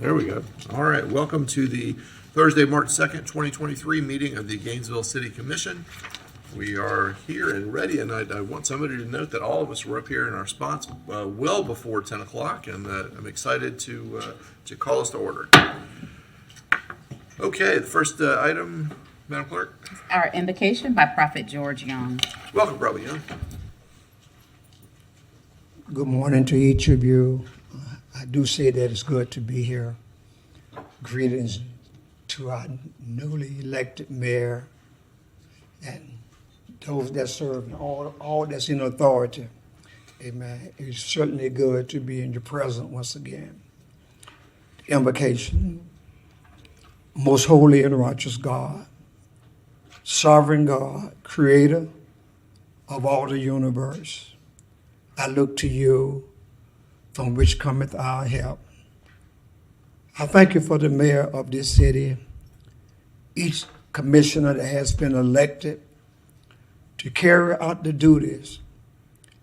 There we go. All right, welcome to the Thursday, March 2nd, 2023 meeting of the Gainesville City Commission. We are here and ready, and I want somebody to note that all of us were up here in our spots well before 10 o'clock, and I'm excited to call us to order. Okay, the first item, Madam Clerk. Our invocation by Prophet George Young. Welcome, Brother Young. Good morning to each of you. I do say that it's good to be here. Greetings to our newly elected mayor and those that serve and all that's in authority. Amen. It's certainly good to be in your presence once again. The invocation. Most holy and righteous God, sovereign God, creator of all the universe, I look to you from which cometh our help. I thank you for the mayor of this city, each commissioner that has been elected to carry out the duties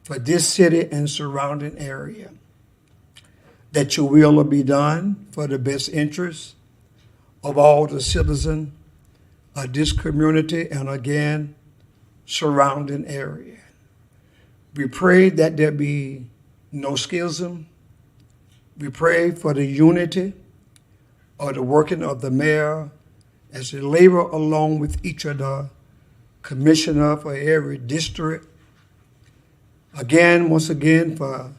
for this city and surrounding area, that your will will be done for the best interest of all the citizens of this community and again, surrounding area. We pray that there be no schism. We pray for the unity of the working of the mayor as they labor along with each of the commissioner for every district. Again, once again, for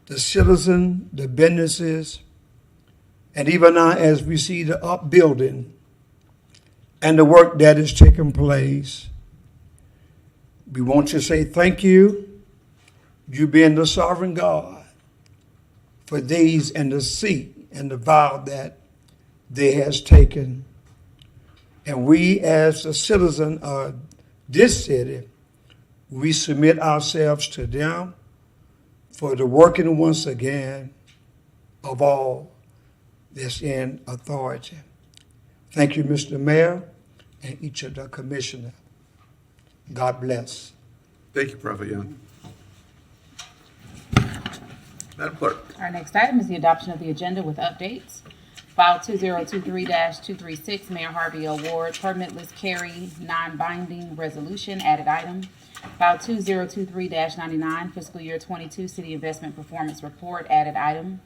the citizen, the businesses, and even now as we see the upbuilding and the work that is taking place, we want to say thank you. You being the sovereign God for these and the seat and the vow that they has taken. And we as a citizen of this city, we submit ourselves to them for the working once again of all that's in authority. Thank you, Mr. Mayor, and each of the commissioners. God bless. Thank you, Prophet Young. Madam Clerk. Our next item is the adoption of the agenda with updates. File 2023-236, Mayor Harvey Award, Permitless carry, non-binding resolution, added item. File 2023-99, Fiscal Year 22 City Investment Performance Report, added item.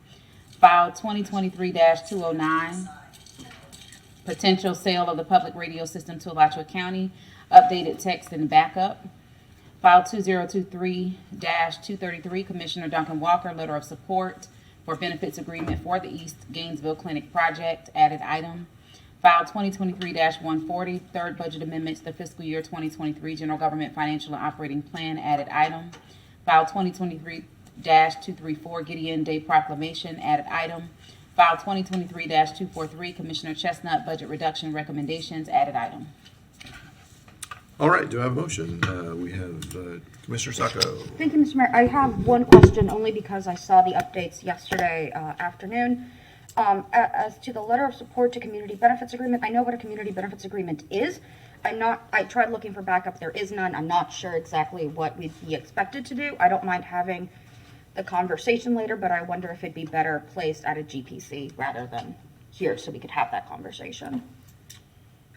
File 2023-209, potential sale of the public radio system to Alachua County, updated text and backup. File 2023-233, Commissioner Duncan-Walker, letter of support for benefits agreement for the East Gainesville Clinic project, added item. File 2023-140, third budget amendment to the fiscal year 2023 general government financial and operating plan, added item. File 2023-234, Gideon Day Proclamation, added item. File 2023-243, Commissioner Chestnut, budget reduction recommendations, added item. All right, do I have a motion? We have Commissioner Sacco. Thank you, Mr. Mayor. I have one question only because I saw the updates yesterday afternoon. As to the letter of support to community benefits agreement, I know what a community benefits agreement is. I tried looking for backup. There is none. I'm not sure exactly what we'd be expected to do. I don't mind having the conversation later, but I wonder if it'd be better placed at a GPC rather than here so we could have that conversation.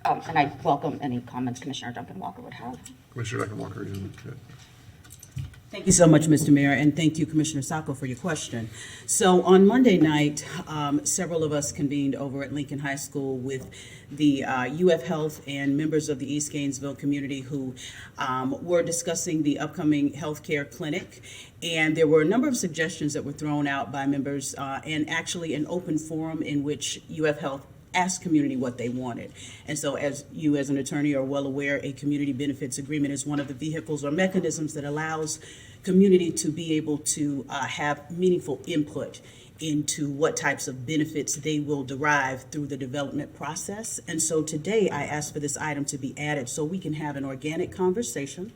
And I welcome any comments Commissioner Duncan-Walker would have. Commissioner Duncan-Walker. Thank you so much, Mr. Mayor, and thank you, Commissioner Sacco, for your question. So on Monday night, several of us convened over at Lincoln High School with the UF Health and members of the East Gainesville community who were discussing the upcoming healthcare clinic. And there were a number of suggestions that were thrown out by members and actually an open forum in which UF Health ask community what they wanted. And so as you as an attorney are well aware, a community benefits agreement is one of the vehicles or mechanisms that allows community to be able to have meaningful input into what types of benefits they will derive through the development process. And so today I asked for this item to be added so we can have an organic conversation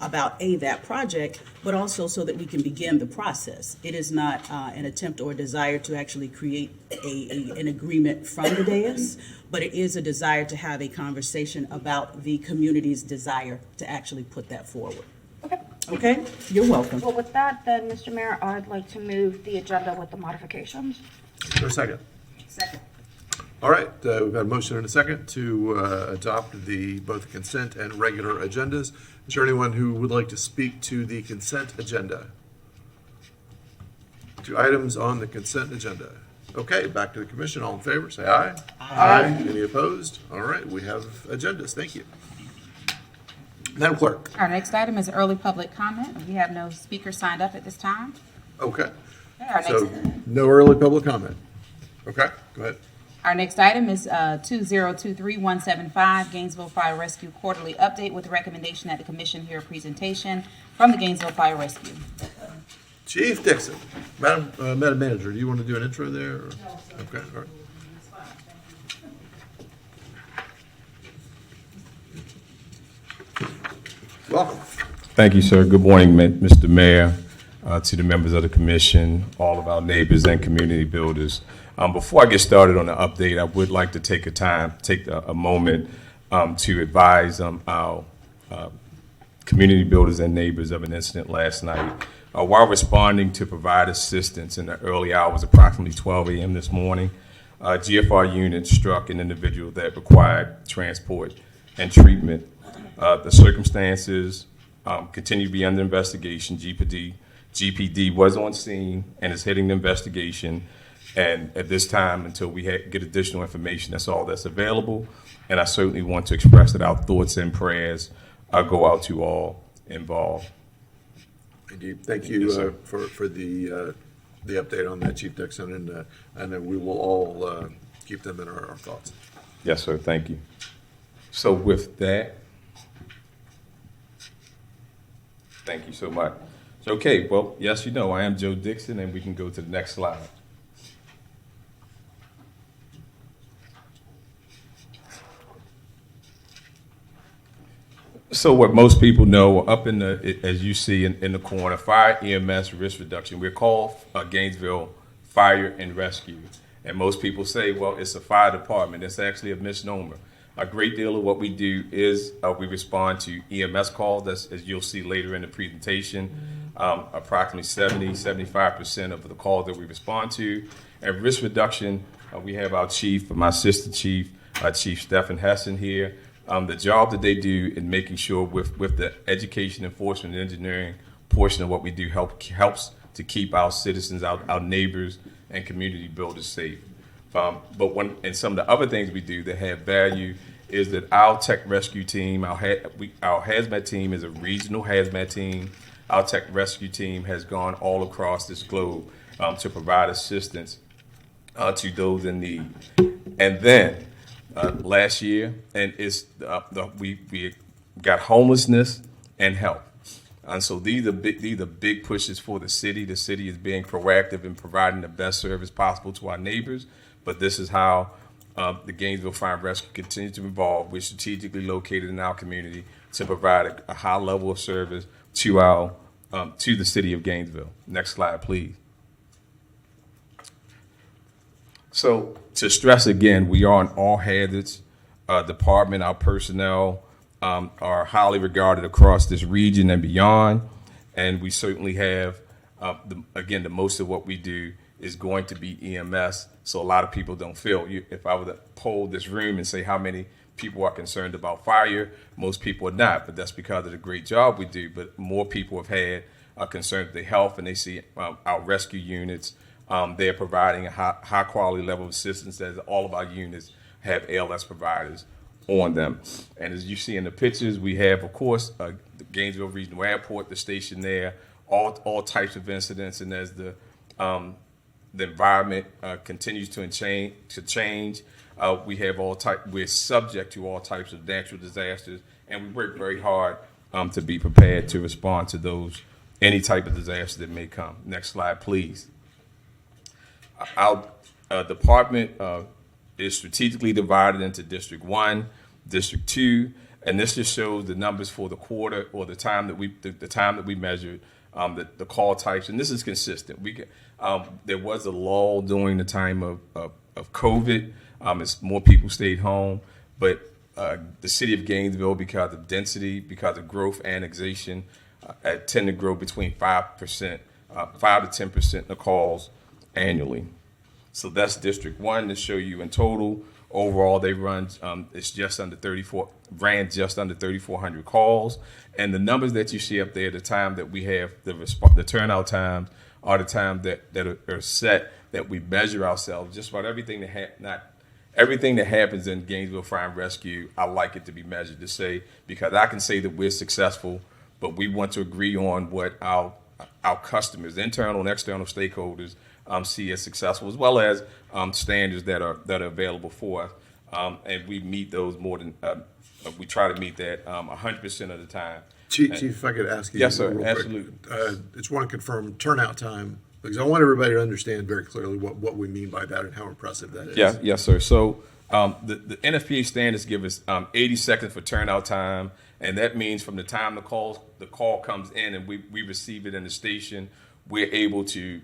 about that project, but also so that we can begin the process. It is not an attempt or a desire to actually create an agreement from the dais, but it is a desire to have a conversation about the community's desire to actually put that forward. Okay. Okay, you're welcome. Well, with that, then, Mr. Mayor, I'd like to move the agenda with the modifications. For a second. Second. All right, we've got a motion and a second to adopt both the consent and regular agendas. Is there anyone who would like to speak to the consent agenda? Two items on the consent agenda. Okay, back to the commission. All in favor, say aye. Aye. Any opposed? All right, we have agendas. Thank you. Madam Clerk. Our next item is early public comment. We have no speakers signed up at this time. Okay, Our so next, no early public comment. Okay, go ahead. our next item is 2023175 Gainesville Fire Rescue Quarterly Update with the recommendation that the commission hear a presentation from the Gainesville Fire Rescue. Chief Dixon. Madam Manager, do you want to do an intro there? Or? Okay, all right. Welcome. Thank you, sir. Good morning, Mr. Mayor, to the members of the commission, all of our neighbors and community builders. Before I get started on the update, I would like to take a moment to advise our community builders and neighbors of an incident last night. While responding to provide assistance in the early hours, approximately 12 a.m. this morning, GFR unit struck an individual that required transport and treatment. The circumstances continue to be under investigation. GPD was on scene and is heading the investigation. And at this time, until we get additional information, that's all that's available. And I certainly want to express that our thoughts and prayers go out to all involved. Indeed. Thank Yes, you sir. for the update on that, Chief Dixon, and we will all keep them in our thoughts. Yes, sir. Thank you. So with that, thank you so much. Okay, well, yes, you know, I am Joe Dixon, and we can go to the next slide. So what most people know, up in the, as you see in the corner, fire EMS risk reduction. We're called Gainesville Fire and Rescue. And most people say, well, it's a fire department. It's actually a misnomer. A great deal of what we do is we respond to EMS calls, as you'll see later in the presentation. Approximately 75% of the calls that we respond to. And risk reduction, we have our chief, my assistant chief, Chief Stephen Hessen here. The job that they do in making sure with the education, enforcement, and engineering portion of what we do helps to keep our citizens, our neighbors, and community builders safe. And some of the other things we do that have value is that our tech rescue team, our hazmat team is a regional hazmat team. Our tech rescue team has gone all across this globe to provide assistance to those in need. And then last year, and we got homelessness and health. And so these are big pushes for the city. The city is being proactive in providing the best service possible to our neighbors. But this is how the Gainesville Fire and Rescue continues to evolve. We're strategically located in our community to provide a high level of service to the city of Gainesville. Next slide, please. So to stress again, we are an all hazards department. Our personnel are highly regarded across this region and beyond. And we certainly have, the most of what we do is going to be EMS. So a lot of people don't feel, if I were to poll this room and say how many people are concerned about fire, most people are not, but that's because of the great job we do. But more people have had a concern with their health, and they see our rescue units. They're providing a high quality level of assistance, as all of our units have ALS providers on them. And as you see in the pictures, we have, of course, the Gainesville Regional Airport, the station there, all types of incidents. And as the environment continues to change, we're subject to all types of natural disasters, and we work very hard to be prepared to respond to any type of disaster that may come. Next slide, please. Our department is strategically divided into District 1, District 2, and this just shows the numbers for the quarter or the time that we measured, the call types, and this is consistent. There was a lull during the time of COVID, as more people stayed home, but the city of Gainesville, because of density, because of growth, annexation, tend to grow between 5% to 10% of calls annually. So that's District 1 to show you in total. Overall, they run, it's just under 3,400 calls. And the numbers that you see up there, the time that we have, the turnout times are the time that are set, that we measure ourselves. Just about everything everything that happens in Gainesville Fire and Rescue, I like it to be measured to say, because I can say that we're successful, but we want to agree on what our customers, internal and external stakeholders, see as successful, as well as standards that are available for us. And we meet those more than, we try to meet that 100% of the time. Chief, if I could ask you. Yes, sir, real quick. absolutely. Just want to confirm turnout time, because I want everybody to understand very clearly what we mean by that and how impressive that is. Yeah, yes, sir. So the NFPA standards give us 80 seconds for turnout time, and that means from the time the call comes in and we receive it in the station, we're able to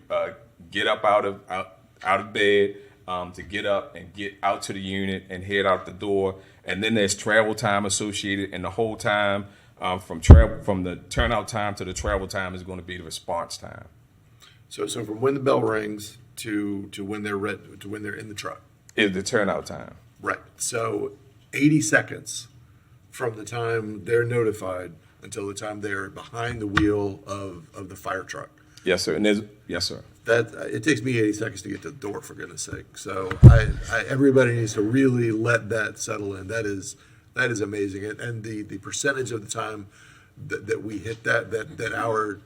get up out of bed, to get up and get out to the unit and head out the door. And then there's travel time associated, and the whole time from the turnout time to the travel time is going to be the response time. So from when the bell rings to when they're ready, to when they're in the truck. Is the turnout time. Right. So 80 seconds from the time they're notified until the time they're behind the wheel of the fire truck. Yes, sir. And yes, sir. That it takes me 80 seconds to get to the door, for goodness sake. So everybody needs to really let that settle in. That is amazing. And the percentage of the time that we hit that our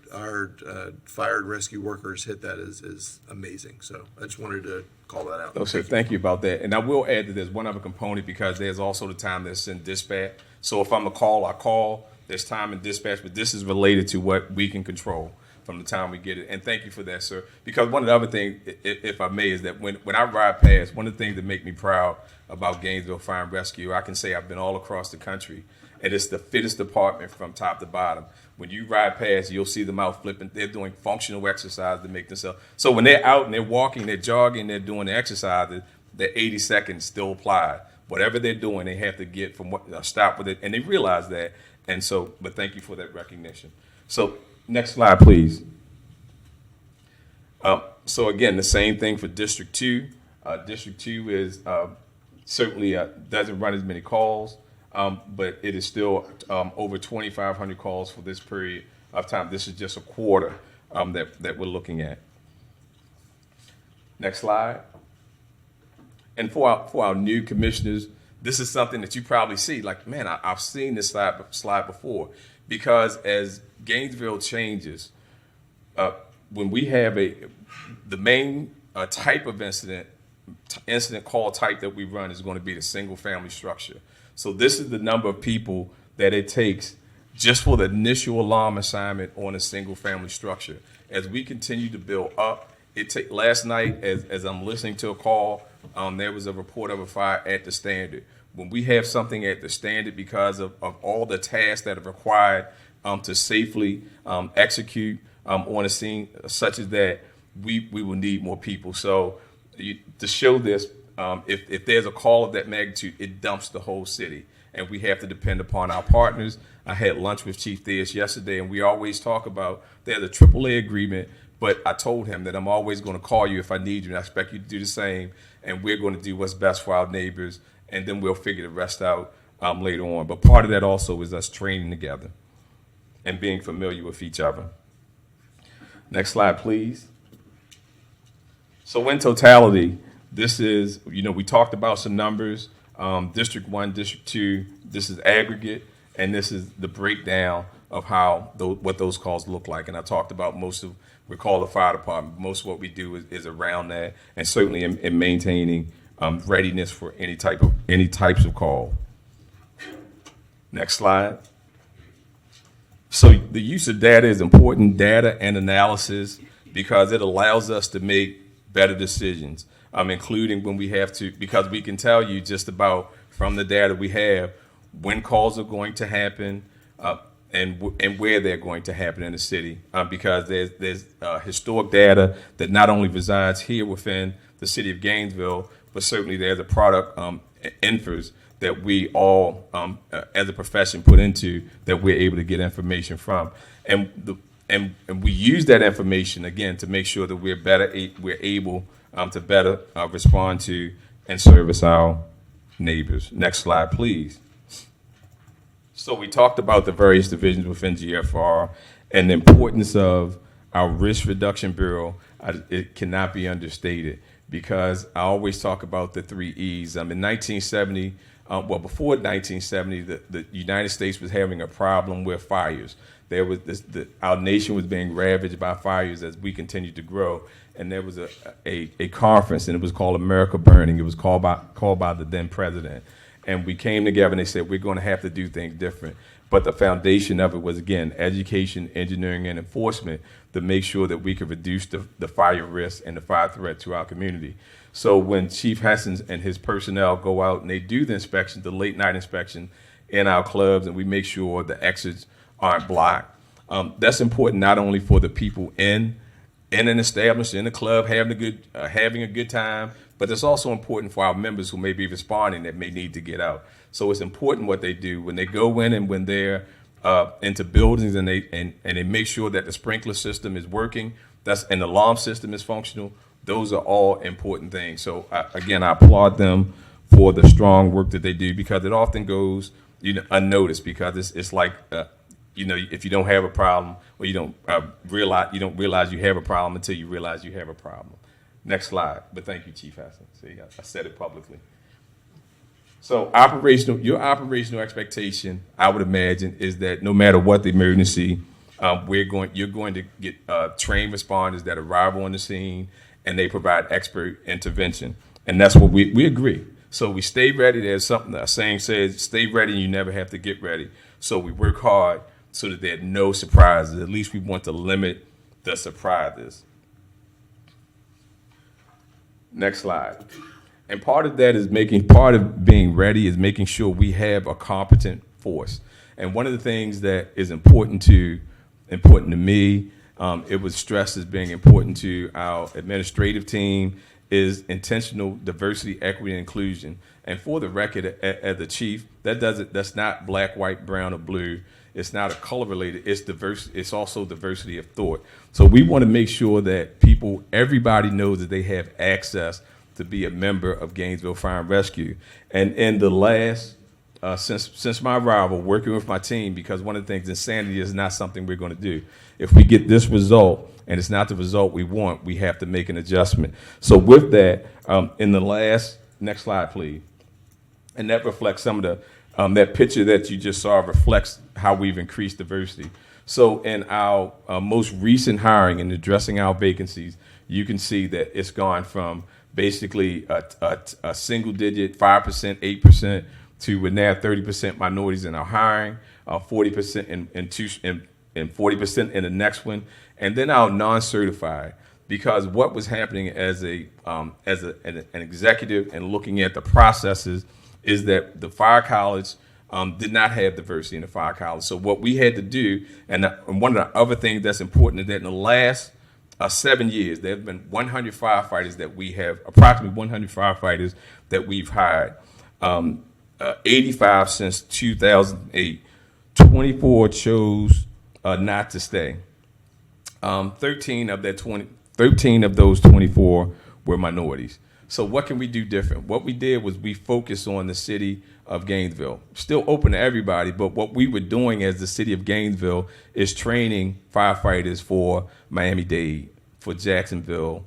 fire and rescue workers hit that is amazing. So I just wanted to call that out. No, sir. Thank you about that. And I will add that there's one other component, because there's also the time that's in dispatch. So if I'm a call, I call. There's time in dispatch, but this is related to what we can control from the time we get it. And thank you for that, sir. Because one of the other things, if I may, is that when I ride past, one of the things that make me proud about Gainesville Fire and Rescue, I can say I've been all across the country, and it's the fittest department from top to bottom. When you ride past, you'll see them out flipping. They're doing functional exercise to make themselves. So when they're out and they're walking, they're jogging, they're doing the exercises, the 80 seconds still apply. Whatever they're doing, they have to get from stop with it, and they realize that. And so, but thank you for that recognition. So next slide, please. So again, the same thing for District 2. District 2 is certainly doesn't run as many calls, but it is still over 2,500 calls for this period of time. This is just a quarter that we're looking at. Next slide. And for our new commissioners, this is something that you probably see, like, man, I've seen this slide before, because as Gainesville changes, when we have the main type of incident call type that we run is going to be the single family structure. So this is the number of people that it takes just for the initial alarm assignment on a single family structure. As we continue to build up, last night, as I'm listening to a call, there was a report of a fire at the Standard. When we have something at the Standard, because of all the tasks that are required to safely execute on a scene such as that, we will need more people. So to show this, if there's a call of that magnitude, it dumps the whole city, and we have to depend upon our partners. I had lunch with Chief Theus yesterday, and we always talk about there's a AAA agreement, but I told him that I'm always going to call you if I need you, and I expect you to do the same, and we're going to do what's best for our neighbors, and then we'll figure the rest out later on. But part of that also is us training together and being familiar with each other. Next slide, please. So in totality, this is, we talked about some numbers, District 1, District 2, this is aggregate, and this is the breakdown of what those calls look like. And I talked about we call the fire department. Most of what we do is around that, and certainly in maintaining readiness for any types of call. Next slide. So the use of data is important, data and analysis, because it allows us to make better decisions, including when we have to, because we can tell you just about from the data we have when calls are going to happen and where they're going to happen in the city, because there's historic data that not only resides here within the city of Gainesville, but certainly there's a product infers that we all, as a profession, put into that we're able to get information from. And and we use that information again to make sure that we're able to better respond to and service our neighbors. Next slide, please. So we talked about the various divisions within GFR and the importance of our Risk Reduction Bureau. It cannot be understated because I always talk about the 3 E's. In 1970, before 1970, the United States was having a problem with fires. There was our nation was being ravaged by fires as we continued to grow, and there was a conference, and it was called America Burning. It was called by the then president, and we came together and they said we're going to have to do things different. But the foundation of it was, again, education, engineering, and enforcement to make sure that we could reduce the fire risk and the fire threat to our community. So when Chief Hessens and his personnel go out and they do the inspection, the late night inspection in our clubs, and we make sure the exits aren't blocked, that's important not only for the people in an establishment, in a club, having a good time, but it's also important for our members who may be responding that may need to get out. So it's important what they do when they go in and when they're into buildings and they make sure that the sprinkler system is working, and the alarm system is functional. Those are all important things. So again, I applaud them for the strong work that they do because it often goes unnoticed because it's like if you don't have a problem, or you don't realize you have a problem until you realize you have a problem. Next slide. But thank you, Chief Hassan. See, I said it publicly. So your operational expectation, I would imagine, is that no matter what the emergency, you're going to get trained responders that arrive on the scene and they provide expert intervention. And that's what we agree. So we stay ready. There's something, a saying says, stay ready and you never have to get ready. So we work hard so that there are no surprises. At least we want to limit the surprises. Next slide. And part of that is part of being ready is making sure we have a competent force. And one of the things that is important to me, it was stressed as being important to our administrative team, is diversity, equity, and inclusion. And for the record, as the chief, that's not black, white, brown, or blue. It's not a color related. It's diverse. It's also diversity of thought. So we want to make sure that everybody knows that they have access to be a member of Gainesville Fire and Rescue. And in the last, since my arrival, working with my team, because one of the things, insanity is not something we're going to do. If we get this result and it's not the result we want, we have to make an adjustment. So with that, in the last, next slide, please. And that reflects some of the, that picture that you just saw reflects how we've increased diversity. So in our most recent hiring and addressing our vacancies, you can see that it's gone from basically a single digit, 5%, 8%, to we're now 30% minorities in our hiring, 40% and 40% in the next one, and then our non-certified. Because what was happening as an executive and looking at the processes is that the fire college did not have diversity in the fire college. So what we had to do, and one of the other things that's important is that in the last 7 years, there have been 100 firefighters that we have, approximately 100 firefighters that we've hired, 85 since 2008. 24 chose not to stay. 13 of those 24 were minorities. So what can we do different? What we did was we focused on the city of Gainesville. Still open to everybody, but what we were doing as the city of Gainesville is training firefighters for Miami-Dade, for Jacksonville,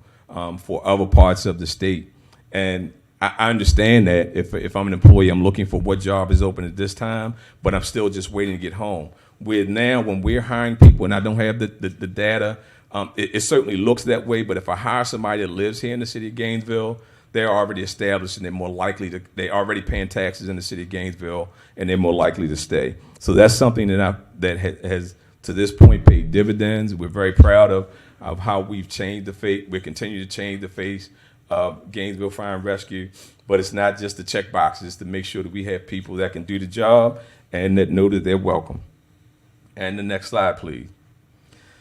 for other parts of the state. And I understand that if I'm an employee, I'm looking for what job is open at this time, but I'm still just waiting to get home. When we're hiring people, and I don't have the data, it certainly looks that way, but if I hire somebody that lives here in the city of Gainesville, they're already established and they're already paying taxes in the city of Gainesville, and they're more likely to stay. So that's something that has to this point paid dividends. We're very proud of how we've changed the face. We're continuing to change the face of Gainesville Fire and Rescue, but it's not just the check boxes, it's to make sure that we have people that can do the job and that know that they're welcome. And the next slide, please.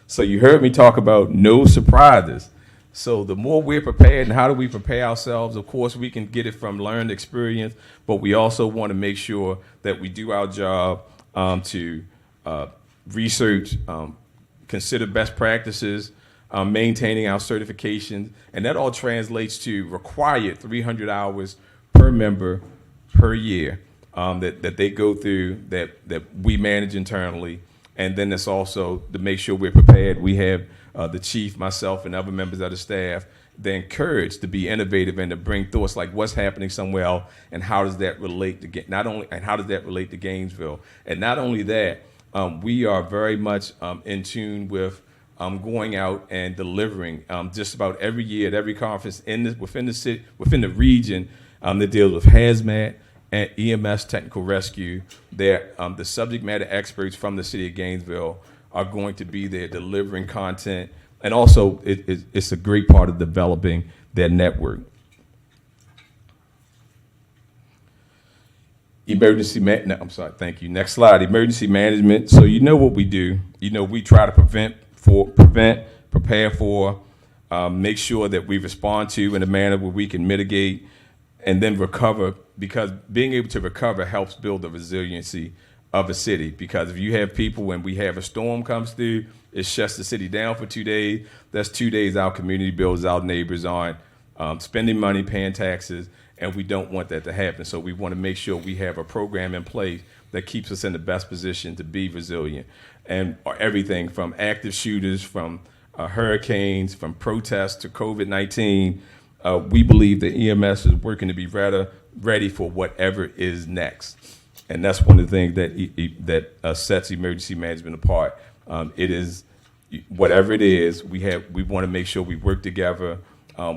So you heard me talk about no surprises. So the more we're prepared, and how do we prepare ourselves? Of course, we can get it from learned experience, but we also want to make sure that we do our job to research consider best practices, maintaining our certifications, and that all translates to required 300 hours per member per year that they go through, that we manage internally. And then it's also to make sure we're prepared. We have the chief, myself, and other members of the staff. They're encouraged to be innovative and to bring thoughts like what's happening somewhere else, and how does that relate to Gainesville. And not only that, we are very much in tune with going out and delivering just about every year at every conference within the city, within the region that deals with hazmat and EMS technical rescue. That the subject matter experts from the city of Gainesville are going to be there delivering content. And also, it's a great part of developing their network. Thank you. Next slide, emergency management. So you know what we do. We try to prepare for, make sure that we respond to in a manner where we can mitigate and then recover, because being able to recover helps build the resiliency of a city. Because if you have people, when we have a storm comes through, it shuts the city down for 2 days. That's 2 days our community builds, our neighbors aren't spending money, paying taxes, and we don't want that to happen. So we want to make sure we have a program in place that keeps us in the best position to be resilient. And everything from active shooters, from hurricanes, from protests to COVID-19, we believe that EMS is working to be ready for whatever is next. And that's one of the things that sets emergency management apart. It is, whatever it is, we want to make sure we work together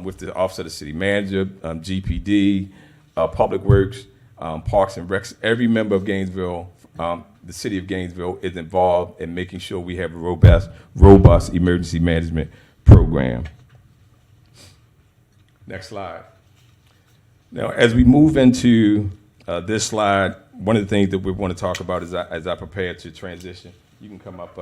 with the Office of the City Manager, GPD, Public Works, Parks and Recs. Every member of Gainesville, the City of Gainesville, is involved in making sure we have a robust emergency management program. Next slide. Now, as we move into this slide, one of the things that we want to talk about as I prepare to transition, you can come up,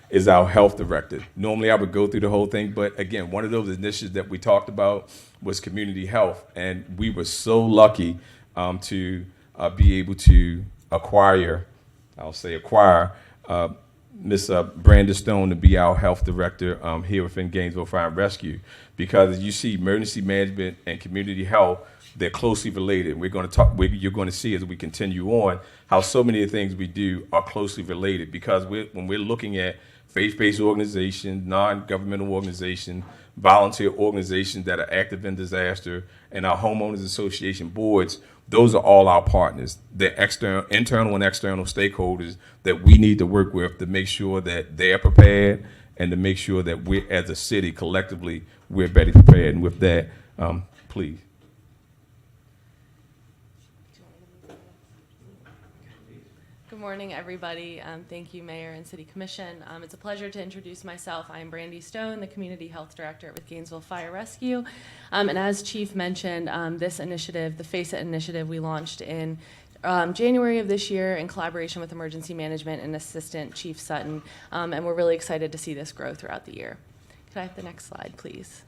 is our health director. Normally I would go through the whole thing, but again, one of those initiatives that we talked about was community health. And we were so lucky to be able to acquire Miss Brandon Stone to be our health director here within Gainesville Fire and Rescue. Because as you see, emergency management and community health, they're closely related. You're going to see as we continue on how so many of the things we do are closely related. Because when we're looking at faith-based organizations, non-governmental organizations, volunteer organizations that are active in disaster, and our homeowners association boards, those are all our partners. They're internal and external stakeholders that we need to work with to make sure that they're prepared and to make sure that we, as a city, collectively, we're better prepared. And with that, please. Good morning, everybody. Thank you, Mayor and City Commission. It's a pleasure to introduce myself. I'm Brandy Stone, the Community Health Director with Gainesville Fire Rescue. And as Chief mentioned, this initiative, the Face It initiative, we launched in January of this year in collaboration with Emergency Management and Assistant Chief Sutton. And we're really excited to see this grow throughout the year. Could I have the next slide, please?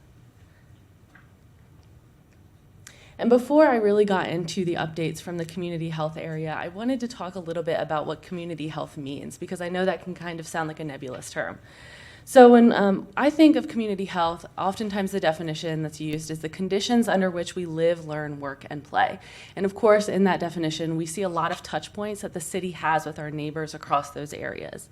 And before I really got into the updates from the community health area, I wanted to talk a little bit about what community health means, because I know that can kind of sound like a nebulous term. So when I think of community health, oftentimes the definition that's used is the conditions under which we live, learn, work, and play. And of course, in that definition, we see a lot of touch points that the city has with our neighbors across those areas.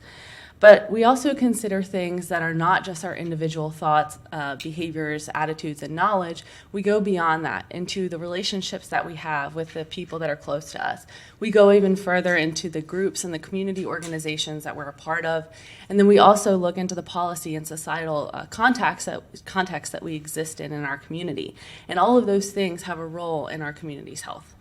But we also consider things that are not just our individual thoughts, behaviors, attitudes, and knowledge. We go beyond that into the relationships that we have with the people that are close to us. We go even further into the groups and the community organizations that we're a part of. And then we also look into the policy and societal context that we exist in our community. And all of those things have a role in our community's health.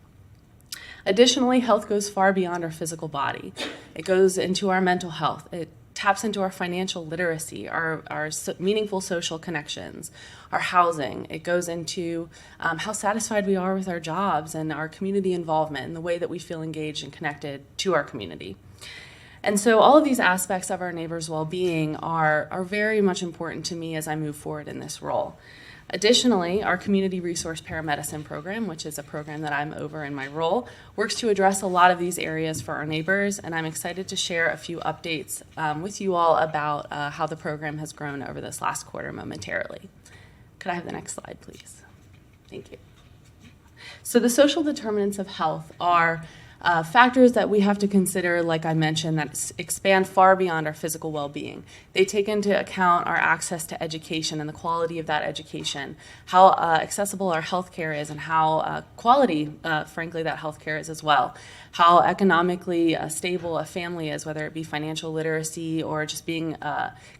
Additionally, health goes far beyond our physical body. It goes into our mental health. It taps into our financial literacy, our meaningful social connections, our housing. It goes into how satisfied we are with our jobs and our community involvement and the way that we feel engaged and connected to our community. And so all of these aspects of our neighbors' well-being are very much important to me as I move forward in this role. Additionally, our Community Resource Paramedicine program, which is a program that I'm over in my role, works to address a lot of these areas for our neighbors, and I'm excited to share a few updates with you all about how the program has grown over this last quarter momentarily. Could I have the next slide, please? Thank you. So the social determinants of health are factors that we have to consider, like I mentioned, that expand far beyond our physical well-being. They take into account our access to education and the quality of that education, how accessible our healthcare is, and how quality, frankly, that healthcare is as well. How economically stable a family is, whether it be financial literacy or just being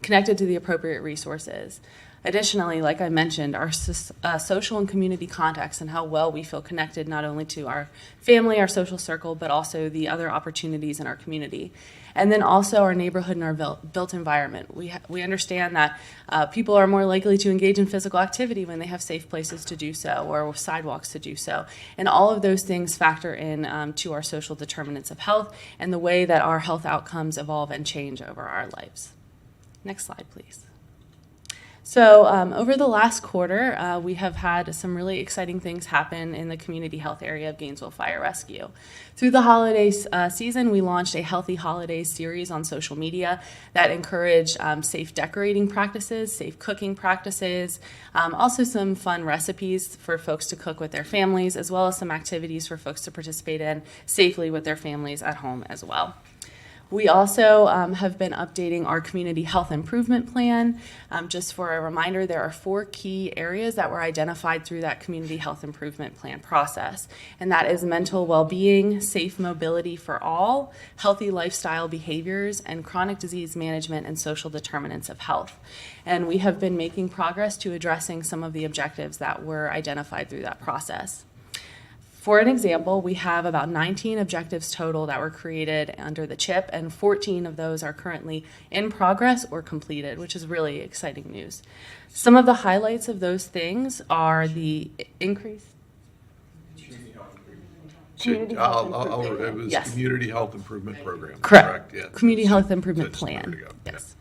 connected to the appropriate resources. Additionally, like I mentioned, our social and community context and how well we feel connected not only to our family, our social circle, but also the other opportunities in our community. And then also our neighborhood and our built environment. We understand that people are more likely to engage in physical activity when they have safe places to do so or sidewalks to do so. And all of those things factor in to our social determinants of health and the way that our health outcomes evolve and change over our lives. Next slide, please. So over the last quarter, we have had some really exciting things happen in the community health area of Gainesville Fire Rescue. Through the holidays season, we launched a Healthy Holidays series on social media that encouraged safe decorating practices, safe cooking practices, also some fun recipes for folks to cook with their families, as well as some activities for folks to participate in safely with their families at home as well. We also have been updating our community health improvement plan. Just for a reminder, there are 4 key areas that were identified through that community health improvement plan process, and that is mental well-being, safe mobility for all, healthy lifestyle behaviors, and chronic disease management and social determinants of health. And we have been making progress to addressing some of the objectives that were identified through that process. For an example, we have about 19 objectives total that were created under the CHIP, and 14 of those are currently in progress or completed, which is really exciting news. Some of the highlights of those things are the increase. Community health It was Yes. Community Health Improvement Program. Correct. Yeah. Community So- Health Improvement so there Plan. we go. Yes.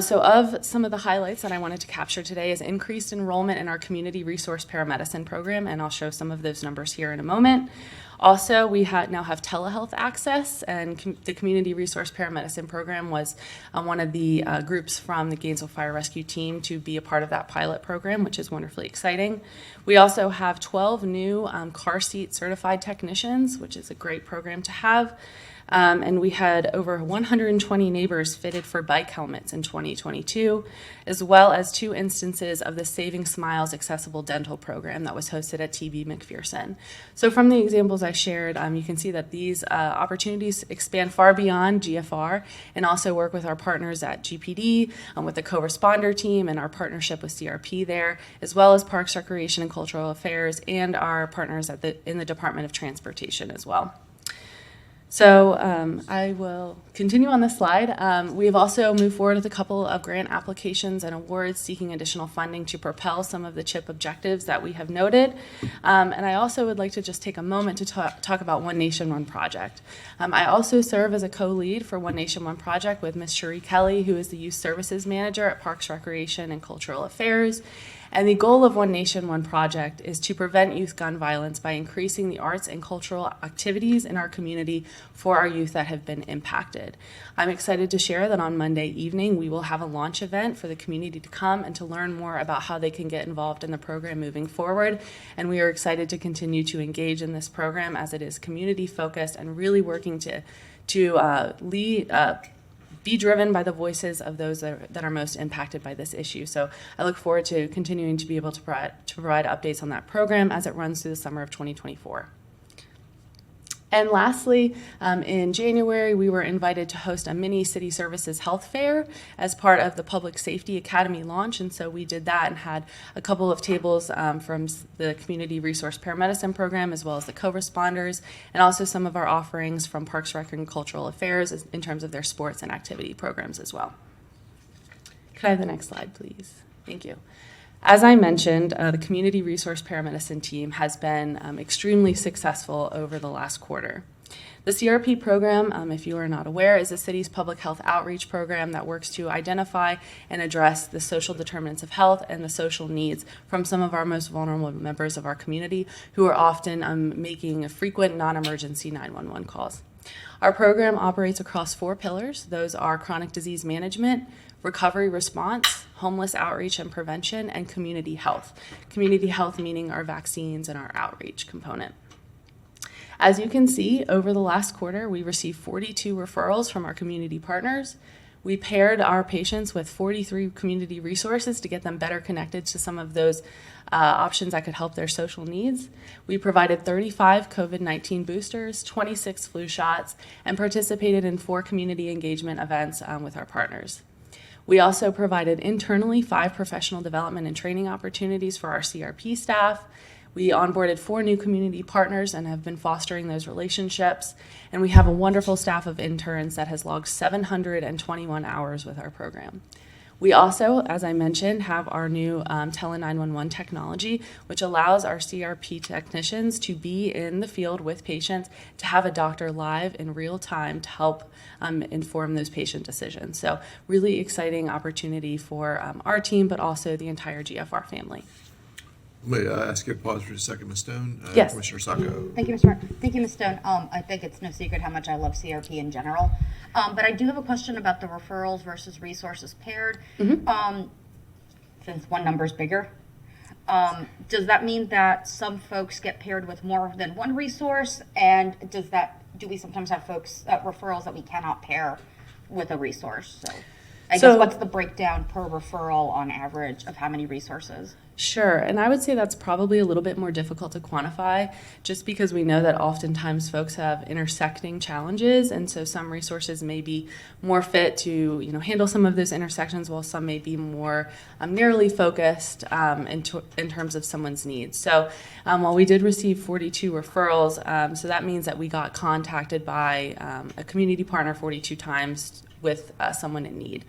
So of some of the highlights that I wanted to capture today is increased enrollment in our Community Resource Paramedicine program, and I'll show some of those numbers here in a moment. Also, we now have telehealth access, and the Community Resource Paramedicine program was one of the groups from the Gainesville Fire Rescue team to be a part of that pilot program, which is wonderfully exciting. We also have 12 new car seat certified technicians, which is a great program to have. And we had over 120 neighbors fitted for bike helmets in 2022, as well as 2 instances of the Saving Smiles Accessible Dental Program that was hosted at TB McPherson. So from the examples I shared, you can see that these opportunities expand far beyond GFR and also work with our partners at GPD, with the co-responder team and our partnership with CRP there, as well as Parks, Recreation, and Cultural Affairs and our partners in the Department of Transportation as well. So I will continue on this slide. We have also moved forward with a couple of grant applications and awards seeking additional funding to propel some of the CHIP objectives that we have noted. And I also would like to just take a moment to talk about One Nation, One Project. I also serve as a co-lead for One Nation, One Project with Ms. Cherie Kelly, who is the Youth Services Manager at Parks, Recreation, and Cultural Affairs. And the goal of One Nation, One Project is to prevent youth gun violence by increasing the arts and cultural activities in our community for our youth that have been impacted. I'm excited to share that on Monday evening, we will have a launch event for the community to come and to learn more about how they can get involved in the program moving forward. And we are excited to continue to engage in this program as it is community focused and really working to be driven by the voices of those that are most impacted by this issue. So I look forward to continuing to be able to provide updates on that program as it runs through the summer of 2024. And lastly, in January, we were invited to host a mini city services health fair as part of the Public Safety Academy launch. And so we did that and had a couple of tables from the Community Resource Paramedicine program, as well as the co-responders, and also some of our offerings from Parks, Rec, and Cultural Affairs in terms of their sports and activity programs as well. Could I have the next slide, please? Thank you. As I mentioned, the Community Resource Paramedicine team has been extremely successful over the last quarter. The CRP program, if you are not aware, is the city's public health outreach program that works to identify and address the social determinants of health and the social needs from some of our most vulnerable members of our community who are often making frequent non-emergency 911 calls. Our program operates across 4 pillars. Those are chronic disease management, recovery response, homeless outreach and prevention, and community health. Community health meaning our vaccines and our outreach component. As you can see, over the last quarter, we received 42 referrals from our community partners. We paired our patients with 43 community resources to get them better connected to some of those options that could help their social needs. We provided 35 COVID-19 boosters, 26 flu shots, and participated in 4 community engagement events with our partners. We also provided internally 5 professional development and training opportunities for our CRP staff. We onboarded 4 new community partners and have been fostering those relationships. And we have a wonderful staff of interns that has logged 721 hours with our program. We also, as I mentioned, have our new tele-911 technology, which allows our CRP technicians to be in the field with patients, to have a doctor live in real time to help inform those patient decisions. So really exciting opportunity for our team, but also the entire GFR family. May I ask you to pause for a second, Ms. Stone? Yes. Commissioner Sacco. Thank you, Mr. Martin. Thank you, Ms. Stone. I think it's no secret how much I love CRP in general. But I do have a question about the referrals versus resources paired. Since one number is bigger, does that mean that some folks get paired with more than one resource? And do we sometimes have folks referrals that we cannot pair with a resource? So I guess what's the breakdown per referral on average of how many resources? Sure, and I would say that's probably a little bit more difficult to quantify just because we know that oftentimes folks have intersecting challenges, and so some resources may be more fit to handle some of those intersections while some may be more narrowly focused in terms of someone's needs. So while we did receive 42 referrals, so that means that we got contacted by a community partner 42 times with someone in need,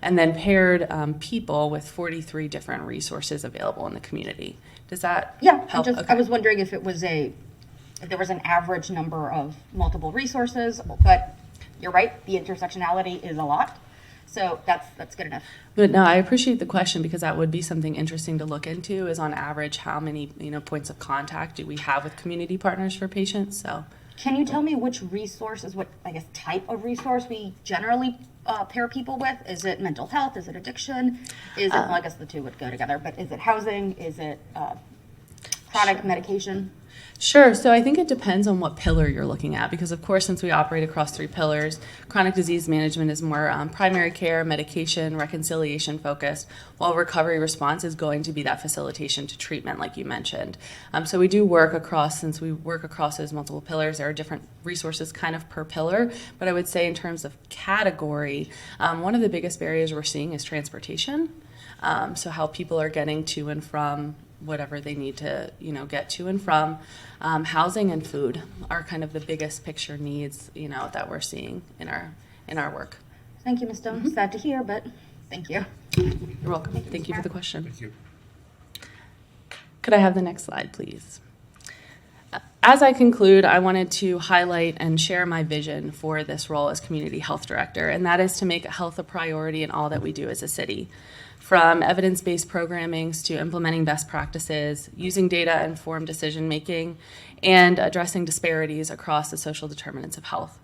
and then paired people with 43 different resources available in the community. Does that help? I was wondering if there was an average number of multiple resources, but you're right, the intersectionality is a lot. So that's good enough. But no, I appreciate the question because that would be something interesting to look into is on average how many points of contact do we have with community partners for patients. So can you tell me which resources, what type of resource we generally pair people with? Is it mental health? Is it addiction? Is it, well, I guess the two would go together, but is it housing? Is it chronic medication? Sure. So I think it depends on what pillar you're looking at because, of course, since we operate across 3 pillars, chronic disease management is more primary care, medication, reconciliation focused, while recovery response is going to be that facilitation to treatment like you mentioned. So we do work across, since we work across those multiple pillars, there are different resources kind of per pillar. But I would say in terms of category, one of the biggest barriers we're seeing is transportation. So how people are getting to and from whatever they need to, get to and from. Housing and food are kind of the biggest picture needs, that we're seeing in our work. Thank you, Ms. Stone. Sad to hear, but thank you. You're welcome. Thank you for the question. Thank you. Could I have the next slide, please? As I conclude, I wanted to highlight and share my vision for this role as Community Health Director, and that is to make health a priority in all that we do as a city. From evidence-based programming to implementing best practices, using data-informed decision-making, and addressing disparities across the social determinants of health.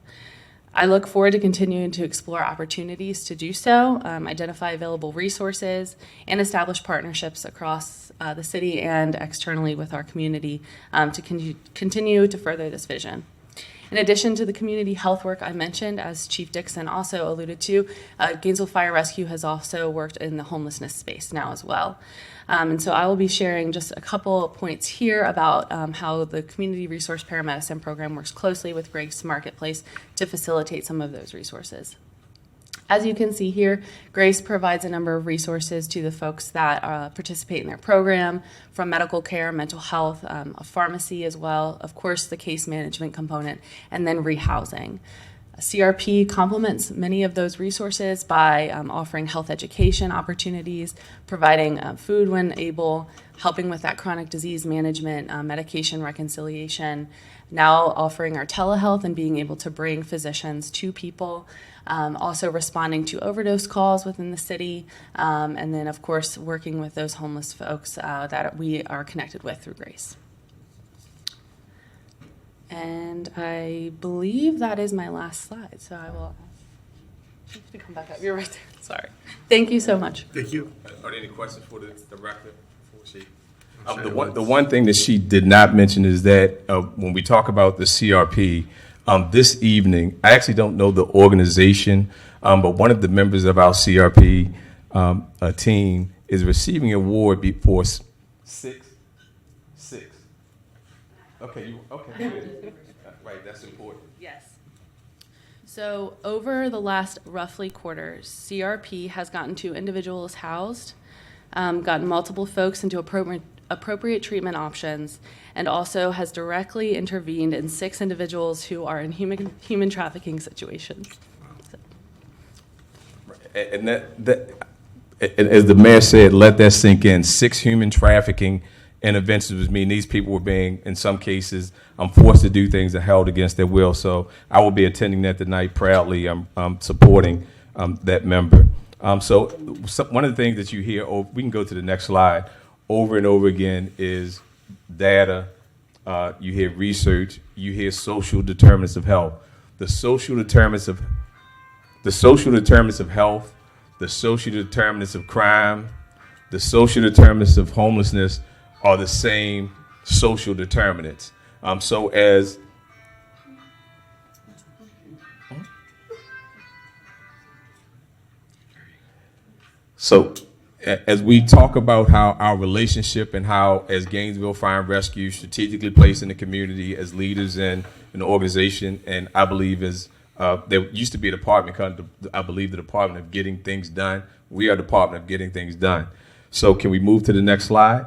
I look forward to continuing to explore opportunities to do so, identify available resources, and establish partnerships across the city and externally with our community to continue to further this vision. In addition to the community health work I mentioned, as Chief Dixon also alluded to, Gainesville Fire Rescue has also worked in the homelessness space now as well. And so I will be sharing just a couple points here about how the Community Resource Paramedicine Program works closely with Grace Marketplace to facilitate some of those resources. As you can see here, Grace provides a number of resources to the folks that participate in their program, from medical care, mental health, a pharmacy as well, of course the case management component, and then rehousing. CRP complements many of those resources by offering health education opportunities, providing food when able, helping with that chronic disease management, medication reconciliation, now offering our telehealth and being able to bring physicians to people, also responding to overdose calls within the city, and then, of course, working with those homeless folks that we are connected with through GRACE. And I believe that is my last slide, so I will you have to come back up. You're right there. Sorry. Thank you so much. Thank you. Are there any questions for the director before she? The one thing that she did not mention is that when we talk about the CRP, this evening, I actually don't know the organization, but one of the members of our CRP team is receiving an award for six. Okay, good. Right, that's important. Yes. So over the last roughly quarter, CRP has gotten 2 individuals housed, gotten multiple folks into appropriate treatment options, and also has directly intervened in 6 individuals who are in human trafficking situations. So. And and as the mayor said, let that sink in. 6 human trafficking interventions was mean these people were being, in some cases, forced to do things that held against their will. So I will be attending that tonight proudly. I'm supporting that member. So one of the things that you hear, we can go to the next slide, over and over again is data. You hear research. You hear social determinants of health. The social determinants of health, the social determinants of crime, the social determinants of homelessness are the same social determinants. So as we talk about how our relationship and how as Gainesville Fire and Rescue strategically placed in the community as leaders in an organization, and I believe as there used to be a department called, I believe, the Department of Getting Things Done. We are the Department of Getting Things Done. So can we move to the next slide?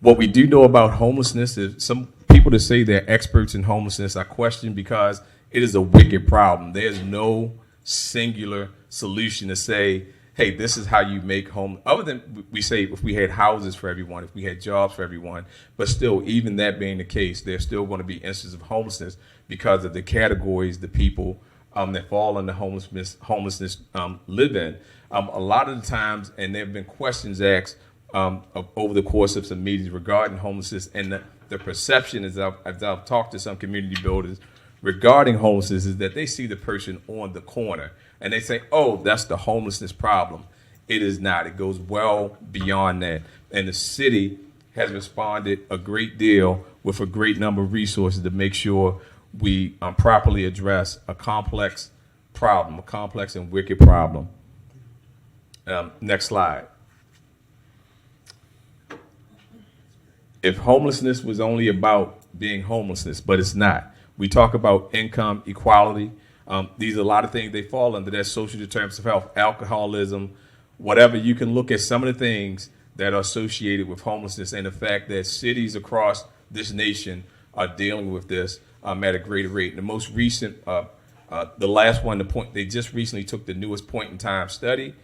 What we do know about homelessness is some people that say they're experts in homelessness are questioned because it is a wicked problem. There's no singular solution to say, hey, this is how you make home. Other than we say if we had houses for everyone, if we had jobs for everyone, but still, even that being the case, there's still going to be instances of homelessness because of the categories the people that fall under homelessness live in. A lot of the times, and there have been questions asked over the course of some meetings regarding homelessness, and the perception as I've talked to some community builders regarding homelessness is that they see the person on the corner and they say, oh, that's the homelessness problem. It is not. It goes well beyond that. And the city has responded a great deal with a great number of resources to make sure we properly address a complex problem, a complex and wicked problem. Next slide. If homelessness was only about being homelessness, but it's not. We talk about income equality. These are a lot of things they fall under that social determinants of health, alcoholism, whatever. You can look at some of the things that are associated with homelessness and the fact that cities across this nation are dealing with this at a greater rate. The most recent, the last one, they just recently took the newest point in time study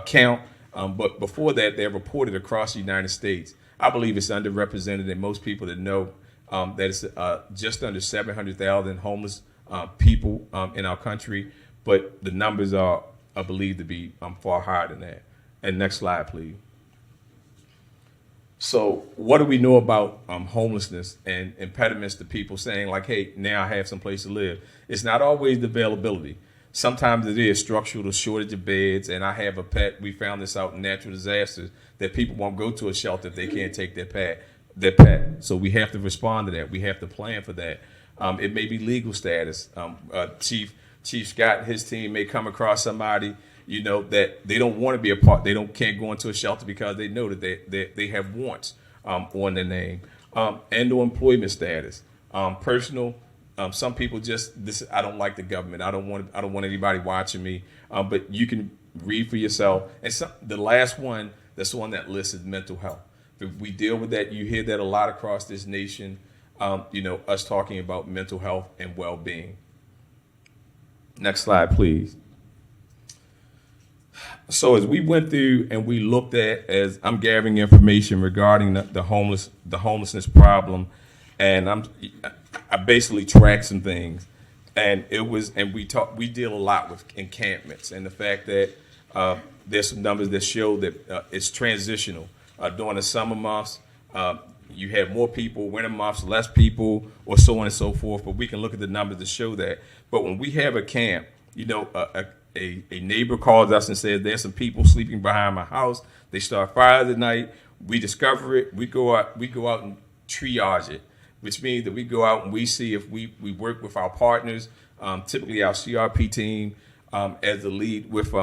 count, but before that, they reported across the United States. I believe it's underrepresented, and most people that know that it's just under 700,000 homeless people in our country, but the numbers are believed to be far higher than that. And next slide, please. So what do we know about homelessness and impediments to people saying like, hey, now I have some place to live? It's not always the availability. Sometimes it is structural, the shortage of beds, and I have a pet. We found this out in natural disasters, that people won't go to a shelter if they can't take their pet. So we have to respond to that. We have to plan for that. It may be legal status. Chief Scott and his team may come across somebody, that they don't want to be a part. Can't go into a shelter because they know that they have wants on their name, and/or employment status, personal. Some people I don't like the government. I don't want anybody watching me. But you can read for yourself. And the last one, that's the one that lists is mental health. If we deal with that, you hear that a lot across this nation. Us talking about mental health and well-being. Next slide, please. So as we went through and we looked at, as I'm gathering information regarding the homelessness problem, and I basically tracked some things, and we deal a lot with encampments and the fact that there's some numbers that show that it's transitional. During the summer months, you have more people, winter months, less people, or so on and so forth. But we can look at the numbers to show that. But when we have a camp, a neighbor calls us and says, there's some people sleeping behind my house. They start fires at night. We discover it. We go out and triage it, which means that we go out and we see if we work with our partners, typically our CRP team as the lead with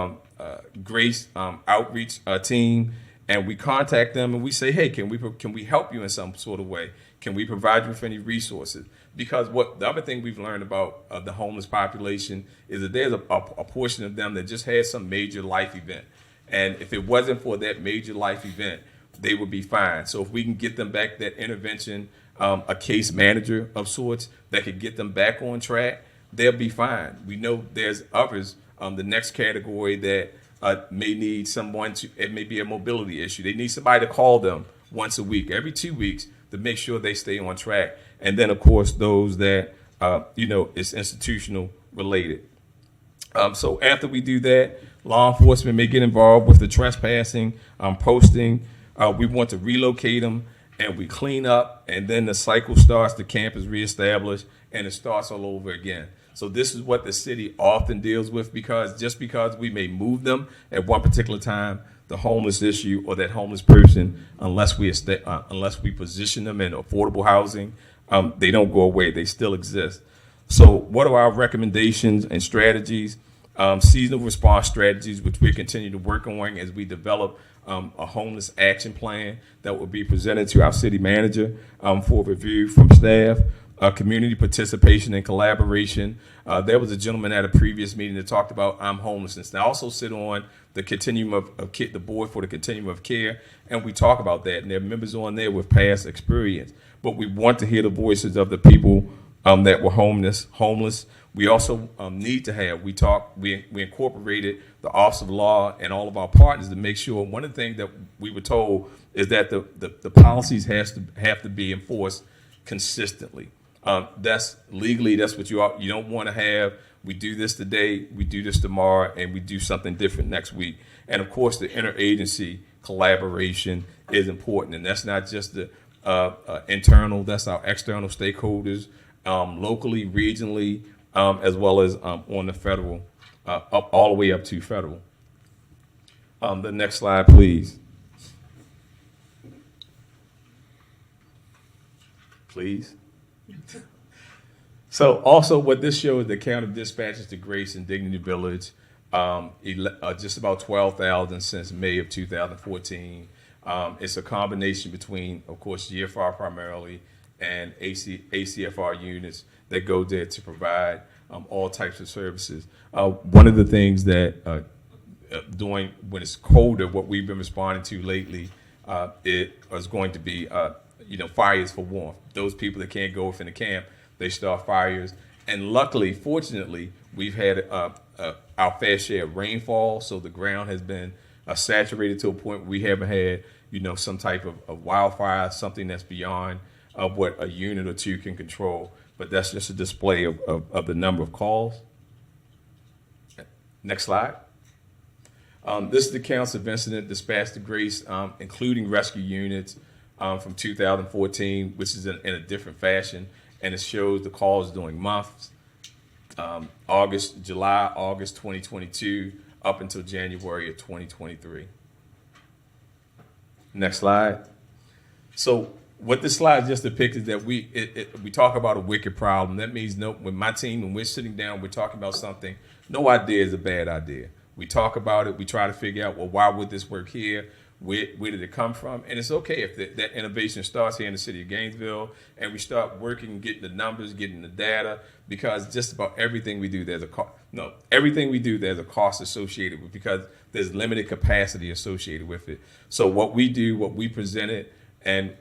Grace outreach team, and we contact them and we say, hey, can we help you in some sort of way? Can we provide you with any resources? Because the other thing we've learned about the homeless population is that there's a portion of them that just had some major life event. And if it wasn't for that major life event, they would be fine. So if we can get them back that intervention, a case manager of sorts that could get them back on track, they'll be fine. We know there's others, the next category that may need someone it may be a mobility issue. They need somebody to call them once a week, every 2 weeks, to make sure they stay on track. And then, of course, those that, it's institutional related. So after we do that, law enforcement may get involved with the trespassing, posting. We want to relocate them, and we clean up, and then the cycle starts, the camp is reestablished, and it starts all over again. So this is what the city often deals with, because we may move them at one particular time, the homeless issue or that homeless person, unless we position them in affordable housing, they don't go away. They still exist. So what are our recommendations and strategies? Seasonal response strategies, which we continue to work on as we develop a homeless action plan that will be presented to our city manager for review from staff. Community participation and collaboration. There was a gentleman at a previous meeting that talked about homelessness. I also sit on the continuum of care, the board for the continuum of care, and we talk about that. And there are members on there with past experience. But we want to hear the voices of the people that were homeless. We also need to have, we incorporated the Office of Law and all of our partners to make sure. One of the things that we were told is that the policies have to be enforced consistently. That's legally, that's what you don't want to have. We do this today, we do this tomorrow, and we do something different next week. And of course, the interagency collaboration is important. And that's not just the internal, that's our external stakeholders, locally, regionally, as well as on the federal, all the way up to federal. The next slide, please. Please. So also what this shows, the count of dispatches to Grace and Dignity Village, just about 12,000 since May of 2014. It's a combination between, of course, GFR primarily and ACFR units that go there to provide all types of services. One of the things that doing when it's colder, what we've been responding to lately, it is going to be fires for warmth. Those people that can't go within the camp, they start fires. And luckily, fortunately, we've had our fair share of rainfall, so the ground has been saturated to a point where we haven't had, some type of wildfire, something that's beyond what a unit or two can control. But that's just a display of the number of calls. Next slide. This is the counts of incident dispatched to Grace, including rescue units, from 2014, which is in a different fashion, and it shows the calls during months, July, August 2022, up until January of 2023. Next slide. So what this slide just depicts is that we talk about a wicked problem. That means when my team, when we're sitting down, we're talking about something, no idea is a bad idea. We talk about it, we try to figure out, well, why would this work here? Where did it come from? And it's okay if that innovation starts here in the city of Gainesville and we start working, getting the numbers, getting the data, because just about everything we do, there's a cost. No, everything we do, there's a cost associated with, because there's limited capacity associated with it. So what we do, what we presented, and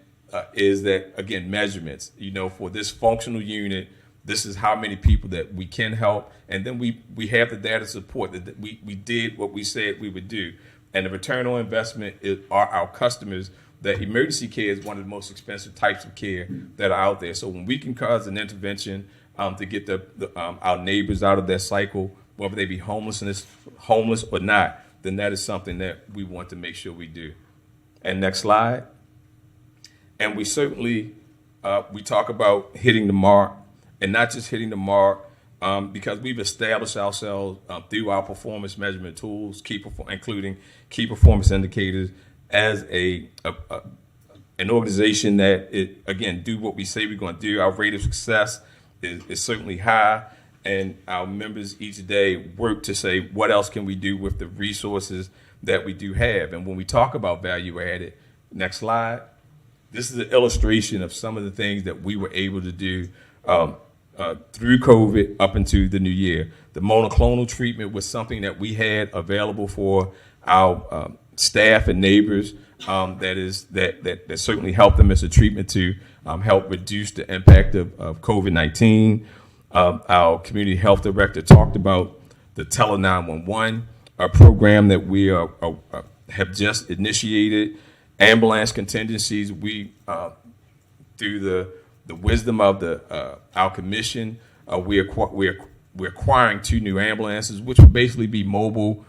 is that, again, measurements, for this functional unit, This is how many people that we can help. And then we have the data support that we did what we said we would do. And the return on investment are our customers. That emergency care is one of the most expensive types of care that are out there. So when we can cause an intervention to get our neighbors out of that cycle, whether they be homeless or not, then that is something that we want to make sure we do. And next slide. And we certainly, we talk about hitting the mark, and not just hitting the mark, because we've established ourselves through our performance measurement tools, including key performance indicators, as an organization that, again, do what we say we're going to do. Our rate of success is certainly high, and our members each day work to say, what else can we do with the resources that we do have? And when we talk about value added, next slide, this is an illustration of some of the things that we were able to do through COVID up into the new year. The monoclonal treatment was something that we had available for our staff and neighbors that certainly helped them as a treatment to help reduce the impact of COVID-19. Our community health director talked about the Tele 911 program that we have just initiated. Ambulance contingencies, we through the wisdom of our commission, we're acquiring 2 new ambulances, which will basically be mobile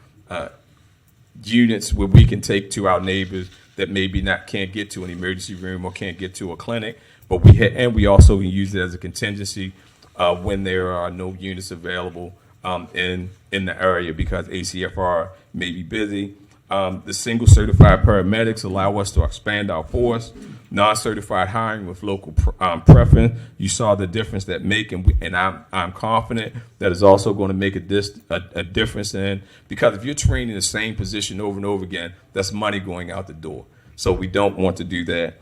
units where we can take to our neighbors that maybe can't get to an emergency room or can't get to a clinic. But we also can use it as a contingency when there are no units available in the area because ACFR may be busy. The single certified paramedics allow us to expand our force. Non-certified hiring with local preference. You saw the difference that make, and I'm confident that is also going to make a difference in, because if you're training the same position over and over again, that's money going out the door. So we don't want to do that.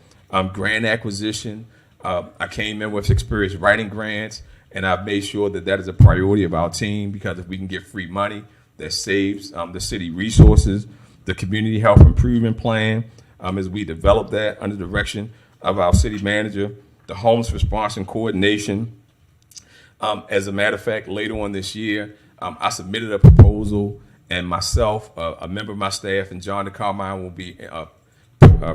Grant acquisition. I came in with experience writing grants, and I've made sure that is a priority of our team, because if we can get free money, that saves the city resources. The community health improvement plan, as we develop that under the direction of our city manager. The homeless response and coordination. As a matter of fact, later on this year, I submitted a proposal, and myself, a member of my staff, and John DeCarmine will be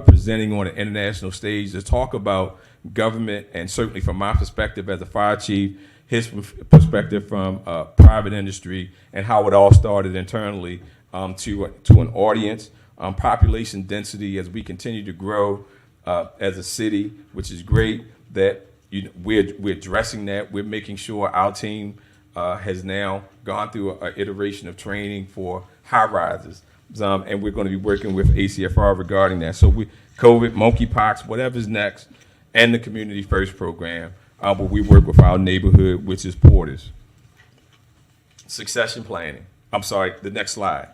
presenting on an international stage to talk about government, and certainly from my perspective as a fire chief, his perspective from private industry, and how it all started internally to an audience. Population density, as we continue to grow as a city, which is great, that we're addressing that. We're making sure our team has now gone through an iteration of training for high rises, and we're going to be working with ACFR regarding that. So COVID, monkeypox, whatever's next, and the Community First program, but we work with our neighborhood, which is Porters. Succession planning. I'm sorry, the next slide.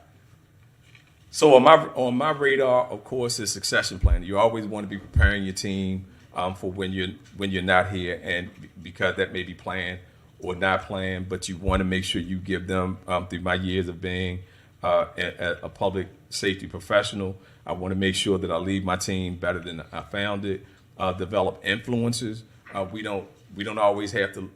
So on my radar, of course, is succession planning. You always want to be preparing your team for when you're not here, and because that may be planned or not planned, but you want to make sure you give them, through my years of being a public safety professional, I want to make sure that I leave my team better than I found it. Develop influencers. We don't always have to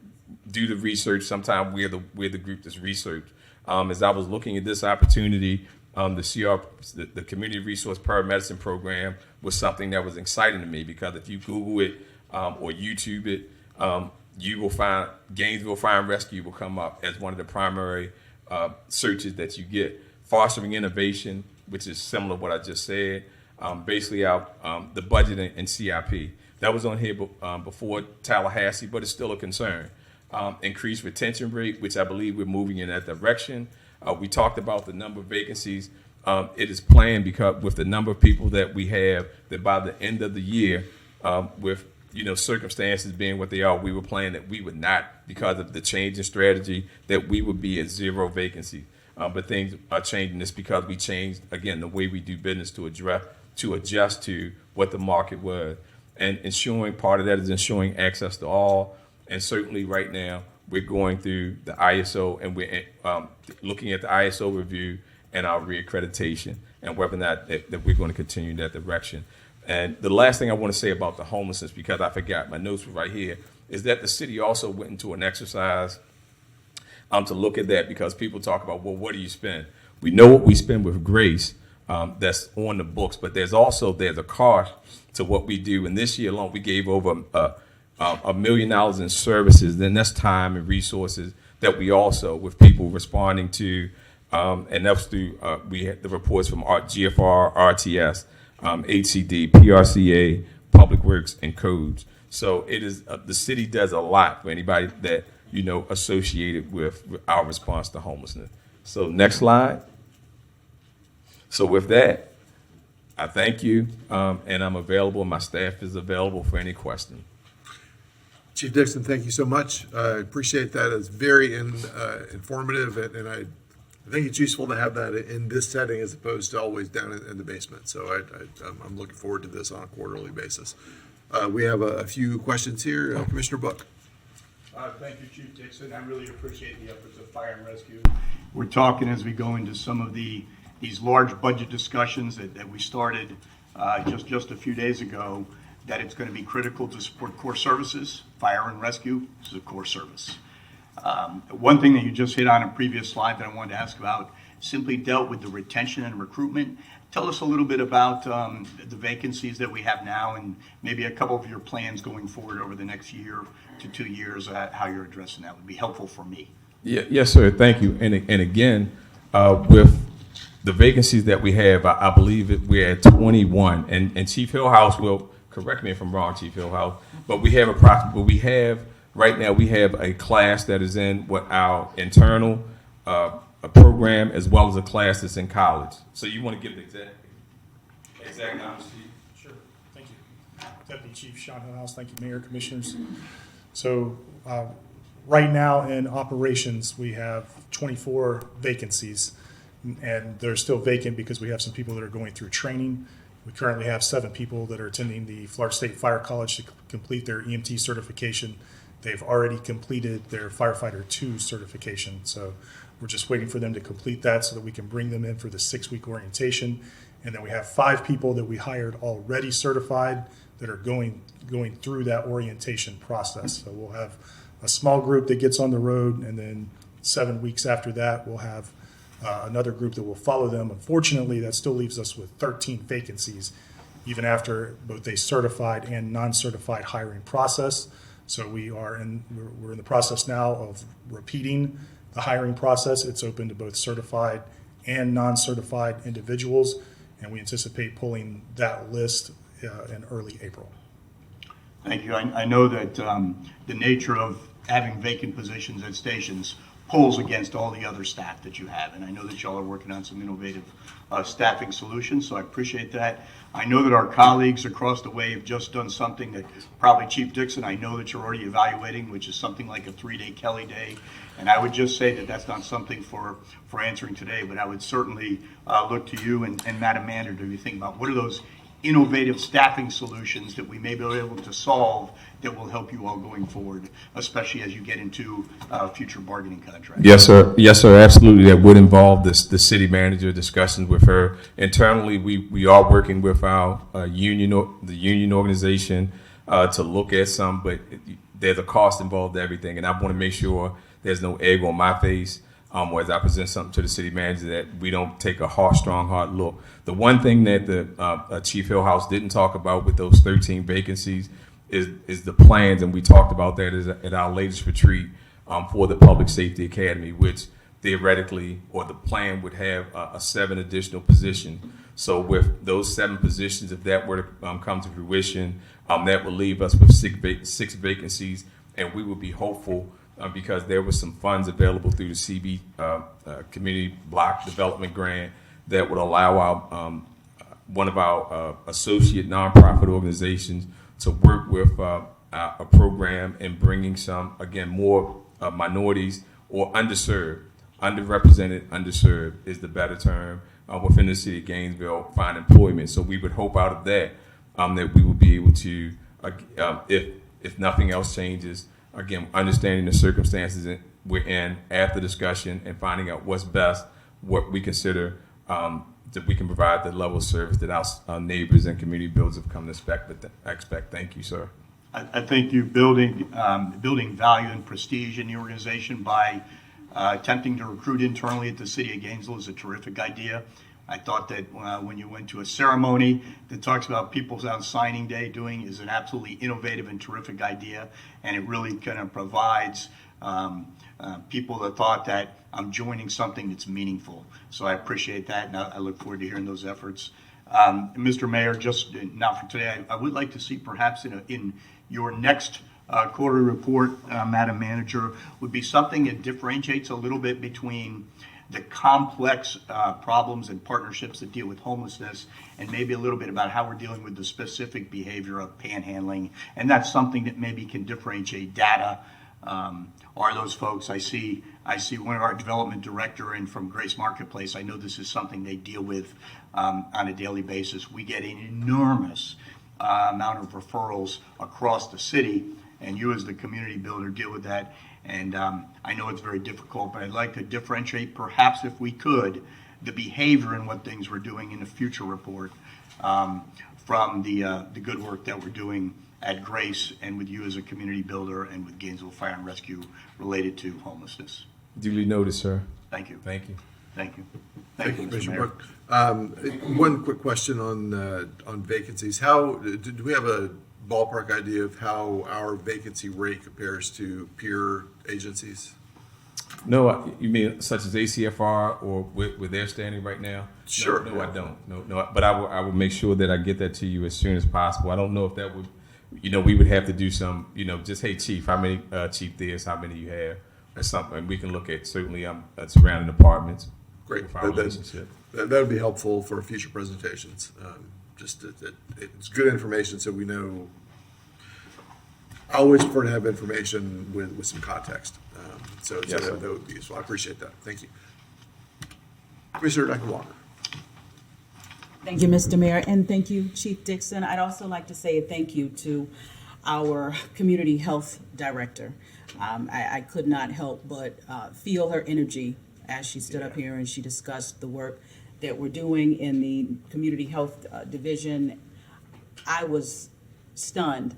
do the research. Sometimes we're the group that's researched. As I was looking at this opportunity, the Community Resource Paramedicine Program was something that was exciting to me, because if you Google it or YouTube it, you will find Gainesville Fire and Rescue will come up as one of the primary searches that you get. Fostering innovation, which is similar to what I just said. Basically, the budget and CIP. That was on here before Tallahassee, but it's still a concern. Increased retention rate, which I believe we're moving in that direction. We talked about the number of vacancies. It is planned, because with the number of people that we have, that by the end of the year, with circumstances being what they are, we were planning that we would not, because of the change in strategy, that we would be at 0 vacancy. But things are changing. This because we changed, again, the way we do business to adjust to what the market was, and ensuring part of that is ensuring access to all. And certainly right now, we're going through the ISO, and we're looking at the ISO review and our reaccreditation, and whether or not that we're going to continue in that direction. And the last thing I want to say about the homelessness, because I forgot, my notes were right here, is that the city also went into an exercise to look at that, because people talk about, well, what do you spend? We know what we spend with Grace, that's on the books, but there's a cost to what we do. And this year alone, we gave over $1 million in services. Then that's time and resources that we also, with people responding to, and that's through we had the reports from GFR, RTS, HCD, PRCA, Public Works, and Codes. So it is the city does a lot for anybody that associated with our response to homelessness. So next slide. So with that, I thank you, and I'm available. My staff is available for any question. Chief Dixon, thank you so much. I appreciate that. It's very informative, and I think it's useful to have that in this setting as opposed to always down in the basement. So I'm looking forward to this on a quarterly basis. We have a few questions here. Commissioner Book. Thank you, Chief Dixon. I really appreciate the efforts of Fire and Rescue. We're talking as we go into some of these large budget discussions that we started just a few days ago, that it's going to be critical to support core services. Fire and Rescue is a core service. One thing that you just hit on a previous slide that I wanted to ask about simply dealt with the retention and recruitment. Tell us a little bit about the vacancies that we have now, and maybe a couple of your plans going forward over the next year to 2 years, how you're addressing that would be helpful for me. Yeah, yes, sir. Thank you. And again, with the vacancies that we have, I believe we're at 21. And Chief Hillhouse will correct me if I'm wrong, Chief Hillhouse, but we have right now we have a class that is in what our internal a program, as well as a class that's in college. So you want to give the exact numbers, Chief? Sure. Thank you. Deputy Chief Sean Hillhouse. Thank you, Mayor, Commissioners. So right now in operations, we have 24 vacancies, and they're still vacant because we have some people that are going through training. We currently have 7 people that are attending the Florida State Fire College to complete their EMT certification. They've already completed their Firefighter 2 certification. So we're just waiting for them to complete that so that we can bring them in for the 6-week orientation. And then we have 5 people that we hired already certified that are going through that orientation process. So we'll have a small group that gets on the road, and then 7 weeks after that, we'll have another group that will follow them. Unfortunately, that still leaves us with 13 vacancies, even after both a certified and non-certified hiring process. So we're in the process now of repeating the hiring process. It's open to both certified and non-certified individuals, and we anticipate pulling that list in early April. Thank you. I know that the nature of having vacant positions at stations pulls against all the other staff that you have, and I know that y'all are working on some innovative staffing solutions, so I appreciate that. I know that our colleagues across the way have just done something that probably Chief Dixon, I know that you're already evaluating, which is something like a 3-day Kelly Day, and I would just say that that's not something for answering today, but I would certainly look to you and Madam Manager to think about what are those innovative staffing solutions that we may be able to solve that will help you all going forward, especially as you get into future bargaining contracts. Yes, sir. Yes, sir. Absolutely. That would involve the city manager discussions with her. Internally, we are working with our the union organization to look at some, but there's a cost involved in everything, and I want to make sure there's no egg on my face. Or as I present something to the city manager, that we don't take a strong, hard look. The one thing that the Chief Hillhouse didn't talk about with those 13 vacancies is the plans, and we talked about that at our latest retreat for the Public Safety Academy, which theoretically, or the plan would have a 7 additional positions. So with those 7 positions, if that were to come to fruition, that would leave us with 6 vacancies, and we would be hopeful because there was some funds available through the CB Community Block Development Grant that would allow our one of our associate nonprofit organizations to work with a program in bringing some, again, more minorities or underserved, underrepresented, underserved is the better term, within the city of Gainesville, find employment. So we would hope out of that that we will be able to, if nothing else changes, again, understanding the circumstances that we're in after discussion and finding out what's best, what we consider that we can provide the level of service that our neighbors and community builders have come to expect. Thank you, sir. I think you building value and prestige in the organization by attempting to recruit internally at the city of Gainesville is a terrific idea. I thought that when you went to a ceremony that talks about People's on Signing Day is an absolutely innovative and terrific idea, and it really kind of provides people the thought that I'm joining something that's meaningful. So I appreciate that, and I look forward to hearing those efforts. Mr. Mayor, just not for today, I would like to see perhaps in your next quarterly report, Madam Manager, would be something that differentiates a little bit between the complex problems and partnerships that deal with homelessness, and maybe a little bit about how we're dealing with the specific behavior of panhandling. And that's something that maybe can differentiate data. Are those folks, I see one of our development director and from Grace Marketplace, I know this is something they deal with on a daily basis. We get an enormous amount of referrals across the city, and you as the community builder deal with that. And I know it's very difficult, but I'd like to differentiate, perhaps if we could, the behavior and what things we're doing in the future report from the good work that we're doing at Grace and with you as a community builder and with Gainesville Fire and Rescue related to homelessness. Duly noted, sir. Thank you. Thank you. Thank you. Thank you, Mr. Commissioner Mayor. Buck. One quick question on vacancies. How do we have a ballpark idea of how our vacancy rate compares to peer agencies? No, you mean such as ACFR or where they're standing right now? Sure. No, I don't. No. But I will make sure that I get that to you as soon as possible. I don't know if that would, we would have to do some, just, hey, Chief, how many Chief this, how many you have, or something. We can look at certainly surrounding departments. Great. With our relationship. That would be helpful for future presentations. It's good information so we know. I always prefer to have information with some context. So Yes, sir. that would be useful. I appreciate that. Thank you. Commissioner Duncan-Walker. Thank you, Mr. Mayor, and thank you, Chief Dixon. I'd also like to say a thank you to our Community Health Director. I could not help but feel her energy as she stood up here and she discussed the work that we're doing in the Community Health Division. I was stunned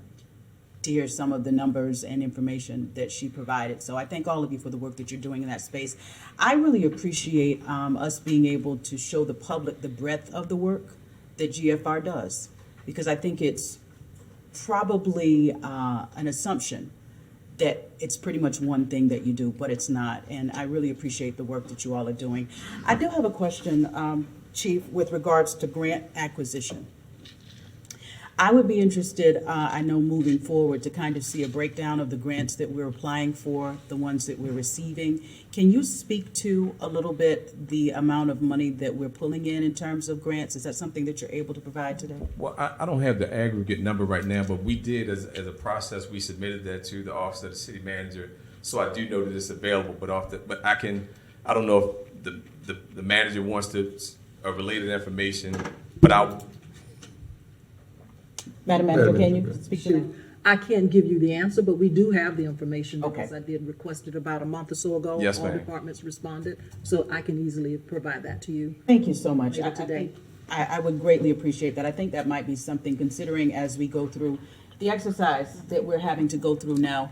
to hear some of the numbers and information that she provided. So I thank all of you for the work that you're doing in that space. I really appreciate us being able to show the public the breadth of the work that GFR does, because I think it's probably an assumption that it's pretty much one thing that you do, but it's not. And I really appreciate the work that you all are doing. I do have a question, Chief, with regards to grant acquisition. I would be interested, I know moving forward, to kind of see a breakdown of the grants that we're applying for, the ones that we're receiving. Can you speak to a little bit the amount of money that we're pulling in terms of grants? Is that something that you're able to provide today? Well, I don't have the aggregate number right now, but we did, as a process, we submitted that to the Office of the City Manager. So I do know that it's available, but I don't know if the manager wants to related information, but Madam Manager, can you speak to that? I can't give you the answer, but we do have the information Okay. because I did request it about a month or so ago. Yes, All ma'am. departments responded, so I can easily provide that to you. Thank you so much. Later today. I would greatly appreciate that. I think that might be something, considering as we go through the exercise that we're having to go through now,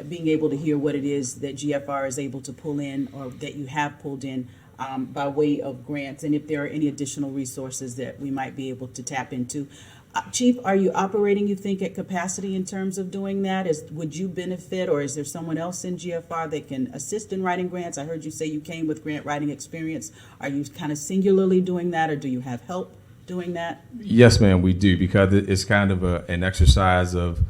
being able to hear what it is that GFR is able to pull in, or that you have pulled in by way of grants, and if there are any additional resources that we might be able to tap into. Chief, are you operating, you think, at capacity in terms of doing that? Would you benefit, or is there someone else in GFR that can assist in writing grants? I heard you say you came with grant writing experience. Are you kind of singularly doing that, or do you have help doing that? yes, ma'am, we do, because it's kind of an exercise of,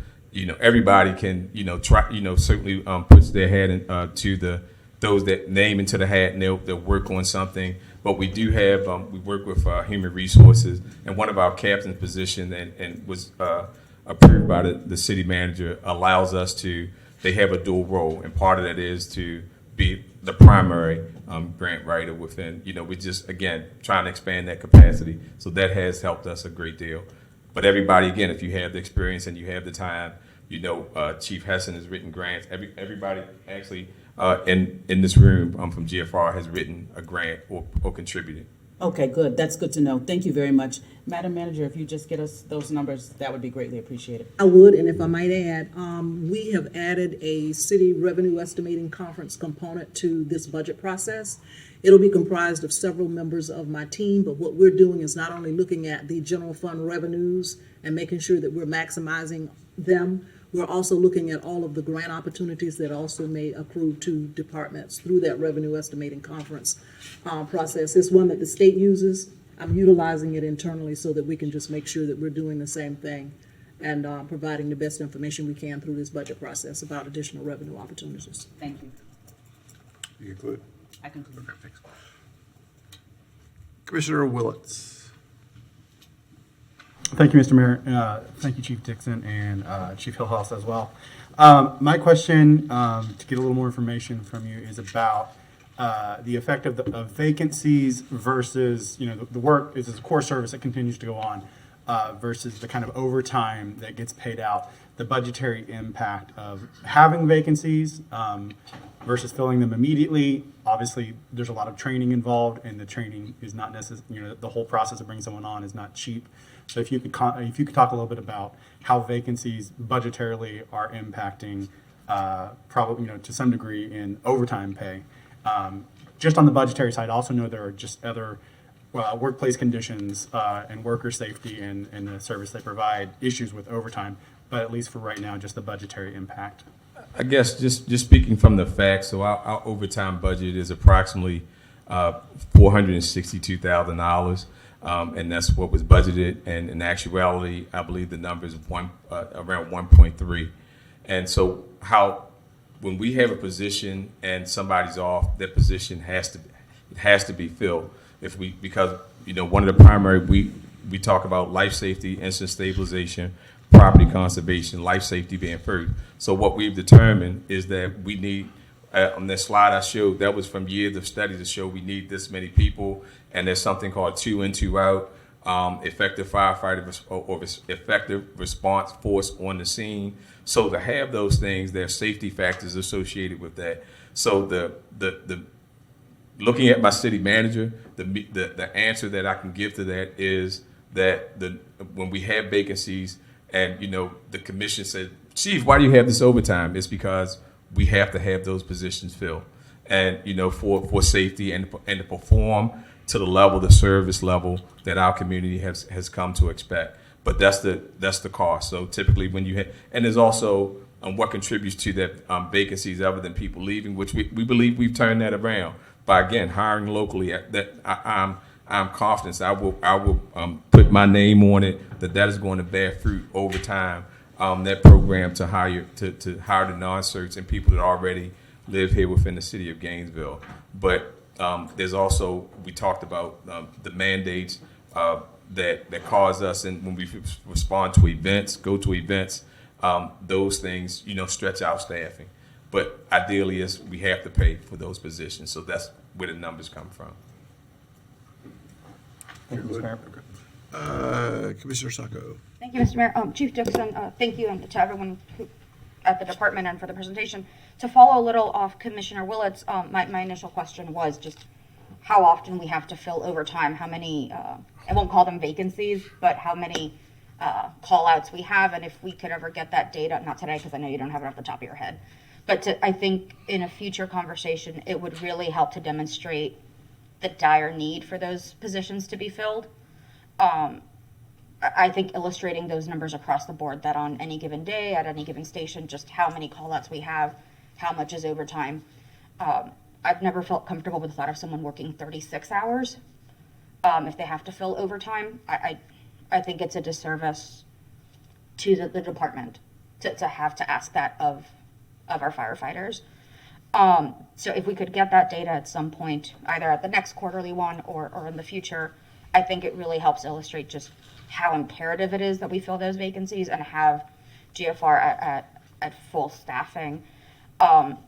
everybody can, try, certainly puts their head into those that name into the hat, and they'll work on something. But we do have, we work with Human Resources, and one of our captain's position and was approved by the city manager allows us to, they have a dual role, and part of that is to be the primary grant writer within, we just, again, trying to expand that capacity. So that has helped us a great deal. But everybody, again, if you have the experience and you have the time, Chief Hessen has written grants. Everybody actually in this room from GFR has written a grant or contributed. Okay, good. That's good to know. Thank you very much. Madam Manager, if you just get us those numbers, that would be greatly appreciated. I would, and if I might add, we have added a city revenue estimating conference component to this budget process. It'll be comprised of several members of my team, but what we're doing is not only looking at the general fund revenues and making sure that we're maximizing them, we're also looking at all of the grant opportunities that also may accrue to departments through that revenue estimating conference process. It's one that the state uses. I'm utilizing it internally so that we can just make sure that we're doing the same thing and providing the best information we can through this budget process about additional revenue opportunities. Thank you. You conclude? I conclude. Okay, thanks. Commissioner Willets. Thank you, Mr. Mayor. Thank you, Chief Dixon and Chief Hillhouse as well. My question, to get a little more information from you, is about the effect of vacancies versus, the work is a core service that continues to go on versus the kind of overtime that gets paid out, the budgetary impact of having vacancies versus filling them immediately. Obviously, there's a lot of training involved, and the training is not necessary. The whole process of bringing someone on is not cheap. So if you could talk a little bit about how vacancies budgetarily are impacting, probably to some degree in overtime pay. Just on the budgetary side, I also know there are just other workplace conditions and worker safety and the service they provide issues with overtime. But at least for right now, just the budgetary impact. I guess just speaking from the facts, so our overtime budget is approximately $462,000. And that's what was budgeted. And in actuality, I believe the number is around 1.3. And so when we have a position and somebody's off, that position has to be filled. Because one of the primary, we talk about life safety, incident stabilization, property conservation, life safety being first. So what we've determined is that we need, on that slide I showed, that was from years of studies to show we need this many people, and there's something called 2 in, 2 out, effective firefighter or effective response force on the scene. So to have those things, there are safety factors associated with that. So the looking at my city manager, the answer that I can give to that is that when we have vacancies, and the commission said, Chief, why do you have this overtime? It's because we have to have those positions filled, and for safety and to perform to the level, the service level that our community has come to expect. But that's the cost. So typically when you and there's also what contributes to that vacancies other than people leaving, which we believe we've turned that around by again hiring locally. I'm confident I will put my name on it that is going to bear fruit over time. That program to hire the non-certs and people that already live here within the city of Gainesville. But there's also, we talked about the mandates that cause us, and when we respond to events, go to events, those things stretch out staffing. But ideally, we have to pay for those positions, so that's where the numbers come from. Thank you, Mr. Mayor. Commissioner Sacco. Thank you, Mr. Mayor. Chief Dixon, thank you, and to everyone at the department and for the presentation. To follow a little off Commissioner Willets, my initial question was just how often we have to fill overtime, how many, I won't call them vacancies, but how many call-outs we have, and if we could ever get that data, not today because I know you don't have it off the top of your head, but I think in a future conversation, it would really help to demonstrate the dire need for those positions to be filled. I think illustrating those numbers across the board, that on any given day, at any given station, just how many call-outs we have, how much is overtime. I've never felt comfortable with the thought of someone working 36 hours if they have to fill overtime. I think it's a disservice to the department to have to ask that of our firefighters. So if we could get that data at some point, either at the next quarterly one or in the future, I think it really helps illustrate just how imperative it is that we fill those vacancies and have GFR at full staffing. And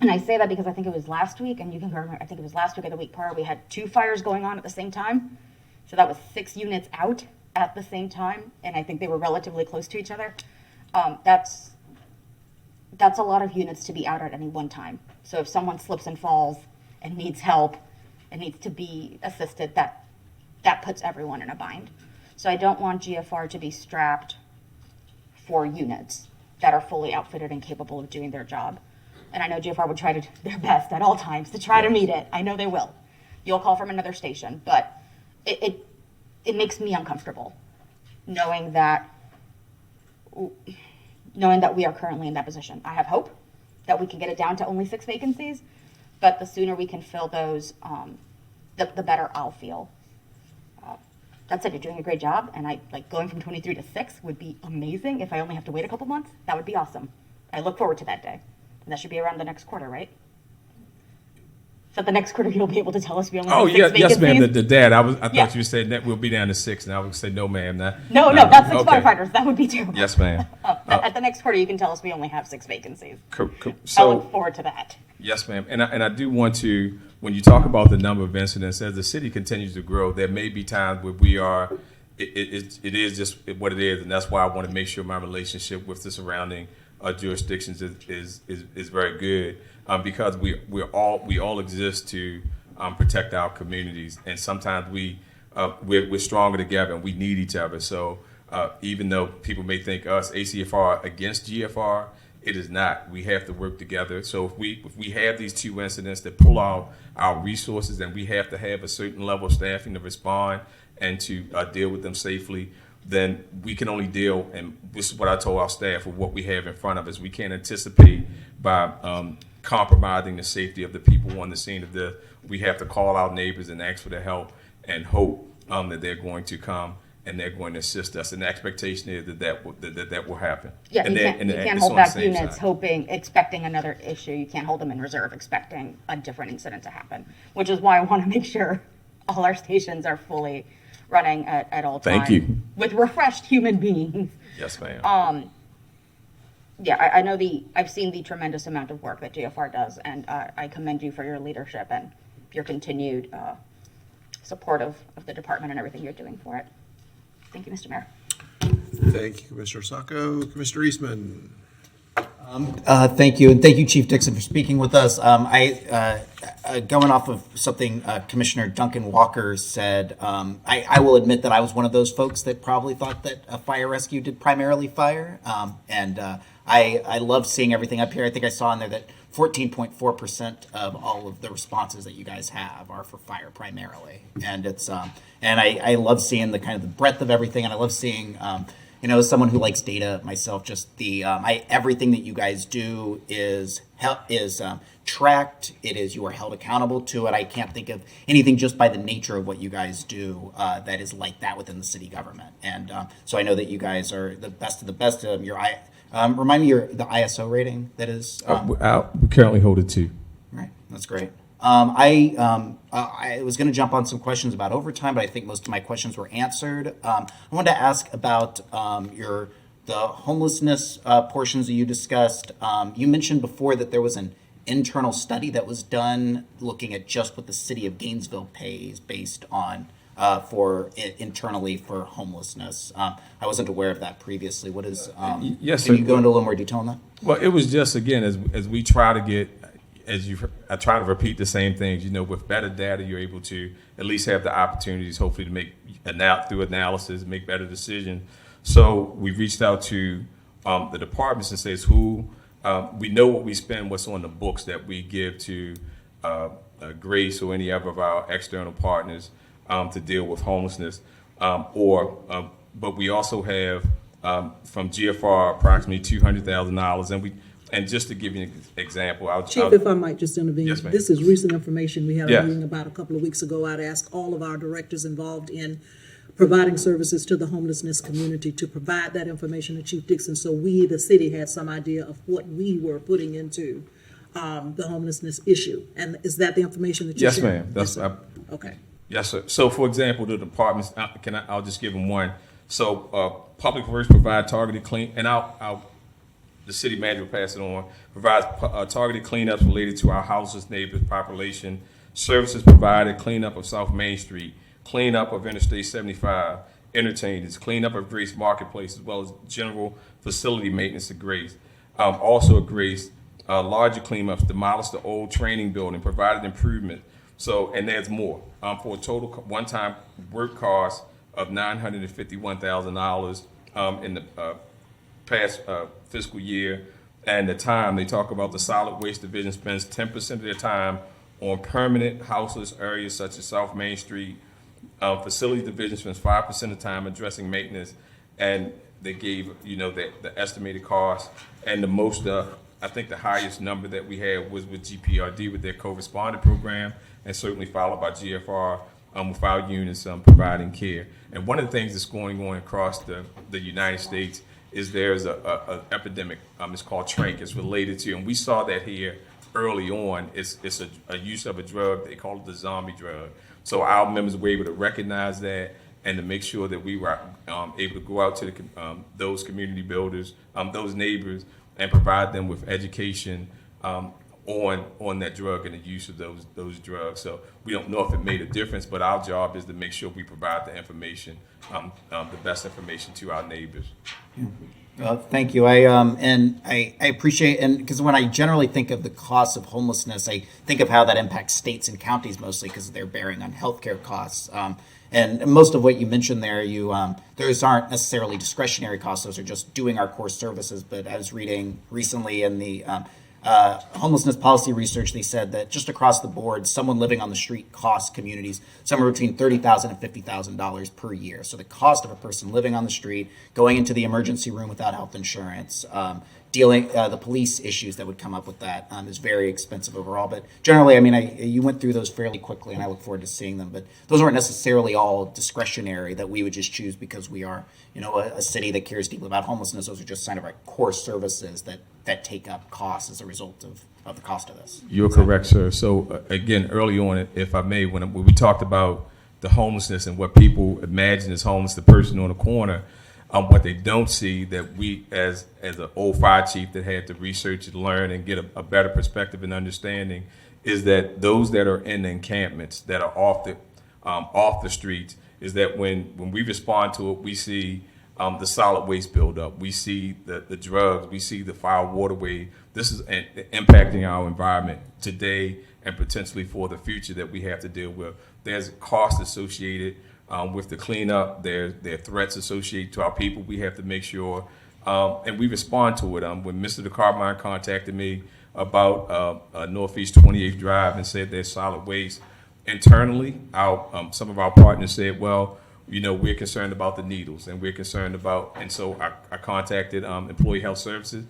I say that because I think it was last week, and you can remember, I think it was last week or the week prior, we had 2 fires going on at the same time. So that was 6 units out at the same time, and I think they were relatively close to each other. That's a lot of units to be out at any one time. So if someone slips and falls and needs help and needs to be assisted, that puts everyone in a bind. So I don't want GFR to be strapped for units that are fully outfitted and capable of doing their job. And I know GFR would try to do their best at all times to try to meet it. I know they will. You'll call from another station, but it makes me uncomfortable knowing that we are currently in that position. I have hope that we can get it down to only 6 vacancies, but the sooner we can fill those, the better I'll feel. That said, you're doing a great job, and I like going from 23 to 6 would be amazing. If I only have to wait a couple months, that would be awesome. I look forward to that day. And that should be around the next quarter, right? So the next quarter you'll be able to tell us we only have 6 vacancies? Yes, ma'am. The dad. I thought Yeah. you said that we'll be down to 6, and I would say no, ma'am. No, not 6 firefighters. That would be terrible. Yes, ma'am. At the next quarter, you can tell us we only have 6 vacancies. I So, look forward to that. yes, ma'am. And I do want to, when you talk about the number of incidents, as the city continues to grow, there may be times where we are, it is just what it is, and that's why I want to make sure my relationship with the surrounding jurisdictions is very good, because we all exist to protect our communities, and sometimes we're stronger together and we need each other. So even though people may think us ACFR against GFR, it is not. We have to work together. So if we have these 2 incidents that pull out our resources, and we have to have a certain level of staffing to respond and to deal with them safely, then we can only deal, and this is what I told our staff, with what we have in front of us. We can't anticipate by compromising the safety of the people on the scene of this. We have to call our neighbors and ask for their help and hope that they're going to come and they're going to assist us. And the expectation is that will happen. Yeah, and you can't hold back units expecting another issue. You can't hold them in reserve expecting a different incident to happen, which is why I want to make sure all our stations are fully running at all times. Thank you. With refreshed human beings. Yes, ma'am. Yeah, I know I've seen the tremendous amount of work that GFR does, and I commend you for your leadership and your continued support of the department and everything you're doing for it. Thank you, Mr. Mayor. Thank you, Commissioner Sacco. Commissioner Eastman. Thank you, and thank you, Chief Dixon, for speaking with us. Going off of something Commissioner Duncan-Walker said, I will admit that I was one of those folks that probably thought that a fire rescue did primarily fire, and I love seeing everything up here. I think I saw in there that 14.4% of all of the responses that you guys have are for fire primarily, and it's and I love seeing the kind of the breadth of everything, and I love seeing. As someone who likes data myself, just the everything that you guys do is tracked. You are held accountable to it. I can't think of anything just by the nature of what you guys do that is like that within the city government. And so I know that you guys are the best of the best. Remind me the ISO rating that is. We currently hold it 2. Right, that's great. I was going to jump on some questions about overtime, but I think most of my questions were answered. I wanted to ask about the homelessness portions that you discussed. You mentioned before that there was an internal study that was done looking at just what the city of Gainesville pays based on internally for homelessness. I wasn't aware of that previously. What is? Yes, can sir. you go into a little more detail on that? Well, it was just, again, as we try to get, I try to repeat the same things. With better data, you're able to at least have the opportunities, hopefully, to make through analysis, make better decisions. So we reached out to the departments and says we know what we spend, what's on the books that we give to Grace or any other of our external partners to deal with homelessness, but we also have from GFR approximately $200,000, and just to give you an example, Chief, if I might just intervene. Yes, ma'am. This is recent information. We had a Yes. meeting about a couple of weeks ago. I'd asked all of our directors involved in providing services to the homelessness community to provide that information to Chief Dixon, so we, the city, had some idea of what we were putting into the homelessness issue. And is that the information that you're Yes, sharing? ma'am. That's Okay. Yes, sir. So, for example, the departments, I'll just give them one. So, Public Works provide targeted clean, and the city manager will pass it on, provides targeted cleanups related to our houses, neighbors, population, services provided, cleanup of South Main Street, cleanup of Interstate 75, entertainers, cleanup of Grace Marketplace, as well as general facility maintenance at Grace. Also at Grace, larger cleanups, demolished the old training building, provided improvement So, and there's more, for a total one-time work cost of $951,000 in the past fiscal year. And the time, they talk about the solid waste division spends 10% of their time on permanent houseless areas such as South Main Street. Facilities division spends 5% of the time addressing maintenance, and they gave, the estimated cost. And the most, I think the highest number that we had was with GPRD with their co-respondent program, and certainly followed by GFR with our units providing care. And one of the things that's going on across the United States is there's a epidemic. It's called trach. It's related to, and we saw that here early on. It's a use of a drug. They call it the zombie drug. So our members were able to recognize that and to make sure that we were able to go out to those community builders, those neighbors, and provide them with education on that drug and the use of those drugs. So we don't know if it made a difference, but our job is to make sure we provide the information, the best information to our neighbors. Thank you. I appreciate, and because when I generally think of the cost of homelessness, I think of how that impacts states and counties mostly because they're bearing on healthcare costs. And most of what you mentioned there, those aren't necessarily discretionary costs; those are just doing our core services. But I was reading recently in the homelessness policy research, they said that just across the board, someone living on the street costs communities somewhere between $30,000 and $50,000 per year. So the cost of a person living on the street, going into the emergency room without health insurance, dealing the police issues that would come up with that is very expensive overall. But generally, you went through those fairly quickly, and I look forward to seeing them. But those aren't necessarily all discretionary that we would just choose because we are, a city that cares deeply about homelessness. Those are just kind of our core services that take up costs as a result of the cost of this. You're correct, sir. So again, early on, if I may, when we talked about the homelessness and what people imagine is homeless, the person on the corner, what they don't see that we, as an old fire chief that had to research and learn and get a better perspective and understanding, is that those that are in the encampments that are off the streets, is that when we respond to it, we see the solid waste buildup, we see the drugs, we see the foul waterway. This is impacting our environment today and potentially for the future that we have to deal with. There's cost associated with the cleanup. There are threats associated to our people. We have to make sure, and we respond to it. When Mr. DeCarbine contacted me about Northeast 28th Drive and said there's solid waste, internally, some of our partners said, well, we're concerned about the needles, and we're concerned about, and so I contacted Employee Health Services,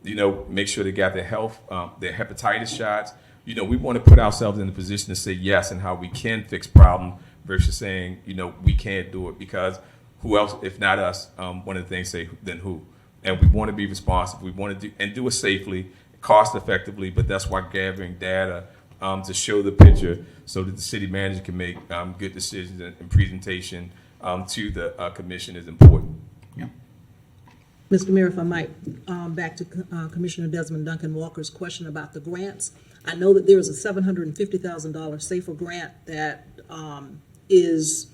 make sure they got their hepatitis shots. We want to put ourselves in a position to say yes and how we can fix problems versus saying, we can't do it because who else, if not us, one of the things say, then who? And we want to be responsive. We want to do it safely, cost effectively, but that's why gathering data to show the picture so that the city manager can make good decisions and presentation to the commission is important. Yeah. Mr. Mayor, if I might, back to Commissioner Desmond Duncan-Walker's question about the grants. I know that there is a $750,000 SAFER grant that is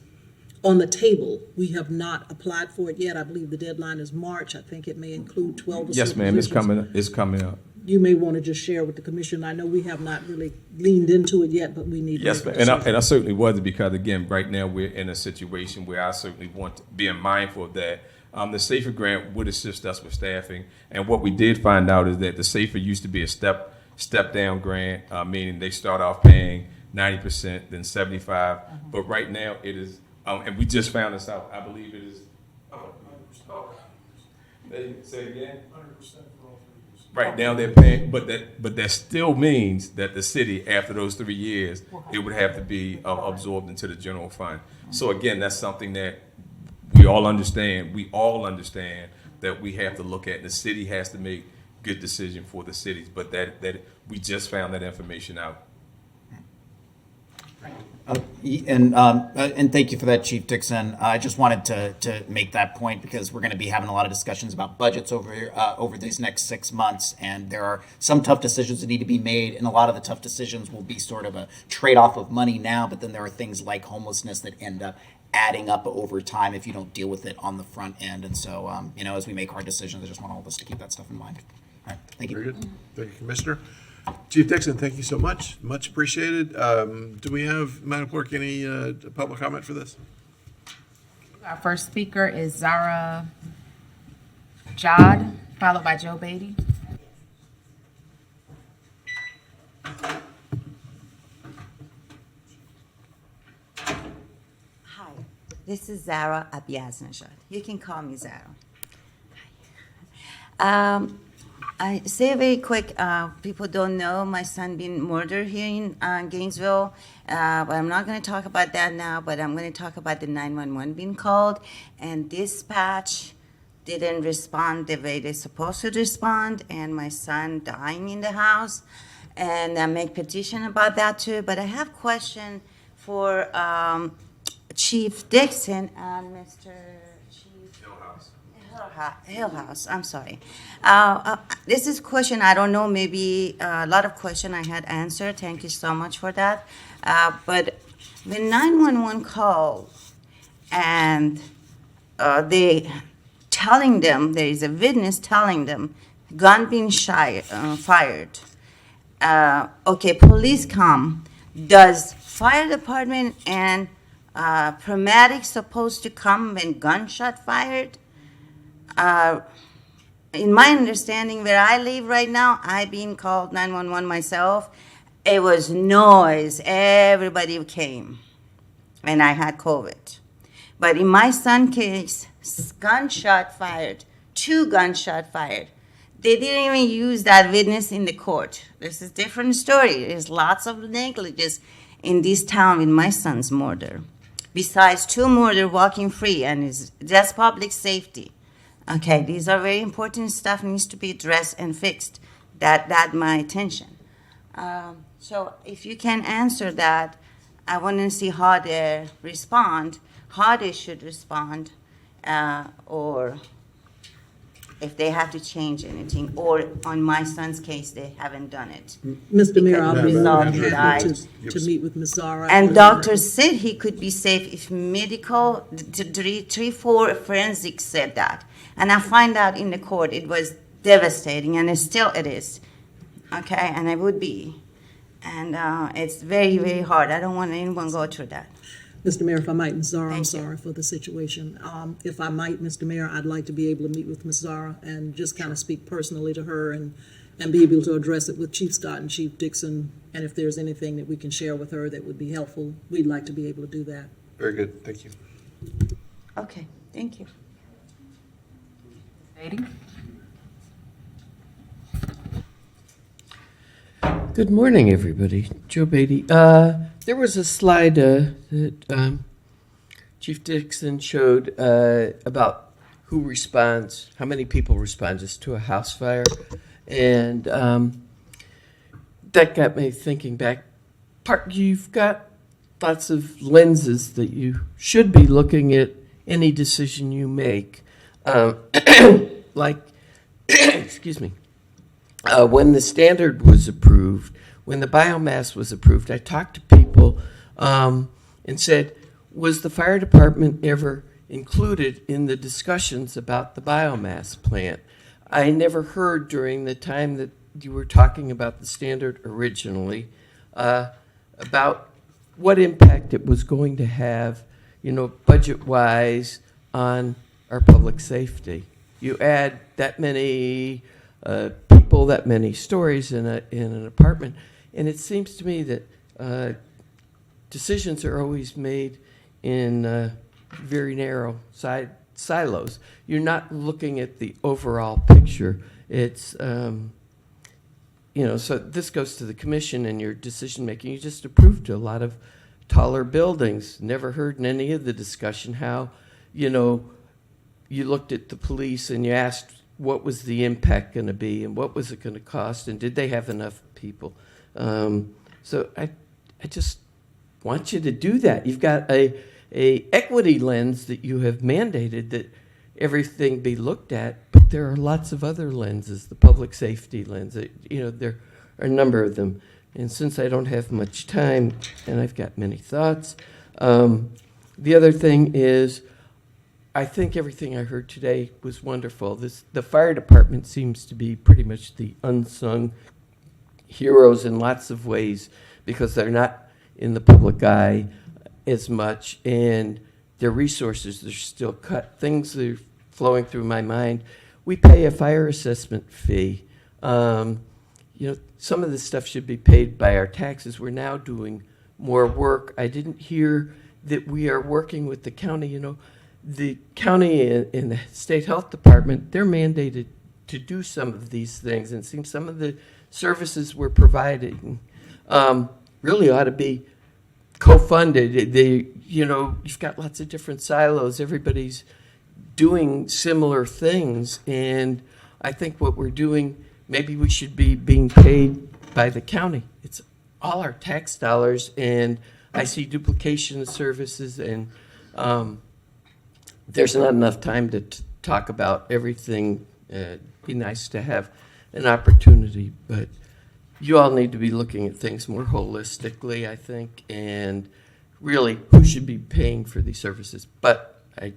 on the table. We have not applied for it yet. I believe the deadline is March. I think it may include 12 or Yes, ma'am. It's coming up. You may want to just share with the commission. I know we have not really leaned into it yet, but we need. Yes, ma'am. And I certainly wasn't because, again, right now we're in a situation where I certainly want to be mindful of that. The SAFER grant would assist us with staffing. And what we did find out is that the SAFER used to be a step-down grant, meaning they start off paying 90%, then 75%. But right now it is, and we just found this out, I believe it is. 100%. Say it again? 100%. Right now they're paying, but that still means that the city, after those 3 years, it would have to be absorbed into the general fund. So again, that's something that we all understand. We all understand that we have to look at. The city has to make good decision for the cities, but that we just found that information out. And thank you for that, Chief Dixon. I just wanted to make that point because we're going to be having a lot of discussions about budgets over these next 6 months, and there are some tough decisions that need to be made, and a lot of the tough decisions will be sort of a trade-off of money now, but then there are things like homelessness that end up adding up over time if you don't deal with it on the front end. And so, as we make hard decisions, I just want all of us to keep that stuff in mind. All right, thank you. Very good. Thank you, Commissioner. Chief Dixon, thank you so much. Much appreciated. Do we have, Madam Clerk, any public comment for this? Our first speaker is Zara Jod, followed by Joe Beatty. Hi, this is Zara Abiyaznejad. You can call me Zara. I say very quick, people don't know my son been murdered here in Gainesville, but I'm not going to talk about that now, but I'm going to talk about the 911 being called, and dispatch didn't respond the way they're supposed to respond, and my son dying in the house, and I make petition about that too, but I have question for Chief Dixon and Mr. Chief Hillhouse, I'm sorry. This is question, I don't know, maybe a lot of question I had answered. Thank you so much for that. But when 911 called and they telling them, there is a witness telling them, gun being fired. Okay, police come. Does fire department and paramedics supposed to come when gunshot fired? In my understanding, where I live right now, I've been called 911 myself. It was noise. Everybody came when I had COVID. But in my son's case, gunshot fired, 2 gunshot fired. They didn't even use that witness in the court. This is a different story. There's lots of negligence in this town with my son's murder. Besides 2 murder walking free, and that's public safety. Okay, these are very important stuff, needs to be addressed and fixed. That my attention. So if you can answer that, I want to see how they respond, how they should respond, or if they have to change anything, or on my son's case, they haven't done it. Mr. Mayor, I'll be more than Madam happy Mayor, to meet with Ms. Zara. And doctors said he could be safe if medical, 3-4 forensics said that. And I find out in the court it was devastating, and it is. Okay, and it would be. And it's very, very hard. I don't want anyone to go through that. Mr. Mayor, if I might, Ms. Zara, I'm Thank you. sorry for the situation. If I might, Mr. Mayor, I'd like to be able to meet with Ms. Zara and just kind of speak personally to her and be able to address it with Chief Scott and Chief Dixon. And if there's anything that we can share with her that would be helpful, we'd like to be able to do that. Very good, thank you. Okay, thank you. Beatty. Good morning, everybody. Joe Beatty. There was a slide that Chief Dixon showed about who responds, how many people respond just to a house fire. And that got me thinking back. You've got lots of lenses that you should be looking at any decision you make. Like, excuse me. When the standard was approved, when the biomass was approved, I talked to people and said, was the fire department ever included in the discussions about the biomass plant? I never heard during the time that you were talking about the standard originally about what impact it was going to have, budget-wise on our public safety. You add that many people, that many stories in an apartment, and it seems to me that decisions are always made in very narrow silos. You're not looking at the overall picture. It's so this goes to the commission and your decision making. You just approved a lot of taller buildings. Never heard in any of the discussion how, you looked at the police and you asked what was the impact going to be and what was it going to cost and did they have enough people. So I just want you to do that. You've got a equity lens that you have mandated that everything be looked at, but there are lots of other lenses, the public safety lens. There are a number of them. And since I don't have much time and I've got many thoughts, the other thing is I think everything I heard today was wonderful. The fire department seems to be pretty much the unsung heroes in lots of ways because they're not in the public eye as much, and their resources are still cut. Things are flowing through my mind. We pay a fire assessment fee. Some of this stuff should be paid by our taxes. We're now doing more work. I didn't hear that we are working with the county. The county and the state health department, they're mandated to do some of these things, and it seems some of the services we're providing really ought to be co-funded. You've got lots of different silos. Everybody's doing similar things, and I think what we're doing, maybe we should be being paid by the county. It's all our tax dollars, and I see duplication of services, and there's not enough time to talk about everything. It'd be nice to have an opportunity, but you all need to be looking at things more holistically, I think, and really who should be paying for these services. But I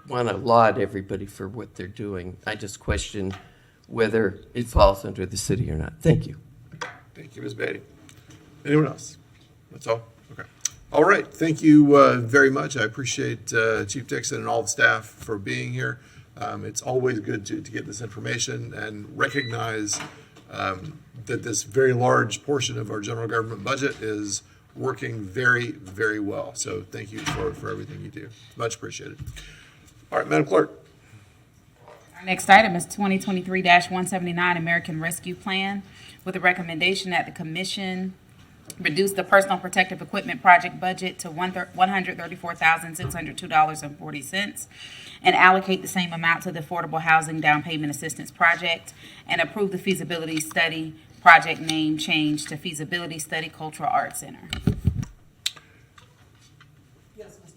want to laud everybody for what they're doing. I just question whether it falls under the city or not. Thank you. Thank you, Ms. Beatty. Anyone else? That's all? Okay. All right. Thank you very much. I appreciate Chief Dixon and all the staff for being here. It's always good to get this information and recognize that this very large portion of our general government budget is working very, very well. So thank you for everything you do. Much appreciated. All right, Madam Clerk. Our next item is 2023-179 American Rescue Plan, with a recommendation that the Commission reduce the personal protective equipment project budget to $134,602.40 and allocate the same amount to the Affordable Housing Down Payment Assistance Project, and approve the feasibility study project name change to Feasibility Study Cultural Arts Center.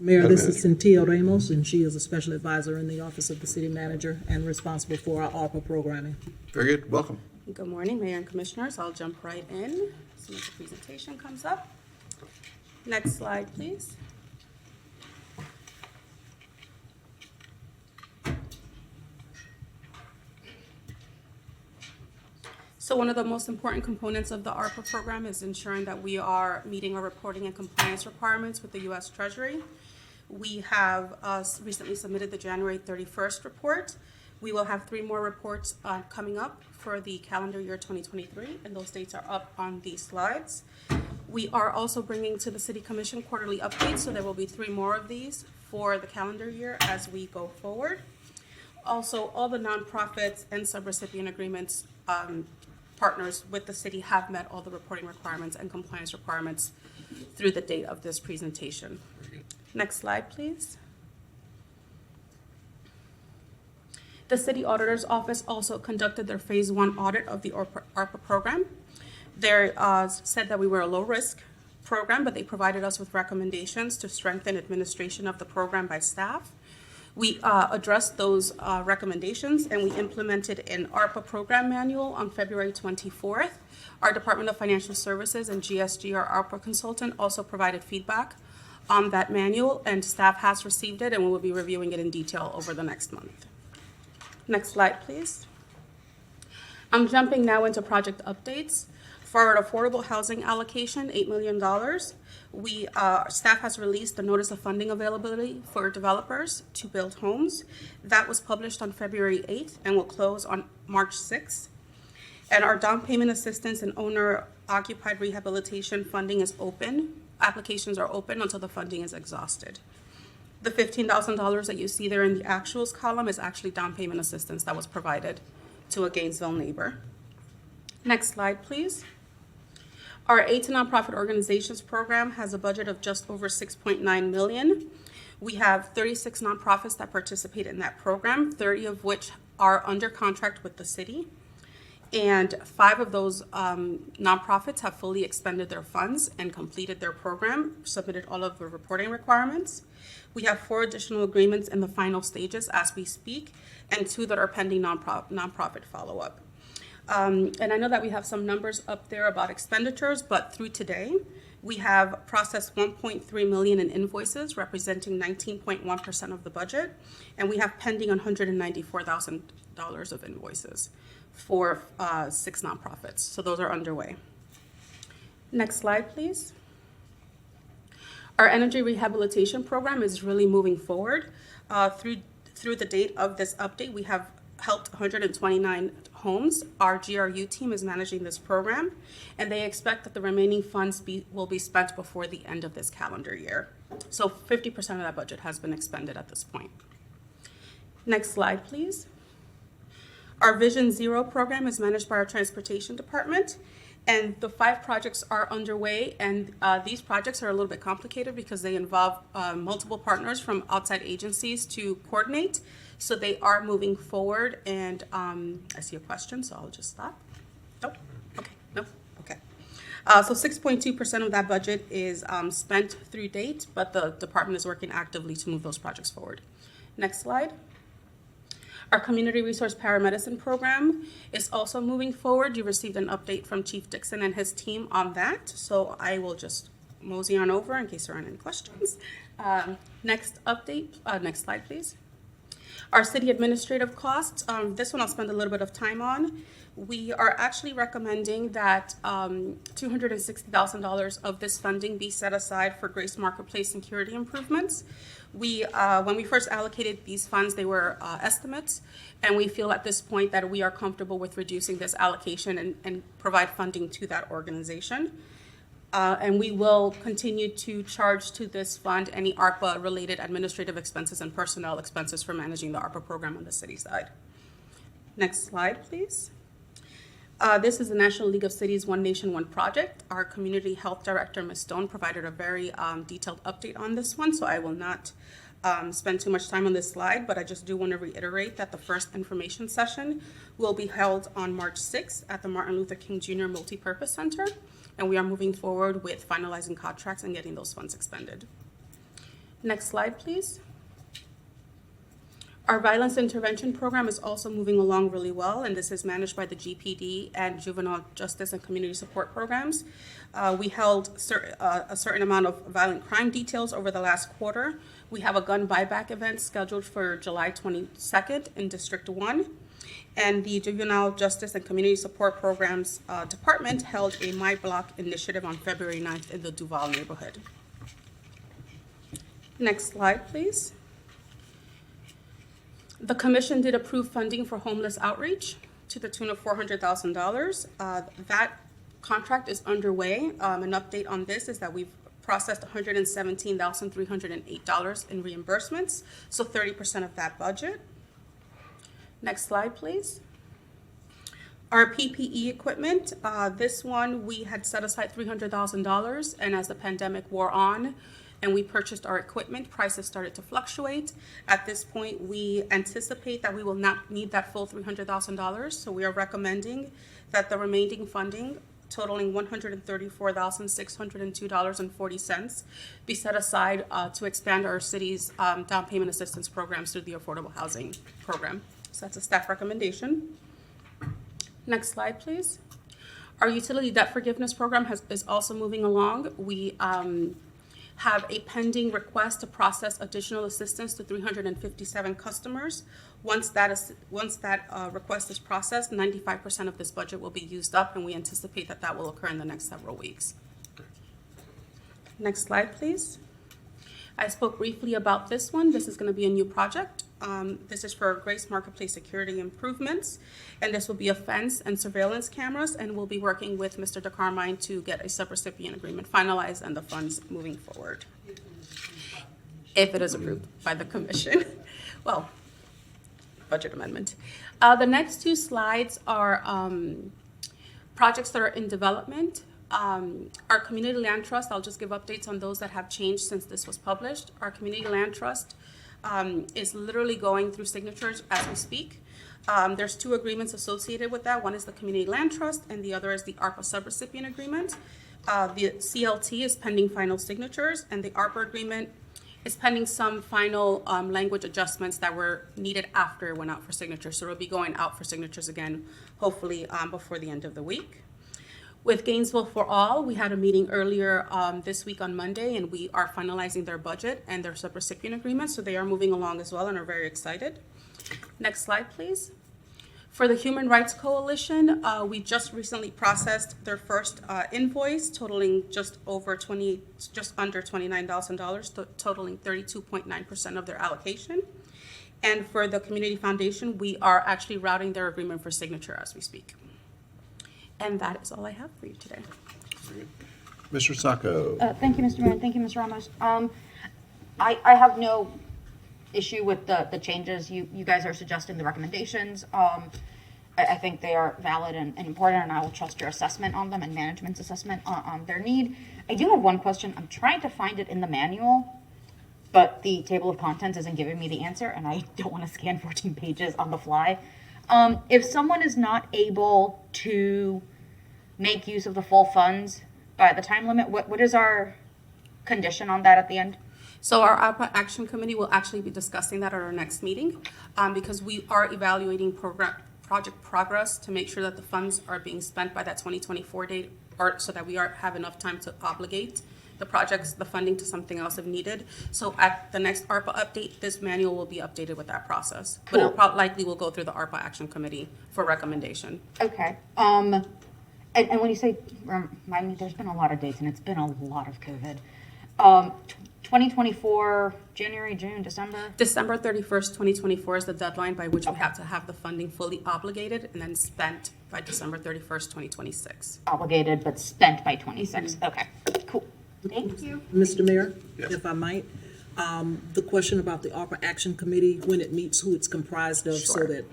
Mayor, this is Cynthia Ramos, and she is a special advisor in the Office of the City Manager and responsible for our ARPA programming. Very good. Welcome. Good morning, Mayor and Commissioners. I'll jump right in as soon as the presentation comes up. Next slide, please. So one of the most important components of the ARPA program is ensuring that we are meeting our reporting and compliance requirements with the U.S. Treasury. We have recently submitted the January 31st report. We will have 3 more reports coming up for the calendar year 2023, and those dates are up on these slides. We are also bringing to the City Commission quarterly updates, so there will be 3 more of these for the calendar year as we go forward. Also, all the nonprofits and subrecipient agreements partners with the city have met all the reporting requirements and compliance requirements through the date of this presentation. Next slide, please. The City Auditor's Office also conducted their Phase 1 audit of the ARPA program. They said that we were a low-risk program, but they provided us with recommendations to strengthen administration of the program by staff. We addressed those recommendations, and we implemented an ARPA program manual on February 24th. Our Department of Financial Services and GSG, our ARPA consultant, also provided feedback on that manual, and staff has received it, and we will be reviewing it in detail over the next month. Next slide, please. I'm jumping now into project updates. For our affordable housing allocation, $8 million, staff has released the notice of funding availability for developers to build homes. That was published on February 8th and will close on March 6th. And our down payment assistance and owner-occupied rehabilitation funding is open. Applications are open until the funding is exhausted. The $15,000 that you see there in the actuals column is actually down payment assistance that was provided to a Gainesville neighbor. Next slide, please. Our Aid to Nonprofit Organizations program has a budget of just over $6.9 million. We have 36 nonprofits that participate in that program, 30 of which are under contract with the city. And 5 of those nonprofits have fully expended their funds and completed their program, submitted all of the reporting requirements. We have 4 additional agreements in the final stages as we speak, and 2 that are pending nonprofit follow-up. And I know that we have some numbers up there about expenditures, but through today, we have processed 1.3 million in invoices, representing 19.1% of the budget, and we have pending $194,000 of invoices. for 6 nonprofits. So those are underway. Next slide, please. Our energy rehabilitation program is really moving forward. Through the date of this update, we have helped 129 homes. Our GRU team is managing this program, and they expect that the remaining funds will be spent before the end of this calendar year. So 50% of that budget has been expended at this point. Next slide, please. Our Vision Zero program is managed by our transportation department, and the 5 projects are underway, and these projects are a little bit complicated because they involve multiple partners from outside agencies to coordinate. So they are moving forward, and I see a question, so I'll just stop. Nope. Okay. Nope. Okay. So 6.2% of that budget is spent through date, but the department is working actively to move those projects forward. Next slide. Our community resource paramedicine program is also moving forward. You received an update from Chief Dixon and his team on that, so I will just mosey on over in case there aren't any questions. Next update, next slide, please. Our city administrative costs, this one I'll spend a little bit of time on. We are actually recommending that $260,000 of this funding be set aside for Grace Marketplace security improvements. When we first allocated these funds, they were estimates, and we feel at this point that we are comfortable with reducing this allocation and provide funding to that organization. And we will continue to charge to this fund any ARPA-related administrative expenses and personnel expenses for managing the ARPA program on the city side. Next slide, please. This is the National League of Cities One Nation, One Project. Our Community Health Director, Ms. Stone, provided a very detailed update on this one, so I will not spend too much time on this slide, but I just do want to reiterate that the first information session will be held on March 6th at the Martin Luther King Jr. Multipurpose Center, and we are moving forward with finalizing contracts and getting those funds expended. Next slide, please. Our violence intervention program is also moving along really well, and this is managed by the GPD and Juvenile Justice and Community Support Programs. We held a certain amount of violent crime details over the last quarter. We have a gun buyback event scheduled for July 22nd in District 1. And the Juvenile Justice and Community Support Programs Department held a My Block initiative on February 9th in the Duval neighborhood. Next slide, please. The commission did approve funding for homeless outreach to the tune of $400,000. That contract is underway. An update on this is that we've processed $117,308 in reimbursements, so 30% of that budget. Next slide, please. Our PPE equipment, this one we had set aside $300,000, and as the pandemic wore on and we purchased our equipment, prices started to fluctuate. At this point, we anticipate that we will not need that full $300,000, so we are recommending that the remaining funding, totaling $134,602.40, be set aside to expand our city's down payment assistance programs through the affordable housing program. So that's a staff recommendation. Next slide, please. Our utility debt forgiveness program is also moving along. We have a pending request to process additional assistance to 357 customers. Once that request is processed, 95% of this budget will be used up, and we anticipate that that will occur in the next several weeks. Next slide, please. I spoke briefly about this one. This is going to be a new project. This is for Grace Marketplace security improvements, and this will be a fence and surveillance cameras, and we'll be working with Mr. DeCarmine to get a subrecipient agreement finalized and the funds moving forward. If it is approved by the commission. Well, budget amendment. The next 2 slides are projects that are in development. Our community land trust, I'll just give updates on those that have changed since this was published. Our community land trust is literally going through signatures as we speak. There's 2 agreements associated with that. One is the community land trust, and the other is the ARPA subrecipient agreement. The CLT is pending final signatures, and the ARPA agreement is pending some final language adjustments that were needed after it went out for signature. So it'll be going out for signatures again, hopefully before the end of the week. With Gainesville for All, we had a meeting earlier this week on Monday, and we are finalizing their budget and their subrecipient agreement, so they are moving along as well and are very excited. Next slide, please. For the Human Rights Coalition, we just recently processed their first invoice totaling just under $29,000, totaling 32.9% of their allocation. And for the Community Foundation, we are actually routing their agreement for signature as we speak. And that is all I have for you today. Mr. Sacco. Thank you, Mr. Mayor, and thank you, Ms. Ramos. I have no issue with the changes you guys are suggesting, the recommendations. I think they are valid and important, and I will trust your assessment on them and management's assessment on their need. I do have one question. I'm trying to find it in the manual, but the table of contents isn't giving me the answer, and I don't want to scan 14 pages on the fly. If someone is not able to make use of the full funds by the time limit, what is our condition on that at the end? So our ARPA Action Committee will actually be discussing that at our next meeting because we are evaluating project progress to make sure that the funds are being spent by that 2024 date, or so that we have enough time to obligate the projects, the funding to something else if needed. So at the next ARPA update, this manual will be updated with that process. Cool. But it likely will go through the ARPA Action Committee for recommendation. Okay. And when you say, remind me, there's been a lot of dates and it's been a lot of COVID. 2024, January, June, December? December 31st, 2024 is the deadline by which we have to have the funding fully obligated and then spent by December 31st, 2026. Obligated but spent by 26. Okay, cool. Thank you. Mr. Mayor, Yes. if I might, the question about the ARPA Action Committee, when it meets, who it's comprised of, so Sure. that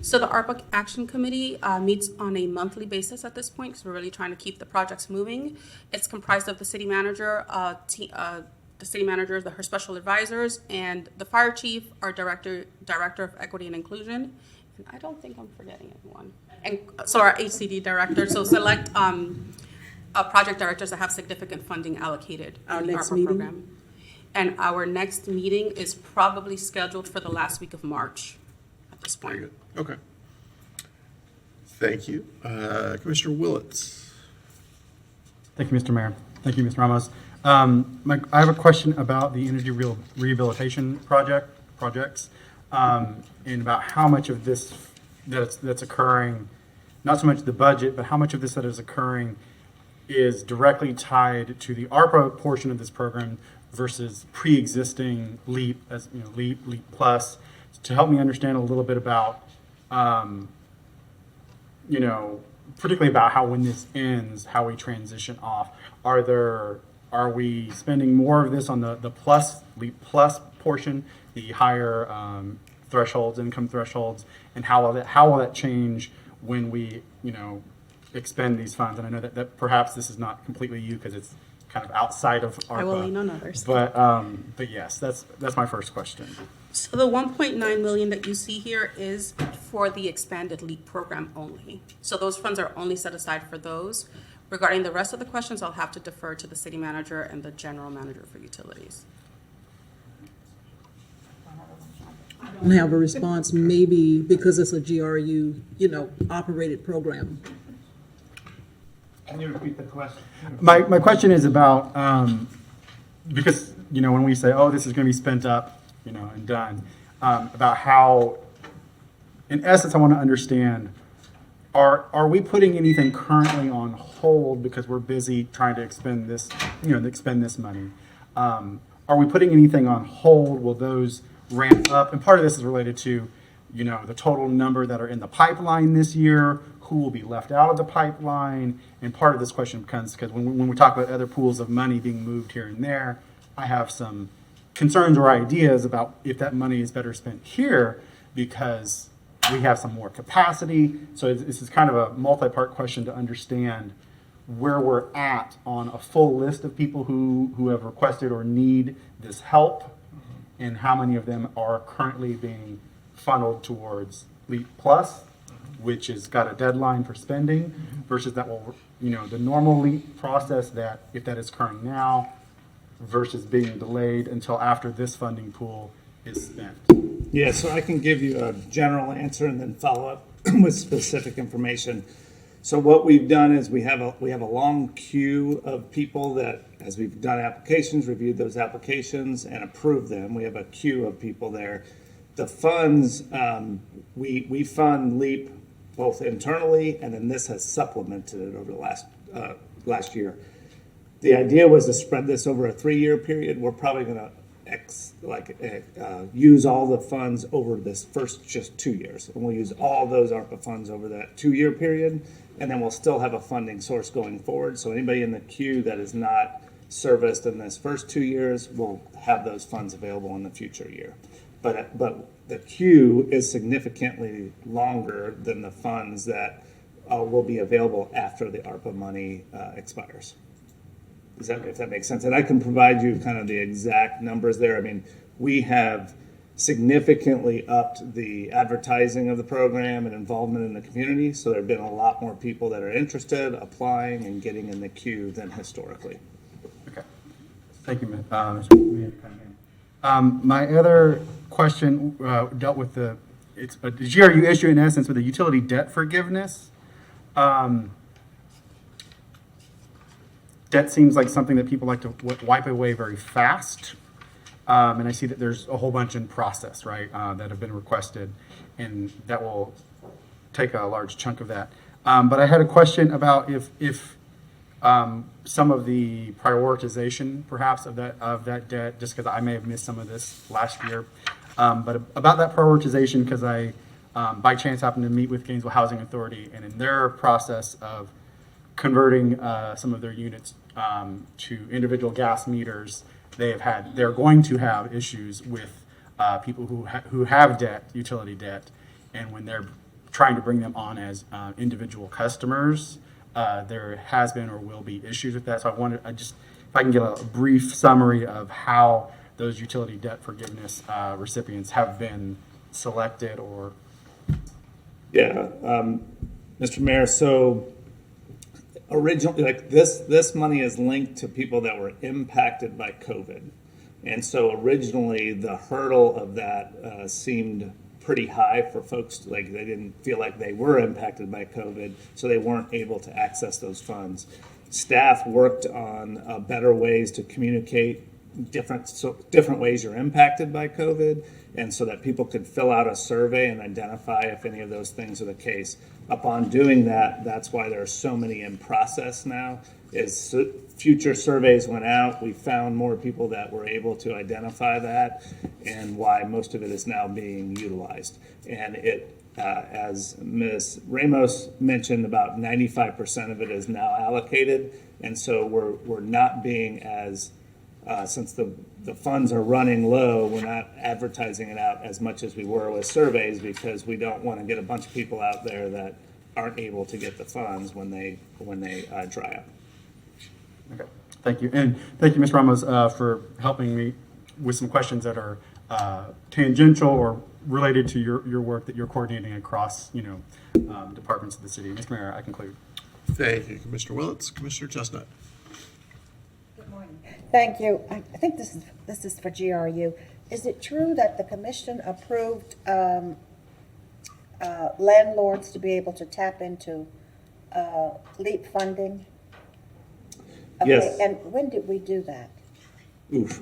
So the ARPA Action Committee meets on a monthly basis at this point because we're really trying to keep the projects moving. It's comprised of the city manager, her special advisors, and the fire chief, our director of equity and inclusion. And I don't think I'm forgetting anyone. And so our HCD director, so select project directors that have significant funding allocated Our in the next ARPA meeting? program. And our next meeting is probably scheduled for the last week of March at this point. Very good. Okay. Thank you. Commissioner Willits. Thank you, Mr. Mayor. Thank you, Ms. Ramos. I have a question about the energy rehabilitation projects, and about how much of this that's occurring, not so much the budget, but how much of this that is occurring is directly tied to the ARPA portion of this program versus pre-existing LEAP, as you know, LEAP Plus, to help me understand a little bit about, particularly about how when this ends, how we transition off. Are we spending more of this on the LEAP Plus portion, the higher thresholds, income thresholds, and how will that change when we, expend these funds? And I know that perhaps this is not completely you because it's kind of outside of ARPA. I will lean on others. But yes, that's my first question. So the 1.9 million that you see here is for the expanded LEAP program only. So those funds are only set aside for those. Regarding the rest of the questions, I'll have to defer to the city manager and the general manager for utilities. I don't have a response, maybe because it's a GRU, operated program. Can you repeat the question? My question is about, because, when we say, oh, this is going to be spent up, and done, about how, in essence, I want to understand, are we putting anything currently on hold because we're busy trying to expend this, expend this money? Are we putting anything on hold? Will those ramp up? And part of this is related to, the total number that are in the pipeline this year, who will be left out of the pipeline? And part of this question becomes, because when we talk about other pools of money being moved here and there, I have some concerns or ideas about if that money is better spent here because we have some more capacity. So this is kind of a multi-part question to understand where we're at on a full list of people who have requested or need this help, and how many of them are currently being funneled towards LEAP Plus, which has got a deadline for spending, versus that will, the normal LEAP process that, if that is occurring now, versus being delayed until after this funding pool is spent. Yeah, so I can give you a general answer and then follow up with specific information. So what we've done is we have a long queue of people that, as we've done applications, reviewed those applications and approved them. We have a queue of people there. The funds, we fund LEAP both internally, and then this has supplemented it over the last year. The idea was to spread this over a 3-year period. We're probably going to use all the funds over this first just 2 years, and we'll use all those ARPA funds over that 2-year period, and then we'll still have a funding source going forward. So anybody in the queue that is not serviced in this first 2 years will have those funds available in the future year. But the queue is significantly longer than the funds that will be available after the ARPA money expires. If that makes sense. And I can provide you kind of the exact numbers there. I mean, we have significantly upped the advertising of the program and involvement in the community. So there have been a lot more people that are interested, applying, and getting in the queue than historically. Okay. Thank you, Mr. My other question dealt with it's a GRU issue in essence with the utility debt forgiveness. Debt seems like something that people like to wipe away very fast. And I see that there's a whole bunch in process, right, that have been requested, and that will take a large chunk of that. But I had a question about if some of the prioritization, perhaps, of that debt, just because I may have missed some of this last year. But about that prioritization, because I, by chance, happened to meet with Gainesville Housing Authority, and in their process of converting some of their units to individual gas meters, they're going to have issues with people who have debt, utility debt, and when they're trying to bring them on as individual customers, there has been or will be issues with that. So if I can get a brief summary of how those utility debt forgiveness recipients have been selected or. Yeah, Mr. Mayor, so originally, this money is linked to people that were impacted by COVID. And so originally the hurdle of that seemed pretty high for folks. They didn't feel like they were impacted by COVID, so they weren't able to access those funds. Staff worked on better ways to communicate different ways you're impacted by COVID, and so that people could fill out a survey and identify if any of those things are the case. Upon doing that, that's why there are so many in process now. As future surveys went out, we found more people that were able to identify that, and why most of it is now being utilized. And as Ms. Ramos mentioned, about 95% of it is now allocated, and so we're not being as since the funds are running low, we're not advertising it out as much as we were with surveys, because we don't want to get a bunch of people out there that aren't able to get the funds when they dry up. Okay, thank you. And thank you, Ms. Ramos, for helping me with some questions that are tangential or related to your work that you're coordinating across, departments of the city. Mr. Mayor, I conclude. Thank you, Commissioner Willits. Commissioner Chestnut. Thank you. I think this is for GRU. Is it true that the commission approved landlords to be able to tap into LEAP funding? Okay, Yes. and when did we do that? Oof.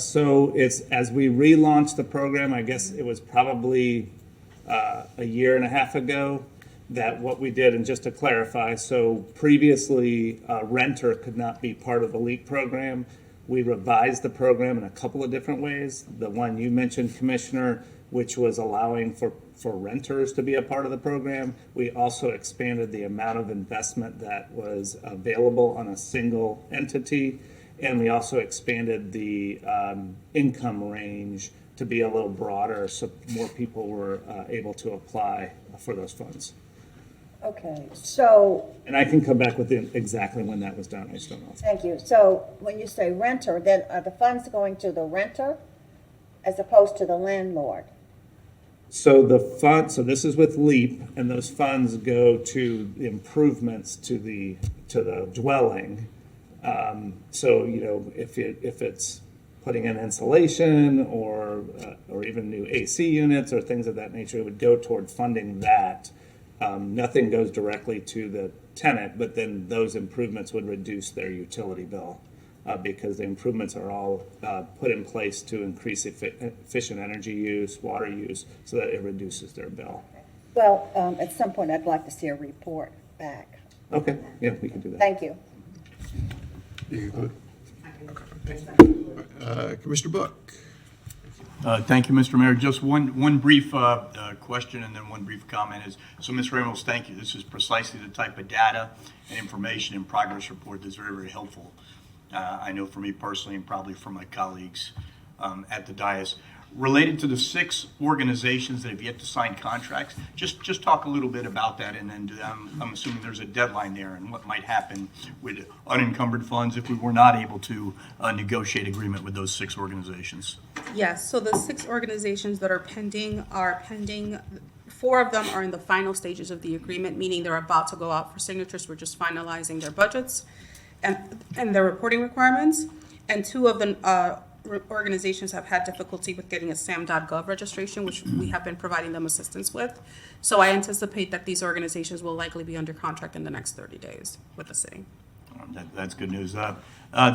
So it's as we relaunched the program, I guess it was probably a year and a half ago that what we did, and just to clarify, so previously a renter could not be part of the LEAP program. We revised the program in a couple of different ways. The one you mentioned, Commissioner, which was allowing for renters to be a part of the program. We also expanded the amount of investment that was available on a single entity. And we also expanded the income range to be a little broader, so more people were able to apply for those funds. Okay, so, And I can come back with exactly when that was done. I just don't know. thank you. So when you say renter, then are the funds going to the renter as opposed to the landlord? So so this is with LEAP, and those funds go to the improvements to the dwelling. So if it's putting in insulation or even new AC units or things of that nature, it would go toward funding that. Nothing goes directly to the tenant, but then those improvements would reduce their utility bill because the improvements are all put in place to increase efficient energy use, water use, so that it reduces their bill. Well, at some point, I'd like to see a report back. Okay, yeah, we can do that. Thank you. You good? Okay. Commissioner Book. Thank you, Mr. Mayor. Just one brief question and then one brief comment is, so Ms. Ramos, thank you. This is precisely the type of data and information and progress report that's very, very helpful. I know for me personally and probably for my colleagues at the dais. Related to the 6 organizations that have yet to sign contracts, just talk a little bit about that, and then I'm assuming there's a deadline there and what might happen with unencumbered funds if we were not able to negotiate agreement with those 6 organizations. Yes, so the 6 organizations that are pending. 4 of them are in the final stages of the agreement, meaning they're about to go out for signatures. We're just finalizing their budgets and their reporting requirements. And 2 of the organizations have had difficulty with getting a SAM.gov registration, which we have been providing them assistance with. So I anticipate that these organizations will likely be under contract in the next 30 days with the city. That's good news. The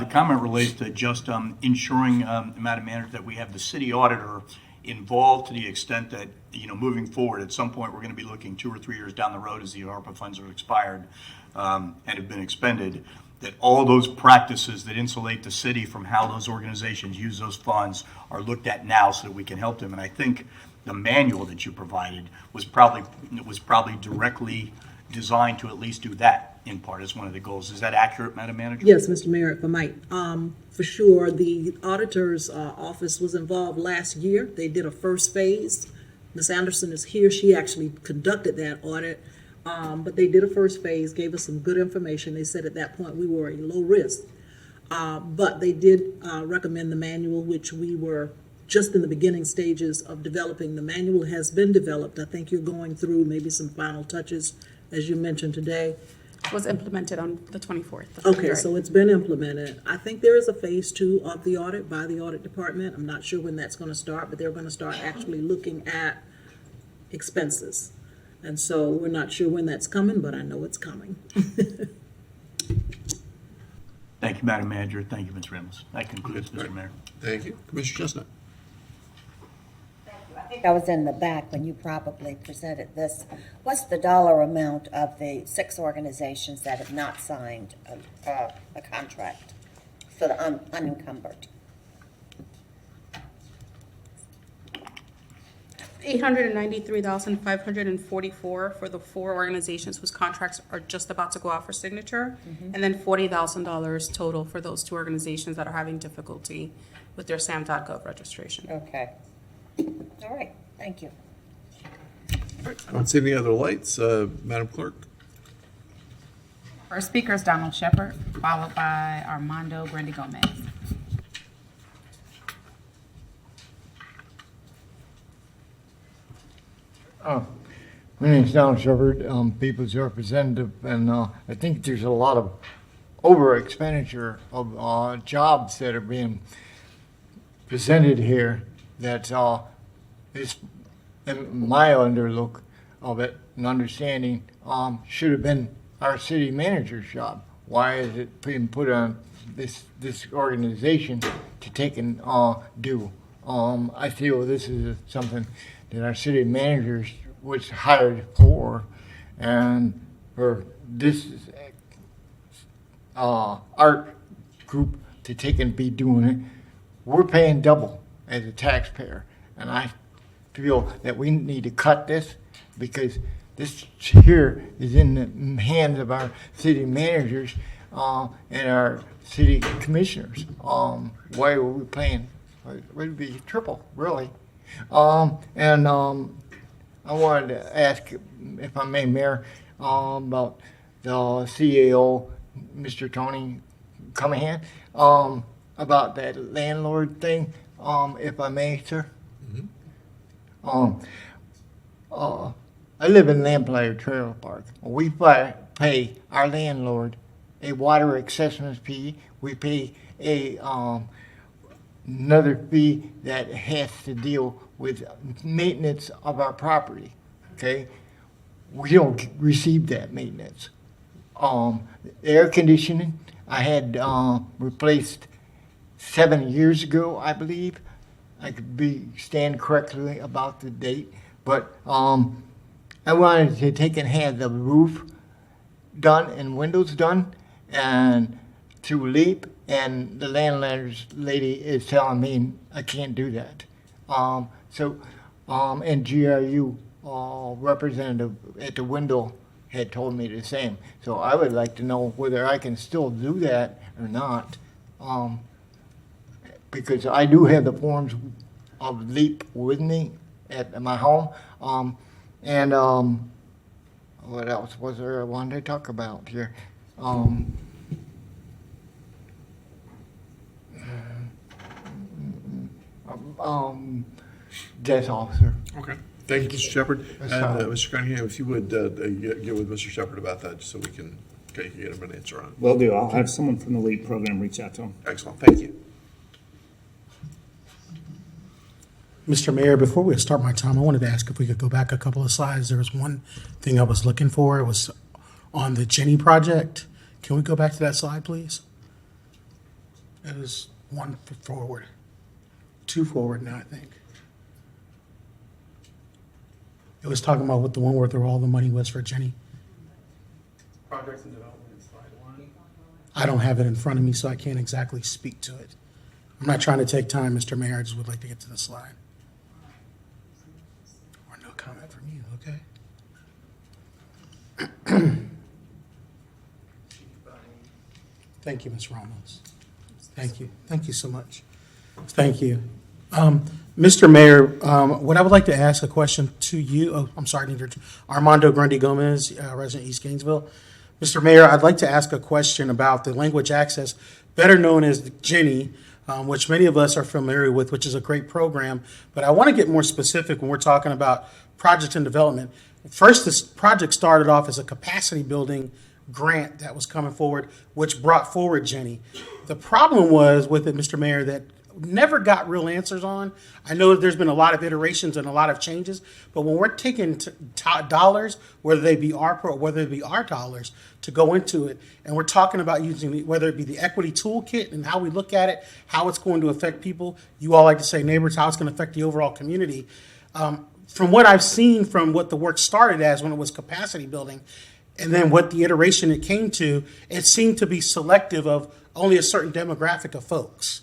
comment relates to just ensuring, Madam Manager, that we have the city auditor involved to the extent that, moving forward, at some point, we're going to be looking 2 or 3 years down the road as the ARPA funds are expired and have been expended, that all those practices that insulate the city from how those organizations use those funds are looked at now so that we can help them. And I think the manual that you provided was probably directly designed to at least do that in part as one of the goals. Is that accurate, Madam Manager? Yes, Mr. Mayor, if I might. For sure, the auditor's office was involved last year. They did a first phase. Ms. Anderson is here. She actually conducted that audit. But they did a first phase, gave us some good information. They said at that point we were a low risk. But they did recommend the manual, which we were just in the beginning stages of developing. The manual has been developed. I think you're going through maybe some final touches, as you mentioned today. It was implemented on the 24th. Okay, so it's been implemented. I think there is a phase 2 of the audit by the audit department. I'm not sure when that's going to start, but they're going to start actually looking at expenses. And so we're not sure when that's coming, but I know it's coming. Thank you, Madam Manager. Thank you, Ms. Ramos. That concludes, Mr. Mayor. Thank you. Commissioner Chestnut. I think I was in the back when you probably presented this. What's the dollar amount of the 6 organizations that have not signed a contract for the unencumbered? $893,544 for the 4 organizations whose contracts are just about to go out for signature, and then $40,000 total for those 2 organizations that are having difficulty with their SAM.gov registration. Okay. All right, thank you. I don't see any other lights. Madam Clerk. First speaker is Donald Shepard, followed by Armando Brandy Gomez. My name is Donald Shepard, People's Representative, and I think there's a lot of over expenditure of jobs that are being presented here that is, in my underlook of it and understanding, should have been our city manager's job. Why is it being put on this organization to take and do? I feel this is something that our city managers was hired for, and for this art group to take and be doing it, we're paying double as a taxpayer. And I feel that we need to cut this, because this here is in the hands of our city managers and our city commissioners. Why are we paying? It would be triple, really. I wanted to ask, if I may, Mayor, about the CAO, Mr. Tony Cumahan, about that landlord thing, if I may, sir. I live in Lamplighter Trailer Park. We pay our landlord a water assessment fee. We pay another fee that has to deal with maintenance of our property, okay? We don't receive that maintenance. Air conditioning, I had replaced 7 years ago, I believe. I could stand correctly about the date, but I wanted to take and have the roof done and windows done, and to LEAP, and the landlord's lady is telling me I can't do that. And GRU representative at the window had told me the same. So I would like to know whether I can still do that or not, because I do have the forms of LEAP with me at my home. What else was there I wanted to talk about here? Desk officer. Okay. Thank you, Mr. Shepherd. And fine. Mr. Cunningham, if you would get with Mr. Shepherd about that, just so we can get him an answer on it. Will do. I'll have someone from the LEAP program reach out to him. Excellent. Thank you. Mr. Mayor, before we start my time, I wanted to ask if we could go back a couple of slides. There was one thing I was looking for. It was on the Jenny project. Can we go back to that slide, please? It was one forward. Two forward now, I think. It was talking about what the one worth of all the money was for Jenny. Projects and development, slide 1. I don't have it in front of me, so I can't exactly speak to it. I'm not trying to take time, Mr. Mayor. I just would like to get to the slide. Or no comment from you, okay? Thank you, Ms. Ramos. Thank you. Thank you so much. Thank you. Mr. Mayor, what I would like to ask a question to you, Armando Grundy Gomez, resident East Gainesville. Mr. Mayor, I'd like to ask a question about the language access, better known as Jenny, which many of us are familiar with, which is a great program. But I want to get more specific when we're talking about projects and development. First, this project started off as a capacity building grant that was coming forward, which brought forward Jenny. The problem was with it, Mr. Mayor, that never got real answers on. I know there's been a lot of iterations and a lot of changes, but when we're taking dollars, whether they be our dollars, to go into it, and we're talking about using whether it be the equity toolkit and how we look at it, how it's going to affect people. You all like to say neighbors, how it's going to affect the overall community. From what I've seen from what the work started as when it was capacity building, and then what the iteration it came to, it seemed to be selective of only a certain demographic of folks.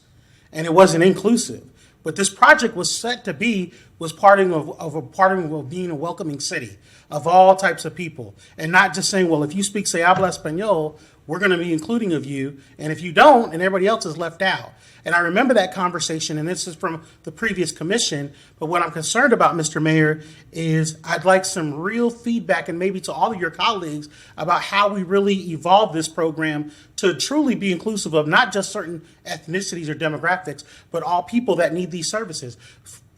And it wasn't inclusive. But this project was set to be, was parting of being a welcoming city of all types of people. And not just saying, well, if you speak, say, habla español, we're going to be including of you. And if you don't, and everybody else is left out. And I remember that conversation, and this is from the previous commission. But what I'm concerned about, Mr. Mayor, is I'd like some real feedback, and maybe to all of your colleagues, about how we really evolve this program to truly be inclusive of not just certain ethnicities or demographics, but all people that need these services.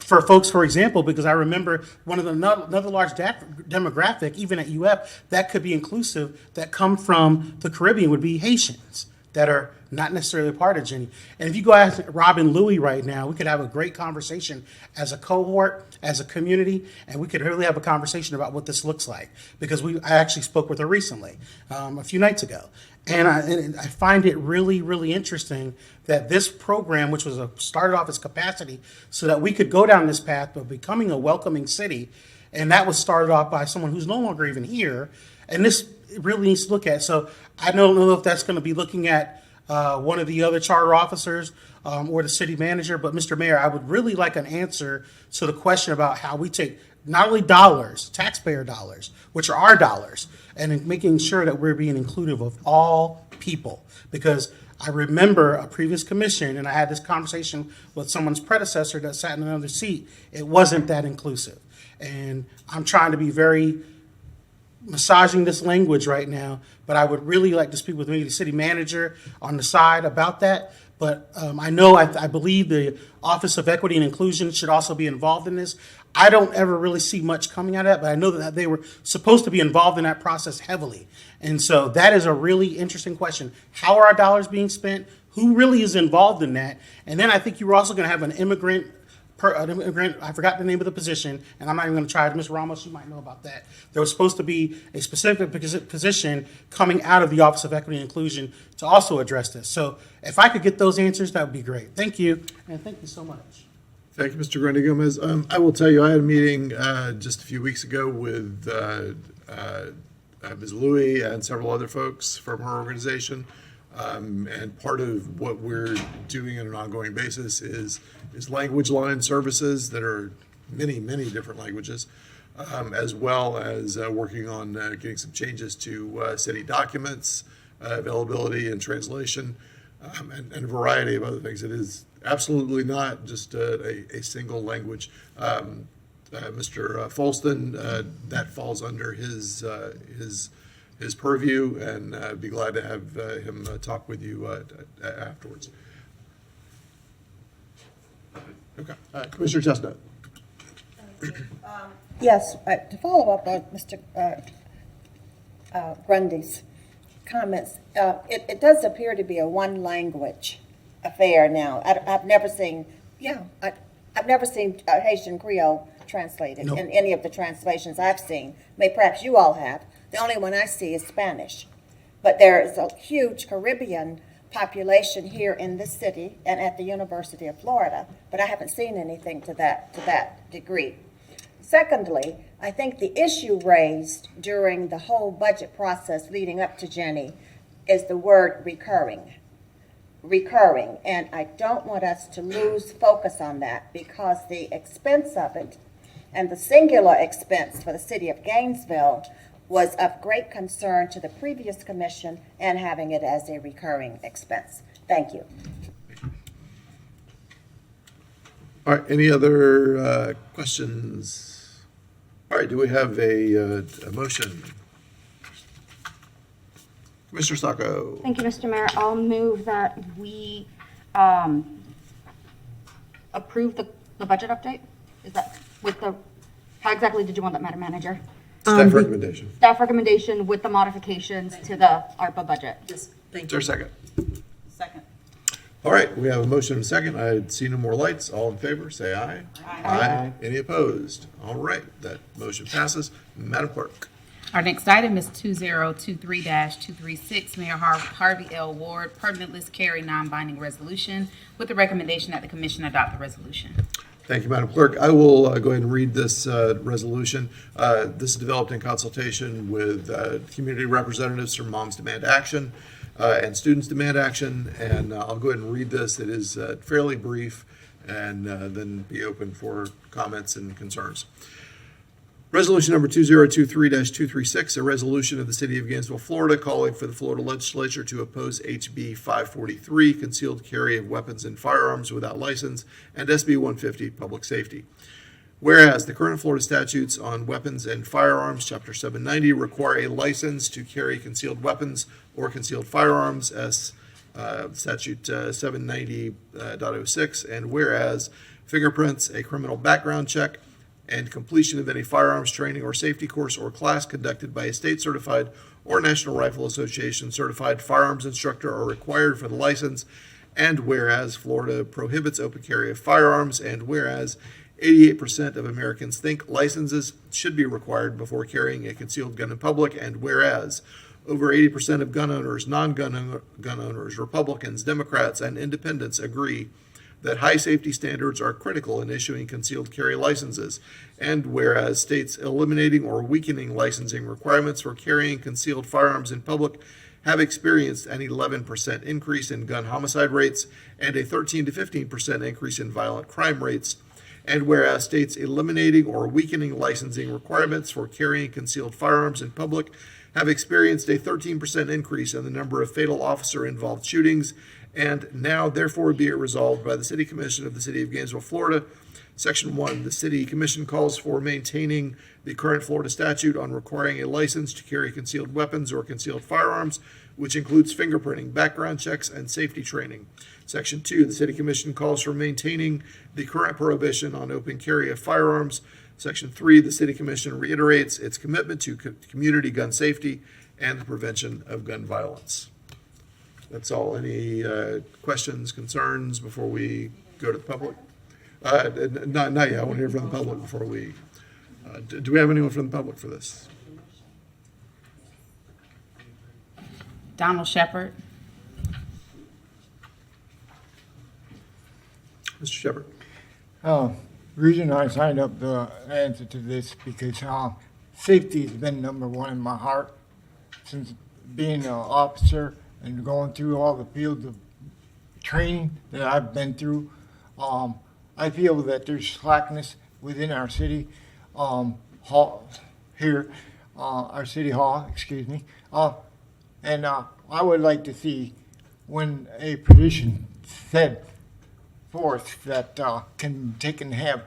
For folks, for example, because I remember one of the another large demographic, even at UF, that could be inclusive, that come from the Caribbean would be Haitians that are not necessarily a part of Jenny. And if you go ask Robin Louie right now, we could have a great conversation as a cohort, as a community, and we could really have a conversation about what this looks like. Because I actually spoke with her recently, a few nights ago. And I find it really, really interesting that this program, which was started off as capacity, so that we could go down this path of becoming a welcoming city, and that was started off by someone who's no longer even here, and this really needs to look at. So I don't know if that's going to be looking at one of the other charter officers or the city manager, but Mr. Mayor, I would really like an answer to the question about how we take not only dollars, taxpayer dollars, which are our dollars, and in making sure that we're being inclusive of all people. Because I remember a previous commission, and I had this conversation with someone's predecessor that sat in another seat. It wasn't that inclusive. And I'm trying to be very massaging this language right now, but I would really like to speak with maybe the city manager on the side about that. But I believe the Office of Equity and Inclusion should also be involved in this. I don't ever really see much coming out of that, but I know that they were supposed to be involved in that process heavily. And so that is a really interesting question. How are our dollars being spent? Who really is involved in that? And then I think you were also going to have an immigrant, I forgot the name of the position, and I'm not even going to try it. Ms. Ramos, you might know about that. There was supposed to be a specific position coming out of the Office of Equity and Inclusion to also address this. So if I could get those answers, that would be great. Thank you, and thank you so much. Thank you, Mr. Grundy Gomez. I will tell you, I had a meeting just a few weeks ago with Ms. Louie and several other folks from her organization. And part of what we're doing on an ongoing basis is language line services that are many, many different languages, as well as working on getting some changes to city documents, availability and translation, and a variety of other things. It is absolutely not just a single language. Mr. Folston, that falls under his purview, and I'd be glad to have him talk with you afterwards. Okay, Commissioner Chestnut. Yes, to follow up on Mr. Grundy's comments, it does appear to be a one-language affair now. I've never seen, I've never seen Haitian Creole translated in any of the translations I've seen. Perhaps you all have. The only one I see is Spanish. But there is a huge Caribbean population here in this city and at the University of Florida, but I haven't seen anything to that degree. Secondly, I think the issue raised during the whole budget process leading up to Jenny is the word recurring. Recurring, and I don't want us to lose focus on that, because the expense of it and the singular expense for the city of Gainesville was of great concern to the previous commission, and having it as a recurring expense. Thank you. All right, any other questions? All right, do we have a motion? Commissioner Sacco. Thank you, Mr. Mayor. I'll move that we approve the budget update. Is that with the, how exactly did you want that, Madam Manager? Staff recommendation. Staff recommendation with the modifications to the ARPA budget. Yes, thank Is there you. a second? Second. All right, we have a motion and a second. I see no more lights. All in favor, say aye. Aye. Any opposed? All right, that motion passes. Madam Clerk. Our next item is 2023-236, Mayor Harvey L. Ward, permitless carry non-binding resolution with the recommendation that the commission adopt the resolution. Thank you, Madam Clerk. I will go ahead and read this resolution. This is developed in consultation with community representatives from Moms Demand Action and Students Demand Action, and I'll go ahead and read this. It is fairly brief, and then be open for comments and concerns. Resolution number 2023-236, a resolution of the City of Gainesville, Florida, calling for the Florida Legislature to oppose HB 543, concealed carry of weapons and firearms without license, and SB 150, public safety. Whereas the current Florida statutes on weapons and firearms, Chapter 790, require a license to carry concealed weapons or concealed firearms, as Statute 790.06, and whereas fingerprints, a criminal background check, and completion of any firearms training or safety course or class conducted by a state-certified or National Rifle Association certified firearms instructor are required for the license, and whereas Florida prohibits open carry of firearms, and whereas 88% of Americans think licenses should be required before carrying a concealed gun in public, and whereas over 80% of gun owners, non-gun owners, Republicans, Democrats, and independents agree that high safety standards are critical in issuing concealed carry licenses, and whereas states eliminating or weakening licensing requirements for carrying concealed firearms in public have experienced an 11% increase in gun homicide rates and a 13 to 15% increase in violent crime rates, and whereas states eliminating or weakening licensing requirements for carrying concealed firearms in public have experienced a 13% increase in the number of fatal officer-involved shootings. And now, therefore, be it resolved by the City Commission of the City of Gainesville, Florida, Section 1, the City Commission calls for maintaining the current Florida statute on requiring a license to carry concealed weapons or concealed firearms, which includes fingerprinting, background checks, and safety training. Section 2, the City Commission calls for maintaining the current prohibition on open carry of firearms. Section 3, the City Commission reiterates its commitment to community gun safety and the prevention of gun violence. That's all. Any questions, concerns before we go to the public? Not yet. I want to hear from the public before we. Do we have anyone from the public for this? Donald Shepard. Mr. Shepard. Reason I signed up to answer to this because safety has been number one in my heart since being an officer and going through all the fields of training that I've been through. I feel that there's slackness within our city hall here, our city hall, excuse me. And I would like to see when a position set forth that can have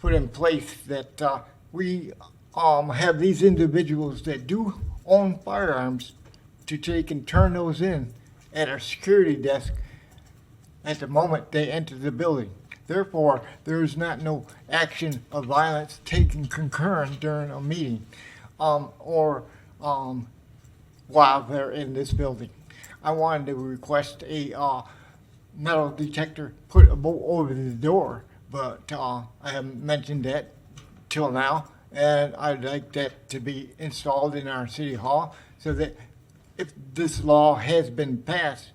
put in place that we have these individuals that do own firearms to take and turn those in at our security desk at the moment they enter the building. Therefore, there is not no action of violence taken concurrent during a meeting or while they're in this building. I wanted to request a metal detector put over the door, but I haven't mentioned that till now, and I'd like that to be installed in our city hall so that if this law has been passed,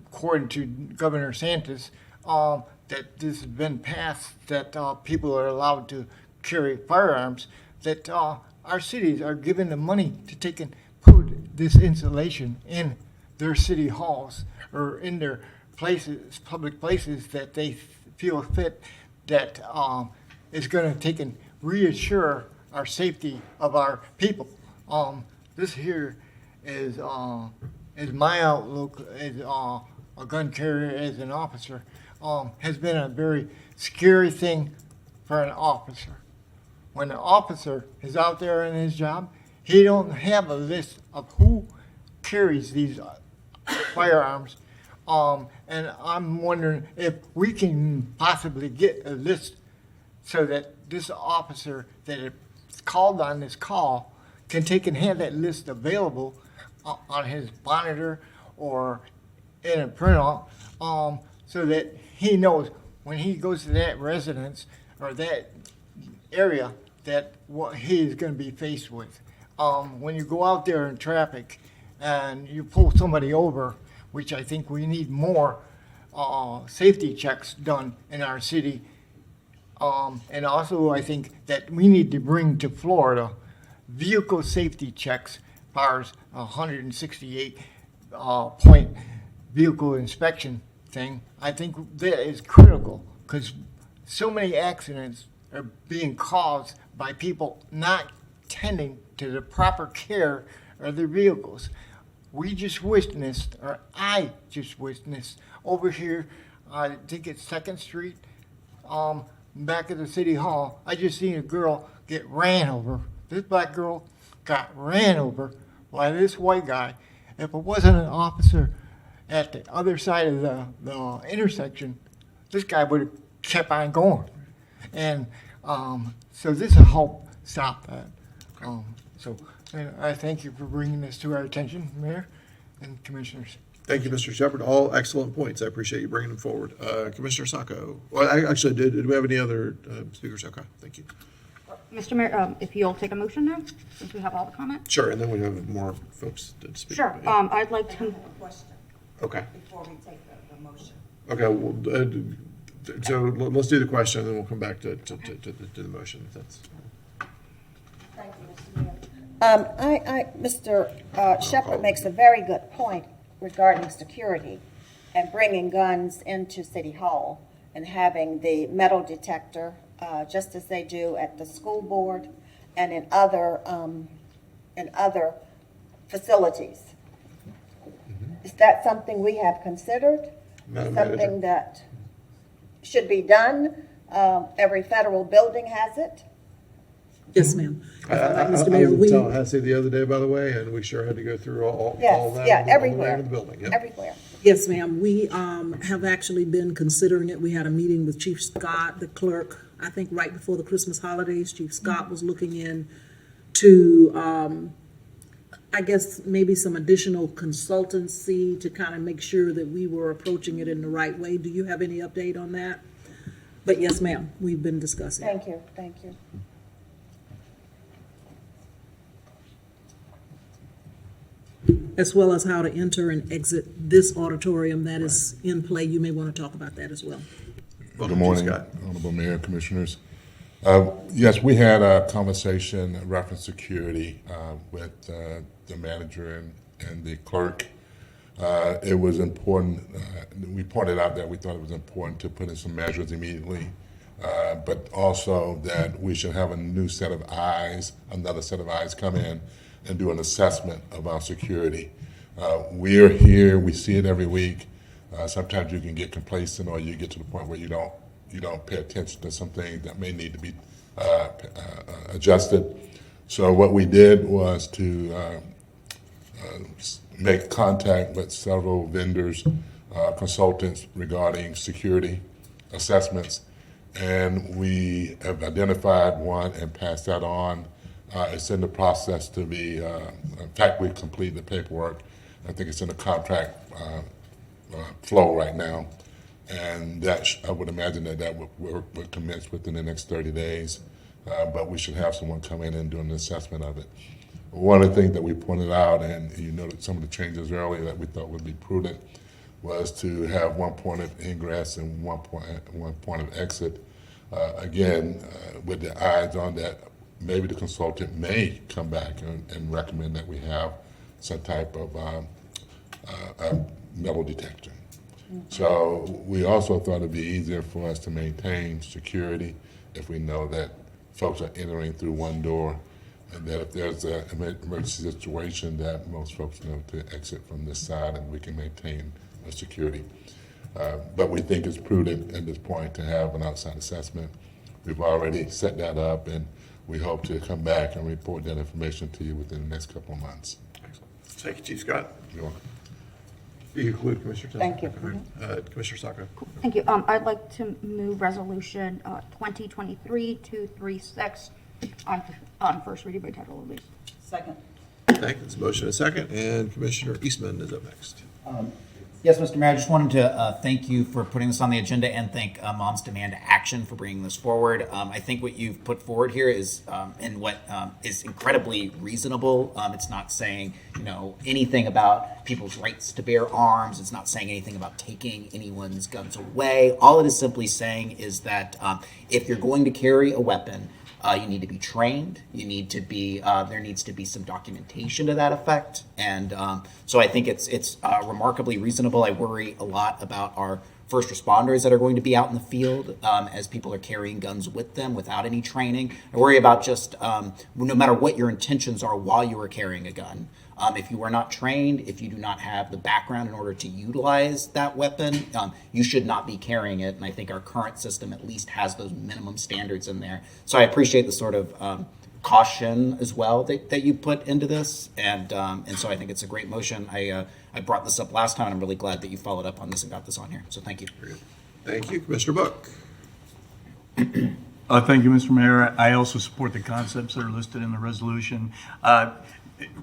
according to Governor Santos, that this has been passed, that people are allowed to carry firearms, that our cities are given the money to take and put this installation in their city halls or in their places, public places that they feel fit, that is going to take and reassure our safety of our people. This here is my outlook as a gun carrier, as an officer, has been a very scary thing for an officer. When an officer is out there in his job, he don't have a list of who carries these firearms. And I'm wondering if we can possibly get a list so that this officer that is called on this call can take and have that list available on his monitor or in a printout, so that he knows when he goes to that residence or that area that what he is going to be faced with. When you go out there in traffic and you pull somebody over, which I think we need more safety checks done in our city. And also I think that we need to bring to Florida vehicle safety checks as far as 168 point vehicle inspection thing. I think that is critical because so many accidents are being caused by people not tending to the proper care of their vehicles. We just witnessed, or I just witnessed over here, I think it's 2nd Street, back at the city hall. I just seen a girl get ran over. This black girl got ran over by this white guy. If it wasn't an officer at the other side of the intersection, this guy would have kept on going. And so this will help stop that. And I thank you for bringing this to our attention, Mayor and Commissioners. Thank you, Mr. Shepard. All excellent points. I appreciate you bringing them forward. Commissioner Sacco. Well, actually, did we have any other speakers? Okay, thank you. Mr. Mayor, if you'll take a motion now, since we have all the comments. Sure, and then we have more folks to speak. Sure. Yeah. I'd like to. Okay. Before we take the motion. Okay, well, so let's do the question, and then we'll come back to the motion. If that's. Thank you, Mr. Mayor. Mr. Shepard makes a very good point regarding security and bringing guns into City Hall and having the metal detector, just as they do at the school board and in other facilities. Is that something we have considered? Madam Something Manager. that should be done? Every federal building has it. Yes, ma'am. I Mr. was Mayor, in we, Tallahassee the other day, by the way, and we sure had to go through all Yes, that. yeah, on the way everywhere. into the building. Yep. Everywhere. yes, ma'am, we have actually been considering it. We had a meeting with Chief Scott, the clerk, I think right before the Christmas holidays. Chief Scott was looking in to, I guess, maybe some additional consultancy to kind of make sure that we were approaching it in the right way. Do you have any update on that? But yes, ma'am, we've been discussing. Thank you, thank you. As well as how to enter and exit this auditorium that is in play. You may want to talk about that as well. Welcome, Good morning, Chief Scott. Honorable Mayor, Commissioners. Yes, we had a conversation, reference security, with the manager and the clerk. It was important, we pointed out that we thought it was important to put in some measures immediately, but also that we should have a new set of eyes, another set of eyes come in and do an assessment of our security. We're here, we see it every week. Sometimes you can get complacent, or you get to the point where you don't pay attention to some things that may need to be adjusted. So what we did was to make contact with several vendors, consultants regarding security assessments, and we have identified one and passed that on. It's in the process to be, in fact, we've completed the paperwork. I think it's in the contract flow right now, and that I would imagine that would commence within the next 30 days, but we should have someone come in and do an assessment of it. One of the things that we pointed out, and you noted some of the changes earlier that we thought would be prudent, was to have one point of ingress and one point of exit. Again, with the eyes on that, maybe the consultant may come back and recommend that we have some type of metal detector. So we also thought it'd be easier for us to maintain security if we know that folks are entering through one door, and that if there's an emergency situation, that most folks know to exit from this side, and we can maintain security. But we think it's prudent at this point to have an outside assessment. We've already set that up, and we hope to come back and report that information to you within the next couple of months. Excellent. Thank you, Chief Scott. You're welcome. You conclude, Commissioner Tessler. Thank you. Commissioner Sacco. Thank you. I'd like to move resolution 2023-236 on first reading by title only. Second. Thank you. There's a motion and a second, and Commissioner Eastman is up next. Yes, Mr. Mayor, I just wanted to thank you for putting this on the agenda and thank Moms Demand Action for bringing this forward. I think what you've put forward here is and what is incredibly reasonable. It's not saying anything about people's rights to bear arms. It's not saying anything about taking anyone's guns away. All it is simply saying is that if you're going to carry a weapon, you need to be trained. You need to be. There needs to be some documentation to that effect, and so I think it's remarkably reasonable. I worry a lot about our first responders that are going to be out in the field as people are carrying guns with them without any training. I worry about just no matter what your intentions are while you are carrying a gun. If you are not trained, if you do not have the background in order to utilize that weapon, you should not be carrying it. And I think our current system at least has those minimum standards in there. So I appreciate the sort of caution as well that you put into this. And so I think it's a great motion. I brought this up last time, and I'm really glad that you followed up on this and got this on here. So thank you. Thank you, Commissioner Book. Thank you, Mr. Mayor. I also support the concepts that are listed in the resolution.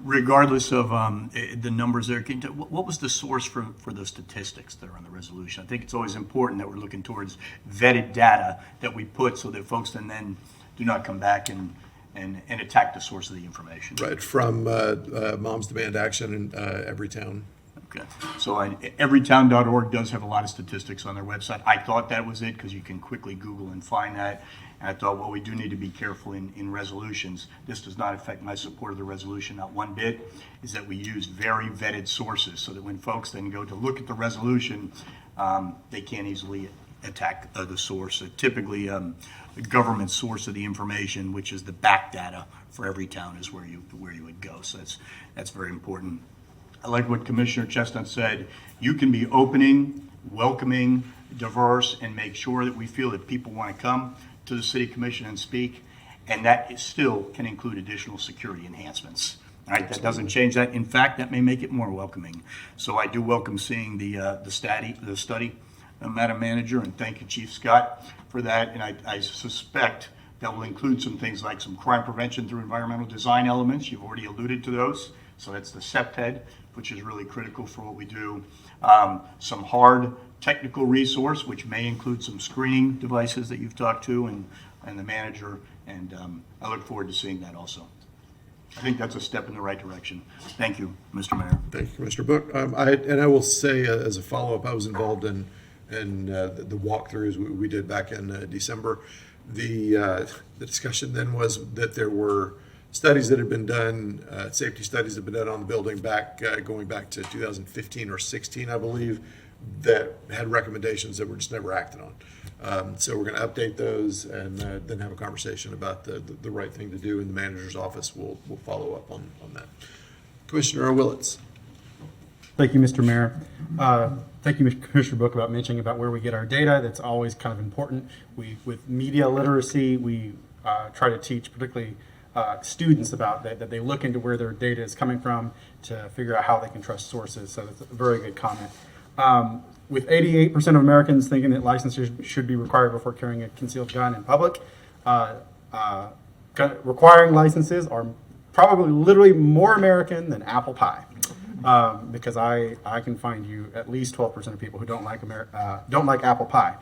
Regardless of the numbers there, what was the source for the statistics that are on the resolution? I think it's always important that we're looking towards vetted data that we put so that folks then do not come back and attack the source of the information. Right, from Moms Demand Action in Everytown. Okay, so everytown.org does have a lot of statistics on their website. I thought that was it because you can quickly Google and find that. And I thought, well, we do need to be careful in resolutions. This does not affect my support of the resolution, not one bit, is that we use very vetted sources so that when folks then go to look at the resolution, they can't easily attack the source. Typically, the government source of the information, which is the back data for every town, is where you would go. So that's very important. I like what Commissioner Chestnut said. You can be opening, welcoming, diverse, and make sure that we feel that people want to come to the City Commission and speak, and that still can include additional security enhancements. All right, that doesn't change that. In fact, that may make it more welcoming. So I do welcome seeing the study, Madam Manager, and thank you, Chief Scott, for that. And I suspect that will include some things like some crime prevention through environmental design elements. You've already alluded to those. So that's the SEPTED, which is really critical for what we do. Some hard technical resource, which may include some screening devices that you've talked to and the manager, and I look forward to seeing that also. I think that's a step in the right direction. Thank you, Mr. Mayor. Thank you, Commissioner Book. I will say, as a follow-up, I was involved in the walkthroughs we did back in December. The discussion then was that there were studies that had been done, safety studies that had been done on the building going back to 2015 or 16, I believe, that had recommendations that were just never acted on. So we're going to update those and then have a conversation about the right thing to do, and the manager's office will follow up on that. Commissioner Willits. Thank you, Mr. Mayor. Thank you, Commissioner Book, about mentioning about where we get our data. That's always kind of important. With media literacy, we try to teach particularly students about that they look into where their data is coming from to figure out how they can trust sources. So that's a very good comment. With 88% of Americans thinking that licenses should be required before carrying a concealed gun in public, requiring licenses are probably literally more American than apple pie. Because I can find you at least 12% of people who don't like apple pie.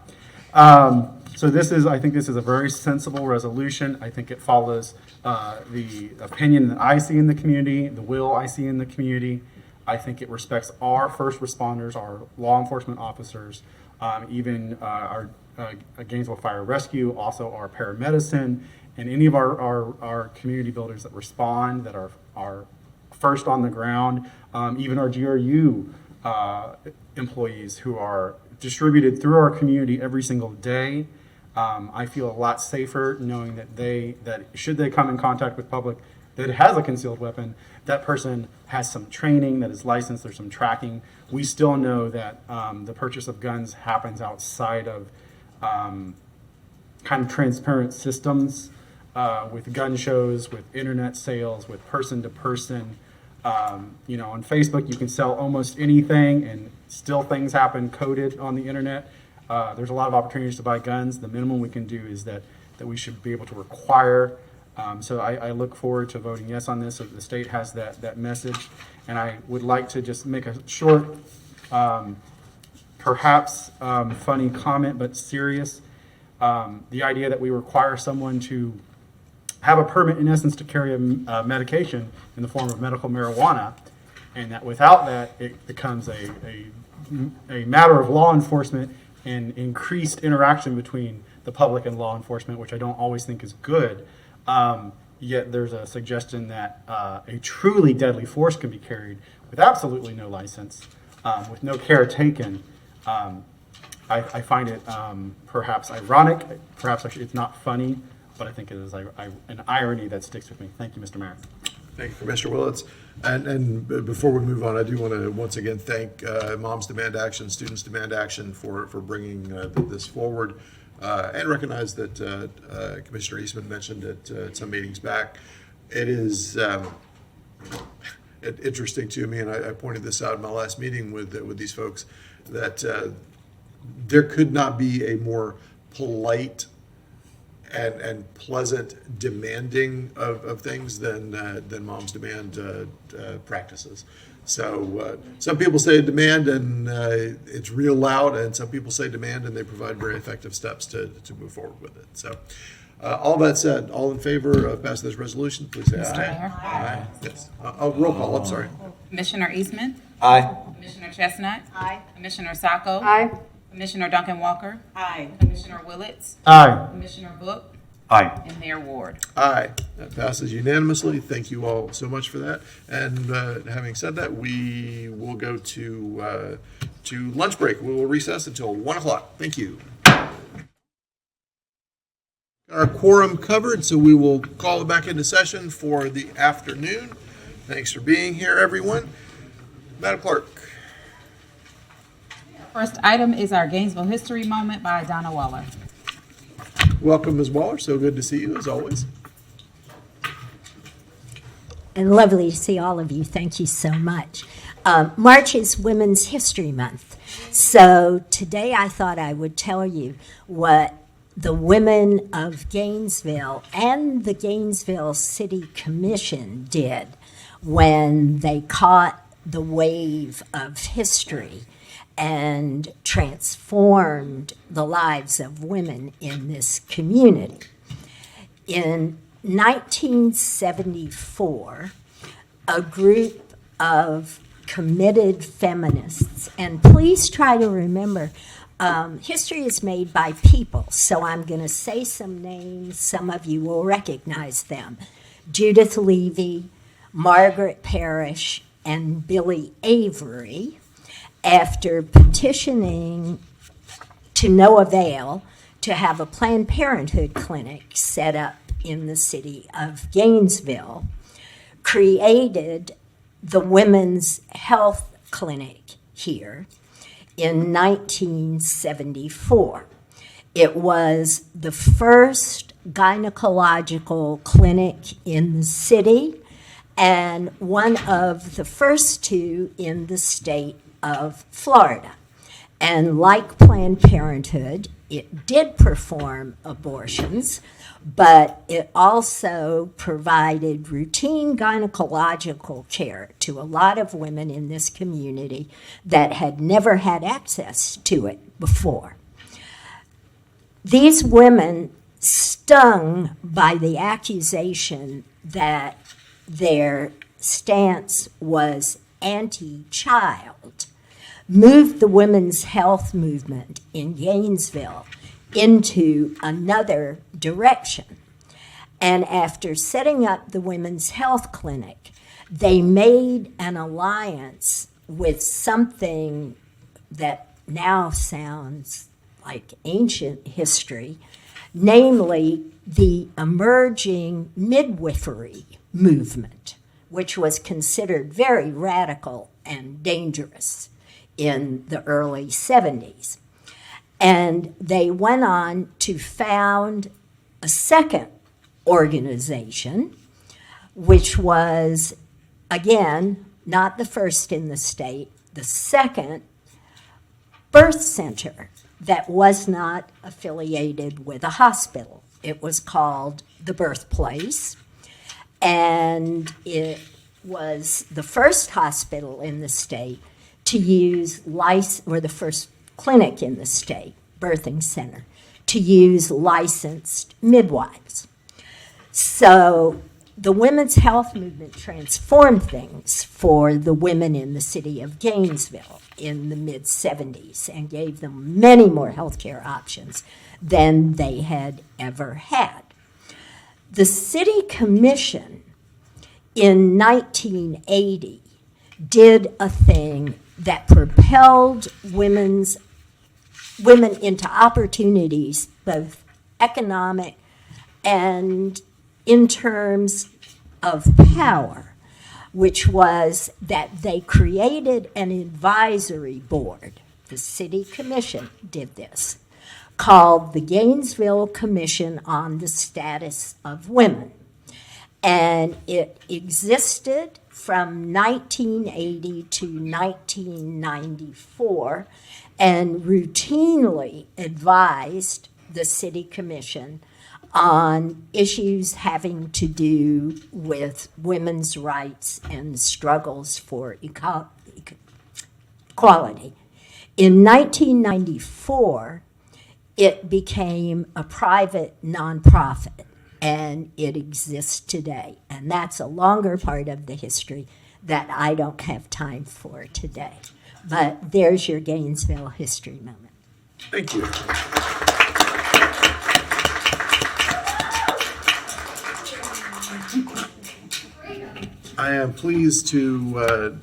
So I think this is a very sensible resolution. I think it follows the opinion that I see in the community, the will I see in the community. I think it respects our first responders, our law enforcement officers, even our Gainesville Fire Rescue, also our paramedicine, and any of our community builders that respond, that are first on the ground, even our GRU employees who are distributed through our community every single day. I feel a lot safer knowing that should they come in contact with public that has a concealed weapon, that person has some training, that is licensed, there's some tracking. We still know that the purchase of guns happens outside of kind of transparent systems with gun shows, with internet sales, with person-to-person. On Facebook, you can sell almost anything, and still things happen coded on the internet. There's a lot of opportunities to buy guns. The minimum we can do is that we should be able to require. So I look forward to voting yes on this. So the state has that message, and I would like to just make a short, perhaps funny comment, but serious. The idea that we require someone to have a permit, in essence, to carry a medication in the form of medical marijuana, and that without that, it becomes a matter of law enforcement and increased interaction between the public and law enforcement, which I don't always think is good. Yet there's a suggestion that a truly deadly force can be carried with absolutely no license, with no care taken. I find it perhaps ironic, perhaps actually it's not funny, but I think it is an irony that sticks with me. Thank you, Mr. Mayor. Thank you, Commissioner Willits. And before we move on, I do want to once again thank Moms Demand Action, Students Demand Action for bringing this forward, and recognize that Commissioner Eastman mentioned at some meetings back. It is interesting to me, and I pointed this out in my last meeting with these folks, that there could not be a more polite and pleasant demanding of things than Moms Demand practices. So some people say demand and it's real loud, and some people say demand and they provide very effective steps to move forward with it. So all that said, all in favor of passing this resolution, please say Mr. aye. Mayor? Aye. Yes. Roll call, I'm sorry. Commissioner Eastman? Aye. Commissioner Chestnut? Aye. Commissioner Sacco? Aye. Commissioner Duncan-Walker? Aye. Commissioner Willits? Aye. Commissioner Book? Aye. And Mayor Ward. Aye. That passes unanimously. Thank you all so much for that. And having said that, we will go to lunch break. We will recess until 1 o'clock. Thank you. Our quorum covered, so we will call it back into session for the afternoon. Thanks for being here, everyone. Madam Clerk. First item is our Gainesville History Moment by Donna Waller. Welcome, Ms. Waller. So good to see you, as always. And lovely to see all of you. Thank you so much. March is Women's History Month. So today I thought I would tell you what the women of Gainesville and the Gainesville City Commission did when they caught the wave of history and transformed the lives of women in this community. In 1974, a group of committed feminists, and please try to remember, history is made by people, so I'm going to say some names. Some of you will recognize them. Judith Levy, Margaret Parrish, and Billy Avery, after petitioning to no avail to have a Planned Parenthood clinic set up in the city of Gainesville, created the Women's Health Clinic here in 1974. It was the first gynecological clinic in the city and one of the first two in the state of Florida. And like Planned Parenthood, it did perform abortions, but it also provided routine gynecological care to a lot of women in this community that had never had access to it before. These women, stung by the accusation that their stance was anti-child, moved the women's health movement in Gainesville into another direction. And after setting up the Women's Health Clinic, they made an alliance with something that now sounds like ancient history, namely the emerging midwifery movement, which was considered very radical and dangerous in the early 70s. And they went on to found a second organization, which was, again, not the first in the state, the second birth center that was not affiliated with a hospital. It was called the Birthplace, and it was the first hospital in the state to use or the first clinic in the state, birthing center, to use licensed midwives. So the women's health movement transformed things for the women in the city of Gainesville in the mid-70s and gave them many more healthcare options than they had ever had. The city commission in 1980 did a thing that propelled women into opportunities, both economic and in terms of power, which was that they created an advisory board. The city commission did this, called the Gainesville Commission on the Status of Women. And it existed from 1980 to 1994 and routinely advised the city commission on issues having to do with women's rights and struggles for equality. In 1994, it became a private nonprofit, and it exists today. And that's a longer part of the history that I don't have time for today. But there's your Gainesville history moment. Thank you. I am pleased to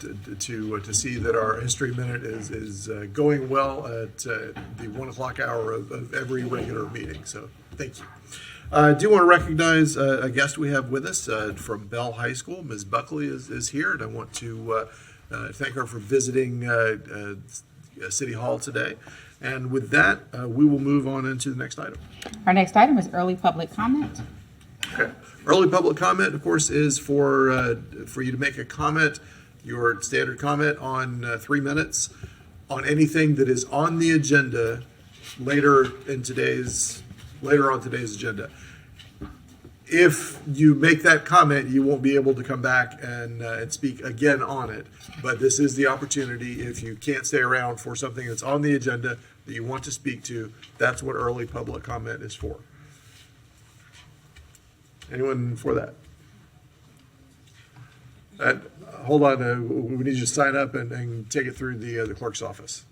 see that our History Minute is going well at the 1 o'clock hour of every regular meeting, so thank you. I do want to recognize a guest we have with us from Bell High School. Ms. Buckley is here, and I want to thank her for visiting City Hall today. And with that, we will move on into the next item. Our next item is early public comment. Okay. Early public comment, of course, is for you to make a comment, your standard comment on 3 minutes on anything that is on the agenda later on today's agenda. If you make that comment, you won't be able to come back and speak again on it. But this is the opportunity. If you can't stay around for something that's on the agenda that you want to speak to, that's what early public comment is for. Anyone for that? Hold on, we need you to sign up and take it through the clerk's office,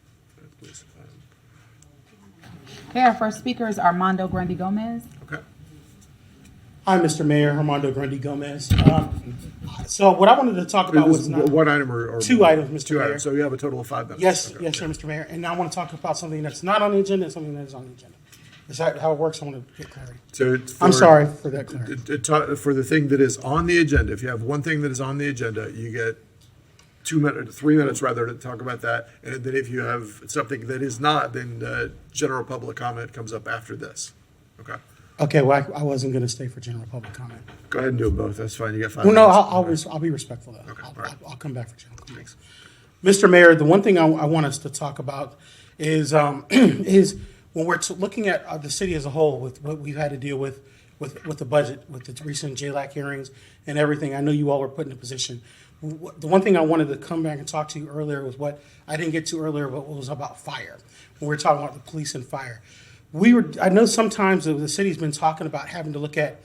please. Okay, our first speaker is Armando Grundy Gomez. Okay. Hi, Mr. Mayor, Armando Grundy Gomez. So what I wanted to talk about was not one item or two items, Mr. two Mayor. items. So you have a total of 5 minutes. Yes, Okay. yes, sir, Mr. Mayor. And now I want to talk about something that's not on the agenda and something that is on the agenda. Is that how it works? I want to get clarity. So I'm sorry for that clarity. For the thing that is on the agenda, if you have one thing that is on the agenda, you get 3 minutes rather to talk about that. And then if you have something that is not, then general public comment comes up after this. Okay. Okay, well, I wasn't going to stay for general public comment. Go ahead and do them both. That's fine. You got 5 Well, minutes. no, I'll be respectful though. Okay, all right. I'll come back for general comments. Mr. Mayor, the one thing I want us to talk about is is when we're looking at the city as a whole with what we've had to deal with the budget, with the recent JLAC hearings and everything. I know you all were put in a position. The one thing I wanted to come back and talk to you earlier was what I didn't get to earlier, but was about fire. When we were talking about the police and fire. I know sometimes the city's been talking about having to look at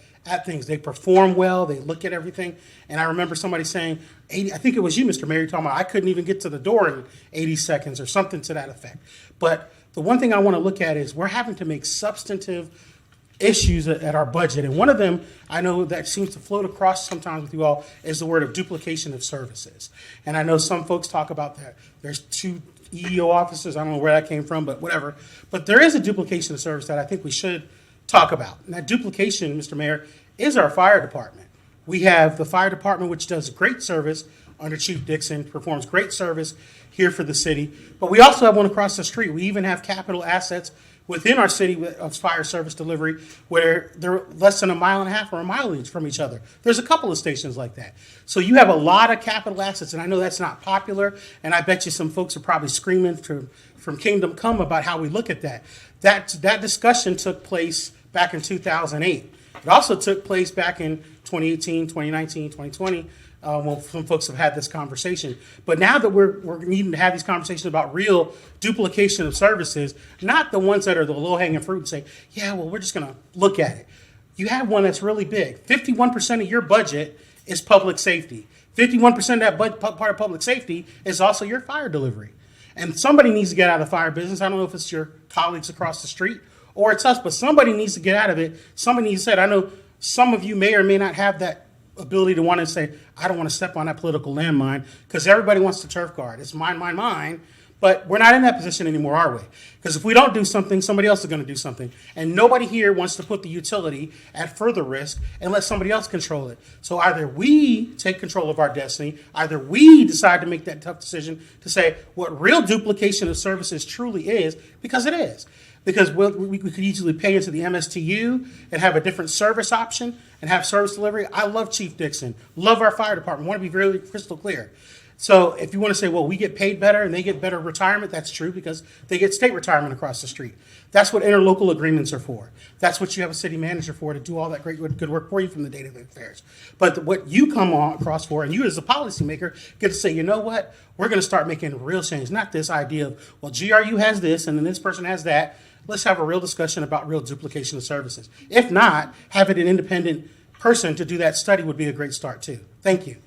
things. They perform well, they look at everything. And I remember somebody saying, I think it was you, Mr. Mayor, you're talking about, I couldn't even get to the door in 80 seconds or something to that effect. But the one thing I want to look at is we're having to make substantive issues at our budget. And one of them, I know that seems to float across sometimes with you all, is the word of duplication of services. And I know some folks talk about that. There's 2 EEO officers. I don't know where that came from, but whatever. But there is a duplication of service that I think we should talk about. And that duplication, Mr. Mayor, is our fire department. We have the fire department, which does great service under Chief Dixon, performs great service here for the city. But we also have one across the street. We even have capital assets within our city of fire service delivery where they're less than 1.5 miles or a mile each from each other. There's a couple of stations like that. So you have a lot of capital assets, and I know that's not popular, and I bet you some folks are probably screaming from Kingdom Come about how we look at that. That discussion took place back in 2008. It also took place back in 2018, 2019, 2020, when some folks have had this conversation. But now that we're needing to have these conversations about real duplication of services, not the ones that are the low-hanging fruit and say, yeah, well, we're just going to look at it. You have one that's really big. 51% of your budget is public safety. 51% of that part of public safety is also your fire delivery. And somebody needs to get out of the fire business. I don't know if it's your colleagues across the street or it's us, but somebody needs to get out of it. Somebody needs to say it. I know some of you may or may not have that ability to want to say, I don't want to step on that political landmine because everybody wants to turf guard. It's mine, mine, mine. But we're not in that position anymore, are we? Because if we don't do something, somebody else is going to do something. And nobody here wants to put the utility at further risk and let somebody else control it. So either we take control of our destiny, either we decide to make that tough decision to say what real duplication of services truly is, because it is. Because we could easily pay into the MSTU and have a different service option and have service delivery. I love Chief Dixon, love our fire department, want to be really crystal clear. So if you want to say, well, we get paid better and they get better retirement, that's true because they get state retirement across the street. That's what interlocal agreements are for. That's what you have a city manager for, to do all that great good work for you from the day-to-day affairs. But what you come across for, and you as a policymaker get to say, you know what, we're going to start making real change. Not this idea of, well, GRU has this and then this person has that. Let's have a real discussion about real duplication of services. If not, having an independent person to do that study would be a great start too. Thank you.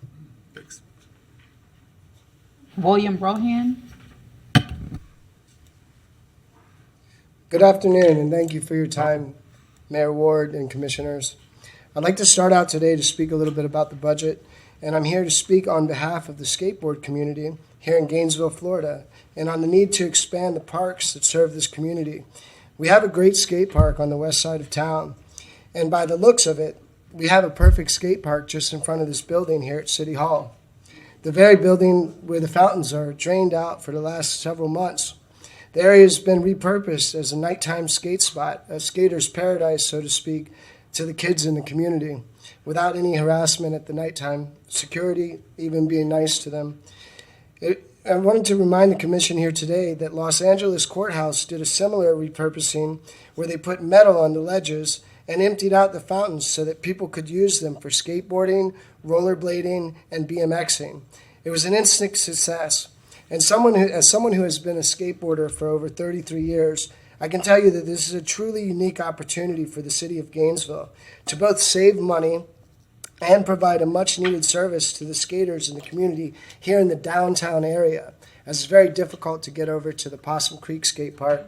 Thanks. William Brohan. Good afternoon, and thank you for your time, Mayor Ward and Commissioners. I'd like to start out today to speak a little bit about the budget, and I'm here to speak on behalf of the skateboard community here in Gainesville, Florida, and on the need to expand the parks that serve this community. We have a great skate park on the west side of town, and by the looks of it, we have a perfect skate park just in front of this building here at City Hall. The very building where the fountains are drained out for the last several months. The area has been repurposed as a nighttime skate spot, a skater's paradise, so to speak, to the kids in the community, without any harassment at the nighttime, security even being nice to them. I wanted to remind the commission here today that Los Angeles Courthouse did a similar repurposing where they put metal on the ledges and emptied out the fountains so that people could use them for skateboarding, rollerblading, and BMXing. It was an instant success. And as someone who has been a skateboarder for over 33 years, I can tell you that this is a truly unique opportunity for the city of Gainesville to both save money and provide a much-needed service to the skaters in the community here in the downtown area, as it's very difficult to get over to the Possum Creek Skate Park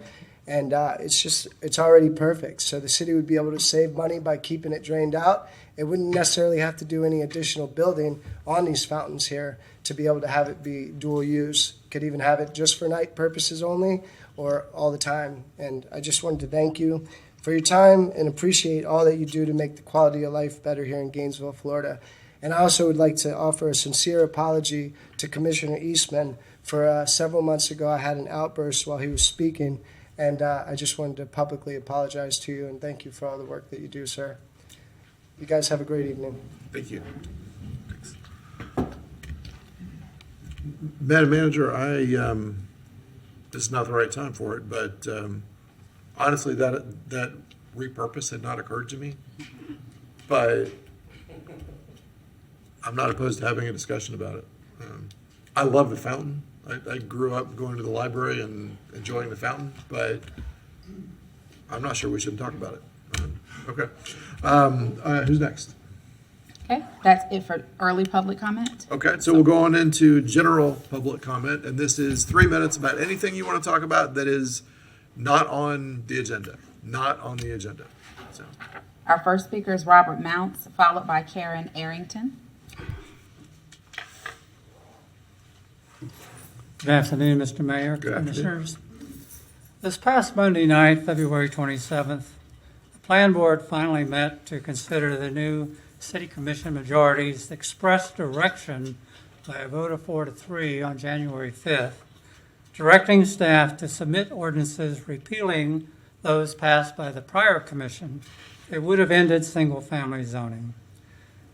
And it's already perfect. So the city would be able to save money by keeping it drained out. It wouldn't necessarily have to do any additional building on these fountains here to be able to have it be dual use. Could even have it just for night purposes only or all the time. And I just wanted to thank you for your time and appreciate all that you do to make the quality of life better here in Gainesville, Florida. And I also would like to offer a sincere apology to Commissioner Eastman for several months ago I had an outburst while he was speaking, and I just wanted to publicly apologize to you and thank you for all the work that you do, sir. You guys have a great evening. Thank you. Thanks. Madam Manager, this is not the right time for it, but honestly, that repurpose had not occurred to me. But I'm not opposed to having a discussion about it. I love the fountain. I grew up going to the library and enjoying the fountain, but I'm not sure we should talk about it. Okay. Who's next? Okay, that's it for early public comment. Okay, so we'll go on into general public comment, and this is 3 minutes about anything you want to talk about that is not on the agenda. Not on the agenda. So. Our first speaker is Robert Mounts, followed by Karen Arrington. Good afternoon, Mr. Mayor, Commissioners. This past Monday night, February 27th, the Plan Board finally met to consider the new City Commission majority's express direction by a vote of 4-3 on January 5th, directing staff to submit ordinances repealing those passed by the prior commission that would have ended single-family zoning.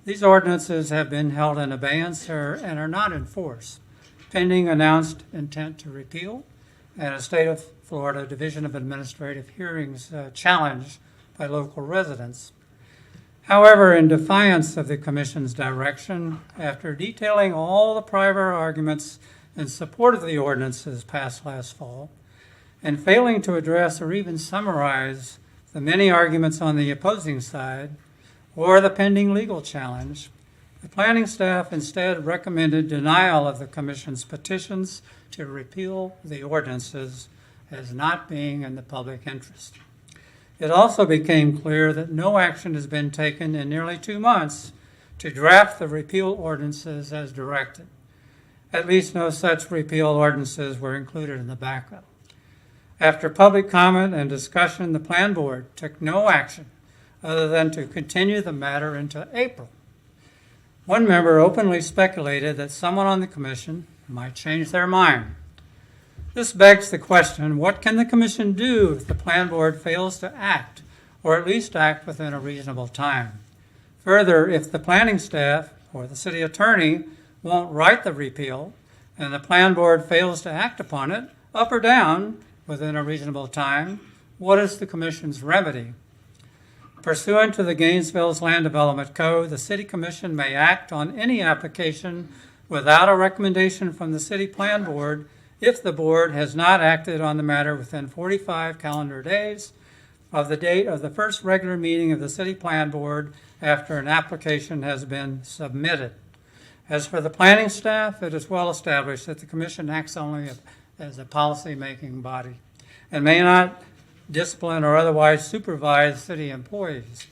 These ordinances have been held in abeyance and are not in force, pending announced intent to repeal and a State of Florida Division of Administrative Hearings challenge by local residents. However, in defiance of the Commission's direction, after detailing all the prior arguments in support of the ordinances passed last fall, and failing to address or even summarize the many arguments on the opposing side or the pending legal challenge, the planning staff instead recommended denial of the Commission's petitions to repeal the ordinances as not being in the public interest. It also became clear that no action has been taken in nearly 2 months to draft the repeal ordinances as directed. At least no such repeal ordinances were included in the backup. After public comment and discussion, the Plan Board took no action other than to continue the matter into April. One member openly speculated that someone on the Commission might change their mind. This begs the question, what can the Commission do if the Plan Board fails to act, or at least act within a reasonable time? Further, if the planning staff or the city attorney won't write the repeal, and the Plan Board fails to act upon it, up or down, within a reasonable time, what is the Commission's remedy? Pursuant to the Gainesville's Land Development Code, the City Commission may act on any application without a recommendation from the City Plan Board if the board has not acted on the matter within 45 calendar days of the date of the first regular meeting of the City Plan Board after an application has been submitted. As for the planning staff, it is well established that the Commission acts only as a policy-making body and may not discipline or otherwise supervise city employees.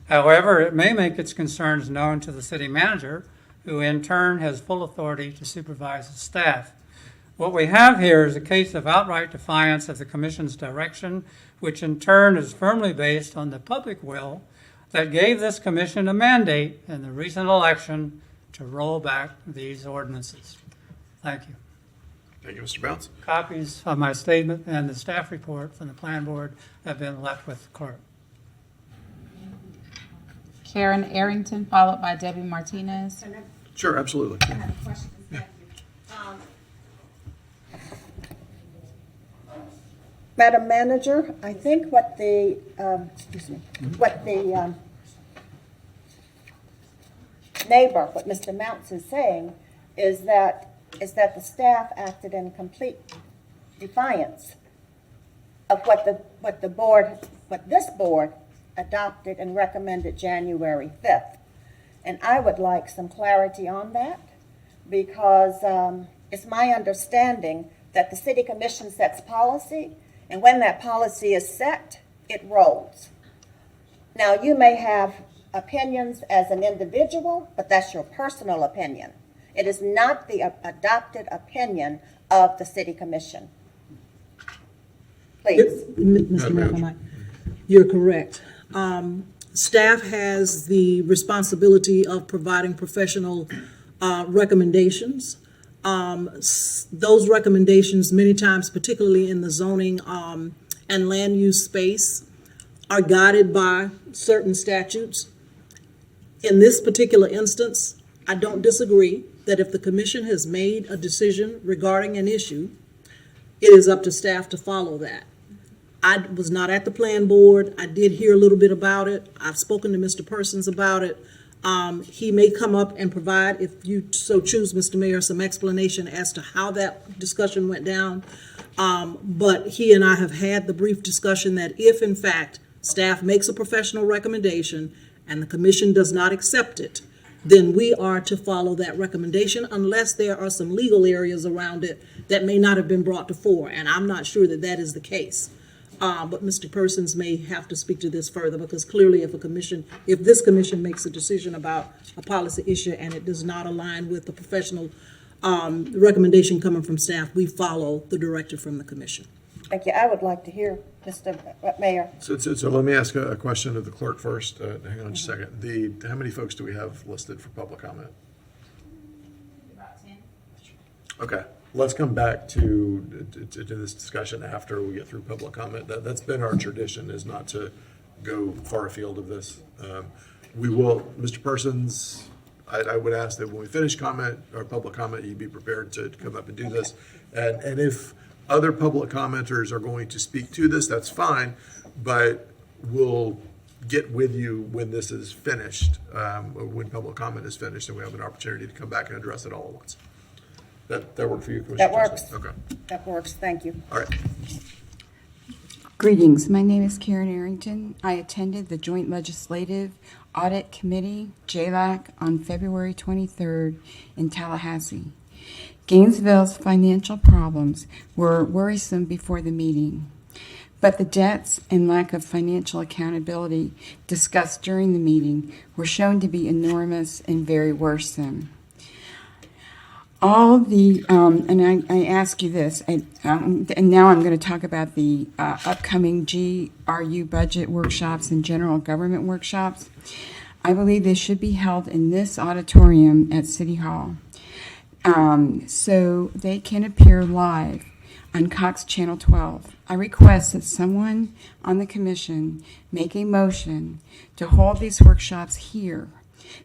However, it may make its concerns known to the city manager, who in turn has full authority to supervise the staff. What we have here is a case of outright defiance of the Commission's direction, which in turn is firmly based on the public will that gave this Commission a mandate in the recent election to roll back these ordinances. Thank you. Thank you, Mr. Bounce. Copies of my statement and the staff report from the Plan Board have been left with the clerk. Karen Arrington, followed by Debbie Martinez. Sure, absolutely. I have a question. Thank you. Madam Manager, I think what the neighbor, what Mr. Mounts is saying, is that the staff acted in complete defiance of what this board adopted and recommended January 5th. And I would like some clarity on that, because it's my understanding that the City Commission sets policy, And when that policy is set, it rolls. Now, you may have opinions as an individual, but that's your personal opinion. It is not the adopted opinion of the city commission. Please. Mr. Mayor, if I might. You're correct. Staff has the responsibility of providing professional recommendations. Those recommendations, many times, particularly in the zoning and land use space, are guided by certain statutes. In this particular instance, I don't disagree that if the commission has made a decision regarding an issue, it is up to staff to follow that. I was not at the plan board. I did hear a little bit about it. I've spoken to Mr. Persons about it. He may come up and provide, if you so choose, Mr. Mayor, some explanation as to how that discussion went down. But he and I have had the brief discussion that if, in fact, staff makes a professional recommendation and the commission does not accept it, then we are to follow that recommendation unless there are some legal areas around it that may not have been brought to fore. And I'm not sure that that is the case. But Mr. Persons may have to speak to this further, because clearly if this commission makes a decision about a policy issue and it does not align with the professional recommendation coming from staff, we follow the directive from the commission. Thank you. I would like to hear, Mr. Mayor. So let me ask a question of the clerk first. Hang on just a second. How many folks do we have listed for public comment? About 10. Okay, let's come back to this discussion after we get through public comment. That's been our tradition, is not to go far afield of this. We will, Mr. Persons, I would ask that when we finish comment or public comment, you be prepared to come up and do this. And if other public commenters are going to speak to this, that's fine, but we'll get with you when this is finished, when public comment is finished, and we have an opportunity to come back and address it all at once. That work for you, Commissioner? That works. Okay. That works. Thank you. All right. Greetings. My name is Karen Arrington. I attended the Joint Legislative Audit Committee, JLAC, on February 23rd in Tallahassee. Gainesville's financial problems were worrisome before the meeting, but the debts and lack of financial accountability discussed during the meeting were shown to be enormous and very worrisome. All the, and I ask you this, and now I'm going to talk about the upcoming GRU budget workshops and general government workshops. I believe they should be held in this auditorium at City Hall, so they can appear live on Cox Channel 12. I request that someone on the commission make a motion to hold these workshops here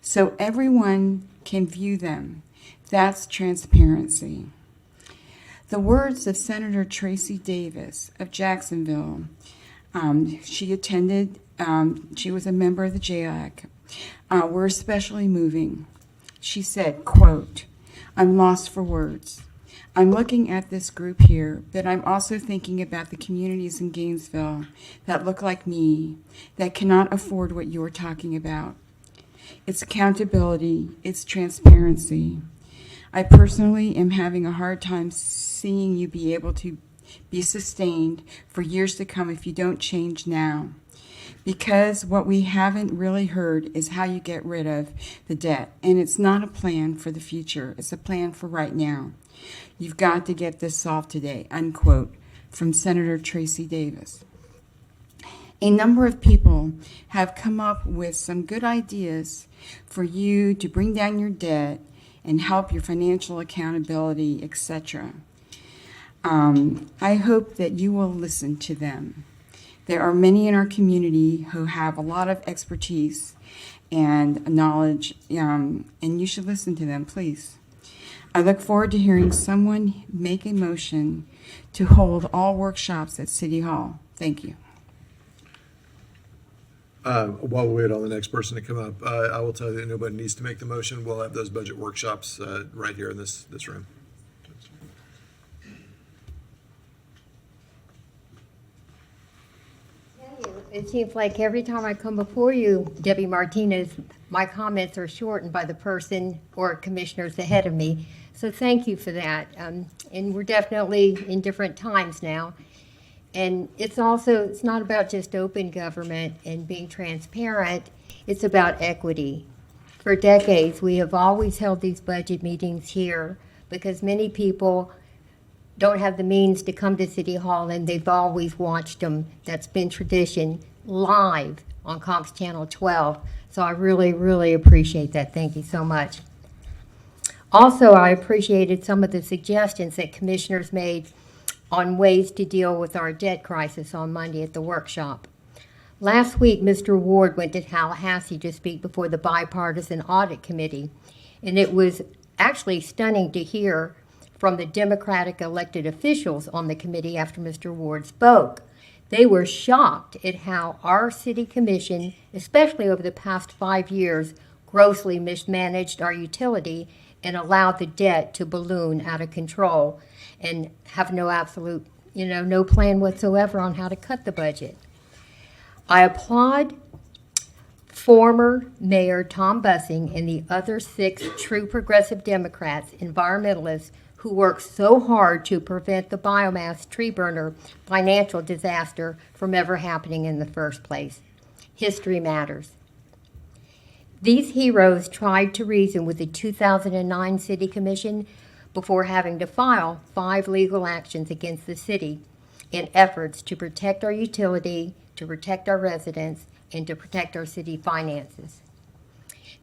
so everyone can view them. That's transparency. The words of Senator Tracy Davis of Jacksonville, she attended, she was a member of the JLAC, were especially moving. She said, quote, "I'm lost for words. I'm looking at this group here, but I'm also thinking about the communities in Gainesville that look like me, that cannot afford what you're talking about. It's accountability, it's transparency. I personally am having a hard time seeing you be able to be sustained for years to come if you don't change now. Because what we haven't really heard is how you get rid of the debt. And it's not a plan for the future, it's a plan for right now. You've got to get this solved today," unquote, from Senator Tracy Davis. A number of people have come up with some good ideas for you to bring down your debt and help your financial accountability, etc. I hope that you will listen to them. There are many in our community who have a lot of expertise and knowledge, and you should listen to them, please. I look forward to hearing someone make a motion to hold all workshops at City Hall. Thank you. While we wait on the next person to come up, I will tell you that nobody needs to make the motion. We'll have those budget workshops right here in this room. It seems like every time I come before you, Debbie Martinez, my comments are shortened by the person or commissioners ahead of me. So thank you for that. And we're definitely in different times now. And it's not about just open government and being transparent, it's about equity. For decades, we have always held these budget meetings here because many people don't have the means to come to City Hall, and they've always watched them. That's been tradition live on Cox Channel 12. So I really, really appreciate that. Thank you so much. Also, I appreciated some of the suggestions that commissioners made on ways to deal with our debt crisis on Monday at the workshop. Last week, Mr. Ward went to Tallahassee to speak before the Bipartisan Audit Committee, and it was actually stunning to hear from the Democratic elected officials on the committee after Mr. Ward spoke. They were shocked at how our city commission, especially over the past 5 years, grossly mismanaged our utility and allowed the debt to balloon out of control and have no plan whatsoever on how to cut the budget. I applaud former Mayor Tom Bussing and the other 6 true progressive Democrats, environmentalists, who worked so hard to prevent the biomass tree burner financial disaster from ever happening in the first place. History matters. These heroes tried to reason with the 2009 City Commission before having to file 5 legal actions against the city in efforts to protect our utility, to protect our residents, and to protect our city finances.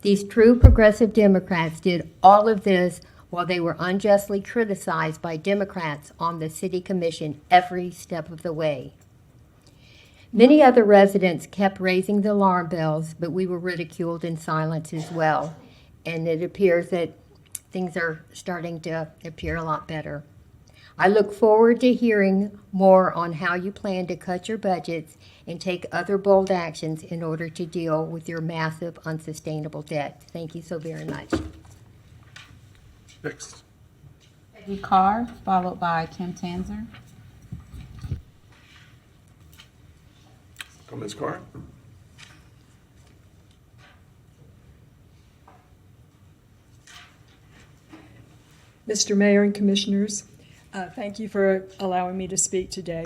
These true progressive Democrats did all of this while they were unjustly criticized by Democrats on the City Commission every step of the way. Many other residents kept raising the alarm bells, but we were ridiculed in silence as well. And it appears that things are starting to appear a lot better. I look forward to hearing more on how you plan to cut your budgets and take other bold actions in order to deal with your massive, unsustainable debt. Thank you so very much. Next. Peggy Carr, followed by Kim Tanzer. Ms. Carr? Mr. Mayor and Commissioners, thank you for allowing me to speak today.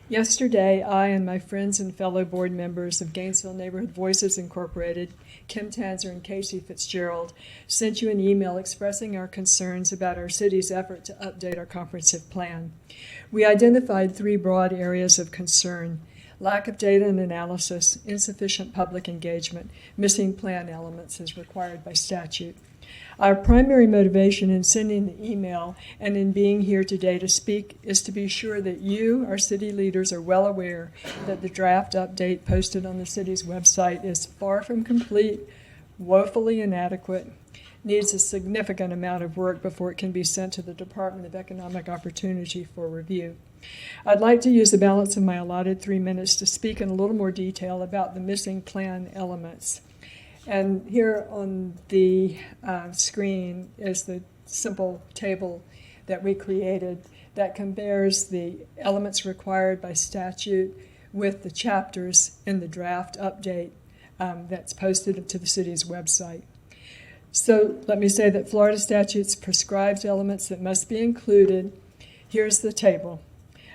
Yesterday, I and my friends and fellow board members of Gainesville Neighborhood Voices Incorporated, Kim Tanzer and Casey Fitzgerald, sent you an email expressing our concerns about our city's effort to update our comprehensive plan. We identified 3 broad areas of concern: lack of data and analysis, insufficient public engagement, missing plan elements as required by statute. Our primary motivation in sending the email and in being here today to speak is to be sure that you, our city leaders, are well aware that the draft update posted on the city's website is far from complete, woefully inadequate, needs a significant amount of work before it can be sent to the Department of Economic Opportunity for review. I'd like to use the balance of my allotted 3 minutes to speak in a little more detail about the missing plan elements. And here on the screen is the simple table that we created that compares the elements required by statute with the chapters in the draft update that's posted to the city's website. So let me say that Florida statutes prescribes elements that must be included. Here's the table.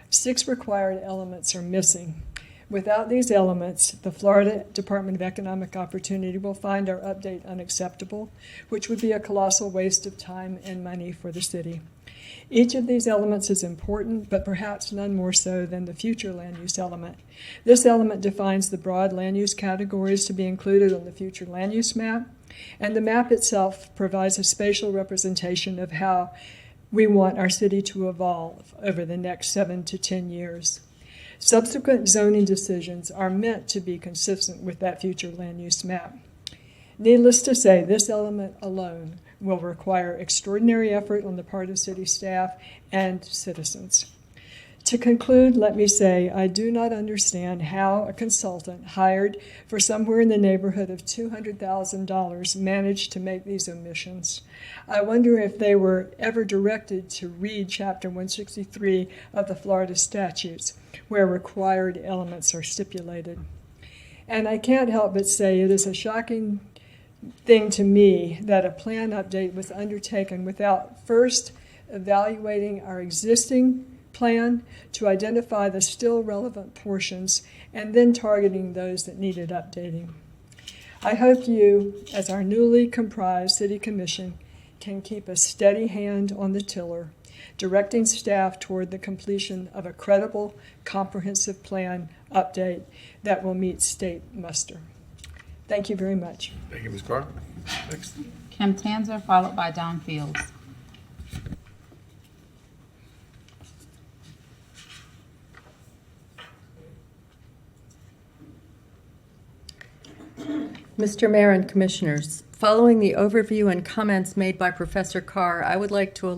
6 required elements are missing. Without these elements, the Florida Department of Economic Opportunity will find our update unacceptable, which would be a colossal waste of time and money for the city. Each of these elements is important, but perhaps none more so than the future land use element. This element defines the broad land use categories to be included on the future land use map, and the map itself provides a spatial representation of how we want our city to evolve over the next 7 to 10 years. Subsequent zoning decisions are meant to be consistent with that future land use map. Needless to say, this element alone will require extraordinary effort on the part of city staff and citizens. To conclude, let me say I do not understand how a consultant hired for somewhere in the neighborhood of $200,000 managed to make these omissions. I wonder if they were ever directed to read Chapter 163 of the Florida statutes, where required elements are stipulated. And I can't help but say it is a shocking thing to me that a plan update was undertaken without first evaluating our existing plan to identify the still relevant portions and then targeting those that needed updating. I hope you, as our newly comprised City Commission, can keep a steady hand on the tiller, directing staff toward the completion of a credible, comprehensive plan update that will meet state muster. Thank you very much. Thank you, Ms. Carr. Next. Kim Tanzer, followed by Don Fields. Mr. Mayor and Commissioners, following the overview and comments made by Professor Carr, I would like to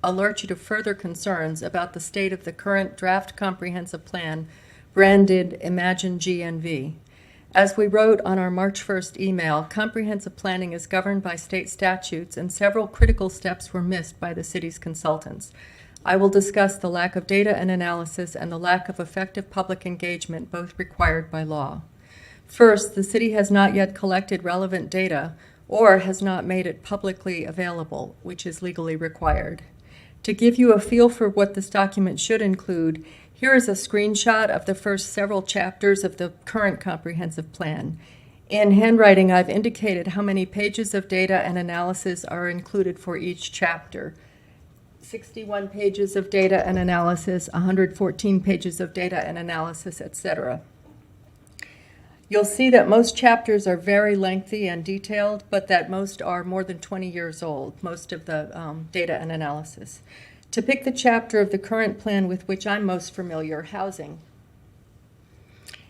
alert you to further concerns about the state of the current draft comprehensive plan, branded Imagine GNV. As we wrote on our March 1st email, comprehensive planning is governed by state statutes, and several critical steps were missed by the city's consultants. I will discuss the lack of data and analysis and the lack of effective public engagement, both required by law. First, the city has not yet collected relevant data or has not made it publicly available, which is legally required. To give you a feel for what this document should include, here is a screenshot of the first several chapters of the current comprehensive plan. In handwriting, I've indicated how many pages of data and analysis are included for each chapter. 61 pages of data and analysis, 114 pages of data and analysis, etc. You'll see that most chapters are very lengthy and detailed, but that most are more than 20 years old, most of the data and analysis. To pick the chapter of the current plan with which I'm most familiar, housing.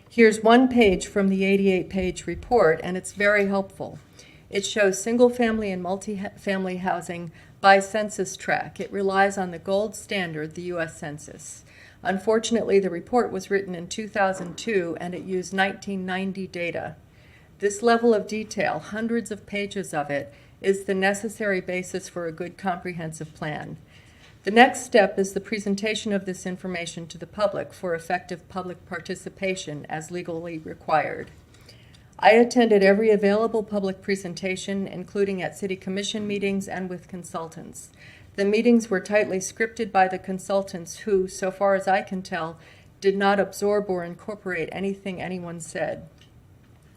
Here's one page from the 88-page report, and it's very helpful. It shows single-family and multi-family housing by census tract. It relies on the gold standard, the U.S. Census. Unfortunately, the report was written in 2002 and it used 1990 data. This level of detail, hundreds of pages of it, is the necessary basis for a good comprehensive plan. The next step is the presentation of this information to the public for effective public participation as legally required. I attended every available public presentation, including at City Commission meetings and with consultants. The meetings were tightly scripted by the consultants who, so far as I can tell, did not absorb or incorporate anything anyone said.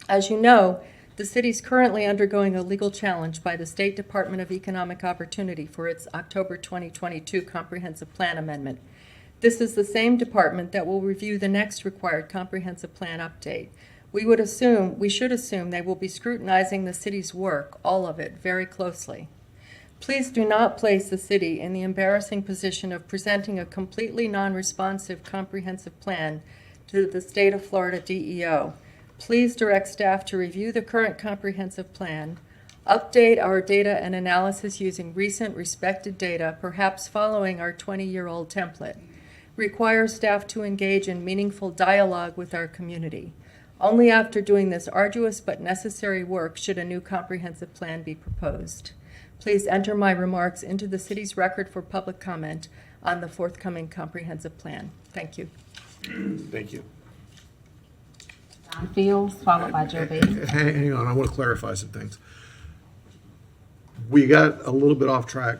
As you know, the city's currently undergoing a legal challenge by the State Department of Economic Opportunity for its October 2022 Comprehensive Plan Amendment. This is the same department that will review the next required comprehensive plan update. We should assume they will be scrutinizing the city's work, all of it, very closely. Please do not place the city in the embarrassing position of presenting a completely non-responsive comprehensive plan to the State of Florida DEO. Please direct staff to review the current comprehensive plan, update our data and analysis using recent respected data, perhaps following our 20-year-old template. Require staff to engage in meaningful dialogue with our community. Only after doing this arduous but necessary work should a new comprehensive plan be proposed. Please enter my remarks into the city's record for public comment on the forthcoming comprehensive plan. Thank you. Thank you. Don Fields, followed by Joe Baden. Hang on, I want to clarify some things. We got a little bit off track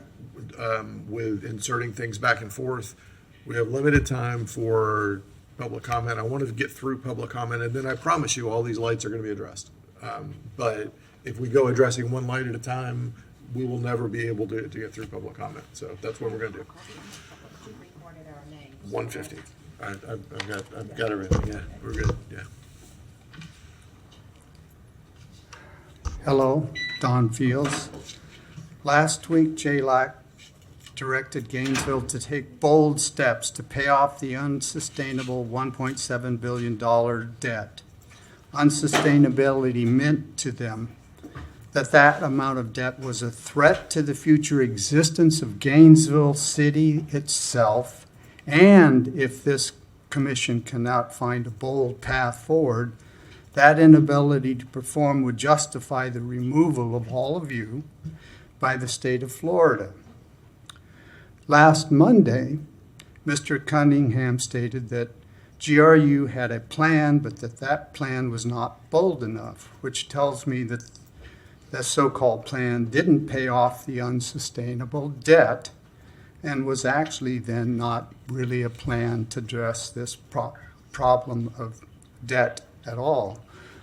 with inserting things back and forth. We have limited time for public comment. I wanted to get through public comment, and then I promise you all these lights are going to be addressed. But if we go addressing one light at a time, we will never be able to get through public comment. So that's what we're going to do. 150. I've got everything. Yeah, we're good. Yeah. Hello, Don Fields. Last week, JLAC directed Gainesville to take bold steps to pay off the unsustainable $1.7 billion debt. Unsustainability meant to them that amount of debt was a threat to the future existence of Gainesville City itself, and if this commission cannot find a bold path forward, that inability to perform would justify the removal of all of you by the state of Florida. Last Monday, Mr. Cunningham stated that GRU had a plan, but that plan was not bold enough, which tells me that the so-called plan didn't pay off the unsustainable debt and was actually then not really a plan to address this problem of debt at all.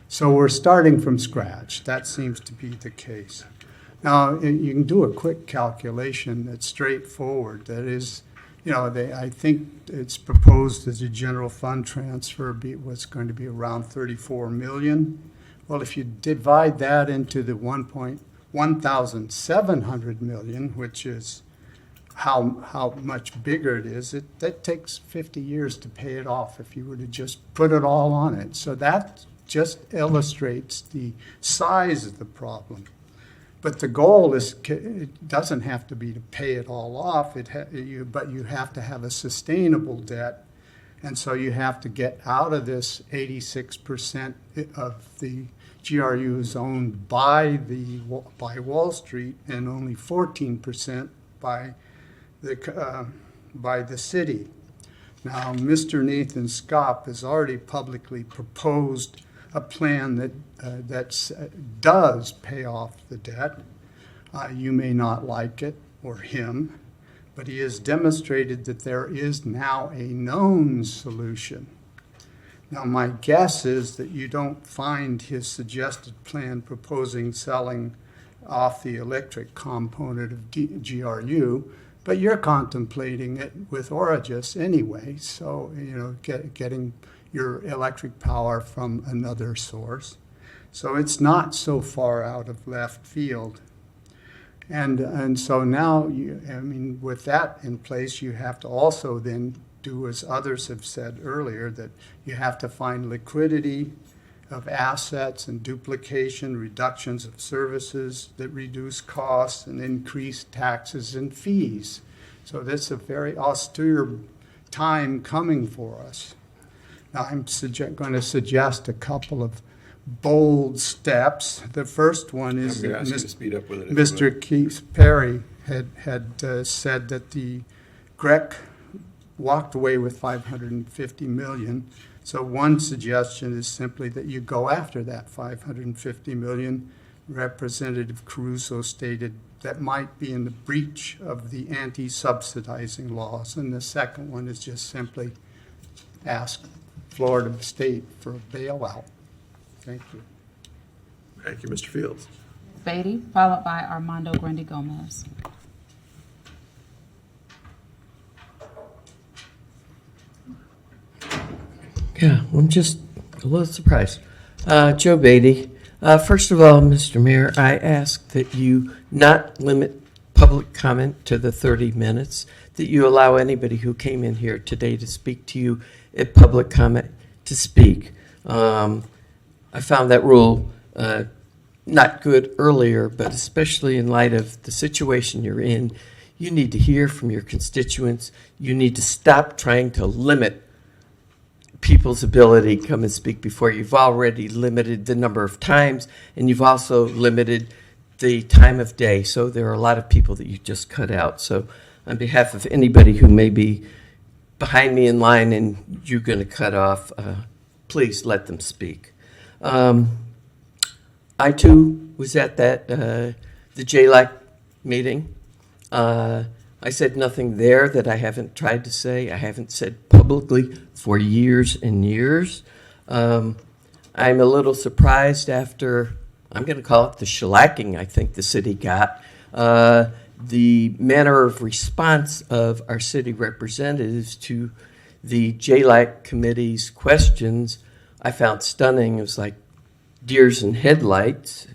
So we're starting from scratch. That seems to be the case. Now, you can do a quick calculation that's straightforward. That is, I think it's proposed as a general fund transfer was going to be around 34 million. Well, if you divide that into the 1,700 million, which is how much bigger it is, that takes 50 years to pay it off if you were to just put it all on it. So that just illustrates the size of the problem. But the goal is, it doesn't have to be to pay it all off, but you have to have a sustainable debt. And so you have to get out of this 86% of the GRU is owned by Wall Street and only 14% by the city. Now, Mr. Nathan Scopp has already publicly proposed a plan that does pay off the debt. You may not like it or him, but he has demonstrated that there is now a known solution. Now, my guess is that you don't find his suggested plan proposing selling off the electric component of GRU, but you're contemplating it with Origis anyway, so, getting your electric power from another source. So it's not so far out of left field. And so now, with that in place, you have to also then do, as others have said earlier, that you have to find liquidity of assets and duplication, reductions of services that reduce costs and increase taxes and fees. So that's a very austere time coming for us. Now, I'm going to suggest a couple of bold steps. The first one is that Mr. Keith Perry had said that the GREC walked away with $550 million. So one suggestion is simply that you go after that $550 million. Representative Caruso stated that might be in the breach of the anti-subsidizing laws. And the second one is just simply ask Florida State for a bailout. Thank you. Thank you, Mr. Fields. Beatty, followed by Armando Grande Gomez. Yeah, I'm just a little surprised. Joe Beatty. First of all, Mr. Mayor, I ask that you not limit public comment to the 30 minutes, that you allow anybody who came in here today to speak to you at public comment to speak. I found that rule not good earlier, but especially in light of the situation you're in, you need to hear from your constituents. You need to stop trying to limit people's ability to come and speak before. You've already limited the number of times, and you've also limited the time of day. So there are a lot of people that you just cut out. So on behalf of anybody who may be behind me in line and you're going to cut off, please let them speak. I too was at the JLAC meeting. I said nothing there that I haven't tried to say. I haven't said publicly for years and years. I'm a little surprised after, I'm going to call it the shellacking I think the city got. The manner of response of our city representatives to the JLAC committee's questions I found stunning. It was like deer in headlights.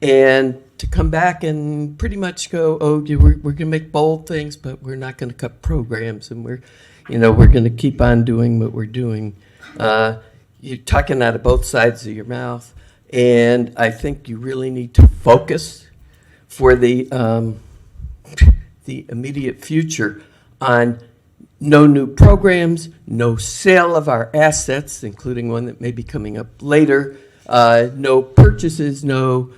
And to come back and pretty much go, oh, we're going to make bold things, but we're not going to cut programs, and we're going to keep on doing what we're doing. You're talking out of both sides of your mouth, and I think you really need to focus for the immediate future on no new programs, no sale of our assets, including one that may be coming up later, no purchases, no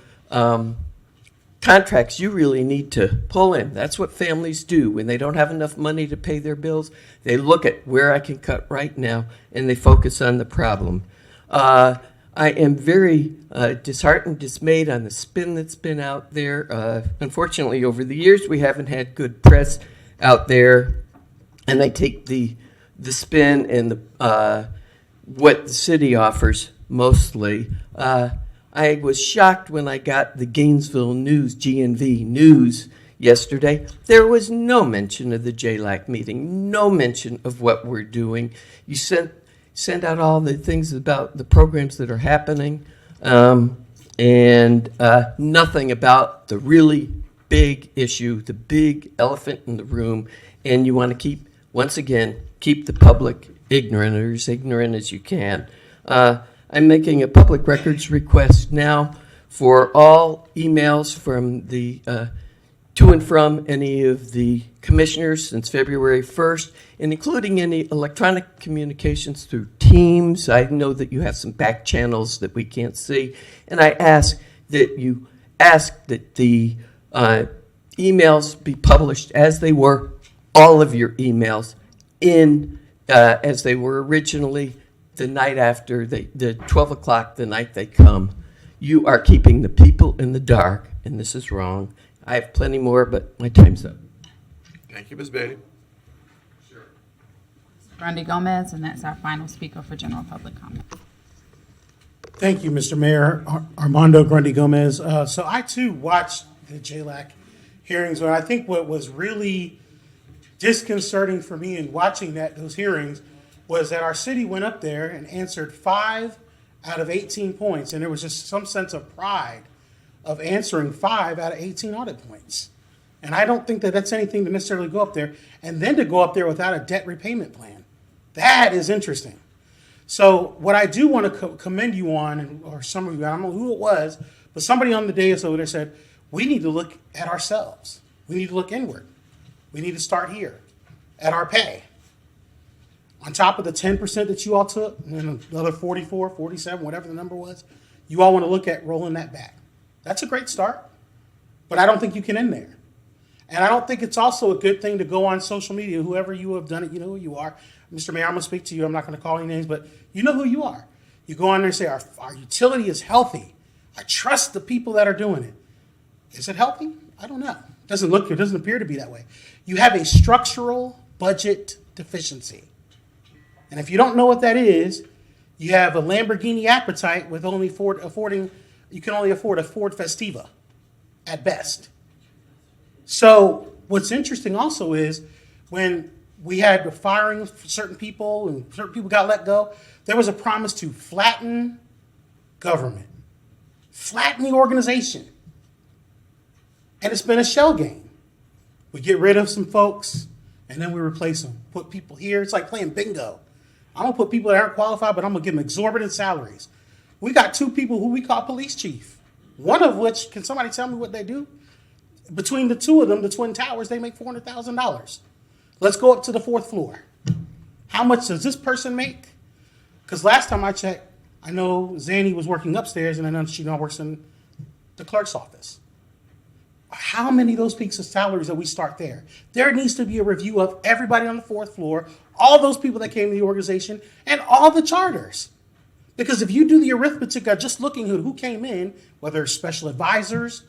contracts you really need to pull in. That's what families do. When they don't have enough money to pay their bills, they look at where I can cut right now, and they focus on the problem. I am very disheartened, dismayed on the spin that's been out there. Unfortunately, over the years, we haven't had good press out there, and I take the spin and the what the city offers mostly. I was shocked when I got the Gainesville News, GNV News, yesterday. There was no mention of the JLAC meeting, no mention of what we're doing. You sent out all the things about the programs that are happening, and nothing about the really big issue, the big elephant in the room. And you want to once again, keep the public ignorant, or as ignorant as you can. I'm making a public records request now for all emails from the to and from any of the commissioners since February 1st, and including any electronic communications through Teams. I know that you have some back channels that we can't see, and I ask that the emails be published as they were, all of your emails, as they were originally the night after, the 12 o'clock, the night they come. You are keeping the people in the dark, and this is wrong. I have plenty more, but my time's up. Thank you, Ms. Beatty. Grundy Gomez, and that's our final speaker for general public comment. Thank you, Mr. Mayor. Armando Grundy Gomez. So I too watched the JLAC hearings, and I think what was really disconcerting for me in watching those hearings was that our city went up there and answered 5 out of 18 points, and there was just some sense of pride of answering 5 out of 18 audit points. And I don't think that that's anything to necessarily go up there, and then to go up there without a debt repayment plan. That is interesting. So what I do want to commend you on, or some of you, I don't know who it was, but somebody on the dais over there said, we need to look at ourselves. We need to look inward. We need to start here at our pay. On top of the 10% that you all took, and another 44, 47, whatever the number was, you all want to look at rolling that back. That's a great start, but I don't think you can end there. And I don't think it's also a good thing to go on social media. Whoever you have done it, you know who you are. Mr. Mayor, I'm going to speak to you. I'm not going to call any names, but you know who you are. You go on there and say, our utility is healthy. I trust the people that are doing it. Is it healthy? I don't know. It doesn't appear to be that way. You have a structural budget deficiency. And if you don't know what that is, you have a Lamborghini appetite with only you can only afford a Ford Festiva at best. So what's interesting also is when we had the firing of certain people and certain people got let go, there was a promise to flatten government, flatten the organization. And it's been a shell game. We get rid of some folks and then we replace them, put people here. It's like playing bingo. I'm going to put people that aren't qualified, but I'm going to give them exorbitant salaries. We got 2 people who we call police chief. One of which, can somebody tell me what they do? Between the 2 of them, the Twin Towers, they make $400,000. Let's go up to the 4th floor. How much does this person make? Because last time I checked, I know Zanny was working upstairs, and I know she now works in the clerk's office. How many of those peaks of salaries that we start there? There needs to be a review of everybody on the 4th floor, all those people that came to the organization, and all the charters. Because if you do the arithmetic of just looking at who came in, whether it's special advisors,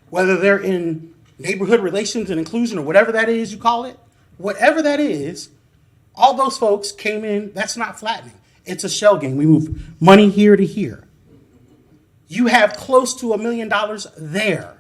whether they're in neighborhood relations and inclusion, or whatever that is you call it, whatever that is, all those folks came in. That's not flattening. It's a shell game. We move money here to here. You have close to $1 million there.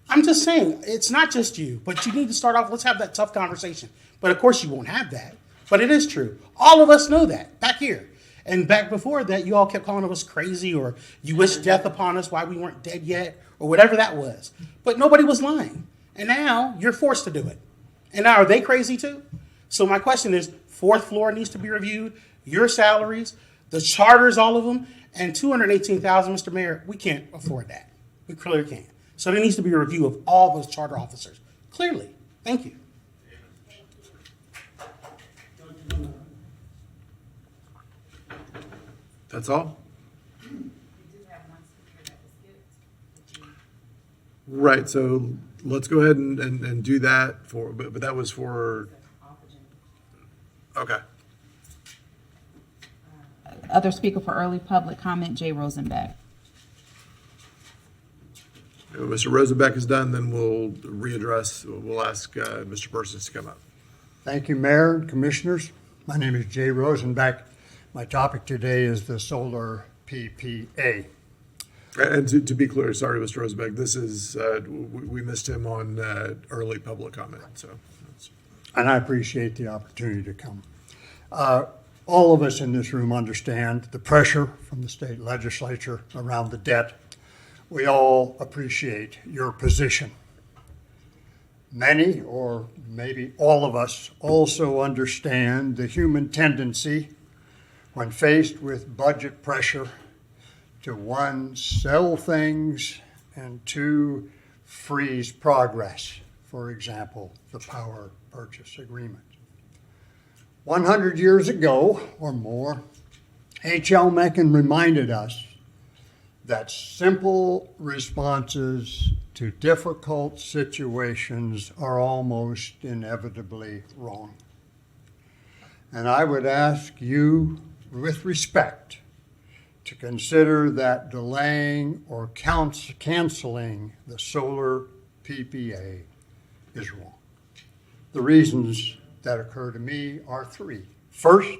I'm just saying, it's not just you, but you need to start off, let's have that tough conversation. But of course you won't have that, but it is true. All of us know that back here. And back before that, you all kept calling us crazy, or you wished death upon us while we weren't dead yet, or whatever that was. But nobody was lying. And now you're forced to do it. And now are they crazy too? So my question is, 4th floor needs to be reviewed, your salaries, the charters, all of them, and $218,000, Mr. Mayor, we can't afford that. We clearly can't. So there needs to be a review of all those charter officers. Clearly. Thank you. That's all? Right, so let's go ahead and do that but that was for, okay. Other speaker for early public comment, Jay Rosenbeck. If Mr. Rosenbeck is done, then we'll we'll ask Mr. Persons to come up. Thank you, Mayor and Commissioners. My name is Jay Rosenbeck. My topic today is the solar PPA. And to be clear, sorry, Mr. Rosenbeck, this is, we missed him on early public comment, so. And I appreciate the opportunity to come. All of us in this room understand the pressure from the state legislature around the debt. We all appreciate your position. Many, or maybe all of us, also understand the human tendency when faced with budget pressure to one, sell things, and two, freeze progress. For example, the power purchase agreement. 100 years ago or more, H.L. Mencken reminded us that simple responses to difficult situations are almost inevitably wrong. And I would ask you, with respect, to consider that delaying or canceling the solar PPA is wrong. The reasons that occur to me are three. First,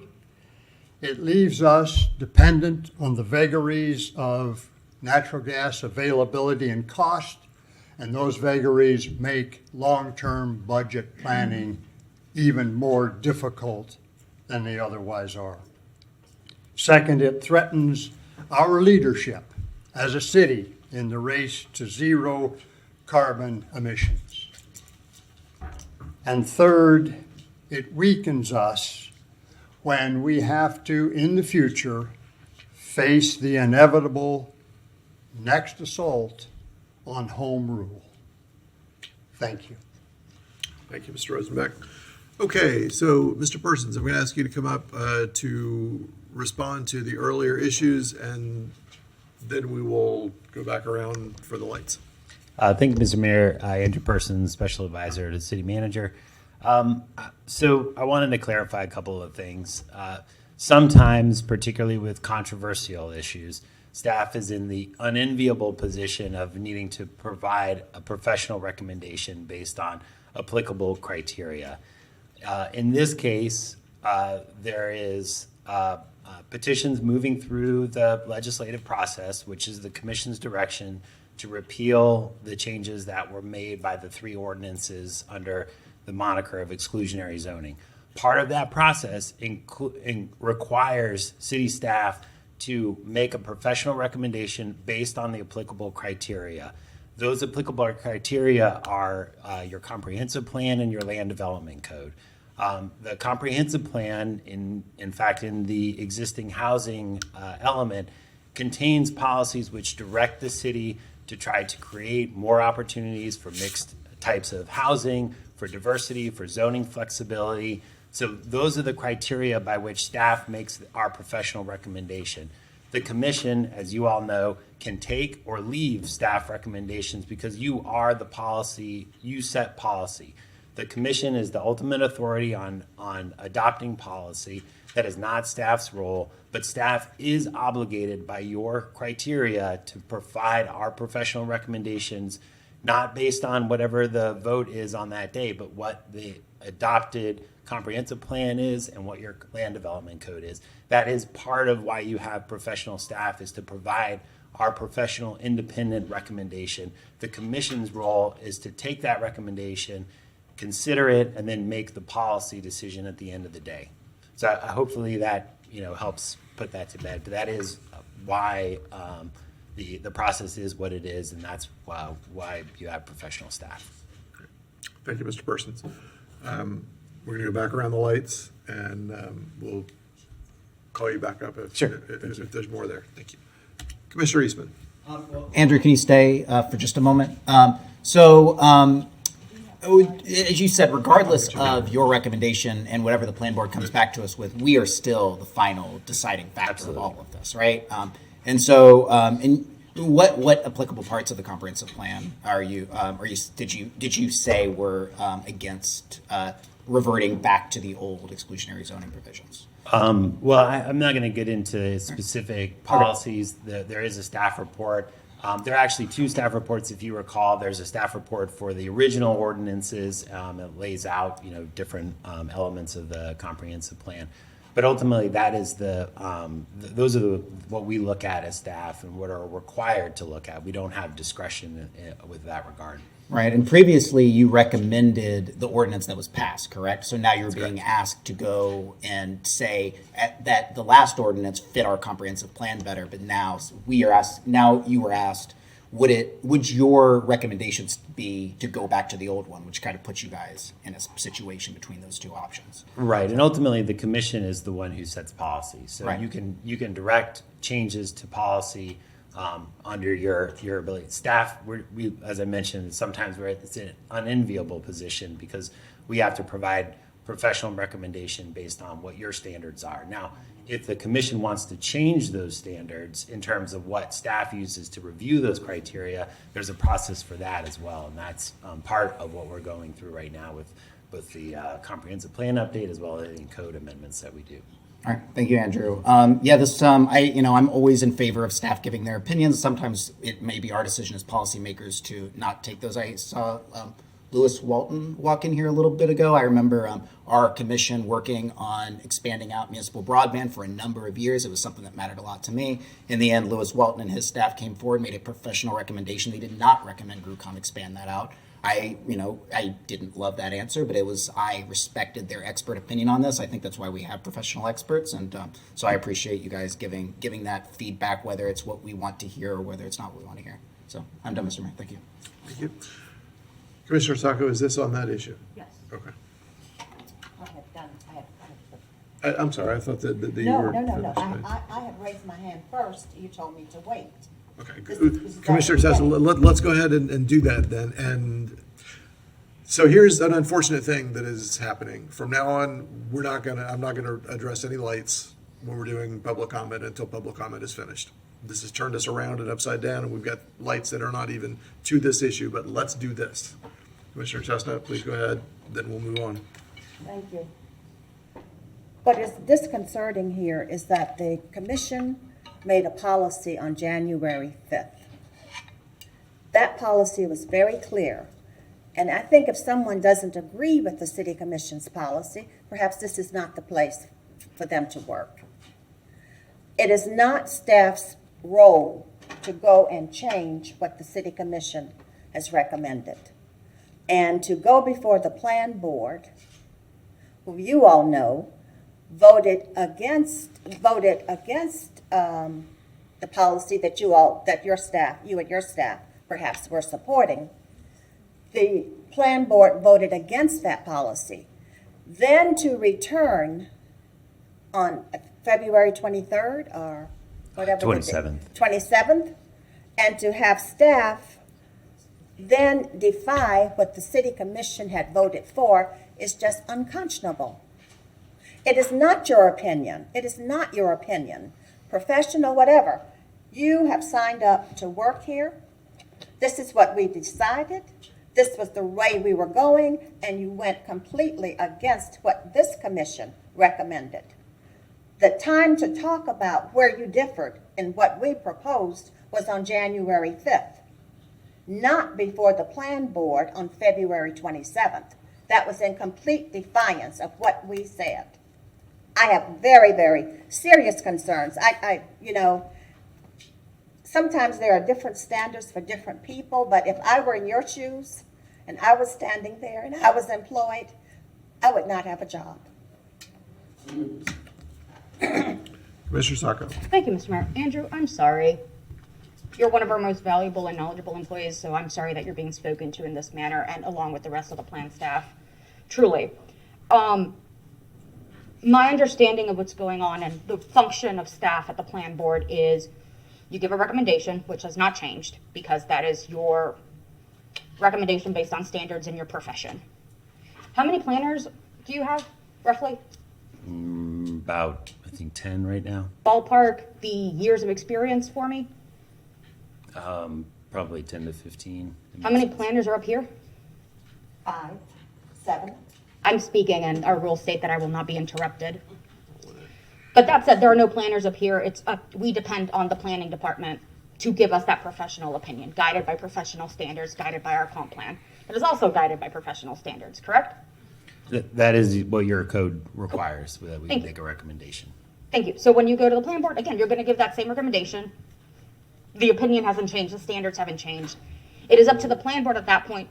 it leaves us dependent on the vagaries of natural gas availability and cost, and those vagaries make long-term budget planning even more difficult than they otherwise are. Second, it threatens our leadership as a city in the race to zero carbon emissions. And third, it weakens us when we have to, in the future, face the inevitable next assault on home rule. Thank you. Thank you, Mr. Rosenbeck. Okay, so Mr. Persons, I'm going to ask you to come up to respond to the earlier issues, and then we will go back around for the lights. Thank you, Mr. Mayor. Andrew Persons, Special Advisor to the City Manager. So I wanted to clarify a couple of things. Sometimes, particularly with controversial issues, staff is in the unenviable position of needing to provide a professional recommendation based on applicable criteria. In this case, there is petitions moving through the legislative process, which is the Commission's direction to repeal the changes that were made by the three ordinances under the moniker of exclusionary zoning. Part of that process requires city staff to make a professional recommendation based on the applicable criteria. Those applicable criteria are your comprehensive plan and your land development code. The comprehensive plan, in fact, in the existing housing element, contains policies which direct the city to try to create more opportunities for mixed types of housing, for diversity, for zoning flexibility. So those are the criteria by which staff makes our professional recommendation. The commission, as you all know, can take or leave staff recommendations because you are the policy, you set policy. The commission is the ultimate authority on adopting policy. That is not staff's role, but staff is obligated by your criteria to provide our professional recommendations, not based on whatever the vote is on that day, but what the adopted comprehensive plan is and what your land development code is. That is part of why you have professional staff, is to provide our professional independent recommendation. The commission's role is to take that recommendation, consider it, and then make the policy decision at the end of the day. So hopefully that helps put that to bed. But that is why the process is what it is, and that's why you have professional staff. Thank you, Mr. Persons. We're going to go back around the lights, and we'll call you back up if there's more there. Thank you. Commissioner Eastman. Andrew, can you stay for just a moment? As you said, regardless of your recommendation and whatever the plan board comes back to us with, we are still the final deciding factor of all of this, right? And what applicable parts of the comprehensive plan did you say were against reverting back to the old exclusionary zoning provisions? Well, I'm not going to get into specific policies. There is a staff report. There are actually two staff reports, if you recall. There's a staff report for the original ordinances. It lays out, different elements of the comprehensive plan. But ultimately, that is those are what we look at as staff and what are required to look at. We don't have discretion with that regard. Right, and previously you recommended the ordinance that was passed, correct? So now you're being asked to go and say that the last ordinance fit our comprehensive plan better, but now you were asked, would your recommendations be to go back to the old one, which kind of puts you guys in a situation between those two options? Right, and ultimately the commission is the one who sets policy. So Right. you can direct changes to policy under your ability. Staff, we as I mentioned, sometimes it's an unenviable position because we have to provide professional recommendation based on what your standards are. Now, if the commission wants to change those standards in terms of what staff uses to review those criteria, there's a process for that as well, and that's part of what we're going through right now with both the comprehensive plan update as well as any code amendments that we do. All right, thank you, Andrew. I'm always in favor of staff giving their opinions. Sometimes it may be our decision as policymakers to not take those. I saw Lewis Walton walk in here a little bit ago. I remember our commission working on expanding out municipal broadband for a number of years. It was something that mattered a lot to me. In the end, Lewis Walton and his staff came forward, made a professional recommendation. They did not recommend GRUCOM expand that out. I didn't love that answer, but I respected their expert opinion on this. I think that's why we have professional experts, and so I appreciate you guys giving that feedback, whether it's what we want to hear or whether it's not what we want to hear. So I'm done, Mr. Mayor. Thank you. Thank you. Commissioner Sacco, is this on that issue? Yes. Okay. I have done. I'm sorry, I thought that you No, were. no. I have raised my hand first. You told me to wait. Okay, This Commissioner is Tessa, let's go ahead and do that then. And so here's an unfortunate thing that is happening. From now on, I'm not gonna address any lights when we're doing public comment until public comment is finished. This has turned us around and upside down, and we've got lights that are not even to this issue, but let's do this. Commissioner Chestnut, please go ahead, then we'll move on. Thank you. What is disconcerting here is that the commission made a policy on January 5th. That policy was very clear. And I think if someone doesn't agree with the city commission's policy, perhaps this is not the place for them to work. It is not staff's role to go and change what the city commission has recommended. And to go before the plan board, who you all know, voted against the policy that you and your staff perhaps were supporting. The plan board voted against that policy. Then to return on February 23rd or whatever. 27th, and to have staff then defy what the city commission had voted for is just unconscionable. It is not your opinion. It is not your opinion. Professional, whatever. You have signed up to work here. This is what we decided. This was the way we were going, and you went completely against what this commission recommended. The time to talk about where you differed and what we proposed was on January 5th, not before the plan board on February 27th. That was in complete defiance of what we said. I have very, very serious concerns. Sometimes there are different standards for different people, but if I were in your shoes and I was standing there and I was employed, I would not have a job. Commissioner Sacco. Thank you, Mr. Mayor. Andrew, I'm sorry. You're one of our most valuable and knowledgeable employees, so I'm sorry that you're being spoken to in this manner, and along with the rest of the plan staff. Truly. My understanding of what's going on and the function of staff at the plan board is you give a recommendation, which has not changed because that is your recommendation based on standards in your profession. How many planners do you have, roughly? About, I think, 10 right now. Ballpark the years of experience for me? Probably 10 to 15. How many planners are up here? 5, 7. I'm speaking and our rules state that I will not be interrupted. But that said, there are no planners up here. We depend on the planning department to give us that professional opinion, guided by professional standards, guided by our comp plan. It is also guided by professional standards, correct? That is what your code requires, that we Thank you. make a recommendation. Thank you. So when you go to the plan board, again, you're going to give that same recommendation. The opinion hasn't changed, the standards haven't changed. It is up to the plan board at that point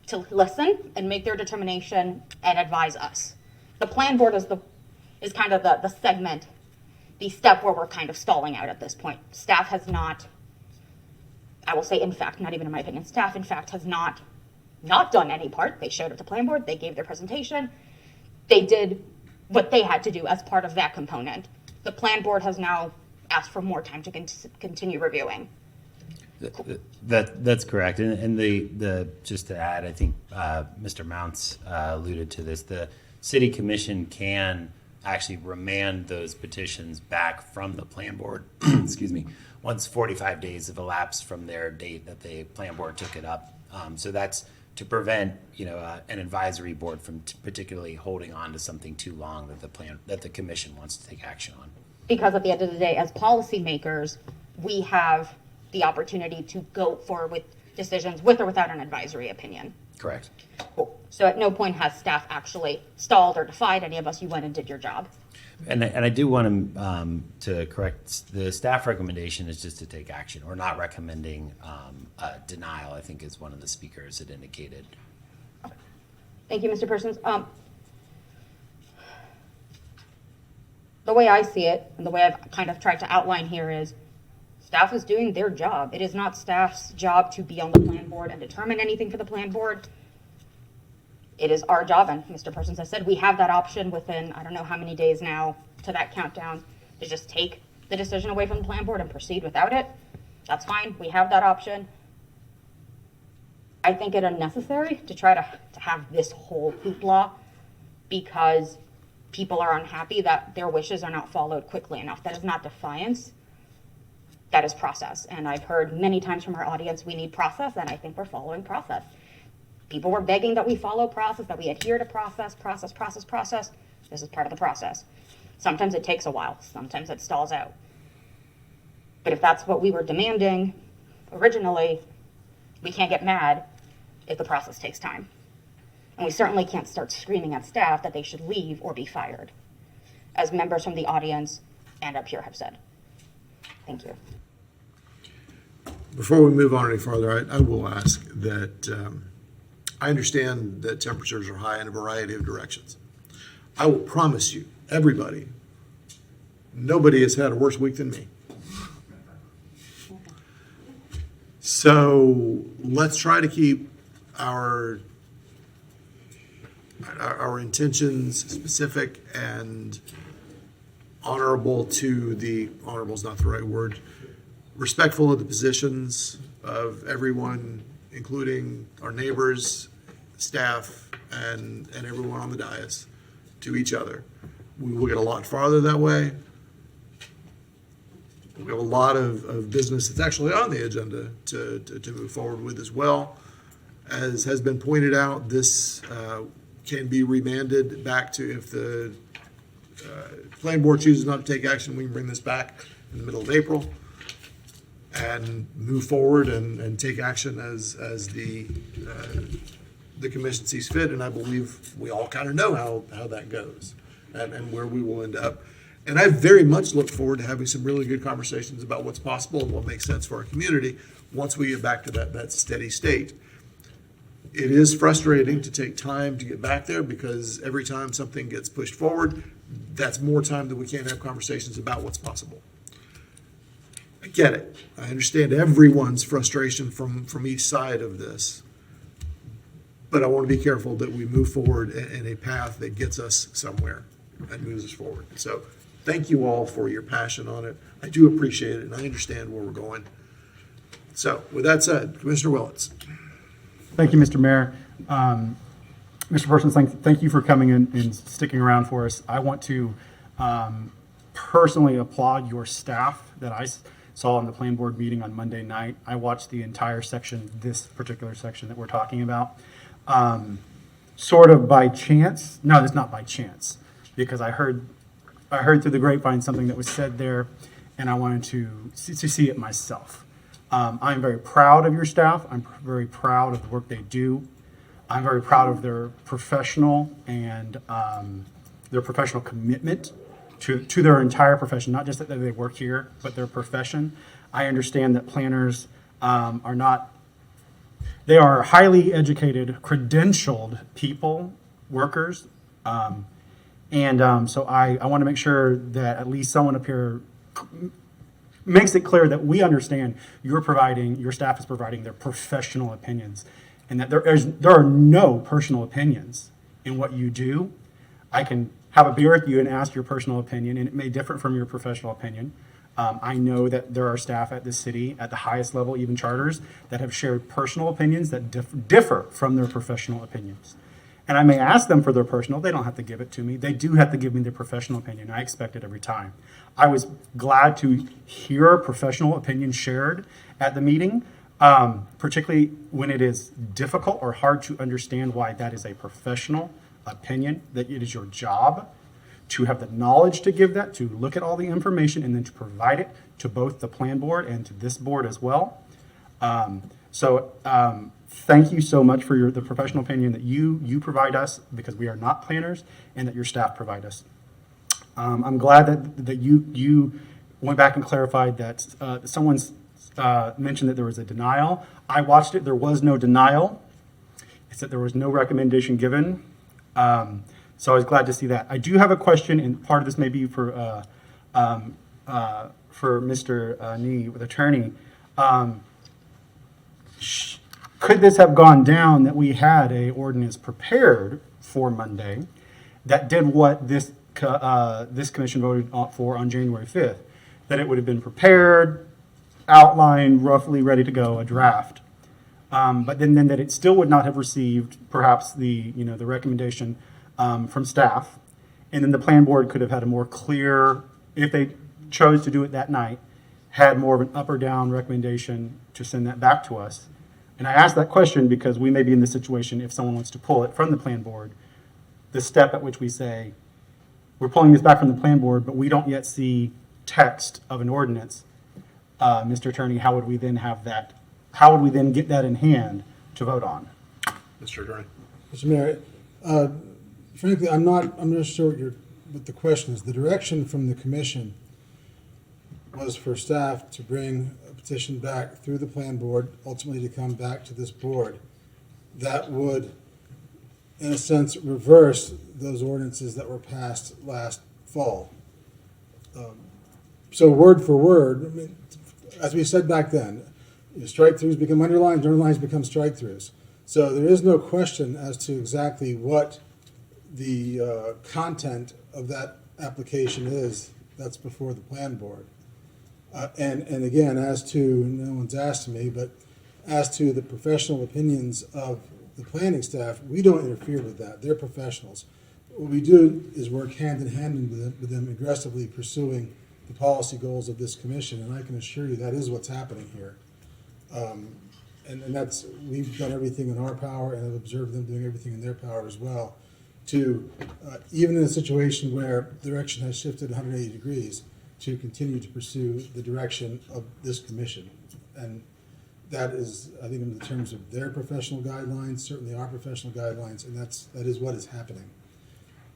to listen and make their determination and advise us. The plan board is kind of the segment, the step where we're kind of stalling out at this point. Staff has not, I will say in fact, not even in my opinion, staff in fact has not done any part. They showed up to plan board, they gave their presentation, they did what they had to do as part of that component. The plan board has now asked for more time to continue reviewing. That's correct. And the just to add, I think Mr. Mounts alluded to this. The city commission can actually remand those petitions back from the plan board. Excuse me. Once 45 days have elapsed from their date that the plan board took it up. So that's to prevent an advisory board from particularly holding on to something too long that the commission wants to take action on. Because at the end of the day, as policymakers, we have the opportunity to go forward with decisions with or without an advisory opinion. Correct. Cool. So at no point has staff actually stalled or defied any of us. You went and did your job. And I do want to correct, the staff recommendation is just to take action. We're not recommending denial, I think is one of the speakers had indicated. Thank you, Mr. Persons. The way I see it, and the way I've kind of tried to outline here is, staff is doing their job. It is not staff's job to be on the plan board and determine anything for the plan board. It is our job, and Mr. Persons has said, we have that option within, I don't know how many days now to that countdown, to just take the decision away from the plan board and proceed without it. That's fine, we have that option. I think it unnecessary to try to have this whole hoopla because people are unhappy that their wishes are not followed quickly enough. That is not defiance. That is process. And I've heard many times from our audience, we need process, and I think we're following process. People were begging that we follow process, that we adhere to process. This is part of the process. Sometimes it takes a while. Sometimes it stalls out. But if that's what we were demanding originally, we can't get mad if the process takes time. And we certainly can't start screaming at staff that they should leave or be fired, as members from the audience and up here have said. Thank you. Before we move on any farther, I will ask that I understand that temperatures are high in a variety of directions. I will promise you, everybody, nobody has had a worse week than me. So let's try to keep our intentions specific and honorable to the, honorable is not the right word, respectful of the positions of everyone, including our neighbors, staff, and everyone on the dais, to each other. We will get a lot farther that way. We have a lot of business that's actually on the agenda to move forward with as well. As has been pointed out, this can be remanded back to, if the planning board chooses not to take action, we can bring this back in the middle of April and move forward and take action as the commission sees fit. And I believe we all kind of know how that goes and where we will end up. And I very much look forward to having some really good conversations about what's possible and what makes sense for our community once we get back to that steady state. It is frustrating to take time to get back there because every time something gets pushed forward, that's more time that we can't have conversations about what's possible. I get it. I understand everyone's frustration from each side of this. But I want to be careful that we move forward in a path that gets us somewhere and moves us forward. So thank you all for your passion on it. I do appreciate it, and I understand where we're going. So with that said, Commissioner Willits. Thank you, Mr. Mayor. Mr. Persons, thank you for coming in and sticking around for us. I want to personally applaud your staff that I saw in the plan board meeting on Monday night. I watched the entire section, this particular section that we're talking about. sort of by chance. No, it's not by chance, because I heard through the grapevine something that was said there, and I wanted to see it myself. I'm very proud of your staff. I'm very proud of the work they do. I'm very proud of their professional and their professional commitment to their entire profession, not just that they work here, but their profession. I understand that planners they are highly educated, credentialed people, workers. So I want to make sure that at least someone up here makes it clear that we understand your staff is providing their professional opinions, and that there are no personal opinions in what you do. I can have a beer with you and ask your personal opinion, and it may differ from your professional opinion. I know that there are staff at the city at the highest level, even charters, that have shared personal opinions that differ from their professional opinions. And I may ask them for their personal. They don't have to give it to me. They do have to give me their professional opinion. I expect it every time. I was glad to hear a professional opinion shared at the meeting, particularly when it is difficult or hard to understand why that is a professional opinion, that it is your job to have the knowledge to give that, to look at all the information, and then to provide it to both the plan board and to this board as well. Thank you so much for the professional opinion that you provide us, because we are not planners, and that your staff provide us. I'm glad that you went back and clarified that someone's mentioned that there was a denial. I watched it. There was no denial. It's that there was no recommendation given. So I was glad to see that. I do have a question, and part of this may be for Mr. Nee, with attorney. Could this have gone down that we had a ordinance prepared for Monday that did what this commission voted for on January 5th? That it would have been prepared, outlined, roughly ready to go, a draft. But then that it still would not have received perhaps the recommendation from staff, and then the plan board could have had a more clear, if they chose to do it that night, had more of an up or down recommendation to send that back to us. And I ask that question because we may be in the situation, if someone wants to pull it from the plan board, the step at which we say, we're pulling this back from the plan board, but we don't yet see text of an ordinance. Mr. Attorney, how would we then have that? How would we then get that in hand to vote on? Mr. Attorney. Mr. Mayor, frankly, I'm not sure what the question is. The direction from the commission was for staff to bring a petition back through the plan board, ultimately to come back to this board. That would, in a sense, reverse those ordinances that were passed last fall. So word for word, I mean, as we said back then, strike-throughs become underlines, underlines become strike-throughs. So there is no question as to exactly what the content of that application is that's before the plan board. And again, as to, no one's asked me, but as to the professional opinions of the planning staff, we don't interfere with that. They're professionals. What we do is work hand in hand with them aggressively pursuing the policy goals of this commission, and I can assure you that is what's happening here. And that's, we've done everything in our power, and I've observed them doing everything in their power as well, to, even in a situation where the direction has shifted 180 degrees, to continue to pursue the direction of this commission. And that is, I think, in the terms of their professional guidelines, certainly our professional guidelines, and that is what is happening.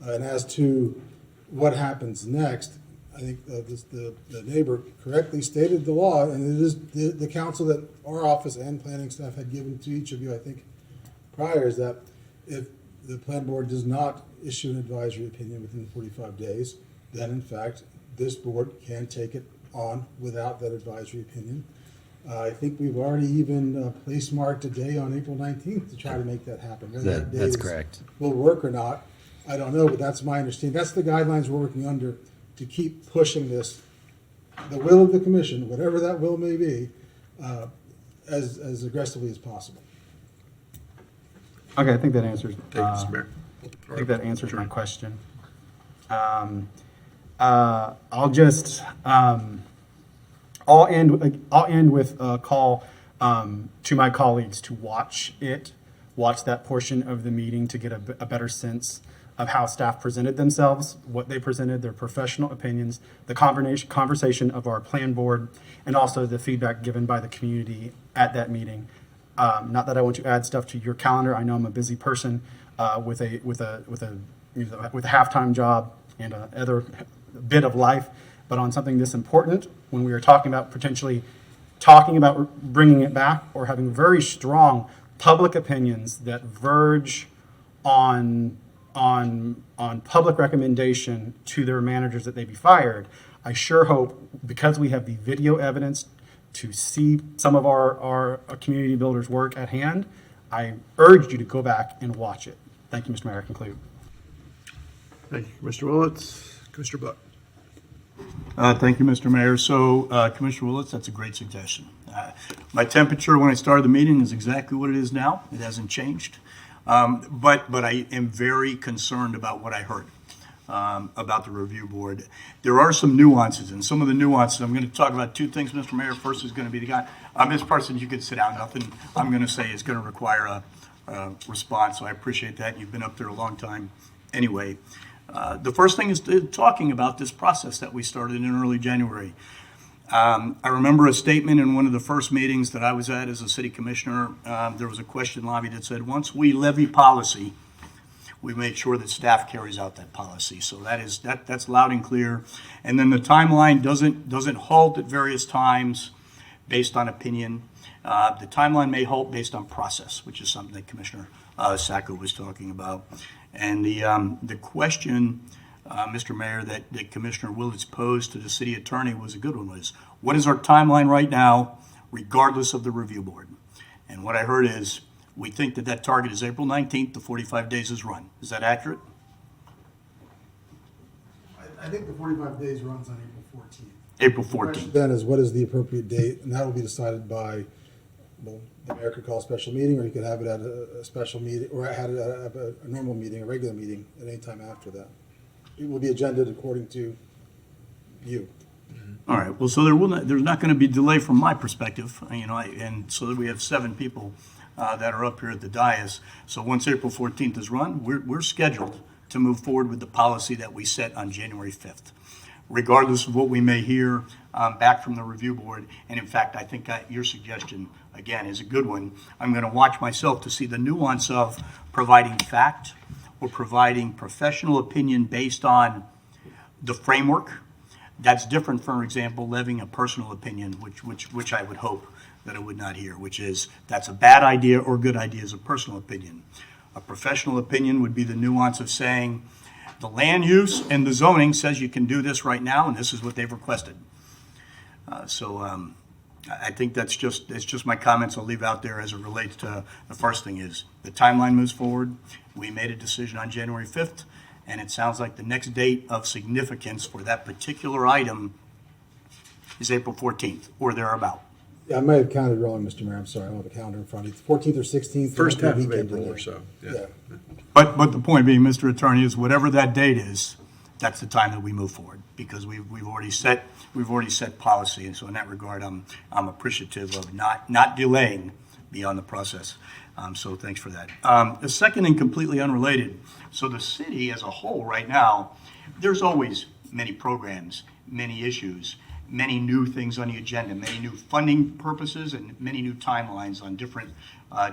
And as to what happens next, I think the neighbor correctly stated the law, and it is the counsel that our office and planning staff had given to each of you, I think, prior, is that if the plan board does not issue an advisory opinion within 45 days, then in fact, this board can take it on without that advisory opinion. I think we've already even place marked a day on April 19th to try to make that happen. Whether that That's day correct. will work or not, I don't know, but that's my understanding. That's the guidelines we're working under to keep pushing this, the will of the commission, whatever that will may be, as aggressively as possible. Okay, I think that answers. Thank you, Mr. Mayor. I think that answers my question. I'll just I'll end with a call to my colleagues to watch it watched that portion of the meeting to get a better sense of how staff presented themselves, what they presented, their professional opinions, the conversation of our plan board, and also the feedback given by the community at that meeting. Not that I want to add stuff to your calendar. I know I'm a busy person with a half-time job and other bit of life, but on something this important, when we are talking about potentially talking about bringing it back or having very strong public opinions that verge on public recommendation to their managers that they be fired, I sure hope, because we have the video evidence to see some of our community builders' work at hand, I urge you to go back and watch it. Thank you, Mr. Mayor. I conclude. Thank you, Mr. Willits. Commissioner Buck. Thank you, Mr. Mayor. So, Commissioner Willits, that's a great suggestion. My temperature when I started the meeting is exactly what it is now. It hasn't changed. But I am very concerned about what I heard about the review board. There are some nuances, and some of the nuances, I'm going to talk about two things, Mr. Mayor. First is going to be the guy. Ms. Parsons, you can sit down. Nothing I'm going to say is going to require a response, so I appreciate that. You've been up there a long time anyway. The first thing is talking about this process that we started in early January. I remember a statement in one of the first meetings that I was at as a city commissioner. There was a question lobbied that said, once we levy policy, we make sure that staff carries out that policy. So that's loud and clear. And then the timeline doesn't halt at various times based on opinion. The timeline may halt based on process, which is something that Commissioner Sacco was talking about. And the question, Mr. Mayor, that Commissioner Willits posed to the city attorney was a good one, was what is our timeline right now, regardless of the review board? And what I heard is, we think that target is April 19th, the 45 days is run. Is that accurate? I think the 45 days runs on April 14th. April The 14th. question then is what is the appropriate date, and that will be decided by, well, the mayor could call a special meeting, or you could have it at a special meeting, or have it at a normal meeting, a regular meeting, at any time after that. It will be agendaed according to you. All right, well, so there's not going to be delay from my perspective, and so that we have 7 people that are up here at the dais. So once April 14th is run, we're scheduled to move forward with the policy that we set on January 5th, regardless of what we may hear back from the review board. And in fact, I think your suggestion, again, is a good one. I'm going to watch myself to see the nuance of providing fact or providing professional opinion based on the framework. That's different, for example, levying a personal opinion, which I would hope that I would not hear, which is that's a bad idea or good idea is a personal opinion. A professional opinion would be the nuance of saying the land use and the zoning says you can do this right now, and this is what they've requested. So I think it's just my comments I'll leave out there as it relates to the first thing is the timeline moves forward. We made a decision on January 5th, and it sounds like the next date of significance for that particular item is April 14th or thereabout. Yeah, I may have counted wrong, Mr. Mayor. I'm sorry. I don't have a calendar in front of you. 14th or 16th. First half of weekend April delay. or so. Yeah. But the point being, Mr. Attorney, is whatever that date is, that's the time that we move forward because we've already set policy, and so in that regard, I'm appreciative of not delaying beyond the process. So thanks for that. The second and completely unrelated. So the city as a whole right now, there's always many programs, many issues, many new things on the agenda, many new funding purposes, and many new timelines on different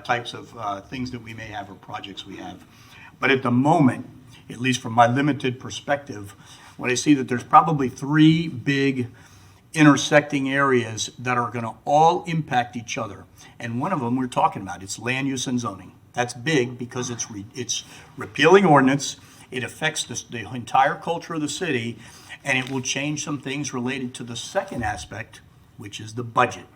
types of things that we may have or projects we have. But at the moment, at least from my limited perspective, what I see that there's probably 3 big intersecting areas that are going to all impact each other. And one of them we're talking about, it's land use and zoning. That's big because it's repealing ordinance. It affects the entire culture of the city, and it will change some things related to the second aspect, which is the budget.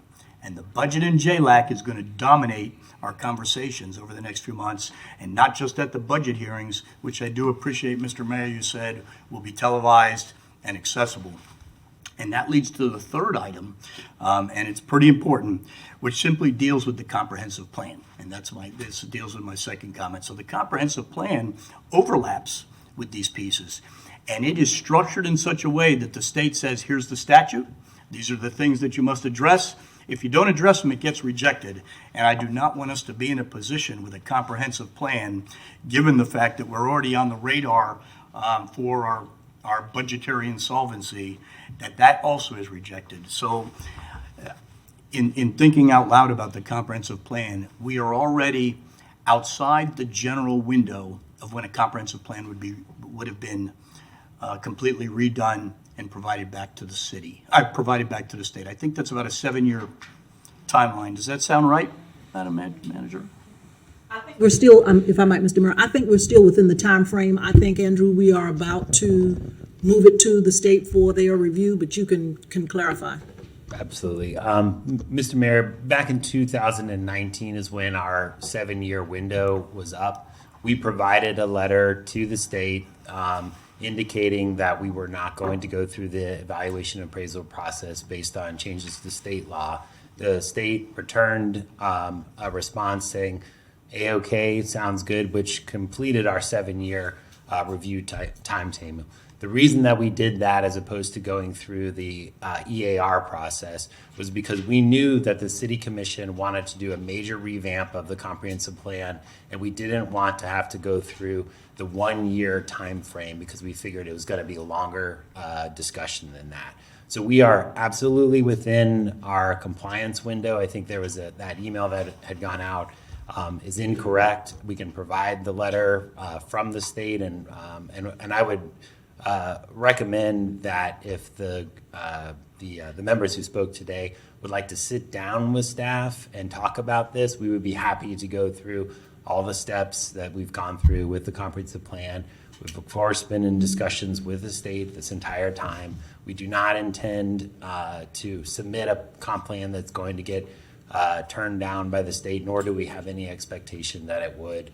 And the budget in JLAC is going to dominate our conversations over the next few months, and not just at the budget hearings, which I do appreciate, Mr. Mayor, you said will be televised and accessible. And that leads to the third item, and it's pretty important, which simply deals with the comprehensive plan. And this deals with my second comment. So the comprehensive plan overlaps with these pieces. And it is structured in such a way that the state says, here's the statute. These are the things that you must address. If you don't address them, it gets rejected. And I do not want us to be in a position with a comprehensive plan, given the fact that we're already on the radar for our budgetary insolvency, that also is rejected. So in thinking out loud about the comprehensive plan, we are already outside the general window of when a comprehensive plan would have been completely redone and provided back to the city. Provided back to the state. I think that's about a 7-year timeline. Does that sound right, Madam Manager? We're still, if I might, Mr. Mayor, I think we're still within the time frame. I think, Andrew, we are about to move it to the state for their review, but you can clarify. Absolutely. Mr. Mayor, back in 2019 is when our 7-year window was up. We provided a letter to the state indicating that we were not going to go through the evaluation and appraisal process based on changes to state law. The state returned a response saying, A-OK, sounds good, which completed our 7-year review timetable. The reason that we did that as opposed to going through the EAR process was because we knew that the City Commission wanted to do a major revamp of the comprehensive plan, and we didn't want to have to go through the 1-year time frame because we figured it was going to be a longer discussion than that. So we are absolutely within our compliance window. I think there was that email that had gone out is incorrect. We can provide the letter from the state, and I would recommend that if the members who spoke today would like to sit down with staff and talk about this, we would be happy to go through all the steps that we've gone through with the comprehensive plan. We've of course been in discussions with the state this entire time. We do not intend to submit a comp plan that's going to get turned down by the state, nor do we have any expectation that it would.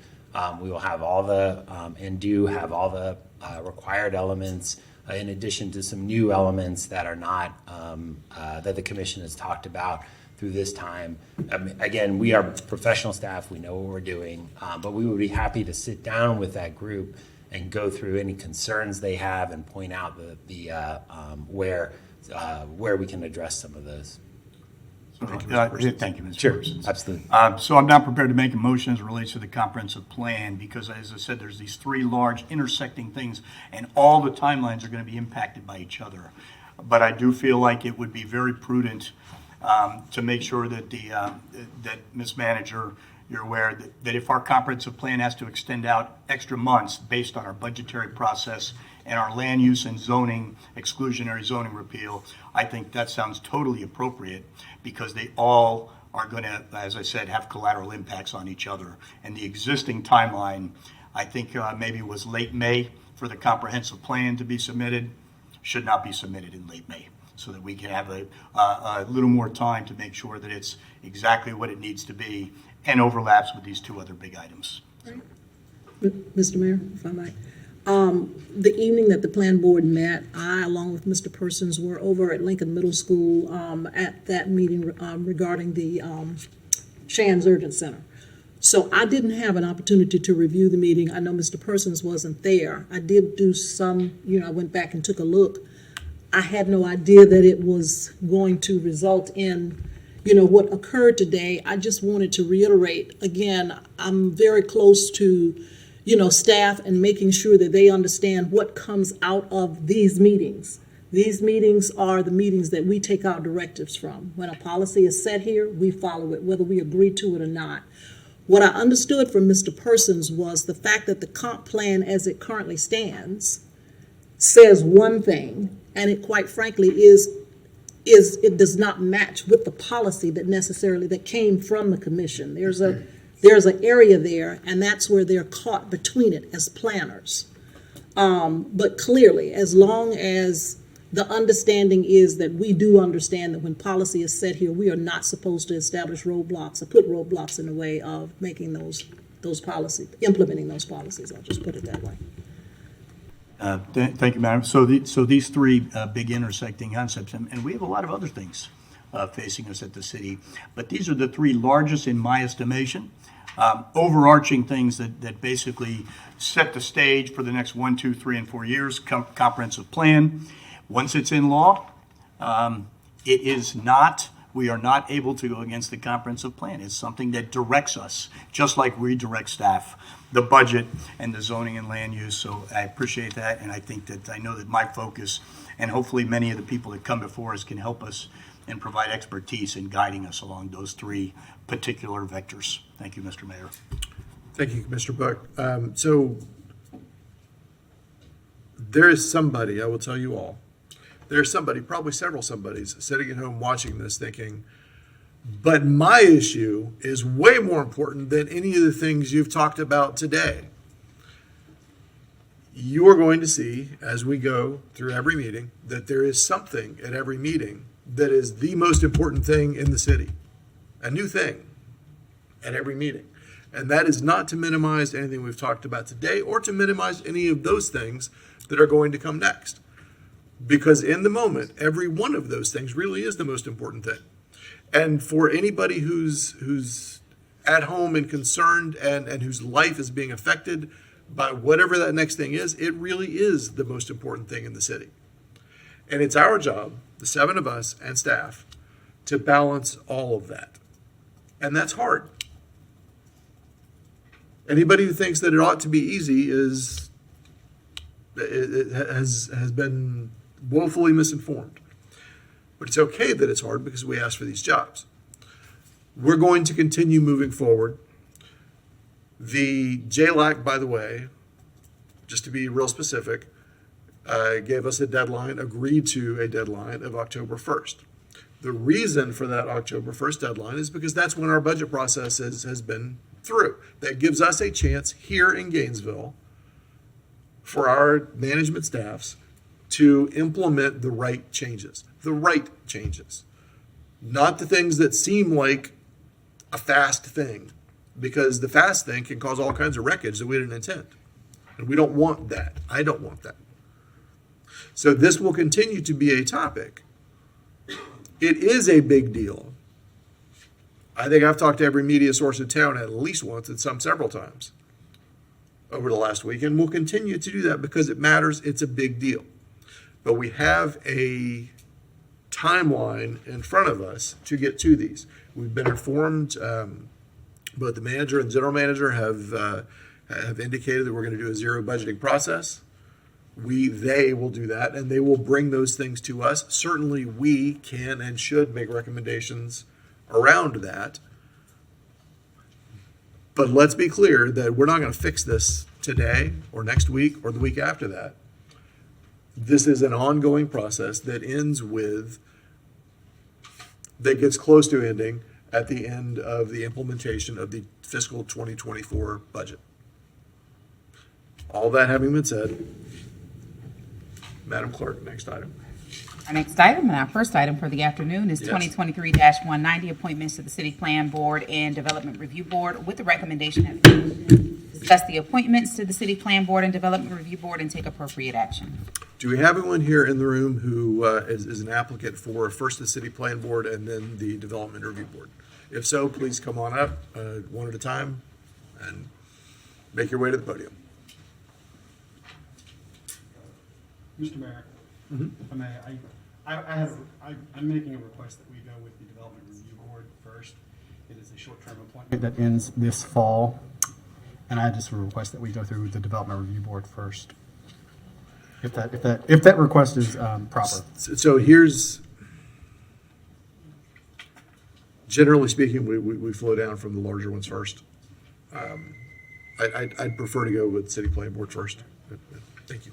We will have all the, and do have all the required elements, in addition to some new elements that are not, that the commission has talked about through this time. Again, we are professional staff, we know what we're doing, but we would be happy to sit down with that group and go through any concerns they have and point out where we can address some of those. Thank you, Mr. Sure, Parsons. absolutely. So I'm not prepared to make a motion as it relates to the comprehensive plan because, as I said, there's these 3 large intersecting things, and all the timelines are going to be impacted by each other. But I do feel like it would be very prudent to make sure that that Ms. Manager, you're aware that if our comprehensive plan has to extend out extra months based on our budgetary process and our land use and zoning, exclusionary zoning repeal, I think that sounds totally appropriate because they all are going to, as I said, have collateral impacts on each other. And the existing timeline, I think maybe was late May for the comprehensive plan to be submitted, should not be submitted in late May so that we can have a little more time to make sure that it's exactly what it needs to be and overlaps with these 2 other big items. Mr. Mayor, if I might. The evening that the plan board met, I, along with Mr. Persons, were over at Lincoln Middle School at that meeting regarding the Shands Urgent Center. So I didn't have an opportunity to review the meeting. I know Mr. Persons wasn't there. I did do some, I went back and took a look. I had no idea that it was going to result in, what occurred today. I just wanted to reiterate, again, I'm very close to staff and making sure that they understand what comes out of these meetings. These meetings are the meetings that we take our directives from. When a policy is set here, we follow it, whether we agree to it or not. What I understood from Mr. Persons was the fact that the comp plan as it currently stands says one thing, and it quite frankly it does not match with the policy that came from the commission. There's an area there, and that's where they're caught between it as planners. But clearly, as long as the understanding is that we do understand that when policy is set here, we are not supposed to establish roadblocks or put roadblocks in the way of making those policies, implementing those policies. I'll just put it that way. Thank you, Madam. So these 3 big intersecting concepts, and we have a lot of other things facing us at the city, but these are the 3 largest in my estimation. Overarching things that basically set the stage for the next 1, 2, 3, and 4 years. Comprehensive plan. Once it's in law, it is not We are not able to go against the comprehensive plan. It's something that directs us, just like we direct staff, the budget and the zoning and land use. So I appreciate that, and I know that my focus, and hopefully many of the people that come before us, can help us and provide expertise in guiding us along those three particular vectors. Thank you, Mr. Mayor. Thank you, Mr. Buck. So there is somebody, I will tell you all, there's somebody, probably several somebodies, sitting at home watching this thinking, but my issue is way more important than any of the things you've talked about today. You are going to see, as we go through every meeting, that there is something at every meeting that is the most important thing in the city, a new thing at every meeting. And that is not to minimize anything we've talked about today or to minimize any of those things that are going to come next. Because in the moment, every one of those things really is the most important thing. And for anybody who's at home and concerned and whose life is being affected by whatever that next thing is, it really is the most important thing in the city. And it's our job, the seven of us and staff, to balance all of that. And that's hard. Anybody who thinks that it ought to be easy has been woefully misinformed. But it's okay that it's hard because we asked for these jobs. We're going to continue moving forward. The JLAC, by the way, just to be real specific, gave us a deadline, agreed to a deadline of October 1st. The reason for that October 1st deadline is because that's when our budget process has been through. That gives us a chance here in Gainesville for our management staffs to implement the right changes. The right changes. Not the things that seem like a fast thing, because the fast thing can cause all kinds of wreckage that we didn't intend. And we don't want that. I don't want that. So this will continue to be a topic. It is a big deal. I think I've talked to every media source in town at least once and some several times over the last week, and we'll continue to do that because it matters. It's a big deal. But we have a timeline in front of us to get to these. We've been informed, both the manager and general manager have indicated that we're going to do a zero budgeting process. They will do that, and they will bring those things to us. Certainly we can and should make recommendations around that. But let's be clear that we're not going to fix this today or next week or the week after that. This is an ongoing process that gets close to ending at the end of the implementation of the fiscal 2024 budget. All that having been said, Madam Clerk, next item. Our next item and our first item for the afternoon is Yes. 2023-190, appointments to the City Plan Board and Development Review Board, with the recommendation that the Commission discuss the appointments to the City Plan Board and Development Review Board and take appropriate action. Do we have anyone here in the room who is an applicant for first the City Plan Board and then the Development Review Board? If so, please come on up one at a time and make your way to the podium. Mr. Mayor, if I may, I'm making a request that we go with the Development Review Board first. It is a short-term appointment that ends this fall, and I just request that we go through the Development Review Board first. If that request is proper. So here's, generally speaking, we flow down from the larger ones first. I'd prefer to go with City Plan Board first. Thank you.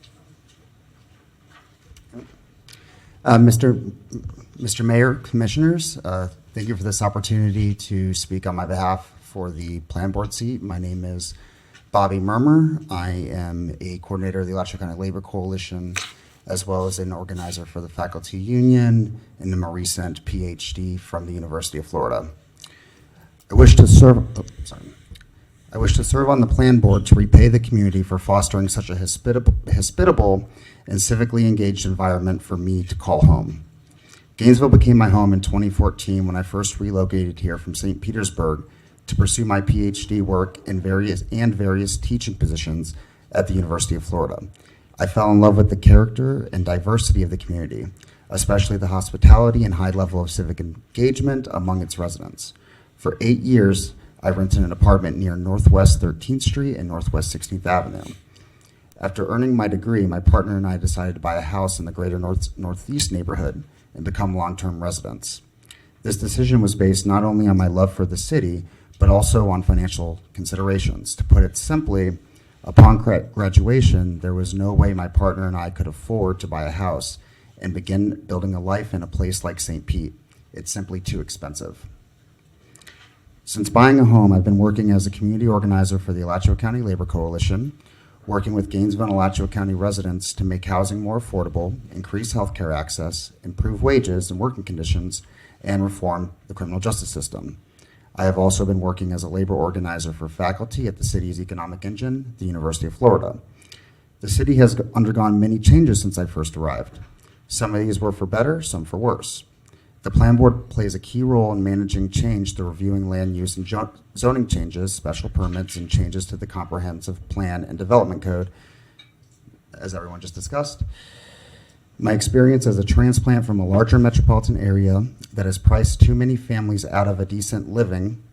Mr. Mayor, Commissioners, thank you for this opportunity to speak on my behalf for the Plan Board seat. My name is Bobby Murmer. I am a coordinator of the Alachua County Labor Coalition, as well as an organizer for the Faculty Union and a more recent PhD from the University of Florida. I wish to serve on the Plan Board to repay the community for fostering such a hospitable and civically engaged environment for me to call home. Gainesville became my home in 2014 when I first relocated here from St. Petersburg to pursue my PhD work in various teaching positions at the University of Florida. I fell in love with the character and diversity of the community. especially the hospitality and high level of civic engagement among its residents. For 8 years, I rented an apartment near Northwest 13th Street and Northwest 16th Avenue. After earning my degree, my partner and I decided to buy a house in the greater Northeast neighborhood and become long-term residents. This decision was based not only on my love for the city, but also on financial considerations. To put it simply, upon graduation, there was no way my partner and I could afford to buy a house and begin building a life in a place like St. Pete. It's simply too expensive. Since buying a home, I've been working as a community organizer for the Alachua County Labor Coalition, working with Gainesville and Alachua County residents to make housing more affordable, increase healthcare access, improve wages and working conditions, and reform the criminal justice system. I have also been working as a labor organizer for faculty at the city's economic engine, the University of Florida. The city has undergone many changes since I first arrived. Some of these were for better, some for worse. The Plan Board plays a key role in managing change through reviewing land use and zoning changes, special permits, and changes to the Comprehensive Plan and Development Code, as everyone just discussed. My experience as a transplant from a larger metropolitan area that has priced too many families out of a decent living,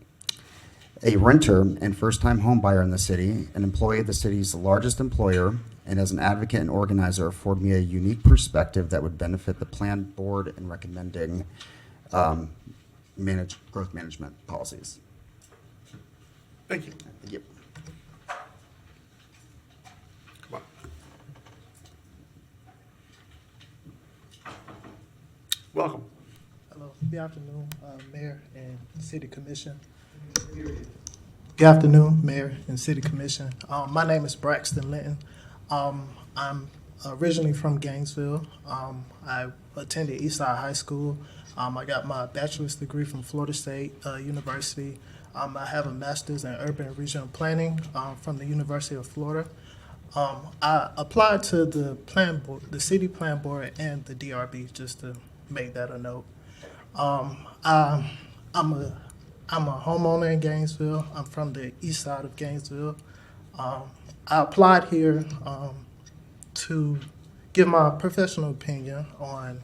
a renter and first-time home buyer in the city, an employee of the city's largest employer, and as an advocate and organizer afford me a unique perspective that would benefit the Plan Board in recommending growth management policies. Thank you. Thank you. Come on. Welcome. Hello. Good afternoon, Mayor and City Commission. Good afternoon, Mayor and City Commission. My name is Braxton Linton. I'm originally from Gainesville. I attended Eastside High School. I got my bachelor's degree from Florida State University. I have a master's in urban and regional planning from the University of Florida. I applied to the Plan Board, the City Plan Board, and the DRB, just to make that a note. I'm a homeowner in Gainesville. I'm from the east side of Gainesville. I applied here to give my professional opinion on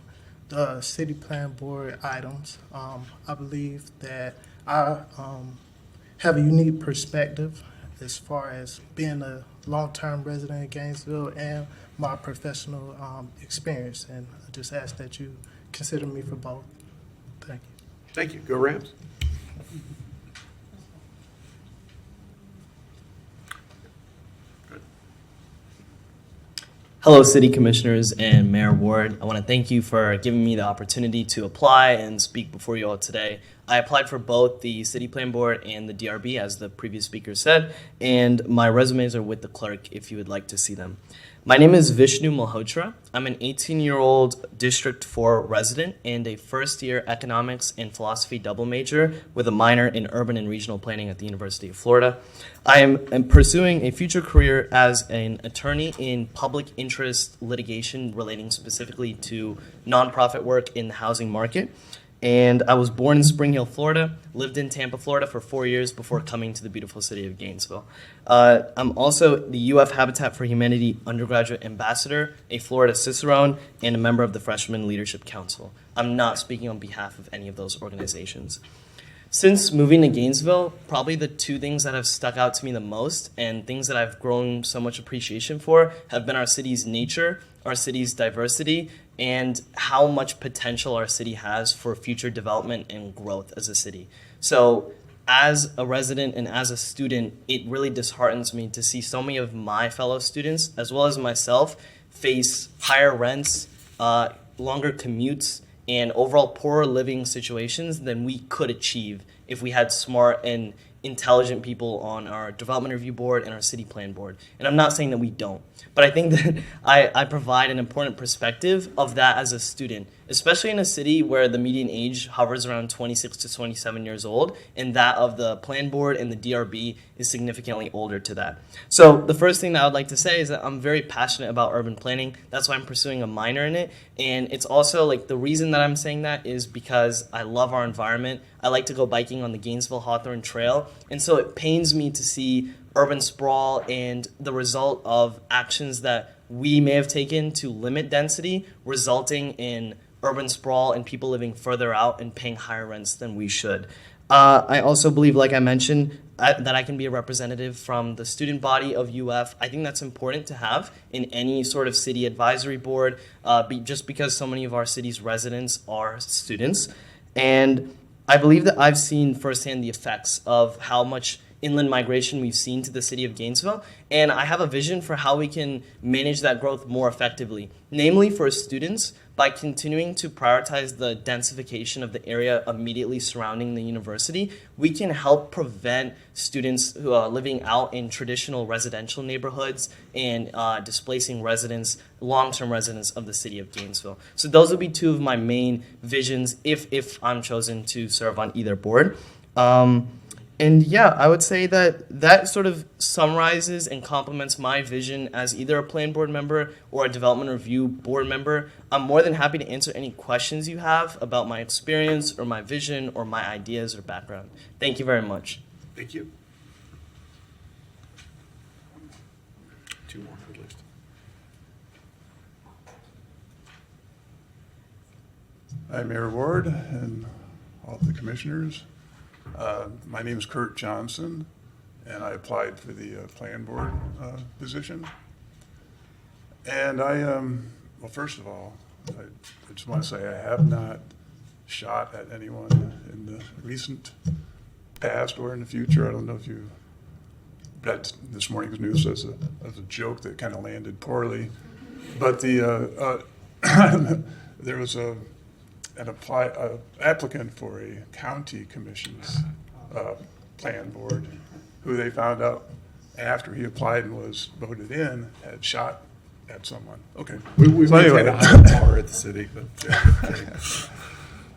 the City Plan Board items. I believe that I have a unique perspective as far as being a long-term resident in Gainesville and my professional experience, and I just ask that you consider me for both. Thank you. Thank you. Go Rams. Hello, City Commissioners and Mayor Ward. I want to thank you for giving me the opportunity to apply and speak before you all today. I applied for both the City Plan Board and the DRB, as the previous speaker said, and my resumes are with the clerk if you would like to see them. My name is Vishnu Malhotra. I'm an 18-year-old District 4 resident and a first-year economics and philosophy double major with a minor in urban and regional planning at the University of Florida. I am pursuing a future career as an attorney in public interest litigation relating specifically to nonprofit work in the housing market. And I was born in Spring Hill, Florida, lived in Tampa, Florida for 4 years before coming to the beautiful city of Gainesville. I'm also the UF Habitat for Humanity undergraduate ambassador, a Florida Cicerone, and a member of the Freshman Leadership Council. I'm not speaking on behalf of any of those organizations. Since moving to Gainesville, probably the two things that have stuck out to me the most and things that I've grown so much appreciation for have been our city's nature, our city's diversity, and how much potential our city has for future development and growth as a city. So as a resident and as a student, it really disheartens me to see so many of my fellow students, as well as myself, face higher rents, longer commutes, and overall poorer living situations than we could achieve if we had smart and intelligent people on our development review board and our city plan board. And I'm not saying that we don't, but I think that I provide an important perspective of that as a student, especially in a city where the median age hovers around 26 to 27 years old, and that of the plan board and the DRB is significantly older to that. So the first thing that I would like to say is that I'm very passionate about urban planning. That's why I'm pursuing a minor in it. And it's also like the reason that I'm saying that is because I love our environment. I like to go biking on the Gainesville-Hawthorne Trail. And so it pains me to see urban sprawl and the result of actions that we may have taken to limit density, resulting in urban sprawl and people living further out and paying higher rents than we should. I also believe, like I mentioned, that I can be a representative from the student body of UF. I think that's important to have in any sort of city advisory board, just because so many of our city's residents are students. And I believe that I've seen firsthand the effects of how much inland migration we've seen to the city of Gainesville, and I have a vision for how we can manage that growth more effectively, namely for students by continuing to prioritize the densification of the area immediately surrounding the university. We can help prevent students who are living out in traditional residential neighborhoods and displacing residents, long-term residents of the city of Gainesville. So those would be two of my main visions if I'm chosen to serve on either board. And yeah, I would say that sort of summarizes and complements my vision as either a plan board member or a development review board member. I'm more than happy to answer any questions you have about my experience or my vision or my ideas or background. Thank you very much. Thank you. Two more at least. Hi, Mayor Ward and all of the commissioners. My name is Kurt Johnson, and I applied for the plan board position. And well, first of all, I just want to say I have not shot at anyone in the recent past or in the future. I don't know if you read this morning's news as a joke that kind of landed poorly, but there was an applicant for a county commission's plan board who they found out after he applied and was voted in had shot at someone. Okay. We So anyway. maintain a high bar at the city, but yeah.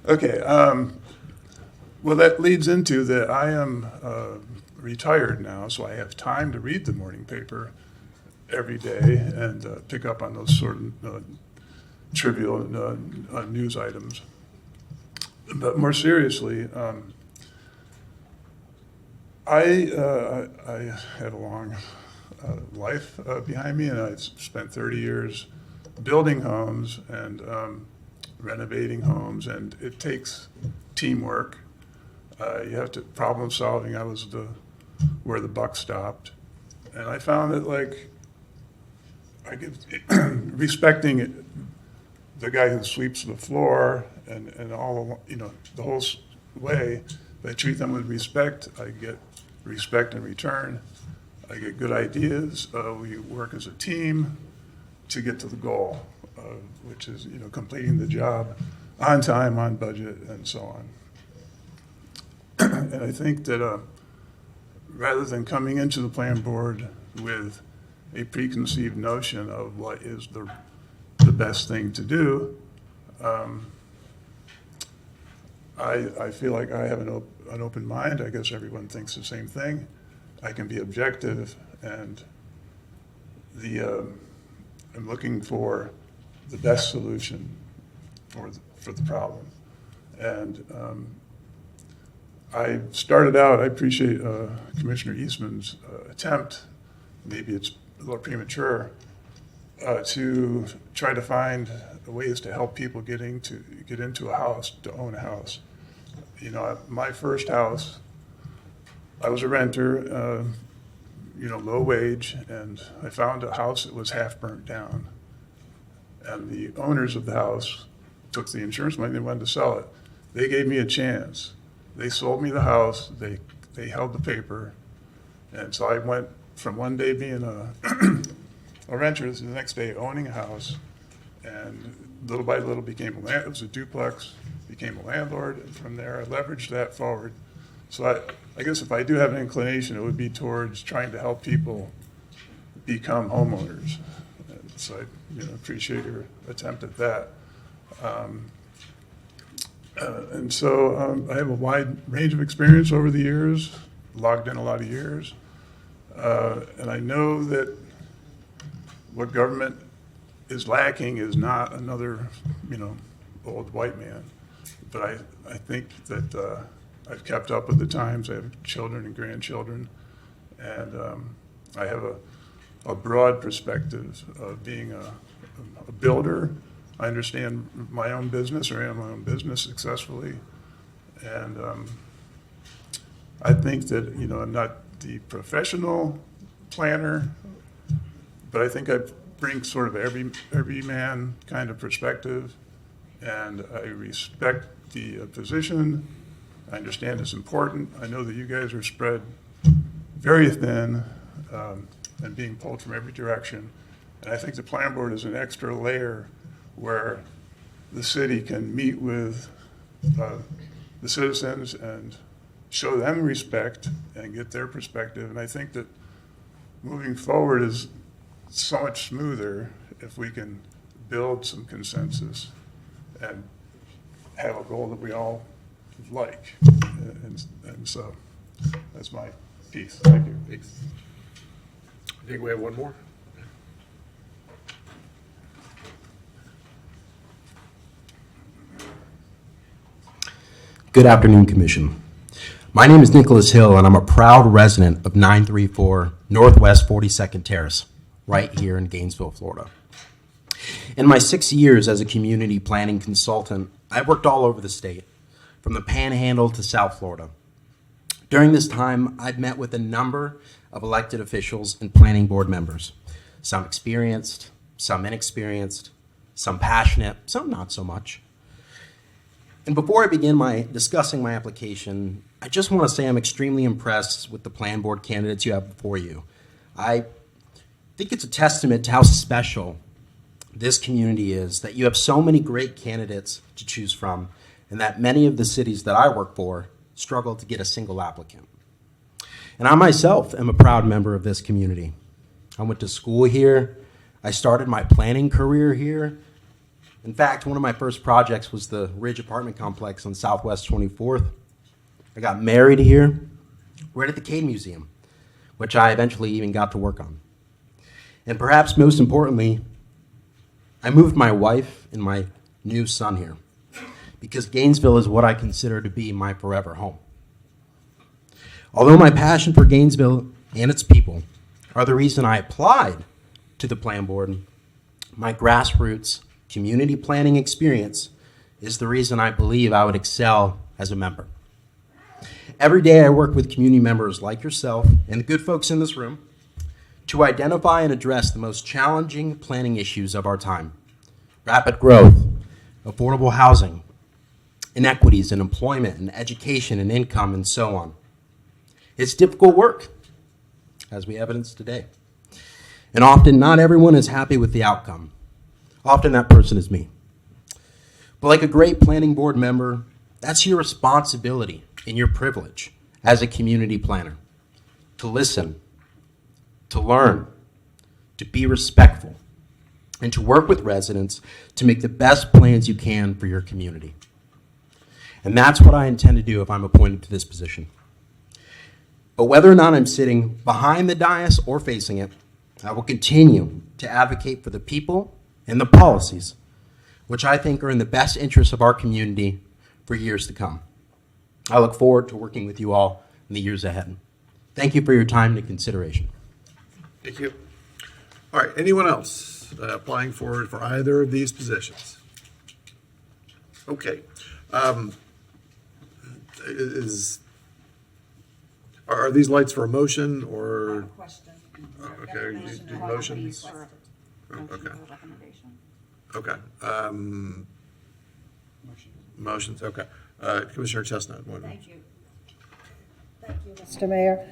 Okay. Well, that leads into that I am retired now, so I have time to read the morning paper every day and pick up on those sort of trivial news items. But more seriously, I had a long life behind me, and I spent 30 years building homes and renovating homes, and it takes teamwork. You have to problem solving. I was where the buck stopped, and I found that respecting the guy who sweeps the floor and all, the whole way, if I treat them with respect, I get respect in return. I get good ideas. We work as a team to get to the goal, which is, completing the job on time, on budget, and so on. And I think that rather than coming into the plan board with a preconceived notion of what is the best thing to do, I feel like I have an open mind. I guess everyone thinks the same thing. I can be objective, and I'm looking for the best solution for the problem. And I started out, I appreciate Commissioner Eastman's attempt, maybe it's a little premature, to try to find ways to help people get into a house, to own a house. My first house, I was a renter, low wage, and I found a house that was half burnt down. And the owners of the house took the insurance money, they wanted to sell it. They gave me a chance. They sold me the house, they held the paper, and so I went from one day being a renter to the next day owning a house, and little by little became it was a duplex, became a landlord, and from there I leveraged that forward. So I guess if I do have an inclination, it would be towards trying to help people become homeowners. And so I appreciate your attempt at that. And so I have a wide range of experience over the years, logged in a lot of years. And I know that what government is lacking is not another, old white man. But I think that I've kept up with the times. I have children and grandchildren. And I have a broad perspective of being a builder, I understand my own business, or ran my own business successfully. And I think that, I'm not the professional planner, but I think I bring sort of every man kind of perspective, and I respect the position. I understand it's important. I know that you guys are spread very thin and being pulled from every direction. And I think the plan board is an extra layer where the city can meet with the citizens and show them respect and get their perspective. And I think that moving forward is so much smoother if we can build some consensus and have a goal that we all like. And so that's my piece. Thank you. Thanks. I think we have one more. Good afternoon, Commission. My name is Nicholas Hill, and I'm a proud resident of 934 Northwest 42nd Terrace, right here in Gainesville, Florida. In my 6 years as a community planning consultant, I've worked all over the state, from the Panhandle to South Florida. During this time, I've met with a number of elected officials and planning board members, some experienced, some inexperienced, some passionate, some not so much. And before I begin discussing my application, I just want to say I'm extremely impressed with the plan board candidates you have before you. I think it's a testament to how special this community is that you have so many great candidates to choose from, and that many of the cities that I work for struggle to get a single applicant. And I myself am a proud member of this community. I went to school here. I started my planning career here. In fact, one of my first projects was the Ridge apartment complex on Southwest 24th. I got married here, right at the Cade Museum, which I eventually even got to work on. And perhaps most importantly, I moved my wife and my new son here because Gainesville is what I consider to be my forever home. Although my passion for Gainesville and its people are the reason I applied to the plan board, my grassroots community planning experience is the reason I believe I would excel as a member. Every day I work with community members like yourself and the good folks in this room to identify and address the most challenging planning issues of our time: rapid growth, affordable housing, inequities in employment and education and income, and so on. It's difficult work, as we evidenced today. And often not everyone is happy with the outcome. Often that person is me. But like a great planning board member, that's your responsibility and your privilege as a community planner: to listen, to learn, to be respectful, and to work with residents to make the best plans you can for your community. And that's what I intend to do if I'm appointed to this position. But whether or not I'm sitting behind the dais or facing it, I will continue to advocate for the people and the policies which I think are in the best interest of our community for years to come. I look forward to working with you all in the years ahead. Thank you for your time and consideration. Thank you. All right, anyone else applying for either of these positions? Okay. Are these lights for a motion or? Question. Okay, you do motions? Okay. Okay. Motions, okay. Commissioner Chestnut. Thank you. Thank you, Mr. Mayor.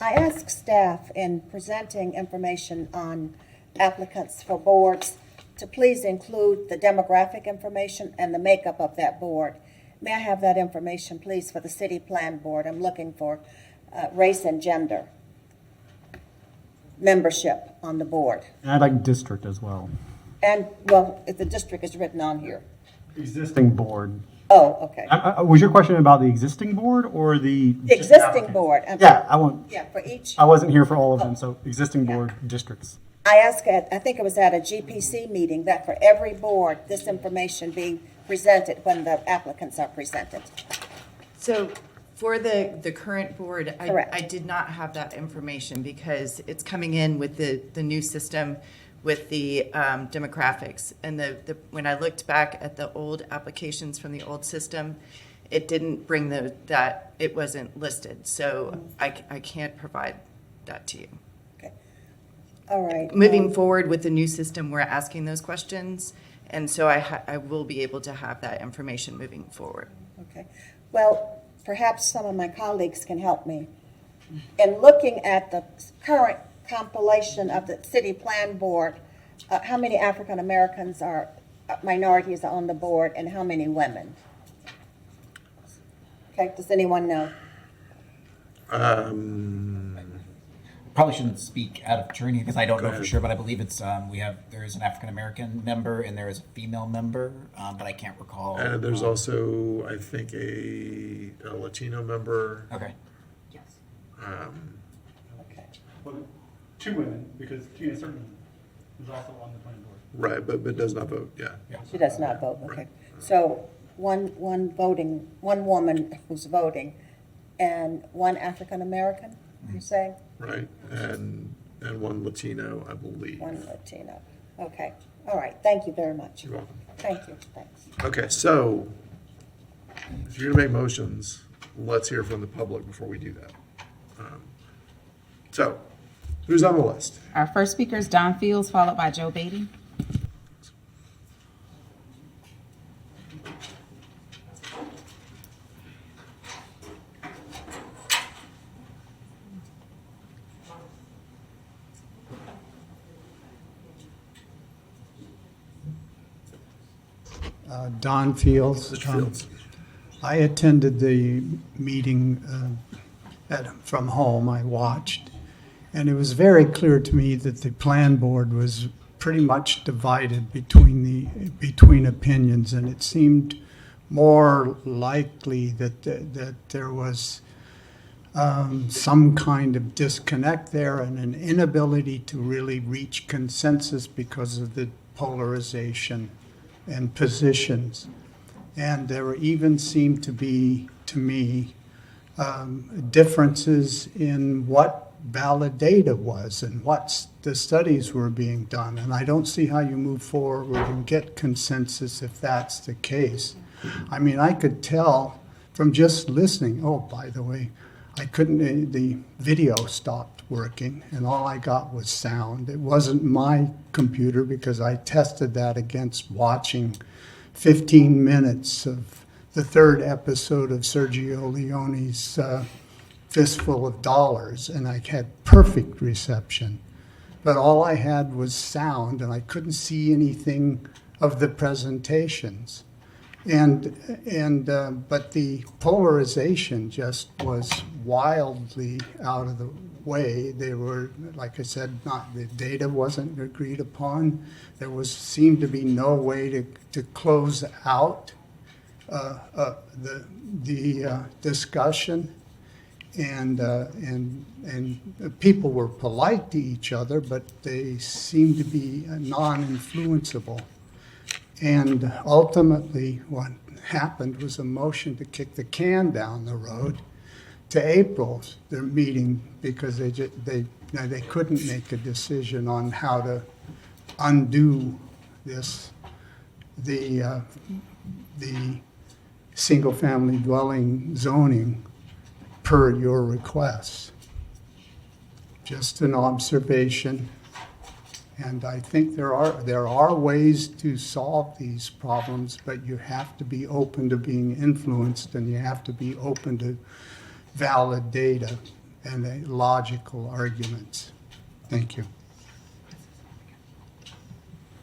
I asked staff in presenting information on applicants for boards to please include the demographic information and the makeup of that board. May I have that information, please, for the city plan board? I'm looking for race and gender membership on the board. And I'd like district as well. And, well, if the district is written on here. Existing board. Oh, okay. Was your question about the existing board or the? Existing board. Yeah, I won't. Yeah, for each. I wasn't here for all of them, so existing board districts. I asked I think it was at a GPC meeting, that for every board, this information being presented when the applicants are presented. So for the current board, Correct. I did not have that information because it's coming in with the new system. with the demographics. And when I looked back at the old applications from the old system, it didn't bring that it wasn't listed. So I can't provide that to you. All right. Moving forward with the new system, we're asking those questions. And so I will be able to have that information moving forward. Okay. Well, perhaps some of my colleagues can help me. In looking at the current compilation of the City Plan Board, how many African Americans are minorities are on the board and how many women? Okay, does anyone know? Probably shouldn't speak out of turn because I don't Go know for ahead. sure, but I believe it's there is an African American member and there is a female member, but I can't recall. And there's also, I think, a Latino member. Okay. Well, 2 women, because Tina Certain is also on the planning board. Right, but does not vote, yeah. She does not vote, okay. So one woman who's voting and one African American, you're saying? Right, and one Latino, I believe. One Latino. Okay. All right. Thank you very much. You're welcome. Thank you. Thanks. Okay, so if you're gonna make motions, let's hear from the public before we do that. So, who's on the list? Our first speaker is Don Fields, followed by Joe Beatty. Don Fields. Mr. Fields. I attended the meeting from home. I watched, and it was very clear to me that the plan board was pretty much divided between opinions, and it seemed more likely that there was some kind of disconnect there and an inability to really reach consensus because of the polarization and positions. And there even seemed to be, to me, differences in what valid data was and what the studies were being done. And I don't see how you move forward and get consensus if that's the case. I mean, I could tell from just listening, oh, by the way, I couldn't, the video stopped working and all I got was sound. It wasn't my computer because I tested that against watching 15 minutes of the third episode of Sergio Leone's Fistful of Dollars, and I had perfect reception. But all I had was sound, and I couldn't see anything of the presentations. But the polarization just was wildly out of the way. They were, like I said, the data wasn't agreed upon. There seemed to be no way to close out the discussion, and people were polite to each other, but they seemed to be non-influenceable. And ultimately, what happened was a motion to kick the can down the road to April's their meeting because they couldn't make a decision on how to undo this the single-family dwelling zoning per your request. Just an observation. And I think there are ways to solve these problems, but you have to be open to being influenced, and you have to be open to valid data and logical arguments. Thank you.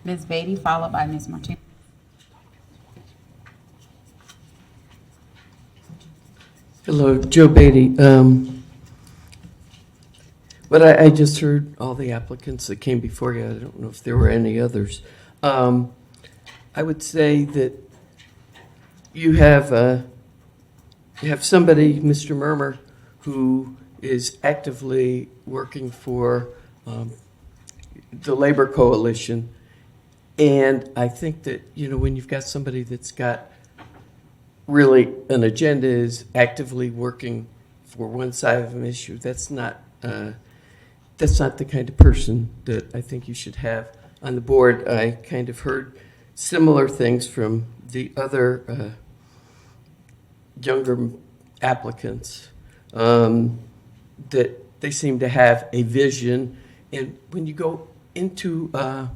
Ms. Beatty, followed by Ms. Martinez. Hello, Joe Beatty. But I just heard all the applicants that came before you. I don't know if there were any others. I would say that you have somebody, Mr. Murmer, who is actively working for the Labor Coalition. And I think that, when you've got somebody that's got really an agenda, is actively working for one side of an issue, that's not the kind of person that I think you should have on the board, I kind of heard similar things from the other younger applicants, that they seem to have a vision. And when you go into a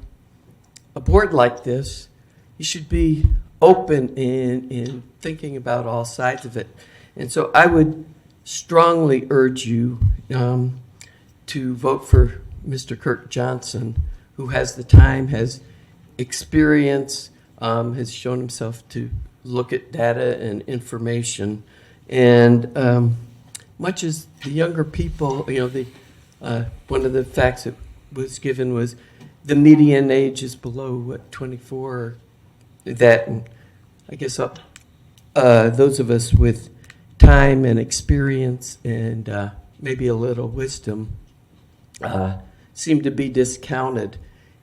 board like this, you should be open in thinking about all sides of it. And so I would strongly urge you to vote for Mr. Kirk Johnson, who has the time, has experience, has shown himself to look at data and information. And much as the younger people, one of the facts that was given was the median age is below, 24, that, and I guess those of us with time and experience and maybe a little wisdom seem to be discounted.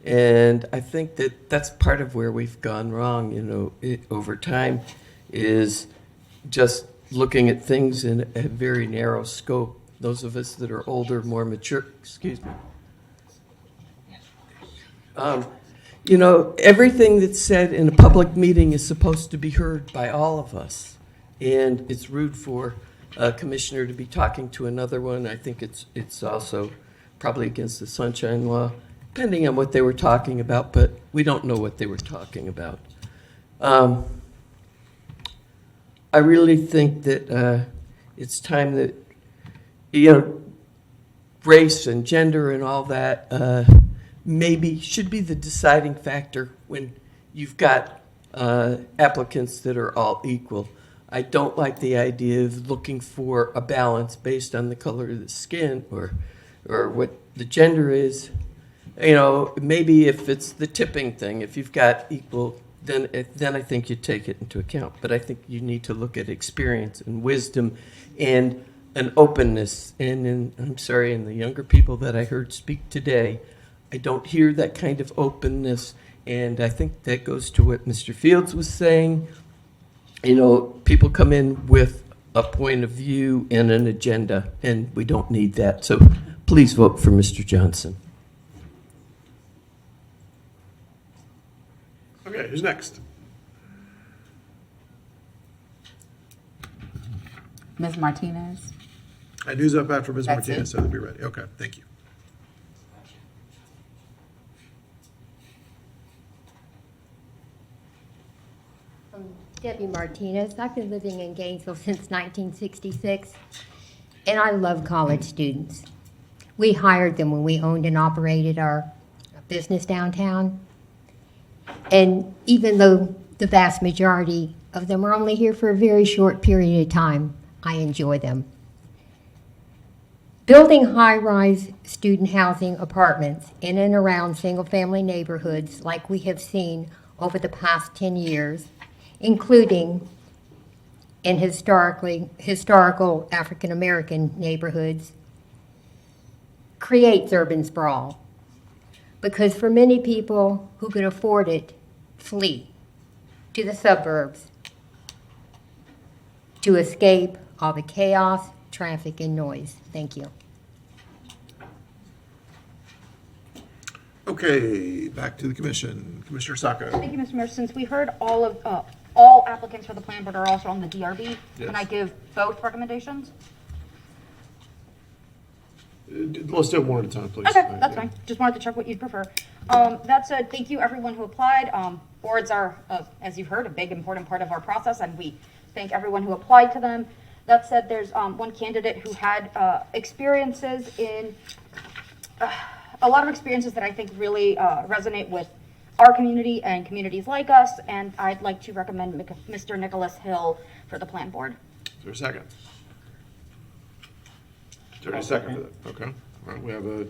And I think that that's part of where we've gone wrong, over time, is just looking at things in a very narrow scope. Those of us that are older, more mature, everything that's said in a public meeting is supposed to be heard by all of us. And it's rude for a commissioner to be talking to another one. I think it's also probably against the Sunshine Law, depending on what they were talking about, but we don't know what they were talking about. I really think that it's time that, race and gender and all that maybe should be the deciding factor when you've got applicants that are all equal. I don't like the idea of looking for a balance based on the color of the skin or what the gender is. Maybe if it's the tipping thing, if you've got equal, then I think you take it into account. But I think you need to look at experience and wisdom and an openness. And in the younger people that I heard speak today, I don't hear that kind of openness. And I think that goes to what Mr. Fields was saying. People come in with a point of view and an agenda, and we don't need that. So please vote for Mr. Johnson. Okay, who's next? Ms. Martinez? And who's up after Ms. That's Martinez, it. so they'll be ready. Okay, thank you. Debbie Martinez. I've been living in Gainesville since 1966, and I love college students. We hired them when we owned and operated our business downtown. And even though the vast majority of them are only here for a very short period of time, I enjoy them. Building high-rise student housing apartments in and around single-family neighborhoods like we have seen over the past 10 years, including in historical African-American neighborhoods, creates urban sprawl. Because for many people who can afford it, flee to the suburbs to escape all the chaos, traffic, and noise. Thank you. Okay, back to the commission. Commissioner Sacco. Thank you, Mr. Mayor. Since we heard all applicants for the plan board are also on the DRB, can I give both recommendations? Let's do it one at a time, please. Okay, that's fine. Just wanted to check what you'd prefer. That said, thank you everyone who applied. Boards are, as you've heard, a big important part of our process, and we thank everyone who applied to them. That said, there's one candidate who had experiences in, a lot of experiences that I think really resonate with our community and communities like us, and I'd like to recommend Mr. Nicholas Hill for the plan board. Is there a second? Is there a second for that? Okay. All right, we have a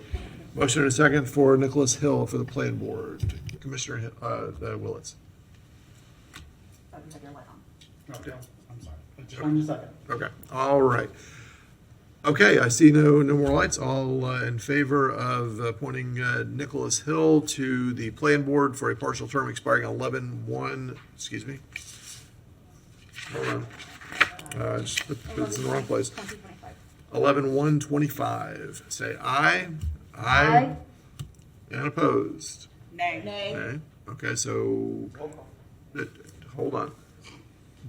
motion and a second for Nicholas Hill for the plan board. Commissioner Willits. Okay, I'm sorry. Just one second. Okay, all right. Okay, I see no more lights. All in favor of appointing Nicholas Hill to the plan board for a partial term expiring 11/1, excuse me. Hold on. Just put this in the wrong place. 11/1/25. Say aye. Aye. And opposed. Nay. Nay. Okay, so, hold on.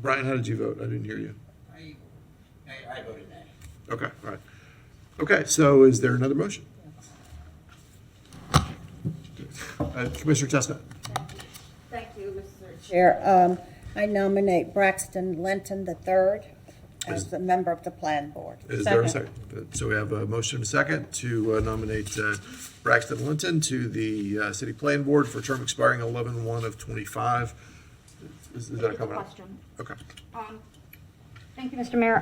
Brian, how did you vote? I didn't hear you. I voted nay. Okay, all right. Okay, so is there another motion? Commissioner Chestnut. Thank you, Mr. Chair. I nominate Braxton Linton III as the member of the Plan Board. Is there a second? So we have a motion and a second to nominate Braxton Linton to the City Plan Board for term expiring 11/1 of 25. Is that a comment? Question. Okay. Thank you, Mr. Mayor.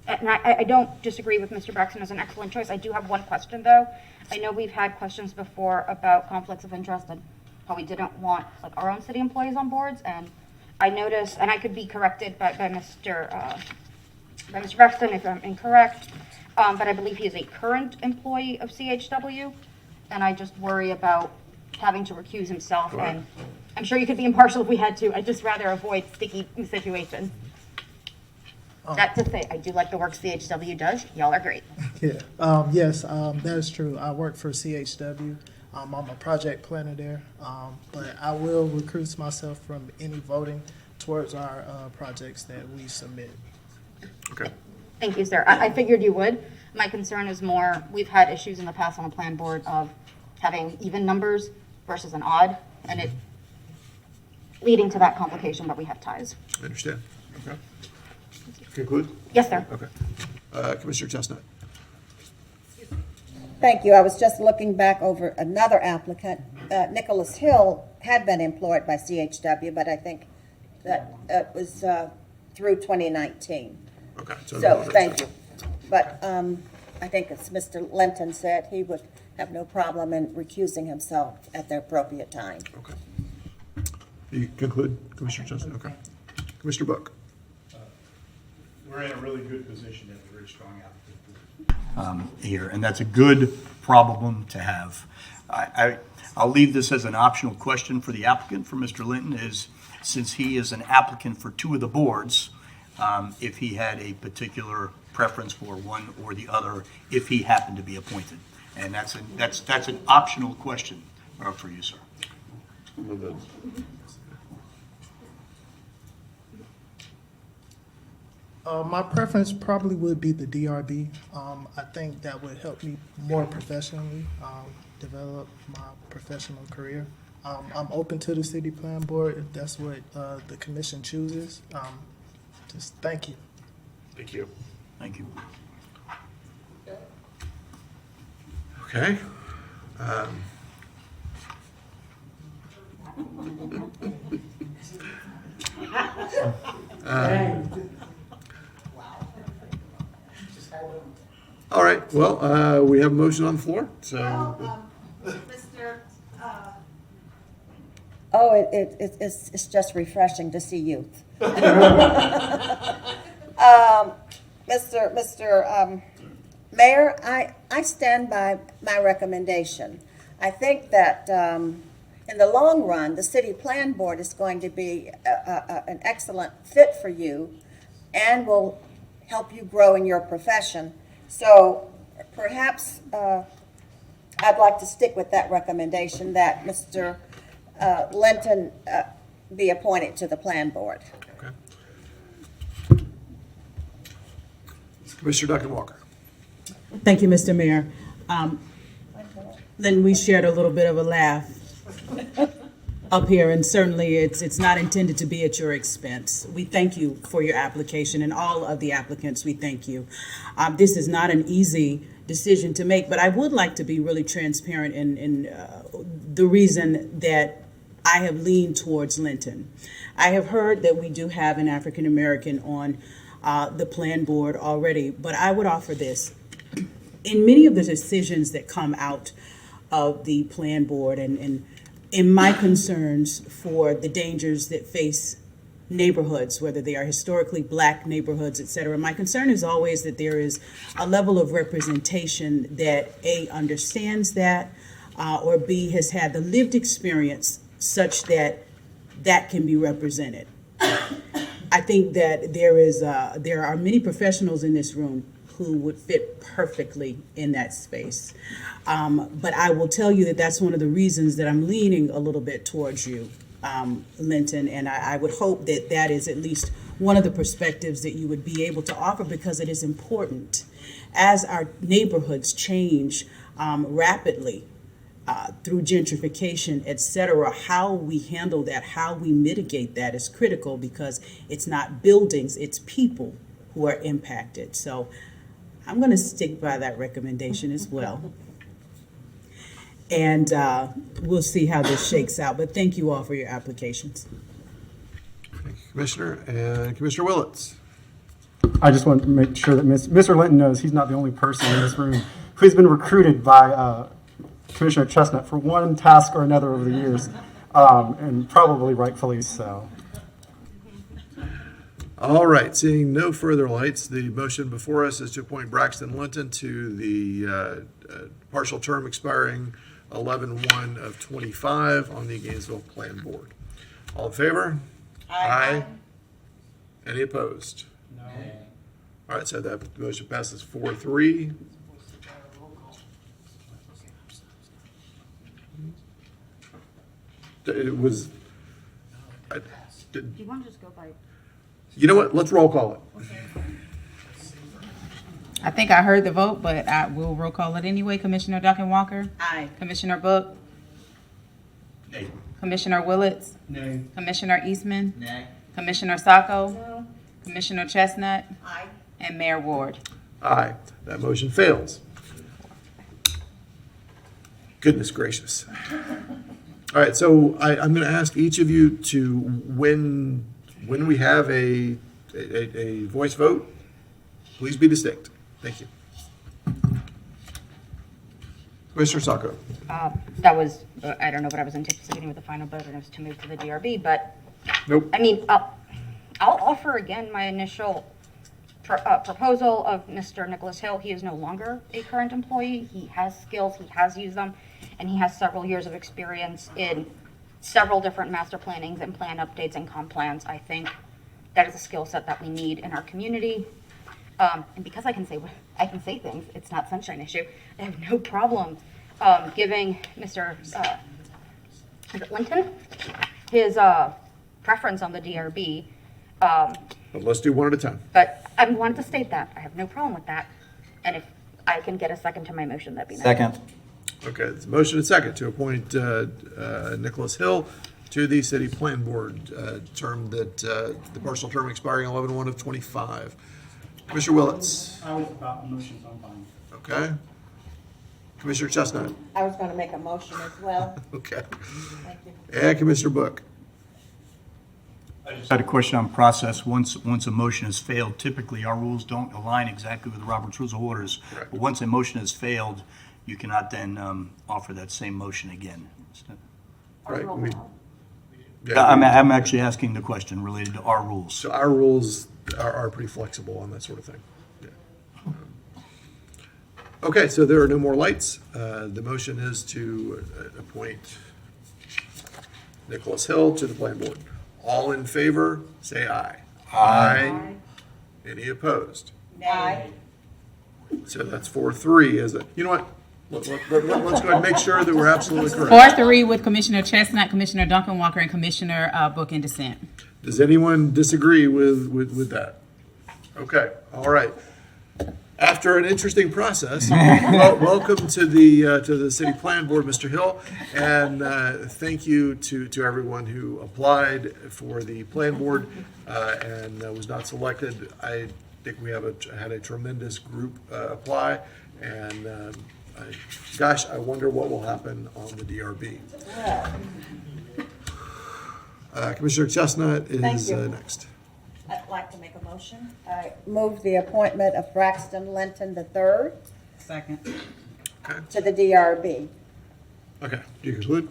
And I don't disagree with Mr. Braxton as an excellent choice. I do have one question, though. I know we've had questions before about conflicts of interest and how we didn't want like our own city employees on boards. And I noticed, and I could be corrected by Mr. Braxton if I'm incorrect, but I believe he is a current employee of CHW, and I just worry about having to recuse himself. Right. And I'm sure you could be impartial if we had to. I'd just rather avoid sticky situations. That to say, I do like the work CHW does. Y'all are great. Yeah, yes, that is true. I work for CHW. I'm a project planner there, but I will recuse myself from any voting towards our projects that we submit. Okay. Thank you, sir. I figured you would. My concern is more, we've had issues in the past on a plan board of having even numbers versus an odd, and it leading to that complication, but we have ties. I understand. Okay. Conclude? Yes, sir. Okay. Commissioner Chestnut. Thank you. I was just looking back over another applicant. Nicholas Hill had been employed by CHW, but I think that it was through 2019. Okay. So thank you. But I think as Mr. Linton said, he would have no problem in recusing himself at the appropriate time. Okay. You conclude, Commissioner Chestnut? Okay. Commissioner Book. We're in a really good position to have a very strong applicant here, and that's a good problem to have. I'll leave this as an optional question for the applicant, for Mr. Linton, is since he is an applicant for two of the boards, if he had a particular preference for one or the other, if he happened to be appointed. And that's an optional question for you, sir. My preference probably would be the DRB. I think that would help me more professionally develop my professional career. I'm open to the city plan board if that's what the commission chooses. Just thank you. Thank you. Thank you. Okay. All right, well, we have a motion on the floor, so. Mr. Oh, it's just refreshing to see youth. Mr. Mayor, I stand by my recommendation. I think that in the long run, the City Plan Board is going to be an excellent fit for you and will help you grow in your profession. So perhaps I'd like to stick with that recommendation that Mr. Linton be appointed to the Plan Board. Okay. Commissioner Duncan-Walker. Thank you, Mr. Mayor. Then we shared a little bit of a laugh up here, and certainly it's not intended to be at your expense. We thank you for your application, and all of the applicants, we thank you. This is not an easy decision to make, but I would like to be really transparent in the reason that I have leaned towards Linton. I have heard that we do have an African American on the plan board already, but I would offer this. In many of the decisions that come out of the plan board and in my concerns for the dangers that face neighborhoods, whether they are historically black neighborhoods, et cetera, my concern is always that there is a level of representation that A, understands that, or B, has had the lived experience such that that can be represented. I think that there are many professionals in this room who would fit perfectly in that space. But I will tell you that that's one of the reasons that I'm leaning a little bit towards you, Linton, and I would hope that that is at least one of the perspectives that you would be able to offer, because it is important. As our neighborhoods change rapidly through gentrification, et cetera, how we handle that, how we mitigate that is critical, because it's not buildings, it's people who are impacted. So I'm going to stick by that recommendation as well. And we'll see how this shakes out. But thank you all for your applications. Thank you, Commissioner. And Commissioner Willits. I just want to make sure that Mr. Linton knows he's not the only person in this room who's been recruited by Commissioner Chestnut for one task or another over the years, and probably rightfully so. All right, seeing no further lights, the motion before us is to appoint Braxton Linton to the partial term expiring 11/1 of 25 on the Gainesville Plan Board. All in favor? Aye. Any opposed? No. All right, so that motion passes 4-3. It was. Do you want to just go by? You know what? Let's roll call it. I think I heard the vote, but I will roll call it anyway. Commissioner Duncan-Walker? Aye. Commissioner Book? Nay. Commissioner Willits? Nay. Commissioner Eastman? Nay. Commissioner Sacco? Commissioner Chestnut? Aye. And Mayor Ward? Aye. That motion fails. Goodness gracious. All right, so I'm going to ask each of you to, when we have a voice vote, please be distinct. Thank you. Commissioner Sacco. That was, I don't know what I was anticipating with the final vote, and it was to move to the DRB, but. Nope. I mean, I'll offer again my initial proposal of Mr. Nicholas Hill. He is no longer a current employee. He has skills, he has used them, and he has several years of experience in several different master plannings and plan updates and comp plans. I think that is a skill set that we need in our community. And because I can say things, it's not sunshine issue. I have no problem giving Mr. Linton his preference on the DRB. But let's do one at a time. But I wanted to state that. I have no problem with that. And if I can get a second to my motion, that'd be nice. Second. Okay, it's a motion and second to appoint Nicholas Hill to the City Plan Board, term that, the partial term expiring 11/1 of 25. Commissioner Willits. I was about the motion, so I'm fine. Okay. Commissioner Chestnut. I was going to make a motion as well. Okay. Thank you. And Commissioner Book. I just had a question on process. Once a motion has failed, typically our rules don't align exactly with Robert's Rules of Orders. Correct. But once a motion has failed, you cannot then offer that same motion again. Right. I'm actually asking the question related to our rules. So our rules are pretty flexible on that sort of thing. Yeah. Okay, so there are no more lights. The motion is to appoint Nicholas Hill to the Plan Board. All in favor, say aye. Aye. Any opposed? Aye. So that's 4-3, is it? You know what? Let's go ahead and make sure that we're absolutely correct. 4-3 with Commissioner Chestnut, Commissioner Duncan-Walker, and Commissioner Book in dissent. Does anyone disagree with that? Okay, all right. After an interesting process, welcome to the City Plan Board, Mr. Hill, and thank you to everyone who applied for the Plan Board and was not selected. I think we had a tremendous group apply, and gosh, I wonder what will happen on the DRB. Commissioner Chestnut is next. I'd like to make a motion. I move the appointment of Braxton Linton III. Second. Okay. To the DRB. Okay, do you conclude?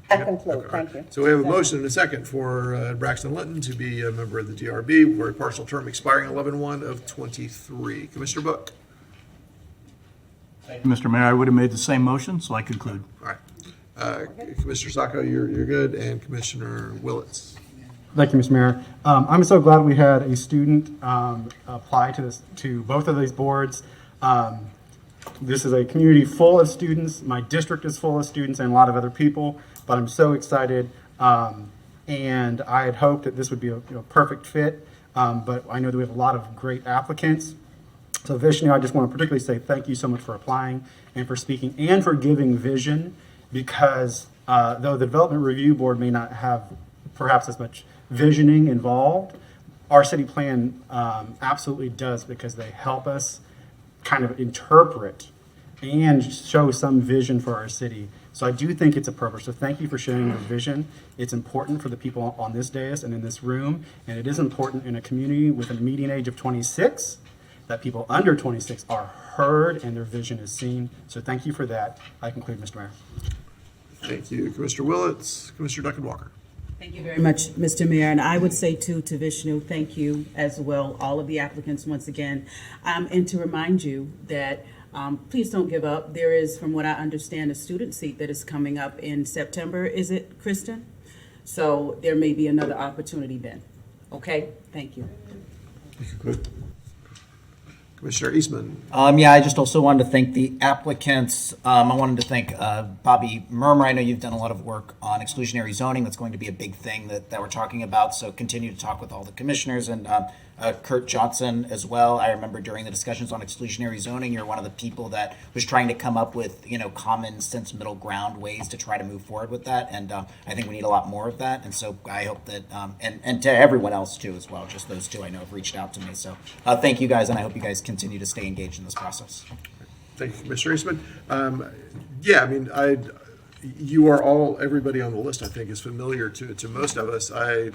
I conclude, Okay, thank you. So we have a motion and a second for Braxton Linton to be a member of the DRB for a partial term expiring 11/1 of 23. Commissioner Book. Thank you, Mr. Mayor. I would have made the same motion, so I conclude. All right. Commissioner Sacco, you're good, and Commissioner Willits. Thank you, Mr. Mayor. I'm so glad we had a student apply to both of these boards. This is a community full of students. My district is full of students and a lot of other people, but I'm so excited. And I had hoped that this would be a perfect fit, but I know that we have a lot of great applicants. So Vishnu, I just want to particularly say thank you so much for applying and for speaking and for giving vision, because though the Development Review Board may not have perhaps as much visioning involved, our city plan absolutely does, because they help us kind of interpret and show some vision for our city. So I do think it's a purpose. So thank you for sharing your vision. It's important for the people on this dais and in this room, and it is important in a community with a median age of 26 that people under 26 are heard and their vision is seen. So thank you for that. I conclude, Mr. Mayor. Thank you, Commissioner Willits. Commissioner Duncan-Walker. Thank you very much, Mr. Mayor. And I would say too to Vishnu, thank you as well, all of the applicants once again. And to remind you that please don't give up. There is, from what I understand, a student seat that is coming up in September. Is it, Kristen? So there may be another opportunity then. Okay, thank you. Good. Commissioner Eastman. Yeah, I just also wanted to thank the applicants. I wanted to thank Bobby Murmer. I know you've done a lot of work on exclusionary zoning. That's going to be a big thing that we're talking about. So continue to talk with all the commissioners, and Kurt Johnson as well. I remember during the discussions on exclusionary zoning, you're one of the people that was trying to come up with, common sense middle ground ways to try to move forward with that. And I think we need a lot more of that. And so I hope that, and to everyone else too as well, just those two I know have reached out to me. So thank you guys, and I hope you guys continue to stay engaged in this process. Thank you, Commissioner Eastman. Yeah, I mean, you are all, everybody on the list, I think, is familiar to most of us. I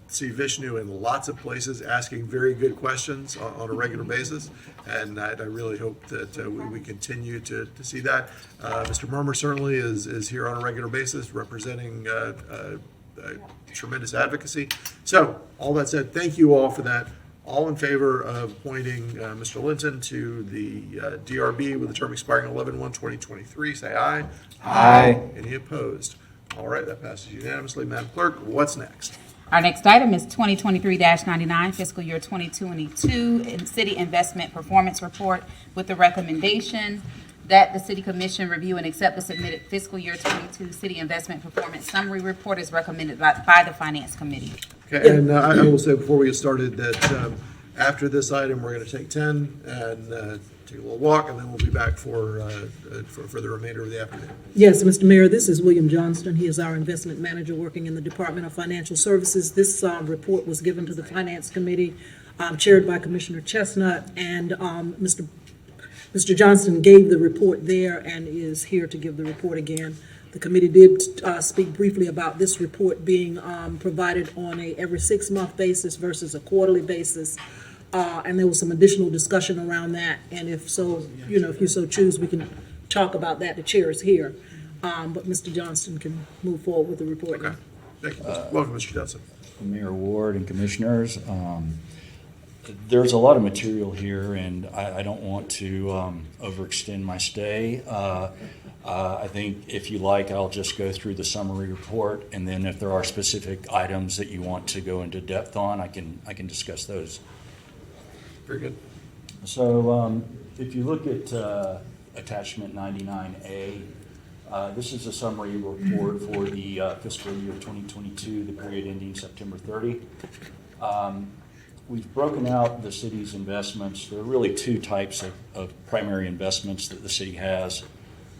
see Vishnu in lots of places asking very good questions on a regular basis, and I really hope that we continue to see that. Mr. Murmer certainly is here on a regular basis representing tremendous advocacy. So, all that said, thank you all for that. All in favor of appointing Mr. Linton to the DRB with a term expiring 11/1/2023, say aye. Aye. Any opposed? All right, that passes unanimously. Madam Clerk, what's next? Our next item is 2023-99, fiscal year 2022 City Investment Performance Report, with the recommendation that the City Commission review and accept the submitted fiscal year 22 City Investment Performance Summary Report as recommended by the Finance Committee. Okay, and I will say before we get started that after this item, we're going to take 10 and take a little walk, and then we'll be back for the remainder of the afternoon. Yes, Mr. Mayor, this is William Johnston. He is our investment manager working in the Department of Financial Services. This report was given to the Finance Committee, chaired by Commissioner Chestnut, and Mr. Johnston gave the report there and is here to give the report again. The committee did speak briefly about this report being provided on a every 6-month basis versus a quarterly basis. And there was some additional discussion around that. And if so, if you so choose, we can talk about that. The chair is here. But Mr. Johnston can move forward with the report. Okay. Thank you. Welcome, Mr. Johnson. Mayor Ward and commissioners. There's a lot of material here, and I don't want to overextend my stay. I think if you like, I'll just go through the summary report, and then if there are specific items that you want to go into depth on, I can discuss those. Very good. So if you look at attachment 99A, this is a summary report for the fiscal year 2022, the period ending September 30. We've broken out the city's investments. There are really two types of primary investments that the city has.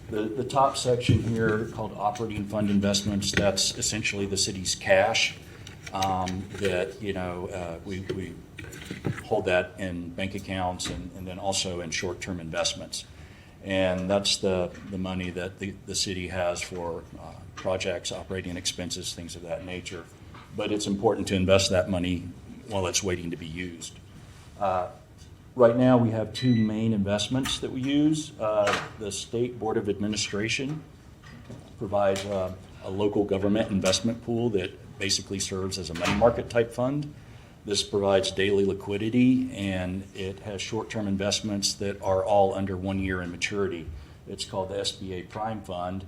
The top section here called operating fund investments, that's essentially the city's cash that, we hold that in bank accounts and then also in short-term investments. And that's the money that the city has for projects, operating expenses, things of that nature. But it's important to invest that money while it's waiting to be used. Right now, we have two main investments that we use. The State Board of Administration provides a local government investment pool that basically serves as a money market type fund. This provides daily liquidity, and it has short-term investments that are all under 1 year in maturity. It's called the SBA Prime Fund,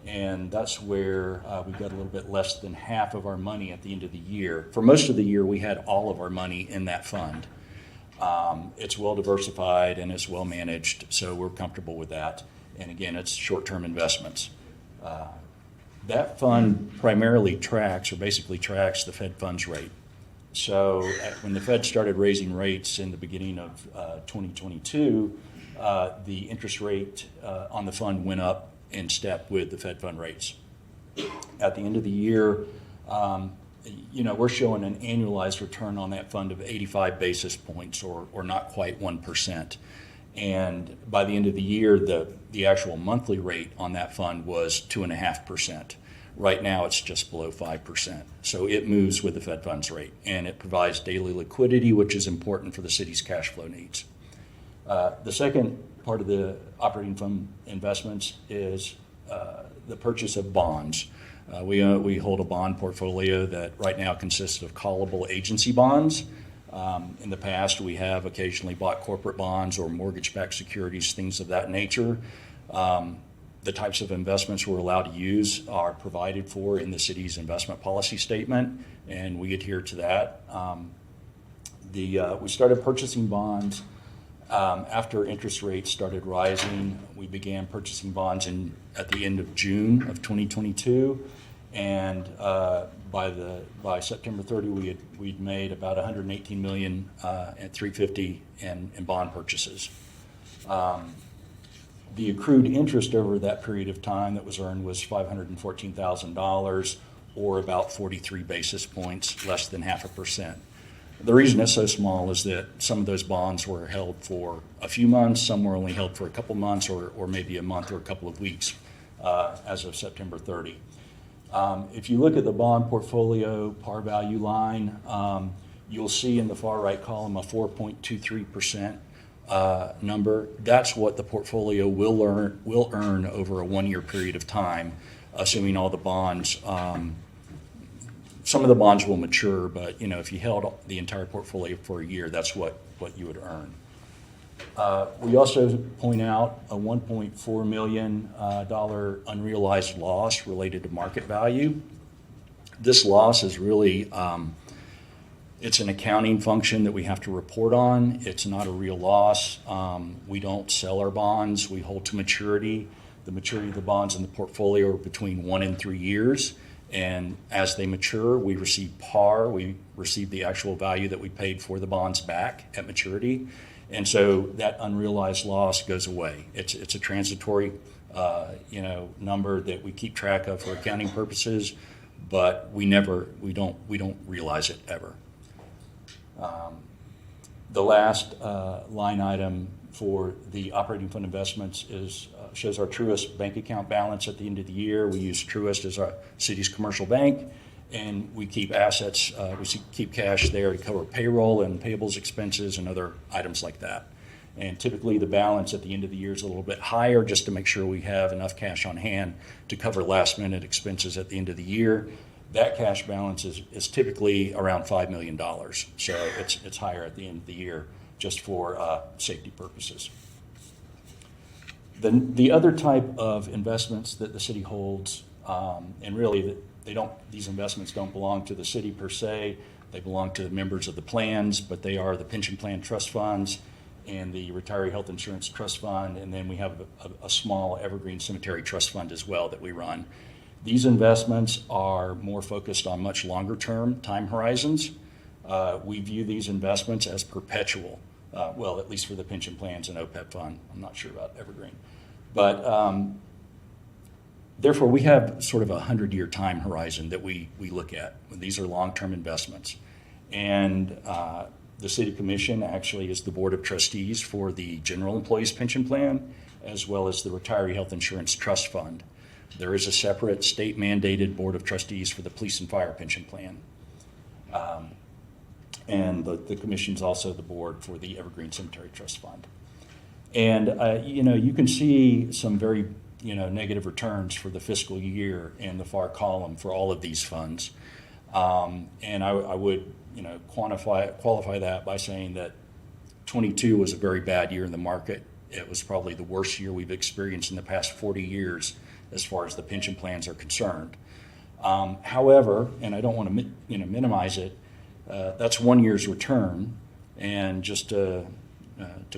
And that's where we got a little bit less than half of our money at the end of the year. For most of the year, we had all of our money in that fund. It's well diversified and it's well managed, so we're comfortable with that. And again, it's short-term investments. That fund primarily tracks, or basically tracks, the Fed funds rate. So when the Fed started raising rates in the beginning of 2022, the interest rate on the fund went up in step with the Fed fund rates. At the end of the year, we're showing an annualized return on that fund of 85 basis points, or not quite 1%. And by the end of the year, the actual monthly rate on that fund was 2.5%. Right now, it's just below 5%. So it moves with the Fed funds rate, and it provides daily liquidity, which is important for the city's cash flow needs. The second part of the operating fund investments is the purchase of bonds. We hold a bond portfolio that right now consists of callable agency bonds. In the past, we have occasionally bought corporate bonds or mortgage-backed securities, things of that nature. The types of investments we're allowed to use are provided for in the city's investment policy statement, and we adhere to that. We started purchasing bonds after interest rates started rising. We began purchasing bonds at the end of June of 2022, and by September 30, we'd made about $118 million at $350 in bond purchases. The accrued interest over that period of time that was earned was $514,000, or about 43 basis points, less than 0.5%. The reason it's so small is that some of those bonds were held for a few months, some were only held for a couple months, or maybe a month or a couple of weeks as of September 30. If you look at the bond portfolio par value line, you'll see in the far right column a 4.23% number. That's what the portfolio will earn over a 1-year period of time, assuming all the bonds. Some of the bonds will mature, but if you held the entire portfolio for a year, that's what you would earn. We also point out a $1.4 million unrealized loss related to market value. This loss is really it's an accounting function that we have to report on. It's not a real loss. We don't sell our bonds. We hold to maturity. The maturity of the bonds in the portfolio are between 1 and 3 years. And as they mature, we receive par. We receive the actual value that we paid for the bonds back at maturity. And so that unrealized loss goes away. It's a transitory number that we keep track of for accounting purposes, but we don't realize it ever. The last line item for the operating fund investments shows our Truist bank account balance at the end of the year. We use Truist as our city's commercial bank, and we keep assets, we keep cash there to cover payroll and payables expenses and other items like that. And typically the balance at the end of the year is a little bit higher, just to make sure we have enough cash on hand to cover last minute expenses at the end of the year. That cash balance is typically around $5 million. So it's higher at the end of the year just for safety purposes. The other type of investments that the city holds, and really these investments don't belong to the city per se. They belong to the members of the plans, but they are the pension plan trust funds and the retiree health insurance trust fund, and then we have a small evergreen cemetery trust fund as well that we run. These investments are more focused on much longer term time horizons. We view these investments as perpetual, well, at least for the pension plans and OPEB fund. I'm not sure about evergreen. But therefore, we have sort of a 100-year time horizon that we look at. These are long-term investments. And the City Commission actually is the Board of Trustees for the General Employees Pension Plan, as well as the Retiree Health Insurance Trust Fund. There is a separate state-mandated Board of Trustees for the Police and Fire Pension Plan. And the Commission's also the board for the Evergreen Cemetery Trust Fund. And, you can see some very, negative returns for the fiscal year in the far column for all of these funds. And I would, qualify that by saying that 22 was a very bad year in the market. It was probably the worst year we've experienced in the past 40 years as far as the pension plans are concerned. However, and I don't want to minimize it, that's 1 year's return. And just to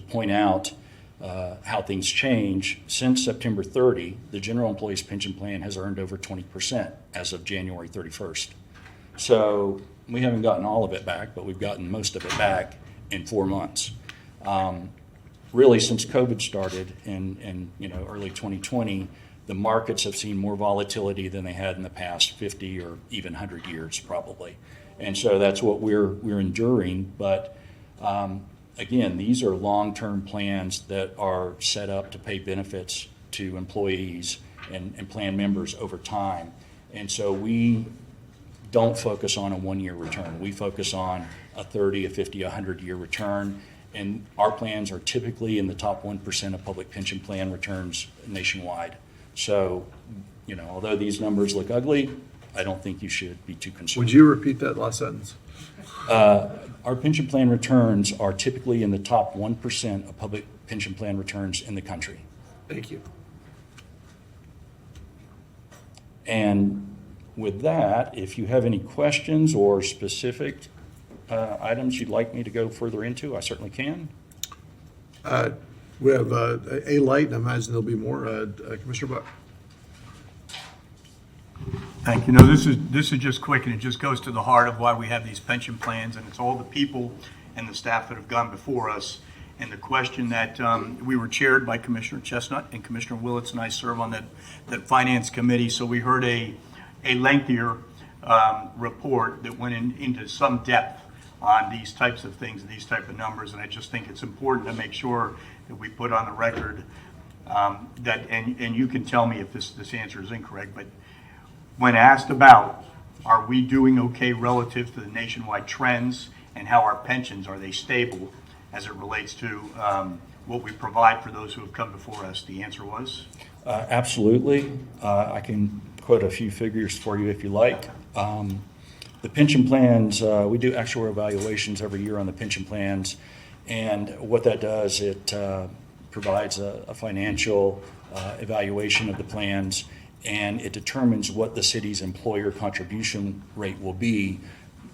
point out how things change, since September 30, the general employees pension plan has earned over 20% as of January 31st. So we haven't gotten all of it back, but we've gotten most of it back in 4 months. Really, since COVID started in early 2020, the markets have seen more volatility than they had in the past 50 or even 100 years, probably. And so that's what we're enduring. But again, these are long-term plans that are set up to pay benefits to employees and plan members over time. And so we don't focus on a 1-year return. We focus on a 30, a 50, a 100-year return. And our plans are typically in the top 1% of public pension plan returns nationwide. So, although these numbers look ugly, I don't think you should be too concerned. Would you repeat that last sentence? Our pension plan returns are typically in the top 1% of public pension plan returns in the country. Thank you. And with that, if you have any questions or specific items you'd like me to go further into, I certainly can. We have a light, and I imagine there'll be more. Commissioner Buck. Thank you. No, this is just quick, and it just goes to the heart of why we have these pension plans, and it's all the people and the staff that have gone before us. And the question that we were chaired by Commissioner Chestnut, and Commissioner Willits and I serve on that finance committee, so we heard a lengthier report that went into some depth on these types of things and these type of numbers, and I just think it's important to make sure that we put on the record that, and you can tell me if this answer is incorrect, but when asked about, are we doing okay relative to the nationwide trends and how our pensions, are they stable as it relates to what we provide for those who have come before us, the answer was? Absolutely. I can quote a few figures for you if you like. The pension plans, we do actuarial evaluations every year on the pension plans, and what that does, it provides a financial evaluation of the plans, and it determines what the city's employer contribution rate will be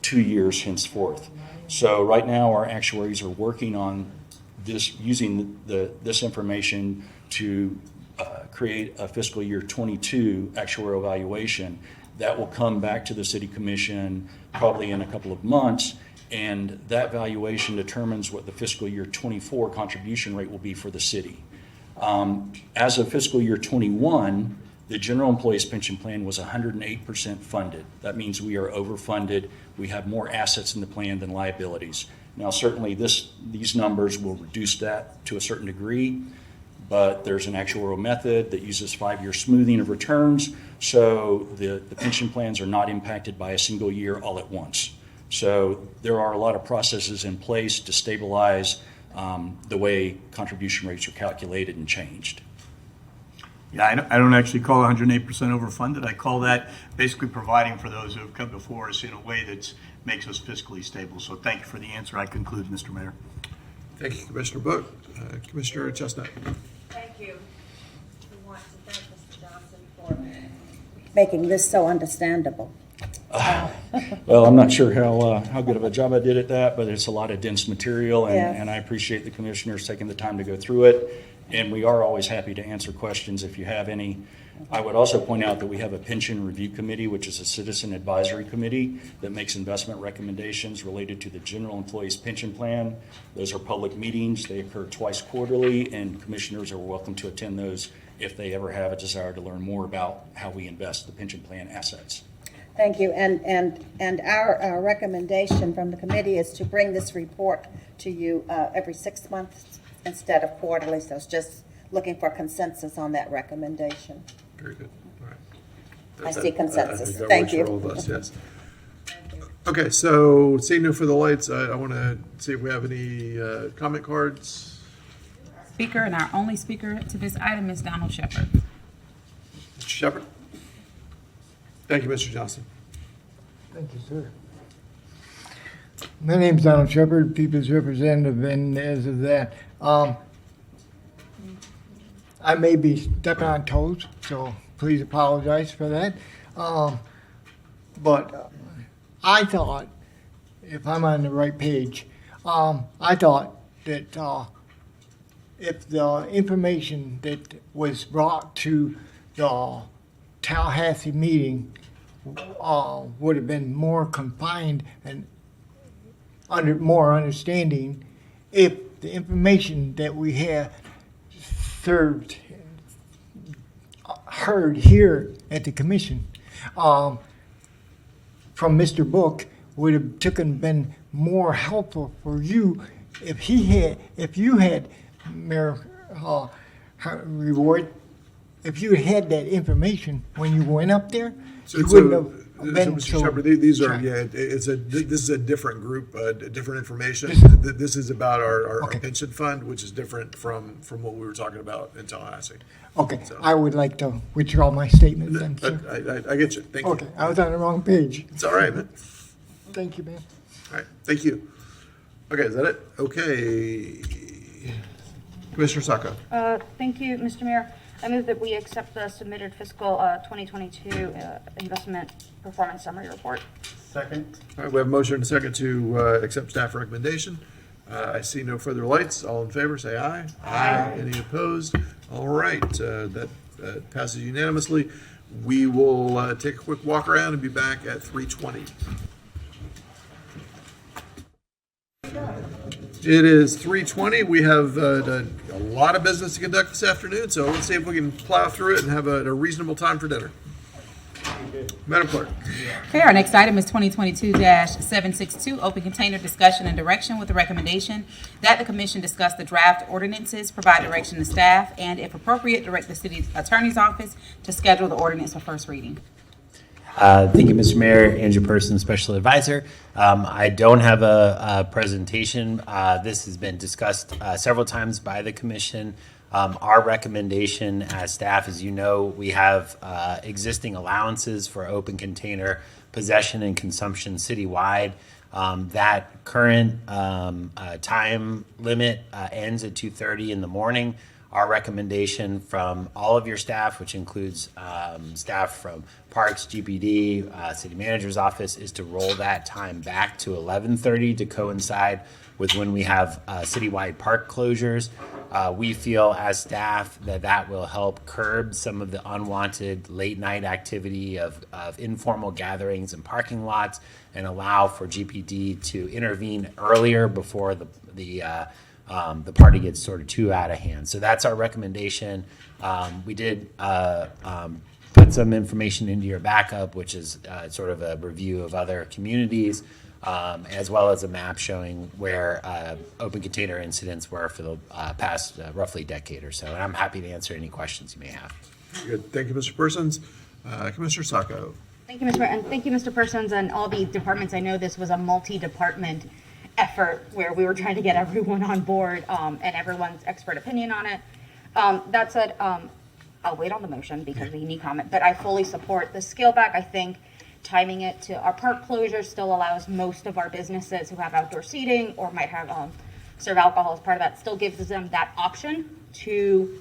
2 years henceforth. So right now, our actuaries are working on this, using this information to create a fiscal year 22 actuarial evaluation that will come back to the City Commission probably in a couple of months, and that valuation determines what the fiscal year 24 contribution rate will be for the city. As of fiscal year 21, the general employees pension plan was 108% funded. That means we are overfunded. We have more assets in the plan than liabilities. Now, certainly these numbers will reduce that to a certain degree, but there's an actuarial method that uses 5-year smoothing of returns, so the pension plans are not impacted by a single year all at once. So there are a lot of processes in place to stabilize the way contribution rates are calculated and changed. Yeah, I don't actually call 108% overfunded. I call that basically providing for those who have come before us in a way that makes us fiscally stable. So thank you for the answer. I conclude, Mr. Mayor. Thank you, Commissioner Book. Commissioner Chestnut. Thank you. We want to thank Mr. Johnson for making this so understandable. Well, I'm not sure how good of a job I did at that, but it's a lot of dense material, and, Yes. and I appreciate the commissioners taking the time to go through it. And we are always happy to answer questions if you have any. I would also point out that we have a pension review committee, which is a citizen advisory committee that makes investment recommendations related to the general employees pension plan. Those are public meetings. They occur twice quarterly, and commissioners are welcome to attend those if they ever have a desire to learn more about how we invest the pension plan assets. Thank you. And our recommendation from the committee is to bring this report to you every 6 months instead of quarterly. So it's just looking for consensus on that recommendation. Very good. All right. I see consensus. I think that Thank works you. for all of us, yes. Okay, so seeing no further lights, I want to see if we have any comment cards. Speaker, and our only speaker to this item is Donald Shepard. Mr. Shepard? Thank you, Mr. Johnson. Thank you, sir. My name's Donald Shepard, People's Representative, and as of that, I may be stepping on toes, so please apologize for that. But I thought, if I'm on the right page, I thought that if the information that was brought to the Tallahassee meeting would have been more confined and more understanding if the information that we had heard here at the commission from Mr. Book would have been more helpful for you if you had Mayor Reward, if you had that information when you went up there, you wouldn't have been Mr. so. Shepard, these are, this is a different group, different information. This is about our pension fund, which is different from what we were talking about in Tallahassee. Okay, So- I would like to withdraw my statement then, sir. I get you. Thank you. Okay, I was on the wrong page. It's all right, man. Thank you, man. All right, thank you. Okay, is that it? Okay. Commissioner Sacco. Thank you, Mr. Mayor. I move that we accept the submitted fiscal 2022 investment performance summary report. Second. All right, we have a motion and a second to accept staff recommendation. I see no further lights. All in favor, say aye. Aye. Any opposed? All right, that passes unanimously. We will take a quick walk around and be back at 3:20. It is 3:20. We have a lot of business to conduct this afternoon, so let's see if we can plow through it and have a reasonable time for dinner. Madam Clerk. Okay, our next item is 2022-762, open container discussion and direction with the recommendation that the commission discuss the draft ordinances, provide direction to staff, and if appropriate, direct the city attorney's office to schedule the ordinance for first reading. Thank you, Mr. Mayor. Andrew Person, Special Advisor. I don't have a presentation. This has been discussed several times by the commission. Our recommendation as staff, as you know, we have existing allowances for open container possession and consumption citywide. That current time limit ends at 2:30 in the morning. Our recommendation from all of your staff, which includes staff from Parks, GPD, City Manager's Office, is to roll that time back to 11:30 to coincide with when we have citywide park closures. We feel as staff that will help curb some of the unwanted late night activity of informal gatherings in parking lots and allow for GPD to intervene earlier before the party gets sort of too out of hand. So that's our recommendation. We did put some information into your backup, which is sort of a review of other communities, as well as a map showing where open container incidents were for the past roughly decade or so. And I'm happy to answer any questions you may have. Good. Thank you, Mr. Persons. Commissioner Sacco. Thank you, Mr. Mayor, and thank you, Mr. Persons, and all the departments. I know this was a multi-department effort where we were trying to get everyone on board and everyone's expert opinion on it. That said, I'll wait on the motion because we need comment, but I fully support the scale back. I think timing it to our park closure still allows most of our businesses who have outdoor seating or might have serve alcohol as part of that, still gives them that option to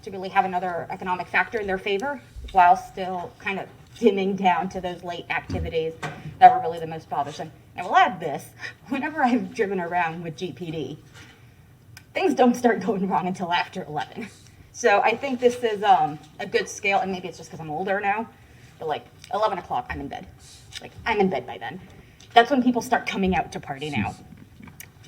really have another economic factor in their favor while still kind of dimming down to those late activities that were really the most bothersome. And I will add this, whenever I've driven around with GPD, things don't start going wrong until after 11. So I think this is a good scale, and maybe it's just because I'm older now, but like 11 o'clock, I'm in bed. Like, I'm in bed by then. That's when people start coming out to party now.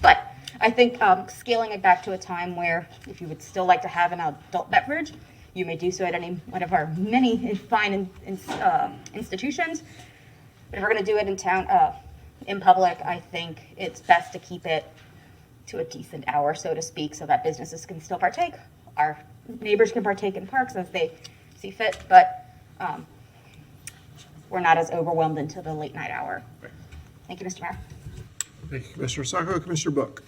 But I think scaling it back to a time where if you would still like to have an adult beverage, you may do so at any one of our many fine institutions. But if we're going to do it in town, in public, I think it's best to keep it to a decent hour, so to speak, so that businesses can still partake. Our neighbors can partake in parks as they see fit, but we're not as overwhelmed into the late night hour. Thank you, Mr. Mayor. Thank you, Commissioner Sacco. Commissioner Book.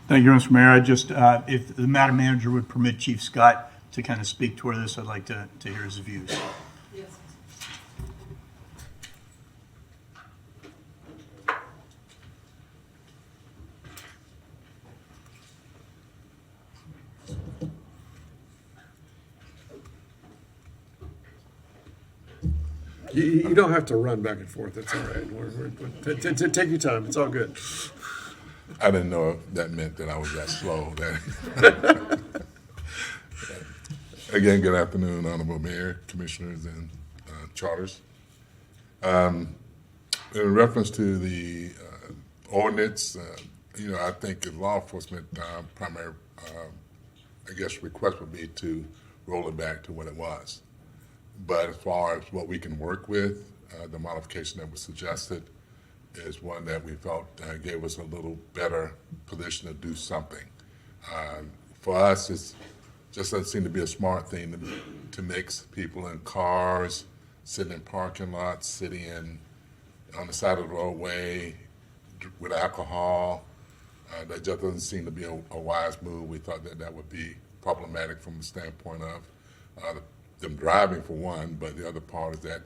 Thank you, Mr. Mayor. I just, if the Madam Manager would permit Chief Scott to kind of speak toward this, I'd like to hear his views. You don't have to run back and forth. That's all right. Take your time. It's all good. I didn't know if that meant that I was that slow. Again, good afternoon, Honorable Mayor, Commissioners, and Charters. In reference to the ordinance, I think the law enforcement primary, request would be to roll it back to what it was. But as far as what we can work with, the modification that was suggested is one that we felt gave us a little better position to do something. For us, it just doesn't seem to be a smart thing to mix people in cars, sitting in parking lots, sitting on the side of the roadway with alcohol. That just doesn't seem to be a wise move. We thought that would be problematic from the standpoint of them driving for one, but the other part is that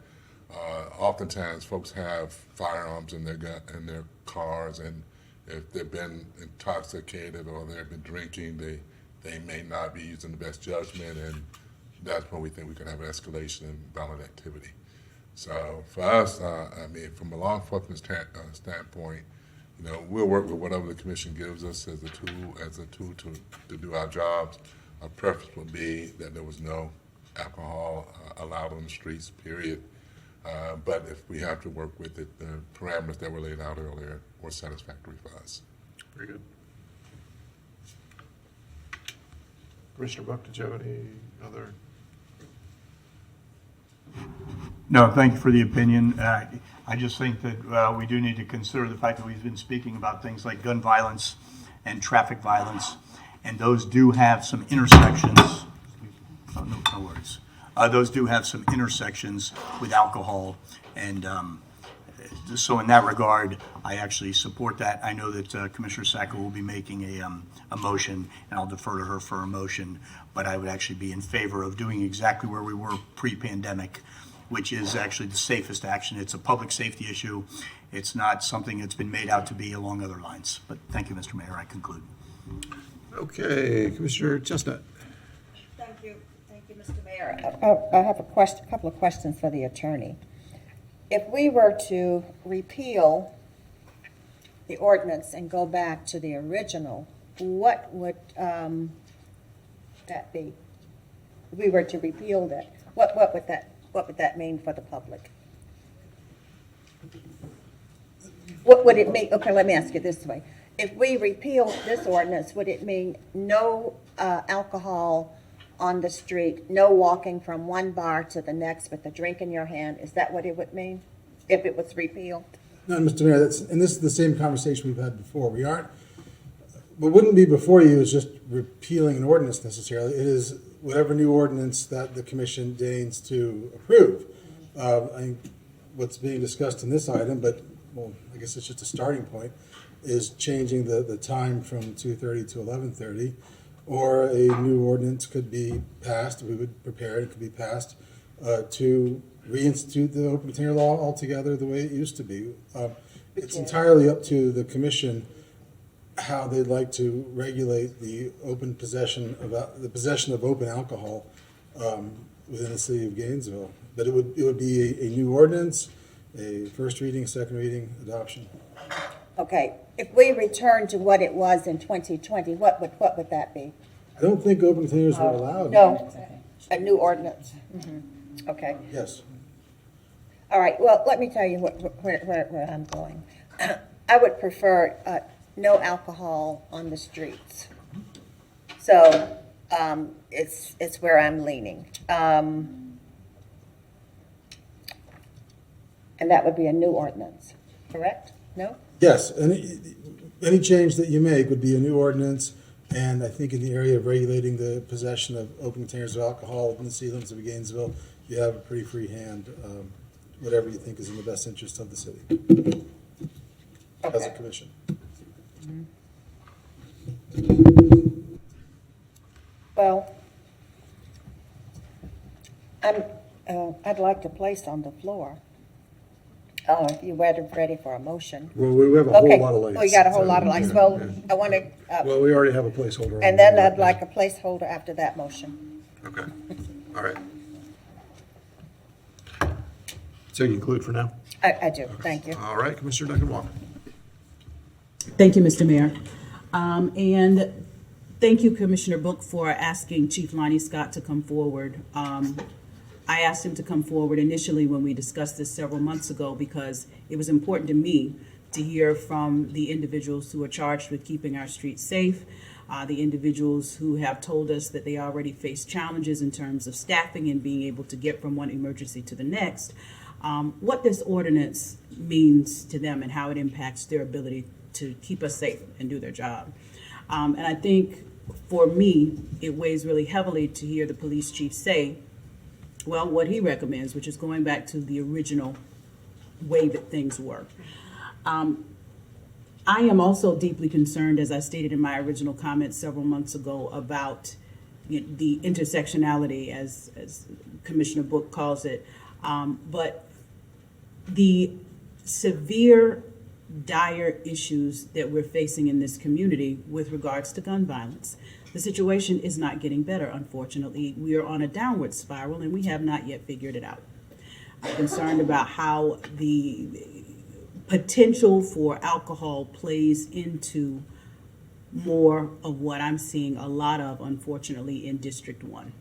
oftentimes folks have firearms in their cars, and if they've been intoxicated or they've been drinking, they may not be using the best judgment, and that's when we think we can have an escalation in violent activity. So for us, from a law enforcement standpoint, we'll work with whatever the commission gives us as a tool to do our jobs. Our preference would be that there was no alcohol allowed on the streets, period. But if we have to work with it, the parameters that were laid out earlier were satisfactory for us. Very good. Commissioner Buck, did you have any other? No, thank you for the opinion. I just think that we do need to consider the fact that we've been speaking about things like gun violence and traffic violence, and those do have some intersections. No worries. Those do have some intersections with alcohol, and so in that regard, I actually support that. I know that Commissioner Sacco will be making a motion, and I'll defer to her for a motion, but I would actually be in favor of doing exactly where we were pre-pandemic, which is actually the safest action. It's a public safety issue. It's not something that's been made out to be along other lines. But thank you, Mr. Mayor. I conclude. Okay, Commissioner Chestnut. Thank you, Mr. Mayor. I have a couple of questions for the attorney. If we were to repeal the ordinance and go back to the original, what would that be? If we were to repeal that, what would that mean for the public? What would it mean? Okay, let me ask you this way. If we repeal this ordinance, would it mean no alcohol on the street, no walking from one bar to the next with a drink in your hand? Is that what it would mean if it was repealed? No, Mr. Mayor, and this is the same conversation we've had before. What wouldn't be before you is just repealing an ordinance necessarily. It is whatever new ordinance that the commission deigns to approve. I think what's being discussed in this item, I guess it's just a starting point, is changing the time from 2:30 to 11:30, or a new ordinance could be passed. We would prepare it could be passed to reinstitute the open container law altogether the way it used to be. It's entirely up to the commission how they'd like to regulate the possession of open alcohol within the city of Gainesville. But it would be a new ordinance, a first reading, second reading, adoption. Okay, if we return to what it was in 2020, what would that be? I don't think open containers were allowed. No, a new ordinance. Okay. Yes. All right, well, let me tell you where I'm going. I would prefer no alcohol on the streets. So it's where I'm leaning. And that would be a new ordinance, correct? No? Yes, any change that you make would be a new ordinance, and I think in the area of regulating the possession of open containers of alcohol in the city limits of Gainesville, you have a pretty free hand, whatever you think is in the best interest of the city, as a commission. Well, I'd like to place on the floor. Oh, if you were ready for a motion. Well, we have a whole lot of lights. Oh, you got a whole lot of lights. Well, Yeah. I want to. Well, we already have a placeholder. And then I'd like a placeholder after that motion. Okay. All right. So you conclude for now? I do, thank you. All right, Commissioner Duncan-Walker. Thank you, Mr. Mayor. And thank you, Commissioner Book, for asking Chief Lonnie Scott to come forward. I asked him to come forward initially when we discussed this several months ago because it was important to me to hear from the individuals who are charged with keeping our streets safe, the individuals who have told us that they already face challenges in terms of staffing and being able to get from one emergency to the next, what this ordinance means to them and how it impacts their ability to keep us safe and do their job. And I think for me, it weighs really heavily to hear the police chief say, well, what he recommends, which is going back to the original way that things were. I am also deeply concerned, as I stated in my original comments several months ago, about the intersectionality, as Commissioner Book calls it, but the severe, dire issues that we're facing in this community with regards to gun violence. The situation is not getting better, unfortunately. We are on a downward spiral, and we have not yet figured it out. I'm concerned about how the potential for alcohol plays into more of what I'm seeing a lot of, unfortunately, in District 1.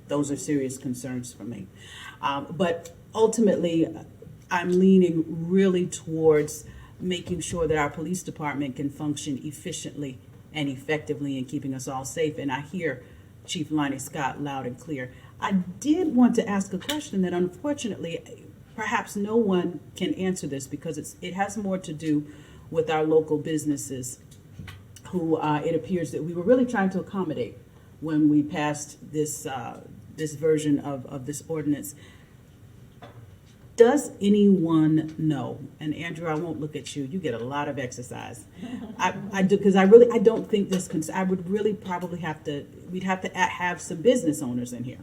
Those are serious concerns for me. But ultimately, I'm leaning really towards making sure that our police department can function efficiently and effectively in keeping us all safe. And I hear Chief Lonnie Scott loud and clear. I did want to ask a question that unfortunately, perhaps no one can answer this because it has more to do with our local businesses who it appears that we were really trying to accommodate when we passed this version of this ordinance. Does anyone know? And Andrew, I won't look at you. You get a lot of exercise. I do, because I don't think this. I would really probably we'd have to have some business owners in here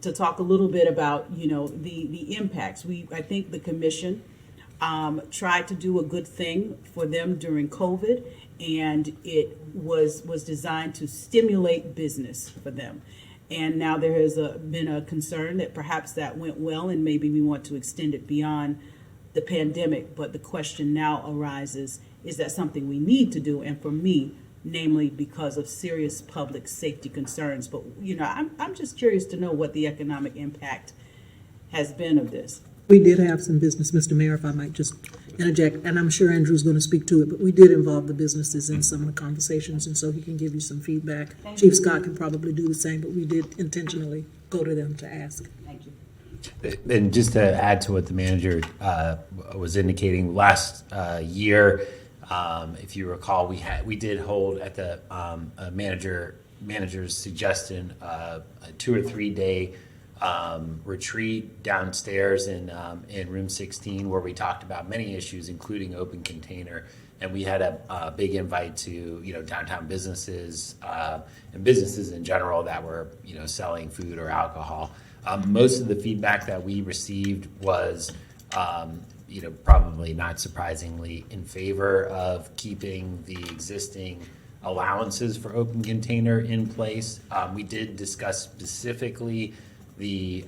to talk a little bit about, the impacts. I think the commission tried to do a good thing for them during COVID, and it was designed to stimulate business for them. And now there has been a concern that perhaps that went well and maybe we want to extend it beyond the pandemic. But the question now arises, is that something we need to do? And for me, namely because of serious public safety concerns. But, I'm just curious to know what the economic impact has been of this. We did have some business, Mr. Mayor, if I might just interject, and I'm sure Andrew's going to speak to it, but we did involve the businesses in some of the conversations, and so he can give you some feedback. Chief Scott can probably do the same, but we did intentionally go to them to ask. Thank you. And just to add to what the manager was indicating, last year, if you recall, we did hold at the manager's suggestion a 2 or 3 day retreat downstairs in room 16 where we talked about many issues, including open container. And we had a big invite to, downtown businesses and businesses in general that were, selling food or alcohol. Most of the feedback that we received was, probably not surprisingly in favor of keeping the existing allowances for open container in place. We did discuss specifically the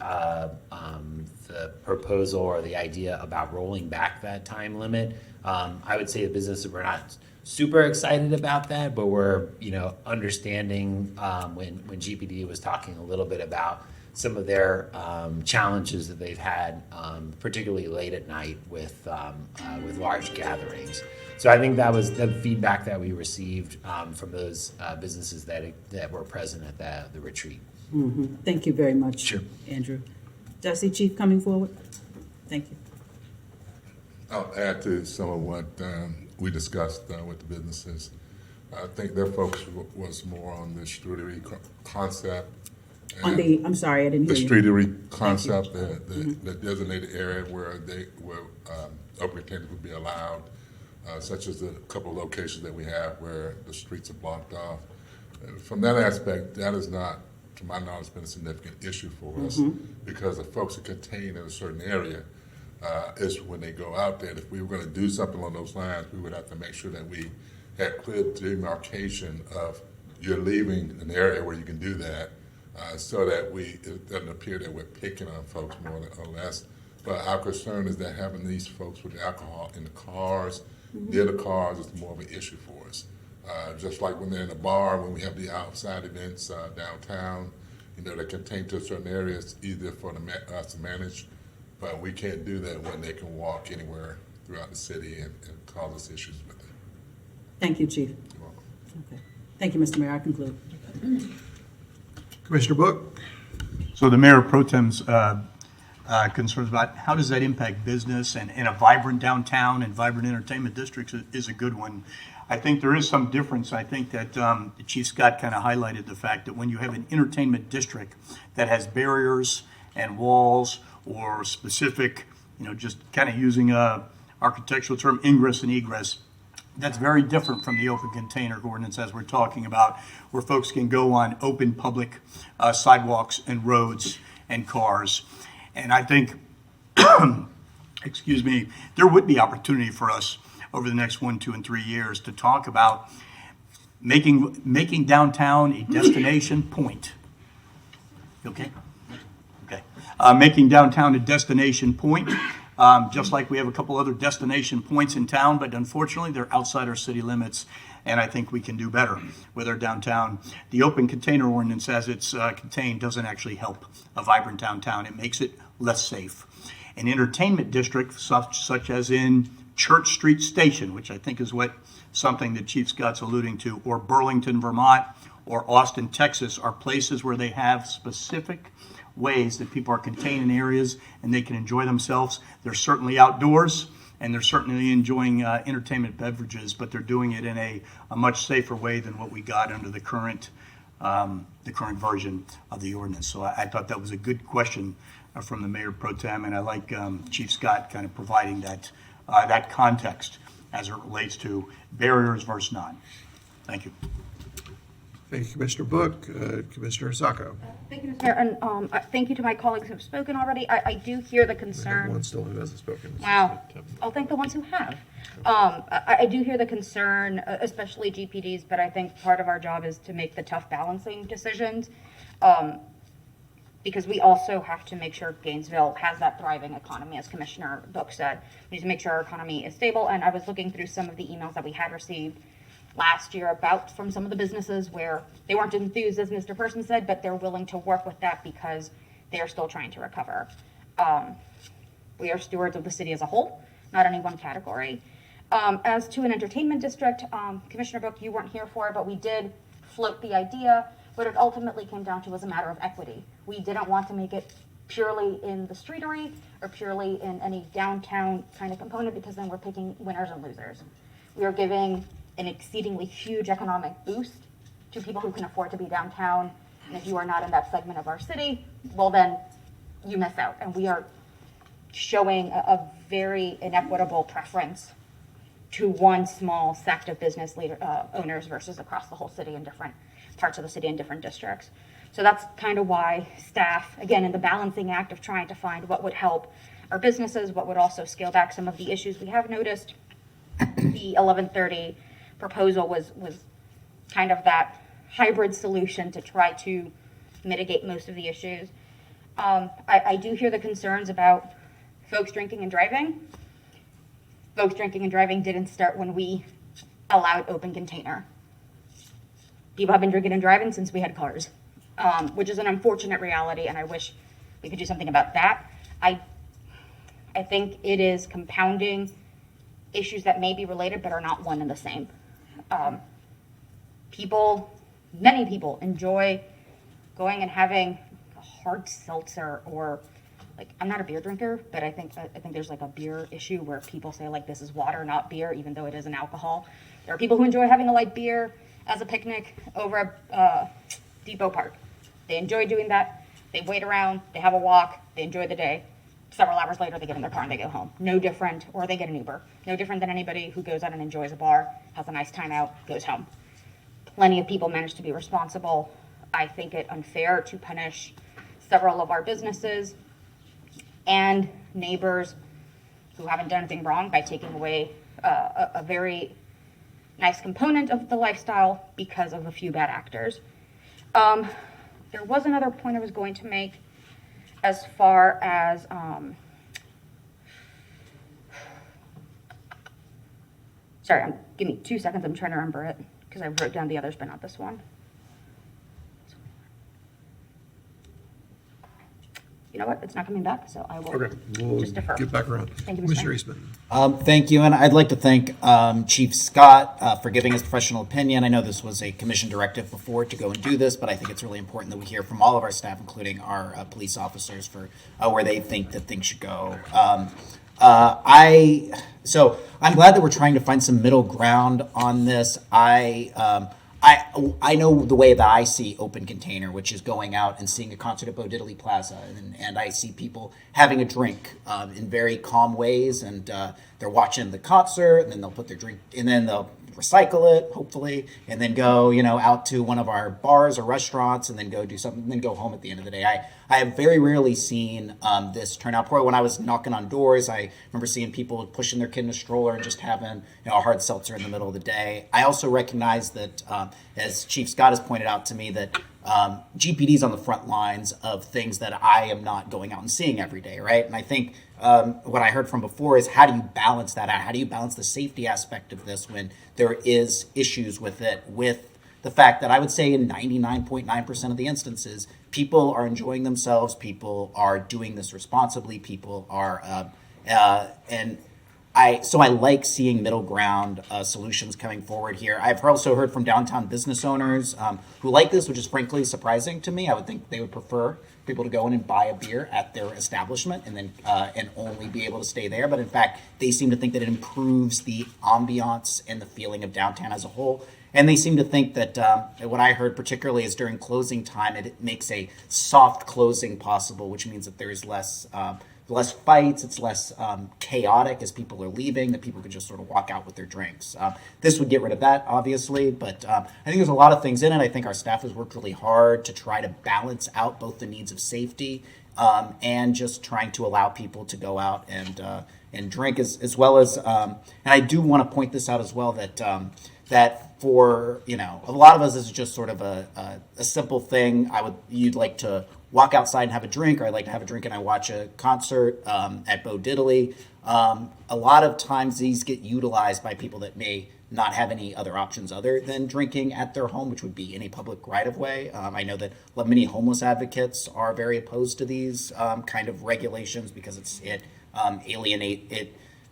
proposal or the idea about rolling back that time limit. I would say the businesses were not super excited about that, but we're understanding when GPD was talking a little bit about some of their challenges that they've had, particularly late at night with large gatherings. So I think that was the feedback that we received from those businesses that were present at the retreat. Mm-hmm. Thank you very much, Sure. Andrew. Do I see Chief coming forward? Thank you. I'll add to some of what we discussed with the businesses. I think their focus was more on the streetery concept. I'm sorry, I didn't hear the you. streetery concept, the designated area where open containers would be allowed, such as the couple of locations that we have where the streets are blocked off. From that aspect, that is not, to my knowledge, been a significant issue for us because the folks are contained in a certain area is when they go out there. If we were going to do something along those lines, we would have to make sure that we had clear demarcation of you're leaving an area where you can do that so that it doesn't appear that we're picking on folks more or less But our concern is that having these folks with alcohol in the cars, near the cars, is more of an issue for us. Just like when they're in a bar, when we have the outside events downtown, they contain to certain areas, easier for us to manage, but we can't do that when they can walk anywhere throughout the city and cause us issues with it. Thank you, Chief. You're welcome. Okay. Thank you, Mr. Mayor. I conclude. Commissioner Book? So the Mayor Pro Tem's concerns about how does that impact business and a vibrant downtown and vibrant entertainment districts is a good one. I think there is some difference. I think that Chief Scott kind of highlighted the fact that when you have an entertainment district that has barriers and walls or specific, just kind of using a architectural term, ingress and egress, that's very different from the open container ordinance as we're talking about, where folks can go on open public sidewalks and roads and cars. And I think, excuse me, there would be opportunity for us over the next 1, 2, and 3 years to talk about making downtown a destination point. Okay? Okay. Making downtown a destination point, just like we have a couple other destination points in town, but unfortunately they're outside our city limits, and I think we can do better with our downtown. The open container ordinance as it's contained doesn't actually help a vibrant downtown. It makes it less safe. An entertainment district such as in Church Street Station, which I think is something that Chief Scott's alluding to, or Burlington, Vermont, or Austin, Texas, are places where they have specific ways that people are contained in areas and they can enjoy themselves. They're certainly outdoors and they're certainly enjoying entertainment beverages, but they're doing it in a much safer way than what we got under the current version of the ordinance. So I thought that was a good question from the Mayor Pro Tem, and I like Chief Scott kind of providing that context as it relates to barriers versus none. Thank you. Thank you, Commissioner Book. Commissioner Sacco. Thank you, Mr. Mayor, and thank you to my colleagues who have spoken already. I do hear the concern. One still who hasn't spoken. Wow. I'll thank the ones who have. I do hear the concern, especially GPDs, but I think part of our job is to make the tough balancing decisions. Because we also have to make sure Gainesville has that thriving economy, as Commissioner Book said. We need to make sure our economy is stable, and I was looking through some of the emails that we had received last year from some of the businesses where they weren't enthused, as Mr. Person said, but they're willing to work with that because they're still trying to recover. We are stewards of the city as a whole, not any one category. As to an entertainment district, Commissioner Book, you weren't here for it, but we did float the idea. What it ultimately came down to was a matter of equity. We didn't want to make it purely in the streetery or purely in any downtown kind of component, because then we're picking winners and losers. We are giving an exceedingly huge economic boost to people who can afford to be downtown. And if you are not in that segment of our city, well, then you miss out. And we are showing a very inequitable preference to one small sect of business owners versus across the whole city in different parts of the city in different districts. So that's kind of why staff, again, in the balancing act of trying to find what would help our businesses, what would also scale back some of the issues we have noticed, the 1130 proposal was kind of that hybrid solution to try to mitigate most of the issues. I do hear the concerns about folks drinking and driving. Folks drinking and driving didn't start when we allowed open container. People have been drinking and driving since we had cars, which is an unfortunate reality, and I wish we could do something about that. I think it is compounding issues that may be related but are not one and the same. Many people enjoy going and having a hard seltzer, or I'm not a beer drinker, but I think there's a beer issue where people say this is water, not beer, even though it is an alcohol. There are people who enjoy having a light beer as a picnic over at Depot Park. They enjoy doing that. They wait around, they have a walk, they enjoy the day. Several hours later, they get in their car and they go home. No different, or they get an Uber. No different than anybody who goes out and enjoys a bar, has a nice time out, goes home. Plenty of people manage to be responsible. I think it unfair to punish several of our businesses and neighbors who haven't done anything wrong by taking away a very nice component of the lifestyle because of a few bad actors. There was another point I was going to make as far as Sorry, give me 2 seconds. I'm trying to remember it because I wrote down the others, but not this one. You know what? It's not coming back, so I will Okay, we'll just defer. get back around. Thank you, Mr. Commissioner Mayor. Eastman. Thank you, and I'd like to thank Chief Scott for giving his professional opinion. I know this was a commission directive before to go and do this, but I think it's really important that we hear from all of our staff, including our police officers, for where they think that things should go. So I'm glad that we're trying to find some middle ground on this. I know the way that I see open container, which is going out and seeing a concert at Bo Diddley Plaza, and I see people having a drink in very calm ways, and they're watching the concert, and then they'll put their drink, and then they'll recycle it, hopefully, and then go, out to one of our bars or restaurants, and then go do something, and then go home at the end of the day. I have very rarely seen this turn out poor. When I was knocking on doors, I remember seeing people pushing their kid in a stroller and just having a hard seltzer in the middle of the day. I also recognize that, as Chief Scott has pointed out to me, that GPD's on the front lines of things that I am not going out and seeing every day, right? And I think what I heard from before is, how do you balance that out? How do you balance the safety aspect of this when there is issues with it, with the fact that I would say in 99.9% of the instances, people are enjoying themselves, people are doing this responsibly, people are, so I like seeing middle ground solutions coming forward here. I've also heard from downtown business owners who like this, which is frankly surprising to me. I would think they would prefer people to go in and buy a beer at their establishment and then and only be able to stay there. But in fact, they seem to think that it improves the ambiance and the feeling of downtown as a whole. And they seem to think that what I heard particularly is during closing time, it makes a soft closing possible, which means that there is less fights, it's less chaotic as people are leaving, that people could just sort of walk out with their drinks. This would get rid of that, obviously, but I think there's a lot of things in it. I think our staff has worked really hard to try to balance out both the needs of safety and just trying to allow people to go out and drink, as well as, and I do want to point this out as well, that that for, a lot of us is just sort of a simple thing. You'd like to walk outside and have a drink, or I'd like to have a drink and I watch a concert at Bo Diddley. A lot of times these get utilized by people that may not have any other options other than drinking at their home, which would be in a public right-of-way. I know that many homeless advocates are very opposed to these kind of regulations because it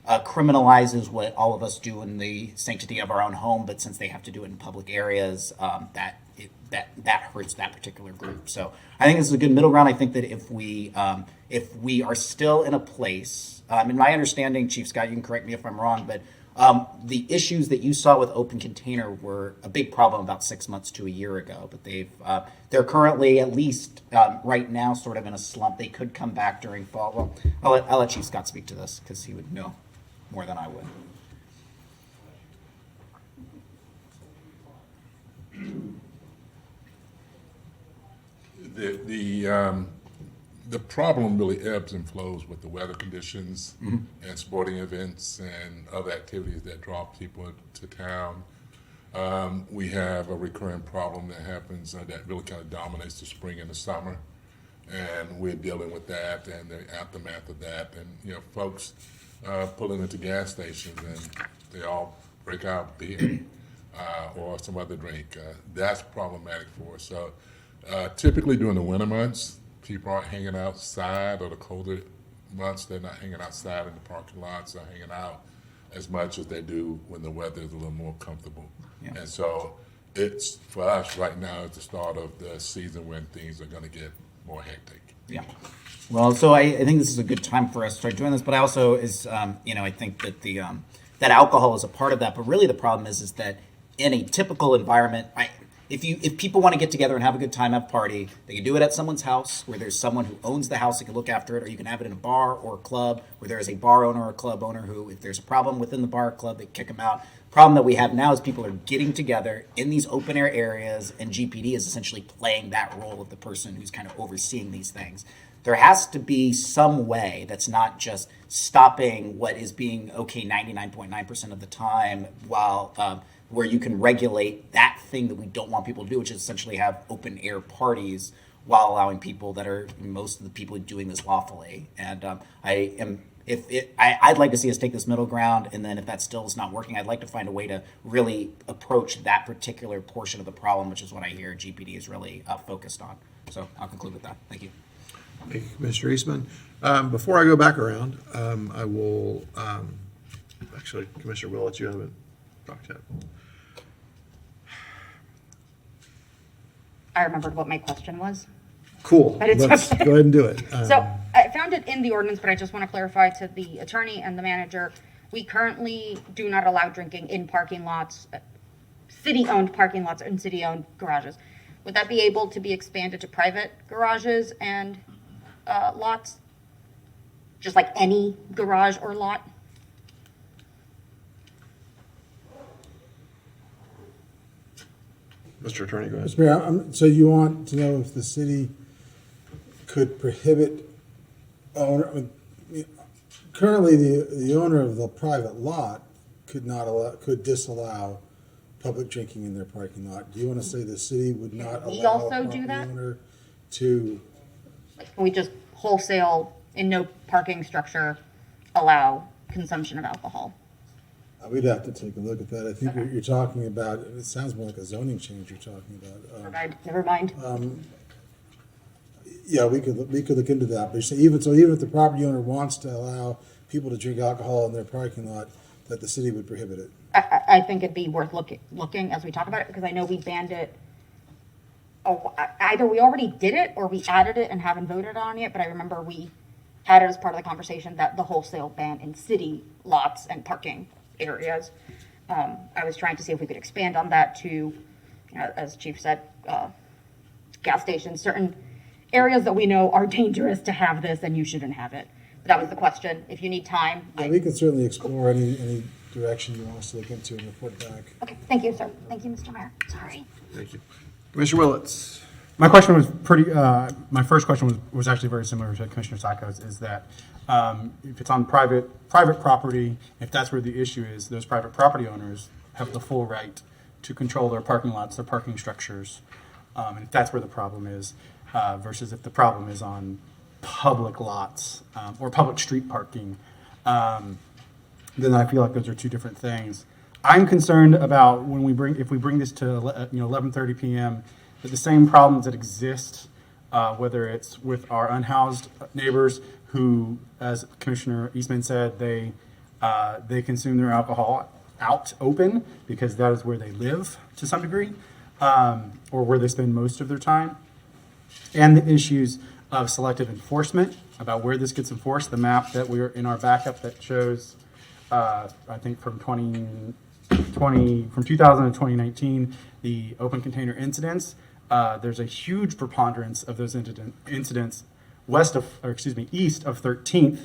criminalizes what all of us do in the sanctity of our own home, but since they have to do it in public areas, that hurts that particular group. So I think this is a good middle ground. I think that if we are still in a place, in my understanding, Chief Scott, you can correct me if I'm wrong, but the issues that you saw with open container were a big problem about 6 months to a year ago, but they're currently, at least right now, sort of in a slump. They could come back during fall. Well, I'll let Chief Scott speak to this because he would know more than I would. The problem really ebbs and flows with the weather conditions and sporting events and other activities that draw people to town. We have a recurring problem that happens that really kind of dominates the spring and the summer, and we're dealing with that and the aftermath of that. And folks pulling into gas stations and they all break out beer or some other drink. That's problematic for us. So typically during the winter months, people aren't hanging outside, or the colder months, they're not hanging outside in the parking lots or hanging out as much as they do when the weather is a little more comfortable. Yeah. And so it's, for us right now, it's the start of the season when things are going to get more hectic. Yeah. Well, so I think this is a good time for us to start doing this, but I also I think that that alcohol is a part of that, but really the problem is that in a typical environment, if people want to get together and have a good time, have a party, they can do it at someone's house where there's someone who owns the house that can look after it, or you can have it in a bar or a club where there is a bar owner or a club owner who, if there's a problem within the bar or club, they kick them out. The problem that we have now is people are getting together in these open air areas, and GPD is essentially playing that role of the person who's kind of overseeing these things. There has to be some way that's not just stopping what is being okay 99.9% of the time, while where you can regulate that thing that we don't want people to do, which is essentially have open air parties while allowing people that are most of the people doing this lawfully. And I'd like to see us take this middle ground, and then if that still is not working, I'd like to find a way to really approach that particular portion of the problem, which is what I hear GPD is really focused on. So I'll conclude with that. Thank you. Thank you, Commissioner Eastman. Before I go back around, I will, actually, Commissioner Willett, you haven't talked yet. I remembered what my question was. Cool. But it's Let's okay. go ahead and do it. So I found it in the ordinance, but I just want to clarify to the attorney and the manager, we currently do not allow drinking in parking lots, city-owned parking lots and city-owned garages. Would that be able to be expanded to private garages and lots? Just like any garage or lot? Mr. Attorney, go ahead. Mr. Mayor, so you want to know if the city could prohibit currently the owner of the private lot could disallow public drinking in their parking lot. Do you want to say the city would not We allow also a do property that? owner to? Can we just wholesale in no parking structure allow consumption of alcohol? We'd have to take a look at that. I think what you're talking about, it sounds more like a zoning change you're talking about. Never mind. Yeah, we could look into that. But you say even if the property owner wants to allow people to drink alcohol in their parking lot, that the city would prohibit it. I think it'd be worth looking as we talk about it, because I know we banned it. Oh, either we already did it or we added it and haven't voted on it, but I remember we had it as part of the conversation that the wholesale ban in city lots and parking areas. I was trying to see if we could expand on that to, as Chief said, gas stations, certain areas that we know are dangerous to have this and you shouldn't have it. But that was the question. If you need time. Yeah, we can certainly explore any direction you want us to look into and report back. Okay, thank you, sir. Thank you, Mr. Mayor. Sorry. Thank you. Commissioner Willets. My question was my first question was actually very similar to Commissioner Syko's, is that if it's on private property, if that's where the issue is, those private property owners have the full right to control their parking lots, their parking structures, and if that's where the problem is, versus if the problem is on public lots or public street parking, then I feel like those are two different things. I'm concerned about if we bring this to 11:30 p.m. that the same problems that exist, whether it's with our unhoused neighbors who, as Commissioner Eastman said, they consume their alcohol out open because that is where they live to some degree, or where they spend most of their time, and the issues of selective enforcement about where this gets enforced. The map that we're in our backup that shows, I think from 2000 to 2019, the open container incidents. There's a huge preponderance of those incidents east of 13th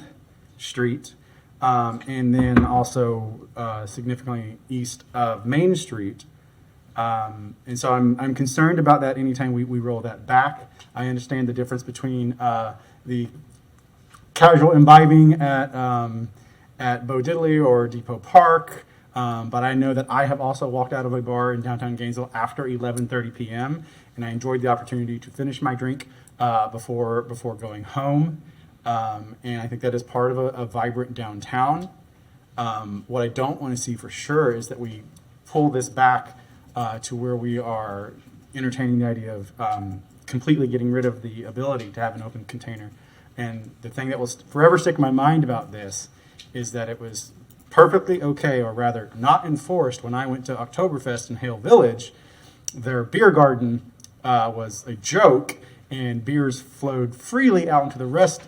Street, and then also significantly east of Main Street. And so I'm concerned about that anytime we roll that back. I understand the difference between the casual imbibing at Bo Diddley or Depot Park, but I know that I have also walked out of a bar in downtown Gainesville after 11:30 p.m. and I enjoyed the opportunity to finish my drink before going home. And I think that is part of a vibrant downtown. What I don't want to see for sure is that we pull this back to where we are entertaining the idea of completely getting rid of the ability to have an open container. And the thing that will forever stick in my mind about this is that it was perfectly okay, or rather not enforced, when I went to Oktoberfest in Hale Village. Their beer garden was a joke, and beers flowed freely out into the rest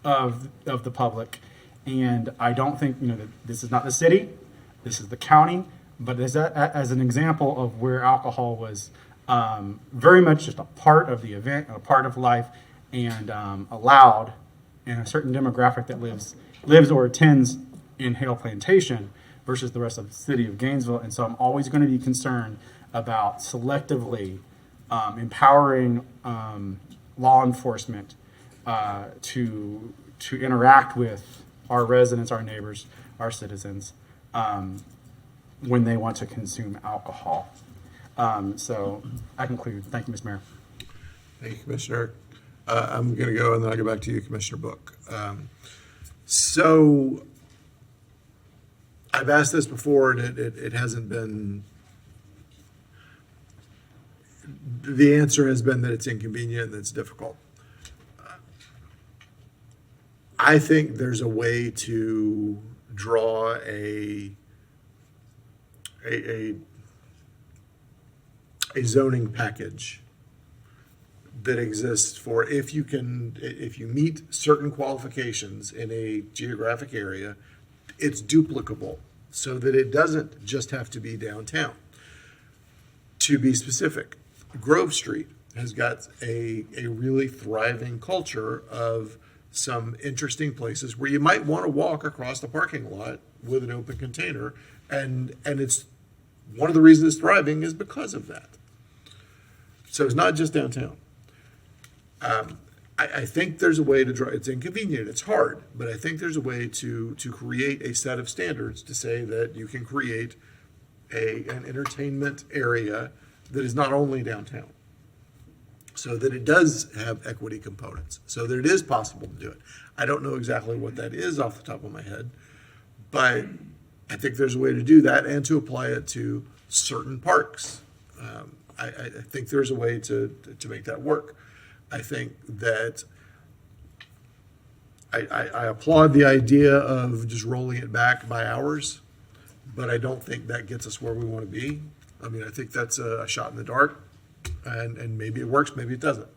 of the public. And I don't think, that this is not the city, this is the county, but as an example of where alcohol was very much just a part of the event, a part of life, and allowed in a certain demographic that lives or attends in Hale Plantation versus the rest of the city of Gainesville. And so I'm always going to be concerned about selectively empowering law enforcement to interact with our residents, our neighbors, our citizens when they want to consume alcohol. So I conclude. Thank you, Mr. Mayor. Thank you, Commissioner. I'm going to go, and then I'll go back to you, Commissioner Book. So I've asked this before, and it hasn't been, the answer has been that it's inconvenient and it's difficult. I think there's a way to draw a zoning package that exists for if you meet certain qualifications in a geographic area, it's duplicable so that it doesn't just have to be downtown. To be specific, Grove Street has got a really thriving culture of some interesting places where you might want to walk across the parking lot with an open container, and it's one of the reasons it's thriving is because of that. So it's not just downtown. I think there's a way to draw, it's inconvenient, it's hard, but I think there's a way to create a set of standards to say that you can create an entertainment area that is not only downtown, so that it does have equity components, so that it is possible to do it. I don't know exactly what that is off the top of my head, but I think there's a way to do that and to apply it to certain parks. I think there's a way to make that work. I think that I applaud the idea of just rolling it back by hours, but I don't think that gets us where we want to be. I mean, I think that's a shot in the dark, and maybe it works, maybe it doesn't.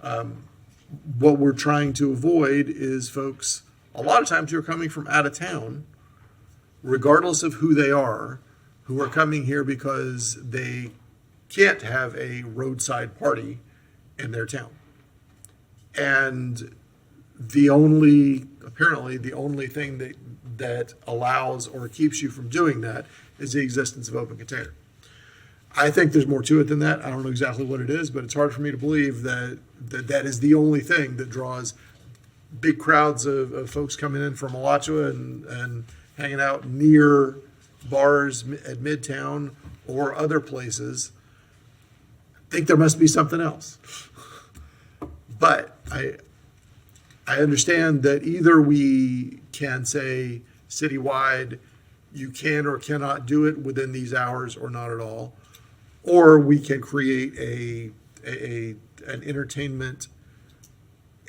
What we're trying to avoid is folks, a lot of times who are coming from out of town, regardless of who they are, who are coming here because they can't have a roadside party in their town. And apparently the only thing that allows or keeps you from doing that is the existence of open container. I think there's more to it than that. I don't know exactly what it is, but it's hard for me to believe that is the only thing that draws big crowds of folks coming in from Alachua and hanging out near bars at Midtown or other places. I think there must be something else. But I understand that either we can say citywide, you can or cannot do it within these hours or not at all, or we can create an entertainment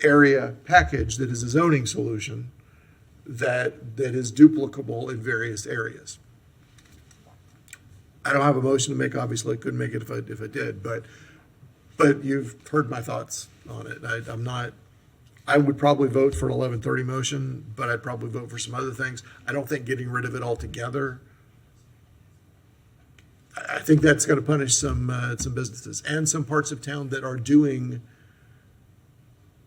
area package that is a zoning solution that is duplicable in various areas. I don't have a motion to make, obviously I couldn't make it if I did, but you've heard my thoughts on it. I would probably vote for an 11:30 motion, but I'd probably vote for some other things. I don't think getting rid of it altogether, I think that's going to punish some businesses and some parts of town that are doing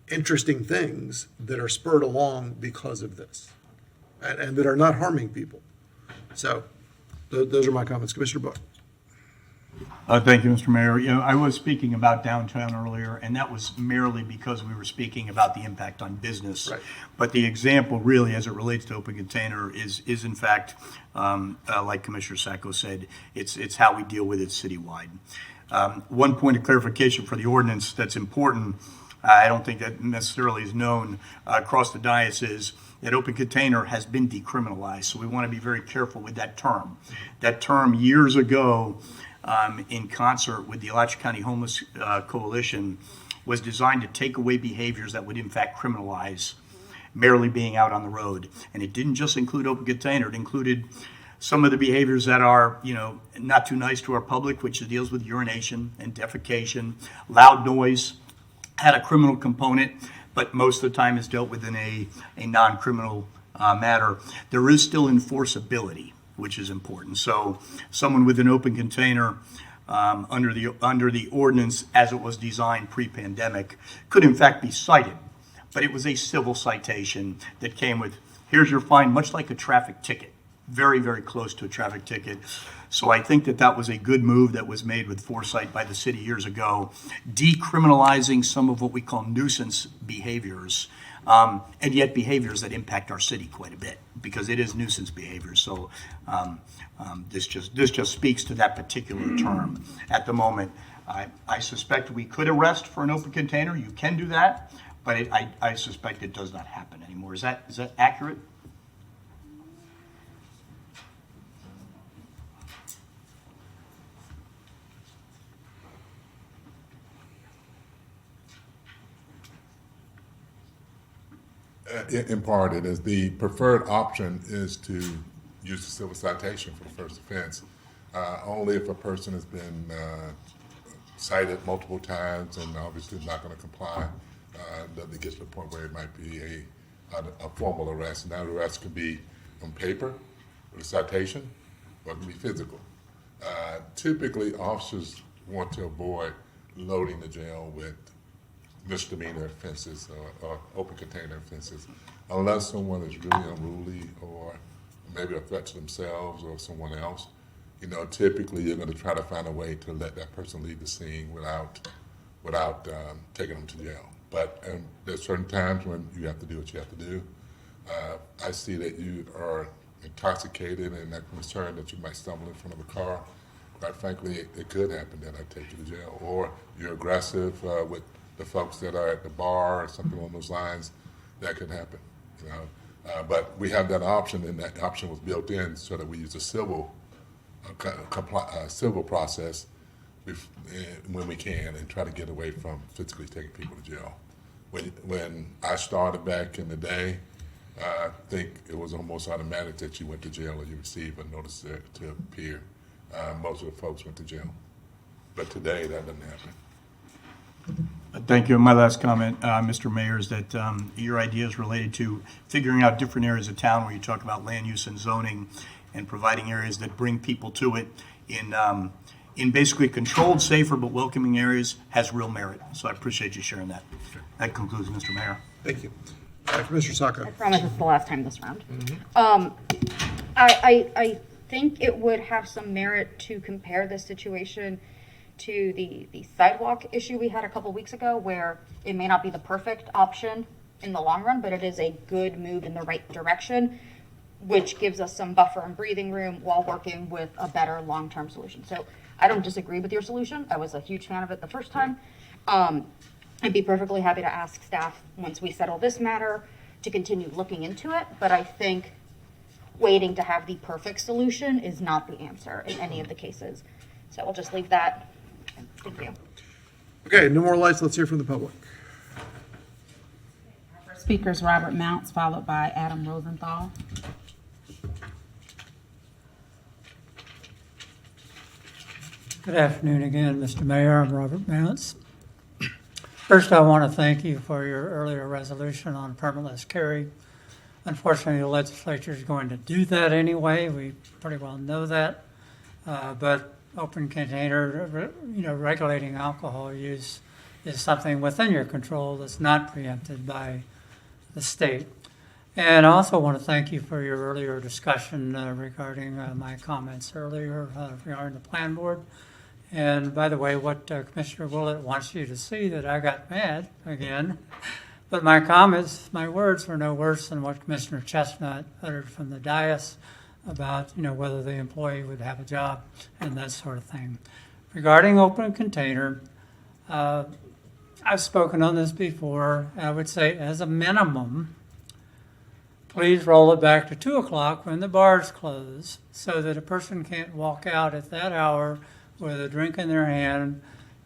interesting things that are spurred along because of this and that are not harming people. So those are my comments. Commissioner Book. Thank you, Mr. Mayor. You know, I was speaking about downtown earlier, and that was merely because we were speaking about the impact on business. Right. But the example really, as it relates to open container, is in fact, like Commissioner Sacco said, it's how we deal with it citywide. One point of clarification for the ordinance that's important, I don't think that necessarily is known across the diocese, that open container has been decriminalized. So we want to be very careful with that term. That term years ago, in concert with the Alachua County Homeless Coalition, was designed to take away behaviors that would in fact criminalize merely being out on the road. And it didn't just include open container, it included some of the behaviors that are, not too nice to our public, which deals with urination and defecation. Loud noise had a criminal component, but most of the time is dealt with in a non-criminal matter. There is still enforceability, which is important. So someone with an open container under the ordinance as it was designed pre-pandemic could in fact be cited, but it was a civil citation that came with, here's your fine, much like a traffic ticket, very, very close to a traffic ticket. So I think that was a good move that was made with foresight by the city years ago, decriminalizing some of what we call nuisance behaviors, and yet behaviors that impact our city quite a bit, because it is nuisance behavior. So this just speaks to that particular term. At the moment, I suspect we could arrest for an open container. You can do that, but I suspect it does not happen anymore. Is that accurate? In part, it is. The preferred option is to use the civil citation for the first offense. Only if a person has been cited multiple times and obviously is not going to comply, that it gets to the point where it might be a formal arrest. And that arrest could be on paper with a citation, or it can be physical. Typically, officers want to avoid loading the jail with misdemeanor offenses or open container offenses, unless someone is really unruly or maybe a threat to themselves or someone else. You know, typically you're going to try to find a way to let that person leave the scene without taking them to jail. But there's certain times when you have to do what you have to do. I see that you are intoxicated and that concern that you might stumble in front of a car. Quite frankly, it could happen that I take you to jail. Or you're aggressive with the folks that are at the bar or something along those lines. That could happen. You know, but we have that option, and that option was built in so that we use a civil process when we can, and try to get away from physically taking people to jail. When I started back in the day, I think it was almost automatic that you went to jail or you received a notice to appear. Most of the folks went to jail, but today that doesn't happen. Thank you. My last comment, Mr. Mayor, is that your idea is related to figuring out different areas of town where you talk about land use and zoning and providing areas that bring people to it in basically controlled, safer, but welcoming areas has real merit. So I appreciate you sharing that. That concludes, Mr. Mayor. Thank you. Commissioner Saka. I promise it's the last time this round. I think it would have some merit to compare this situation to the sidewalk issue we had a couple weeks ago, where it may not be the perfect option in the long run, but it is a good move in the right direction, which gives us some buffer and breathing room while working with a better long-term solution. So I don't disagree with your solution. I was a huge fan of it the first time. I'd be perfectly happy to ask staff, once we settle this matter, to continue looking into it, but I think waiting to have the perfect solution is not the answer in any of the cases. So we'll just leave that. Thank you. Okay, no more lights. Let's hear from the public. First speaker is Robert Mounts, followed by Adam Rosenthal. Good afternoon again, Mr. Mayor. I'm Robert Mounts. First, I want to thank you for your earlier resolution on permitless carry. Unfortunately, the legislature is going to do that anyway. We pretty well know that. But open container, regulating alcohol use is something within your control that's not preempted by the state. And I also want to thank you for your earlier discussion regarding my comments earlier regarding the plan board. And by the way, what Commissioner Willett wants you to see, that I got mad again, but my comments, my words were no worse than what Commissioner Chestnut uttered from the dais about, whether the employee would have a job and that sort of thing. Regarding open container, I've spoken on this before. I would say, as a minimum, please roll it back to 2 o'clock when the bars close, so that a person can't walk out at that hour with a drink in their hand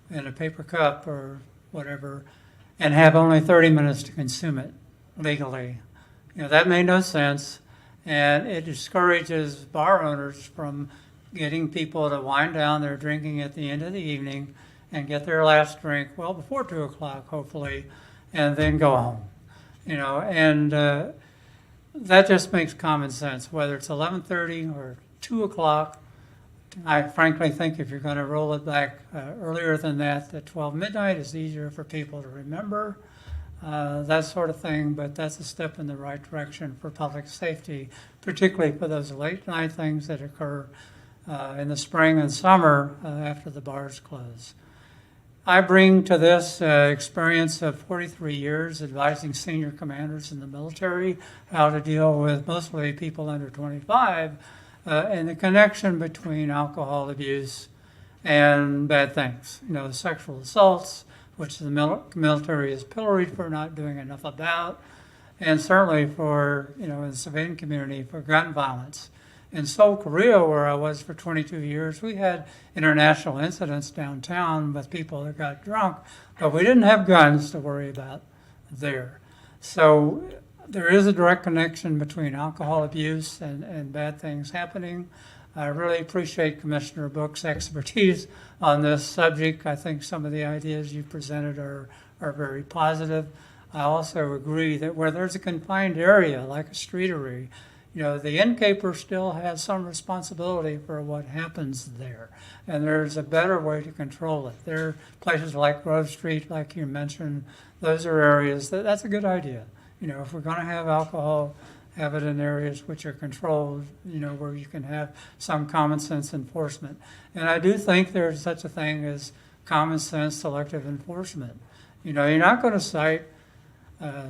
in a paper cup or whatever, and have only 30 minutes to consume it legally. That made no sense. And it discourages bar owners from getting people to wind down their drinking at the end of the evening and get their last drink well before 2 o'clock, hopefully, and then go home. And that just makes common sense, whether it's 11:30 or 2 o'clock. I frankly think if you're going to roll it back earlier than that 12 midnight is easier for people to remember. That sort of thing, but that's a step in the right direction for public safety, particularly for those late night things that occur in the spring and summer after the bars close. I bring to this experience of 43 years advising senior commanders in the military how to deal with mostly people under 25 and the connection between alcohol abuse and bad things, sexual assaults, which the military is pilloried for not doing enough about, and certainly for, in the civilian community, for gun violence. In Seoul, Korea, where I was for 22 years, we had international incidents downtown with people that got drunk, but we didn't have guns to worry about there. So there is a direct connection between alcohol abuse and bad things happening. I really appreciate Commissioner Book's expertise on this subject. I think some of the ideas you presented are very positive. I also agree that where there's a confined area, like a streetery, the innkeeper still has some responsibility for what happens there. And there's a better way to control it. There are places like Grove Street, like you mentioned. Those are areas that's a good idea. If we're going to have alcohol, have it in areas which are controlled, where you can have some common sense enforcement. And I do think there's such a thing as common sense selective enforcement. You're not going to cite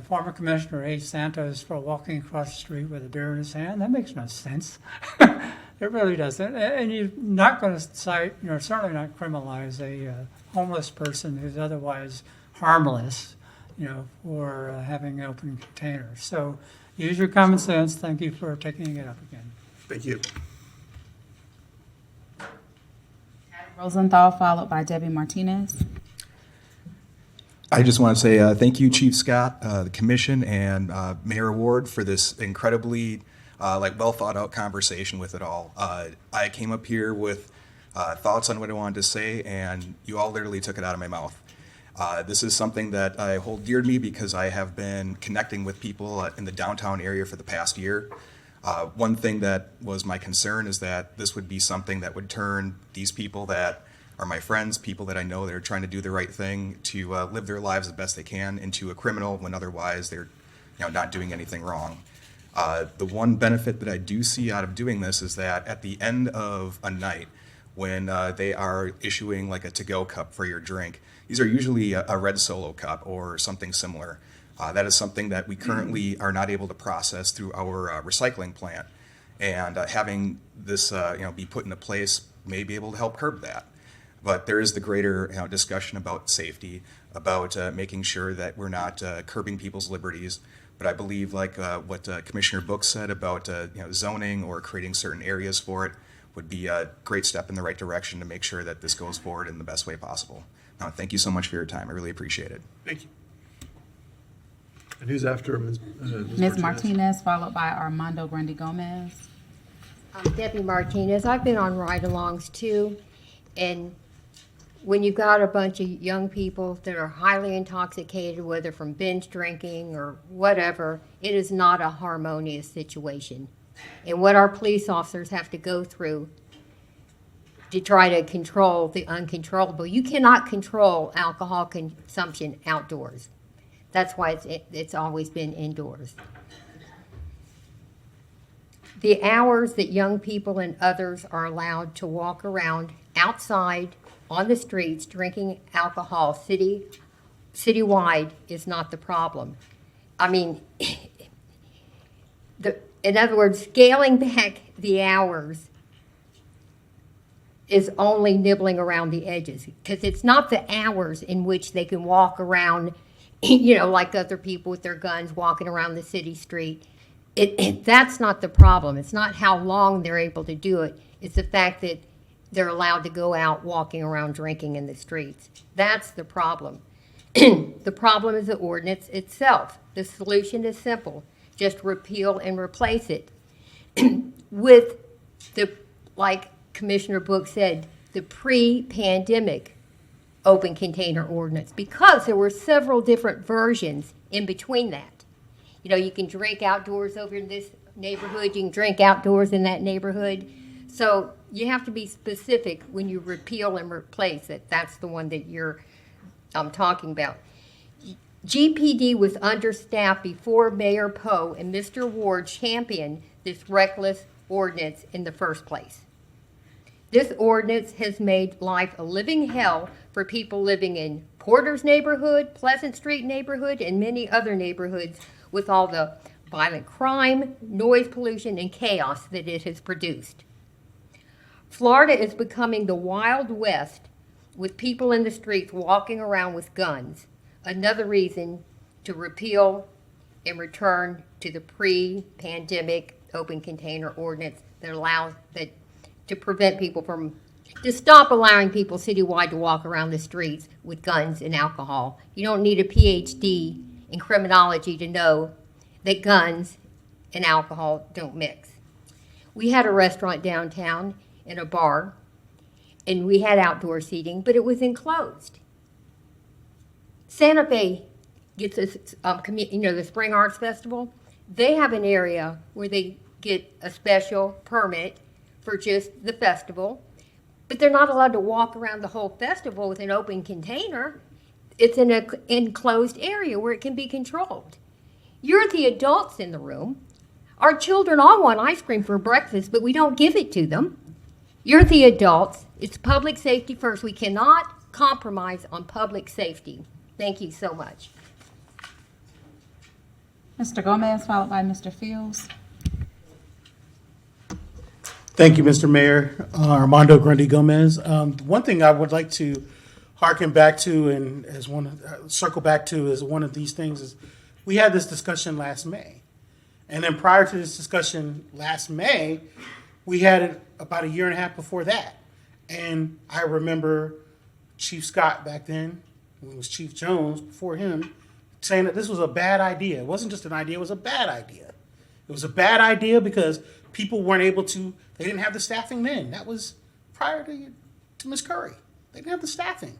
former Commissioner A. Santos for walking across the street with a beer in his hand. That makes no sense. It really doesn't. And you're not going to cite, certainly not criminalize a homeless person who's otherwise harmless, for having open containers. So use your common sense. Thank you for taking it up again. Thank you. Rosenthal, followed by Debbie Martinez. I just want to say thank you, Chief Scott, the commission, and Mayor Ward for this incredibly well thought out conversation with it all. I came up here with thoughts on what I wanted to say, and you all literally took it out of my mouth. This is something that I hold dear to me because I have been connecting with people in the downtown area for the past year. One thing that was my concern is that this would be something that would turn these people that are my friends, people that I know that are trying to do the right thing to live their lives the best they can, into a criminal when otherwise they're not doing anything wrong. The one benefit that I do see out of doing this is that at the end of a night, when they are issuing like a to-go cup for your drink, these are usually a red Solo cup or something similar. That is something that we currently are not able to process through our recycling plant. And having this be put into place may be able to help curb that. But there is the greater discussion about safety, about making sure that we're not curbing people's liberties. But I believe, like what Commissioner Book said about zoning or creating certain areas for it, would be a great step in the right direction to make sure that this goes forward in the best way possible. Thank you so much for your time. I really appreciate it. Thank you. And who's after Ms. Ms. Martinez, followed by Armando Grande Gomez. Debbie Martinez. I've been on ride-alongs too, and when you've got a bunch of young people that are highly intoxicated, whether from binge drinking or whatever, it is not a harmonious situation. And what our police officers have to go through to try to control the uncontrollable. You cannot control alcohol consumption outdoors. That's why it's always been indoors. The hours that young people and others are allowed to walk around outside on the streets drinking alcohol citywide is not the problem. I mean, in other words, scaling back the hours is only nibbling around the edges, because it's not the hours in which they can walk around, like other people with their guns walking around the city street. That's not the problem. It's not how long they're able to do it. It's the fact that they're allowed to go out walking around drinking in the streets. That's the problem. The problem is the ordinance itself. The solution is simple. Just repeal and replace it with like Commissioner Book said, the pre-pandemic open container ordinance, because there were several different versions in between that. You can drink outdoors over in this neighborhood, you can drink outdoors in that neighborhood. So you have to be specific when you repeal and replace it. That's the one that you're talking about. GPD was understaffed before Mayor Poe and Mr. Ward championed this reckless ordinance in the first place. This ordinance has made life a living hell for people living in Porter's neighborhood, Pleasant Street neighborhood, and many other neighborhoods with all the violent crime, noise pollution, and chaos that it has produced. Florida is becoming the Wild West with people in the streets walking around with guns, another reason to repeal and return to the pre-pandemic open container ordinance to prevent people to stop allowing people citywide to walk around the streets with guns and alcohol. You don't need a PhD in criminology to know that guns and alcohol don't mix. We had a restaurant downtown and a bar, and we had outdoor seating, but it was enclosed. Santa Fe gets the Spring Arts Festival. They have an area where they get a special permit for just the festival, but they're not allowed to walk around the whole festival with an open container. It's in an enclosed area where it can be controlled. You're the adults in the room. Our children all want ice cream for breakfast, but we don't give it to them. You're the adults. It's public safety first. We cannot compromise on public safety. Thank you so much. Mr. Gomez, followed by Mr. Fields. Thank you, Mr. Mayor. Armando Grundy Gomez. One thing I would like to harken back to and circle back to as one of these things is we had this discussion last May. And then prior to this discussion last May, we had it about a year and a half before that. And I remember Chief Scott back then, when it was Chief Jones before him, saying that this was a bad idea. It wasn't just an idea, it was a bad idea. It was a bad idea because people weren't able to, they didn't have the staffing then. That was prior to Ms. Curry. They didn't have the staffing.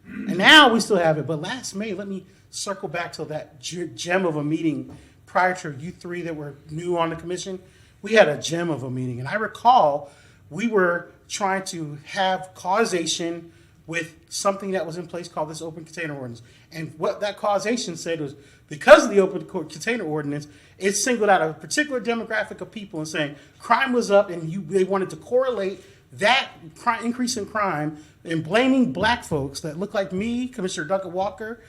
And now we still have it. But last May, let me circle back to that gem of a meeting prior to you three that were new on the commission. We had a gem of a meeting. And I recall we were trying to have causation with something that was in place called this open container ordinance. And what that causation said was because of the open container ordinance, it singled out a particular demographic of people and saying crime was up and they wanted to correlate that increase in crime and blaming black folks that look like me, Commissioner Duncan-Walker,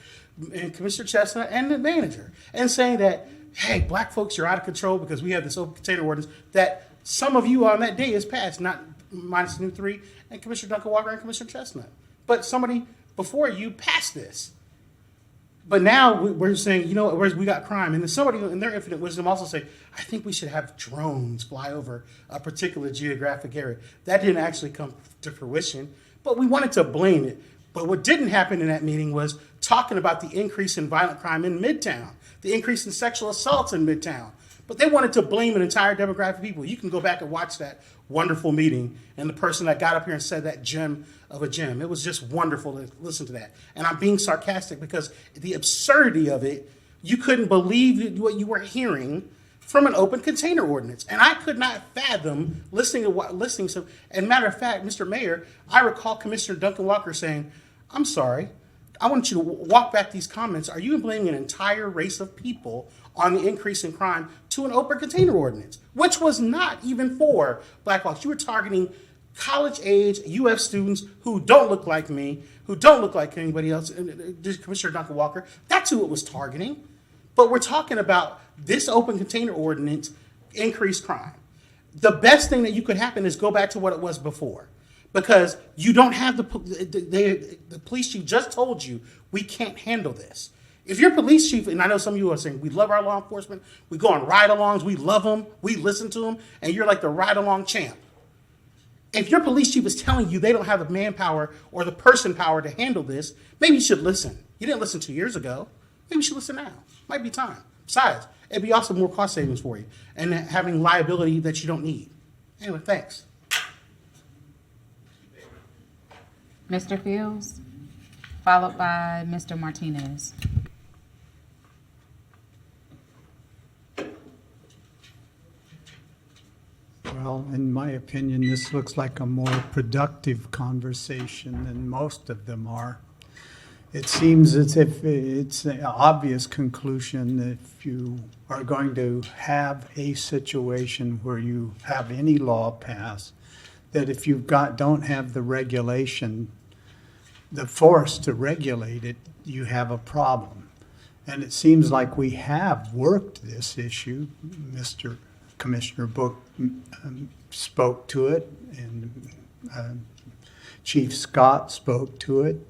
and Commissioner Chestnut, and the manager, and saying that, hey, black folks, you're out of control because we have this open container ordinance that some of you on that day has passed, not minus the new three, and Commissioner Duncan-Walker and Commissioner Chestnut. But somebody before you passed this. But now we're saying, you know what, we got crime. And then somebody in their infinite wisdom also say, I think we should have drones fly over a particular geographic area. That didn't actually come to fruition, but we wanted to blame it. But what didn't happen in that meeting was talking about the increase in violent crime in Midtown, the increase in sexual assaults in Midtown. But they wanted to blame an entire demographic of people. You can go back and watch that wonderful meeting and the person that got up here and said that gem of a gem. It was just wonderful to listen to that. And I'm being sarcastic because the absurdity of it, you couldn't believe what you were hearing from an open container ordinance. And I could not fathom listening to, and matter of fact, Mr. Mayor, I recall Commissioner Duncan-Walker saying, I'm sorry, I want you to walk back these comments. Are you blaming an entire race of people on the increase in crime to an open container ordinance, which was not even for black folks? You were targeting college-age UF students who don't look like me, who don't look like anybody else, Commissioner Duncan-Walker. That's who it was targeting. But we're talking about this open container ordinance increased crime. The best thing that you could happen is go back to what it was before. Because you don't have the police chief just told you, we can't handle this. If your police chief, and I know some of you are saying, we love our law enforcement, we go on ride-alongs, we love them, we listen to them, and you're like the ride-along champ. If your police chief is telling you they don't have the manpower or the person power to handle this, maybe you should listen. You didn't listen 2 years ago. Maybe you should listen now. Might be time. Besides, it'd be also more cost savings for you and having liability that you don't need. Anyway, thanks. Mr. Fields, followed by Mr. Martinez. Well, in my opinion, this looks like a more productive conversation than most of them are. It seems as if it's an obvious conclusion that if you are going to have a situation where you have any law passed, that if you don't have the regulation, the force to regulate it, you have a problem. And it seems like we have worked this issue. Mr. Commissioner Book spoke to it, and Chief Scott spoke to it.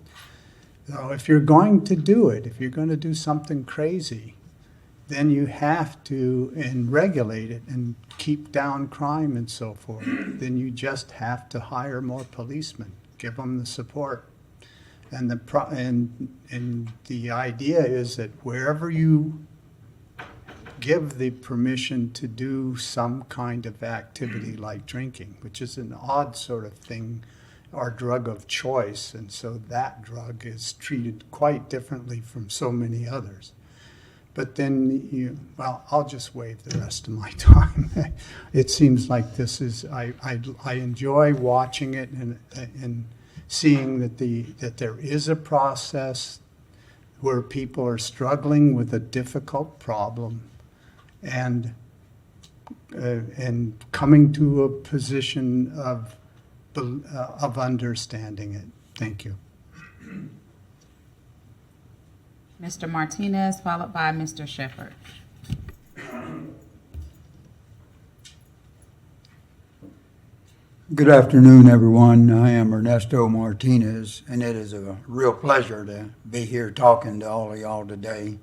So if you're going to do it, if you're going to do something crazy, then you have to and regulate it and keep down crime and so forth. Then you just have to hire more policemen, give them the support. And the idea is that wherever you give the permission to do some kind of activity like drinking, which is an odd sort of thing, or drug of choice, and so that drug is treated quite differently from so many others. But then I'll just waive the rest of my time. It seems like this is, I enjoy watching it and seeing that there is a process where people are struggling with a difficult problem and coming to a position of understanding it. Thank you. Mr. Martinez, followed by Mr. Shepherd. Good afternoon, everyone. I am Ernesto Martinez, and it is a real pleasure to be here talking to all of y'all today.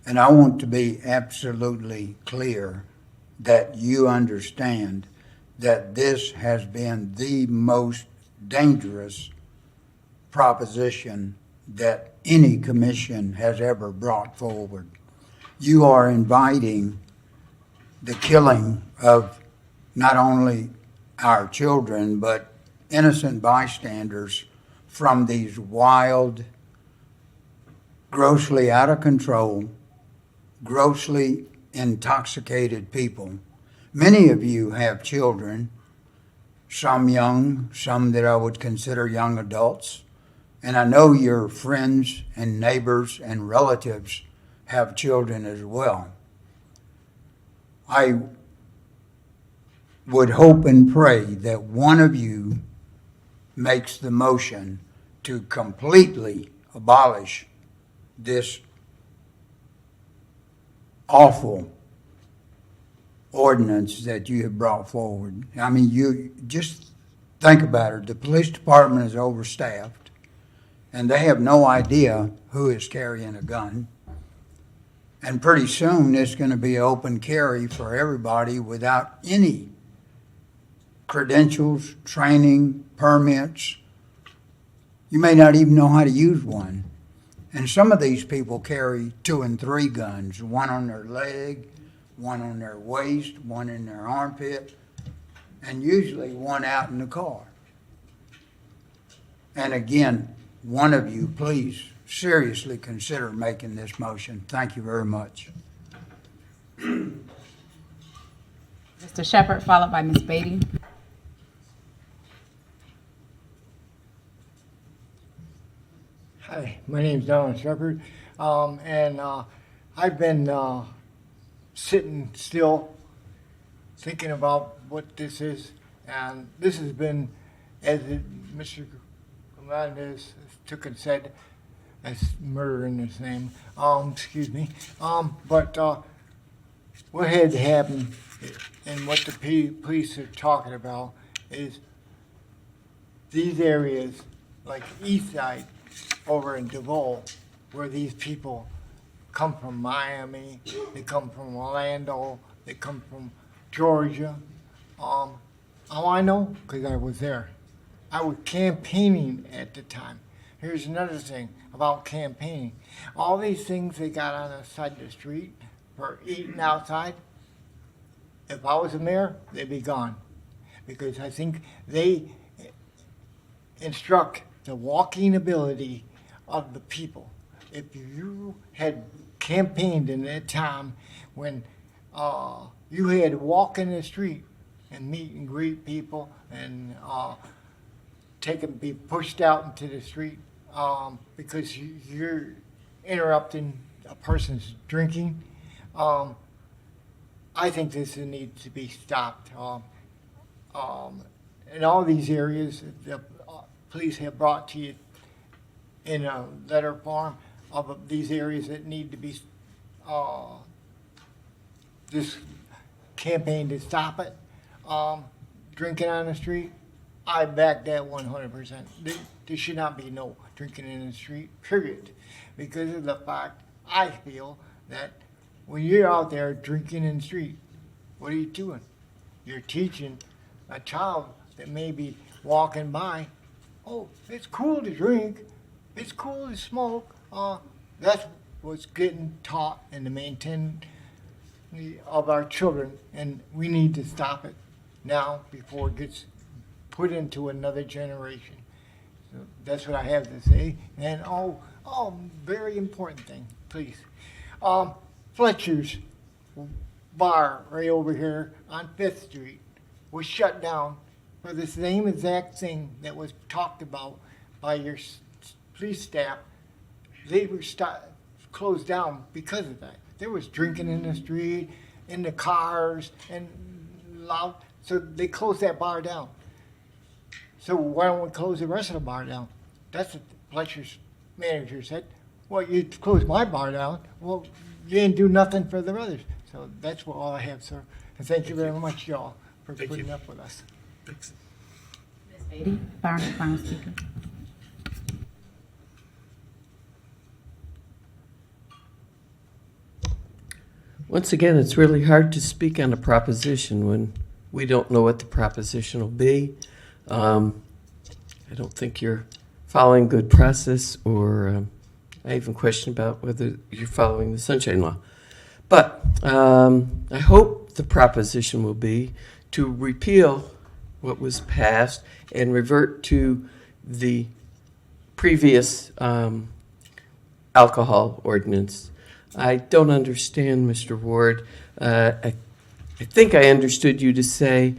And I want to be absolutely clear that you understand that this has been the most dangerous proposition that any commission has ever brought forward. You are inviting the killing of not only our children, but innocent bystanders from these wild, grossly out of control, grossly intoxicated people. Many of you have children, some young, some that I would consider young adults. And I know your friends and neighbors and relatives have children as well. I would hope and pray that one of you makes the motion to completely abolish this awful ordinance that you have brought forward. I mean, you just think about it. The police department is overstaffed, and they have no idea who is carrying a gun. And pretty soon it's going to be open carry for everybody without any credentials, training, permits. You may not even know how to use one. And some of these people carry 2 and 3 guns, one on their leg, one on their waist, one in their armpit, and usually one out in the car. And again, one of you, please seriously consider making this motion. Thank you very much. Mr. Shepherd, followed by Ms. Beatty. Hi, my name's Donald Shepherd, and I've been sitting still thinking about what this is, and this has been, as Mr. Commandez took and said, as murder in his name, excuse me, but what had happened and what the police are talking about is these areas, like East Side, over in Duval, where these people come from Miami, they come from Orlando, they come from Georgia. How I know? Because I was there. I was campaigning at the time. Here's another thing about campaigning. All these things they got on the side of the street for eating outside, if I was a mayor, they'd be gone. Because I think they instruct the walking ability of the people. If you had campaigned in that time when you had to walk in the street and meet and greet people and be pushed out into the street because you're interrupting a person's drinking, I think this needs to be stopped. In all these areas, the police have brought to you in a letter form of these areas that need to be this campaign to stop it. Drinking on the street, I back that 100%. There should not be no drinking in the street, period. Because of the fact, I feel that when you're out there drinking in the street, what are you doing? You're teaching a child that may be walking by, oh, it's cool to drink, it's cool to smoke. That's what's getting taught in the maintain of our children, and we need to stop it now before it gets put into another generation. So that's what I have to say. And very important thing, please. Fletcher's bar right over here on 5th Street was shut down for the same exact thing that was talked about by your police staff. They were closed down because of that. There was drinking in the street, in the cars, and loud. So they closed that bar down. So why don't we close the rest of the bar down? That's what Fletcher's manager said. Well, you closed my bar down. Well, you didn't do nothing for the others. So that's all I have, sir. And thank you very much, y'all, for putting up with us. Thanks. Ms. Beatty, final speaker. Once again, it's really hard to speak on a proposition when we don't know what the proposition will be. I don't think you're following good process, or I even question about whether you're following the Sunshine Law. But I hope the proposition will be to repeal what was passed and revert to the previous alcohol ordinance. I don't understand, Mr. Ward. I think I understood you to say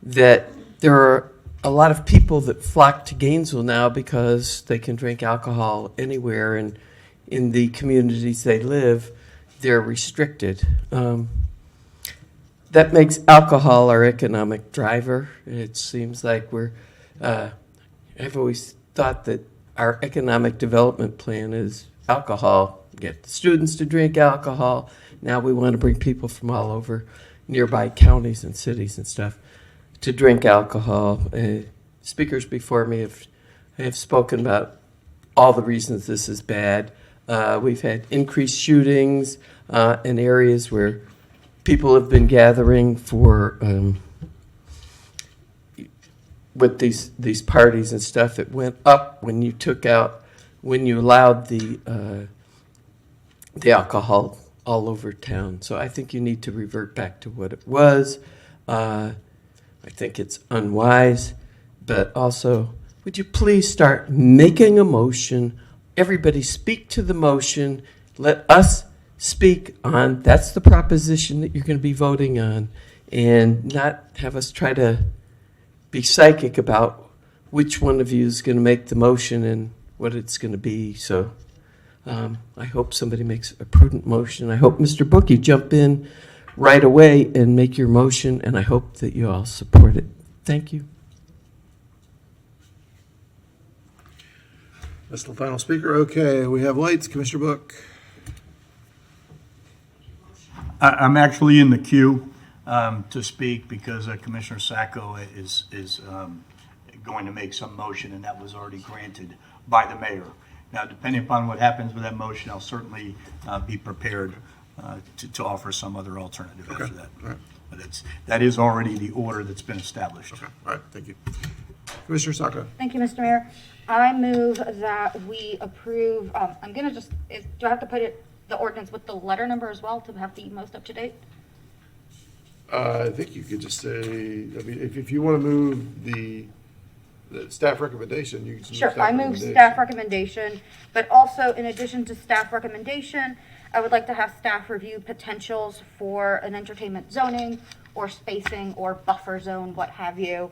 that there are a lot of people that flock to Gainesville now because they can drink alcohol anywhere, and in the communities they live, they're restricted. That makes alcohol our economic driver. It seems like I've always thought that our economic development plan is alcohol. Get the students to drink alcohol. Now we want to bring people from all over nearby counties and cities and stuff to drink alcohol. Speakers before me have spoken about all the reasons this is bad. We've had increased shootings in areas where people have been gathering for with these parties and stuff. It went up when you allowed the alcohol all over town. So I think you need to revert back to what it was. I think it's unwise, but also, would you please start making a motion? Everybody speak to the motion. Let us speak on, that's the proposition that you're going to be voting on, and not have us try to be psychic about which one of you is going to make the motion and what it's going to be. So I hope somebody makes a prudent motion. I hope, Mr. Book, you jump in right away and make your motion, and I hope that you all support it. Thank you. That's the final speaker. Okay, we have lights. Commissioner Book. I'm actually in the queue to speak because Commissioner Sacco is going to make some motion, and that was already granted by the mayor. Now, depending upon what happens with that motion, I'll certainly be prepared to offer some other alternative after that. All right. But that is already the order that's been established. Okay. All right. Thank you. Commissioner Sacco. Thank you, Mr. Mayor. I move that we approve, I'm gonna do I have to put the ordinance with the letter number as well to have the most up to date? I think you could just say, I mean, if you want to move the staff recommendation, you can just move Sure, I move staff recommendation, but also in addition to staff recommendation, I would like to have staff review potentials for an entertainment zoning or spacing or buffer zone, what have you,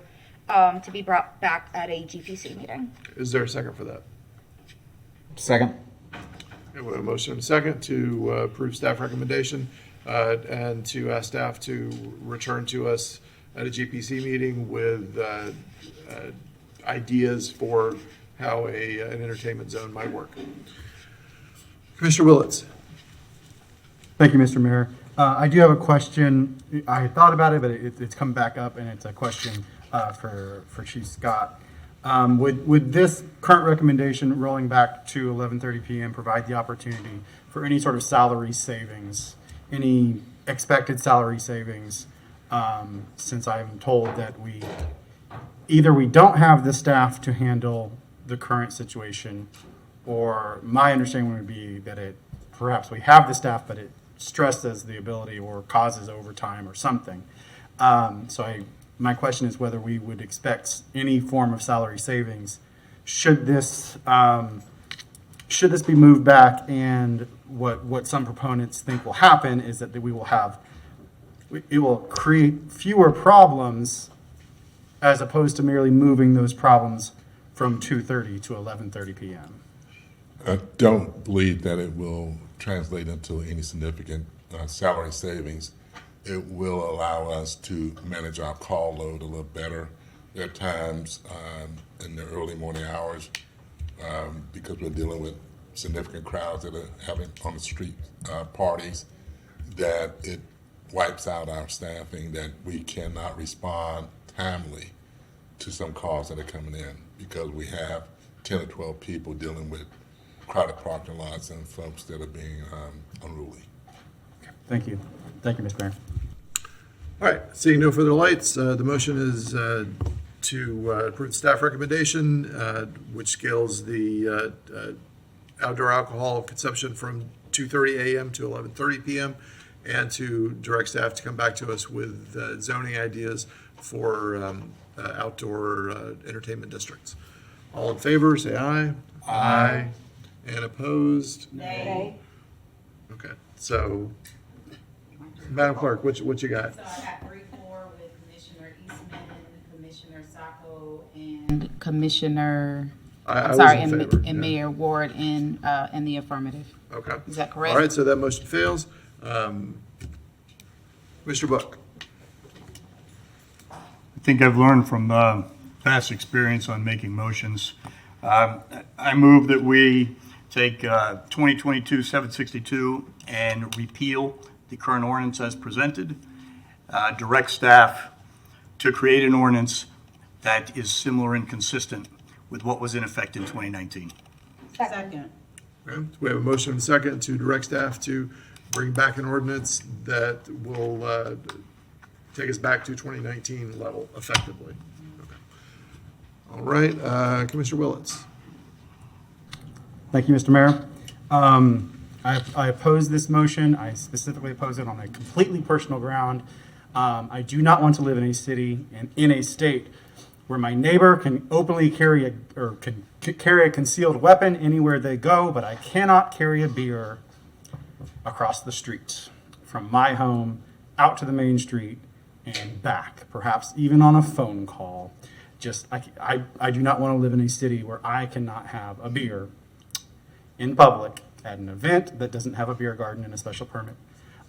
to be brought back at a GPC meeting. Is there a second for that? Second. Okay, we have a motion and a second to approve staff recommendation and to ask staff to return to us at a GPC meeting with ideas for how an entertainment zone might work. Commissioner Willits. Thank you, Mr. Mayor. I do have a question. I thought about it, but it's come back up, and it's a question. for Chief Scott. Would this current recommendation rolling back to 11:30 p.m. provide the opportunity for any sort of salary savings, any expected salary savings, since I'm told that we don't have the staff to handle the current situation, or my understanding would be that perhaps we have the staff, but it stresses the ability or causes overtime or something. My question is whether we would expect any form of salary savings should this be moved back, and what some proponents think will happen is that it will create fewer problems as opposed to merely moving those problems from 2:30 to 11:30 p.m. I don't believe that it will translate into any significant salary savings. It will allow us to manage our call load a little better. There are times in the early morning hours, because we're dealing with significant crowds that are having on the street parties, that it wipes out our staffing, that we cannot respond timely to some calls that are coming in because we have 10 or 12 people dealing with crowded parking lots and folks that are being unruly. Thank you. Thank you, Mr. Mayor. All right, seeing no further lights, the motion is to approve the staff recommendation, which scales the outdoor alcohol consumption from 2:30 a.m. to 11:30 p.m., and to direct staff to come back to us with zoning ideas for outdoor entertainment districts. All in favor, say aye. Aye. And opposed? Nay. Okay, so, Madam Clerk, what you got? So I got 3-4 with Commissioner Eastman, Commissioner Sacco, and Commissioner, I was sorry, in and favor, and yeah. Mayor Ward in the affirmative. Okay. Is that correct? All right, so that motion fails. Mr. Buck? I think I've learned from past experience on making motions. I move that we take 2022-762 and repeal the current ordinance as presented, direct staff to create an ordinance that is similar and consistent with what was in effect in 2019. Second. Okay, we have a motion and a second to direct staff to bring back an ordinance that will take us back to 2019 level effectively. Okay. All right, Commissioner Willets. Thank you, Mr. Mayor. I oppose this motion. I specifically oppose it on a completely personal ground. I do not want to live in a city and in a state where my neighbor can openly carry a concealed weapon anywhere they go, but I cannot carry a beer across the street from my home out to the main street and back, perhaps even on a phone call. I do not want to live in a city where I cannot have a beer in public at an event that doesn't have a beer garden and a special permit,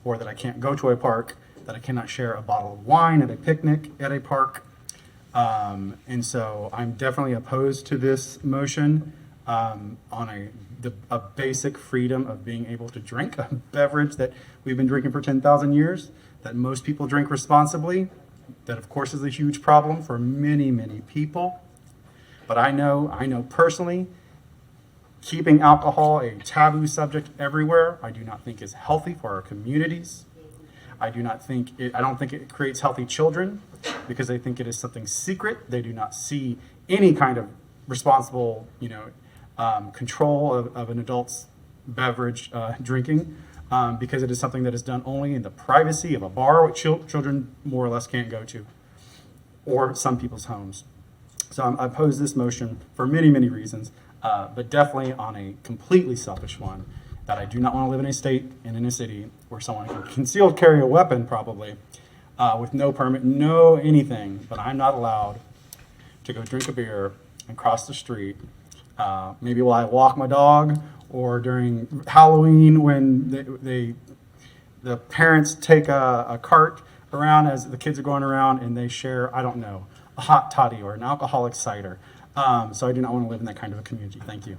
or that I can't go to a park, that I cannot share a bottle of wine at a picnic at a park. And so I'm definitely opposed to this motion on a basic freedom of being able to drink a beverage that we've been drinking for 10,000 years, that most people drink responsibly. That, of course, is a huge problem for many, many people. But I know personally, keeping alcohol a taboo subject everywhere, I do not think is healthy for our communities. I don't think it creates healthy children, because they think it is something secret. They do not see any kind of responsible, control of an adult's beverage drinking, because it is something that is done only in the privacy of a bar, which children more or less can't go to, or some people's homes. So I oppose this motion for many, many reasons, but definitely on a completely selfish one, that I do not want to live in a state and in a city where someone can concealed carry a weapon, probably, with no permit, no anything, but I'm not allowed to go drink a beer and cross the street. Maybe while I walk my dog, or during Halloween when the parents take a cart around as the kids are going around and they share, I don't know, a hot toddy or an alcoholic cider. So I do not want to live in that kind of a community. Thank you.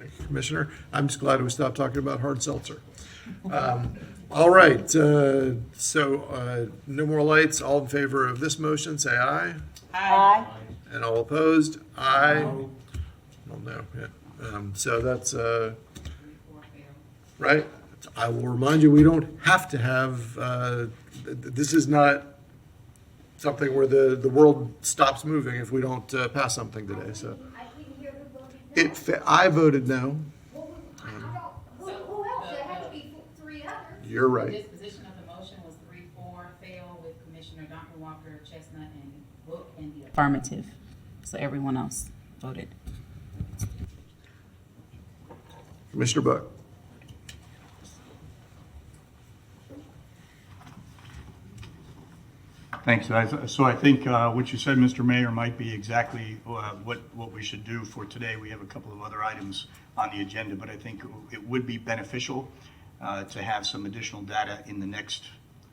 Thank you, Commissioner. I'm just glad we stopped talking about hard seltzer. All right, so no more lights. All in favor of this motion, say aye. Aye. And all opposed? Aye. Well, no, yeah. So that's, right? I will remind you, we don't have to have, this is not something where the world stops moving if we don't pass something today, so. I voted no. You're right. Disposition of the motion was 3-4, fail with Commissioner Duncan-Walker, Chestnut, and Book in the affirmative. So everyone else voted. Commissioner Buck. Thanks. So I think what you said, Mr. Mayor, might be exactly what we should do for today. We have a couple of other items on the agenda, but I think it would be beneficial to have some additional data in the next,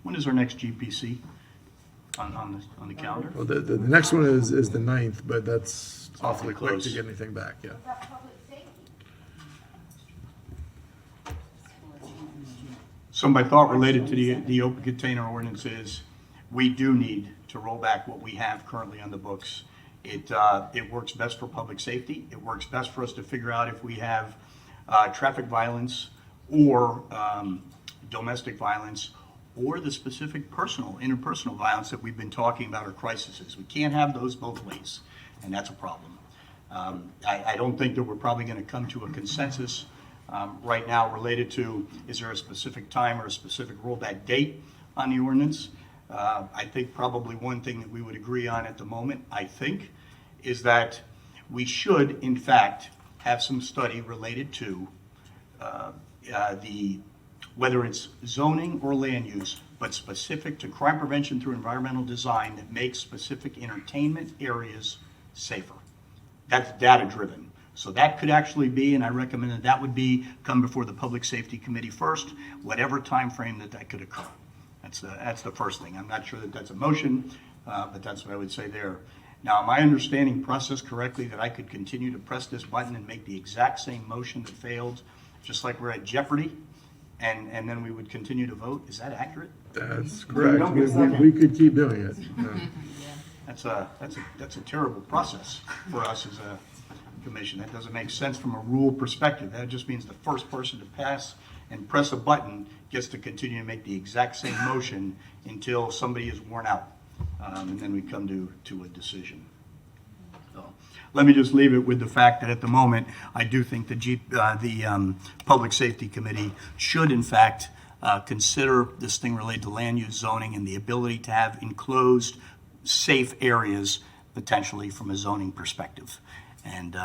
when is our next GPC on the calendar? Well, the next one is the 9th, but that's awfully quick to get anything back, yeah. So my thought related to the open container ordinance is we do need to roll back what we have currently on the books. It works best for public safety. It works best for us to figure out if we have traffic violence or domestic violence or the specific interpersonal violence that we've been talking about or crises. We can't have those both ways, and that's a problem. I don't think that we're probably going to come to a consensus right now related to, is there a specific time or a specific rollback date on the ordinance? I think probably one thing that we would agree on at the moment, I think, is that we should, in fact, have some study related to whether it's zoning or land use, but specific to crime prevention through environmental design that makes specific entertainment areas safer. That's data-driven. So that could actually be, and I recommend that would come before the Public Safety Committee first, whatever time frame that could occur. That's the first thing. I'm not sure that that's a motion, but that's what I would say there. Now, am I understanding process correctly that I could continue to press this button and make the exact same motion that failed, just like we're at Jeopardy, and then we would continue to vote? Is that accurate? That's correct. We could keep doing it. That's a terrible process for us as a commission. That doesn't make sense from a rule perspective. That just means the first person to pass and press a button gets to continue to make the exact same motion until somebody is worn out, and then we come to a decision. So let me just leave it with the fact that at the moment, I do think the Public Safety Committee should, in fact, consider this thing related to land use zoning and the ability to have enclosed, safe areas potentially from a zoning perspective. And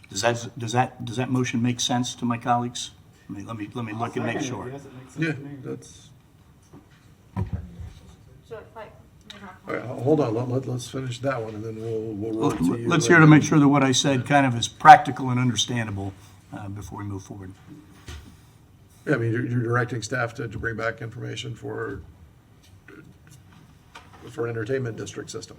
does that motion make sense to my colleagues? Let me look and make sure. Yeah, that's. All right, hold on. Let's finish that one, and then we'll roll it to you. Let's hear to make sure that what I said kind of is practical and understandable before we move forward. Yeah, I mean, you're directing staff to bring back information for entertainment district system.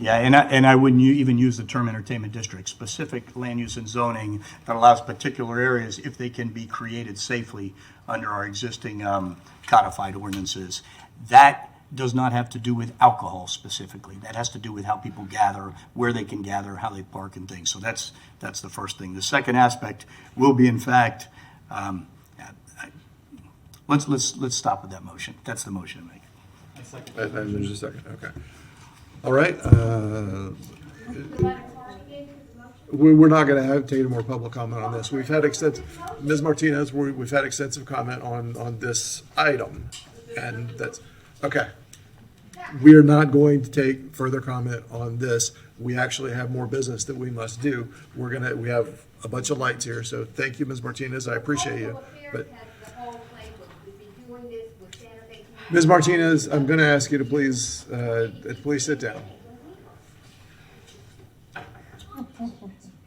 Yeah, and I wouldn't even use the term entertainment district. Specific land use and zoning that allows particular areas, if they can be created safely under our existing codified ordinances. That does not have to do with alcohol specifically. That has to do with how people gather, where they can gather, how they park and things. So that's the first thing. The second aspect will be, in fact, let's stop with that motion. That's the motion to make. And there's a second, okay. All right. We're not going to take any more public comment on this. We've had Ms. Martinez, we've had extensive comment on this item, and that's, okay. We are not going to take further comment on this. We actually have more business that we must do. We have a bunch of lights here, so thank you, Ms. Martinez. I appreciate you. But Ms. Martinez, I'm going to ask you to please sit down.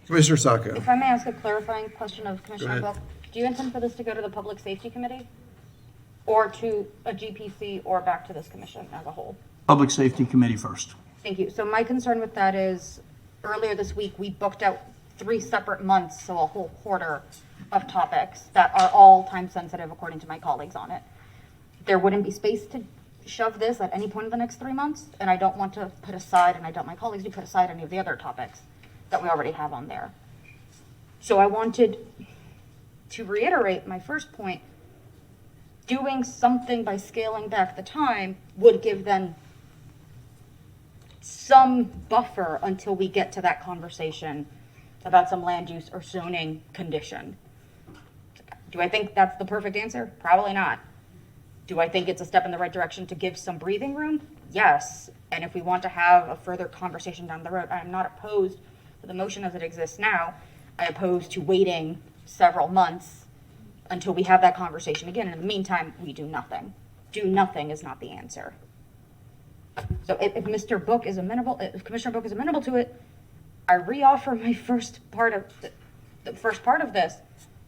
Commissioner Sacco. If I may ask a clarifying question of Commissioner Go ahead. Buck, do you intend for this to go to the Public Safety Committee or to a GPC or back to this commission as a whole? Public Safety Committee first. Thank you. So my concern with that is earlier this week, we booked out 3 separate months, so a whole quarter of topics that are all time sensitive according to my colleagues on it. There wouldn't be space to shove this at any point in the next 3 months, and I don't want to put aside, and I doubt my colleagues do put aside any of the other topics that we already have on there. So I wanted to reiterate my first point. Doing something by scaling back the time would give them some buffer until we get to that conversation about some land use or zoning condition. Do I think that's the perfect answer? Probably not. Do I think it's a step in the right direction to give some breathing room? Yes. And if we want to have a further conversation down the road, I am not opposed to the motion as it exists now. I oppose to waiting several months until we have that conversation again. And in the meantime, we do nothing. Do nothing is not the answer. So if Mr. Book is amenable, if Commissioner Book is amenable to it, I reoffer my first part of the first part of this.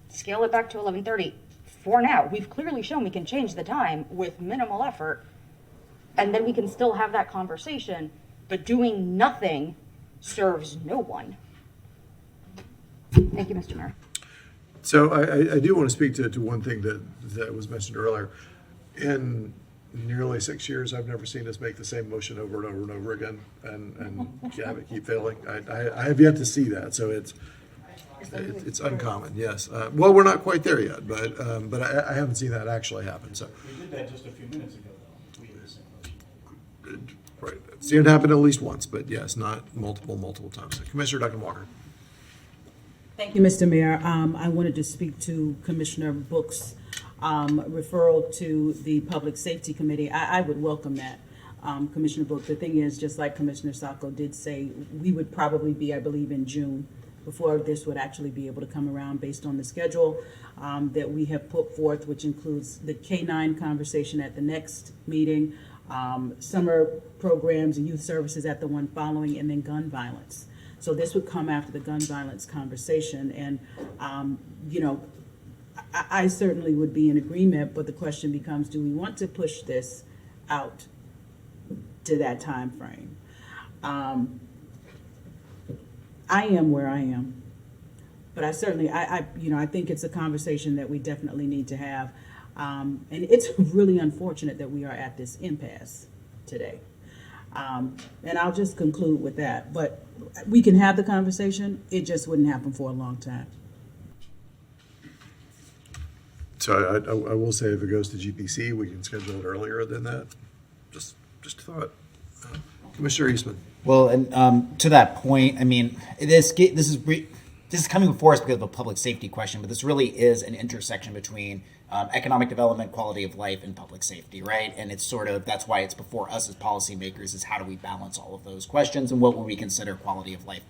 Scale it back to 11:30. For now, we've clearly shown we can change the time with minimal effort, and then we can still have that conversation. But doing nothing serves no one. Thank you, Mr. Mayor. So I do want to speak to one thing that was mentioned earlier. In nearly 6 years, I've never seen us make the same motion over and over and over again and have it keep failing. I have yet to see that, so it's uncommon, yes. Well, we're not quite there yet, but I haven't seen that actually happen, so. We did that just a few minutes ago, though. We did the same motion. Right, I've seen it happen at least once, but yes, not multiple times. So Commissioner Duncan-Walker. Thank you, Mr. Mayor. I wanted to speak to Commissioner Book's referral to the Public Safety Committee. I would welcome that, Commissioner Book. The thing is, just like Commissioner Sacco did say, we would probably be, I believe, in June before this would actually be able to come around based on the schedule that we have put forth, which includes the K-9 conversation at the next meeting, summer programs and youth services at the one following, and then gun violence. So this would come after the gun violence conversation. And, you know, I certainly would be in agreement, but the question becomes, do we want to push this out to that time frame? I am where I am, but I certainly, I think it's a conversation that we definitely need to have. And it's really unfortunate that we are at this impasse today. And I'll just conclude with that. But we can have the conversation. It just wouldn't happen for a long time. So I will say if it goes to GPC, we can schedule it earlier than that. Just a thought. Commissioner Eastman. Well, and to that point, I mean, this is coming before us because of a public safety question, but this really is an intersection between economic development, quality of life, and public safety, right? And it's sort of, that's why it's before us as policymakers, is how do we balance all of those questions and what would we consider quality of life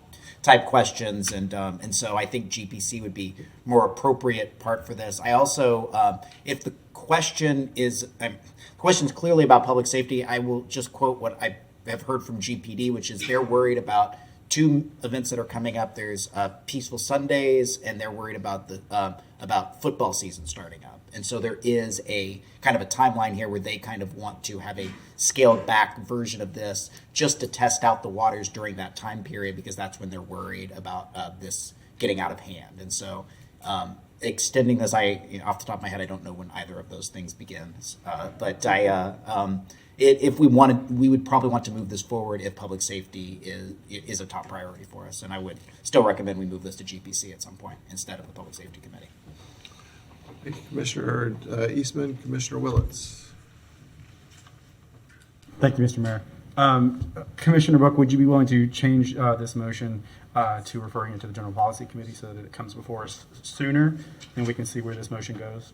type questions. And so I think GPC would be more appropriate part for this. I also, if the question is, question's clearly about public safety, I will just quote what I have heard from GPD, which is they're worried about two events that are coming up. There's Peaceful Sundays, and they're worried about about football season starting up. And so there is a kind of a timeline here where they kind of want to have a scaled back version of this just to test out the waters during that time period, because that's when they're worried about this getting out of hand. And so extending this, off the top of my head, I don't know when either of those things begins, but if we wanted, we would probably want to move this forward if public safety is a top priority for us. And I would still recommend we move this to GPC at some point instead of the Public Safety Committee. Thank you, Commissioner Eastman. Commissioner Willits. Thank you, Mr. Mayor. Commissioner Book, would you be willing to change this motion to referring it to the General Policy Committee so that it comes before us sooner and we can see where this motion goes?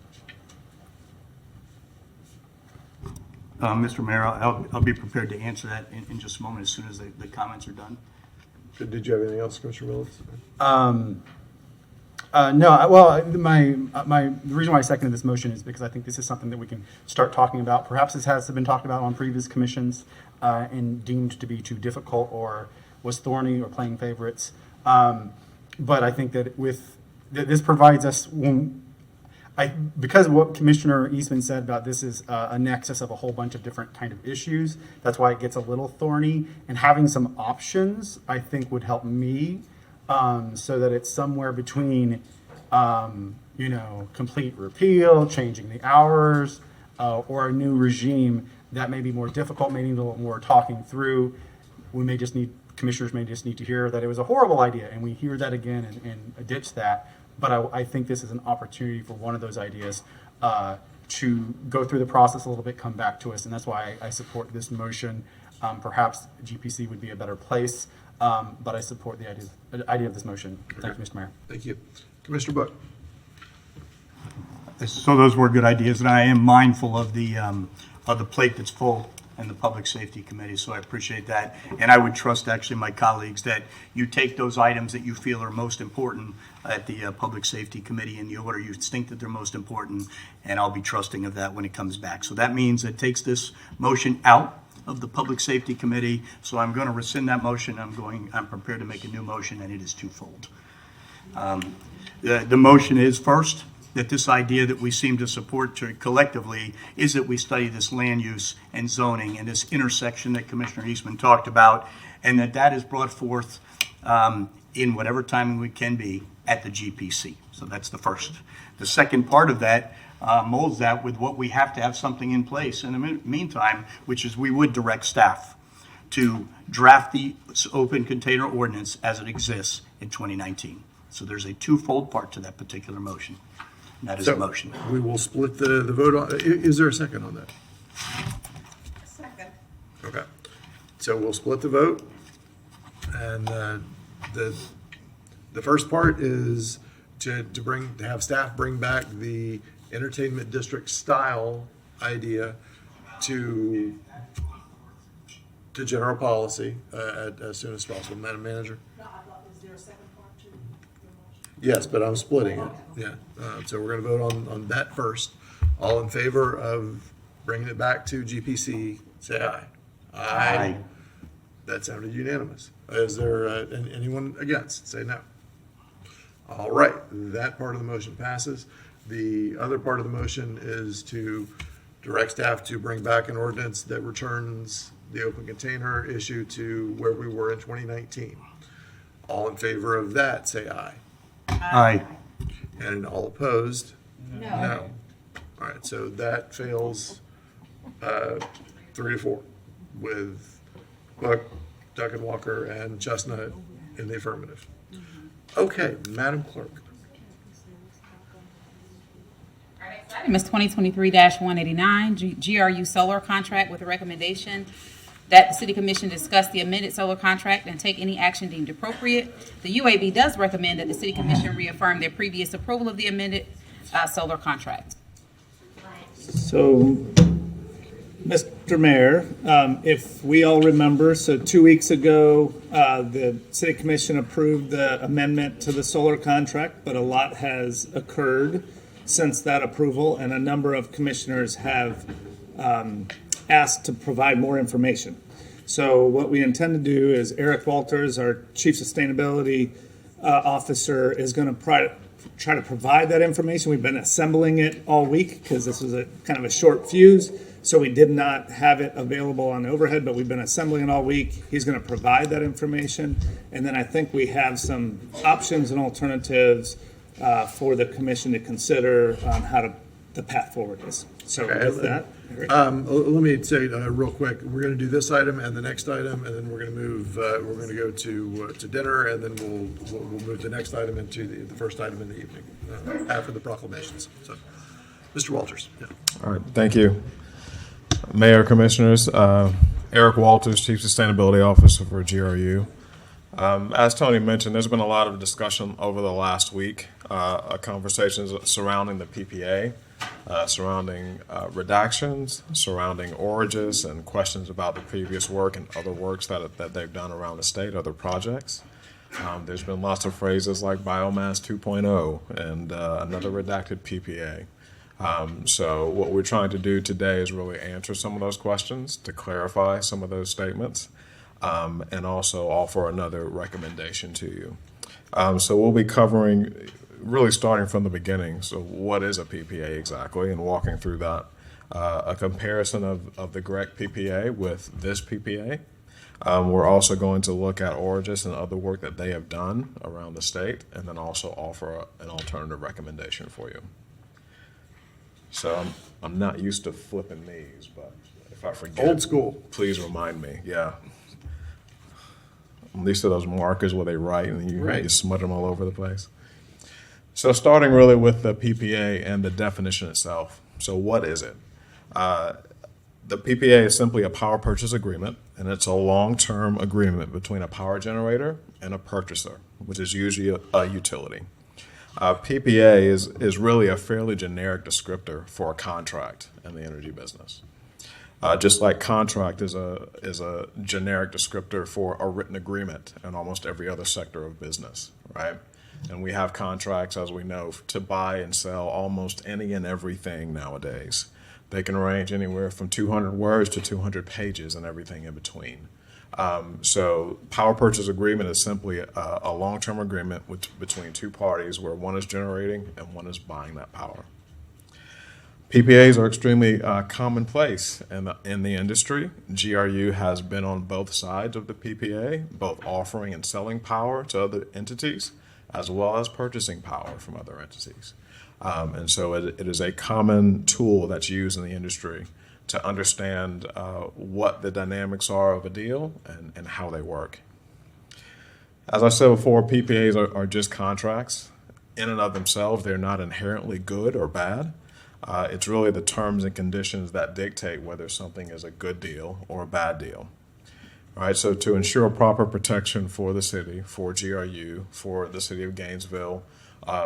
Mr. Mayor, I'll be prepared to answer that in just a moment as soon as the comments are done. Did you have anything else, Commissioner Willits? No. Well, the reason why I seconded this motion is because I think this is something that we can start talking about. Perhaps this has been talked about on previous commissions and deemed to be too difficult or was thorny or playing favorites. But I think that this provides us because of what Commissioner Eastman said about this is a nexus of a whole bunch of different kind of issues. That's why it gets a little thorny. And having some options, I think, would help me so that it's somewhere between, complete repeal, changing the hours, or a new regime that may be more difficult, may need a little more talking through. Commissioners may just need to hear that it was a horrible idea, and we hear that again and ditch that. But I think this is an opportunity for one of those ideas to go through the process a little bit, come back to us, and that's why I support this motion. Perhaps GPC would be a better place, but I support the idea of this motion. Thank you, Mr. Mayor. Thank you. Commissioner Book. So those were good ideas, and I am mindful of the plate that's full in the Public Safety Committee, so I appreciate that. And I would trust actually my colleagues that you take those items that you feel are most important at the Public Safety Committee in the order you think that they're most important, and I'll be trusting of that when it comes back. So that means it takes this motion out of the Public Safety Committee, so I'm going to rescind that motion. I'm prepared to make a new motion, and it is twofold. The motion is first, that this idea that we seem to support collectively is that we study this land use and zoning and this intersection that Commissioner Eastman talked about, and that is brought forth in whatever timing we can be at the GPC. So that's the first. The second part of that molds that with what we have to have something in place in the meantime, which is we would direct staff to draft the open container ordinance as it exists in 2019. So there's a twofold part to that particular motion. And that is a motion. We will split the vote on, is there a second on that? Second. Okay. So we'll split the vote. And the first part is to have staff bring back the entertainment district style idea to general policy as soon as possible. Madam Manager? Is there a second part to your motion? Yes, but I'm splitting it. Yeah. So we're going to vote on that first. All in favor of bringing it back to GPC, say aye. Aye. That sounded unanimous. Is there anyone against? Say no. All right. That part of the motion passes. The other part of the motion is to direct staff to bring back an ordinance that returns the open container issue to where we were in 2019. All in favor of that, say aye. Aye. And all opposed? No. All right, so that fails 3-4 with Buck, Duncan-Walker, and Chestnut in the affirmative. Okay, Madam Clerk. Item is 2023-189, GRU Solar Contract, with a recommendation that the City Commission discuss the amended solar contract and take any action deemed appropriate. The UAB does recommend that the City Commission reaffirm their previous approval of the amended solar contract. So, Mr. Mayor, if we all remember, so 2 weeks ago, the City Commission approved the amendment to the solar contract, but a lot has occurred since that approval, and a number of commissioners have asked to provide more information. So what we intend to do is Eric Walters, our Chief Sustainability Officer, is going to try to provide that information. We've been assembling it all week because this was a kind of a short fuse, so we did not have it available on overhead, but we've been assembling it all week. He's going to provide that information, and then I think we have some options and alternatives for the commission to consider on how the path forward is. So with that, let me say real quick, we're going to do this item and the next item, and then we're going to move. We're going to go to dinner, and then we'll move the next item into the first item in the evening after the proclamations. So, Mr. Walters. Yeah. All right. Thank you, Mayor, Commissioners. Eric Walters, Chief Sustainability Officer for GRU. As Tony mentioned, there's been a lot of discussion over the last week, conversations surrounding the PPA, surrounding redactions, surrounding orages, and questions about the previous work and other works that they've done around the state, other projects. There's been lots of phrases like biomass 2.0 and another redacted PPA. So what we're trying to do today is really answer some of those questions, to clarify some of those statements, and also offer another recommendation to you. So we'll be covering, really starting from the beginning. So what is a PPA exactly, and walking through that. A comparison of the GREC PPA with this PPA. We're also going to look at Origis and other work that they have done around the state, and then also offer an alternative recommendation for you. So I'm not used to flipping these, but if I forget, Old school. Please remind me. Yeah. At least those markers where they write and you smudge them all over the place. So starting really with the PPA and the definition itself. So what is it? The PPA is simply a power purchase agreement, and it's a long-term agreement between a power generator and a purchaser, which is usually a utility. PPA is really a fairly generic descriptor for a contract in the energy business. Just like contract is a generic descriptor for a written agreement in almost every other sector of business, right? And we have contracts, as we know, to buy and sell almost any and everything nowadays. They can range anywhere from 200 words to 200 pages and everything in between. So power purchase agreement is simply a long-term agreement between two parties where one is generating and one is buying that power. PPAs are extremely commonplace in the industry. GRU has been on both sides of the PPA, both offering and selling power to other entities, as well as purchasing power from other entities. And so it is a common tool that's used in the industry to understand what the dynamics are of a deal and how they work. As I said before, PPAs are just contracts. In and of themselves, they're not inherently good or bad. It's really the terms and conditions that dictate whether something is a good deal or a bad deal. All right, so to ensure proper protection for the city, for GRU, for the city of Gainesville,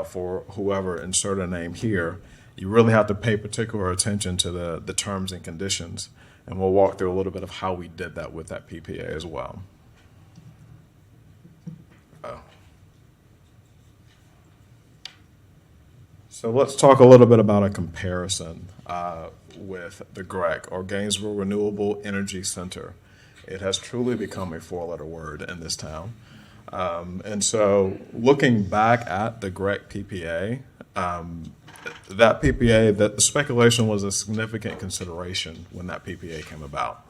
for whoever, insert a name here, you really have to pay particular attention to the terms and conditions. And we'll walk through a little bit of how we did that with that PPA as well. So let's talk a little bit about a comparison with the GREC, or Gainesville Renewable Energy Center. It has truly become a four-letter word in this town. And so looking back at the GREC PPA, that PPA, the speculation was a significant consideration when that PPA came about.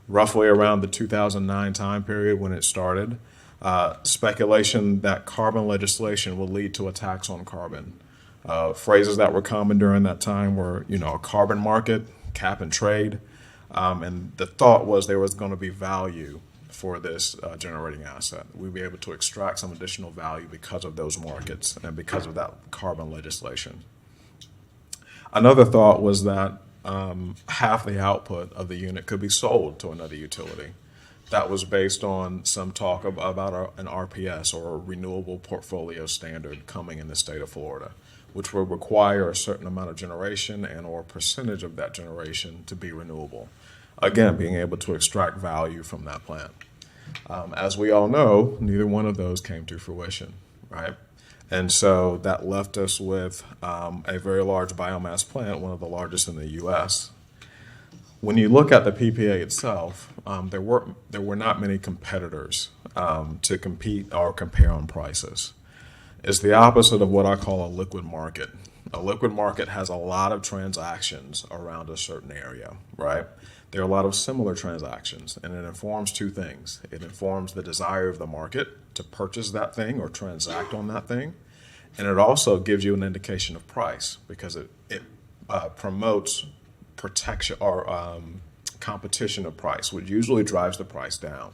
Roughly around the 2009 time period when it started, speculation that carbon legislation would lead to a tax on carbon. Phrases that were common during that time were, a carbon market, cap and trade, and the thought was there was going to be value for this generating asset. We'd be able to extract some additional value because of those markets and because of that carbon legislation. Another thought was that half the output of the unit could be sold to another utility. That was based on some talk about an RPS, or a renewable portfolio standard, coming in the state of Florida, which would require a certain amount of generation and or percentage of that generation to be renewable. Again, being able to extract value from that plant. As we all know, neither one of those came to fruition, right? And so that left us with a very large biomass plant, one of the largest in the U.S. When you look at the PPA itself, there were not many competitors to compete or compare on prices. It's the opposite of what I call a liquid market. A liquid market has a lot of transactions around a certain area, right? There are a lot of similar transactions, and it informs two things. It informs the desire of the market to purchase that thing or transact on that thing, and it also gives you an indication of price because it promotes protection or competition of price, which usually drives the price down.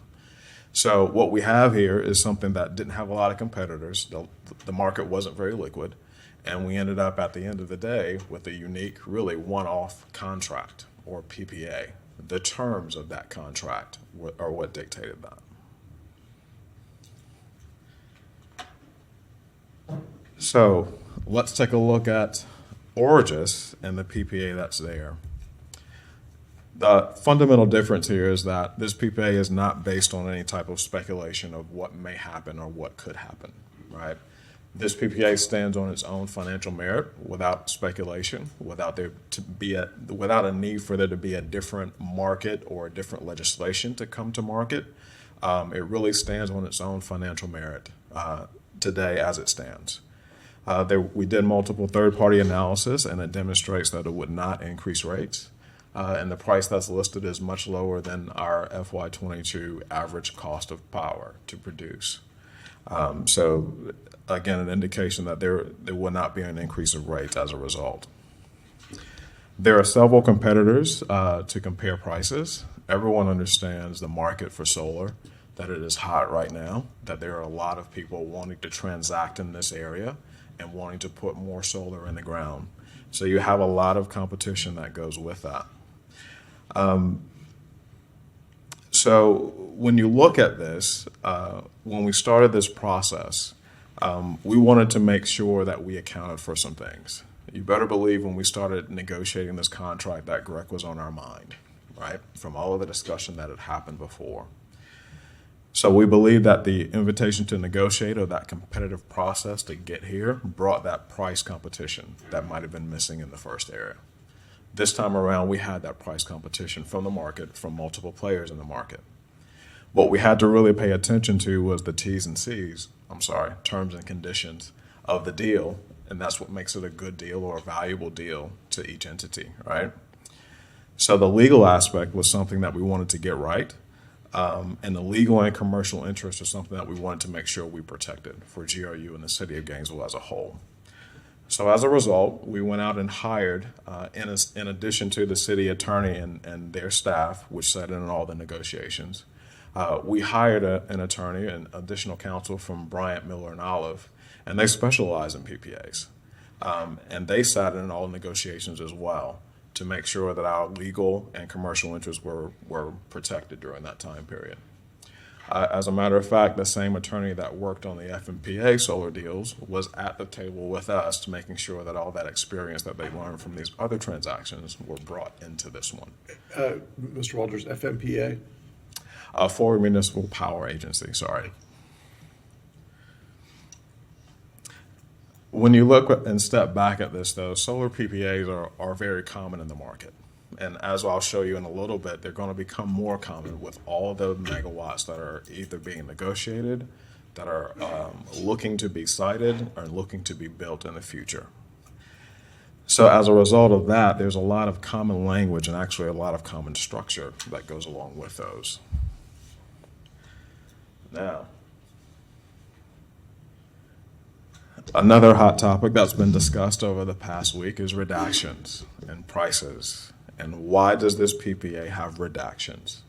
So what we have here is something that didn't have a lot of competitors. The market wasn't very liquid, and we ended up at the end of the day with a unique, really one-off contract, or PPA. The terms of that contract are what dictated that. So let's take a look at Origis and the PPA that's there. The fundamental difference here is that this PPA is not based on any type of speculation of what may happen or what could happen, right? This PPA stands on its own financial merit without speculation, without a need for there to be a different market or a different legislation to come to market. It really stands on its own financial merit today as it stands. We did multiple third-party analysis, and it demonstrates that it would not increase rates. and the price that's listed is much lower than our FY22 average cost of power to produce. So again, an indication that there will not be an increase of rates as a result. There are several competitors to compare prices. Everyone understands the market for solar, that it is hot right now, that there are a lot of people wanting to transact in this area and wanting to put more solar in the ground. So you have a lot of competition that goes with that. So when you look at this, when we started this process, we wanted to make sure that we accounted for some things. You better believe when we started negotiating this contract that GREC was on our mind, right? From all of the discussion that had happened before. So we believe that the invitation to negotiate, or that competitive process to get here, brought that price competition that might have been missing in the first area. This time around, we had that price competition from the market, from multiple players in the market. What we had to really pay attention to was the T's and C's, terms and conditions of the deal, and that's what makes it a good deal or a valuable deal to each entity, right? So the legal aspect was something that we wanted to get right, and the legal and commercial interest is something that we wanted to make sure we protected for GRU and the city of Gainesville as a whole. So as a result, we went out and hired, in addition to the city attorney and their staff, which sat in on all the negotiations, we hired an attorney, an additional counsel from Bryant, Miller, and Olive, and they specialize in PPAs. And they sat in all the negotiations as well to make sure that our legal and commercial interests were protected during that time period. As a matter of fact, the same attorney that worked on the FMPA solar deals was at the table with us, making sure that all that experience that they learned from these other transactions were brought into this one. Mr. Walters, FMPA? Florida Municipal Power Agency, sorry. When you look and step back at this, though, solar PPAs are very common in the market. And as I'll show you in a little bit, they're going to become more common with all the megawatts that are either being negotiated, that are looking to be sited, or looking to be built in the future. So as a result of that, there's a lot of common language and actually a lot of common structure that goes along with those. Now, another hot topic that's been discussed over the past week is redactions and prices. And why does this PPA have redactions?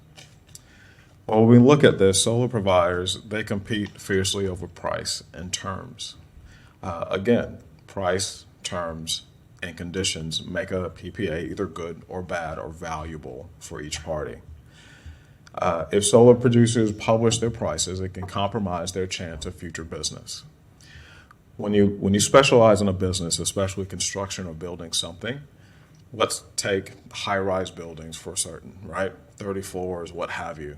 Well, when we look at this, solar providers, they compete fiercely over price and terms. Again, price, terms, and conditions make a PPA either good or bad or valuable for each party. If solar producers publish their prices, it can compromise their chance of future business. When you specialize in a business, especially construction or building something, let's take high-rise buildings for certain, right? 30 floors, what have you.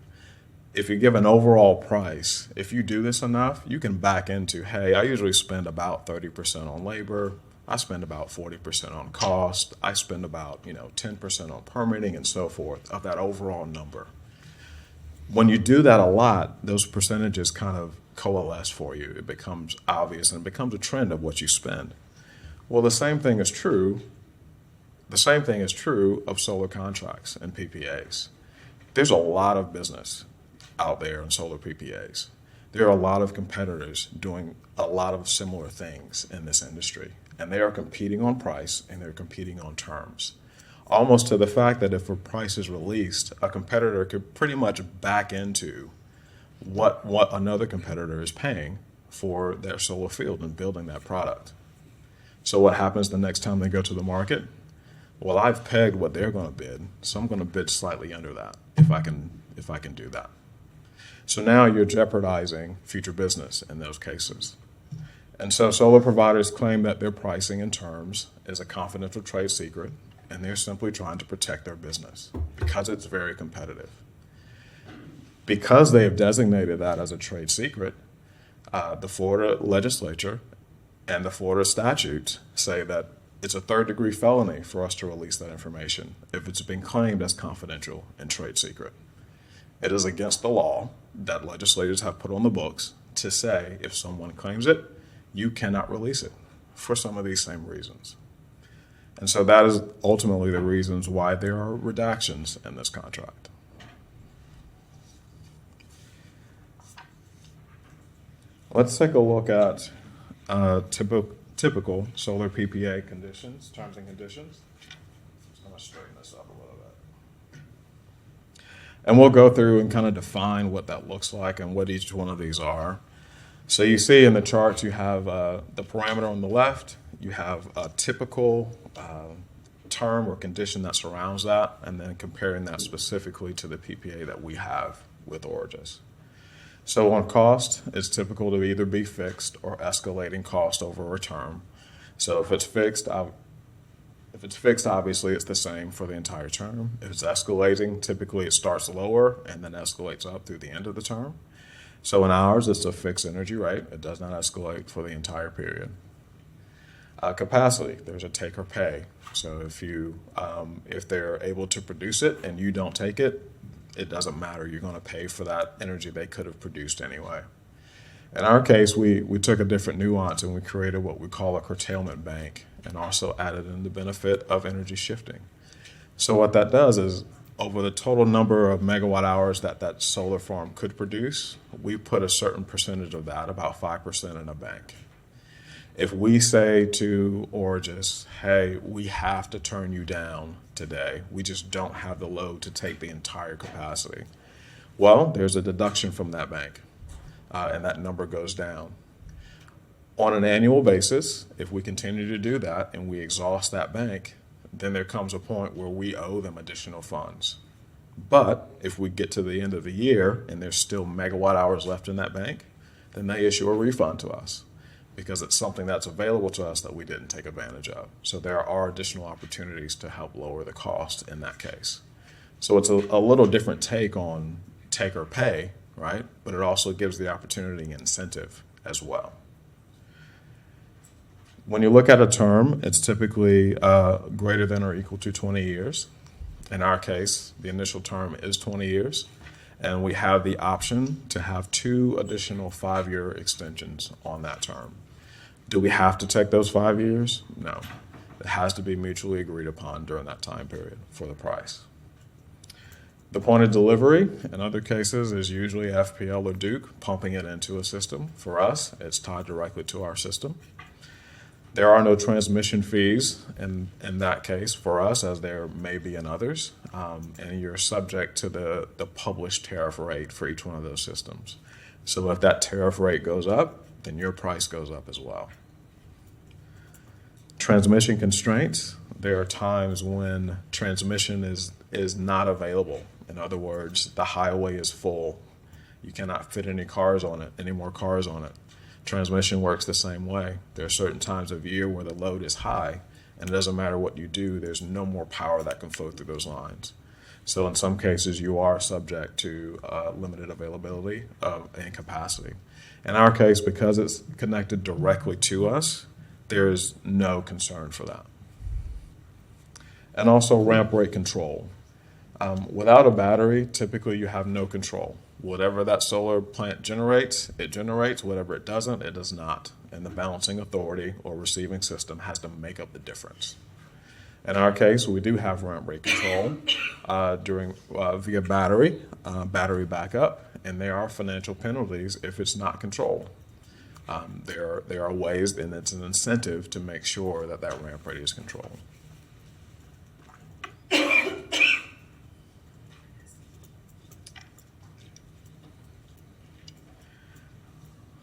If you give an overall price, if you do this enough, you can back into, hey, I usually spend about 30% on labor. I spend about 40% on cost. I spend about 10% on permitting and so forth of that overall number. When you do that a lot, those percentages kind of coalesce for you. It becomes obvious and it becomes a trend of what you spend. Well, the same thing is true of solar contracts and PPAs. There's a lot of business out there in solar PPAs. There are a lot of competitors doing a lot of similar things in this industry, and they are competing on price and they're competing on terms. Almost to the fact that if a price is released, a competitor could pretty much back into what another competitor is paying for their solar field and building that product. So what happens the next time they go to the market? Well, I've pegged what they're going to bid, so I'm going to bid slightly under that if I can do that. So now you're jeopardizing future business in those cases. And so solar providers claim that their pricing and terms is a confidential trade secret, and they're simply trying to protect their business because it's very competitive. Because they have designated that as a trade secret, the Florida legislature and the Florida statutes say that it's a third-degree felony for us to release that information if it's been claimed as confidential and trade secret. It is against the law that legislators have put on the books to say if someone claims it, you cannot release it for some of these same reasons. And so that is ultimately the reasons why there are redactions in this contract. Let's take a look at typical solar PPA conditions, terms and conditions. I'm going to straighten this up a little bit. And we'll go through and kind of define what that looks like and what each one of these are. So you see in the charts, you have the parameter on the left, you have a typical term or condition that surrounds that, and then comparing that specifically to the PPA that we have with Origis. So on cost, it's typical to either be fixed or escalating cost over a term. So if it's fixed, obviously it's the same for the entire term. If it's escalating, typically it starts lower and then escalates up through the end of the term. So in ours, it's a fixed energy rate. It does not escalate for the entire period. Capacity, there's a take or pay. So if they're able to produce it and you don't take it, it doesn't matter. You're going to pay for that energy they could have produced anyway. In our case, we took a different nuance and we created what we call a curtailment bank and also added in the benefit of energy shifting. So what that does is over the total number of megawatt hours that solar farm could produce, we put a certain percentage of that, about 5%, in a bank. If we say to Origis, hey, we have to turn you down today, we just don't have the load to take the entire capacity, well, there's a deduction from that bank, and that number goes down. On an annual basis, if we continue to do that and we exhaust that bank, then there comes a point where we owe them additional funds. But if we get to the end of the year and there's still megawatt hours left in that bank, then they issue a refund to us because it's something that's available to us that we didn't take advantage of. So there are additional opportunities to help lower the cost in that case. So it's a little different take on take or pay, right? But it also gives the opportunity and incentive as well. When you look at a term, it's typically greater than or equal to 20 years. In our case, the initial term is 20 years, and we have the option to have 2 additional 5-year extensions on that term. Do we have to take those 5 years? No. It has to be mutually agreed upon during that time period for the price. The point of delivery, in other cases, is usually FPL or Duke pumping it into a system. For us, it's tied directly to our system. There are no transmission fees in that case for us, as there may be in others, and you're subject to the published tariff rate for each one of those systems. So if that tariff rate goes up, then your price goes up as well. Transmission constraints, there are times when transmission is not available. In other words, the highway is full. You cannot fit any more cars on it. Transmission works the same way. There are certain times of year where the load is high, and it doesn't matter what you do, there's no more power that can flow through those lines. So in some cases, you are subject to limited availability and capacity. In our case, because it's connected directly to us, there is no concern for that. And also ramp rate control. Without a battery, typically you have no control. Whatever that solar plant generates, it generates. Whatever it doesn't, it does not. And the balancing authority or receiving system has to make up the difference. In our case, we do have ramp rate control via battery backup, and there are financial penalties if it's not controlled. There are ways, and it's an incentive to make sure that ramp rate is controlled.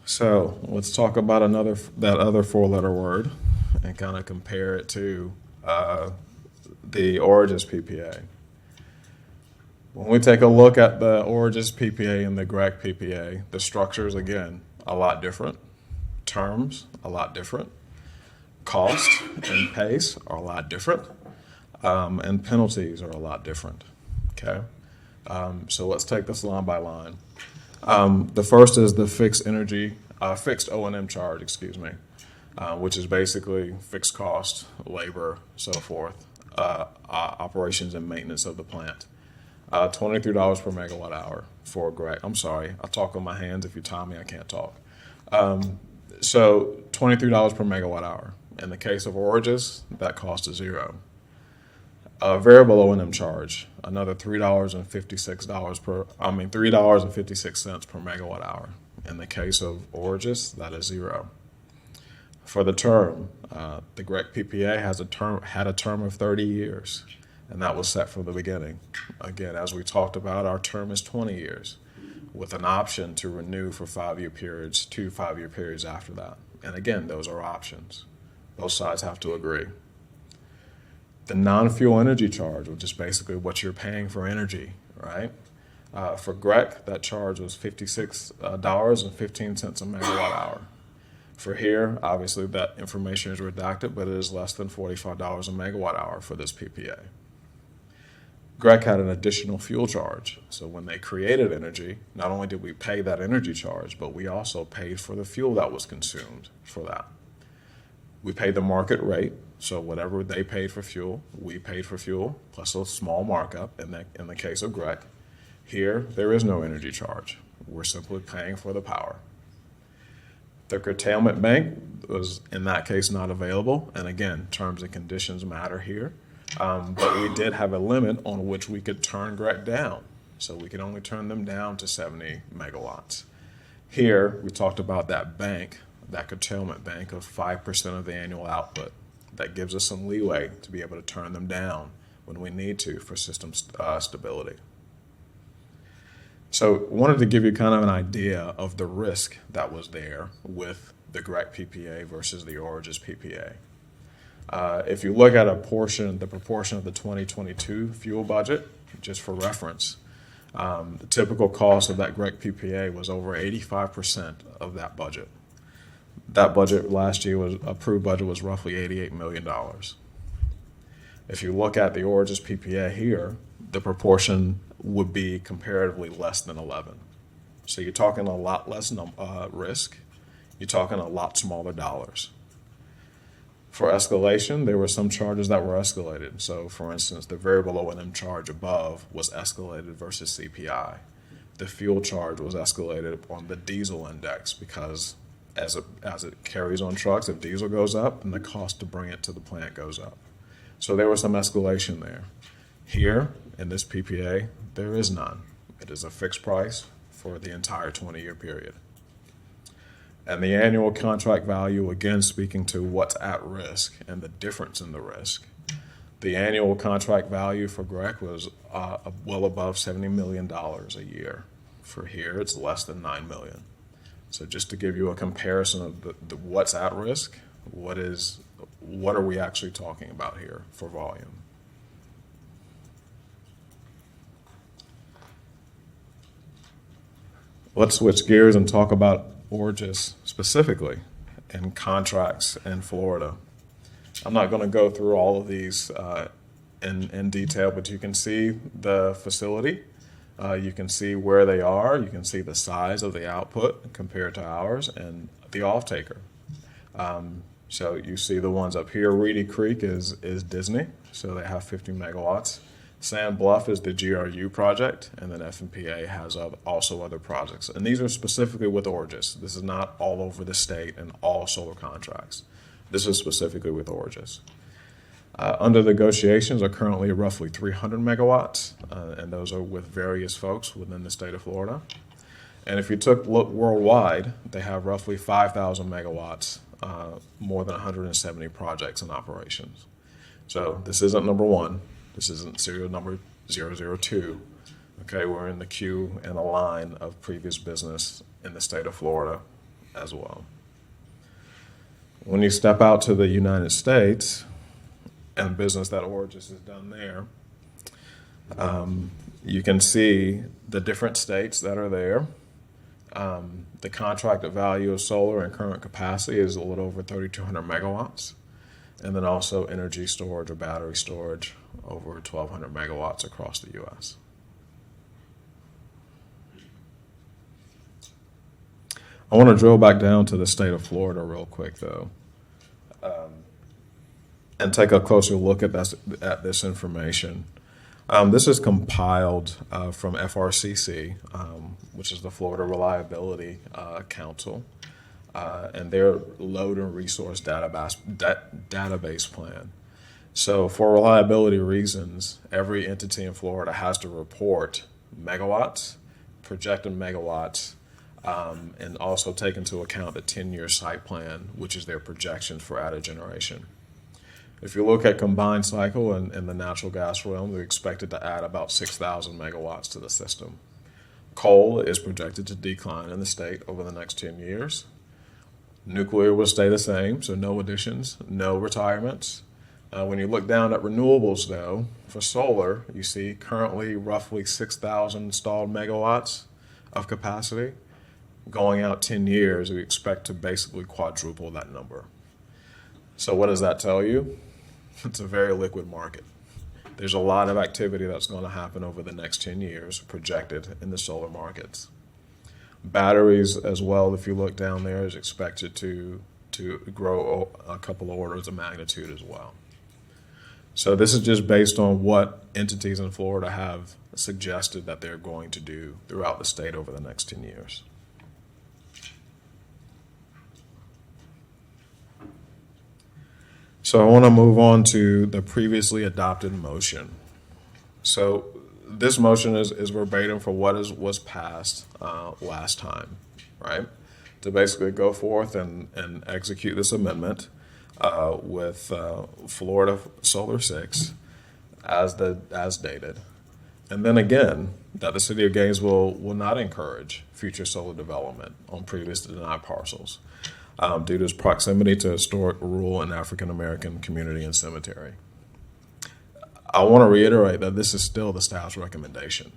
So let's talk about that other 4-letter word and kind of compare it to the Origis PPA. When we take a look at the Origis PPA and the GREC PPA, the structures, again, a lot different. Terms, a lot different. Cost and pace are a lot different. And penalties are a lot different. Okay? So let's take this line by line. The first is the fixed O&M charge, which is basically fixed cost, labor, so forth, operations and maintenance of the plant. $23 per megawatt hour for GREC. I'm sorry, I talk with my hands. If you time me, I can't talk. So $23 per megawatt hour. In the case of Origis, that cost is zero. Variable O&M charge, another $3.56 per megawatt hour. In the case of Origis, that is zero. For the term, the GREC PPA had a term of 30 years, and that was set from the beginning. Again, as we talked about, our term is 20 years, with an option to renew for 5-year periods, 2 5-year periods after that. And again, those are options. Both sides have to agree. The non-fuel energy charge, which is basically what you're paying for energy, right? For GREC, that charge was $56.15 a megawatt hour. For here, obviously that information is redacted, but it is less than $45 a megawatt hour for this PPA. GREC had an additional fuel charge. So when they created energy, not only did we pay that energy charge, but we also paid for the fuel that was consumed for that. We paid the market rate, so whatever they paid for fuel, we paid for fuel, plus a small markup in the case of GREC. Here, there is no energy charge. We're simply paying for the power. The curtailment bank was, in that case, not available, and again, terms and conditions matter here. But we did have a limit on which we could turn GREC down, so we could only turn them down to 70 megawatts. Here, we talked about that bank, that curtailment bank of 5% of the annual output. That gives us some leeway to be able to turn them down when we need to for system stability. So wanted to give you kind of an idea of the risk that was there with the GREC PPA versus the Origis PPA. If you look at the proportion of the 2022 fuel budget, just for reference, the typical cost of that GREC PPA was over 85% of that budget. That budget last year approved budget was roughly $88 million. If you look at the Origis PPA here, the proportion would be comparatively less than 11. So you're talking a lot less risk. You're talking a lot smaller dollars. For escalation, there were some charges that were escalated. So for instance, the variable O&M charge above was escalated versus CPI. The fuel charge was escalated on the diesel index because as it carries on trucks, if diesel goes up, then the cost to bring it to the plant goes up. So there was some escalation there. Here, in this PPA, there is none. It is a fixed price for the entire 20-year period. And the annual contract value, again, speaking to what's at risk and the difference in the risk, the annual contract value for GREC was well above $70 million a year. For here, it's less than $9 million. So just to give you a comparison of what's at risk, what are we actually talking about here for volume? Let's switch gears and talk about Origis specifically and contracts in Florida. I'm not going to go through all of these in detail, but you can see the facility. You can see where they are. You can see the size of the output compared to ours and the off-taker. So you see the ones up here. Reedy Creek is Disney, so they have 50 megawatts. Sand Bluff is the GRU project, and then FMPA has also other projects. And these are specifically with Origis. This is not all over the state and all solar contracts. This is specifically with Origis. Under negotiations are currently roughly 300 megawatts, and those are with various folks within the state of Florida. And if you look worldwide, they have roughly 5,000 megawatts, more than 170 projects in operations. So this isn't number one. This isn't serial number 002. Okay, we're in the queue and a line of previous business in the state of Florida as well. When you step out to the United States and business that Origis has done there, you can see the different states that are there. The contracted value of solar and current capacity is a little over 3,200 megawatts. And then also energy storage or battery storage over 1,200 megawatts across the U.S. I want to drill back down to the state of Florida real quick, though, and take a closer look at this information. This is compiled from FRCC, which is the Florida Reliability Council. and their load and resource database plan. So for reliability reasons, every entity in Florida has to report megawatts, projected megawatts, and also take into account the 10-year site plan, which is their projection for added generation. If you look at combined cycle in the natural gas realm, they're expected to add about 6,000 megawatts to the system. Coal is projected to decline in the state over the next 10 years. Nuclear will stay the same, so no additions, no retirements. When you look down at renewables, though, for solar, you see currently roughly 6,000 installed megawatts of capacity. Going out 10 years, we expect to basically quadruple that number. So what does that tell you? It's a very liquid market. There's a lot of activity that's going to happen over the next 10 years projected in the solar markets. Batteries as well, if you look down there, is expected to grow a couple of orders of magnitude as well. So this is just based on what entities in Florida have suggested that they're going to do throughout the state over the next 10 years. So I want to move on to the previously adopted motion. So this motion is verbatim for what was passed last time, right? To basically go forth and execute this amendment with Florida Solar 6 as dated. And then again, that the city of Gainesville will not encourage future solar development on previously denied parcels due to its proximity to historic rural and African American community and cemetery. I want to reiterate that this is still the staff's recommendation.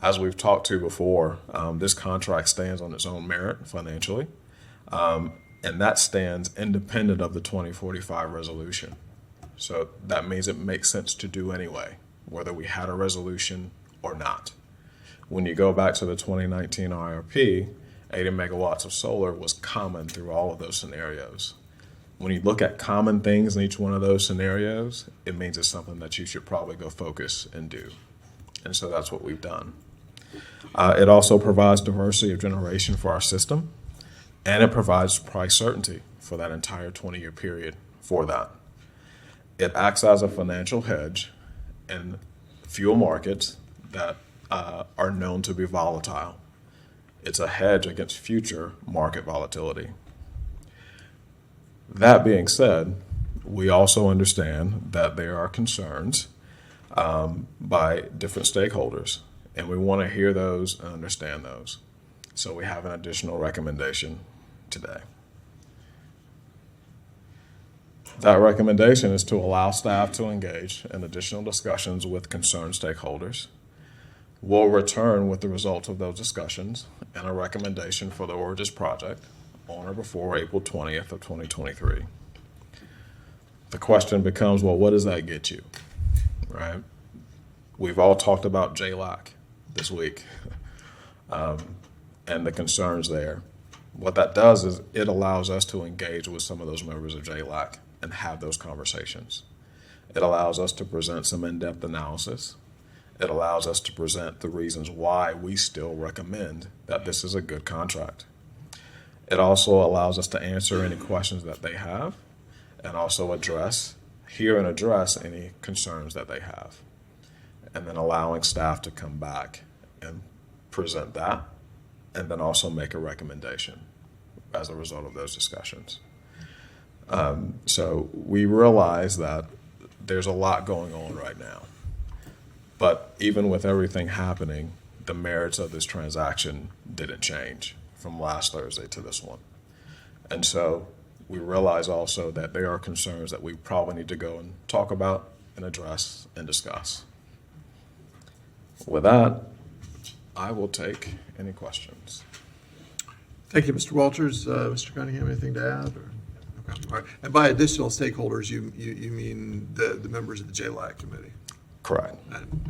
As we've talked to before, this contract stands on its own merit financially, and that stands independent of the 2045 resolution. So that means it makes sense to do anyway, whether we had a resolution or not. When you go back to the 2019 IRP, 80 megawatts of solar was common through all of those scenarios. When you look at common things in each one of those scenarios, it means it's something that you should probably go focus and do. And so that's what we've done. It also provides diversity of generation for our system, and it provides price certainty for that entire 20-year period for that. It acts as a financial hedge in fuel markets that are known to be volatile. It's a hedge against future market volatility. That being said, we also understand that there are concerns by different stakeholders, and we want to hear those and understand those. So we have an additional recommendation today. That recommendation is to allow staff to engage in additional discussions with concerned stakeholders. We'll return with the results of those discussions and a recommendation for the Origis project on or before April 20th of 2023. The question becomes, well, what does that get you, right? We've all talked about JLAC this week and the concerns there. What that does is it allows us to engage with some of those members of JLAC and have those conversations. It allows us to present some in-depth analysis. It allows us to present the reasons why we still recommend that this is a good contract. It also allows us to answer any questions that they have and also hear and address any concerns that they have. And then allowing staff to come back and present that and then also make a recommendation as a result of those discussions. So we realize that there's a lot going on right now. But even with everything happening, the merits of this transaction didn't change from last Thursday to this one. And so we realize also that there are concerns that we probably need to go and talk about and address and discuss. With that, I will take any questions. Thank you, Mr. Walters. Mr. Cunningham, anything to add? Or? Okay. All right. And by additional stakeholders, you mean the members of the JLAC committee? Correct.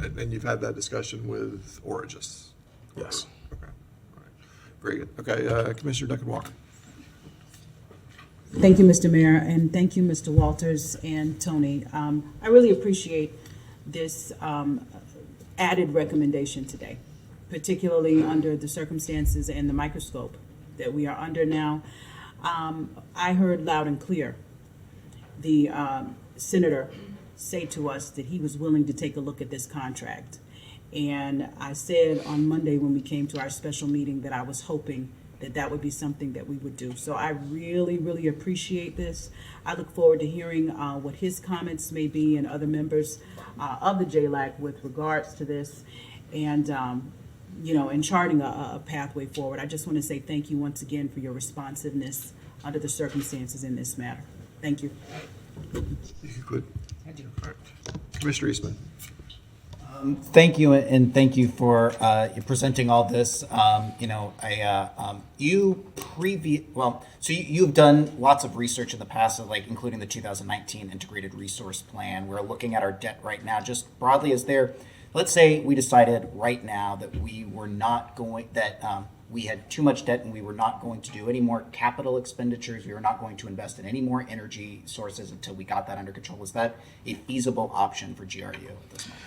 And you've had that discussion with Origis? Yes. Okay. All right. Very good. Okay, Commissioner Duncan-Walker. Thank you, Mr. Mayor, and thank you, Mr. Walters and Tony. I really appreciate this added recommendation today, particularly under the circumstances and the microscope that we are under now. I heard loud and clear the senator say to us that he was willing to take a look at this contract. And I said on Monday when we came to our special meeting that I was hoping that that would be something that we would do. So I really, really appreciate this. I look forward to hearing what his comments may be and other members of the JLAC with regards to this, and and charting a pathway forward. I just want to say thank you once again for your responsiveness under the circumstances in this matter. Thank you. Good. All right. Commissioner Eastman. Thank you, and thank you for presenting all this. You've done lots of research in the past, like including the 2019 Integrated Resource Plan. We're looking at our debt right now. Just broadly, let's say we decided right now that we were not going, we had too much debt and we were not going to do any more capital expenditures. We were not going to invest in any more energy sources until we got that under control. Is that a feasible option for GRU at this moment?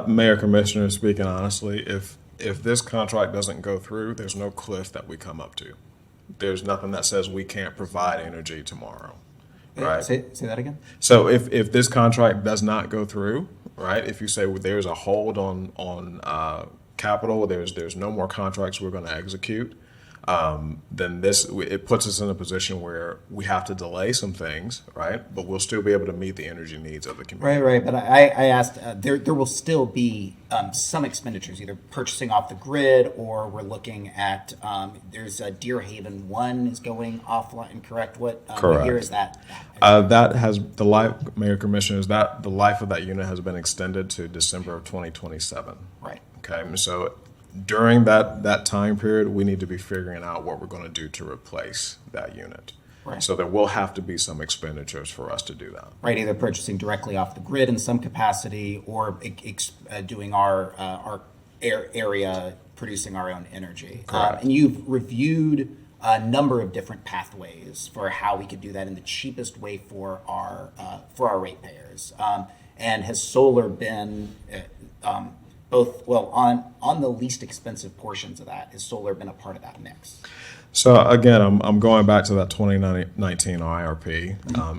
Mayor, Commissioner, speaking honestly, if this contract doesn't go through, there's no cliff that we come up to. There's nothing that says we can't provide energy tomorrow, right? Say that again? So if this contract does not go through, right, if you say there's a hold on capital, there's no more contracts we're going to execute, then it puts us in a position where we have to delay some things, right? But we'll still be able to meet the energy needs of the community. Right. But I asked, there will still be some expenditures, either purchasing off the grid, or we're looking at, there's a Deer Haven 1 is going offline, correct? What year is that? That has the life, Mayor, Commissioners, that the life of that unit has been extended to December of 2027. Right. Okay, so during that time period, we need to be figuring out what we're going to do to replace that unit. Right. So there will have to be some expenditures for us to do that. Right, either purchasing directly off the grid in some capacity, or doing our area, producing our own energy. And you've reviewed a number of different pathways for how we could do that in the cheapest way for our ratepayers. And has solar been on the least expensive portions of that? Has solar been a part of that mix? So again, I'm going back to that 2019 IRP,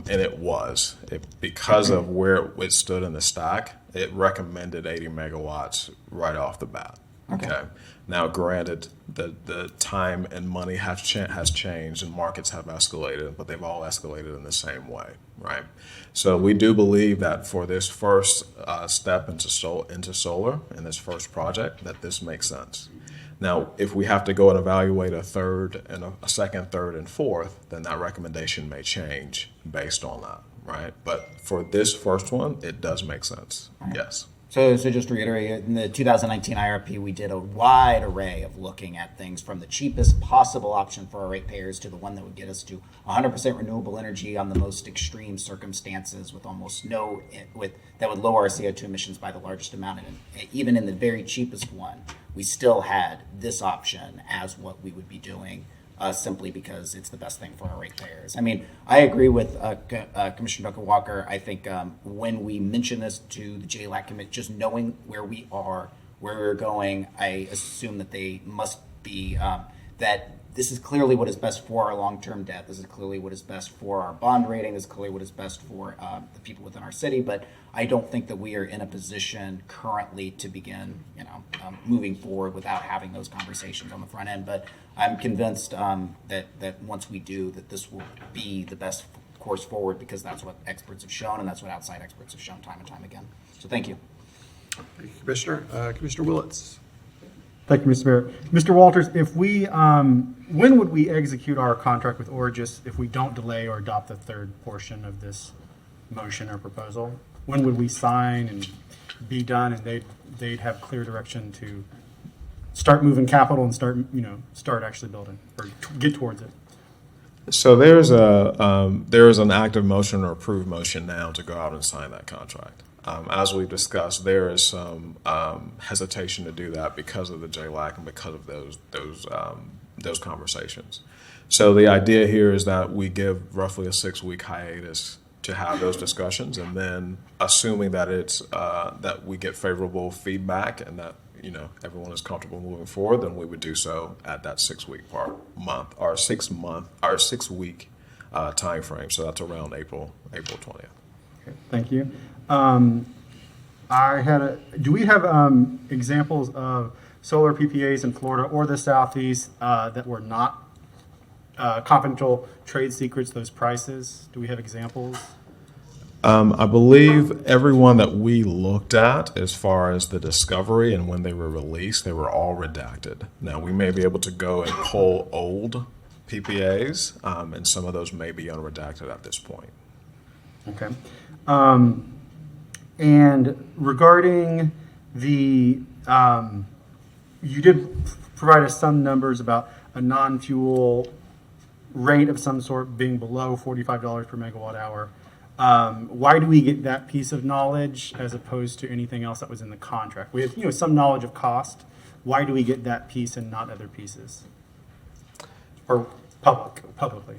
and it was because of where it stood in the stack. It recommended 80 megawatts right off the bat. Okay. Now, granted, the time and money has changed, and markets have escalated, but they've all escalated in the same way, right? So we do believe that for this first step into solar in this first project, that this makes sense. Now, if we have to go and evaluate a third and a second, third, and fourth, then that recommendation may change based on that, right? But for this first one, it does make sense. Yes. So just to reiterate, in the 2019 IRP, we did a wide array of looking at things from the cheapest possible option for our ratepayers to the one that would get us to 100% renewable energy on the most extreme circumstances with that would lower our CO2 emissions by the largest amount. And even in the very cheapest one, we still had this option as what we would be doing, simply because it's the best thing for our ratepayers. I mean, I agree with Commissioner Duncan-Walker. I think when we mention this to the JLAC committee, just knowing where we are, where we're going, I assume that they must be, that this is clearly what is best for our long-term debt. This is clearly what is best for our bond rating. This is clearly what is best for the people within our city. But I don't think that we are in a position currently to begin, moving forward without having those conversations on the front end. But I'm convinced that once we do, that this will be the best course forward, because that's what experts have shown, and that's what outside experts have shown time and time again. So thank you. Thank you, Commissioner. Commissioner Willits. Thank you, Mr. Mayor. Mr. Walters, if we, when would we execute our contract with Origis if we don't delay or adopt the third portion of this motion or proposal? When would we sign and be done, and they'd have clear direction to start moving capital and start actually building or get towards it? So there's an active motion or approved motion now to go out and sign that contract. As we've discussed, there is some hesitation to do that because of the JLAC and because of those conversations. So the idea here is that we give roughly a 6-week hiatus to have those discussions, and then assuming that it's that we get favorable feedback and that everyone is comfortable moving forward, then we would do so at that 6 week time frame. So that's around April 20th. Okay, thank you. Do we have examples of solar PPAs in Florida or the Southeast that were not confidential trade secrets, those prices? Do we have examples? I believe everyone that we looked at, as far as the discovery and when they were released, they were all redacted. Now, we may be able to go and pull old PPAs, and some of those may be unredacted at this point. Okay. And regarding the, you did provide us some numbers about a non-fuel rate of some sort being below $45 per megawatt hour. Why do we get that piece of knowledge as opposed to anything else that was in the contract? We have, some knowledge of cost. Why do we get that piece and not other pieces? Or publicly?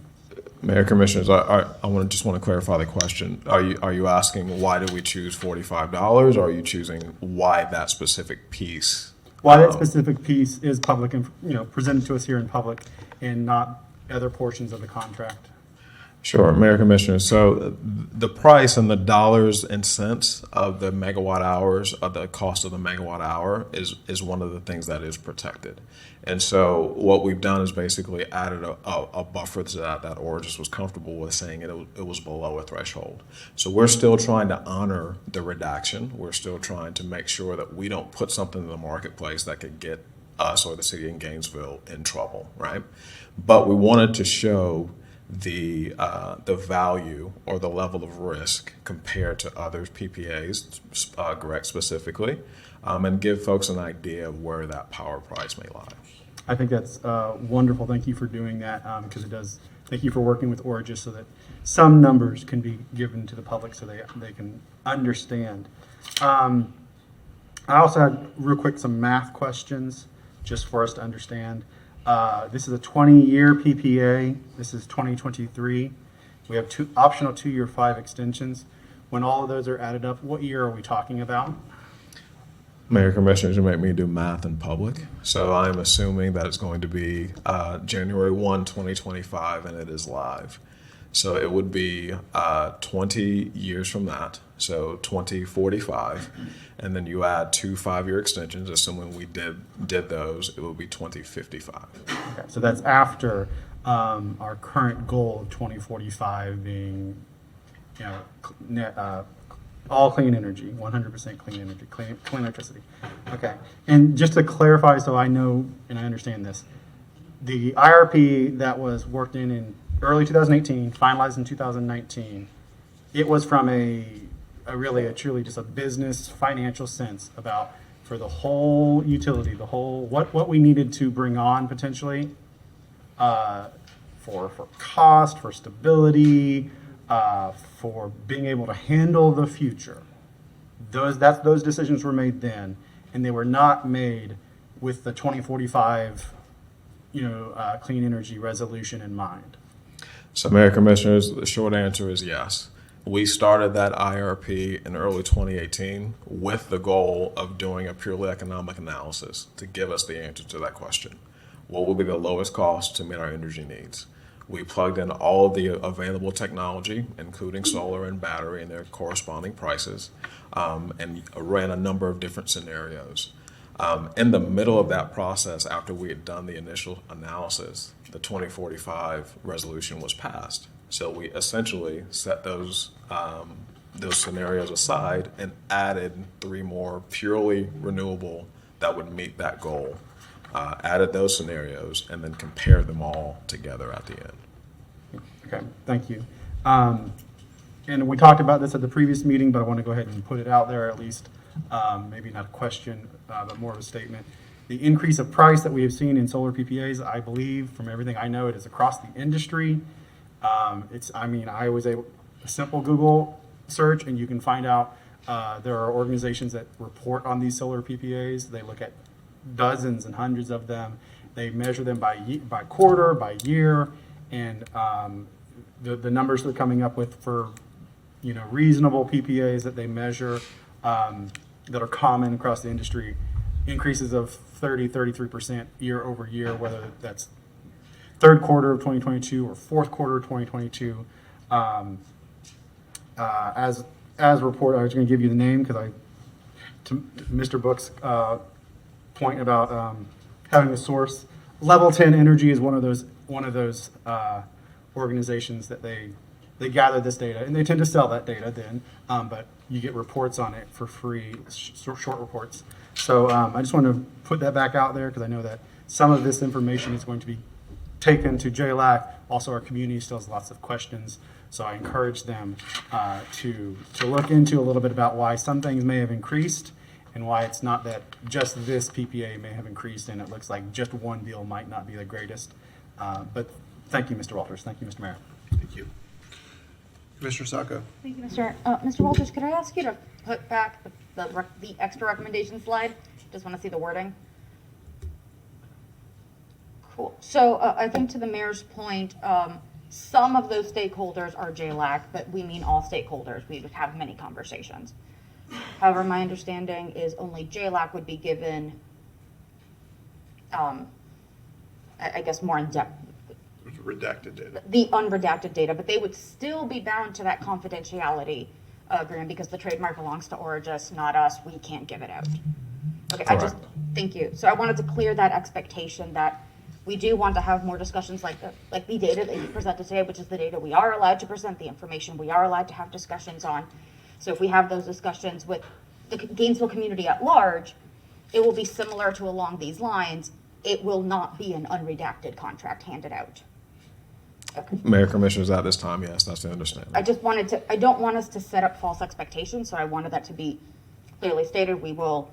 Mayor, Commissioners, I just want to clarify the question. Are you asking why do we choose $45, or are you choosing why that specific piece? Why that specific piece is public and presented to us here in public and not other portions of the contract? Sure, Mayor, Commissioners. So the price and the dollars and cents of the megawatt hours, of the cost of the megawatt hour, is one of the things that is protected. And so what we've done is basically added a buffer to that Origis was comfortable with, saying it was below a threshold. So we're still trying to honor the redaction. We're still trying to make sure that we don't put something in the marketplace that could get us or the city in Gainesville in trouble, right? But we wanted to show the value or the level of risk compared to other PPAs, GREC specifically, and give folks an idea of where that power price may lie. I think that's wonderful. Thank you for doing that, because it does. Thank you for working with Origis so that some numbers can be given to the public so they can understand. I also had real quick some math questions just for us to understand. This is a 20-year PPA. This is 2023. We have two optional 2-year 5 extensions. When all of those are added up, what year are we talking about? Mayor, Commissioners, you make me do math in public. So I'm assuming that it's going to be January 1, 2025, and it is live. So it would be 20 years from that, so 2045, and then you add 2 5-year extensions, assuming we did those, it would be 2055. Okay, so that's after our current goal of 2045 being, all clean energy, 100% clean energy, clean electricity. Okay, and just to clarify, so I know and I understand this, the IRP that was worked in early 2018, finalized in 2019, it was from a truly just a business financial sense about for the whole utility, the whole what we needed to bring on potentially for cost, for stability, for being able to handle the future. Those decisions were made then, and they were not made with the 2045 clean energy resolution in mind. So, Mayor, Commissioners, the short answer is yes. We started that IRP in early 2018 with the goal of doing a purely economic analysis to give us the answer to that question. What will be the lowest cost to meet our energy needs? We plugged in all of the available technology, including solar and battery and their corresponding prices, and ran a number of different scenarios. In the middle of that process, after we had done the initial analysis, the 2045 resolution was passed. So we essentially set those scenarios aside and added 3 more purely renewable that would meet that goal. Added those scenarios and then compared them all together at the end. Okay, thank you. And we talked about this at the previous meeting, but I want to go ahead and put it out there at least. Maybe not a question, but more of a statement. The increase of price that we have seen in solar PPAs, I believe, from everything I know, it is across the industry. I was a simple Google search, and you can find out there are organizations that report on these solar PPAs. They look at dozens and hundreds of them. They measure them by quarter, by year, and the numbers they're coming up with for reasonable PPAs that they measure that are common across the industry increases of 33% year over year, whether that's third quarter of 2022 or fourth quarter of 2022. As reported, I was going to give you the name because to Mr. Book's point about having a source. Level 10 Energy is one of those organizations that they gather this data, and they tend to sell that data then, but you get reports on it for free, short reports. So I just want to put that back out there because I know that some of this information is going to be taken to JLAC. Also, our community still has lots of questions, so I encourage them to look into a little bit about why some things may have increased and why it's not that just this PPA may have increased and it looks like just one deal might not be the greatest. But thank you, Mr. Walters. Thank you, Mr. Mayor. Thank you. Commissioner Sacco. Thank you, Mr. Walters, could I ask you to put back the extra recommendation slide? Just want to see the wording. Cool. So I think to the mayor's point, some of those stakeholders are JLAC, but we mean all stakeholders. We would have many conversations. However, my understanding is only JLAC would be given, I guess, more in-depth. Redacted data. The unredacted data, but they would still be bound to that confidentiality agreement because the trademark belongs to Origis, not us. We can't give it out. Okay, Correct. Thank you. So I wanted to clear that expectation that we do want to have more discussions like the data that you presented today, which is the data we are allowed to present, the information we are allowed to have discussions on. So if we have those discussions with the Gainesville community at large, it will be similar to along these lines. It will not be an unredacted contract handed out. Okay. Mayor, Commissioners, at this time, yes, that's the understanding. I don't want us to set up false expectations, so I wanted that to be clearly stated. We will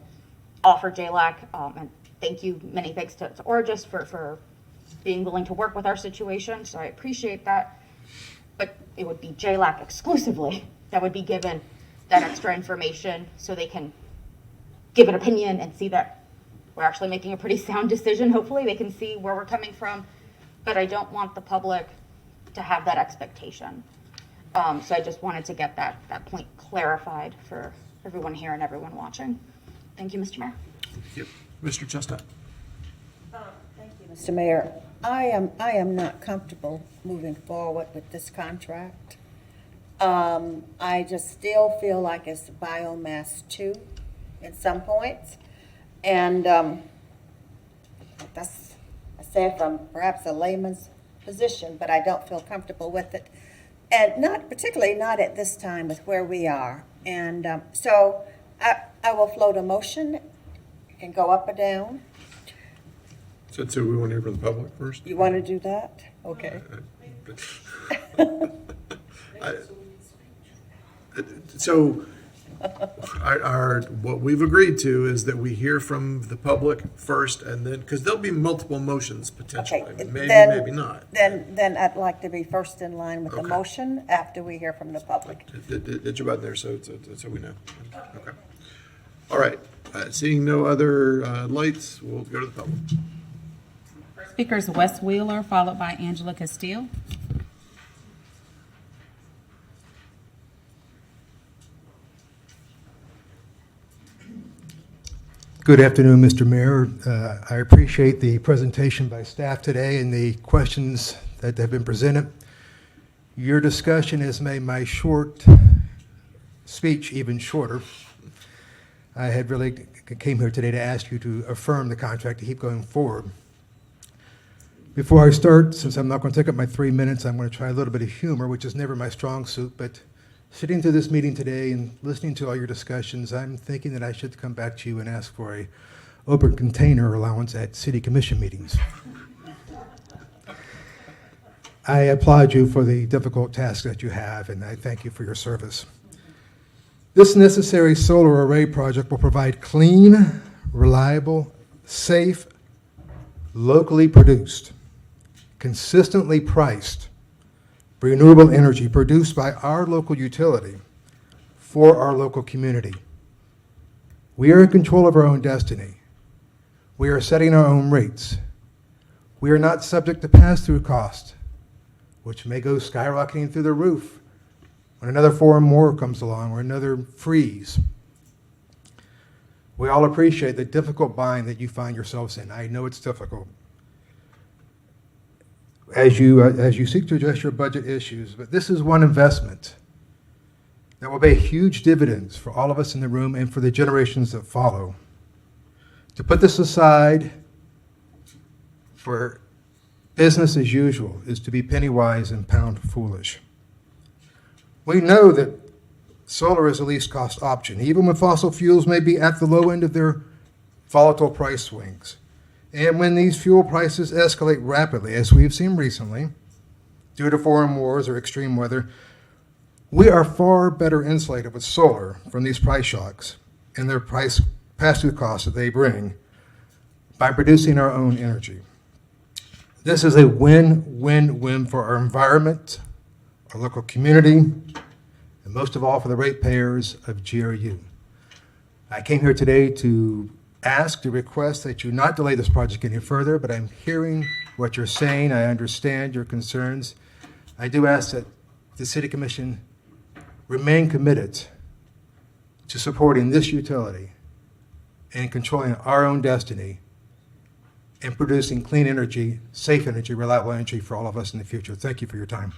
offer JLAC, and thank you, many thanks to Origis for being willing to work with our situation, so I appreciate that. But it would be JLAC exclusively that would be given that extra information so they can give an opinion and see that we're actually making a pretty sound decision. Hopefully they can see where we're coming from, but I don't want the public to have that expectation. So I just wanted to get that point clarified for everyone here and everyone watching. Thank you, Mr. Mayor. Thank you. Mr. Chestnut. Thank you, Mr. Mayor. I am not comfortable moving forward with this contract. I just still feel like it's biomass 2 at some points. And that's, I say it from perhaps a layman's position, but I don't feel comfortable with it. And particularly not at this time with where we are. And so I will float a motion and go up or down. So we want to hear from the public first? You want to do that? Okay. So what we've agreed to is that we hear from the public first, and then, because there'll be multiple motions potentially. Okay, Maybe not. Then I'd like to be first in line with the Okay. motion after we hear from the public. Did you about there, so we know. Okay. All right. Seeing no other lights, we'll go to the public. Speaker is Wes Wheeler, followed by Angela Castile. Good afternoon, Mr. Mayor. I appreciate the presentation by staff today and the questions that have been presented. Your discussion has made my short speech even shorter. I had really came here today to ask you to affirm the contract to keep going forward. Before I start, since I'm not going to take up my 3 minutes, I'm going to try a little bit of humor, which is never my strong suit, but sitting through this meeting today and listening to all your discussions, I'm thinking that I should come back to you and ask for a open container allowance at city commission meetings. I applaud you for the difficult task that you have, and I thank you for your service. This necessary solar array project will provide clean, reliable, safe, locally produced, consistently priced, renewable energy produced by our local utility for our local community. We are in control of our own destiny. We are setting our own rates. We are not subject to pass-through cost, which may go skyrocketing through the roof when another foreign war comes along or another freeze. We all appreciate the difficult bind that you find yourselves in. I know it's difficult. As you seek to address your budget issues, but this is one investment that will pay huge dividends for all of us in the room and for the generations that follow. To put this aside for business as usual is to be penny wise and pound foolish. We know that solar is the least cost option, even when fossil fuels may be at the low end of their volatile price swings. And when these fuel prices escalate rapidly, as we've seen recently, due to foreign wars or extreme weather, we are far better insulated with solar from these price shocks and their price pass-through costs that they bring by producing our own energy. This is a win-win-win for our environment, our local community, and most of all for the ratepayers of GRU. I came here today to request that you not delay this project any further, but I'm hearing what you're saying. I understand your concerns. I do ask that the City Commission remain committed to supporting this utility and controlling our own destiny and producing clean energy, safe energy, reliable energy for all of us in the future. Thank you for your time.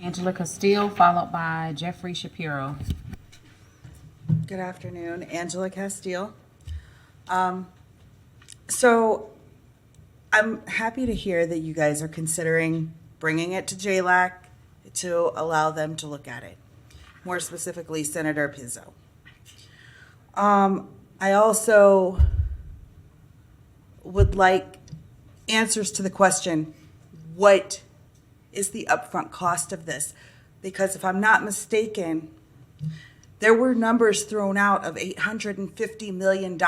Angela Castile, followed by Jeffrey Shapiro. Good afternoon, Angela Castile. So I'm happy to hear that you guys are considering bringing it to JLAC to allow them to look at it, more specifically Senator Pizzo. I also would like answers to the question, what is the upfront cost of this? Because if I'm not mistaken, there were numbers thrown out of $850 million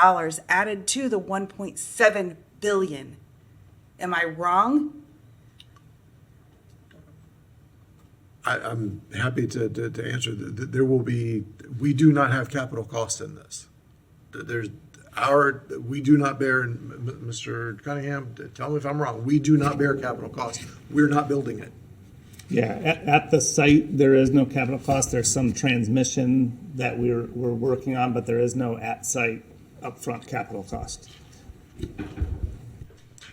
added to the $1.7 billion. Am I wrong? I'm happy to answer. There will be, we do not have capital costs in this. We do not bear, and Mr. Cunningham, tell me if I'm wrong, we do not bear capital costs. We're not building it. Yeah, at the site, there is no capital cost. There's some transmission that we're working on, but there is no at-site upfront capital cost.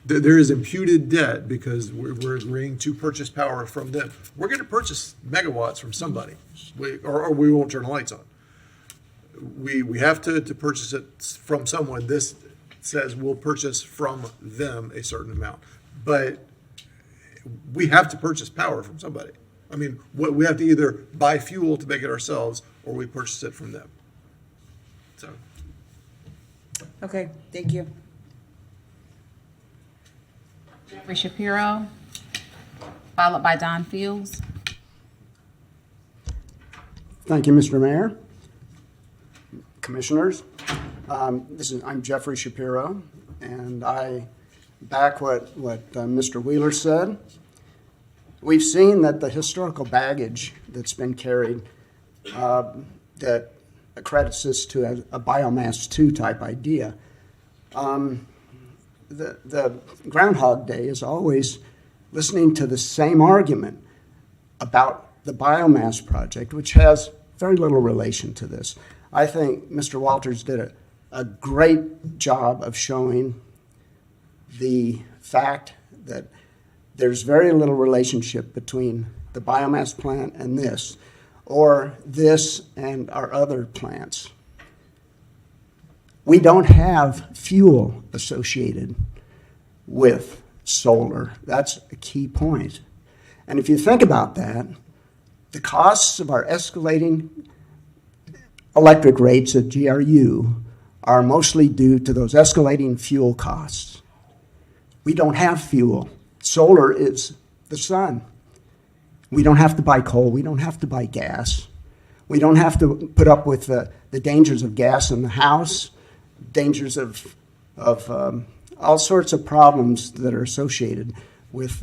There is imputed debt because we're agreeing to purchase power from them. We're going to purchase megawatts from somebody, or we won't turn the lights on. We have to purchase it from someone. This says we'll purchase from them a certain amount, but we have to purchase power from somebody. I mean, we have to either buy fuel to make it ourselves, or we purchase it from them. So. Okay, thank you. Jeffrey Shapiro, followed by Don Fields. Thank you, Mr. Mayor. Commissioners, I'm Jeffrey Shapiro, and I back what Mr. Wheeler said. We've seen that the historical baggage that's been carried that accredits this to a biomass 2 type idea. The Groundhog Day is always listening to the same argument about the biomass project, which has very little relation to this. I think Mr. Walters did a great job of showing the fact that there's very little relationship between the biomass plant and this, or this and our other plants. We don't have fuel associated with solar. That's a key point. And if you think about that, the costs of our escalating electric rates at GRU are mostly due to those escalating fuel costs. We don't have fuel. Solar is the sun. We don't have to buy coal. We don't have to buy gas. We don't have to put up with the dangers of gas in the house, dangers of all sorts of problems that are associated with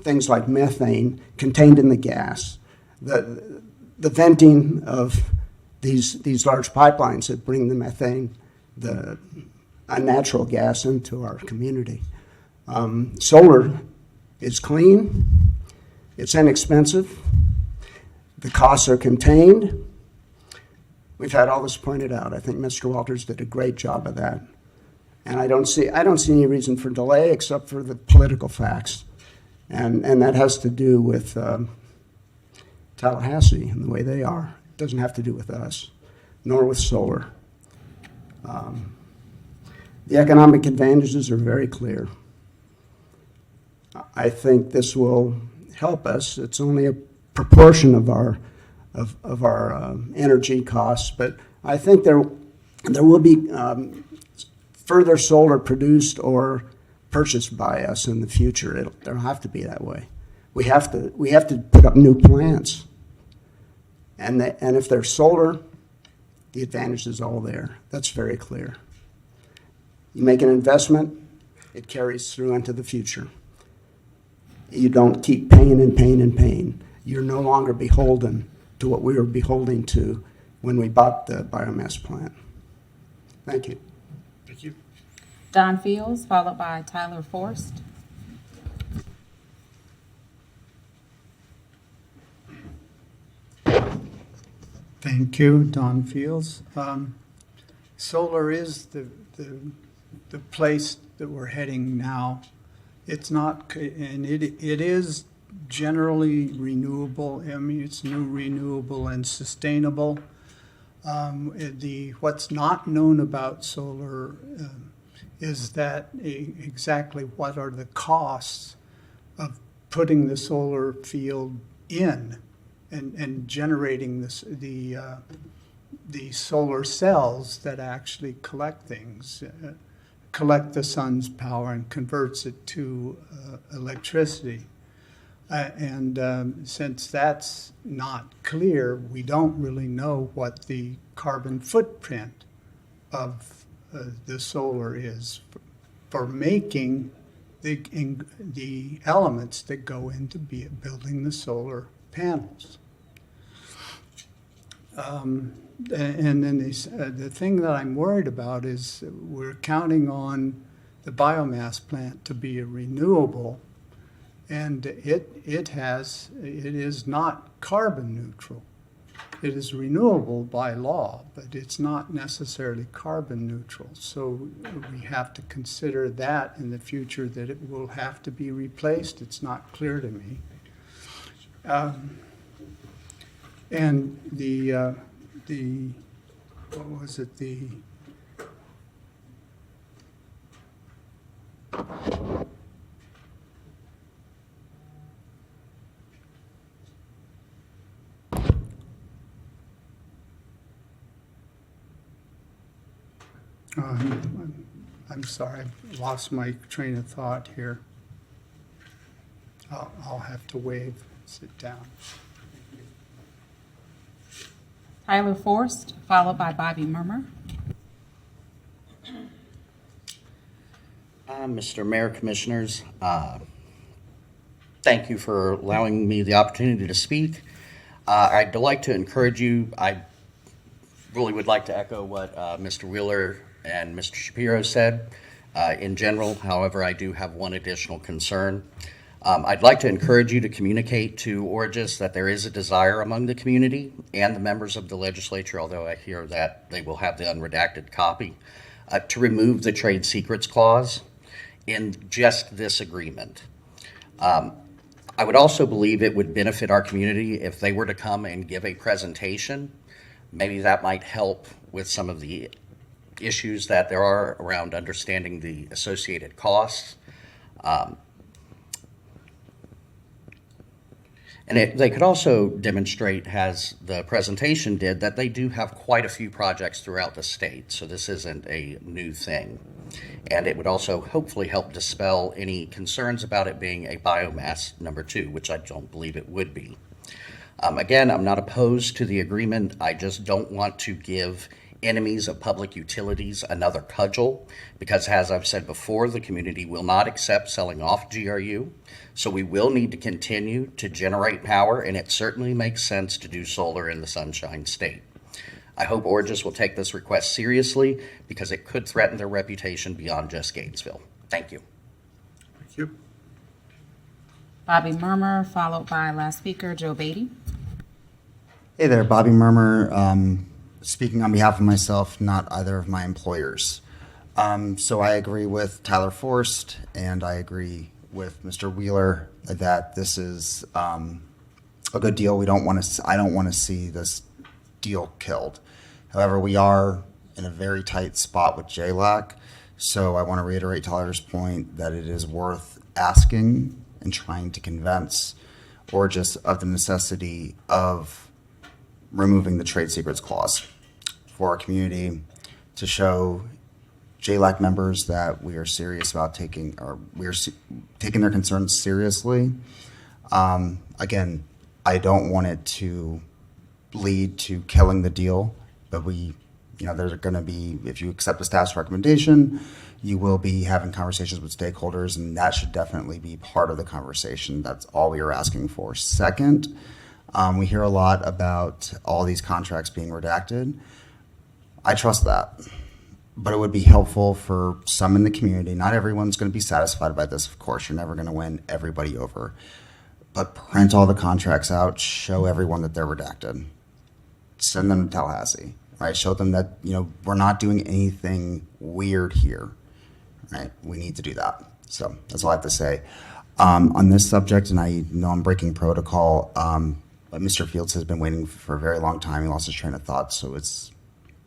things like methane contained in the gas, the venting of these large pipelines that bring the methane, the unnatural gas into our community. Solar is clean, it's inexpensive, the costs are contained, We've had all this pointed out. I think Mr. Walters did a great job of that. And I don't see any reason for delay except for the political facts. And that has to do with Tallahassee and the way they are. It doesn't have to do with us, nor with solar. The economic advantages are very clear. I think this will help us. It's only a proportion of our energy costs, but I think there will be further solar produced or purchased by us in the future. There'll have to be that way. We have to put up new plants, and if there's solar, the advantage is all there. That's very clear. You make an investment, it carries through into the future. You don't keep paying and paying and paying. You're no longer beholden to what we were beholden to when we bought the biomass plant. Thank you. Thank you. Don Fields, followed by Tyler Forrest. Thank you, Don Fields. Solar is the place that we're heading now. It's not, and it is generally renewable. I mean, it's new, renewable, and sustainable. What's not known about solar is that exactly what are the costs of putting the solar field in and generating the solar cells that actually collect things, collect the sun's power and converts it to electricity. Since that's not clear, we don't really know what the carbon footprint of the solar is for making the elements that go into building the solar panels. And then the thing that I'm worried about is we're counting on the biomass plant to be a renewable, and it is not carbon neutral. It is renewable by law, but it's not necessarily carbon neutral. So we have to consider that in the future, that it will have to be replaced. It's not clear to me. And what was it, I'm sorry, I lost my train of thought here. I'll have to wave, sit down. Tyler Forrest, followed by Bobby Murmur. Mr. Mayor, Commissioners, thank you for allowing me the opportunity to speak. I'd like to encourage you, I really would like to echo what Mr. Wheeler and Mr. Shapiro said in general. However, I do have one additional concern. I'd like to encourage you to communicate to Origis that there is a desire among the community and the members of the legislature, although I hear that they will have the unredacted copy, to remove the trade secrets clause in just this agreement. I would also believe it would benefit our community if they were to come and give a presentation. Maybe that might help with some of the issues that there are around understanding the associated costs. And they could also demonstrate, as the presentation did, that they do have quite a few projects throughout the state. So this isn't a new thing. And it would also hopefully help dispel any concerns about it being a biomass number 2, which I don't believe it would be. Again, I'm not opposed to the agreement. I just don't want to give enemies of public utilities another cudgel, because as I've said before, the community will not accept selling off GRU. So we will need to continue to generate power, and it certainly makes sense to do solar in the Sunshine State. I hope Origis will take this request seriously, because it could threaten their reputation beyond just Gainesville. Thank you. Thank you. Bobby Murmur, followed by last speaker, Joe Beatty. Hey there, Bobby Murmur. speaking on behalf of myself, not either of my employers. So I agree with Tyler Forst, and I agree with Mr. Wheeler that this is a good deal. I don't want to see this deal killed. However, we are in a very tight spot with JLAC, so I want to reiterate Tyler's point that it is worth asking and trying to convince, or just of the necessity of removing the trade secrets clause for our community to show JLAC members that we are serious about taking their concerns seriously. Again, I don't want it to lead to killing the deal, but there's going to be, if you accept the staff's recommendation, you will be having conversations with stakeholders, and that should definitely be part of the conversation. That's all we are asking for. Second, we hear a lot about all these contracts being redacted. I trust that. But it would be helpful for some in the community. Not everyone's going to be satisfied by this, of course. You're never going to win everybody over. But print all the contracts out, show everyone that they're redacted. Send them to Tallahassee, right? Show them that, we're not doing anything weird here, right? We need to do that. So that's all I have to say. On this subject, and I know I'm breaking protocol, but Mr. Fields has been waiting for a very long time. He lost his train of thought, so I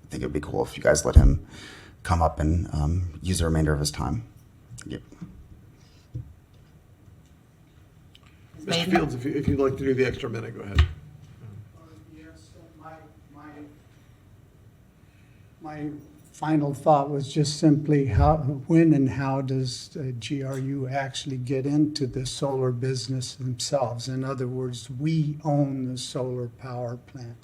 think it would be cool if you guys let him come up and use the remainder of his time. Thank you. Mr. Fields, if you'd like to do the extra minute, go ahead. Yes, my final thought was just simply when and how does GRU actually get into the solar business themselves? In other words, we own the solar power plant.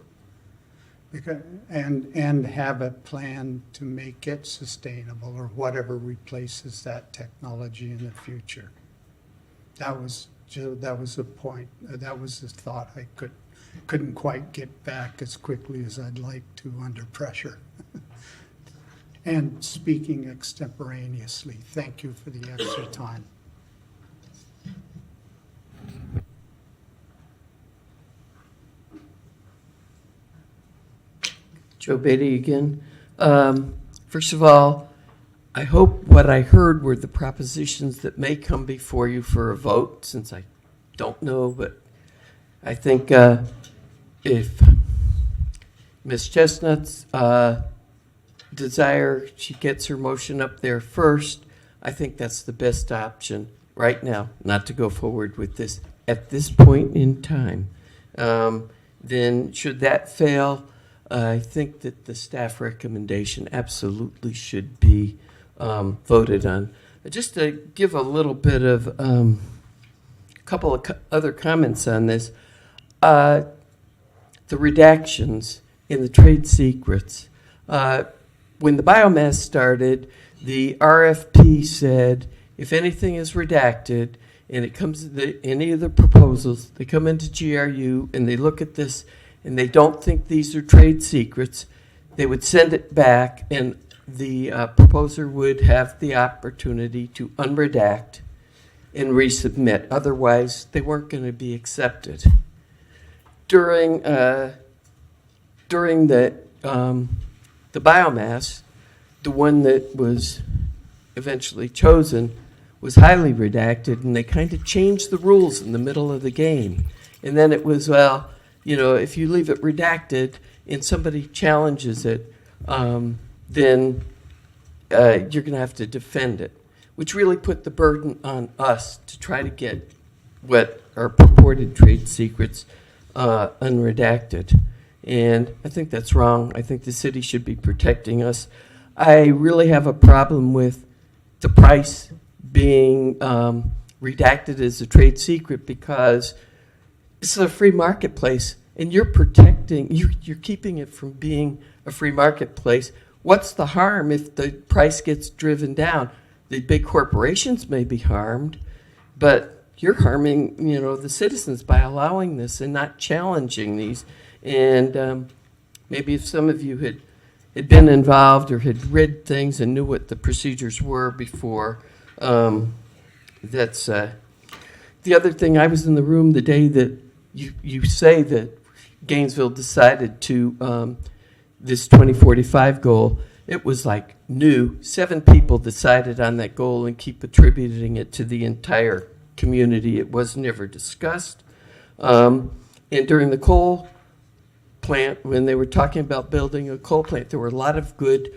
And have a plan to make it sustainable or whatever replaces that technology in the future. That was a point. That was the thought I couldn't quite get back as quickly as I'd like to under pressure. And speaking extemporaneously, thank you for the extra time. Joe Beatty again. First of all, I hope what I heard were the propositions that may come before you for a vote, since I don't know, but I think if Ms. Chestnut's desire, she gets her motion up there first, I think that's the best option right now, not to go forward with this at this point in time. Then should that fail, I think that the staff recommendation absolutely should be voted on. Just to give a little bit of a couple of other comments on this, the redactions in the trade secrets. When the biomass started, the RFP said if anything is redacted and it comes to any of the proposals, they come into GRU and they look at this and they don't think these are trade secrets, they would send it back and the proposer would have the opportunity to unredact and resubmit. Otherwise, they weren't going to be accepted. During the biomass, the one that was eventually chosen was highly redacted, and they kind of changed the rules in the middle of the game. And then it was, well, if you leave it redacted and somebody challenges it, then you're going to have to defend it, which really put the burden on us to try to get what are purported trade secrets unredacted. And I think that's wrong. I think the city should be protecting us. I really have a problem with the price being redacted as a trade secret because it's a free marketplace and you're keeping it from being a free marketplace. What's the harm if the price gets driven down? The big corporations may be harmed, but you're harming, the citizens by allowing this and not challenging these. And maybe if some of you had been involved or had read things and knew what the procedures were before, that's the other thing. I was in the room the day that you say that Gainesville decided to this 2045 goal, it was like new. 7 people decided on that goal and keep attributing it to the entire community. It was never discussed. And during the coal plant, when they were talking about building a coal plant, there were a lot of good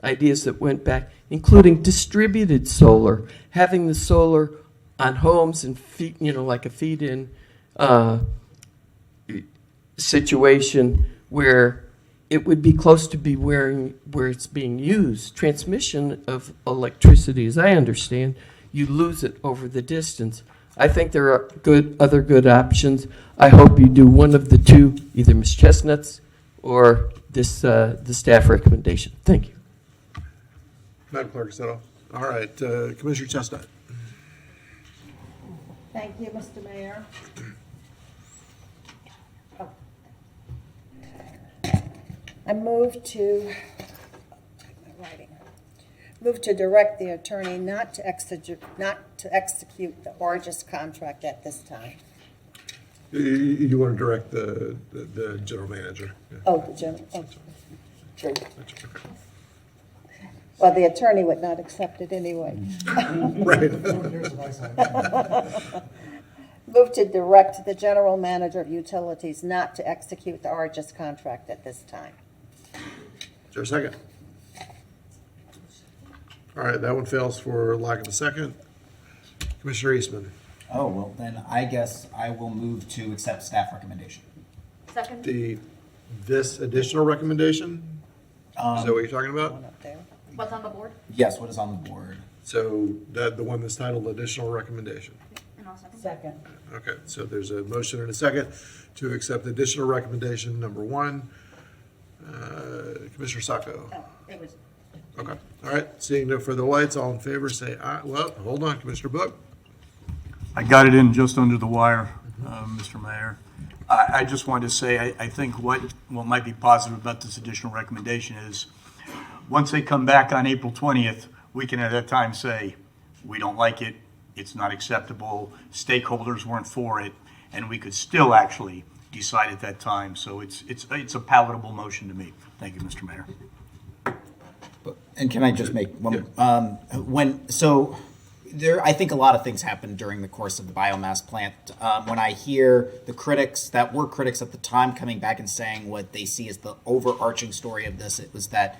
ideas that went back, including distributed solar, having the solar on homes and like a feed-in situation where it would be close to be where it's being used. Transmission of electricity, as I understand, you lose it over the distance. I think there are other good options. I hope you do one of the two, either Ms. Chestnut's or the staff recommendation. Thank you. Madam Clerk, is that all? All right, Commissioner Chestnut. Thank you, Mr. Mayor. I move to direct the attorney not to execute the Origis contract at this time. You want to direct the general manager? Yeah. Oh, the general. Oh, true. Well, the attorney would not accept it anyway. Right. Move to direct the general manager of utilities not to execute the Origis contract at this time. Is there a second? All right, that one fails for lack of a second. Commissioner Eastman. Oh, well, then I guess I will move to accept staff recommendation. Second. This additional recommendation? Is that what you're talking about? What's on the board? Yes, what is on the board? So the one that's titled additional recommendation. And I'll second. Second. Okay, so there's a motion and a second to accept additional recommendation number 1. Commissioner Sacco. Oh, it was. Okay, all right, seeing no further lights, all in favor say aye. Well, hold on, Commissioner Book. I got it in just under the wire, Mr. Mayor. I just wanted to say, I think what might be positive about this additional recommendation is, once they come back on April 20th, we can at that time say, we don't like it, it's not acceptable, stakeholders weren't for it, and we could still actually decide at that time. So it's a palatable motion to me. Thank you, Mr. Mayor. And can I just make one? Yeah. I think a lot of things happened during the course of the biomass plant. When I hear the critics that were critics at the time coming back and saying what they see as the overarching story of this, it was that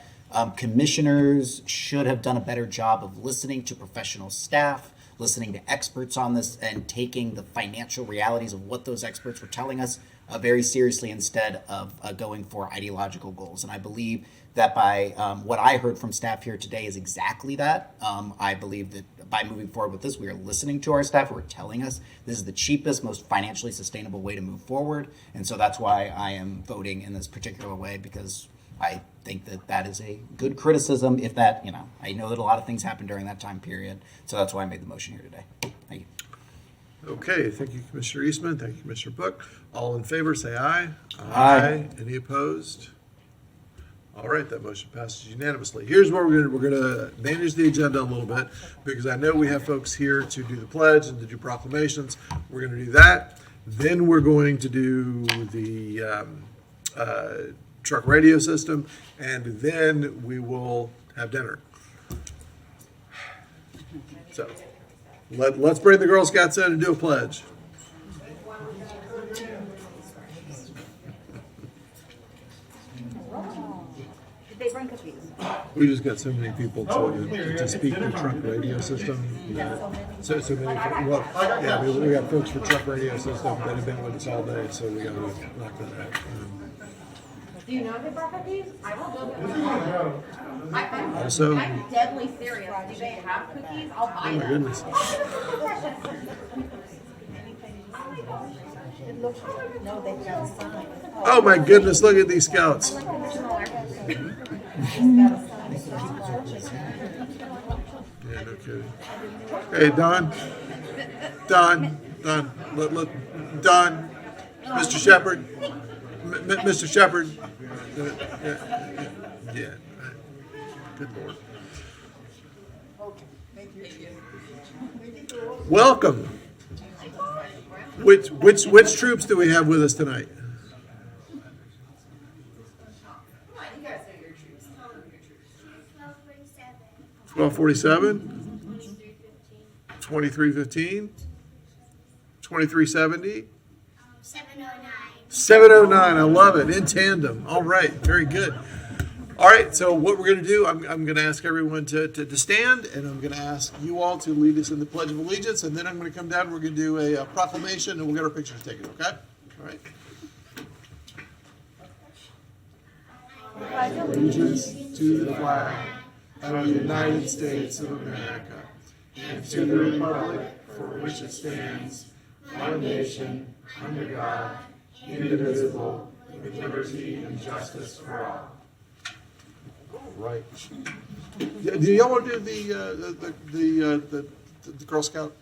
commissioners should have done a better job of listening to professional staff, listening to experts on this, and taking the financial realities of what those experts were telling us very seriously instead of going for ideological goals. And I believe that by what I heard from staff here today is exactly that. I believe that by moving forward with this, we are listening to our staff who are telling us this is the cheapest, most financially sustainable way to move forward. And so that's why I am voting in this particular way, because I think that that is a good criticism. If that, I know that a lot of things happened during that time period. So that's why I made the motion here today. Thank you. Okay, thank you, Commissioner Eastman. Thank you, Commissioner Book. All in favor, say aye. Aye. Any opposed? All right, that motion passes unanimously. Here's where we're gonna manage the agenda a little bit, because I know we have folks here to do the pledge and to do proclamations. We're gonna do that. Then we're going to do the truck radio system, and then we will have dinner. So let's bring the Girl Scouts in and do a pledge. Did they bring cookies? We just got so many people to speak the truck radio system. So many. Well, yeah, we got folks for truck radio system that have been with us all day, so we got to knock that out. Do you know if they brought cookies? I will go get them. Also, I'm deadly serious. Do they have cookies? I'll buy oh my them. goodness. No, they've got a sign. Oh my goodness, look at these scouts. Yeah, no kidding. Hey, Don, look, Don, Mr. Shepherd, Mr. Shepherd. Yeah, good Lord. Welcome. Which troops do we have with us tonight? 1247, 2315, 2370, 709. I love it. In tandem. All right. Very good. All right. So what we're going to do, I'm going to ask everyone to stand, and I'm going to ask you all to lead us in the Pledge of Allegiance, and then I'm going to come down and we're going to do a proclamation, and we'll get our pictures taken. Okay? All right. I pledge allegiance to the flag of the United States of America and to the republic for which it stands, one nation, under God, indivisible, with liberty and justice for all. All right. Do y'all want to do the Girl Scout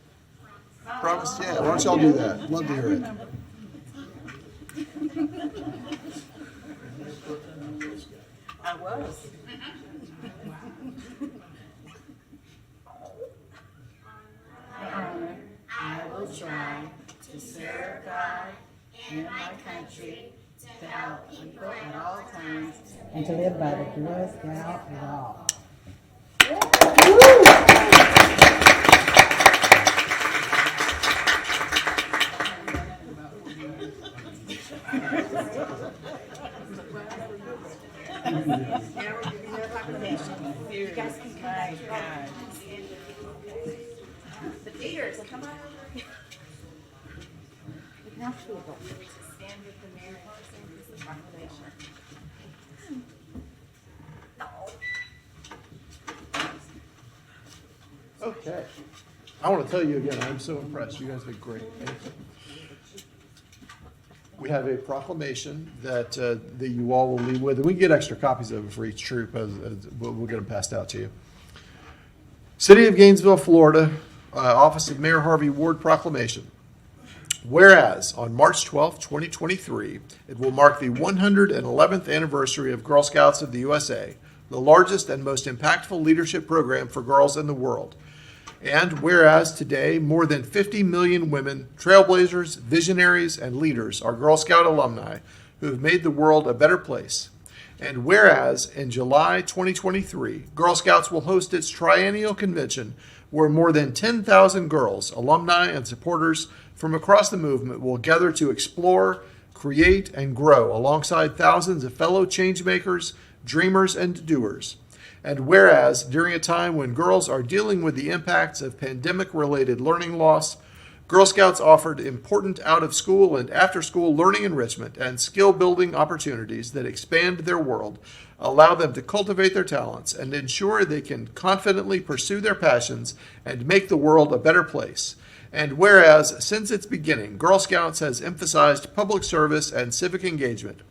promise? Yeah. Why don't y'all do that? Love to hear it. I was. I will try to serve God and my country, to help people at all times, and to live by the Girl Scout law. You guys can come. The leaders, come on over here. Now stand with the mayor and the proclamation. Okay. I want to tell you again, I'm so impressed. You guys did great. Thank you. We have a proclamation that you all will leave with, and we can get extra copies of it for each troop. We'll get them passed out to you. City of Gainesville, Florida, Office of Mayor Harvey Ward Proclamation. Whereas on March 12, 2023, it will mark the 111th anniversary of Girl Scouts of the USA, the largest and most impactful leadership program for girls in the world. And whereas today, more than 50 million women, trailblazers, visionaries, and leaders are Girl Scout alumni who have made the world a better place. And whereas in July 2023, Girl Scouts will host its triennial convention where more than 10,000 girls, alumni, and supporters from across the movement will gather to explore, create, and grow alongside thousands of fellow changemakers, dreamers, and doers. And whereas during a time when girls are dealing with the impacts of pandemic-related learning loss, Girl Scouts offered important out-of-school and after-school learning enrichment and skill-building opportunities that expand their world, allow them to cultivate their talents, and ensure they can confidently pursue their passions and make the world a better place. And whereas since its beginning, Girl Scouts has emphasized public service and civic engagement,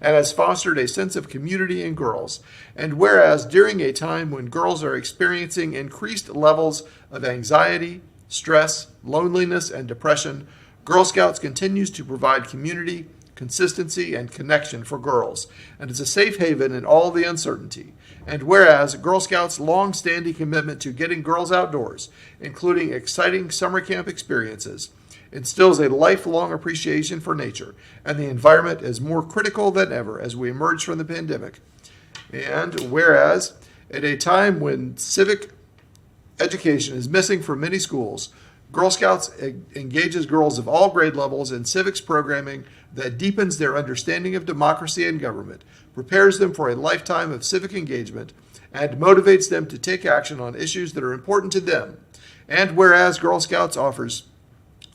and has fostered a sense of community in girls. And whereas during a time when girls are experiencing increased levels of anxiety, stress, loneliness, and depression, Girl Scouts continues to provide community, consistency, and connection for girls, and is a safe haven in all the uncertainty. And whereas Girl Scouts' long-standing commitment to getting girls outdoors, including exciting summer camp experiences, instills a lifelong appreciation for nature, and the environment is more critical than ever as we emerge from the pandemic. And whereas, at a time when civic education is missing from many schools, Girl Scouts engages girls of all grade levels in civics programming that deepens their understanding of democracy and government, prepares them for a lifetime of civic engagement, and motivates them to take action on issues that are important to them. And whereas Girl Scouts offers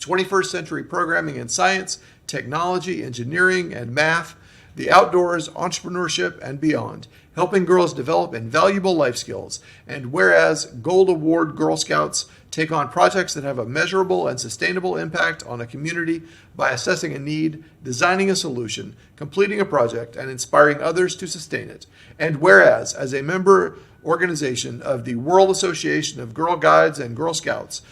21st century programming in science, technology, engineering, and math, the outdoors, entrepreneurship, and beyond, helping girls develop invaluable life skills. And whereas Gold Award Girl Scouts take on projects that have a measurable and sustainable impact on a community by assessing a need, designing a solution, completing a project, and inspiring others to sustain it. And whereas, as a member organization of the World Association of Girl Guides and Girl Scouts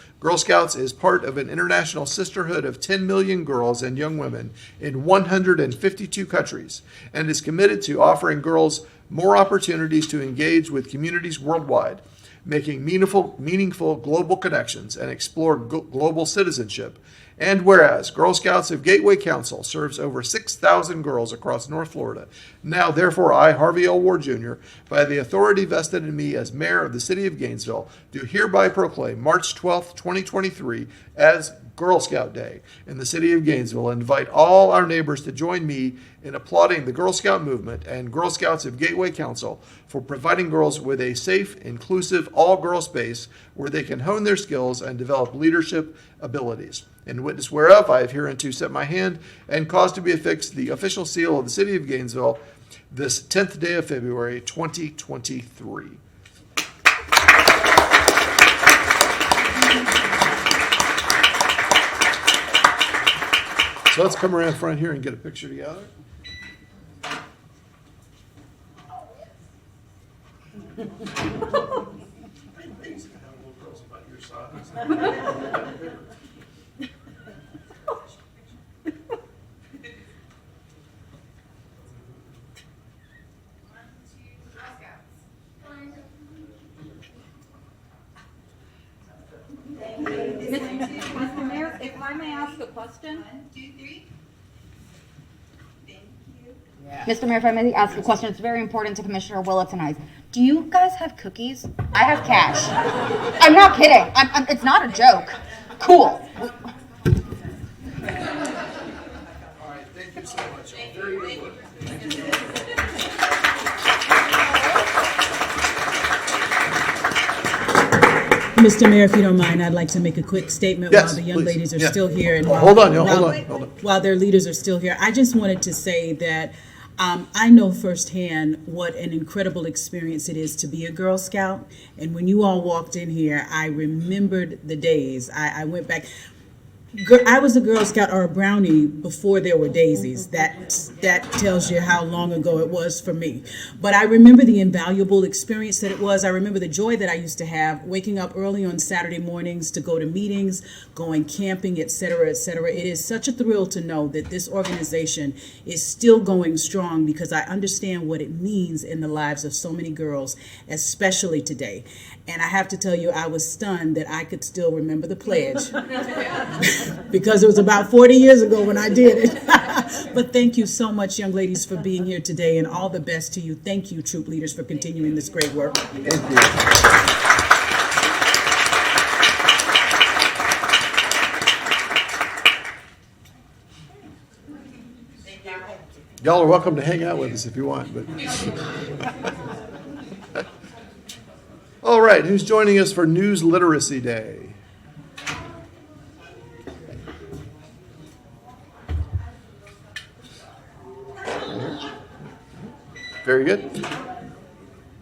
is part of an international sisterhood of 10 million girls and young women in 152 countries, and is committed to offering girls more opportunities to engage with communities worldwide, making meaningful global connections and explore global citizenship. And whereas Girl Scouts of Gateway Council serves over 6,000 girls across North Florida, now therefore I, Harvey L. Ward Jr., by the authority vested in me as mayor of the city of Gainesville, do hereby proclaim March 12th, 2023 as Girl Scout Day in the city of Gainesville and invite all our neighbors to join me in applauding the Girl Scout movement and Girl Scouts of Gateway Council for providing girls with a safe, inclusive, all-girl space where they can hone their skills and develop leadership abilities. In witness whereof, I have hereunto set my hand and caused to be affixed the official seal of the city of Gainesville this 10th day of February, 2023. So let's come around front here and get a picture together. Mr. Mayor, if I may ask a question? 1, 2, 3. Thank you. Mr. Mayor, if I may ask a question, it's very important to Commissioner Willett tonight. Do you guys have cookies? I have cash. I'm not kidding. It's not a joke. Cool. All right, thank you so much. Very good work. Thank you. Mr. Mayor, if you don't mind, I'd like to make a quick statement Yes, while the young please. ladies are Yeah. still here. And Hold on, hold on. While their leaders are still here, I just wanted to say that I know firsthand what an incredible experience it is to be a Girl Scout. And when you all walked in here, I remembered the days. I went back. I was a Girl Scout or a Brownie before there were daisies. That tells you how long ago it was for me. But I remember the invaluable experience that it was. I remember the joy that I used to have waking up early on Saturday mornings to go to meetings, going camping, et cetera, et cetera. It is such a thrill to know that this organization is still going strong because I understand what it means in the lives of so many girls, especially today. And I have to tell you, I was stunned that I could still remember the pledge. Because it was about 40 years ago when I did it. But thank you so much, young ladies, for being here today, and all the best to you. Thank you, troop leaders, for continuing this great work. Thank you. Y'all are welcome to hang out with us if you want. But all right, who's joining us for News Literacy Day? Very good.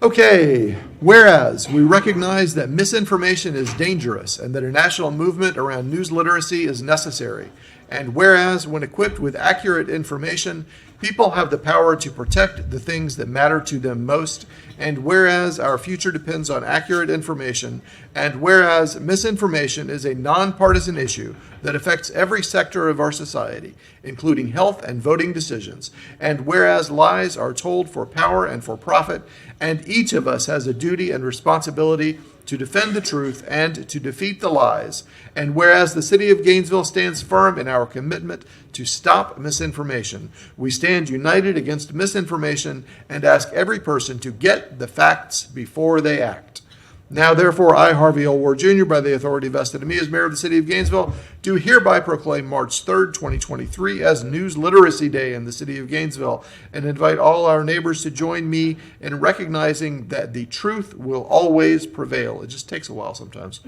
Okay, whereas we recognize that misinformation is dangerous and that a national movement around news literacy is necessary, and whereas when equipped with accurate information, people have the power to protect the things that matter to them most, and whereas our future depends on accurate information, and whereas misinformation is a nonpartisan issue that affects every sector of our society, including health and voting decisions, and whereas lies are told for power and for profit, and each of us has a duty and responsibility to defend the truth and to defeat the lies, and whereas the city of Gainesville stands firm in our commitment to stop misinformation, we stand united against misinformation and ask every person to get the facts before they act. Now, therefore, I, Harvey L. Ward Jr., by the authority vested in me as mayor of the city of Gainesville, do hereby proclaim March 3rd, 2023 as News Literacy Day in the city of Gainesville and invite all our neighbors to join me in recognizing that the truth will always prevail. It just takes a while sometimes.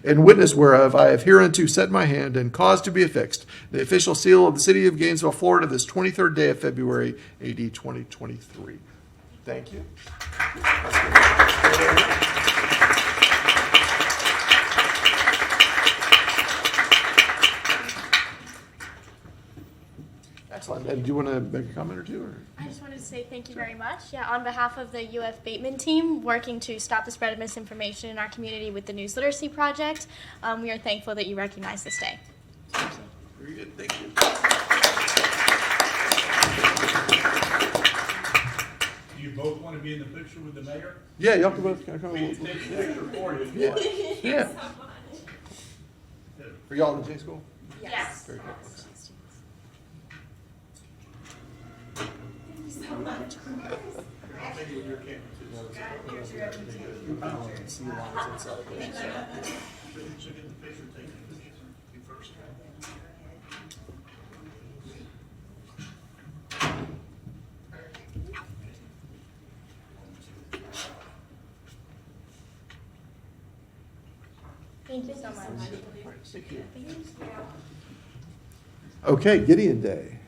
In witness whereof, I have hereunto set my hand and caused to be affixed the official seal of the city of Gainesville, Florida, this 23rd day of February, AD 2023. Thank you. Excellent. And do you want to make a comment or two? Or? I just wanted to say thank you very much. Yeah, on behalf of the UF Bateman team working to stop the spread of misinformation in our community with the News Literacy Project, we are thankful that you recognize this day. Very good. Thank you. Do you both want to be in the picture with the mayor? Yeah, y'all can both come. We can take a picture for you. Yeah. Yeah. Are y'all in the same school? Yes. Very good. Thank you so much. Thank you. Okay, Gideon Day.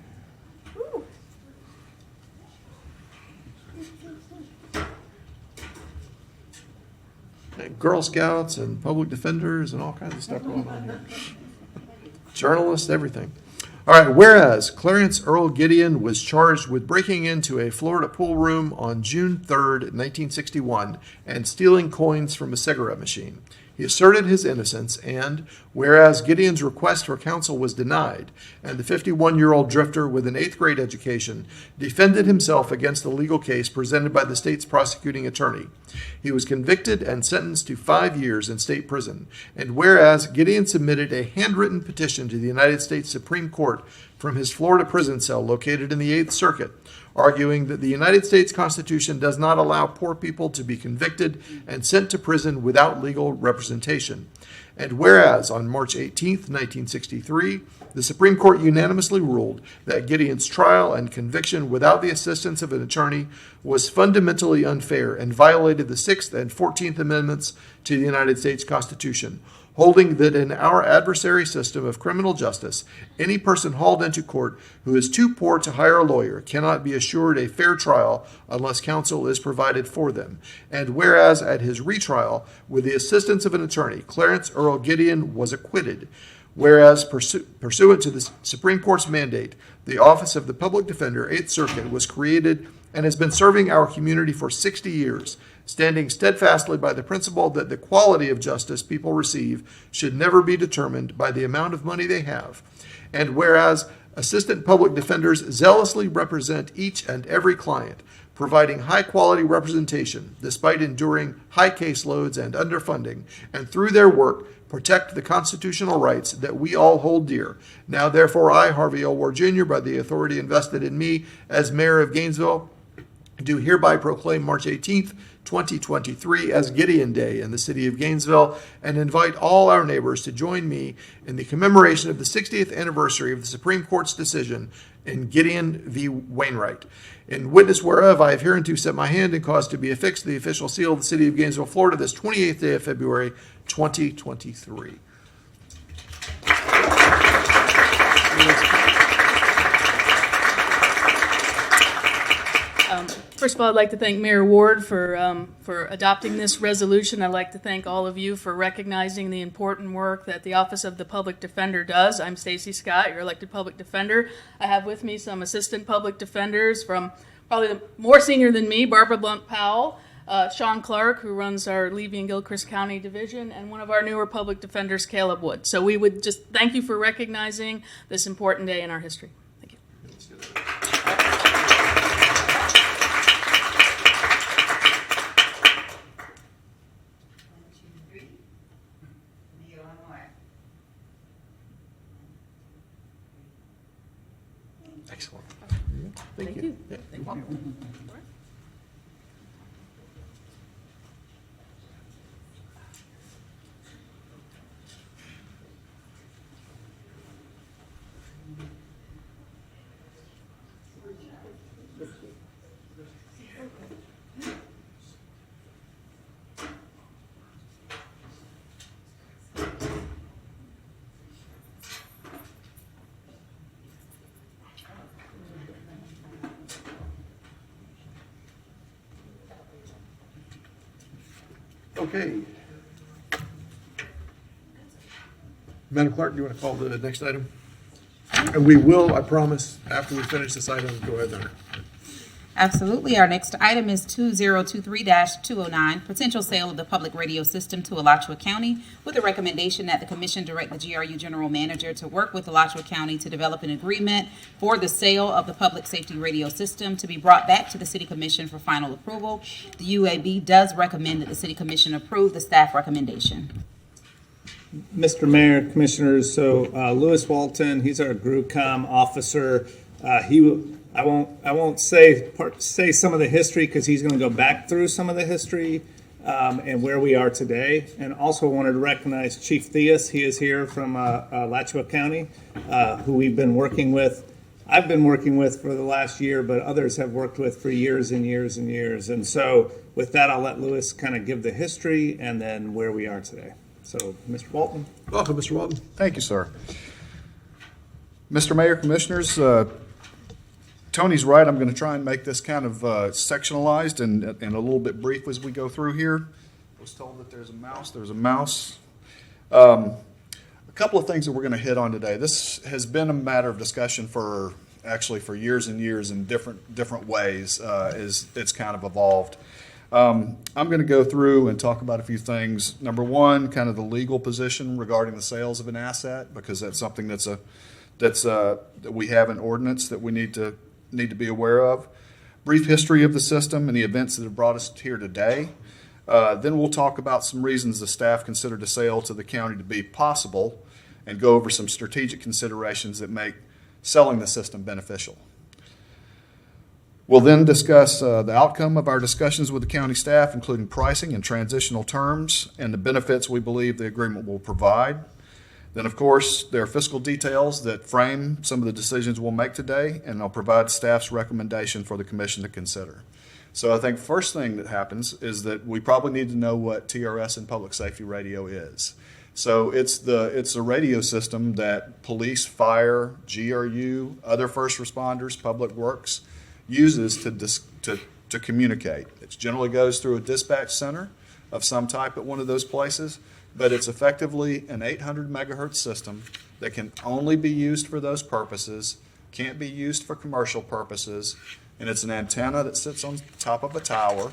And Girl Scouts and public defenders and all kinds of stuff going on here. Journalists, everything. All right, whereas Clarence Earl Gideon was charged with breaking into a Florida pool room on June 3rd, 1961, and stealing coins from a cigarette machine. He asserted his innocence, and whereas Gideon's request for counsel was denied, and the 51-year-old drifter with an 8th grade education defended himself against the legal case presented by the state's prosecuting attorney. He was convicted and sentenced to 5 years in state prison, and whereas Gideon submitted a handwritten petition to the United States Supreme Court from his Florida prison cell located in the 8th Circuit, arguing that the United States Constitution does not allow poor people to be convicted and sent to prison without legal representation. And whereas on March 18, 1963, the Supreme Court unanimously ruled that Gideon's trial and conviction without the assistance of an attorney was fundamentally unfair and violated the 6th and 14th Amendments to the United States Constitution, holding that in our adversary system of criminal justice, any person hauled into court who is too poor to hire a lawyer cannot be assured a fair trial unless counsel is provided for them. And whereas at his retrial, with the assistance of an attorney, Clarence Earl Gideon was acquitted. Whereas pursuant to the Supreme Court's mandate, the Office of the Public Defender, 8th Circuit, was created and has been serving our community for 60 years, standing steadfastly by the principle that the quality of justice people receive should never be determined by the amount of money they have. And whereas assistant public defenders zealously represent each and every client, providing high-quality representation despite enduring high caseloads and underfunding, and through their work protect the constitutional rights that we all hold dear. Now, therefore, I, Harvey L. Ward Jr., by the authority invested in me as mayor of Gainesville, do hereby proclaim March 18th, 2023 as Gideon Day in the city of Gainesville, and invite all our neighbors to join me in the commemoration of the 60th anniversary of the Supreme Court's decision in Gideon v. Wainwright. In witness whereof, I have hereunto set my hand and caused to be affixed the official seal of the city of Gainesville, Florida, this 28th day of February, 2023. First of all, I'd like to thank Mayor Ward for adopting this resolution. I'd like to thank all of you for recognizing the important work that the Office of the Public Defender does. I'm Stacy Scott, your elected public defender. I have with me some assistant public defenders from probably the more senior than me, Barbara Blunt-Powell, Sean Clark, who runs our Levy and Gilchrist County Division, and one of our newer public defenders, Caleb Wood. So we would just thank you for recognizing this important day in our history. Thank you. Excellent. Thank you. Yeah, you're welcome. Okay. Madam Clerk, do you want to call the next item? And we will, I promise, after we finish this item, go ahead there. Absolutely. Our next item is 2023-209, potential sale of the public radio system to Alachua County, with a recommendation that the commission direct the GRU general manager to work with Alachua County to develop an agreement for the sale of the public safety radio system to be brought back to the city commission for final approval. The UAB does recommend that the city commission approve the staff recommendation. Mr. Mayor, Commissioners, so Lewis Walton, he's our GRU officer. I won't say some of the history because he's going to go back through some of the history and where we are today. And also wanted to recognize Chief Theus. He is here from Alachua County, who we've been working with. I've been working with for the last year, but others have worked with for years and years and years. And so with that, I'll let Lewis kind of give the history and then where we are today. So, Mr. Walton. Welcome, Mr. Walton. Thank you, sir. Mr. Mayor, Commissioners, Tony's right. I'm going to try and make this kind of sectionalized and a little bit brief as we go through here. I was told that there's a mouse. There's a mouse. A couple of things that we're going to hit on today. This has been a matter of discussion for years and years in different ways as it's kind of evolved. I'm going to go through and talk about a few things. Number one, kind of the legal position regarding the sales of an asset, because that's something that we have an ordinance that we need to be aware of. Brief history of the system and the events that have brought us here today. Then we'll talk about some reasons the staff considered a sale to the county to be possible and go over some strategic considerations that make selling the system beneficial. We'll then discuss the outcome of our discussions with the county staff, including pricing and transitional terms and the benefits we believe the agreement will provide. Then, of course, there are fiscal details that frame some of the decisions we'll make today, and I'll provide staff's recommendation for the commission to consider. So I think first thing that happens is that we probably need to know what TRS and public safety radio is. So it's a radio system that police, fire, GRU, other first responders, public works uses to communicate. It generally goes through a dispatch center of some type at one of those places, but it's effectively an 800 megahertz system that can only be used for those purposes, can't be used for commercial purposes, and it's an antenna that sits on top of a tower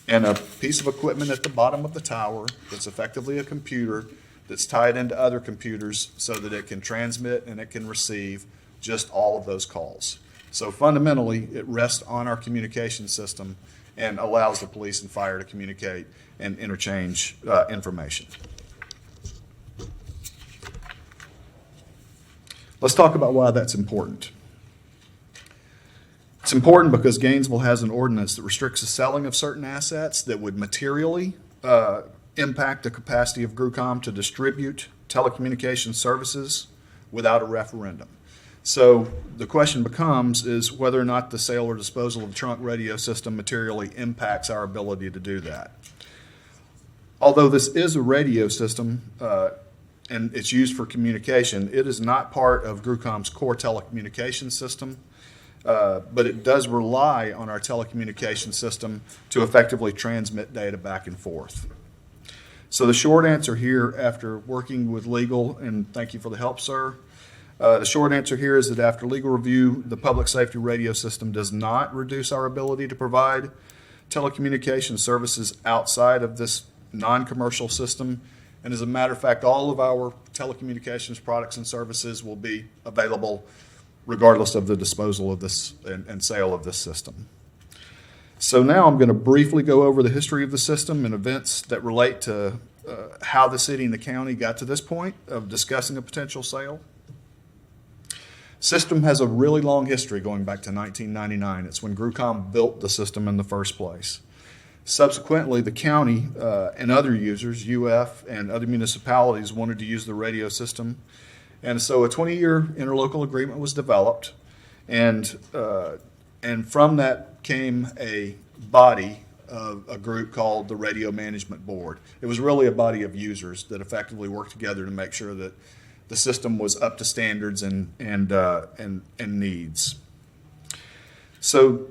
and a piece of equipment at the bottom of the tower that's effectively a computer that's tied into other computers so that it can transmit and it can receive just all of those calls. So fundamentally, it rests on our communication system and allows the police and fire to communicate and interchange information. Let's talk about why that's important. It's important because Gainesville has an ordinance that restricts the selling of certain assets that would materially impact the capacity of GRUCOM to distribute telecommunications services without a referendum. So the question becomes is whether or not the sale or disposal of the trunk radio system materially impacts our ability to do that. Although this is a radio system and it's used for communication, it is not part of GRUCOM's core telecommunications system, but it does rely on our telecommunications system to effectively transmit data back and forth. So the short answer here, after working with legal, and thank you for the help, sir, the short answer here is that after legal review, the public safety radio system does not reduce our ability to provide telecommunication services outside of this non-commercial system. And as a matter of fact, all of our telecommunications products and services will be available regardless of the disposal of this and sale of this system. So now I'm going to briefly go over the history of the system and events that relate to how the city and the county got to this point of discussing a potential sale. System has a really long history going back to 1999. It's when GRUCOM built the system in the first place. Subsequently, the county and other users, UF and other municipalities, wanted to use the radio system. And so a 20-year interlocal agreement was developed. And from that came a body of a group called the Radio Management Board. It was really a body of users that effectively worked together to make sure that the system was up to standards and needs. So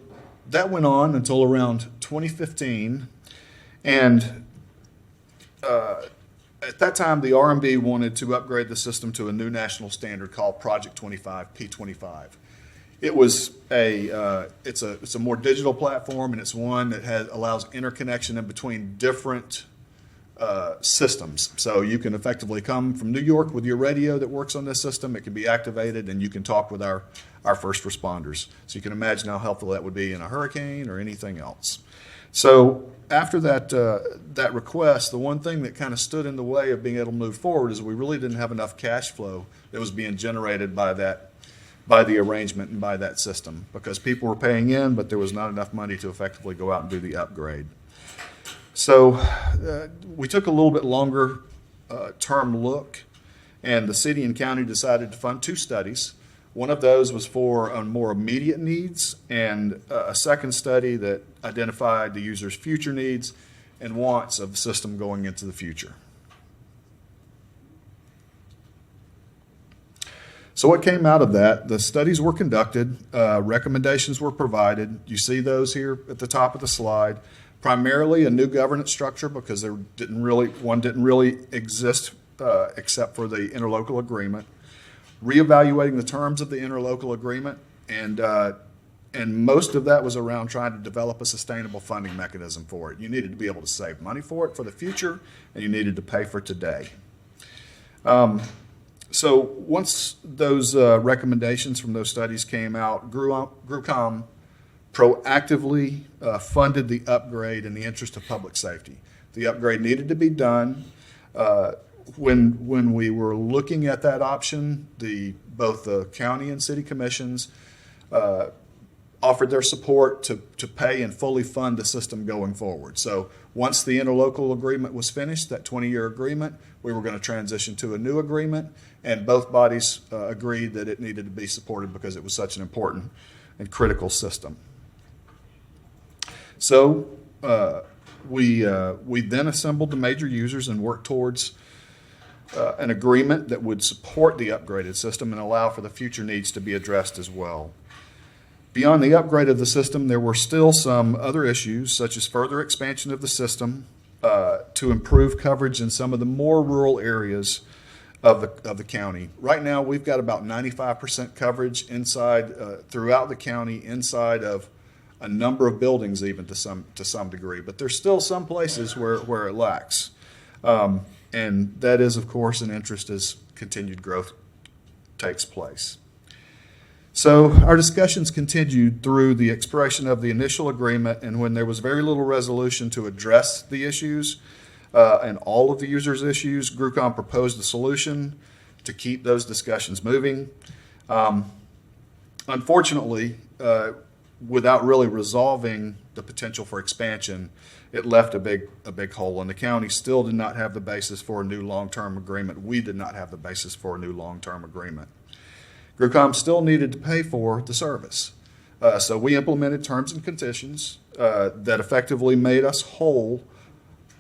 that went on until around 2015, and at that time the RMB wanted to upgrade the system to a new national standard called Project 25, P25. It was it's a more digital platform, and it's one that allows interconnection in between different systems. So you can effectively come from New York with your radio that works on this system. It can be activated, and you can talk with our our first responders. So you can imagine how helpful that would be in a hurricane or anything else. So after that request, the one thing that kind of stood in the way of being able to move forward is we really didn't have enough cash flow that was being generated by the arrangement and by that system, because people were paying in, but there was not enough money to effectively go out and do the upgrade. So we took a little bit longer term look, and the city and county decided to fund 2 studies. One of those was for more immediate needs, and a second study that identified the user's future needs and wants of the system going into the future. So what came out of that? The studies were conducted, recommendations were provided. You see those here at the top of the slide. Primarily a new governance structure, because one didn't really exist except for the interlocal agreement. Reevaluating the terms of the interlocal agreement, and most of that was around trying to develop a sustainable funding mechanism for it. You needed to be able to save money for it for the future, and you needed to pay for today. So once those recommendations from those studies came out, GRUCOM proactively funded the upgrade in the interest of public safety. The upgrade needed to be done. When we were looking at that option, both the county and city commissions offered their support to pay and fully fund the system going forward. So once the interlocal agreement was finished, that 20-year agreement, we were going to transition to a new agreement, and both bodies agreed that it needed to be supported because it was such an important and critical system. So we then assembled the major users and worked towards an agreement that would support the upgraded system and allow for the future needs to be addressed as well. Beyond the upgrade of the system, there were still some other issues, such as further expansion of the system to improve coverage in some of the more rural areas of the county. Right now, we've got about 95% coverage inside throughout the county, inside of a number of buildings, even to some degree. But there's still some places where it lacks. And that is, of course, an interest as continued growth takes place. So our discussions continued through the expression of the initial agreement, and when there was very little resolution to address the issues and all of the users' issues, GRUCOM proposed a solution to keep those discussions moving. Unfortunately, without really resolving the potential for expansion, it left a big hole, and the county still did not have the basis for a new long-term agreement. We did not have the basis for a new long-term agreement. GRUCOM still needed to pay for the service. So we implemented terms and conditions that effectively made us whole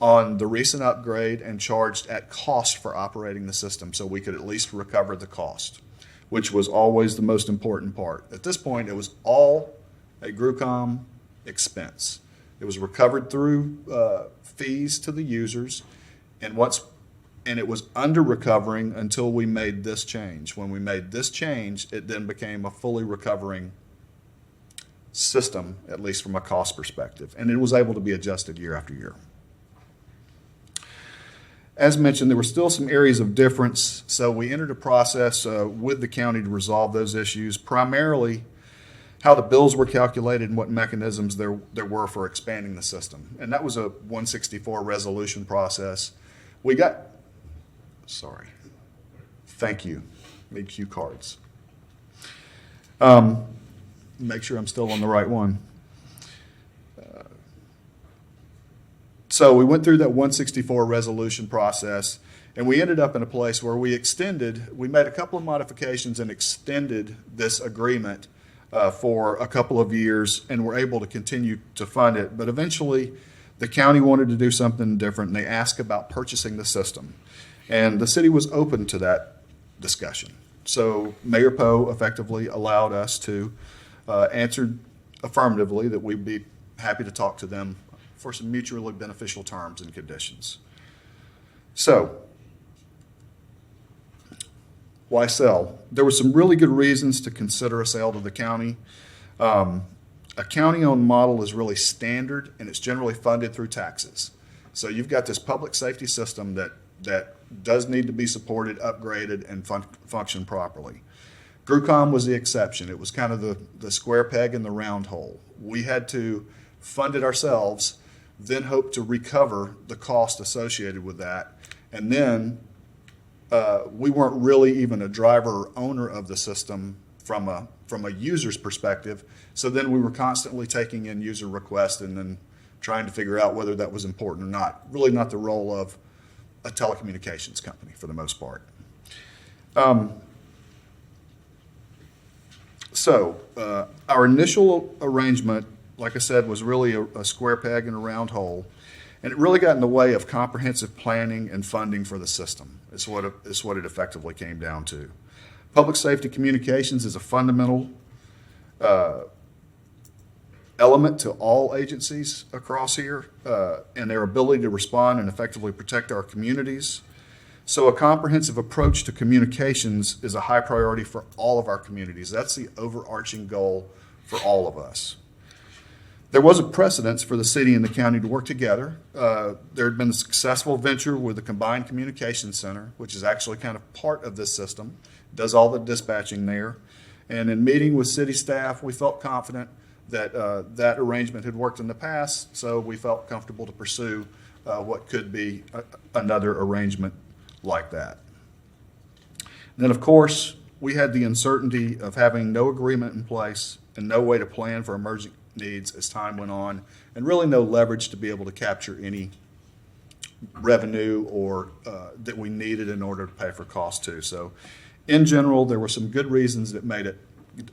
on the recent upgrade and charged at cost for operating the system, so we could at least recover the cost, which was always the most important part. At this point, it was all a GRUCOM expense. It was recovered through fees to the users, and it was under recovering until we made this change. When we made this change, it then became a fully recovering system, at least from a cost perspective, and it was able to be adjusted year after year. As mentioned, there were still some areas of difference, so we entered a process with the county to resolve those issues, primarily how the bills were calculated and what mechanisms there were for expanding the system. And that was a 164 resolution process. Thank you. Need cue cards. Make sure I'm still on the right one. So we went through that 164 resolution process, and we ended up in a place where we made a couple of modifications and extended this agreement for a couple of years, and were able to continue to fund it. But eventually, the county wanted to do something different, and they asked about purchasing the system. And the city was open to that discussion. So Mayor Poe effectively allowed us to answer affirmatively that we'd be happy to talk to them for some mutually beneficial terms and conditions. So, why sell? There were some really good reasons to consider a sale to the county. A county-owned model is really standard, and it's generally funded through taxes. So you've got this public safety system that does need to be supported, upgraded, and function properly. GRUCOM was the exception. It was kind of the square peg in the round hole. We had to fund it ourselves, then hope to recover the cost associated with that. And then we weren't really even a driver or owner of the system from a user's perspective. So then we were constantly taking in user requests and then trying to figure out whether that was important or not. Really not the role of a telecommunications company for the most part. Our initial arrangement, like I said, was really a square peg in a round hole, and it really got in the way of comprehensive planning and funding for the system. Is what it effectively came down to. Public safety communications is a fundamental element to all agencies across here and their ability to respond and effectively protect our communities. So a comprehensive approach to communications is a high priority for all of our communities. That's the overarching goal for all of us. There was a precedence for the city and the county to work together. There had been a successful venture with the Combined Communications Center, which is actually kind of part of this system, does all the dispatching there. And in meeting with city staff, we felt confident that that arrangement had worked in the past, so we felt comfortable to pursue what could be another arrangement like that. And then, of course, we had the uncertainty of having no agreement in place and no way to plan for emerging needs as time went on, and really no leverage to be able to capture any revenue or that we needed in order to pay for costs too. So in general, there were some good reasons that made it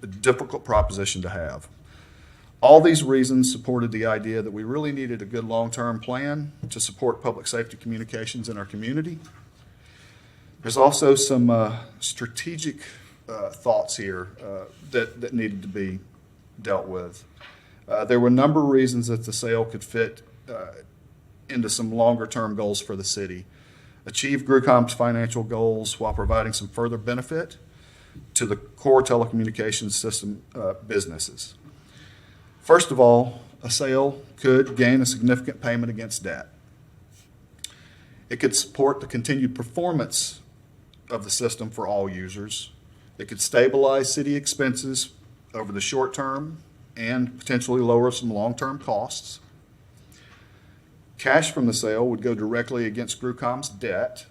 a difficult proposition to have. All these reasons supported the idea that we really needed a good long-term plan to support public safety communications in our community. There's also some strategic thoughts here that needed to be dealt with. There were a number of reasons that the sale could fit into some longer-term goals for the city. Achieve GRUCOM's financial goals while providing some further benefit to the core telecommunications system businesses. First of all, a sale could gain a significant payment against debt. It could support the continued performance of the system for all users. It could stabilize city expenses over the short term and potentially lower some long-term costs. Cash from the sale would go directly against GRUCOM's debt,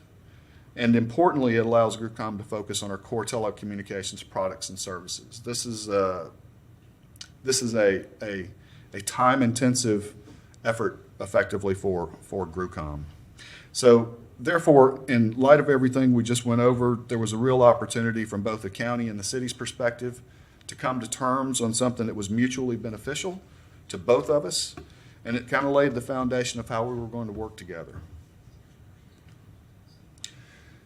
and importantly, it allows GRUCOM to focus on our core telecommunications products and services. This is a time-intensive effort, effectively, for GRUCOM. So, therefore, in light of everything we just went over, there was a real opportunity from both the county and the city's perspective to come to terms on something that was mutually beneficial to both of us, and it kind of laid the foundation of how we were going to work together.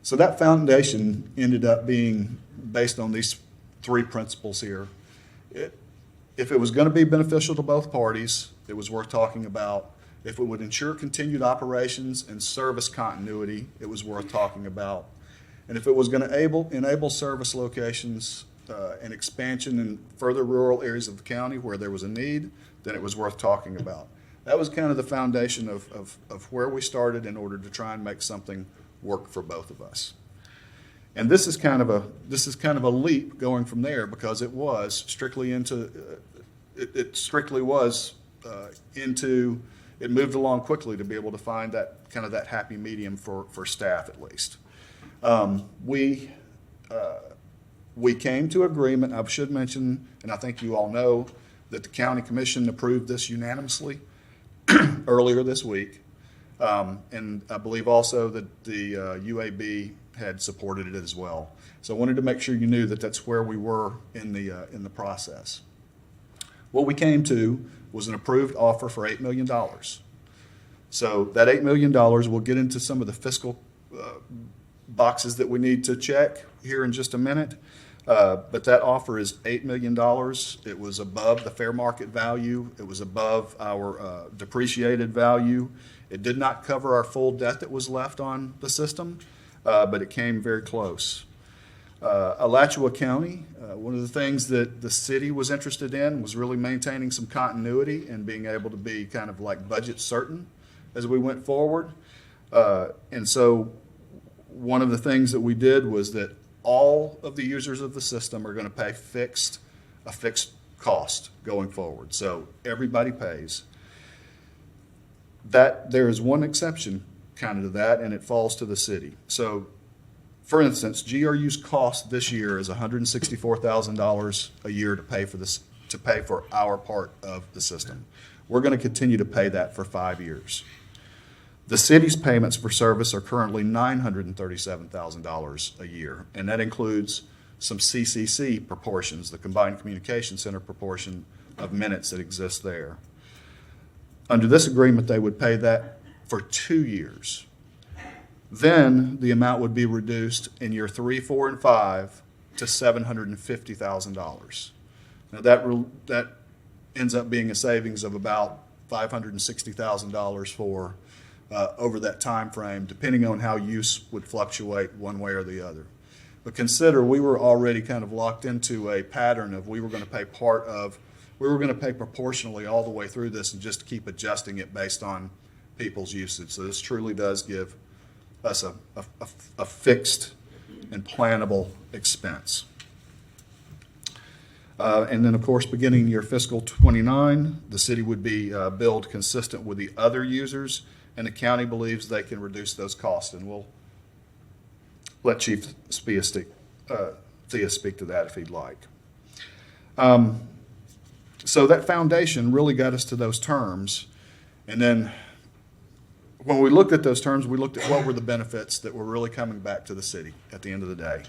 So that foundation ended up being based on these three principles here. If it was going to be beneficial to both parties, it was worth talking about. If it would ensure continued operations and service continuity, it was worth talking about. And if it was going to enable service locations and expansion in further rural areas of the county where there was a need, then it was worth talking about. That was kind of the foundation of where we started in order to try and make something work for both of us. And this is kind of a leap going from there, because it was strictly into it moved along quickly to be able to find that happy medium for staff, at least. We came to agreement. I should mention, and I think you all know, that the county commission approved this unanimously earlier this week. And I believe also that the UAB had supported it as well. So I wanted to make sure you knew that that's where we were in the process. What we came to was an approved offer for $8 million. So that $8 million, we'll get into some of the fiscal boxes that we need to check here in just a minute. But that offer is $8 million. It was above the fair market value. It was above our depreciated value. It did not cover our full debt that was left on the system, but it came very close. Alachua County, one of the things that the city was interested in was really maintaining some continuity and being able to be kind of like budget certain as we went forward. And so one of the things that we did was that all of the users of the system are going to pay a fixed cost going forward. So everybody pays. That there is one exception kind of to that, and it falls to the city. So, for instance, GRU's cost this year is $164,000 a year to pay for our part of the system. We're going to continue to pay that for 5 years. The city's payments for service are currently $937,000 a year, and that includes some CCC proportions, the Combined Communication Center proportion of minutes that exist there. Under this agreement, they would pay that for 2 years. Then the amount would be reduced in year 3, 4, and 5 to $750,000. Now that ends up being a savings of about $560,000 for over that time frame, depending on how use would fluctuate one way or the other. But consider we were already kind of locked into a pattern of we were going to pay proportionally all the way through this and just keep adjusting it based on people's usage. So this truly does give us a fixed and plannable expense. And then, of course, beginning year fiscal 29, the city would be billed consistent with the other users, and the county believes they can reduce those costs. And we'll let Chief Thea speak to that if he'd like. So that foundation really got us to those terms. And then when we looked at those terms, we looked at what were the benefits that were really coming back to the city at the end of the day.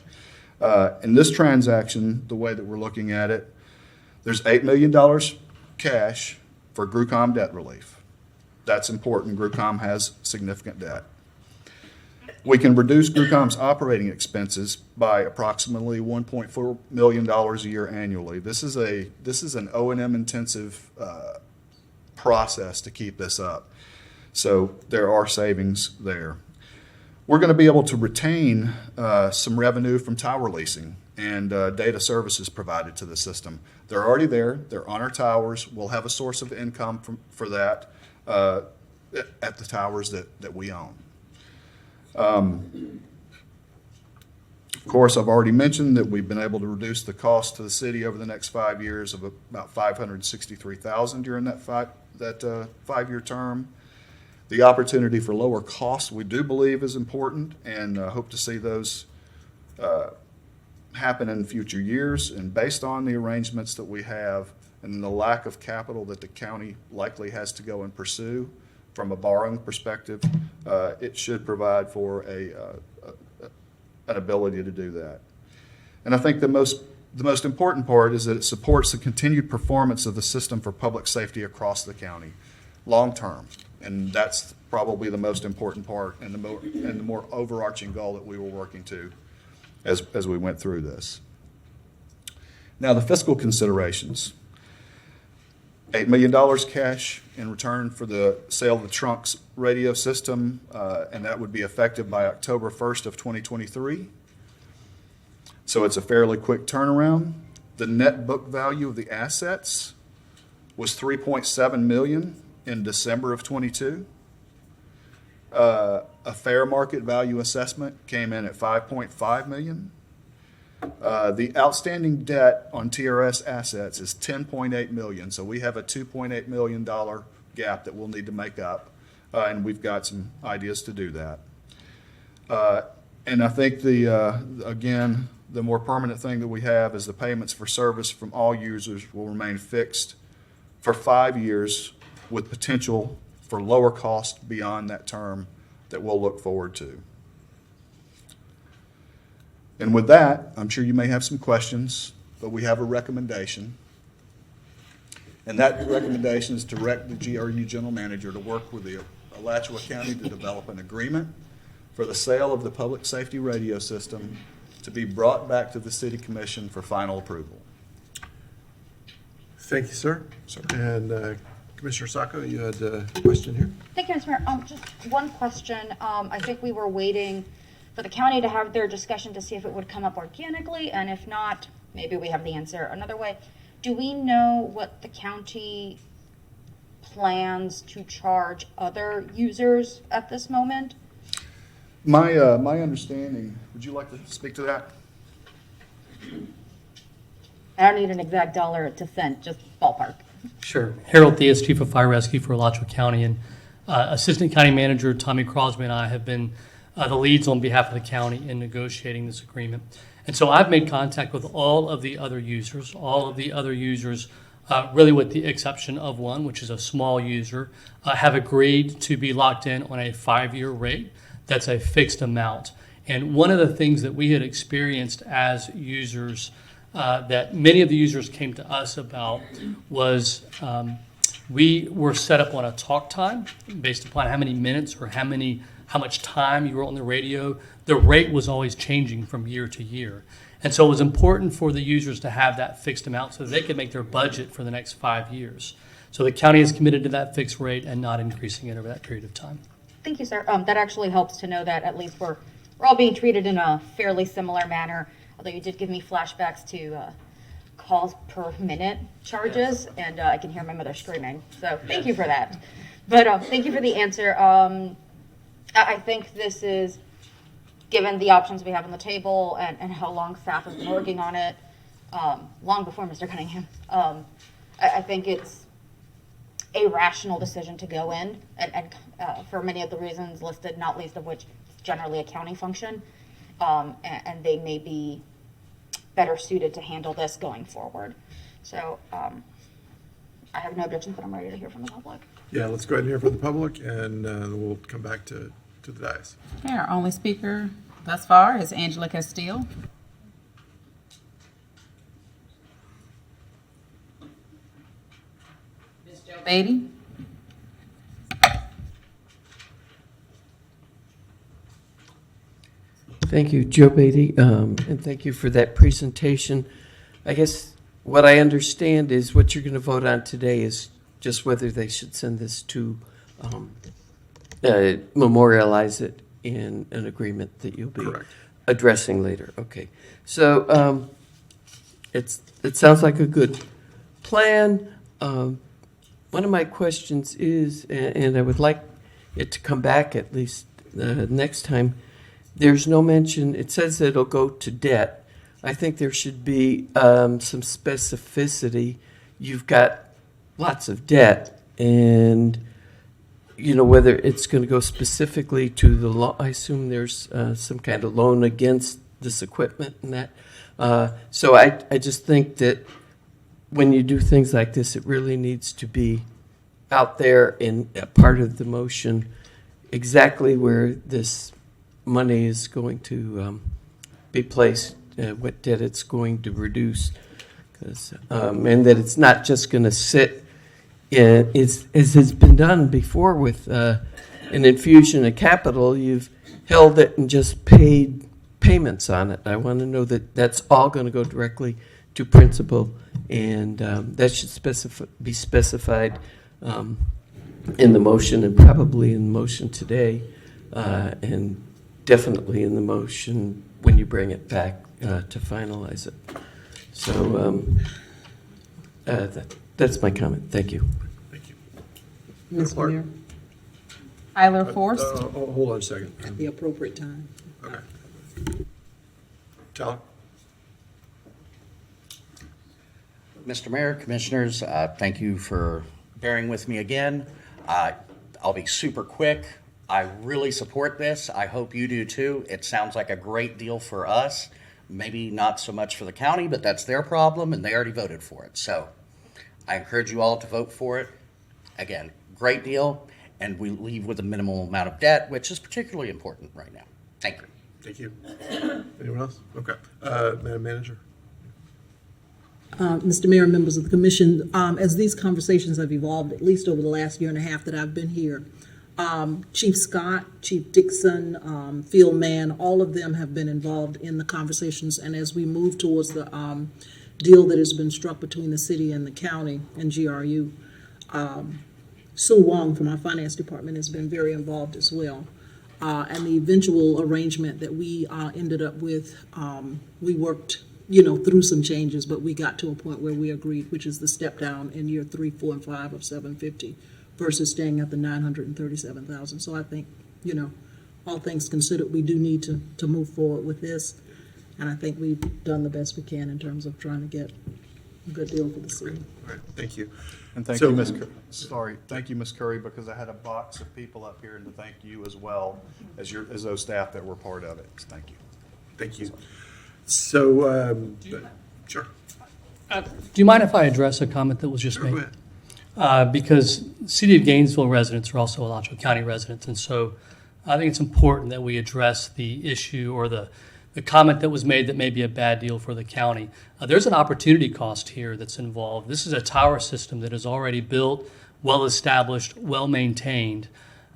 In this transaction, the way that we're looking at it, there's $8 million cash for GRUCOM debt relief. That's important. GRUCOM has significant debt. We can reduce GRUCOM's operating expenses by approximately $1.4 million a year annually. This is an O&M intensive process to keep this up. So there are savings there. We're going to be able to retain some revenue from tower leasing and data services provided to the system. They're already there. They're on our towers. We'll have a source of income for that at the towers that we own. Of course, I've already mentioned that we've been able to reduce the cost to the city over the next 5 years of about $563,000 during that 5-year term. The opportunity for lower costs we do believe is important, and hope to see those happen in future years. And based on the arrangements that we have and the lack of capital that the county likely has to go and pursue from a borrowing perspective, it should provide for an ability to do that. And I think the most important part is that it supports the continued performance of the system for public safety across the county, long term. And that's probably the most important part and the more overarching goal that we were working to as we went through this. Now, the fiscal considerations. $8 million cash in return for the sale of the Trunks radio system, and that would be effective by October 1st of 2023. So it's a fairly quick turnaround. The net book value of the assets was $3.7 million in December of 22. A fair market value assessment came in at $5.5 million. The outstanding debt on TRS assets is $10.8 million, so we have a $2.8 million gap that we'll need to make up, and we've got some ideas to do that. And I think again, the more permanent thing that we have is the payments for service from all users will remain fixed for 5 years with potential for lower cost beyond that term that we'll look forward to. And with that, I'm sure you may have some questions, but we have a recommendation. And that recommendation is to direct the GRU General Manager to work with the Alachua County to develop an agreement for the sale of the public safety radio system to be brought back to the City Commission for final approval. Thank you, sir. And Commissioner Sacco, you had a question here? Thank you, Mr. Mayor. Just one question. I think we were waiting for the county to have their discussion to see if it would come up organically, and if not, maybe we have the answer another way. Do we know what the county plans to charge other users at this moment? My understanding, would you like to speak to that? I don't need an exact dollar to cent, just ballpark. Sure. Harold Theus, Chief of Fire Rescue for Alachua County, and Assistant County Manager Tommy Crosby and I have been the leads on behalf of the county in negotiating this agreement. And so I've made contact with all of the other users, really with the exception of one, which is a small user, have agreed to be locked in on a 5-year rate that's a fixed amount. And one of the things that we had experienced as users that many of the users came to us about was we were set up on a talk time based upon how many minutes or how much time you were on the radio. The rate was always changing from year to year. And so it was important for the users to have that fixed amount so that they could make their budget for the next 5 years. So the county is committed to that fixed rate and not increasing it over that period of time. Thank you, sir. That actually helps to know that at least we're all being treated in a fairly similar manner. Although you did give me flashbacks to calls per minute charges, and I can hear my mother screaming. So thank you for that. But thank you for the answer. I think this is, given the options we have on the table and how long staff has been working on it, long before Mr. Cunningham, I think it's a rational decision to go in, and for many of the reasons listed, not least of which it's generally a county function. And they may be better suited to handle this going forward. So I have no objections, but I'm ready to hear from the public. Yeah, let's go ahead and hear from the public, and we'll come back to the dais. Okay, our only speaker thus far is Angela Castile. Ms. Jo Beatty. Thank you, Joe Beatty, and thank you for that presentation. I guess what I understand is what you're going to vote on today is just whether they should send this to memorialize it in an agreement that you'll be addressing later. Okay, so it sounds like a good plan. One of my questions is, and I would like it to come back at least next time. There's no mention, it says that it'll go to debt. I think there should be some specificity. You've got lots of debt, and whether it's going to go specifically to the loan. I assume there's some kind of loan against this equipment and that. So I just think that when you do things like this, it really needs to be out there in a part of the motion exactly where this money is going to be placed, what debt it's going to reduce, and that it's not just going to sit as has been done before with an infusion of capital. You've held it and just paid payments on it. I want to know that that's all going to go directly to principal, and that should be specified in the motion, and probably in the motion today, and definitely in the motion when you bring it back to finalize it. So that's my comment. Thank you. Thank you. Mr. Mayor, Tyler Force. Hold on a second. at the appropriate time. Okay. Tyler? Mr. Mayor, Commissioners, thank you for bearing with me again. I'll be super quick. I really support this. I hope you do too. It sounds like a great deal for us. Maybe not so much for the county, but that's their problem, and they already voted for it. So I encourage you all to vote for it. Again, great deal, and we leave with a minimal amount of debt, which is particularly important right now. Thank you. Thank you. Anyone else? Okay. Madam Manager? Mr. Mayor, members of the commission, as these conversations have evolved, at least over the last year and a half that I've been here, Chief Scott, Chief Dixon, Field Man, all of them have been involved in the conversations. And as we move towards the deal that has been struck between the city and the county and GRU, Sue Wong from our finance department has been very involved as well. And the eventual arrangement that we ended up with, we worked through some changes, but we got to a point where we agreed, which is the step down in year 3, 4, and 5 of 750 versus staying at the 937,000. So I think, all things considered, we do need to move forward with this. And I think we've done the best we can in terms of trying to get a good deal for the city. All right, thank you. And thank So- you, Ms. Sorry, thank you, Ms. Curry, because I had a box of people up here, and to thank you as well as those staff that were part of it. Thank you. Thank you. So, sure. Do you mind if I address a comment that was just Sure, made? go ahead. Because City of Gainesville residents are also Alachua County residents, and so I think it's important that we address the issue or the comment that was made that may be a bad deal for the county. There's an opportunity cost here that's involved. This is a tower system that is already built, well-established, well-maintained,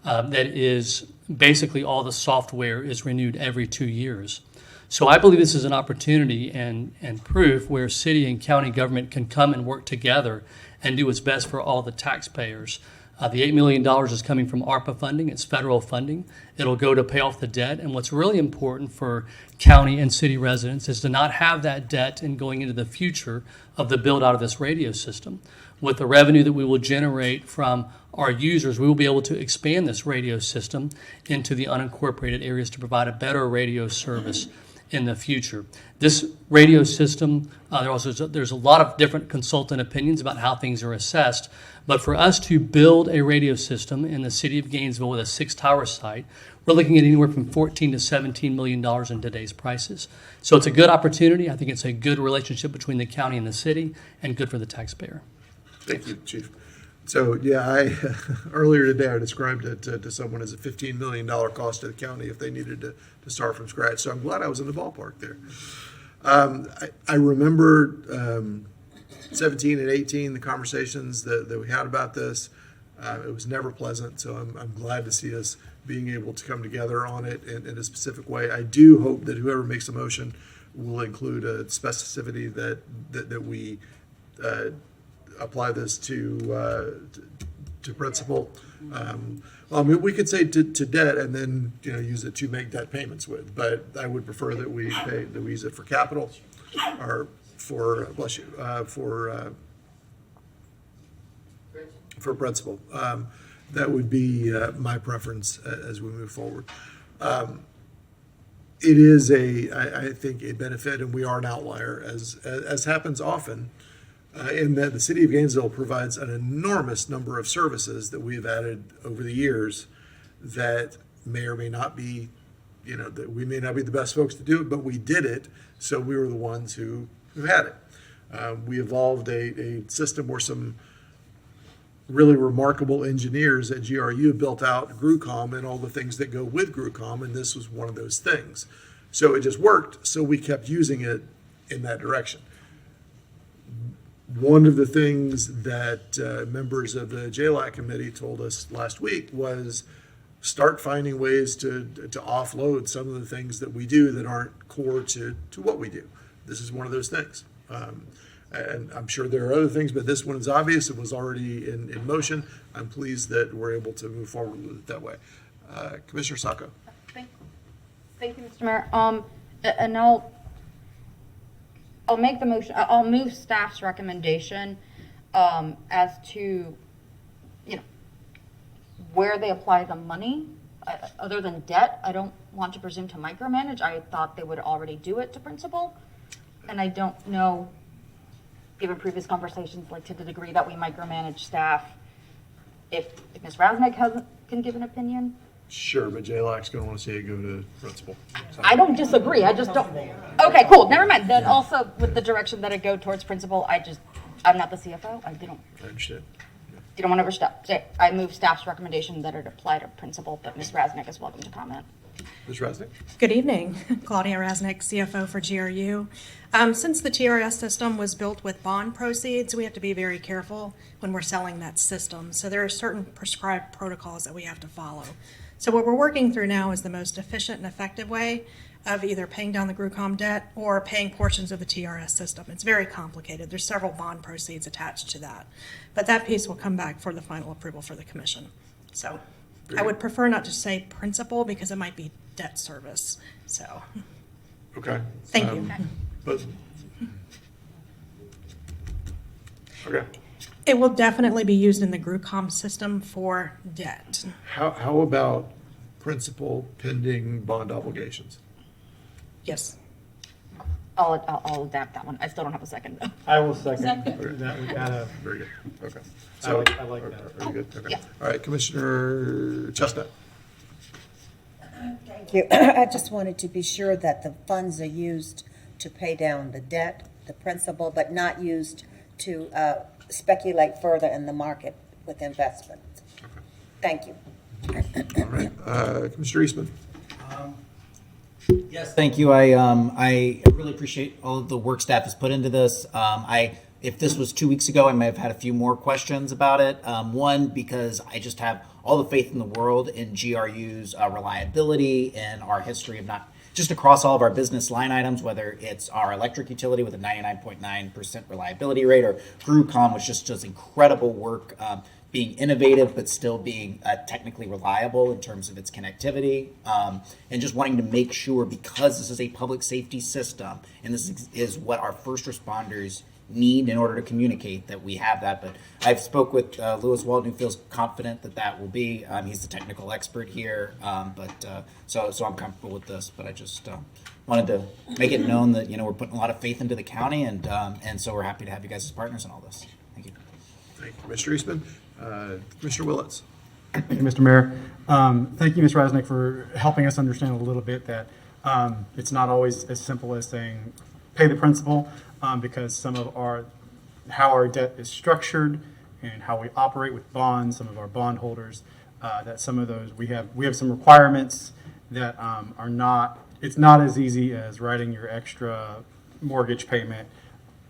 that is basically all the software is renewed every 2 years. So I believe this is an opportunity and proof where city and county government can come and work together and do what's best for all the taxpayers. The $8 million is coming from ARPA funding. It's federal funding. It'll go to pay off the debt. And what's really important for county and city residents is to not have that debt and going into the future of the build out of this radio system. With the revenue that we will generate from our users, we will be able to expand this radio system into the unincorporated areas to provide a better radio service in the future. This radio system, there's a lot of different consultant opinions about how things are assessed, but for us to build a radio system in the city of Gainesville with a 6-tower site, we're looking at anywhere from $14 to $17 million in today's prices. So it's a good opportunity. I think it's a good relationship between the county and the city and good for the taxpayer. Thank you, Chief. So, yeah, earlier today I described it to someone as a $15 million cost to the county if they needed to start from scratch. So I'm glad I was in the ballpark there. I remember 17 and 18, the conversations that we had about this. It was never pleasant, so I'm glad to see us being able to come together on it in a specific way. I do hope that whoever makes a motion will include a specificity that we apply this to principal. Well, I mean, we could say to debt and then use it to make debt payments with, but I would prefer that we use it for capital or for principal. That would be my preference as we move forward. It is I think a benefit, and we are an outlier as happens often. In that the city of Gainesville provides an enormous number of services that we have added over the years that may or may not be, that we may not be the best folks to do it, but we did it, so we were the ones who had it. We evolved a system where some really remarkable engineers at GRU built out GRUCOM and all the things that go with GRUCOM, and this was one of those things. So it just worked, so we kept using it in that direction. One of the things that members of the JLAC committee told us last week was start finding ways to offload some of the things that we do that aren't core to what we do. This is one of those things. And I'm sure there are other things, but this one is obvious. It was already in motion. I'm pleased that we're able to move forward with it that way. Commissioner Sacco. Thank you, Mr. Mayor. And I'll make the motion. I'll move staff's recommendation as to, where they apply the money. Other than debt, I don't want to presume to micromanage. I thought they would already do it to principal, and I don't know, given previous conversations, like to the degree that we micromanage staff, if Ms. Rasnick can give an opinion. Sure, but JLAC's going to want to see it go to principal. So. I don't disagree. I just don't. Okay, cool. Never mind. Then also with the direction that it go towards principal, I'm not the CFO. I understand. You don't want to overstep. So I move staff's recommendation that it apply to principal, but Ms. Rasnick is welcome to comment. Ms. Rasnick? Good evening. Claudia Rasnick, CFO for GRU. Since the TRS system was built with bond proceeds, we have to be very careful when we're selling that system. So there are certain prescribed protocols that we have to follow. So what we're working through now is the most efficient and effective way of either paying down the GRUCOM debt or paying portions of the TRS system. It's very complicated. There's several bond proceeds attached to that. But that piece will come back for the final approval for the commission. So I would prefer not to say principal because it might be debt service. So. Okay. Thank you. But, okay. It will definitely be used in the GRUCOM system for debt. How about principal pending bond obligations? Yes. I'll adapt that one. I still don't have a second though. I will second that. We gotta. Very good. Okay. I like that. Very good. Okay. Yeah. All right, Commissioner Chestnut. Thank you. I just wanted to be sure that the funds are used to pay down the debt, the principal, but not used to speculate further in the market with investments. Thank you. All right, Commissioner Eastman. Yes, thank you. I really appreciate all of the work staff has put into this. If this was 2 weeks ago, I may have had a few more questions about it. One, because I just have all the faith in the world in GRU's reliability and our history of not just across all of our business line items, whether it's our electric utility with a 99.9% reliability rate, or GRU which just does incredible work being innovative but still being technically reliable in terms of its connectivity, and just wanting to make sure, because this is a public safety system and this is what our first responders need in order to communicate, that we have that. But I've spoke with Lewis Walton, who feels confident that that will be. He's the technical expert here, so I'm comfortable with this. But I just wanted to make it known that we're putting a lot of faith into the county, and so we're happy to have you guys as partners in all this. Thank you. Thank you, Mr. Eastman. Commissioner Willets. Thank you, Mr. Mayor. Thank you, Ms. Rasnick, for helping us understand a little bit that it's not always as simple as saying pay the principal, because some of how our debt is structured and how we operate with bonds, some of our bond holders, that some of those we have some requirements that are not. It's not as easy as writing your extra mortgage payment,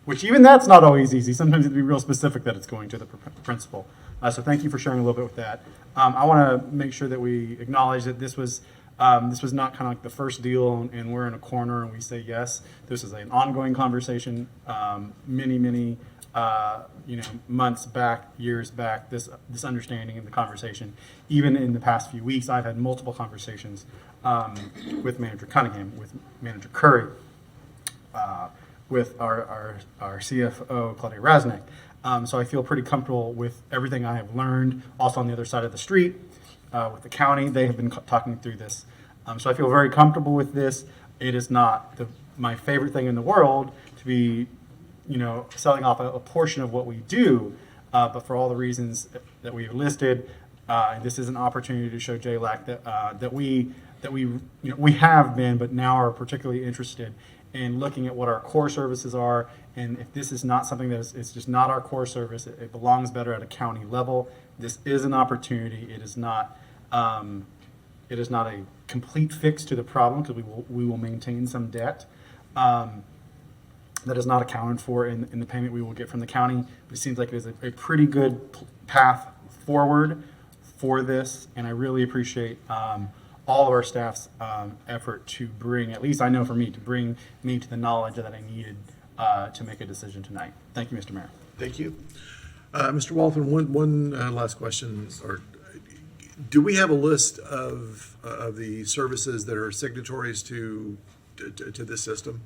which even that's not always easy. Sometimes it'd be real specific that it's going to the principal. So thank you for sharing a little bit with that. I want to make sure that we acknowledge that this was not kind of like the first deal and we're in a corner and we say yes. This is an ongoing conversation, many months back, years back, this understanding and the conversation. Even in the past few weeks, I've had multiple conversations with Manager Cunningham, with Manager Curry, with our CFO, Claudia Rasnick. So I feel pretty comfortable with everything I have learned. Also on the other side of the street, with the county, they have been talking through this. So I feel very comfortable with this. It is not my favorite thing in the world to be, selling off a portion of what we do, but for all the reasons that we've listed, this is an opportunity to show JLAC that we have been, but now are particularly interested in looking at what our core services are. And if this is not something that it's just not our core service, it belongs better at a county level. This is an opportunity. It is not a complete fix to the problem, because we will maintain some debt that is not accounted for in the payment we will get from the county. But it seems like it is a pretty good path forward for this, and I really appreciate all of our staff's effort to bring, at least I know for me, to bring me to the knowledge that I needed to make a decision tonight. Thank you, Mr. Mayor. Thank you. Mr. Walton, one last question. Do we have a list of the services that are signatories to this system?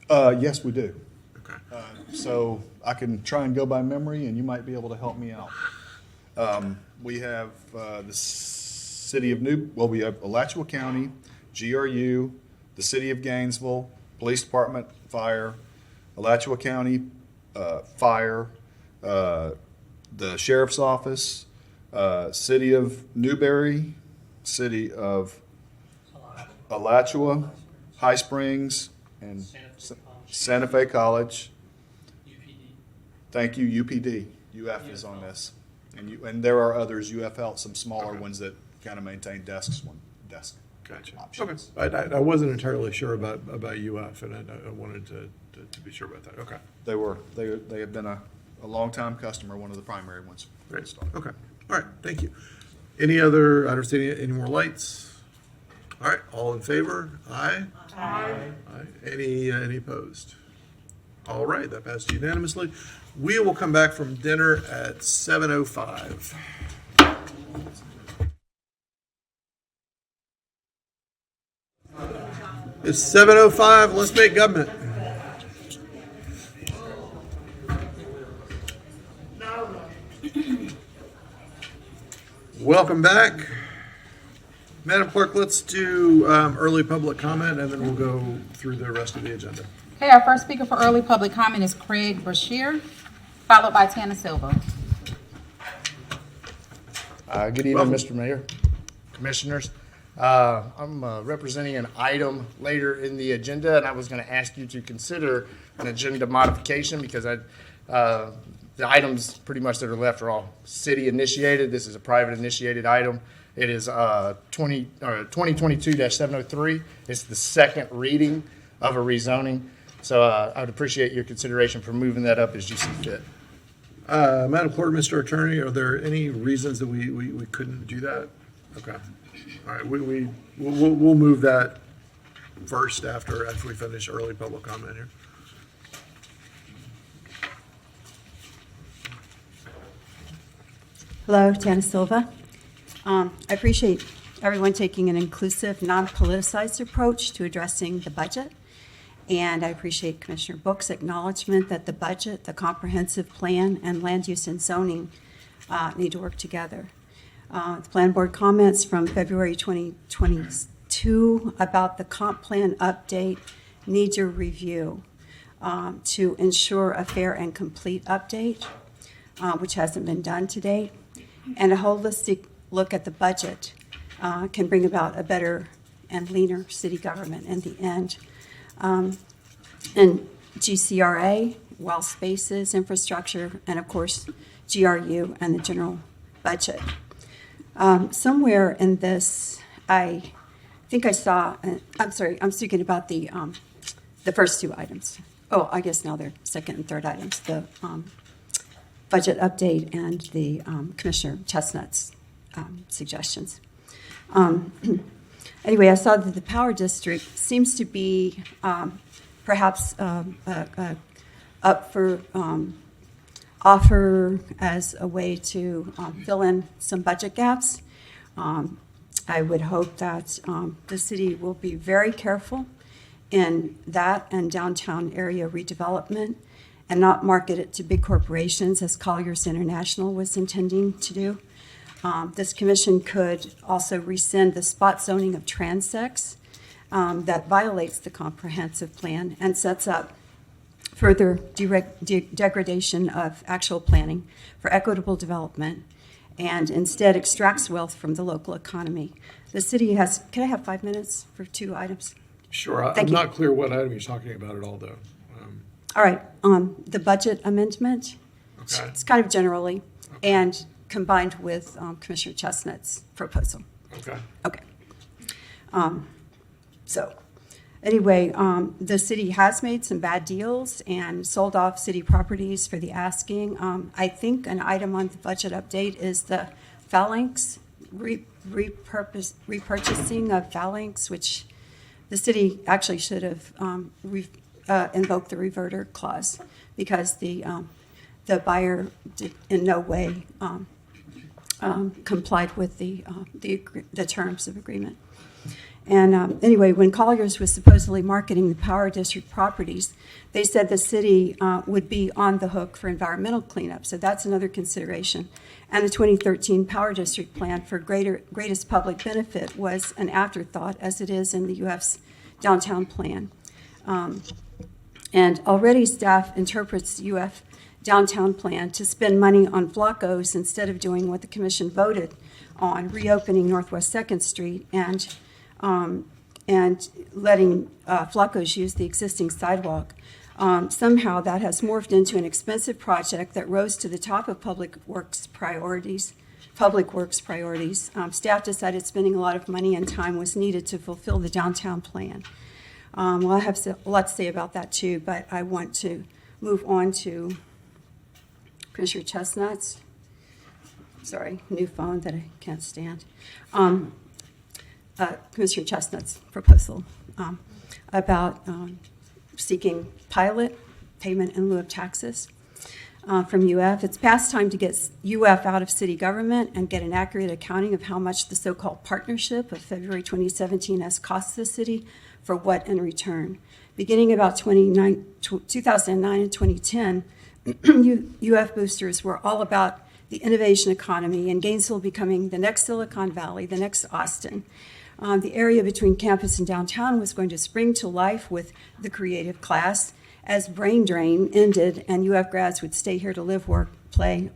Yes, we do. Okay. So I can try and go by memory, and you might be able to help me out. We have the city of we have Alachua County, GRU, the city of Gainesville, police department, fire, Alachua County, fire, the sheriff's office, city of Newberry, city of Alachua, High Springs, and Santa Fe College. UPD. Thank you, UPD. UF is on this. And there are others, UFL, some smaller ones that kind of maintain desk Gotcha. options. Okay. I wasn't entirely sure about UF, and I wanted to be sure about that. Okay. They have been a long-time customer, one of the primary ones. Great. Okay. All right. Thank you. Any other, I don't see any more lights? All right. All in favor? Aye. Aye. Any opposed? All right. That passed unanimously. We will come back from dinner at 7:05. It's 7:05. Let's make government. Welcome back. Madam Clerk, let's do early public comment, and then we'll go through the rest of the agenda. Okay, our first speaker for early public comment is Craig Brashear, followed by Tana Silva. Good evening, Mr. Mayor, Commissioners. I'm representing an item later in the agenda, and I was going to ask you to consider an agenda modification because the items pretty much that are left are all city initiated. This is a private initiated item. It is 2022-703. It's the second reading of a rezoning. So I would appreciate your consideration for moving that up as you see fit. Madam Clerk, Mr. Attorney, are there any reasons that we couldn't do that? Okay. All right, we'll move that first after we finish early public comment here. Hello, Tana Silva. I appreciate everyone taking an inclusive, non-politicized approach to addressing the budget. And I appreciate Commissioner Book's acknowledgement that the budget, the comprehensive plan, and land use and zoning need to work together. The Plan Board comments from February 2022 about the comp plan update need your review to ensure a fair and complete update, which hasn't been done to date. And a holistic look at the budget can bring about a better and leaner city government in the end. And GCRA, wild spaces, infrastructure, and of course, GRU and the general budget. Somewhere in this, I think I saw, I'm sorry, I'm speaking about the first two items. Oh, I guess now they're second and third items, the budget update and the Commissioner Chestnut's suggestions. Anyway, I saw that the Power District seems to be perhaps up for offer as a way to fill in some budget gaps. I would hope that the city will be very careful in that and downtown area redevelopment and not market it to big corporations as Colliers International was intending to do. This commission could also rescind the spot zoning of transects that violates the comprehensive plan and sets up further degradation of actual planning for equitable development and instead extracts wealth from the local economy. The city has, can I have 5 minutes for two items? Sure. Thank I'm you. not clear what item you're talking about at all, though. All right, the budget amendment, Okay. it's kind of generally, and combined with Commissioner Chestnut's proposal. Okay. Okay. So, anyway, the city has made some bad deals and sold off city properties for the asking. I think an item on the budget update is the phalanx, repurchasing of phalanx, which the city actually should have invoked the reverter clause because the buyer did in no way complied with the terms of agreement. And anyway, when Colliers was supposedly marketing the Power District properties, they said the city would be on the hook for environmental cleanup. So that's another consideration. And the 2013 Power District plan for greatest public benefit was an afterthought, as it is in the UF's downtown plan. And already staff interprets UF downtown plan to spend money on Flacos instead of doing what the commission voted on, reopening Northwest 2nd Street and letting Flacos use the existing sidewalk. Somehow that has morphed into an expensive project that rose to the top of public works priorities. Staff decided spending a lot of money and time was needed to fulfill the downtown plan. Well, I have a lot to say about that too, but I want to move on to Commissioner Chestnut's, new phone that I can't stand. Commissioner Chestnut's proposal about seeking pilot payment in lieu of taxes from UF. It's past time to get UF out of city government and get an accurate accounting of how much the so-called partnership of February 2017 has cost the city for what in return. Beginning about 2009 and 2010, UF boosters were all about the innovation economy, and Gainesville becoming the next Silicon Valley, the next Austin. The area between campus and downtown was going to spring to life with the creative class as brain drain ended and UF grads would stay here to live, work, play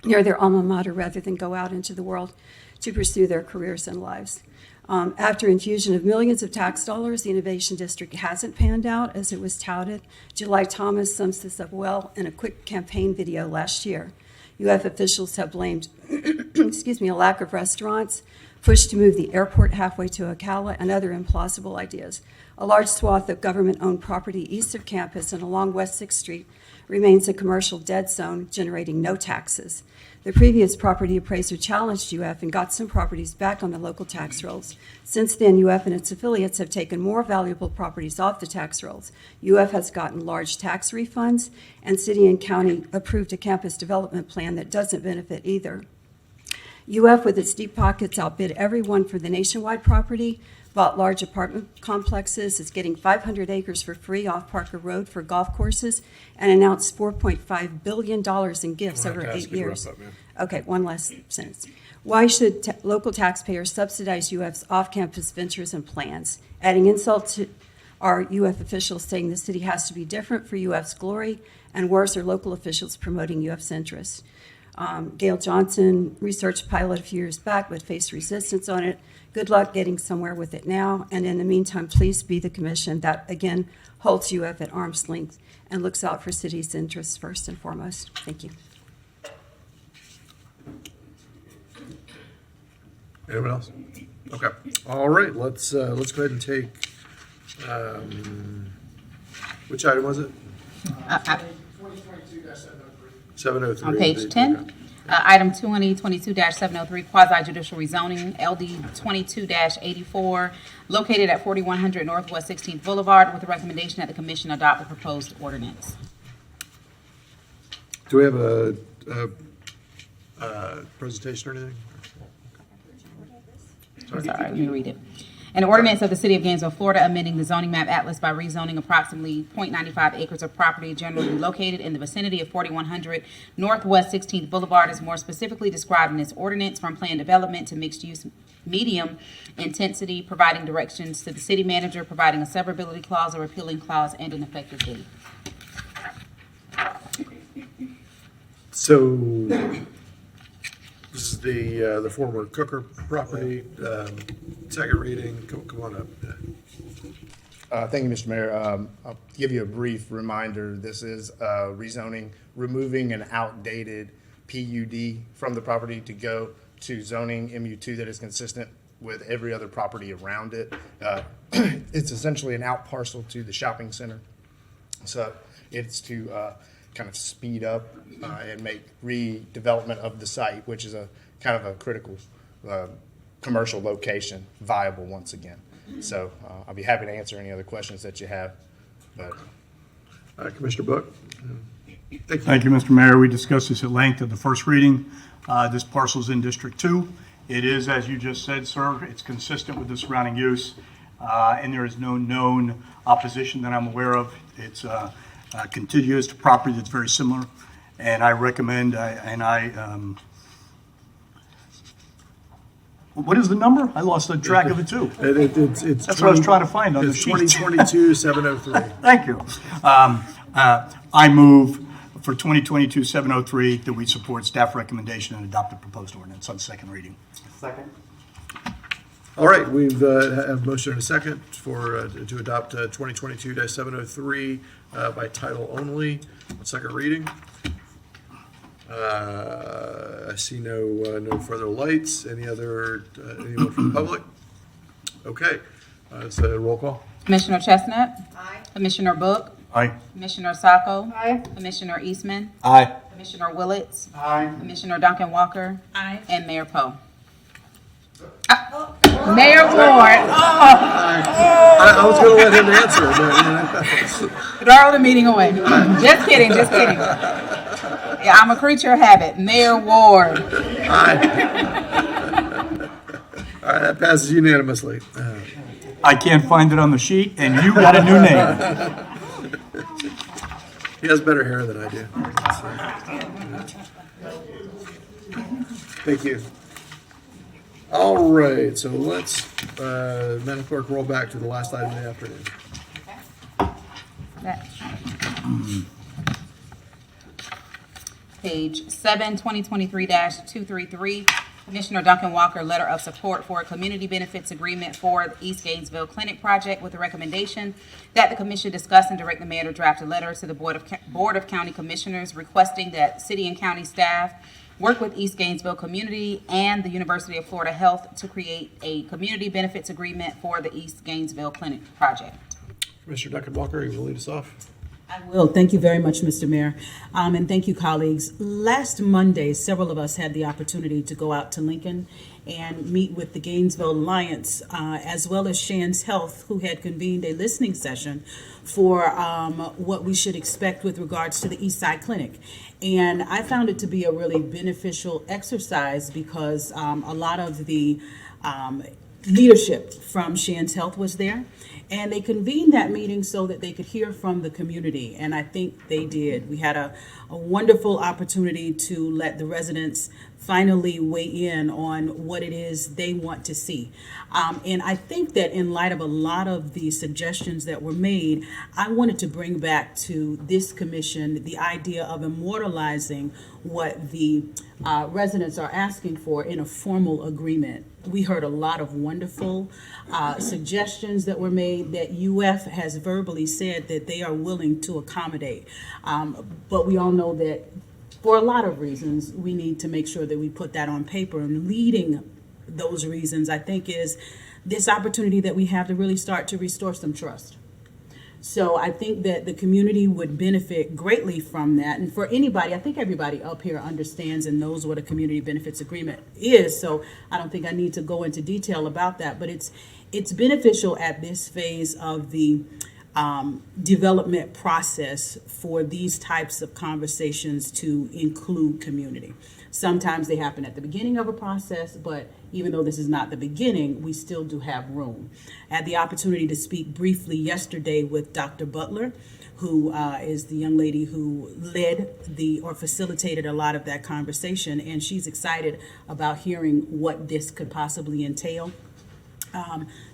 near their alma mater rather than go out into the world to pursue their careers and lives. After infusion of millions of tax dollars, the Innovation District hasn't panned out as it was touted. July Thomas sums this up well in a quick campaign video last year. UF officials have blamed a lack of restaurants, push to move the airport halfway to Ocala, and other implausible ideas. A large swath of government-owned property east of campus and along West 6th Street remains a commercial dead zone, generating no taxes. The previous property appraiser challenged UF and got some properties back on the local tax rolls. Since then, UF and its affiliates have taken more valuable properties off the tax rolls. UF has gotten large tax refunds, and city and county approved a campus development plan that doesn't benefit either. UF, with its deep pockets, outbid everyone for the nationwide property, bought large apartment complexes, is getting 500 acres for free off Parker Road for golf courses, and announced $4.5 billion in gifts over 8 years. Okay, one last sentence. Why should local taxpayers subsidize UF's off-campus ventures and plans? Adding insult to our UF officials saying the city has to be different for UF's glory, and worse are local officials promoting UF's interests. Gail Johnson researched pilot a few years back but faced resistance on it. Good luck getting somewhere with it now. And in the meantime, please be the commission that, again, holds UF at arm's length and looks out for city's interests first and foremost. Thank you. Anyone else? Okay. All right. Let's go ahead and take. Which item was it? 703. On page 10. Item 2022-703, Quasi-Judicial Rezoning, LD 22-84, located at 4100 Northwest 16th Boulevard, with a recommendation that the commission adopt the proposed ordinance. Do we have a presentation or anything? Sorry, let me read it. An ordinance of the City of Gainesville, Florida, amending the zoning map atlas by rezoning approximately 0.95 acres of property generally located in the vicinity of 4100 Northwest 16th Boulevard is more specifically described in this ordinance, from planned development to mixed-use medium intensity, providing directions to the city manager, providing a severability clause, a repealing clause, and an effective date. So this is the former Cooker property, second reading. Come on up. Thank you, Mr. Mayor. I'll give you a brief reminder. This is rezoning, removing an outdated PUD from the property to go to zoning MU2 that is consistent with every other property around it. It's essentially an out parcel to the shopping center. So it's to kind of speed up and make redevelopment of the site, which is a kind of a critical commercial location, viable once again. So I'll be happy to answer any other questions that you have. But Commissioner Book. Thank you, Mr. Mayor. We discussed this at length at the first reading. This parcel is in District 2. It is, as you just said, sir, it's consistent with the surrounding use, and there is no known opposition that I'm aware of. It's contiguous to property that's very similar, and I recommend, what is the number? I lost the track of it too. It's That's what I was trying to find on the it's sheet. 2022-703. Thank you. I move for 2022-703 that we support staff recommendation and adopt the proposed ordinance on second reading. Second. All right, we've have a motion and a second for to adopt 2022-703 by title only on second reading. I see no further lights. Anyone from the public? Okay, so roll call. Commissioner Chestnut? Aye. Commissioner Book? Aye. Commissioner Sacco? Aye. Commissioner Eastman? Aye. Commissioner Willits? Aye. Commissioner Duncan-Walker? Aye. And Mayor Poe. Mayor Ward. I was going to let him answer. Throw the meeting away. Just kidding, just kidding. Yeah, I'm a creature of habit. Mayor Ward. Aye. All right, that passes unanimously. I can't find it on the sheet, and you got a new name. He has better hair than I do. So. Thank you. All right, so let's, Madam Clerk, roll back to the last item of the afternoon. Page 7, 2023-233, Commissioner Duncan-Walker, letter of support for a community benefits agreement for the East Gainesville Clinic project with the recommendation that the commission discuss and direct the mayor to draft a letter to the Board of County Commissioners requesting that city and county staff work with East Gainesville community and the University of Florida Health to create a community benefits agreement for the East Gainesville Clinic project. Commissioner Duncan-Walker, you will lead us off. I will. Thank you very much, Mr. Mayor. And thank you, colleagues. Last Monday, several of us had the opportunity to go out to Lincoln and meet with the Gainesville Alliance, as well as Shands Health, who had convened a listening session for what we should expect with regards to the East Side Clinic. And I found it to be a really beneficial exercise because a lot of the leadership from Shands Health was there. And they convened that meeting so that they could hear from the community, and I think they did. We had a wonderful opportunity to let the residents finally weigh in on what it is they want to see. And I think that in light of a lot of the suggestions that were made, I wanted to bring back to this commission the idea of immortalizing what the residents are asking for in a formal agreement. We heard a lot of wonderful suggestions that were made that UF has verbally said that they are willing to accommodate. But we all know that for a lot of reasons, we need to make sure that we put that on paper. And leading those reasons, I think, is this opportunity that we have to really start to restore some trust. So I think that the community would benefit greatly from that. And for anybody, I think everybody up here understands and knows what a community benefits agreement is. So I don't think I need to go into detail about that. But it's beneficial at this phase of the development process for these types of conversations to include community. Sometimes they happen at the beginning of a process, but even though this is not the beginning, we still do have room. I had the opportunity to speak briefly yesterday with Dr. Butler, who is the young lady who led or facilitated a lot of that conversation, and she's excited about hearing what this could possibly entail.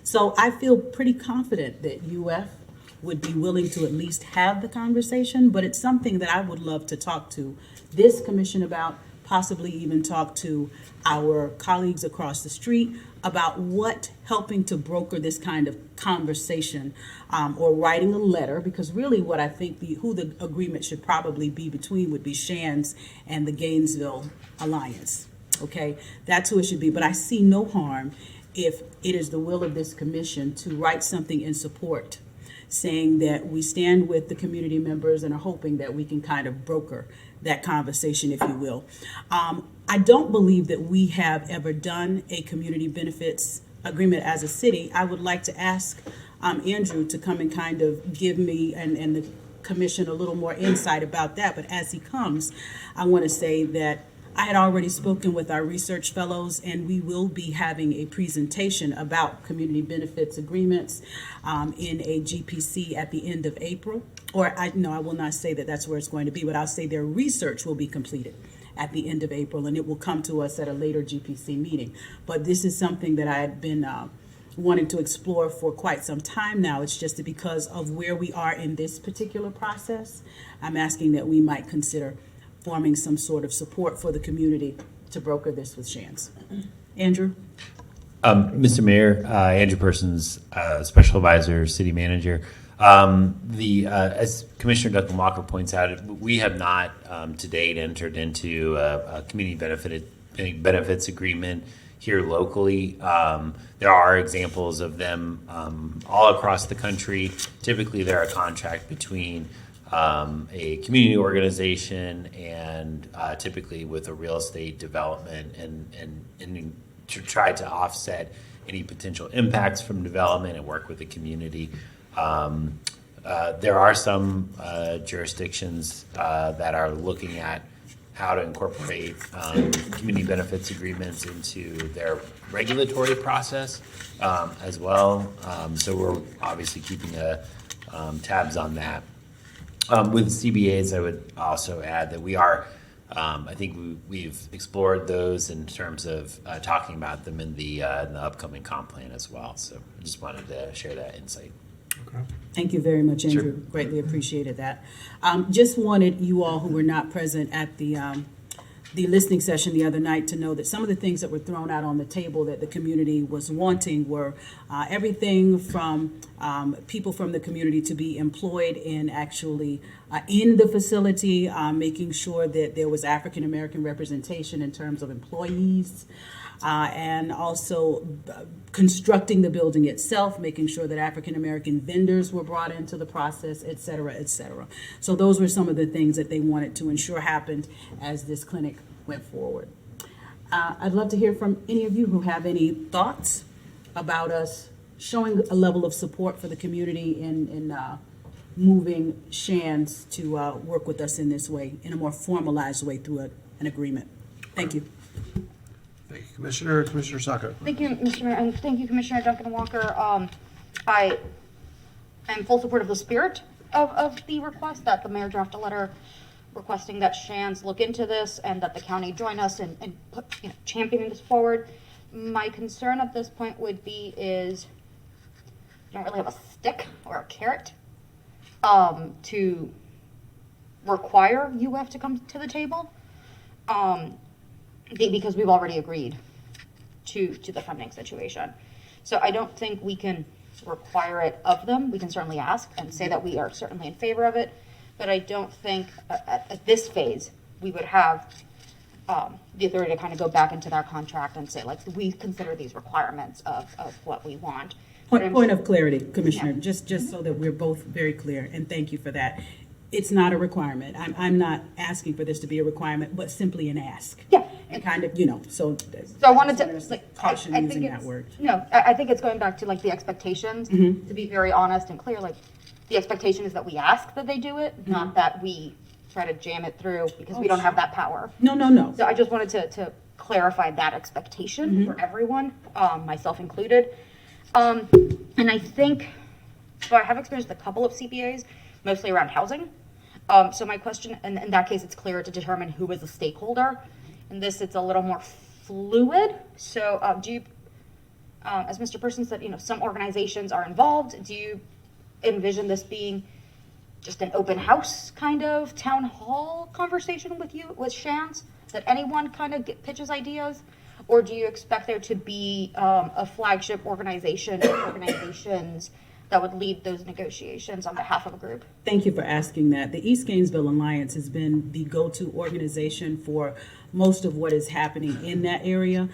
So I feel pretty confident that UF would be willing to at least have the conversation, but it's something that I would love to talk to this commission about, possibly even talk to our colleagues across the street about what helping to broker this kind of conversation or writing a letter, because really what I think who the agreement should probably be between would be Shands and the Gainesville Alliance. Okay, that's who it should be. But I see no harm if it is the will of this commission to write something in support, saying that we stand with the community members and are hoping that we can kind of broker that conversation, if you will. I don't believe that we have ever done a community benefits agreement as a city. I would like to ask Andrew to come and kind of give me and the commission a little more insight about that. But as he comes, I want to say that I had already spoken with our research fellows, and we will be having a presentation about community benefits agreements in a GPC at the end of April. I will not say that that's where it's going to be, but I'll say their research will be completed at the end of April, and it will come to us at a later GPC meeting. But this is something that I had been wanting to explore for quite some time now. It's just because of where we are in this particular process, I'm asking that we might consider forming some sort of support for the community to broker this with Shands. Andrew? Mr. Mayor, Andrew Persons, Special Advisor, City Manager. As Commissioner Duncan-Walker points out, we have not to date entered into a community benefits agreement here locally. There are examples of them all across the country. Typically, they're a contract between a community organization and typically with a real estate development and to try to offset any potential impacts from development and work with the community. There are some jurisdictions that are looking at how to incorporate community benefits agreements into their regulatory process as well. So we're obviously keeping tabs on that. With CBAs, I would also add that we are I think we've explored those in terms of talking about them in the upcoming comp plan as well. So I just wanted to share that insight. Thank you very much, Andrew. Sure. Greatly appreciated that. Just wanted you all who were not present at the listening session the other night to know that some of the things that were thrown out on the table that the community was wanting were everything from people from the community to be employed in actually in the facility, making sure that there was African American representation in terms of employees, and also constructing the building itself, making sure that African American vendors were brought into the process, et cetera, et cetera. So those were some of the things that they wanted to ensure happened as this clinic went forward. I'd love to hear from any of you who have any thoughts about us showing a level of support for the community in moving Shands to work with us in this way, in a more formalized way through an agreement. Thank you. Thank you, Commissioner. Commissioner Sacco. Thank you, Mr. Mayor, and thank you, Commissioner Duncan-Walker. I am full support of the spirit of the request that the mayor draft a letter requesting that Shands look into this and that the county join us in put, championing this forward. My concern at this point would be is you don't really have a stick or a carrot to require UF to come to the table. Because we've already agreed to the funding situation. So I don't think we can require it of them. We can certainly ask and say that we are certainly in favor of it, but I don't think at this phase we would have the authority to kind of go back into their contract and say, like, we consider these requirements of what we want. Point of clarity, Commissioner, just so that we're both very clear, and thank you for that. It's not a requirement. I'm not asking for this to be a requirement, but simply an ask. Yeah. And kind of, so I wanted to caution I using think that it's, word. No, I think it's going back to like the expectations, to be very honest and clear. Like the expectation is that we ask that they do it, not that we try to jam it through because we don't have that power. No. So I just wanted to clarify that expectation for everyone, myself included. And I think, so I have experienced a couple of CPAs, mostly around housing. So my question, and in that case, it's clear to determine who is a stakeholder. In this, it's a little more fluid. So do you, as Mr. Person said, some organizations are involved. Do you envision this being just an open house kind of town hall conversation with Shands, that anyone kind of pitches ideas? Or do you expect there to be a flagship organization or organizations that would lead those negotiations on behalf of a group? Thank you for asking that. The East Gainesville Alliance has been the go-to organization for most of what is happening in that area.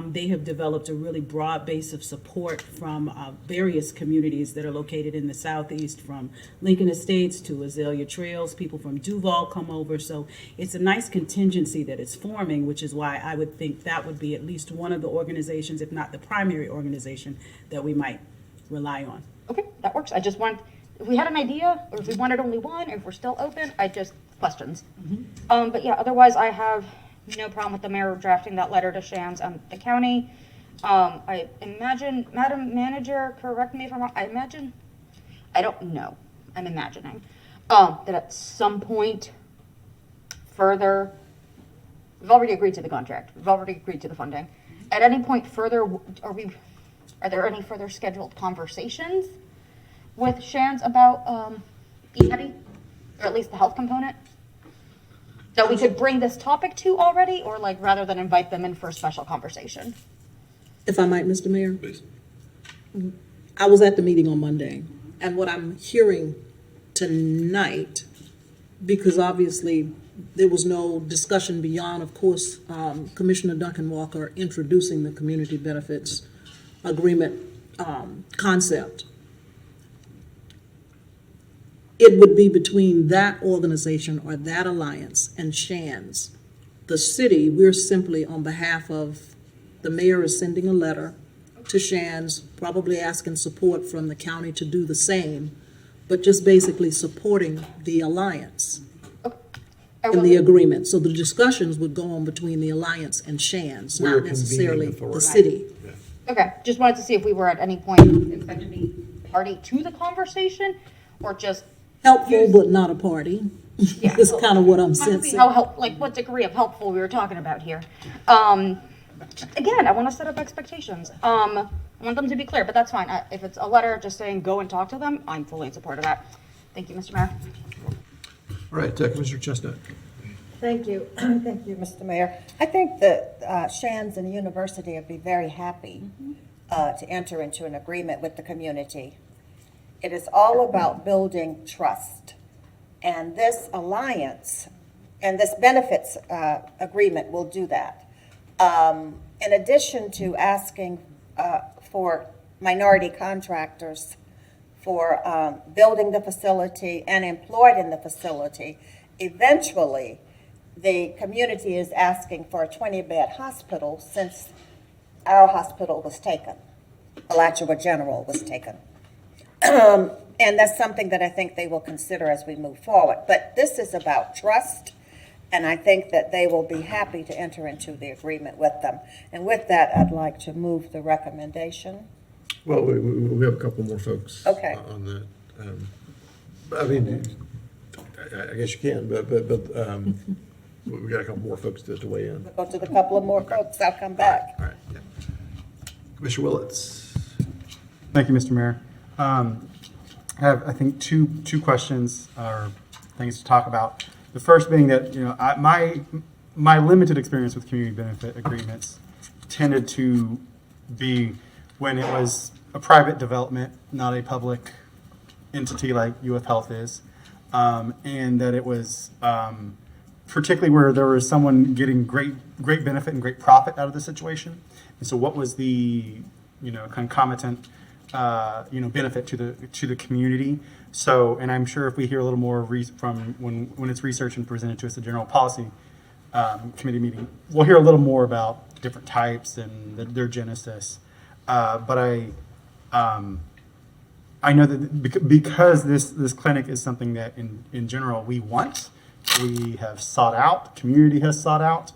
They have developed a really broad base of support from various communities that are located in the southeast, from Lincoln Estates to Azalea Trails. People from Duval come over. So it's a nice contingency that it's forming, which is why I would think that would be at least one of the organizations, if not the primary organization, that we might rely on. Okay, that works. I just want, if we had an idea, or if we wanted only one, or if we're still open, questions. But yeah, otherwise I have no problem with the mayor drafting that letter to Shands and the county. I imagine, Madam Manager, correct me if I'm wrong, I don't know, I'm imagining, that at some point further, we've already agreed to the contract, we've already agreed to the funding. At any point further, are there any further scheduled conversations with Shands about e-Heady, or at least the health component, that we could bring this topic to already, or like rather than invite them in for a special conversation? If I might, Mr. Mayor? Please. I was at the meeting on Monday, and what I'm hearing tonight, because obviously there was no discussion beyond, of course, Commissioner Duncan-Walker introducing the community benefits agreement concept. It would be between that organization or that alliance and Shands. The city, we're simply on behalf of, the mayor is sending a letter to Shands, probably asking support from the county to do the same, but just basically supporting the alliance and the agreement. So the discussions would go on between the alliance and Shands, We're not necessarily convening the authority. city. Okay, just wanted to see if we were at any point expected to be party to the conversation, or just Helpful, but not a party. Yeah. It's kind of what I'm Want to see sensing. what degree of helpful we were talking about here. Again, I want to set up expectations. I want them to be clear, but that's fine. If it's a letter just saying go and talk to them, I'm fully in support of that. Thank you, Mr. Mayor. All right, Commissioner Chestnut. Thank you. Thank you, Mr. Mayor. I think that Shands and the university would be very happy to enter into an agreement with the community. It is all about building trust. And this alliance and this benefits agreement will do that. In addition to asking for minority contractors for building the facility and employed in the facility, eventually the community is asking for a 20-bed hospital since our hospital was taken. Alachua General was taken. And that's something that I think they will consider as we move forward. But this is about trust, and I think that they will be happy to enter into the agreement with them. And with that, I'd like to move the recommendation. Well, we have a couple more folks Okay. on that. I mean, I guess you can, but we got a couple more folks to weigh in. Go to the couple of more folks, I'll come back. All right, yeah. Commissioner Willets. Thank you, Mr. Mayor. I have, I think, two questions or things to talk about. The first being that, my limited experience with community benefit agreements tended to be when it was a private development, not a public entity like UF Health is, and that it was particularly where there was someone getting great benefit and great profit out of the situation. And so what was the, concomitant, benefit to the community? So, and I'm sure if we hear a little more from when it's researched and presented to us, the general policy committee meeting, we'll hear a little more about different types and their genesis. But I know that because this clinic is something that in general we want, we have sought out, the community has sought out.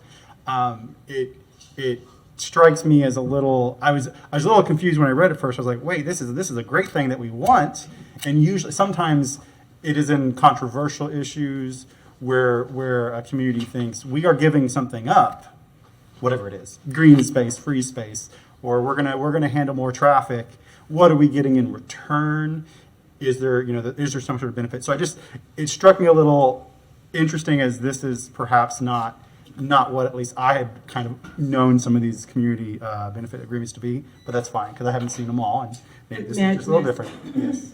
It strikes me as a little. I was a little confused when I read it first. I was like, wait, this is a great thing that we want, and usually sometimes it is in controversial issues where a community thinks we are giving something up, whatever it is, green space, free space, or we're gonna handle more traffic. What are we getting in return? Is there is there some sort of benefit? So it struck me a little interesting, as this is perhaps not what at least I had kind of known some of these community benefit agreements to be, but that's fine because I haven't seen them all, and maybe this is just a little different. Yes.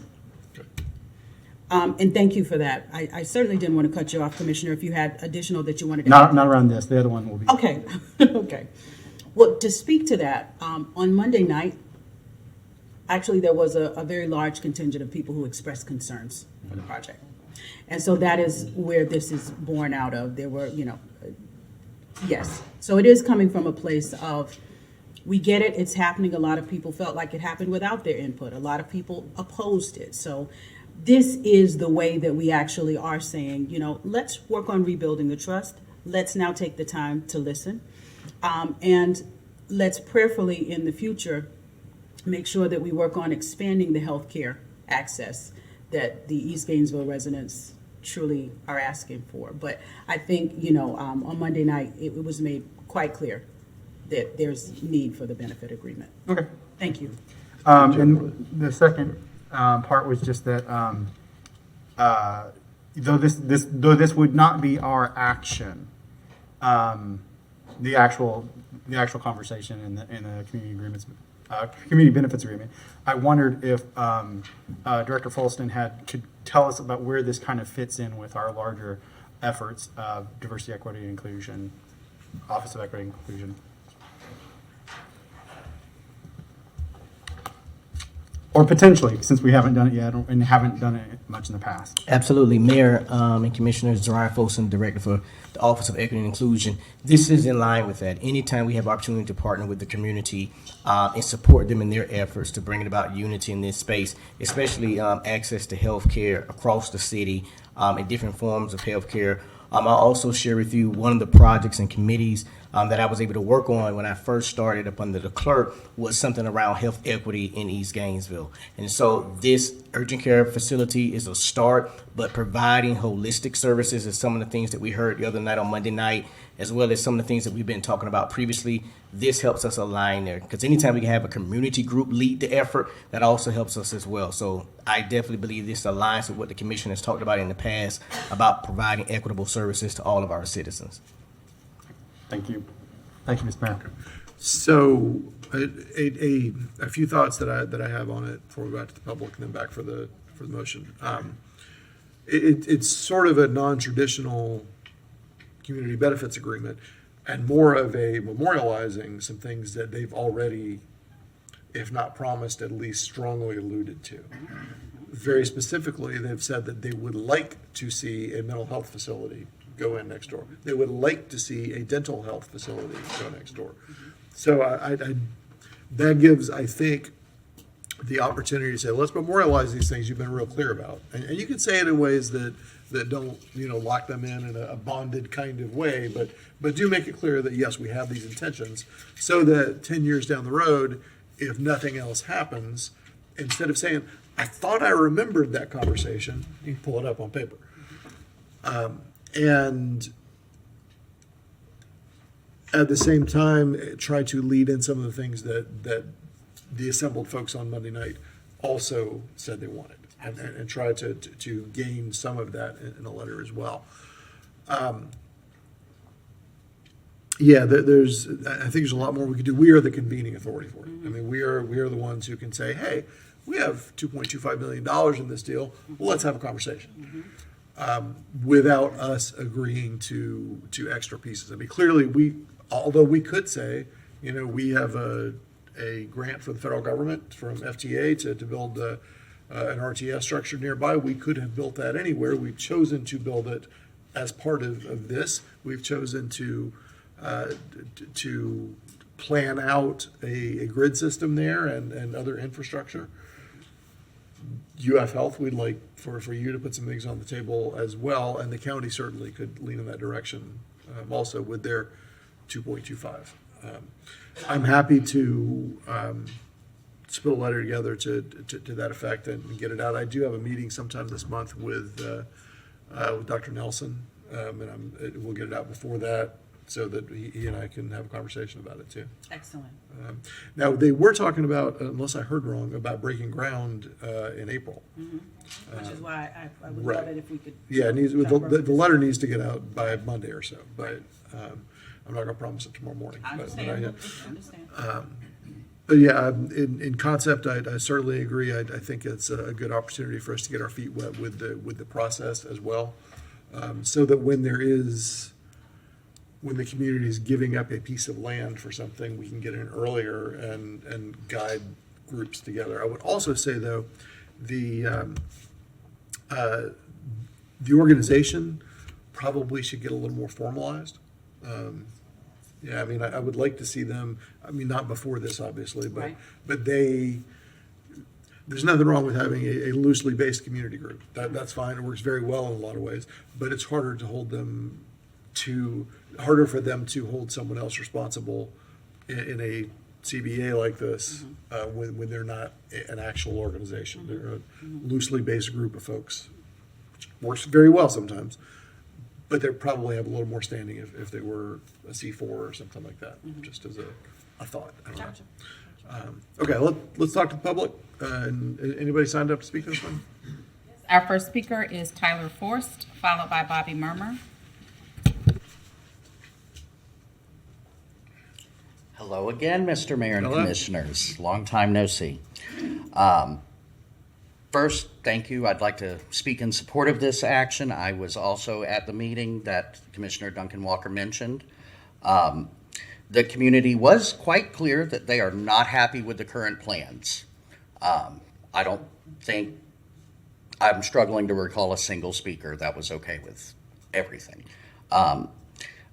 And thank you for that. I certainly didn't want to cut you off, Commissioner, if you had additional that you wanted to Not around this. The other one will be. Okay. Okay. Well, to speak to that, on Monday night, actually there was a very large contingent of people who expressed concerns for the project. And so that is where this is born out of. There were, yes. So it is coming from a place of, we get it, it's happening. A lot of people felt like it happened without their input. A lot of people opposed it. So this is the way that we actually are saying, let's work on rebuilding the trust. Let's now take the time to listen. And let's prayerfully in the future make sure that we work on expanding the healthcare access that the East Gainesville residents truly are asking for. But I think, on Monday night, it was made quite clear that there's need for the benefit agreement. Okay. Thank you. And the second part was just that though this would not be our action, the actual conversation in the community agreements, community benefits agreement, I wondered if Director Folston could tell us about where this kind of fits in with our larger efforts of diversity, equity, and inclusion, Office of Equity and Inclusion. Or potentially, since we haven't done it yet and haven't done it much in the past. Absolutely. Mayor and Commissioners, Zariah Folsom, Director for the Office of Equity and Inclusion. This is in line with that. Anytime we have opportunity to partner with the community and support them in their efforts to bring about unity in this space, especially access to health care across the city and different forms of health care. I'll also share with you one of the projects and committees that I was able to work on when I first started up under the clerk was something around health equity in East Gainesville. And so this urgent care facility is a start, but providing holistic services is some of the things that we heard the other night on Monday night, as well as some of the things that we've been talking about previously. This helps us align there, because anytime we can have a community group lead the effort, that also helps us as well. So I definitely believe this aligns with what the commission has talked about in the past about providing equitable services to all of our citizens. Thank you. Thank you, Mr. Mayor. So a few thoughts that I have on it before we go out to the public and then back for the motion. It's sort of a non-traditional community benefits agreement and more of a memorializing some things that they've already, if not promised, at least strongly alluded to. Very specifically, they've said that they would like to see a mental health facility go in next door. They would like to see a dental health facility go next door. So that gives, I think, the opportunity to say, let's memorialize these things you've been real clear about. And you can say it in ways that don't, lock them in a bonded kind of way, but do make it clear that, yes, we have these intentions, so that 10 years down the road, if nothing else happens, instead of saying, I thought I remembered that conversation, you can pull it up on paper. And at the same time, try to lead in some of the things that the assembled folks on Monday night also said they wanted, and try to gain some of that in a letter as well. I think there's a lot more we could do. We are the convening authority for it. I mean, we are the ones who can say, hey, we have $2.25 million in this deal. Well, let's have a conversation. Without us agreeing to extra pieces. I mean, clearly although we could say, we have a grant from the federal government, from FTA to build an RTS structure nearby. We could have built that anywhere. We've chosen to build it as part of this. We've chosen to plan out a grid system there and other infrastructure. UF Health, we'd like for you to put some things on the table as well, and the county certainly could lean in that direction also with their 2.25. I'm happy to put a letter together to that effect and get it out. I do have a meeting sometime this month with Dr. Nelson, and we'll get it out before that, so that he and I can have a conversation about it too. Excellent. Now, they were talking about, unless I heard wrong, about breaking ground in April. Which is why I would right. love it if we could. Yeah, the letter needs to get out by Monday or so, but I'm not going to promise it tomorrow morning. I understand. I understand. But yeah, in concept, I certainly agree. I think it's a good opportunity for us to get our feet wet with the process as well, so that when the community is giving up a piece of land for something, we can get in earlier and guide groups together. I would also say, though, the organization probably should get a little more formalized. I mean, I would like to see them, not before this, obviously, but right. but there's nothing wrong with having a loosely based community group. That's fine. It works very well in a lot of ways, but it's harder for them to hold someone else responsible in a CBA like this when they're not an actual organization. They're a loosely based group of folks, which works very well sometimes, but they probably have a little more standing if they were a C4 or something like that, just as a thought. I don't know. Okay, let's talk to the public. Anybody signed up to speak this one? Our first speaker is Tyler Forst, followed by Bobby Murmur. Hello again, Mr. Mayor and Hello. Commissioners. Long time no see. First, thank you. I'd like to speak in support of this action. I was also at the meeting that Commissioner Duncan-Walker mentioned. The community was quite clear that they are not happy with the current plans. I don't think, I'm struggling to recall a single speaker that was okay with everything.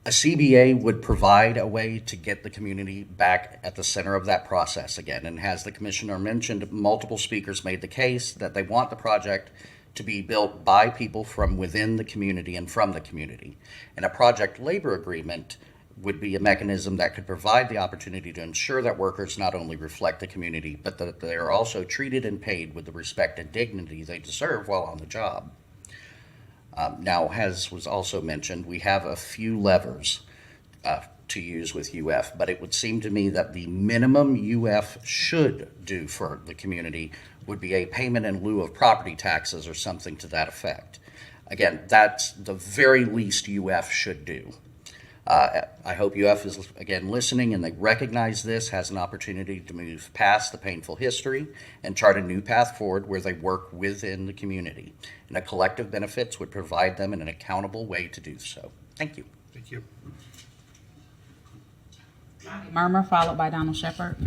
A CBA would provide a way to get the community back at the center of that process again. And as the commissioner mentioned, multiple speakers made the case that they want the project to be built by people from within the community and from the community. And a project labor agreement would be a mechanism that could provide the opportunity to ensure that workers not only reflect the community, but that they are also treated and paid with the respect and dignity they deserve while on the job. Now, as was also mentioned, we have a few levers to use with UF, but it would seem to me that the minimum UF should do for the community would be a payment in lieu of property taxes or something to that effect. Again, that's the very least UF should do. I hope UF is, again, listening and they recognize this, has an opportunity to move past the painful history and chart a new path forward where they work within the community. And a collective benefits would provide them in an accountable way to do so. Thank you. Thank you. Murmur, followed by Donald Shepard.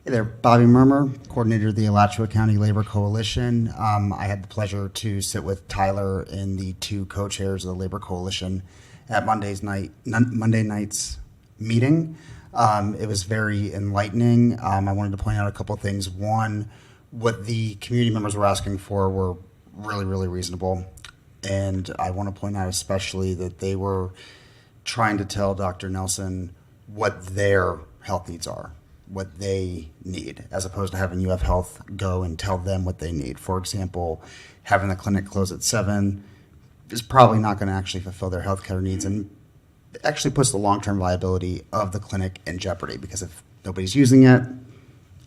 Hey there, Bobby Murmur, coordinator of the Alachua County Labor Coalition. I had the pleasure to sit with Tyler and the two co-chairs of the Labor Coalition at Monday night's meeting. It was very enlightening. I wanted to point out a couple of things. One, what the community members were asking for were really, really reasonable. And I want to point out especially that they were trying to tell Dr. Nelson what their health needs are, what they need, as opposed to having UF Health go and tell them what they need. For example, having the clinic close at 7 is probably not going to actually fulfill their healthcare needs, and actually puts the long-term viability of the clinic in jeopardy, because if nobody's using it,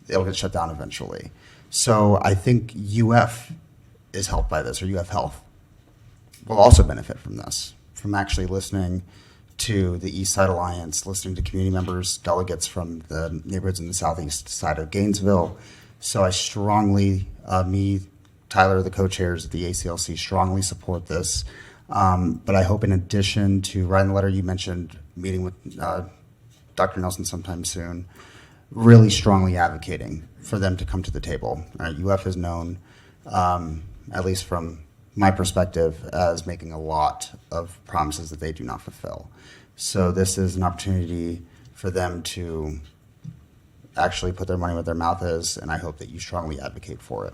it'll get shut down eventually. So I think UF is helped by this, or UF Health will also benefit from this, from actually listening to the East Side Alliance, listening to community members, delegates from the neighborhoods in the southeast side of Gainesville. So I strongly, Tyler, the co-chairs at the ACLC, strongly support this. But I hope in addition to writing the letter, you mentioned meeting with Dr. Nelson sometime soon, really strongly advocating for them to come to the table. UF is known, at least from my perspective, as making a lot of promises that they do not fulfill. So this is an opportunity for them to actually put their money where their mouth is, and I hope that you strongly advocate for it.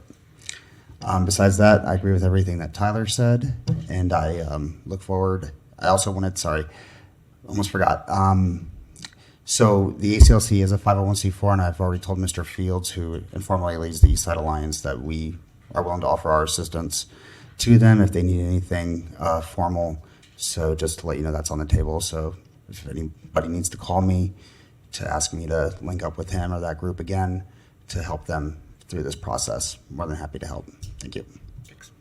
Besides that, I agree with everything that Tyler said, and I look forward. I also wanted, almost forgot. So the ACLC is a 501c4, and I've already told Mr. Fields, who informally leads the East Side Alliance, that we are willing to offer our assistance to them if they need anything formal. So just to let you know, that's on the table. So if anybody needs to call me to ask me to link up with him or that group again to help them through this process, more than happy to help. Thank you. Thanks.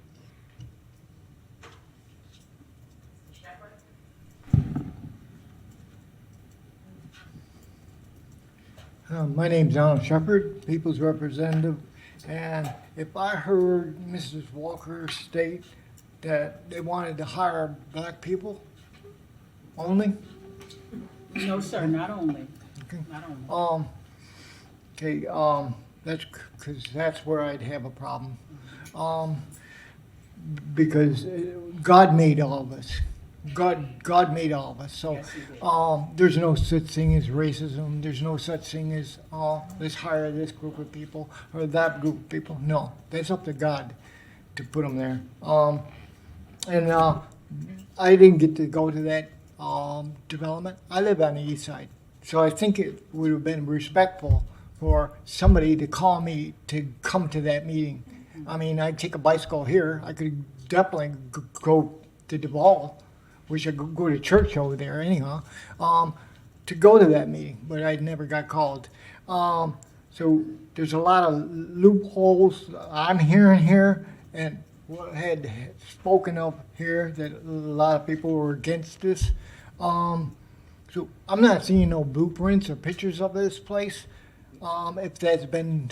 My name's Donald Shepard, People's Representative, and if I heard Mrs. Walker state that they wanted to hire black people only? No, sir, not only. Okay. Not only. That's because that's where I'd have a problem. Because God made all of us. God made all of us. So Yes, he did. there's no such thing as racism. There's no such thing as let's hire this group of people or that group of people. No, that's up to God to put them there. And I didn't get to go to that development. I live on the east side, so I think it would have been respectful for somebody to call me to come to that meeting. I mean, I'd take a bicycle here. I could definitely go to Duval, which I could go to church over there anyhow, to go to that meeting, but I never got called. So there's a lot of loopholes I'm hearing here, and what had spoken of here that a lot of people were against this. So I'm not seeing no blueprints or pictures of this place. If that's been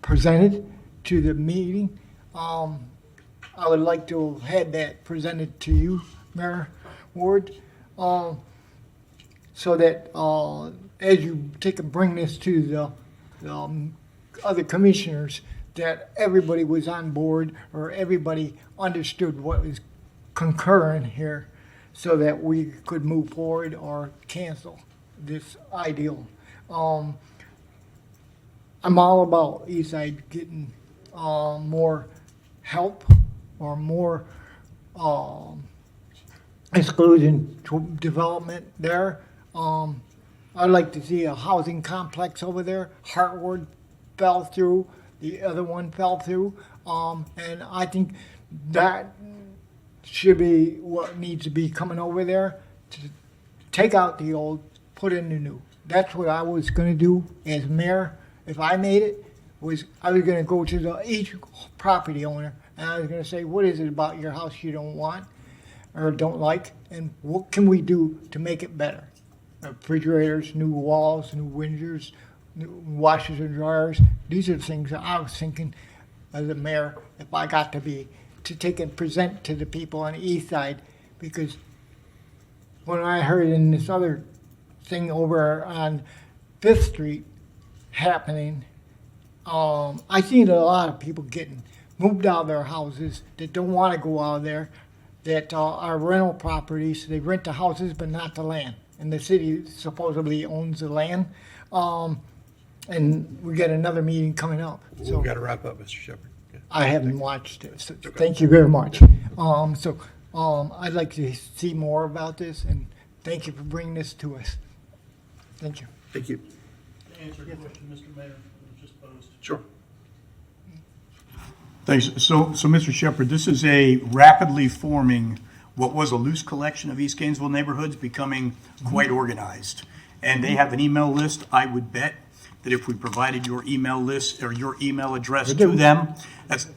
presented to the meeting, I would like to have had that presented to you, Mayor Ward, so that as you take and bring this to the other commissioners, that everybody was on board or everybody understood what was concurrent here, so that we could move forward or cancel this ideal. I'm all about Eastside getting more help or more excluding development there. I'd like to see a housing complex over there. Hartwood fell through, the other one fell through. And I think that should be what needs to be coming over there, to take out the old, put in the new. That's what I was gonna do as mayor, if I made it, was I was gonna go to each property owner, and I was gonna say, what is it about your house you don't want or don't like, and what can we do to make it better? Refrigerators, new walls, new windows, new washers and dryers. These are the things that I was thinking as a mayor, if I got to take and present to the people on the east side, because when I heard in this other thing over on 5th Street happening, I seen a lot of people getting moved out of their houses that don't want to go out of there, that are rental properties. They rent the houses but not the land, and the city supposedly owns the land. And we got another meeting coming up. We've So got to wrap up, Mr. Shepherd. Okay. I haven't watched it. So thank you very much. I'd like to see more about this, and thank you for bringing this to us. Thank you. Thank you. To answer your question, Mr. Mayor, that was just posed. Sure. Thanks. So Mr. Shepherd, this is a rapidly forming, what was a loose collection of East Gainesville neighborhoods becoming quite organized. And they have an email list. I would bet that if we provided your email list or your email address to them, that's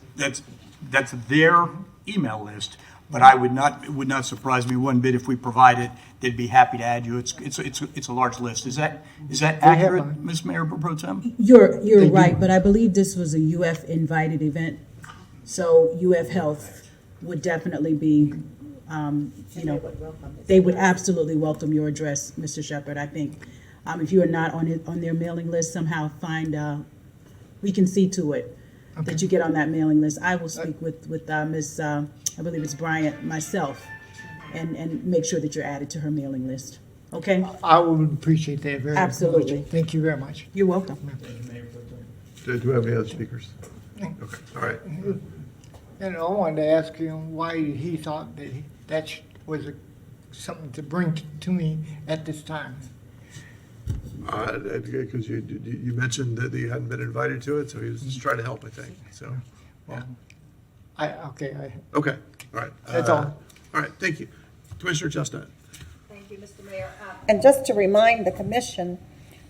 their email list. But it would not surprise me one bit if we provide it. They'd be happy to add you. It's a large list. Is that accurate, Ms. Mayor Pro Tem? You're right, but I believe this was a UF invited event. So UF Health would definitely be, they would absolutely welcome your address, Mr. Shepherd. I think if you are not on their mailing list, somehow we can see to it that you get on that mailing list. I will speak with Ms. I believe it's Bryant, myself, and make sure that you're added to her mailing list. Okay? I would appreciate that very much. Absolutely. Thank you very much. You're welcome. Do we have any other speakers? Okay, all right. And I wanted to ask him why he thought that was something to bring to me at this time. Because you mentioned that you hadn't been invited to it, so he was just trying to help, I think. So, yeah. Okay. Okay, all right. That's all. All right, thank you. Commissioner Chestnut. Thank you, Mr. Mayor. And just to remind the commission,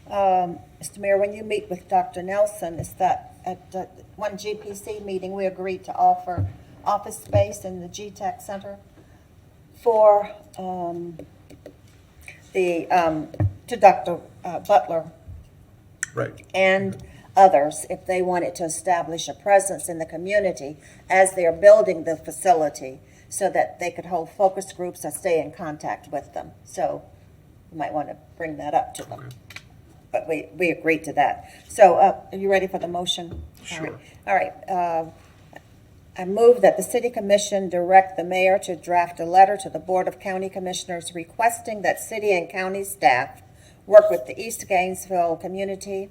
Mr. Mayor, when you meet with Dr. Nelson, is that at one GPC meeting, we agreed to offer office space in the GTEC Center for to Dr. Butler. Right. And others, if they wanted to establish a presence in the community as they're building the facility, so that they could hold focus groups and stay in contact with them. So you might want to bring that up to them. Okay. But we agreed to that. So are you ready for the motion? Sure. All right. I move that the City Commission direct the mayor to draft a letter to the Board of County Commissioners requesting that city and county staff work with the East Gainesville community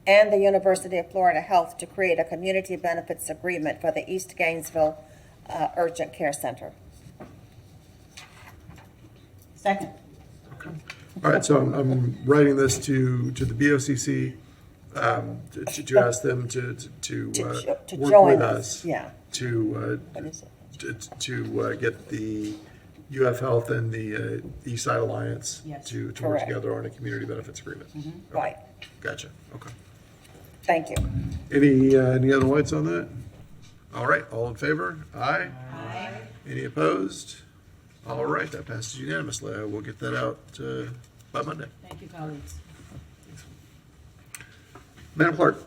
and the University of Florida Health to create a community benefits agreement for the East Gainesville Urgent Care Center. Second. All right, so I'm writing this to the BOCC to ask them to work join with us, us. yeah. To get the UF Health and the East Side Alliance Yes. to work Correct. together on a community benefits agreement. Okay. Right. Gotcha. Okay. Thank you. Any other lights on that? All right, all in favor? Aye. Aye. Any opposed? All right, that passes unanimously. We'll get that out by Monday. Thank you, colleagues. Madam Clerk.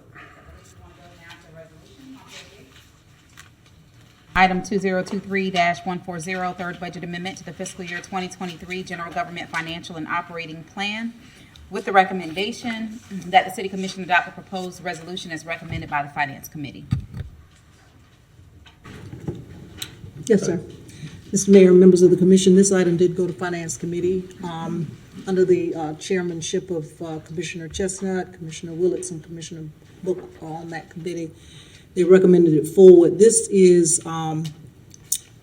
Item 2023-140, third budget amendment to the fiscal year 2023 general government financial and operating plan, with the recommendation that the City Commission adopt the proposed resolution as recommended by the Finance Committee. Yes, sir. Mr. Mayor, members of the commission, this item did go to Finance Committee under the chairmanship of Commissioner Chestnut, Commissioner Willits, and Commissioner Book are on that committee. They recommended it forward. This is a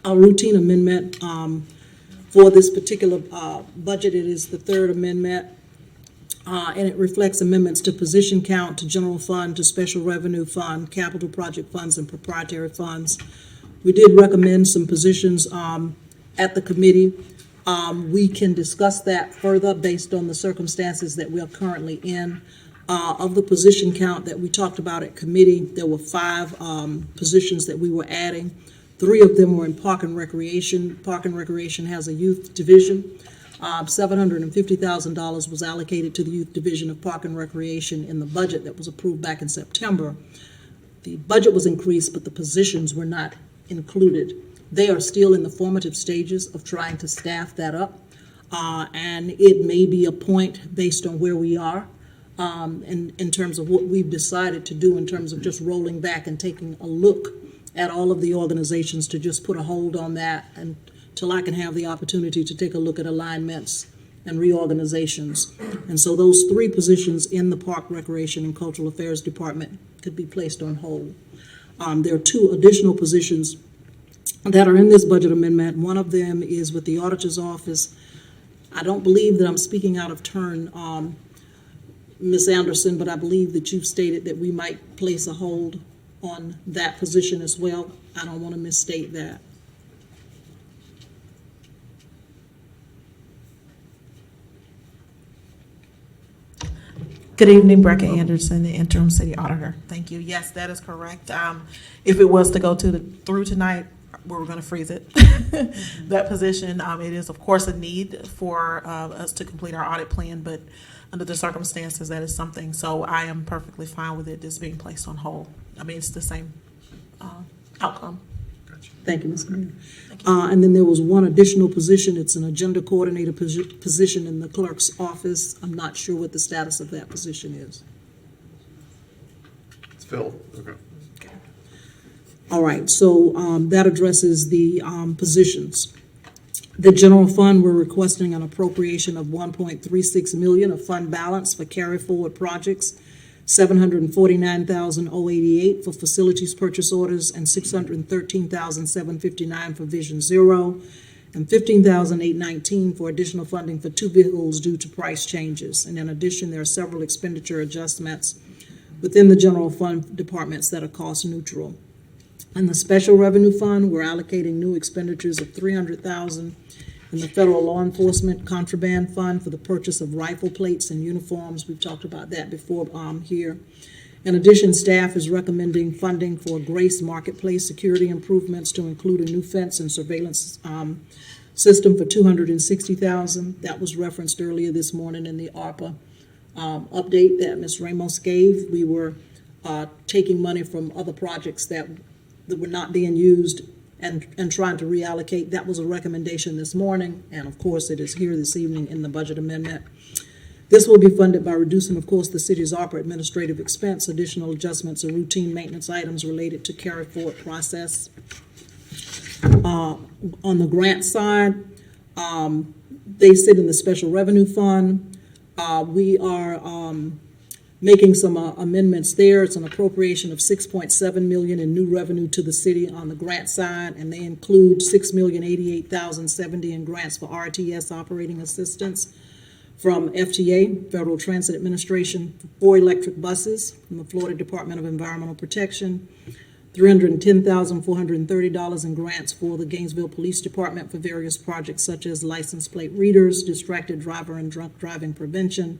routine amendment for For this particular budget, it is the third amendment, and it reflects amendments to position count, to general fund, to special revenue fund, capital project funds, and proprietary funds. We did recommend some positions at the committee. We can discuss that further based on the circumstances that we are currently in. Of the position count that we talked about at committee, there were 5 positions that we were adding. 3 of them were in Park and Recreation. Park and Recreation has a youth division. $750,000 was allocated to the youth division of Park and Recreation in the budget that was approved back in September. The budget was increased, but the positions were not included. They are still in the formative stages of trying to staff that up, and it may be a point based on where we are in terms of what we've decided to do in terms of just rolling back and taking a look at all of the organizations to just put a hold on that until I can have the opportunity to take a look at alignments and reorganizations. And so those 3 positions in the Park, Recreation, and Cultural Affairs Department could be placed on hold. There are 2 additional positions that are in this budget amendment. One of them is with the Auditor's Office. I don't believe that I'm speaking out of turn, Ms. Anderson, but I believe that you've stated that we might place a hold on that position as well. I don't want to misstate that. Good evening, Brecca Anderson, the interim city auditor. Thank you. Yes, that is correct. If it was to go through tonight, we were going to freeze it. That position, it is of course a need for us to complete our audit plan, but under the circumstances, that is something. So I am perfectly fine with it just being placed on hold. I mean, it's the same outcome. Thank you, Ms. Mayor. And then there was one additional position. It's an agenda coordinator position in the clerk's office. I'm not sure what the status of that position is. It's filled. Okay. All right, so that addresses the positions. The general fund, we're requesting an appropriation of $1.36 million of fund balance for carry forward projects, $749,088 for facilities purchase orders, and $613,759 for Vision Zero, and $15,819 for additional funding for 2 vehicles due to price changes. And in addition, there are several expenditure adjustments within the general fund departments that are cost neutral. In the special revenue fund, we're allocating new expenditures of $300,000 in the federal law enforcement contraband fund for the purchase of rifle plates and uniforms. We've talked about that before here. In addition, staff is recommending funding for Grace Marketplace security improvements to include a new fence and surveillance system for $260,000. That was referenced earlier this morning in the ARPA update that Ms. Ramos gave. We were taking money from other projects that were not being used and trying to reallocate. That was a recommendation this morning, and of course it is here this evening in the budget amendment. This will be funded by reducing, of course, the city's ARPA administrative expense, additional adjustments of routine maintenance items related to carry forward process. On the grant side, they sit in the special revenue fund. We are making some amendments there. It's an appropriation of $6.7 million in new revenue to the city on the grant side, and they include $6,088,070 in grants for RTS operating assistance from FTA, Federal Transit Administration, for 4 electric buses from the Florida Department of Environmental Protection, $310,430 in grants for the Gainesville Police Department for various projects such as license plate readers, distracted driver and drunk driving prevention,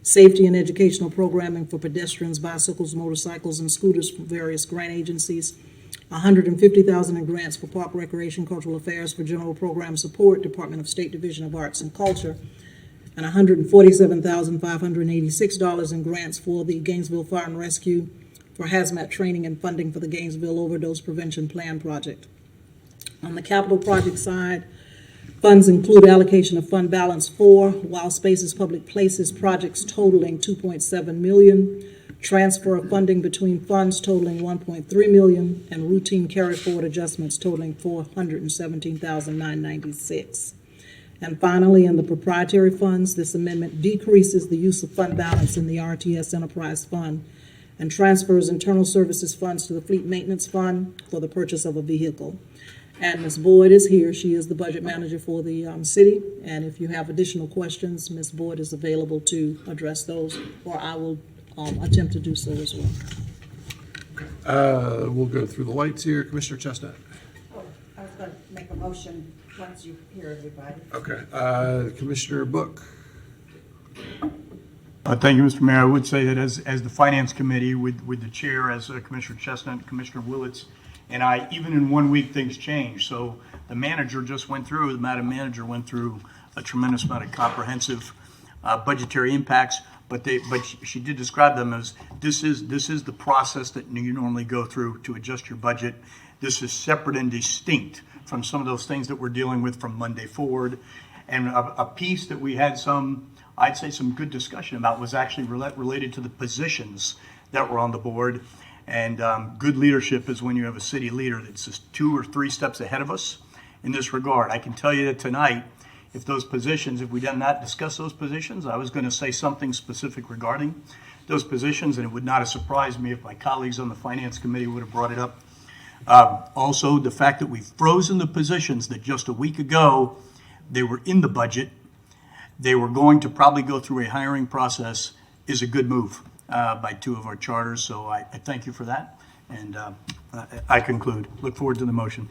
safety and educational programming for pedestrians, bicycles, motorcycles, and scooters from various grant agencies, $150,000 in grants for Park Recreation, Cultural Affairs for general program support, Department of State Division of Arts and Culture, and $147,586 in grants for the Gainesville Fire and Rescue for hazmat training and funding for the Gainesville Overdose Prevention Plan project. On the capital project side, funds include allocation of fund balance for Wild Spaces Public Places projects totaling $2.7 million, transfer of funding between funds totaling $1.3 million, and routine carry forward adjustments totaling $417,996. And finally, in the proprietary funds, this amendment decreases the use of fund balance in the RTS Enterprise Fund and transfers internal services funds to the Fleet Maintenance Fund for the purchase of a vehicle. And Ms. Boyd is here. She is the budget manager for the city. And if you have additional questions, Ms. Boyd is available to address those, or I will attempt to do so as well. We'll go through the lights here. Commissioner Chestnut. Oh, I was going to make a motion once you hear everybody. Okay. Commissioner Book. Thank you, Mr. Mayor. I would say that as the Finance Committee, with the chair as Commissioner Chestnut, Commissioner Willits, and I, even in 1 week, things change. So the manager just went through, the Madam Manager went through a tremendous amount of comprehensive budgetary impacts, but she did describe them as this is the process that you normally go through to adjust your budget. This is separate and distinct from some of those things that we're dealing with from Monday forward. And a piece that we had I'd say some good discussion about was actually related to the positions that were on the board. And good leadership is when you have a city leader that's just 2 or 3 steps ahead of us in this regard. I can tell you that tonight, if we did not discuss those positions, I was going to say something specific regarding those positions, and it would not have surprised me if my colleagues on the Finance Committee would have brought it up. Also, the fact that we've frozen the positions that just a week ago, they were in the budget, they were going to probably go through a hiring process, is a good move by 2 of our charters. So I thank you for that. And I conclude. Look forward to the motion.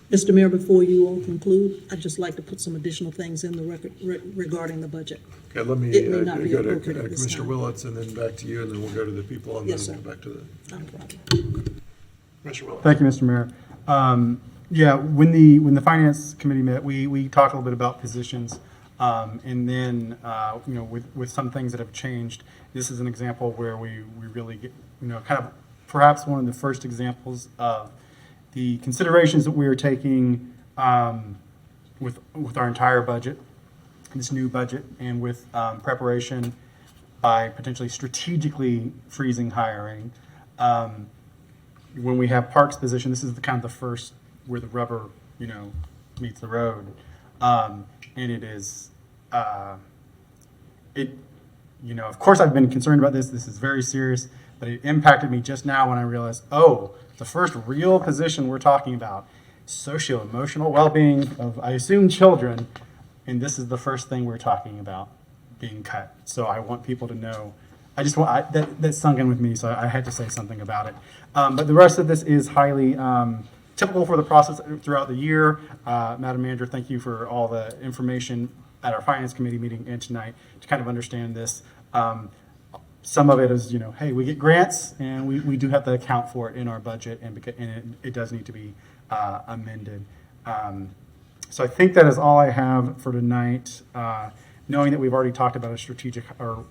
Mr. Mayor, before you all conclude, I'd just like to put some additional things in the record regarding the budget. Okay, let me It may not be go to appropriate at this Commissioner time. Willits and then back to you, and then we'll go to the people, and Yes, then sir. we'll go back to the No problem. Commissioner Willits. Thank you, Mr. Mayor. Yeah, when the Finance Committee met, we talked a little bit about positions, and then, with some things that have changed, this is an example where we really get, kind of perhaps one of the first examples of the considerations that we are taking with our entire budget, this new budget, and with preparation by potentially strategically freezing hiring. When we have parks position, this is the first where the rubber, meets the road. And it is, of course I've been concerned about this. This is very serious, but it impacted me just now when I realized, the first real position we're talking about, socio-emotional well-being of, I assume, children, and this is the first thing we're talking about being cut. So I want people to know. That sunk in with me, so I had to say something about it. But the rest of this is highly typical for the process throughout the year. Madam Manager, thank you for all the information at our Finance Committee meeting and tonight to kind of understand this. Some of it is, hey, we get grants, and we do have to account for it in our budget, and it does need to be amended. So I think that is all I have for tonight, knowing that we've already talked about a strategic, or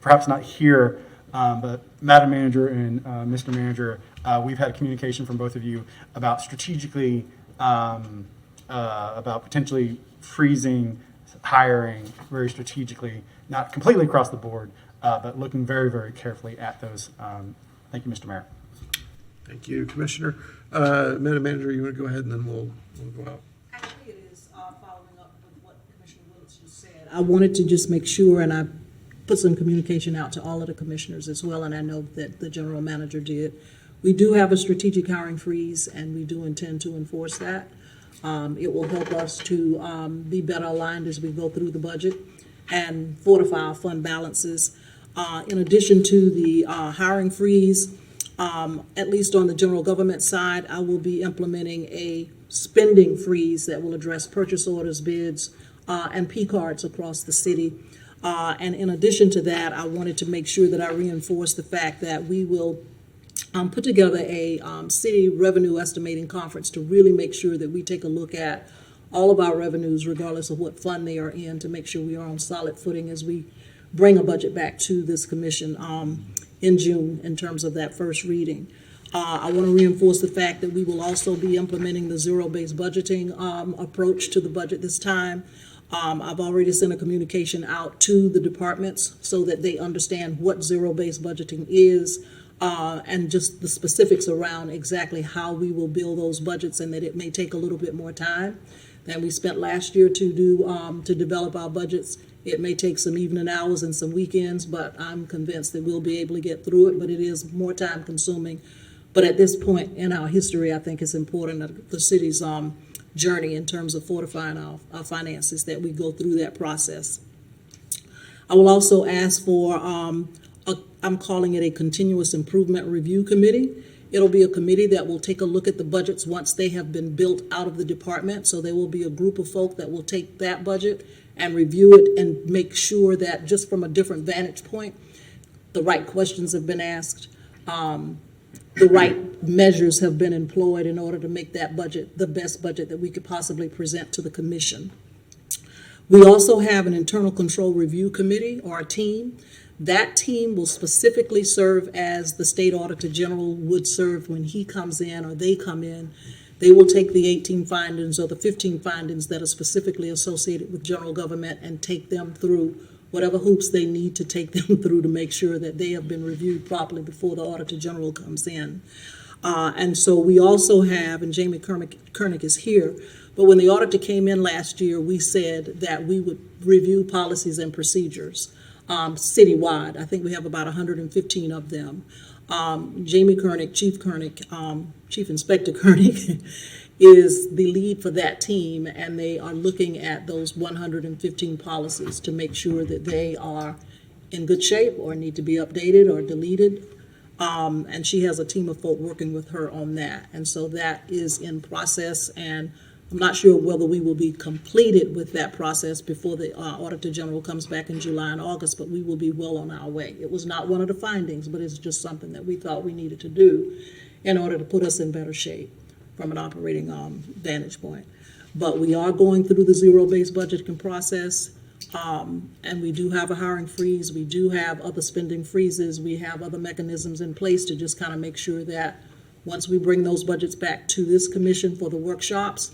perhaps not here, but Madam Manager and Mr. Manager, we've had communication from both of you about strategically, about potentially freezing hiring very strategically, not completely across the board, but looking very, very carefully at those. Thank you, Mr. Mayor. Thank you, Commissioner. Madam Manager, you want to go ahead, and then we'll go out. Actually, it is following up with what Commissioner Willits just said. I wanted to just make sure, and I put some communication out to all of the commissioners as well, and I know that the general manager did. We do have a strategic hiring freeze, and we do intend to enforce that. It will help us to be better aligned as we go through the budget and fortify our fund balances. In addition to the hiring freeze, at least on the general government side, I will be implementing a spending freeze that will address purchase orders, bids, and P cards across the city. And in addition to that, I wanted to make sure that I reinforce the fact that we will put together a city revenue estimating conference to really make sure that we take a look at all of our revenues, regardless of what fund they are in, to make sure we are on solid footing as we bring a budget back to this commission in June in terms of that first reading. I want to reinforce the fact that we will also be implementing the zero-based budgeting approach to the budget this time. I've already sent a communication out to the departments so that they understand what zero-based budgeting is, and just the specifics around exactly how we will build those budgets, and that it may take a little bit more time than we spent last year to develop our budgets. It may take some evening hours and some weekends, but I'm convinced that we'll be able to get through it. But it is more time consuming But at this point in our history, I think it's important that the city's journey in terms of fortifying our finances, that we go through that process. I will also ask for, I'm calling it a continuous improvement review committee. It'll be a committee that will take a look at the budgets once they have been built out of the department. So there will be a group of folk that will take that budget and review it and make sure that, just from a different vantage point, the right questions have been asked, the right measures have been employed in order to make that budget the best budget that we could possibly present to the commission. We also have an internal control review committee, or a team. That team will specifically serve as the state auditor general would serve when he comes in or they come in. They will take the 18 findings or the 15 findings that are specifically associated with general government and take them through whatever hoops they need to take them through to make sure that they have been reviewed properly before the auditor general comes in. And so we also have, and Jamie Kernick is here, but when the auditor came in last year, we said that we would review policies and procedures citywide. I think we have about 115 of them. Jamie Kernick, Chief Inspector Kernick, is the lead for that team, and they are looking at those 115 policies to make sure that they are in good shape or need to be updated or deleted. And she has a team of folk working with her on that. And so that is in process, and I'm not sure whether we will be completed with that process before the Auditor General comes back in July and August, but we will be well on our way. It was not one of the findings, but it's just something that we thought we needed to do in order to put us in better shape from an operating vantage point. But we are going through the zero-based budgeting process, and we do have a hiring freeze. We do have other spending freezes. We have other mechanisms in place to just kind of make sure that once we bring those budgets back to this commission for the workshops,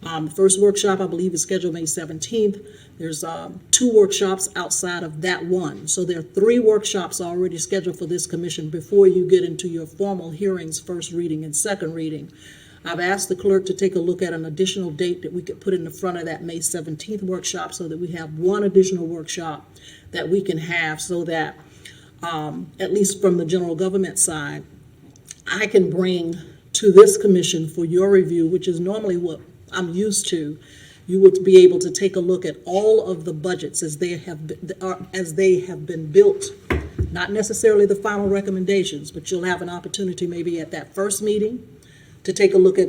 the first workshop, I believe, is scheduled May 17th. There's 2 workshops outside of that one. So there are 3 workshops already scheduled for this commission before you get into your formal hearings, first reading and second reading. I've asked the clerk to take a look at an additional date that we could put in the front of that May 17th workshop so that we have one additional workshop that we can have, so that, at least from the general government side, I can bring to this commission for your review, which is normally what I'm used to. You would be able to take a look at all of the budgets as they have been built, not necessarily the final recommendations, but you'll have an opportunity maybe at that first meeting to take a look at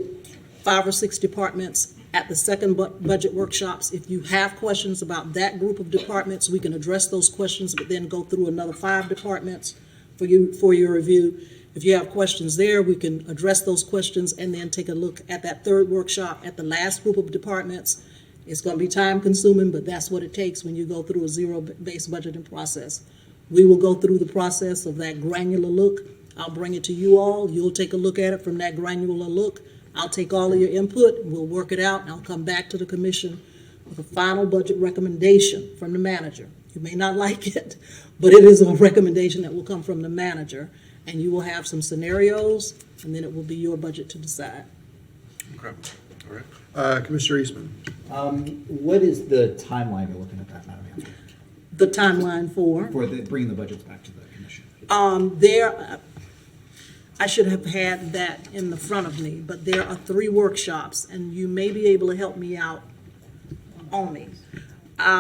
5 or 6 departments. At the second budget workshops, if you have questions about that group of departments, we can address those questions, but then go through another 5 departments for your review. If you have questions there, we can address those questions and then take a look at that third workshop at the last group of departments. It's going to be time consuming, but that's what it takes when you go through a zero-based budgeting process. We will go through the process of that granular look. I'll bring it to you all. You'll take a look at it from that granular look. I'll take all of your input, we'll work it out, and I'll come back to the commission with a final budget recommendation from the manager. You may not like it, but it is a recommendation that will come from the manager, and you will have some scenarios, and then it will be your budget to decide. Okay, all right. Commissioner Eastman. What is the timeline you're looking at that, Madam Manager? The timeline for? For bringing the budgets back to the commission. I should have had that in the front of me, but there are 3 workshops, and you may be able to help me out on these.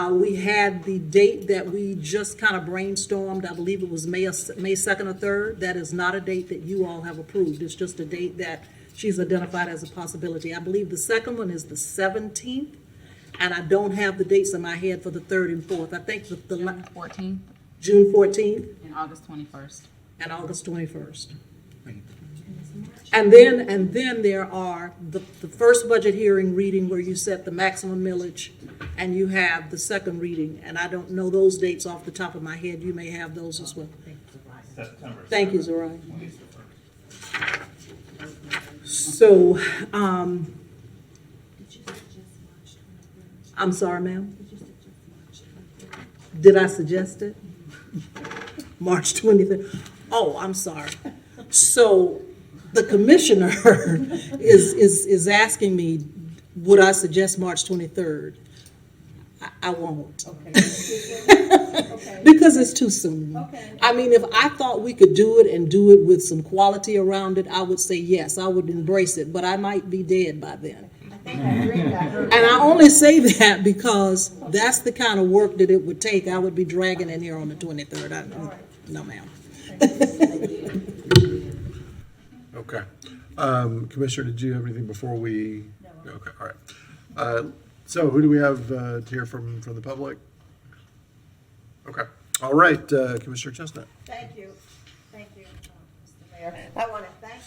We had the date that we just kind of brainstormed. I believe it was May 2nd or 3rd. That is not a date that you all have approved. It's just a date that she's identified as a possibility. I believe the second one is the 17th, and I don't have the dates in my head for the 3rd and 4th. I think the June 14th. June 14th. And August 21st. And August 21st. And then there are the first budget hearing reading where you set the maximum millage, and you have the second reading. And I don't know those dates off the top of my head. You may have those as well. September. Thank you, Zorai. So, I'm sorry, ma'am. Did I suggest it? March 23rd. Oh, I'm sorry. So the commissioner is asking me, would I suggest March 23rd? I won't. Okay. Because it's too soon. I mean, if I thought we could do it and do it with some quality around it, I would say yes, I would embrace it, but I might be dead by then. And I only say that because that's the kind of work that it would take. I would be dragging in here on the 23rd. No, ma'am. Okay. Commissioner, did you have anything before we? No. Okay, all right. So who do we have to hear from the public? Okay. All right, Commissioner Chestnut. Thank you, Mr. Mayor. I want to thank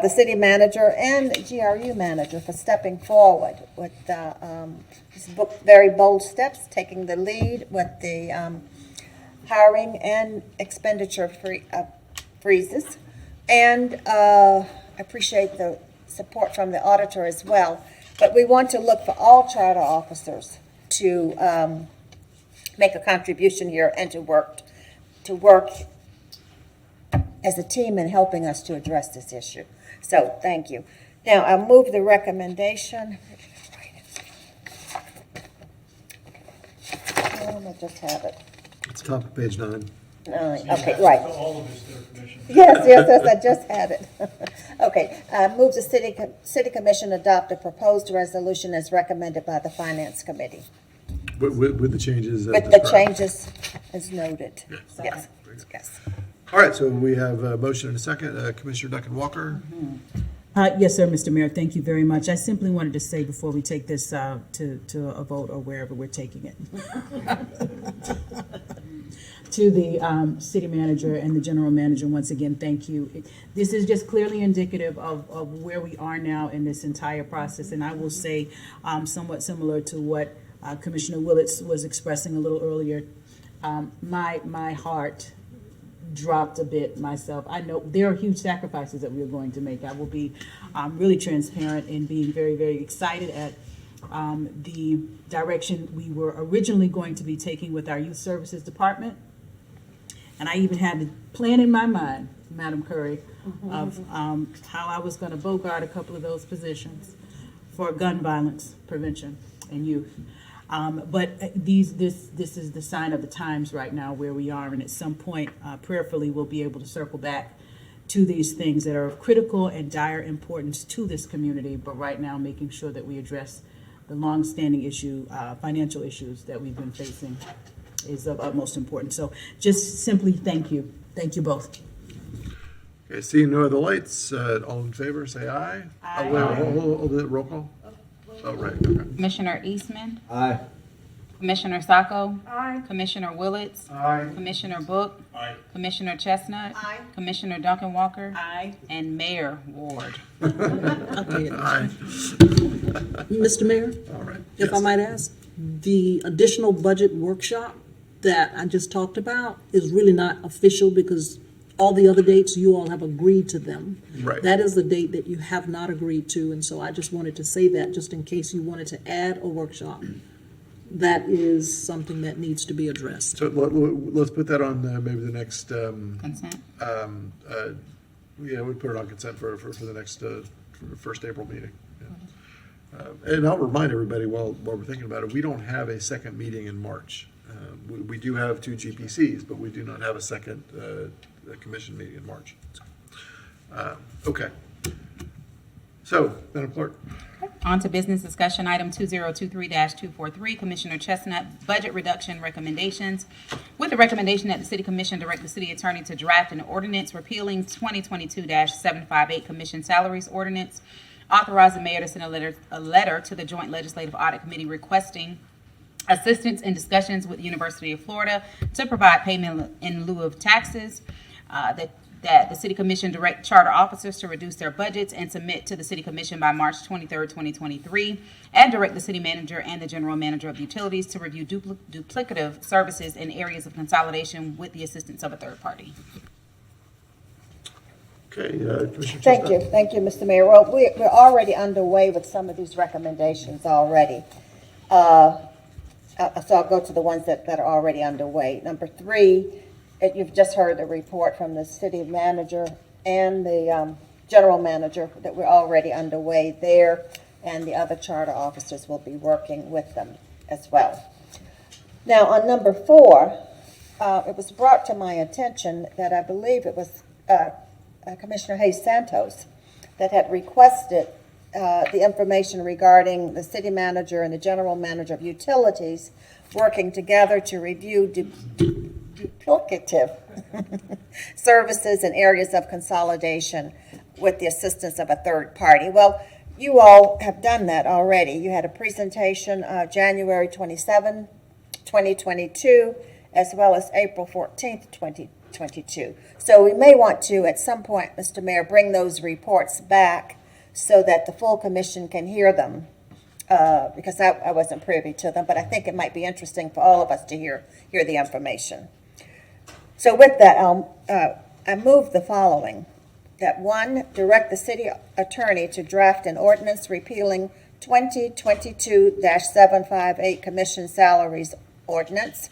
the city manager and GRU manager for stepping forward with these very bold steps, taking the lead with the hiring and expenditure freezes. And I appreciate the support from the auditor as well. But we want to look for all charter officers to make a contribution here and to work as a team in helping us to address this issue. So thank you. Now I'll move the recommendation. I just have it. It's top of page 9. Okay, right. Yes, I just had it. Okay, move the city commission adopt a proposed resolution as recommended by the finance committee. With the changes. With the changes as noted. Yes. All right, so we have a motion and a second. Commissioner Duncan-Walker. Yes, sir, Mr. Mayor, thank you very much. I simply wanted to say before we take this to a vote or wherever we're taking it. To the city manager and the general manager, once again, thank you. This is just clearly indicative of where we are now in this entire process. And I will say somewhat similar to what Commissioner Willits was expressing a little earlier. My heart dropped a bit myself. I know there are huge sacrifices that we are going to make. I will be really transparent in being very, very excited at the direction we were originally going to be taking with our youth services department. And I even had the plan in my mind, Madam Curry, of how I was going to bogart a couple of those positions for gun violence prevention and youth. But this is the sign of the times right now where we are, and at some point, prayerfully, we'll be able to circle back to these things that are of critical and dire importance to this community, but right now making sure that we address the long-standing issue, financial issues that we've been facing is of utmost importance. So just simply thank you. Thank you both. Okay, seeing no other lights, all in favor, say aye. Aye. Hold it, roll call. Oh, right, okay. Commissioner Eastman. Aye. Commissioner Sacco. Aye. Commissioner Willits. Aye. Commissioner Book. Aye. Commissioner Chestnut. Aye. Commissioner Duncan-Walker. Aye. And Mayor Ward. Okay. Aye. Mr. Mayor, All right. if I might ask, the additional budget workshop that I just talked about is really not official because all the other dates, you all have agreed to them. Right. That is the date that you have not agreed to, and so I just wanted to say that just in case you wanted to add a workshop. That is something that needs to be addressed. So let's put that on maybe the next. Consent. Yeah, we put it on consent for the next first April meeting. Yeah. And I'll remind everybody while we're thinking about it, we don't have a second meeting in March. We do have 2 GPCs, but we do not have a second commission meeting in March. Okay. So, Madam Clerk. On to business discussion, item 2023-243, Commissioner Chestnut, budget reduction recommendations. With the recommendation that the City Commission direct the City Attorney to draft an ordinance repealing 2022-758 Commission Salaries Ordinance, authorize the Mayor to send a letter to the Joint Legislative Audit Committee requesting assistance in discussions with the University of Florida to provide payment in lieu of taxes, that the City Commission direct charter officers to reduce their budgets and submit to the City Commission by March 23rd, 2023, and direct the City Manager and the General Manager of Utilities to review duplicative services in areas of consolidation with the assistance of a third party. Okay, Commissioner Chestnut. Thank you, Mr. Mayor. Well, we're already underway with some of these recommendations already. So I'll go to the ones that are already underway. Number 3, you've just heard the report from the city manager and the general manager that we're already underway there, and the other charter officers will be working with them. as well. Now, on number 4, it was brought to my attention that I believe it was Commissioner Hayes Santos that had requested the information regarding the city manager and the general manager of utilities working together to review duplicative services and areas of consolidation with the assistance of a third party. Well, you all have done that already. You had a presentation January 27, 2022, as well as April 14th, 2022. So we may want to, at some point, Mr. Mayor, bring those reports back so that the full commission can hear them, because I wasn't privy to them, but I think it might be interesting for all of us to hear the information. So with that, I move the following. That 1, direct the city attorney to draft an ordinance repealing 2022-758 commission salaries ordinance.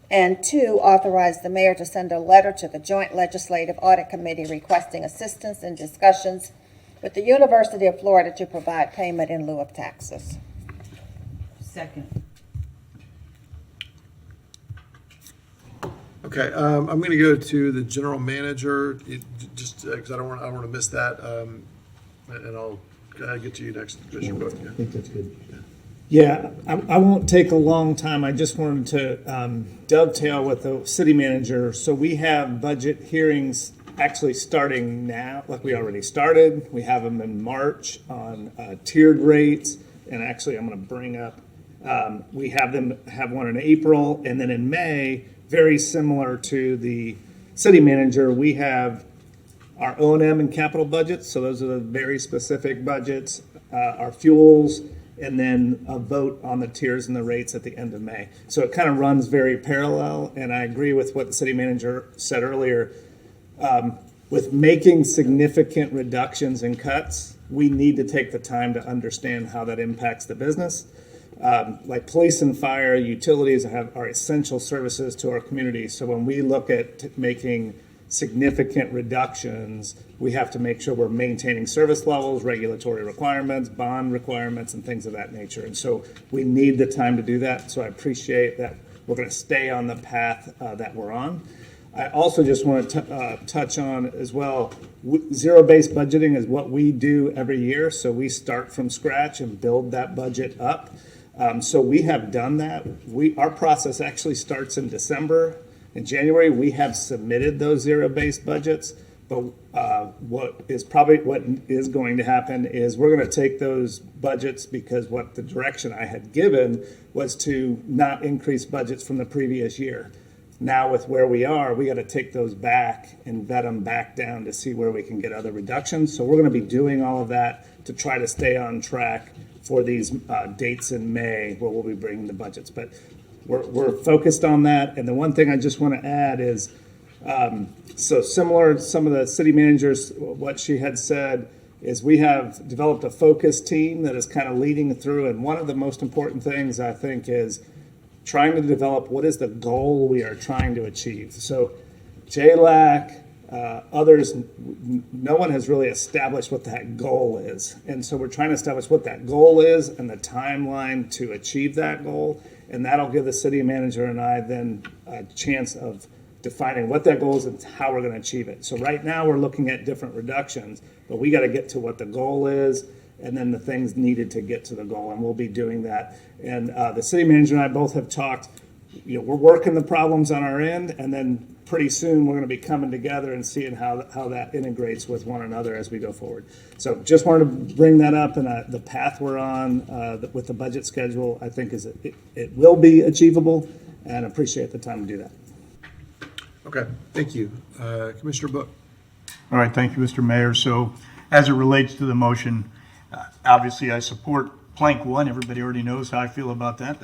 And 2, authorize the mayor to send a letter to the Joint Legislative Audit Committee requesting assistance in discussions with the University of Florida to provide payment in lieu of taxes. Second. Okay, I'm going to go to the general manager, just because I don't want to miss that, and I'll get to you next, Commissioner Book. I think that's good. Yeah, I won't take a long time. I just wanted to dovetail with the city manager. So we have budget hearings actually starting now, like we already started. We have them in March on tiered rates, and actually I'm going to bring up, we have one in April, and then in May, very similar to the city manager, we have our O&M and capital budgets. So those are the very specific budgets, our fuels, and then a vote on the tiers and the rates at the end of May. So it kind of runs very parallel, and I agree with what the city manager said earlier. With making significant reductions and cuts, we need to take the time to understand how that impacts the business. Like police and fire, utilities are essential services to our community. So when we look at making significant reductions, we have to make sure we're maintaining service levels, regulatory requirements, bond requirements, and things of that nature. And so we need the time to do that. So I appreciate that we're going to stay on the path that we're on. I also just want to touch on as well, zero-based budgeting is what we do every year. So we start from scratch and build that budget up. So we have done that. Our process actually starts in December. In January, we have submitted those zero-based budgets. But what is going to happen is we're going to take those budgets, because what the direction I had given was to not increase budgets from the previous year. Now with where we are, we got to take those back and vet them back down to see where we can get other reductions. So we're going to be doing all of that to try to stay on track for these dates in May where we'll be bringing the budgets. But we're focused on that. And the one thing I just want to add is, so similar to some of the city managers, what she had said is we have developed a focus team that is kind of leading through. And one of the most important things, I think, is trying to develop what is the goal we are trying to achieve. So JLAC, others, no one has really established what that goal is. And so we're trying to establish what that goal is and the timeline to achieve that goal. And that'll give the city manager and I then a chance of defining what that goal is and how we're going to achieve it. So right now we're looking at different reductions, but we got to get to what the goal is and then the things needed to get to the goal, and we'll be doing that. And the city manager and I both have talked, we're working the problems on our end, and then pretty soon we're going to be coming together and seeing how that integrates with one another as we go forward. So just wanted to bring that up, and the path we're on with the budget schedule, I think it will be achievable, and appreciate the time to do that. Okay, thank you. Commissioner Book. All right, thank you, Mr. Mayor. So as it relates to the motion, obviously I support plank one. Everybody already knows how I feel about that.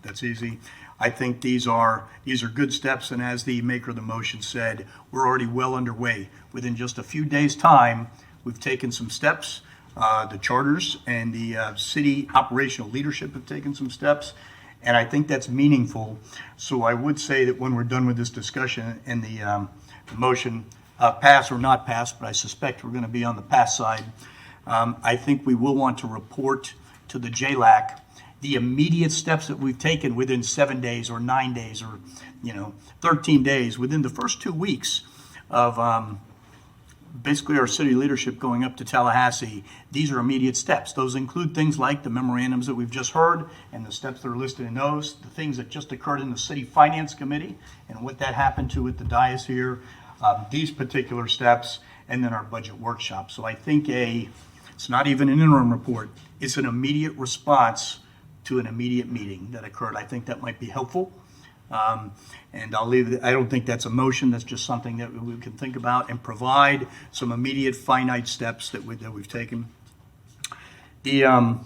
That's easy. I think these are good steps, and as the maker of the motion said, we're already well underway. Within just a few days' time, we've taken some steps. The charters and the city operational leadership have taken some steps, and I think that's meaningful. So I would say that when we're done with this discussion and the motion pass or not pass, but I suspect we're going to be on the pass side, I think we will want to report to the JLAC the immediate steps that we've taken within 7 days or 9 days or, 13 days, within the first 2 weeks of basically our city leadership going up to Tallahassee, these are immediate steps. Those include things like the memorandums that we've just heard and the steps that are listed in those, the things that just occurred in the City Finance Committee and what that happened to at the dais here, these particular steps, and then our budget workshop. So I think it's not even an interim report. It's an immediate response to an immediate meeting that occurred. I think that might be helpful. And I'll leave it, I don't think that's a motion, that's just something that we can think about and provide some immediate finite steps that we've taken. The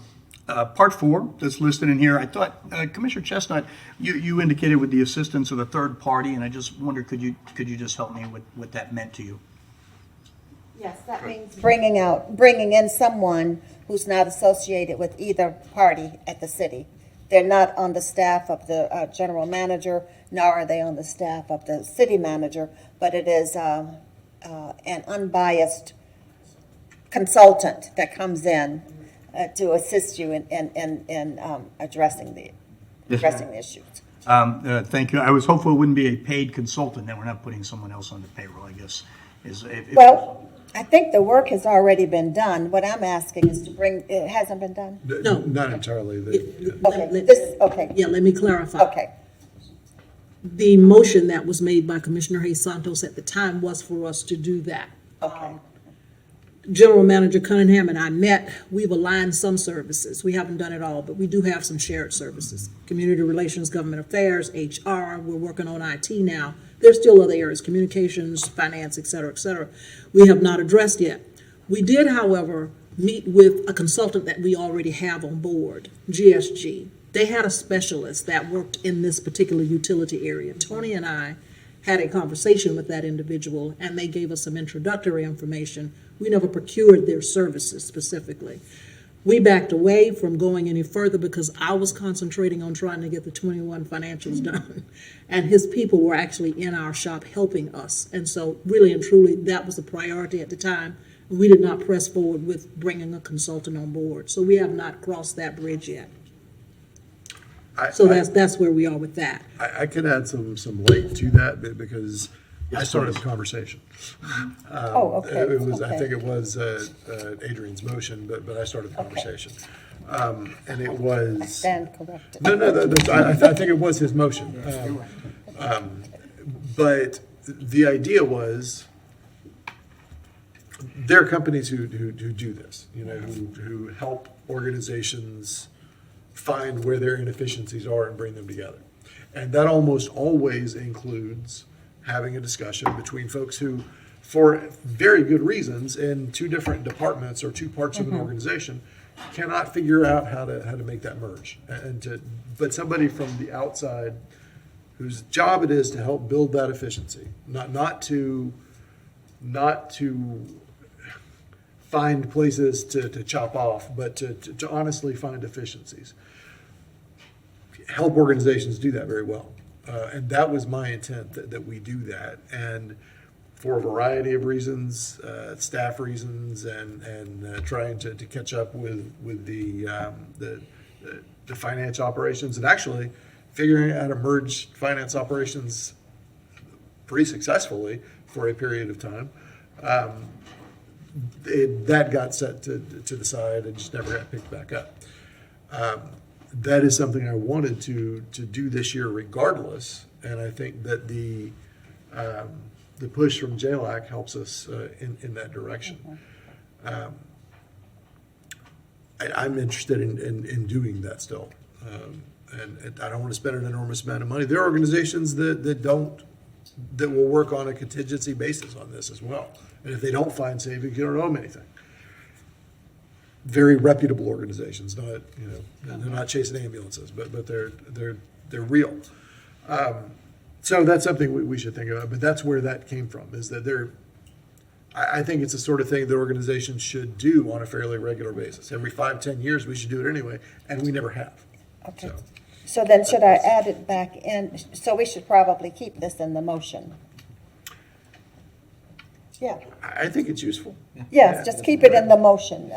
part 4 that's listed in here, I thought, Commissioner Chestnut, you indicated with the assistance of a third party, and I just wondered, could you just help me with what that meant to you? Yes, that means bringing in someone who's not associated with either party at the city. They're not on the staff of the general manager, nor are they on the staff of the city manager, but it is an unbiased consultant that comes in to assist you in addressing the issues. Thank you. I was hopeful it wouldn't be a paid consultant, that we're not putting someone else on the payroll, I guess. Well, I think the work has already been done. What I'm asking is to bring, it hasn't been done? No, not entirely. Okay. Yeah, let me clarify. Okay. The motion that was made by Commissioner Hayes Santos at the time was for us to do that. Okay. General Manager Cunningham and I met. We've aligned some services. We haven't done it all, but we do have some shared services. Community Relations, Government Affairs, HR. We're working on IT now. There's still other areas, communications, finance, et cetera, we have not addressed yet. We did, however, meet with a consultant that we already have on board, GSG. They had a specialist that worked in this particular utility area. Tony and I had a conversation with that individual, and they gave us some introductory information. We never procured their services specifically. We backed away from going any further because I was concentrating on trying to get the 21 financials done. And his people were actually in our shop helping us. And so really and truly, that was the priority at the time. We did not press forward with bringing a consultant on board. So we have not crossed that bridge yet. That's where we are with that. I could add some light to that because I started the conversation. Okay. It was, Okay. I think it was Adrian's motion, but I started the conversation. And it was. I stand corrected. No, I think it was his motion. But the idea was, there are companies who do this, who help organizations find where their inefficiencies are and bring them together. And that almost always includes having a discussion between folks who, for very good reasons, in two different departments or two parts of an organization, cannot figure out how to make that merge. But somebody from the outside whose job it is to help build that efficiency, not to find places to chop off, but to honestly find efficiencies. Help organizations do that very well. And that was my intent, that we do that. And for a variety of reasons, staff reasons, and trying to catch up with the finance operations, and actually figuring out how to merge finance operations pretty successfully for a period of time. That got set to the side and just never got picked back up. That is something I wanted to do this year regardless, and I think that the push from JLAC helps us in that direction. I'm interested in doing that still, and I don't want to spend an enormous amount of money. There are organizations that will work on a contingency basis on this as well, and if they don't find savings, you don't owe them anything. Very reputable organizations, not they're not chasing ambulances, but they're real. So that's something we should think about. But that's where that came from. Is that I think it's the sort of thing that organizations should do on a fairly regular basis. Every 5-10 years, we should do it anyway, and we never have. Okay. So then, should I add it back in? So we should probably keep this in the motion. Yeah. I think it's useful. Yes, just keep it in the motion.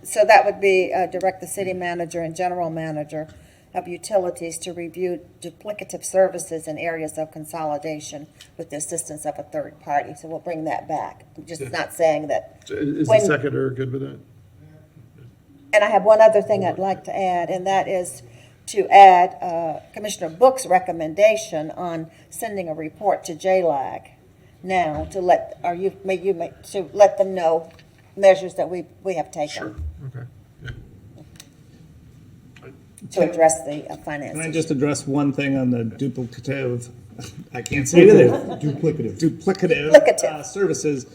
So that would be direct the city manager and general manager of utilities to review duplicative services in areas of consolidation with the assistance of a third party. So we'll bring that back. I'm just not saying that. Is the when- seconder good with that? And I have one other thing I'd like to add, and that is to add Commissioner Book's recommendation on sending a report to JLAG now to let, to let them know measures that we have taken. Sure, okay. Yeah. To address the Can I finances. just address one thing on the duplicative, I can't say it, duplicative services.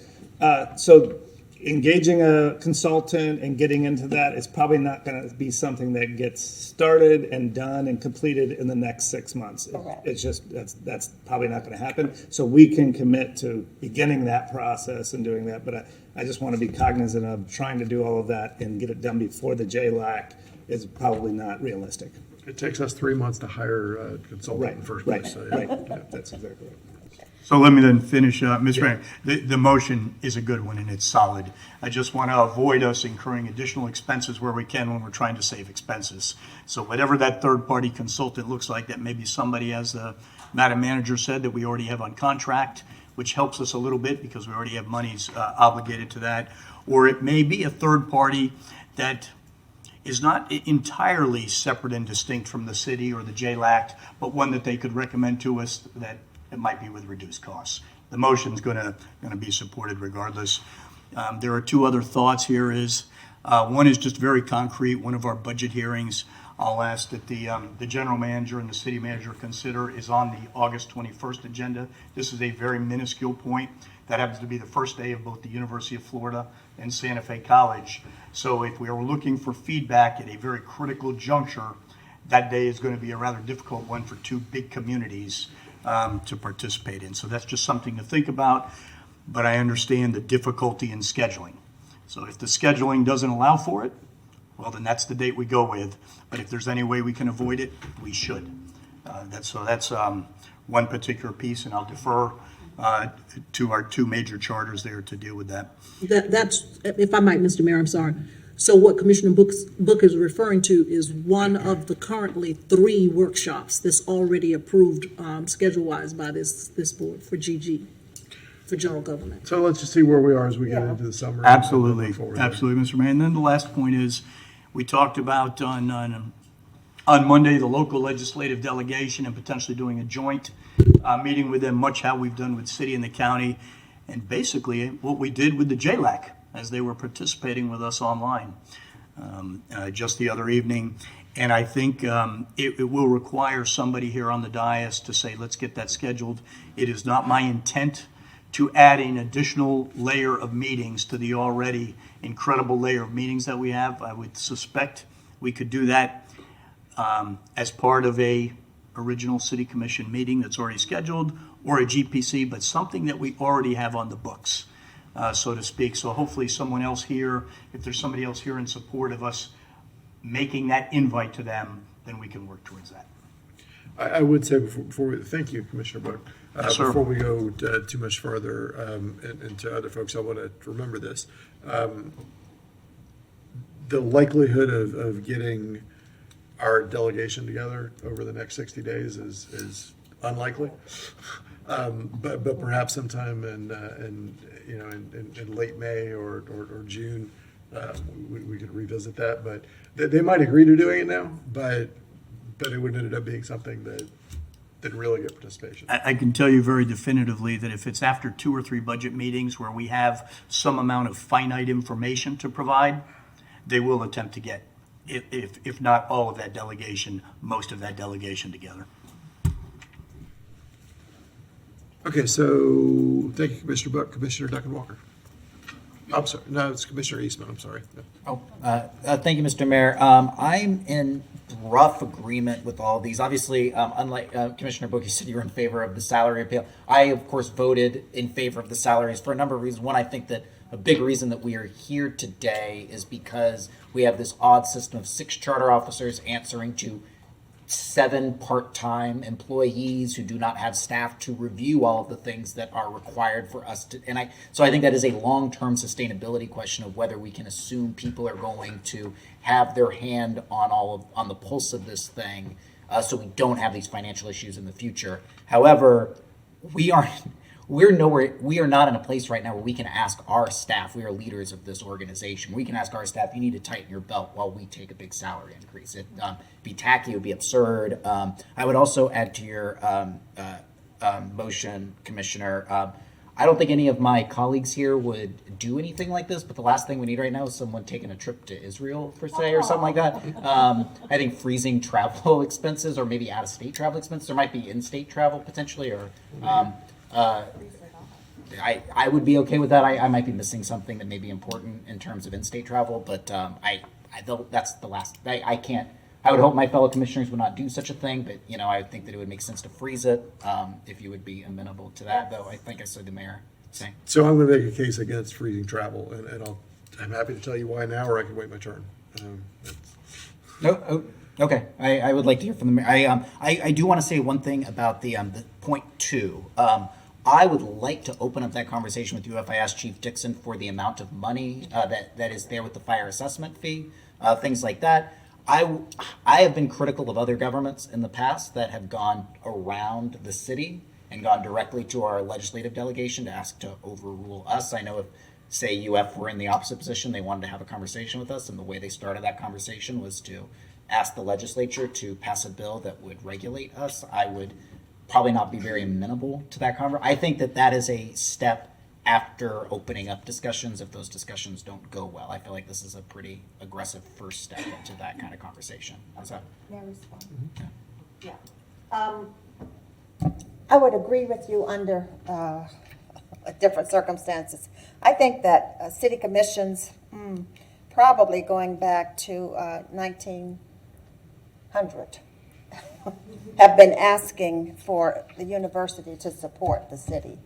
So engaging a consultant and getting into that is probably not going to be something that gets started and done and completed in the next 6 months. It's just, that's probably not going to happen. So we can commit to beginning that process and doing that, but I just want to be cognizant of trying to do all of that and get it done before the JLAC is probably not realistic. It takes us 3 months to hire a consultant in the first place. So, yeah. Right, yeah, that's exactly right. So let me then finish up. Mr. Mayor, the motion is a good one and it's solid. I just want to avoid us incurring additional expenses where we can when we're trying to save expenses. So whatever that third-party consultant looks like, that may be somebody, as the Madam Manager said, that we already have on contract, which helps us a little bit because we already have monies obligated to that. Or it may be a third party that is not entirely separate and distinct from the city or the JLAC, but one that they could recommend to us that it might be with reduced costs. The motion's gonna be supported regardless. There are two other thoughts here is, one is just very concrete. One of our budget hearings, I'll ask that the general manager and the city manager consider is on the August 21st agenda. This is a very minuscule point. That happens to be the first day of both the University of Florida and Santa Fe College. So if we are looking for feedback at a very critical juncture, that day is going to be a rather difficult one for two big communities to participate in. So that's just something to think about, but I understand the difficulty in scheduling. So if the scheduling doesn't allow for it, well, then that's the date we go with. But if there's any way we can avoid it, we should. That's one particular piece, and I'll defer to our two major charters there to deal with that. That's, if I might, Mr. Mayor, I'm sorry. So what Commissioner Book is referring to is one of the currently 3 workshops that's already approved schedule-wise by this board for GG, for general government. So let's just see where we are as we get into the summer. Absolutely, absolutely, Mr. Mayor. And then the last point is, we talked about on Monday, the local legislative delegation and potentially doing a joint meeting with them, much how we've done with city and the county, and basically what we did with the JLAC as they were participating with us online just the other evening. And I think it will require somebody here on the dais to say, let's get that scheduled. It is not my intent to add an additional layer of meetings to the already incredible layer of meetings that we have. I would suspect we could do that as part of a original city commission meeting that's already scheduled, or a GPC, but something that we already have on the books, so to speak. So hopefully someone else here, if there's somebody else here in support of us making that invite to them, then we can work towards that. I would say thank you, Commissioner Book. Yes, sir. Before we go too much further and to other folks, I want to remember this. The likelihood of getting our delegation together over the next 60 days is unlikely. But perhaps sometime in late May or June, we could revisit that. But they might agree to doing it now, but it would end up being something that didn't really get participation. I can tell you very definitively that if it's after 2 or 3 budget meetings where we have some amount of finite information to provide, they will attempt to get, if not all of that delegation, most of that delegation together. Okay, so thank you, Commissioner Buck. Commissioner Duncan-Walker. I'm sorry. No, it's Commissioner Eastman. I'm sorry. Thank you, Mr. Mayor. I'm in rough agreement with all of these. Obviously, unlike Commissioner Book, you said you were in favor of the salary appeal. I, of course, voted in favor of the salaries for a number of reasons. One, I think that a big reason that we are here today is because we have this odd system of 6 charter officers answering to 7 part-time employees who do not have staff to review all of the things that are required for us to, so I think that is a long-term sustainability question of whether we can assume people are going to have their hand on the pulse of this thing, so we don't have these financial issues in the future. However, we are not in a place right now where we can ask our staff, we are leaders of this organization, we can ask our staff, you need to tighten your belt while we take a big salary increase. It'd be tacky, it would be absurd. I would also add to your motion, Commissioner, I don't think any of my colleagues here would do anything like this, but the last thing we need right now is someone taking a trip to Israel, per se, or something like that. I think freezing travel expenses, or maybe out-of-state travel expenses, there might be in-state travel potentially, or I would be okay with that. I might be missing something that may be important in terms of in-state travel, but that's the last. I can't. I would hope my fellow commissioners would not do such a thing, but I would think that it would make sense to freeze it if you would be amenable to that. Though I think I saw the mayor saying. So I'm going to make a case against freezing travel, and I'm happy to tell you why now, or I can wait my turn. Okay. I would like to hear from the mayor. I do want to say one thing about the point 2. I would like to open up that conversation with you if I ask Chief Dixon for the amount of money that is there with the fire assessment fee, things like that. I have been critical of other governments in the past that have gone around the city and gone directly to our legislative delegation to ask to overrule us. I know if, say, UF were in the opposite position, they wanted to have a conversation with us, and the way they started that conversation was to ask the legislature to pass a bill that would regulate us. I would probably not be very amenable to that conversation. I think that is a step after opening up discussions if those discussions don't go well. I feel like this is a pretty aggressive first step into that kind of conversation. How's that? May I respond? Yeah. I would agree with you under different circumstances. I think that city commissions, probably going back to 1900, have been asking for the university to support the city,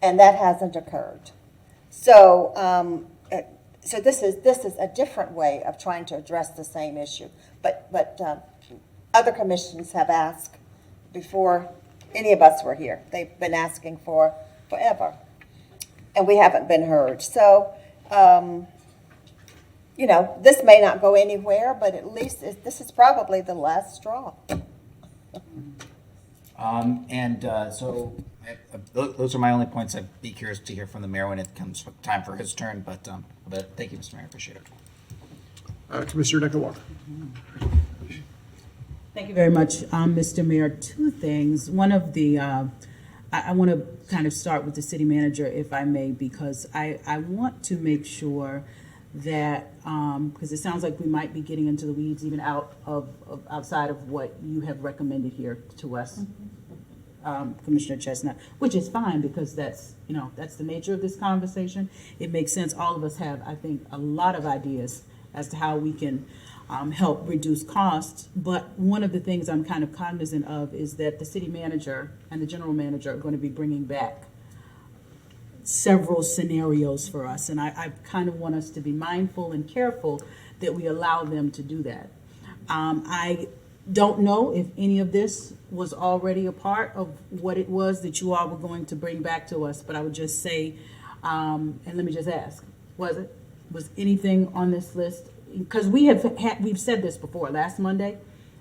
and that hasn't occurred. So, so this is a different way of trying to address the same issue. But other commissions have asked before any of us were here. They've been asking for forever, and we haven't been heard. So, this may not go anywhere, but at least this is probably the last straw. So those are my only points. I'd be curious to hear from the mayor when it comes time for his turn, but thank you, Mr. Mayor, appreciate it. Commissioner Duncan-Walker. Thank you very much, Mr. Mayor. 2 things. One of the, I want to kind of start with the city manager, if I may, because I want to make sure that, because it sounds like we might be getting into the weeds even outside of what you have recommended here to us, Commissioner Chestnut, which is fine because that's the nature of this conversation. It makes sense. All of us have, I think, a lot of ideas as to how we can help reduce costs. But one of the things I'm kind of cognizant of is that the city manager and the general manager are going to be bringing back several scenarios for us. And I kind of want us to be mindful and careful that we allow them to do that. I don't know if any of this was already a part of what it was that you all were going to bring back to us, but I would just say, and let me just ask, was anything on this list? Because we've said this before. Last Monday,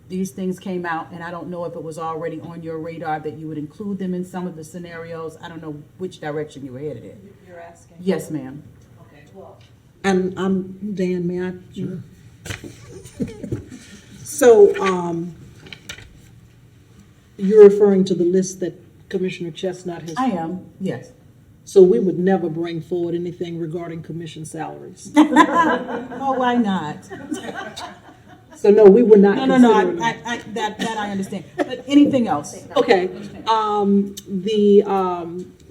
these things came out, and I don't know if it was already on your radar that you would include them in some of the scenarios. I don't know which direction you were headed in. You're asking? Yes, ma'am. Okay, 12. And Dan, may I? Sure. So, you're referring to the list that Commissioner Chestnut has? I am, yes. So we would never bring forward anything regarding commission salaries? Oh, why not? So no, we would not. No, that I understand. But anything else? Okay. The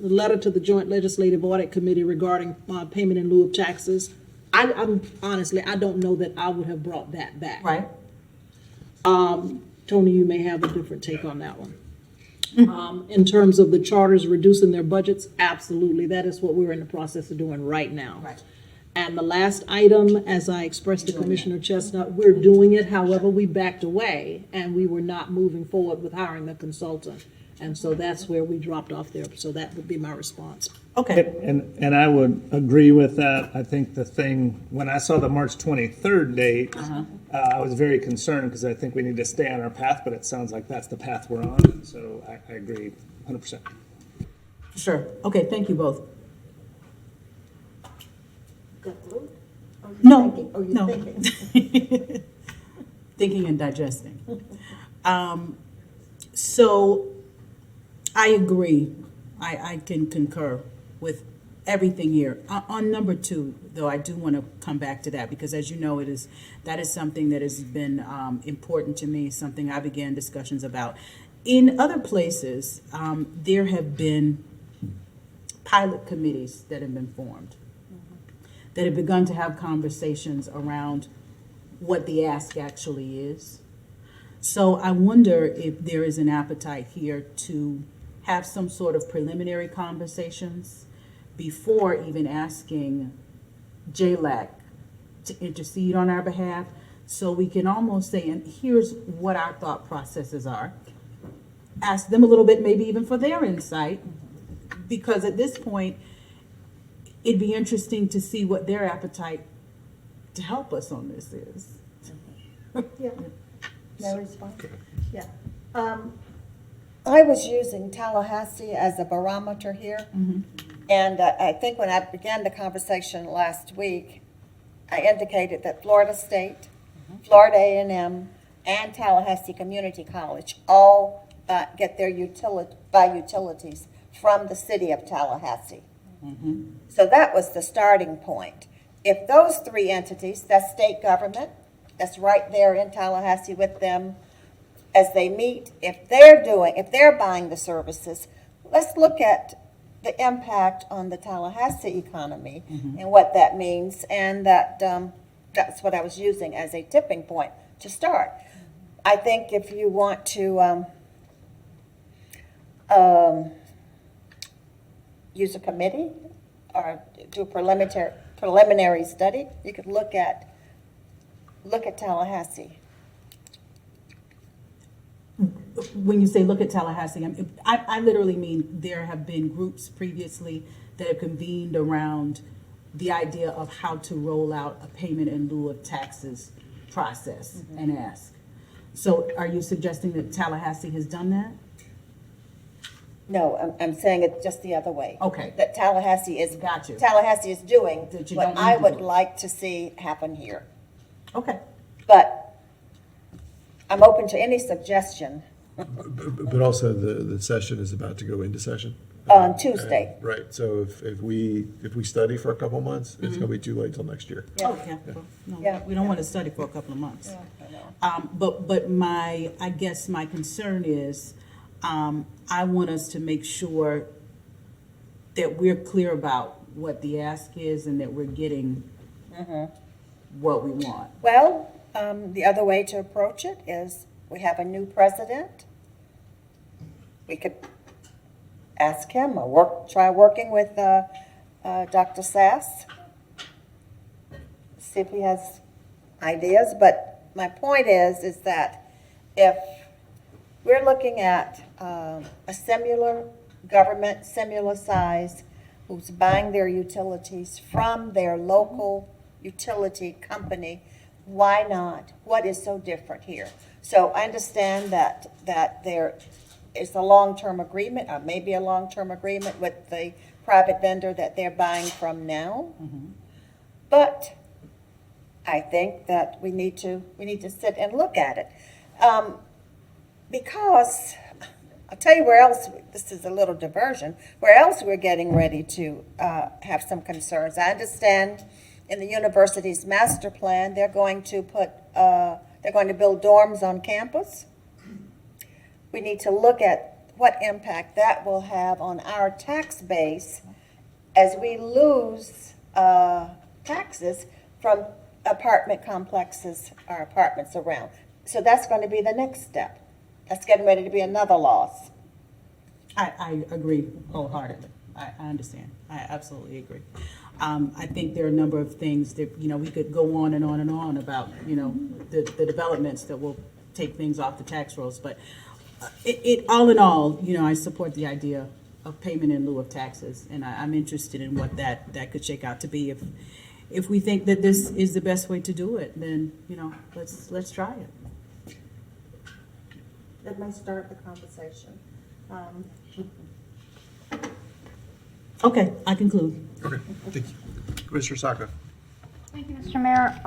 letter to the Joint Legislative Audit Committee regarding payment in lieu of taxes. I'm honestly, I don't know that I would have brought that back. Right. Tony, you may have a different take on that one. In terms of the charters reducing their budgets, absolutely. That is what we're in the process of doing right now. Right. And the last item, as I expressed to Commissioner Chestnut, we're doing it, however, we backed away and we were not moving forward with hiring the consultant. And so that's where we dropped off there. So that would be my response. Okay. And I would agree with that. I think the thing, when I saw the March 23rd date, I was very concerned because I think we need to stay on our path, but it sounds like that's the path we're on. So I agree 100%. Sure. Okay, thank you both. No, no. Thinking and digesting. So I agree. I can concur with everything here. On number 2, though, I do want to come back to that because, as you know, that is something that has been important to me, something I began discussions about. In other places, there have been pilot committees that have been formed that have begun to have conversations around what the ask actually is. So I wonder if there is an appetite here to have some sort of preliminary conversations before even asking JLAC to intercede on our behalf, so we can almost say, and here's what our thought processes are. Ask them a little bit, maybe even for their insight, because at this point, it'd be interesting to see what their appetite to help us on this is. Yeah. No response? Yeah. I was using Tallahassee as a barometer here. And I think when I began the conversation last week, I indicated that Florida State, Florida A&M, and Tallahassee Community College all get their utilities from the city of Tallahassee. So that was the starting point. If those 3 entities, that's state government, that's right there in Tallahassee with them as they meet, if they're buying the services, let's look at the impact on the Tallahassee economy and what that means, and that's what I was using as a tipping point to start. I think if you want to use a committee or do a preliminary study, you could look at Tallahassee. When you say look at Tallahassee, I literally mean there have been groups previously that have convened around the idea of how to roll out a payment in lieu of taxes process and ask. So are you suggesting that Tallahassee has done that? No, I'm saying it just the other way. Okay. That Tallahassee is doing That you what don't I need to would do. like to see happen here. Okay. But I'm open to any suggestion But also the session is about to go into session. on Tuesday. Right, so if we study for a couple months, it's gonna be too late till next year. Oh, yeah. No, we don't want to study for a couple of months. But I guess my concern is, I want us to make sure that we're clear about what the ask is and that we're getting what we want. Well, the other way to approach it is we have a new president. We could ask him or try working with Dr. Sass, see if he has ideas. But my point is that if we're looking at a similar government, similar size, who's buying their utilities from their local utility company, why not? What is so different here? So I understand that there is a long-term agreement, or maybe a long-term agreement with the private vendor that they're buying from now. But I think that we need to sit and look at it. Because I'll tell you where else, this is a little diversion, where else we're getting ready to have some concerns. I understand in the university's master plan, they're going to build dorms on campus. We need to look at what impact that will have on our tax base as we lose taxes from apartment complexes or apartments around. So that's going to be the next step. That's getting ready to be another loss. I agree wholeheartedly. I understand. I absolutely agree. I think there are a number of things that, we could go on and on and on about, the developments that will take things off the tax rolls. But all in all, I support the idea of payment in lieu of taxes. And I'm interested in what that could shake out to be. If we think that this is the best way to do it, then, let's try it. That may start the conversation. Okay, I conclude. Okay, thank you. Commissioner Saka. Thank you, Mr. Mayor.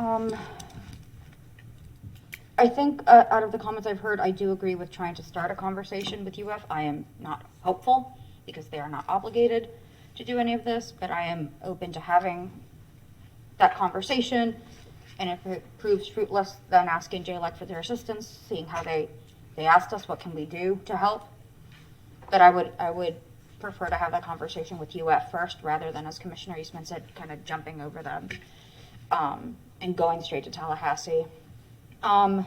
I think out of the comments I've heard, I do agree with trying to start a conversation with UF. I am not hopeful because they are not obligated to do any of this, but I am open to having that conversation. And if it proves fruitless, then asking JLEC for their assistance, seeing how they asked us what can we do to help. But I would prefer to have that conversation with UF first, rather than, as Commissioner Eastman said, kind of jumping over them and going straight to Tallahassee. I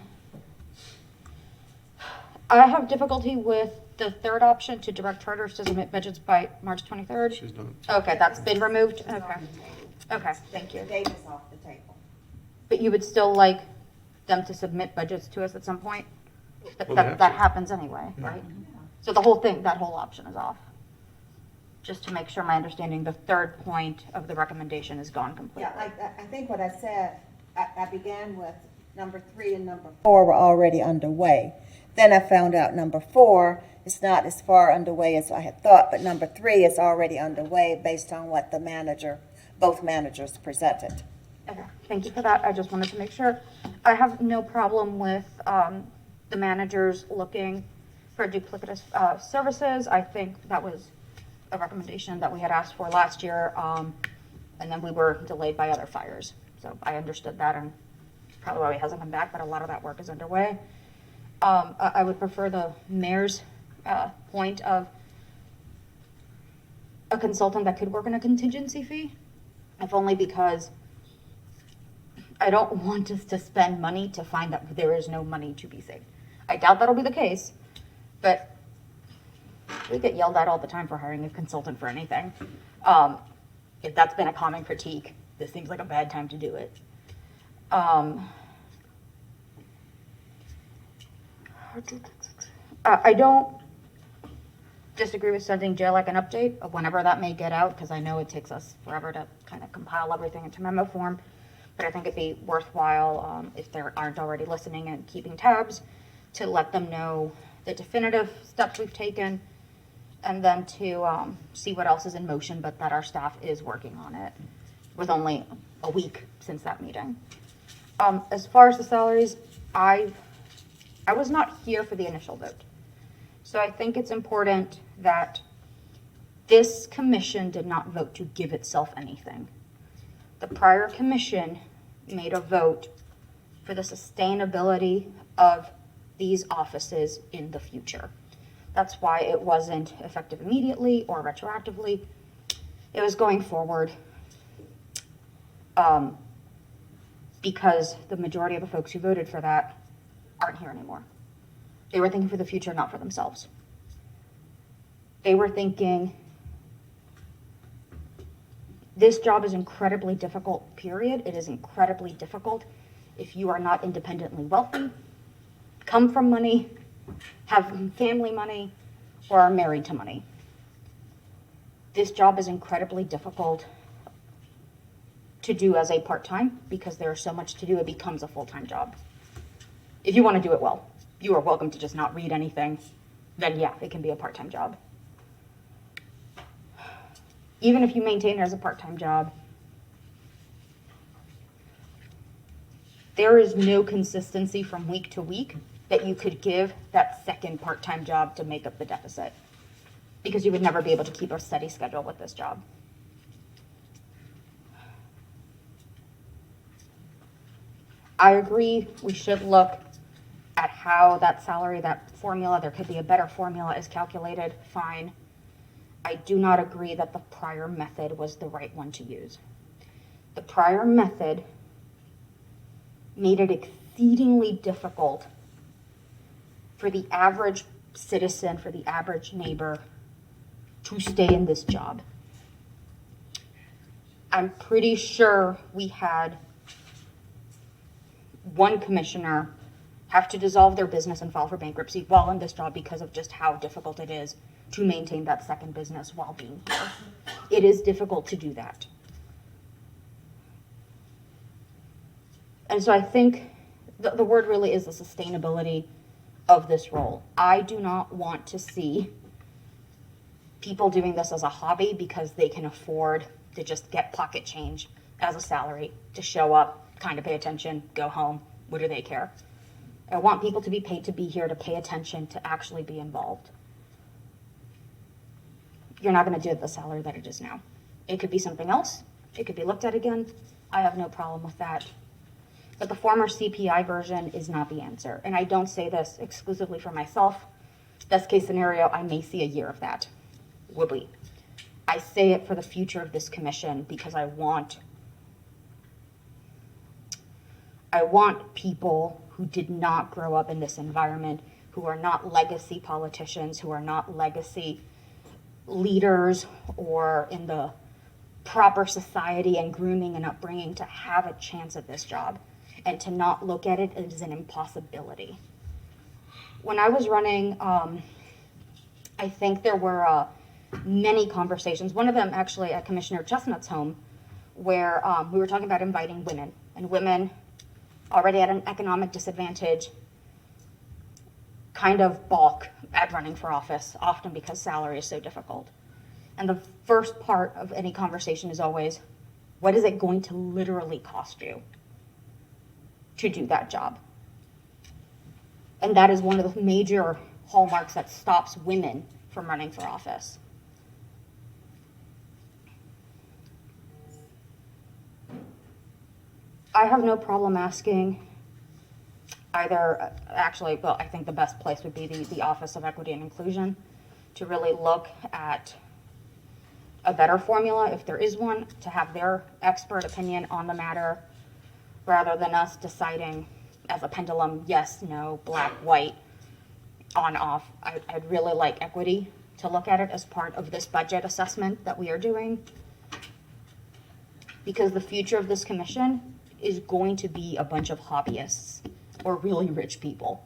have difficulty with the third option, to direct charters to submit budgets by March 23rd. She's done. Okay, that's been removed? Okay, thank you. Date is off the table. But you would still like them to submit budgets to us at some point? Well, they have That to. happens anyway, right? So the whole thing, that whole option is off? Just to make sure my understanding, the third point of the recommendation is gone completely. Yeah, I think what I said, I began with number 3 and number 4 were already underway. Then I found out number 4 is not as far underway as I had thought, but number 3 is already underway based on what both managers presented. Okay, thank you for that. I just wanted to make sure. I have no problem with the managers looking for duplicitous services. I think that was a recommendation that we had asked for last year, and then we were delayed by other fires. So I understood that, and probably why he hasn't come back, but a lot of that work is underway. I would prefer the mayor's point of a consultant that could work on a contingency fee, if only because I don't want us to spend money to find that there is no money to be saved. I doubt that'll be the case, but we get yelled at all the time for hiring a consultant for anything. If that's been a common critique, this seems like a bad time to do it. I don't disagree with sending JLEC an update of whenever that may get out, because I know it takes us forever to kind of compile everything into memo form. But I think it'd be worthwhile, if they aren't already listening and keeping tabs, to let them know the definitive steps we've taken, and then to see what else is in motion, but that our staff is working on it with only a week since that meeting. As far as the salaries, I was not here for the initial vote. So I think it's important that this commission did not vote to give itself anything. The prior commission made a vote for the sustainability of these offices in the future. That's why it wasn't effective immediately or retroactively. It was going forward because the majority of the folks who voted for that aren't here anymore. They were thinking for the future, not for themselves. They were thinking, this job is incredibly difficult, period. It is incredibly difficult if you are not independently wealthy, come from money, have family money, or are married to money. This job is incredibly difficult to do as a part-time because there's so much to do, it becomes a full-time job. If you want to do it well, you are welcome to just not read anything, then yeah, it can be a part-time job. Even if you maintain it as a part-time job, there is no consistency from week to week that you could give that second part-time job to make up the deficit, because you would never be able to keep a steady schedule with this job. I agree we should look at how that salary, that formula, there could be a better formula, is calculated, fine. I do not agree that the prior method was the right one to use. The prior method made it exceedingly difficult for the average citizen, for the average neighbor, to stay in this job. I'm pretty sure we had one commissioner have to dissolve their business and file for bankruptcy while in this job because of just how difficult it is to maintain that second business while being here. It is difficult to do that. And so I think the word really is the sustainability of this role. I do not want to see people doing this as a hobby because they can afford to just get pocket change as a salary, to show up, kind of pay attention, go home. What do they care? I want people to be paid to be here, to pay attention, to actually be involved. You're not going to do the salary that it is now. It could be something else. It could be looked at again. I have no problem with that. But the former CPI version is not the answer. And I don't say this exclusively for myself. Best case scenario, I may see a year of that. Will be. I say it for the future of this commission because I want people who did not grow up in this environment, who are not legacy politicians, who are not legacy leaders or in the proper society and grooming and upbringing, to have a chance at this job and to not look at it as an impossibility. When I was running, I think there were many conversations, one of them actually at Commissioner Chestnut's home, where we were talking about inviting women, and women already at an economic disadvantage kind of balk at running for office, often because salary is so difficult. And the first part of any conversation is always, what is it going to literally cost you to do that job? And that is one of the major hallmarks that stops women from running for office. I have no problem asking either, actually, well, I think the best place would be the Office of Equity and Inclusion to really look at a better formula, if there is one, to have their expert opinion on the matter, rather than us deciding as a pendulum, yes, no, black, white, on, off. I'd really like equity to look at it as part of this budget assessment that we are doing, because the future of this commission is going to be a bunch of hobbyists or really rich people,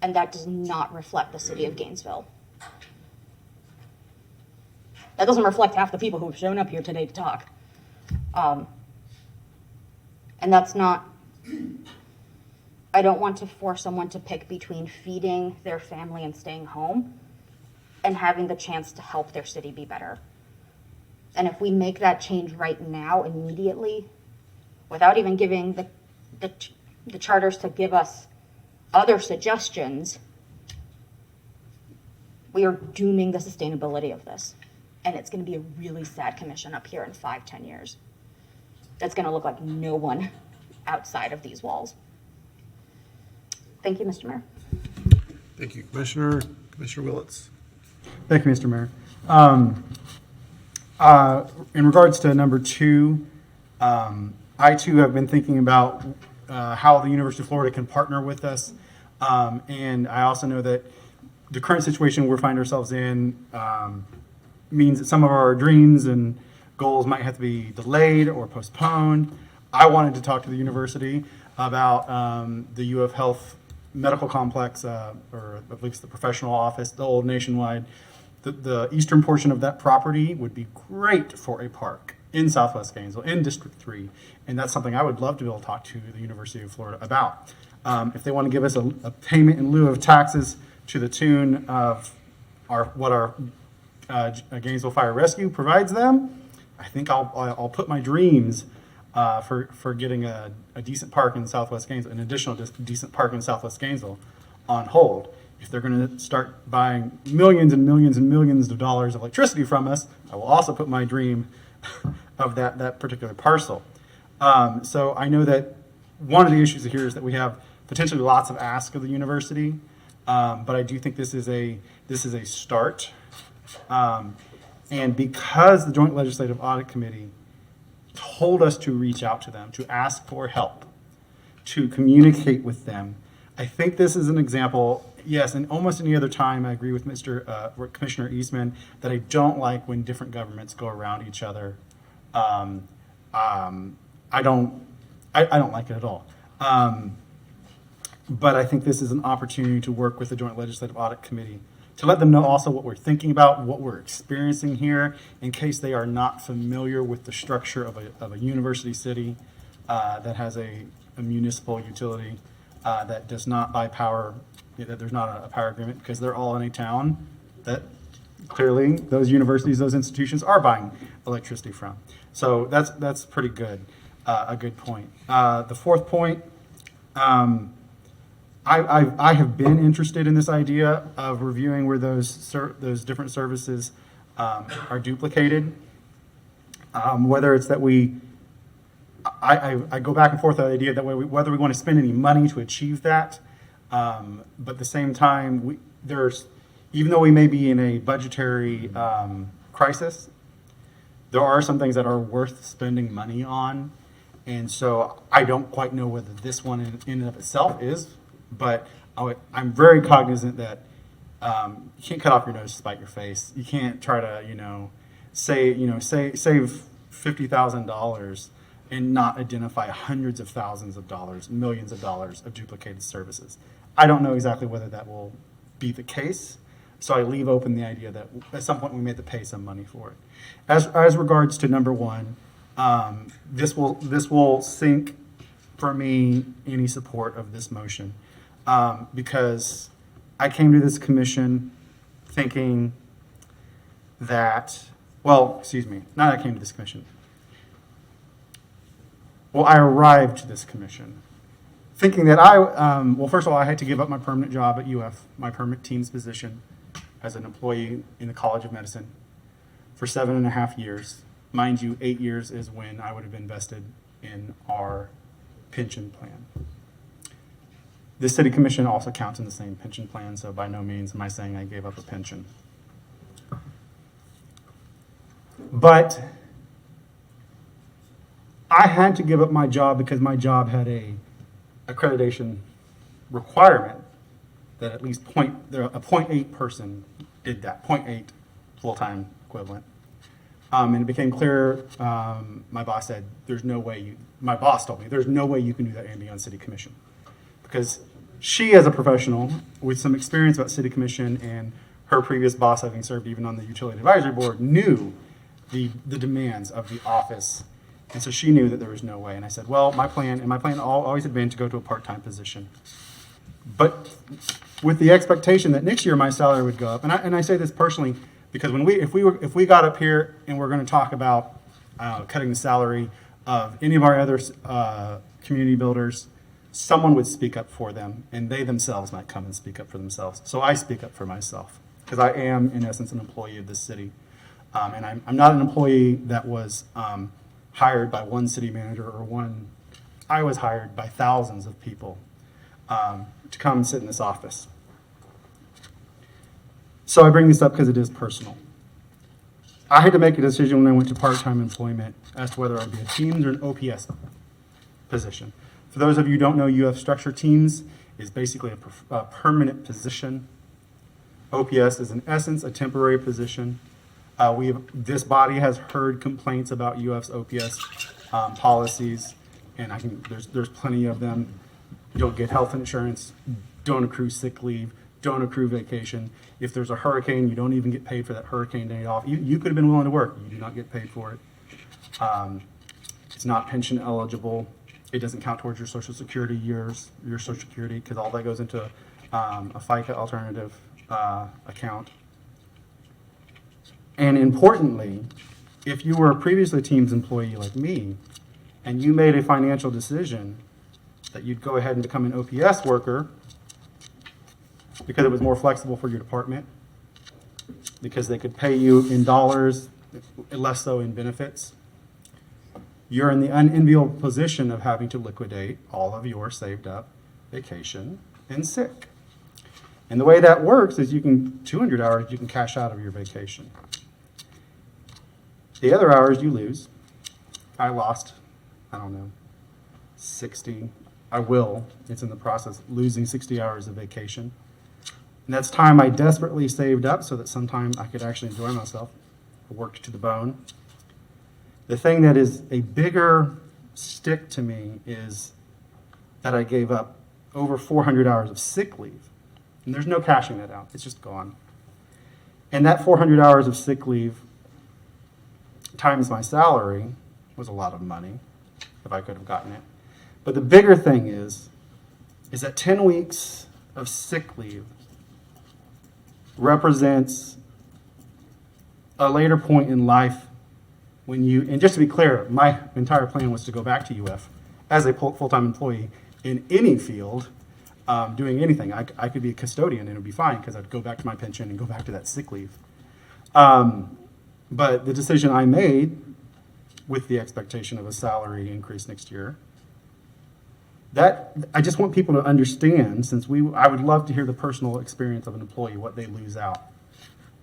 and that does not reflect the city of Gainesville. That doesn't reflect half the people who have shown up here today to talk. And that's not, I don't want to force someone to pick between feeding their family and staying home and having the chance to help their city be better. And if we make that change right now, immediately, without even giving the charters to give us other suggestions, we are dooming the sustainability of this. And it's going to be a really sad commission up here in 5-10 years. That's going to look like no one outside of these walls. Thank you, Mr. Mayor. Thank you, Commissioner. Commissioner Willits. Thank you, Mr. Mayor. In regards to number 2, I too have been thinking about how the University of Florida can partner with us. And I also know that the current situation we find ourselves in means that some of our dreams and goals might have to be delayed or postponed. I wanted to talk to the university about the U of Health medical complex, or at least the professional office, the old Nationwide. The eastern portion of that property would be great for a park in Southwest Gainesville, in District 3. And that's something I would love to be able to talk to the University of Florida about. If they want to give us a payment in lieu of taxes to the tune of what our Gainesville Fire Rescue provides them, I think I'll put my dreams for getting a decent park in Southwest Gainesville, an additional decent park in Southwest Gainesville, on hold. If they're going to start buying millions and millions and millions of dollars of electricity from us, I will also put my dream of that particular parcel. So I know that one of the issues here is that we have potentially lots of ask of the university, but I do think this is a start. And because the Joint Legislative Audit Committee told us to reach out to them, to ask for help, to communicate with them, I think this is an example. Yes, and almost any other time, I agree with Commissioner Eastman that I don't like when different governments go around each other I don't like it at all. But I think this is an opportunity to work with the Joint Legislative Audit Committee to let them know also what we're thinking about, what we're experiencing here, in case they are not familiar with the structure of a university city that has a municipal utility that does not buy power, that there's not a power agreement, because they're all in a town that clearly those universities, those institutions are buying electricity from. So that's pretty good, a good point. The fourth point, I have been interested in this idea of reviewing where those different services are duplicated. Whether it's that I go back and forth on the idea that whether we want to spend any money to achieve that, but at the same time, even though we may be in a budgetary crisis, there are some things that are worth spending money on. And so I don't quite know whether this one in and of itself is, but I'm very cognizant that you can't cut off your nose to spite your face. You can't try to, save $50,000 and not identify hundreds of thousands of dollars, millions of dollars of duplicated services. I don't know exactly whether that will be the case, so I leave open the idea that at some point we may have to pay some money for it. As regards to number one, this will sink for me any support of this motion, because I came to this commission thinking that, I came to this commission. Well, I arrived to this commission thinking that first of all, I had to give up my permanent job at UF, my permanent team's position as an employee in the College of Medicine for 7.5 years. Mind you, 8 years is when I would have invested in our pension plan. The city commission also counts in the same pension plan, so by no means am I saying I gave up a pension. But I had to give up my job because my job had a accreditation requirement that at least a 0.8 person did that, 0.8 full-time equivalent. And it became clear, my boss said, my boss told me, there's no way you can do that and be on city commission. Because she, as a professional with some experience about city commission and her previous boss having served even on the utility advisory board, knew the demands of the office. And so she knew that there was no way. And I said, well, my plan always had been to go to a part-time position. But with the expectation that next year my salary would go up, and I say this personally, because if we got up here and we're going to talk about cutting the salary of any of our other community builders, someone would speak up for them, and they themselves might come and speak up for themselves. So I speak up for myself, because I am, in essence, an employee of this city. And I'm not an employee that was hired by one city manager I was hired by thousands of people to come and sit in this office. So I bring this up because it is personal. I had to make a decision when I went to part-time employment as to whether I'd be a Teams or an OPS position. For those of you who don't know, UF structure, Teams is basically a permanent position. OPS is in essence a temporary position. This body has heard complaints about UF's OPS policies, and there's plenty of them. Don't get health insurance, don't accrue sick leave, don't accrue vacation. If there's a hurricane, you don't even get paid for that hurricane day off. You could have been willing to work, you do not get paid for it. It's not pension eligible. It doesn't count towards your Social Security years, your Social Security, because all that goes into a FICA alternative account. And importantly, if you were a previously Teams employee like me, and you made a financial decision that you'd go ahead and become an OPS worker because it was more flexible for your department, because they could pay you in dollars, less so in benefits, you're in the unenviable position of having to liquidate all of your saved up vacation and sick. And the way that works is 200 hours you can cash out of your vacation. The other hours you lose. I lost, 60. I will, it's in the process, losing 60 hours of vacation. And that's time I desperately saved up so that sometime I could actually enjoy myself. I worked to the bone. The thing that is a bigger stick to me is that I gave up over 400 hours of sick leave. And there's no cashing that out. It's just gone. And that 400 hours of sick leave times my salary was a lot of money if I could have gotten it. But the bigger thing is that 10 weeks of sick leave represents a later point in life when you, and just to be clear, my entire plan was to go back to UF as a full-time employee in any field, doing anything. I could be a custodian and it would be fine because I'd go back to my pension and go back to that sick leave. But the decision I made with the expectation of a salary increase next year, that I just want people to understand, since I would love to hear the personal experience of an employee, what they lose out.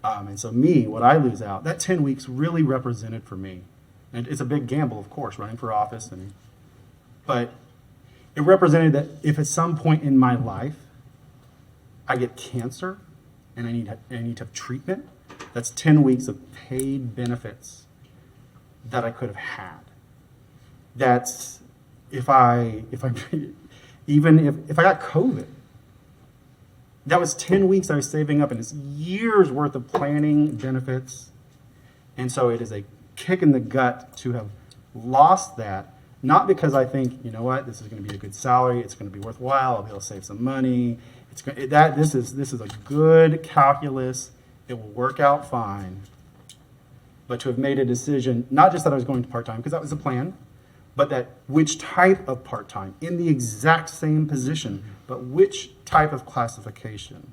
And so what I lose out, that 10 weeks really represented for me. And it's a big gamble, of course, running for office, but it represented that if at some point in my life I get cancer and I need to have treatment, that's 10 weeks of paid benefits that I could have had. That's if I got COVID, that was 10 weeks I was saving up, and it's years worth of planning benefits. And so it is a kick in the gut to have lost that, not because I think, you know what, this is going to be a good salary, it's going to be worthwhile, I'll be able to save some money. This is a good calculus. It will work out fine. But to have made a decision, not just that I was going to part-time, because that was the plan, but that which type of part-time, in the exact same position, but which type of classification.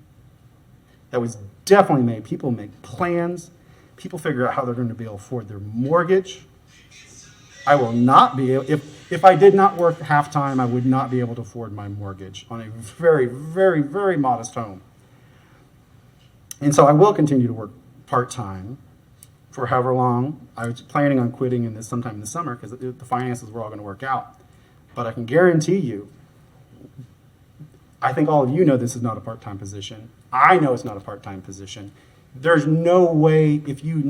That was definitely made. People make plans. People figure out how they're going to be able to afford their mortgage. I will not be able, if I did not work half-time, I would not be able to afford my mortgage on a very, very, very modest home. And so I will continue to work part-time for however long. I was planning on quitting in this sometime in the summer because the finances were all going to work out. But I can guarantee you, I think all of you know this is not a part-time position. I know it's not a part-time position. There's no way, if you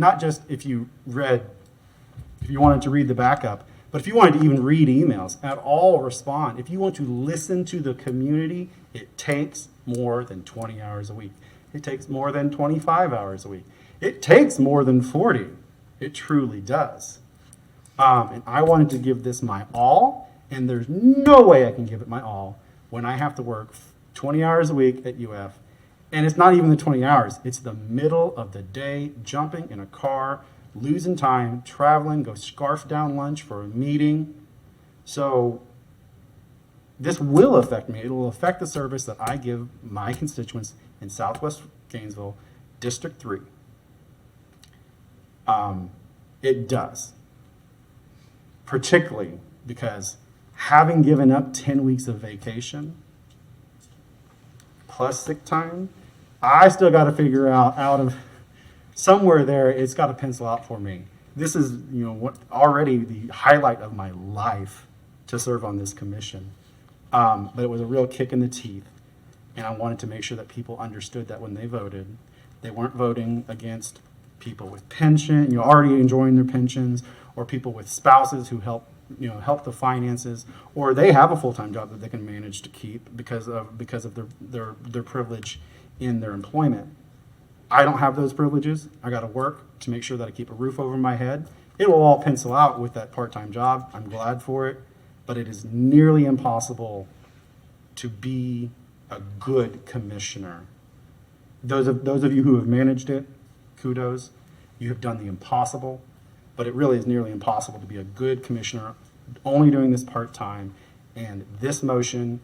wanted to read the backup, but if you wanted to even read emails at all, respond. If you want to listen to the community, it takes more than 20 hours a week. It takes more than 25 hours a week. It takes more than 40. It truly does. And I wanted to give this my all, and there's no way I can give it my all when I have to work 20 hours a week at UF. And it's not even the 20 hours. It's the middle of the day, jumping in a car, losing time, traveling, go scarf down lunch for a meeting. So this will affect me. It will affect the service that I give my constituents in Southwest Gainesville, District 3. It does. Particularly because having given up 10 weeks of vacation plus sick time, I still got to figure out of somewhere there, it's got to pencil out for me. This is, what already the highlight of my life to serve on this commission. But it was a real kick in the teeth. And I wanted to make sure that people understood that when they voted, they weren't voting against people with pension, already enjoying their pensions, or people with spouses who help the finances, or they have a full-time job that they can manage to keep because of their privilege in their employment. I don't have those privileges. I got to work to make sure that I keep a roof over my head. It will all pencil out with that part-time job. I'm glad for it, but it is nearly impossible to be a good commissioner. Those of you who have managed it, kudos. You have done the impossible, but it really is nearly impossible to be a good commissioner only doing this part-time. And this motion,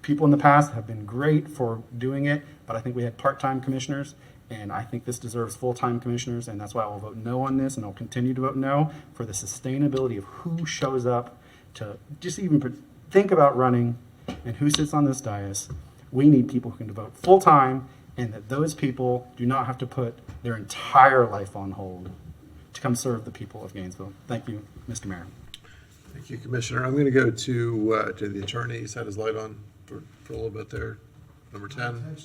people in the past have been great for doing it, but I think we had part-time commissioners, and I think this deserves full-time commissioners, and that's why I will vote no on this, and I'll continue to vote no for the sustainability of who shows up to just even think about running and who sits on this dais. We need people who can devote full-time, and that those people do not have to put their entire life on hold to come serve the people of Gainesville. Thank you, Mr. Mayor. Thank you, Commissioner. I'm going to go to the attorney. He's had his light on for a little bit there. Number 10.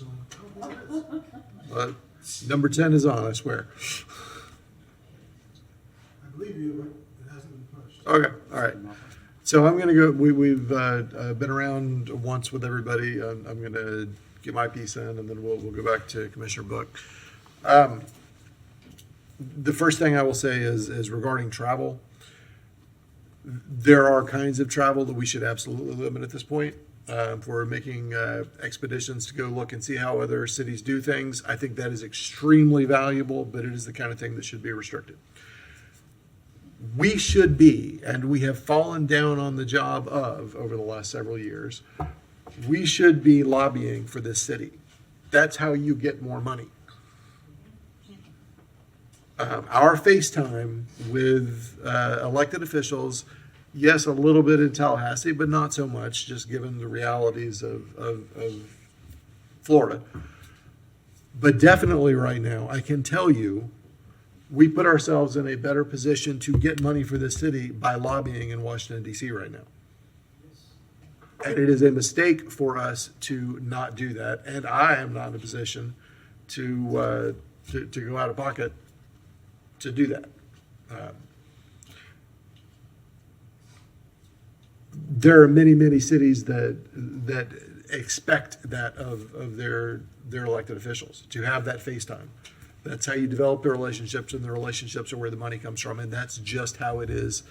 Number 10 is on, I swear. believe you, but it hasn't been pushed. Okay, all right. So I'm gonna go, we've been around once with everybody. I'm gonna get my piece in, and then we'll go back to Commissioner Book. The first thing I will say is regarding travel. There are kinds of travel that we should absolutely limit at this point. If we're making expeditions to go look and see how other cities do things, I think that is extremely valuable, but it is the kind of thing that should be restricted. We should be, and we have fallen down on the job of over the last several years, we should be lobbying for this city. That's how you get more money. Our FaceTime with elected officials, yes, a little bit in Tallahassee, but not so much, just given the realities of Florida. But definitely right now, I can tell you, we put ourselves in a better position to get money for this city by lobbying in Washington, D.C. right now. And it is a mistake for us to not do that. And I am not in a position to go out of pocket to do that. There are many, many cities that expect that of their elected officials, to have that FaceTime. That's how you develop the relationships, and the relationships are where the money comes from, and that's just how it is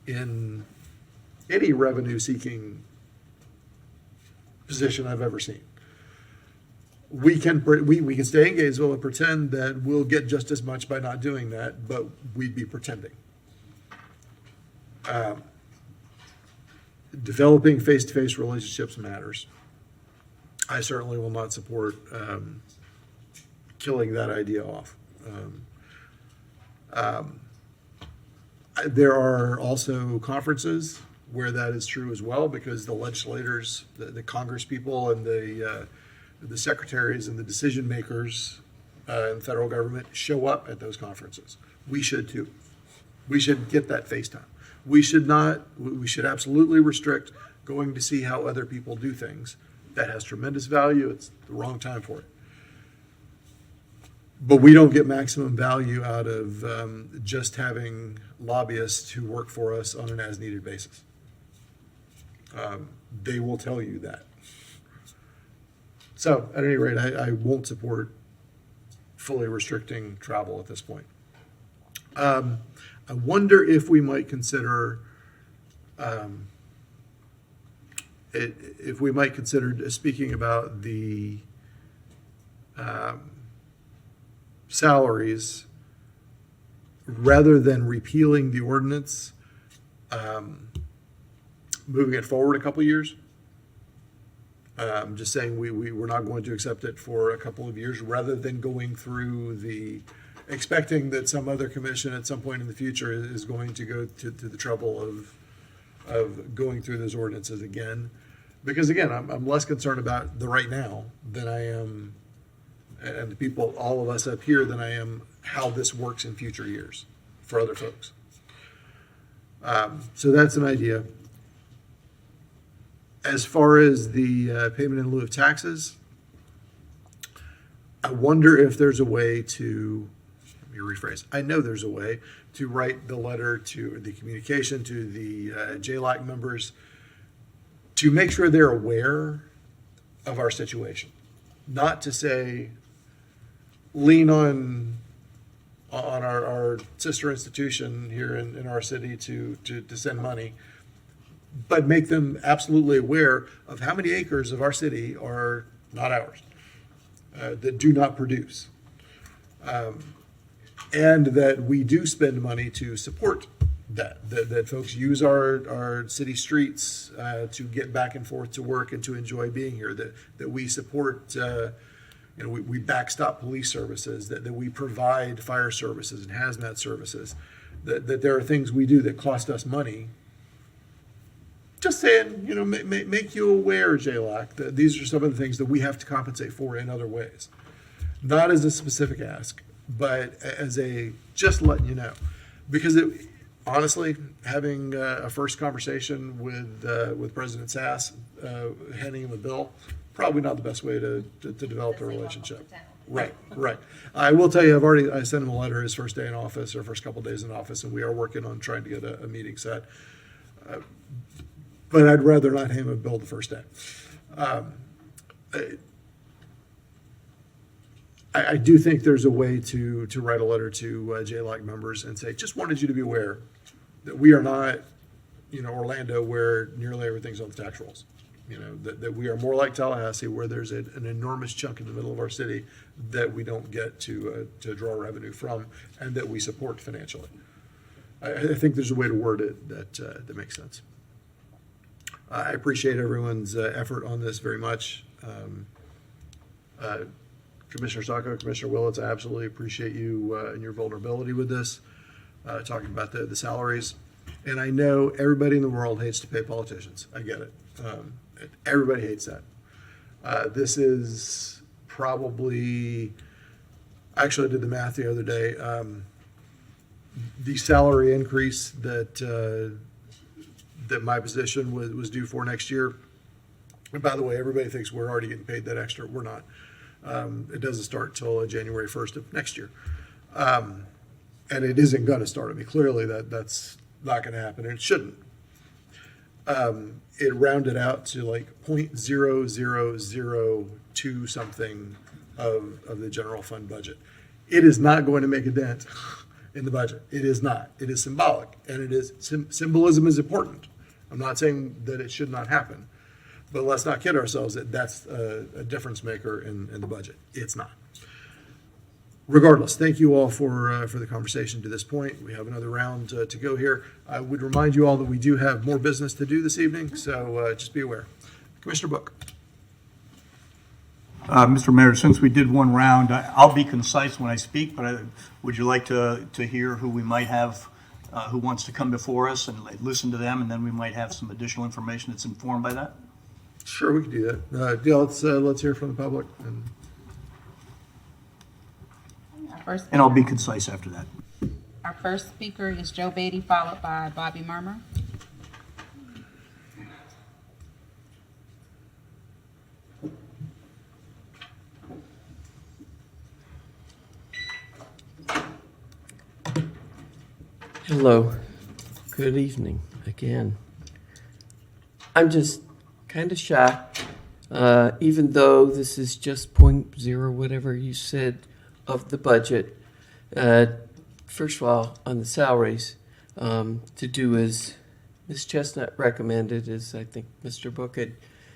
in any revenue-seeking position I've ever seen. We can stay in Gainesville and pretend that we'll get just as much by not doing that, but we'd be pretending. Developing face-to-face relationships matters. I certainly will not support killing that idea off. There are also conferences where that is true as well, because the legislators, the Congress people, and the secretaries and the decision makers in the federal government show up at those conferences. We should too. We should get that FaceTime. We should absolutely restrict going to see how other people do things. That has tremendous value. It's the wrong time for it. But we don't get maximum value out of just having lobbyists who work for us on an as-needed basis. They will tell you that. So, at any rate, I won't support fully restricting travel at this point. I wonder if we might consider speaking about the salaries, rather than repealing the ordinance, moving it forward a couple of years. Just saying we're not going to accept it for a couple of years, rather than going through expecting that some other commission at some point in the future is going to go to the trouble of going through those ordinances again. Because again, I'm less concerned about the right now than I am, and the people, all of us up here, than I am how this works in future years for other folks. So that's an idea. As far as the payment in lieu of taxes, I wonder if there's a way to, let me rephrase, I know there's a way to write the letter to the communication to the JLAC members to make sure they're aware of our situation. Not to say, lean on our sister institution here in our city to send money, but make them absolutely aware of how many acres of our city are not ours, that do not produce. And that we do spend money to support that folks use our city streets to get back and forth to work and to enjoy being here, that we support, we backstop police services, that we provide fire services and hazmat services, that there are things we do that cost us money. Just saying, make you aware, JLAC, that these are some of the things that we have to compensate for in other ways. Not as a specific ask, but as just letting you know. Because honestly, having a first conversation with President Sass, handing him a bill, probably not the best way to develop a relationship. Right, right. I will tell you, I sent him a letter his first day in office, or first couple days in office, and we are working on trying to get a meeting set. But I'd rather not hand him a bill the first day. I do think there's a way to write a letter to JLOC members and say, just wanted you to be aware that we are not, Orlando, where nearly everything's on the tax rolls. That we are more like Tallahassee, where there's an enormous chunk in the middle of our city that we don't get to draw revenue from, and that we support financially. I think there's a way to word it that makes sense. I appreciate everyone's effort on this very much. Commissioner Sacco, Commissioner Willits, I absolutely appreciate you and your vulnerability with this, talking about the salaries. And I know everybody in the world hates to pay politicians. I get it. Everybody hates that. This is probably, actually I did the math the other day, the salary increase that my position was due for next year. And by the way, everybody thinks we're already getting paid that extra. We're not. It doesn't start till January 1st of next year. And it isn't going to start. I mean, clearly that's not going to happen, and it shouldn't. It rounded out to like 0.0002 something of the general fund budget. It is not going to make a dent in the budget. It is not. It is symbolic, and it is symbolism is important. I'm not saying that it should not happen, but let's not kid ourselves that that's a difference maker in the budget. It's not. Regardless, thank you all for the conversation to this point. We have another round to go here. I would remind you all that we do have more business to do this evening, so just be aware. Commissioner Book. Mr. Mayor, since we did one round, I'll be concise when I speak, but would you like to hear who we might have, who wants to come before us and listen to them, and then we might have some additional information that's informed by that? Sure, we can do that. Let's hear from the public. And I'll be concise after that. Our first speaker is Joe Beatty, followed by Bobby Murmur. Hello. Good evening again. I'm just kind of shocked, even though this is just 0.0 whatever you said of the budget. First of all, on the salaries, to do as Ms. Chestnut recommended, as I think Mr. Book had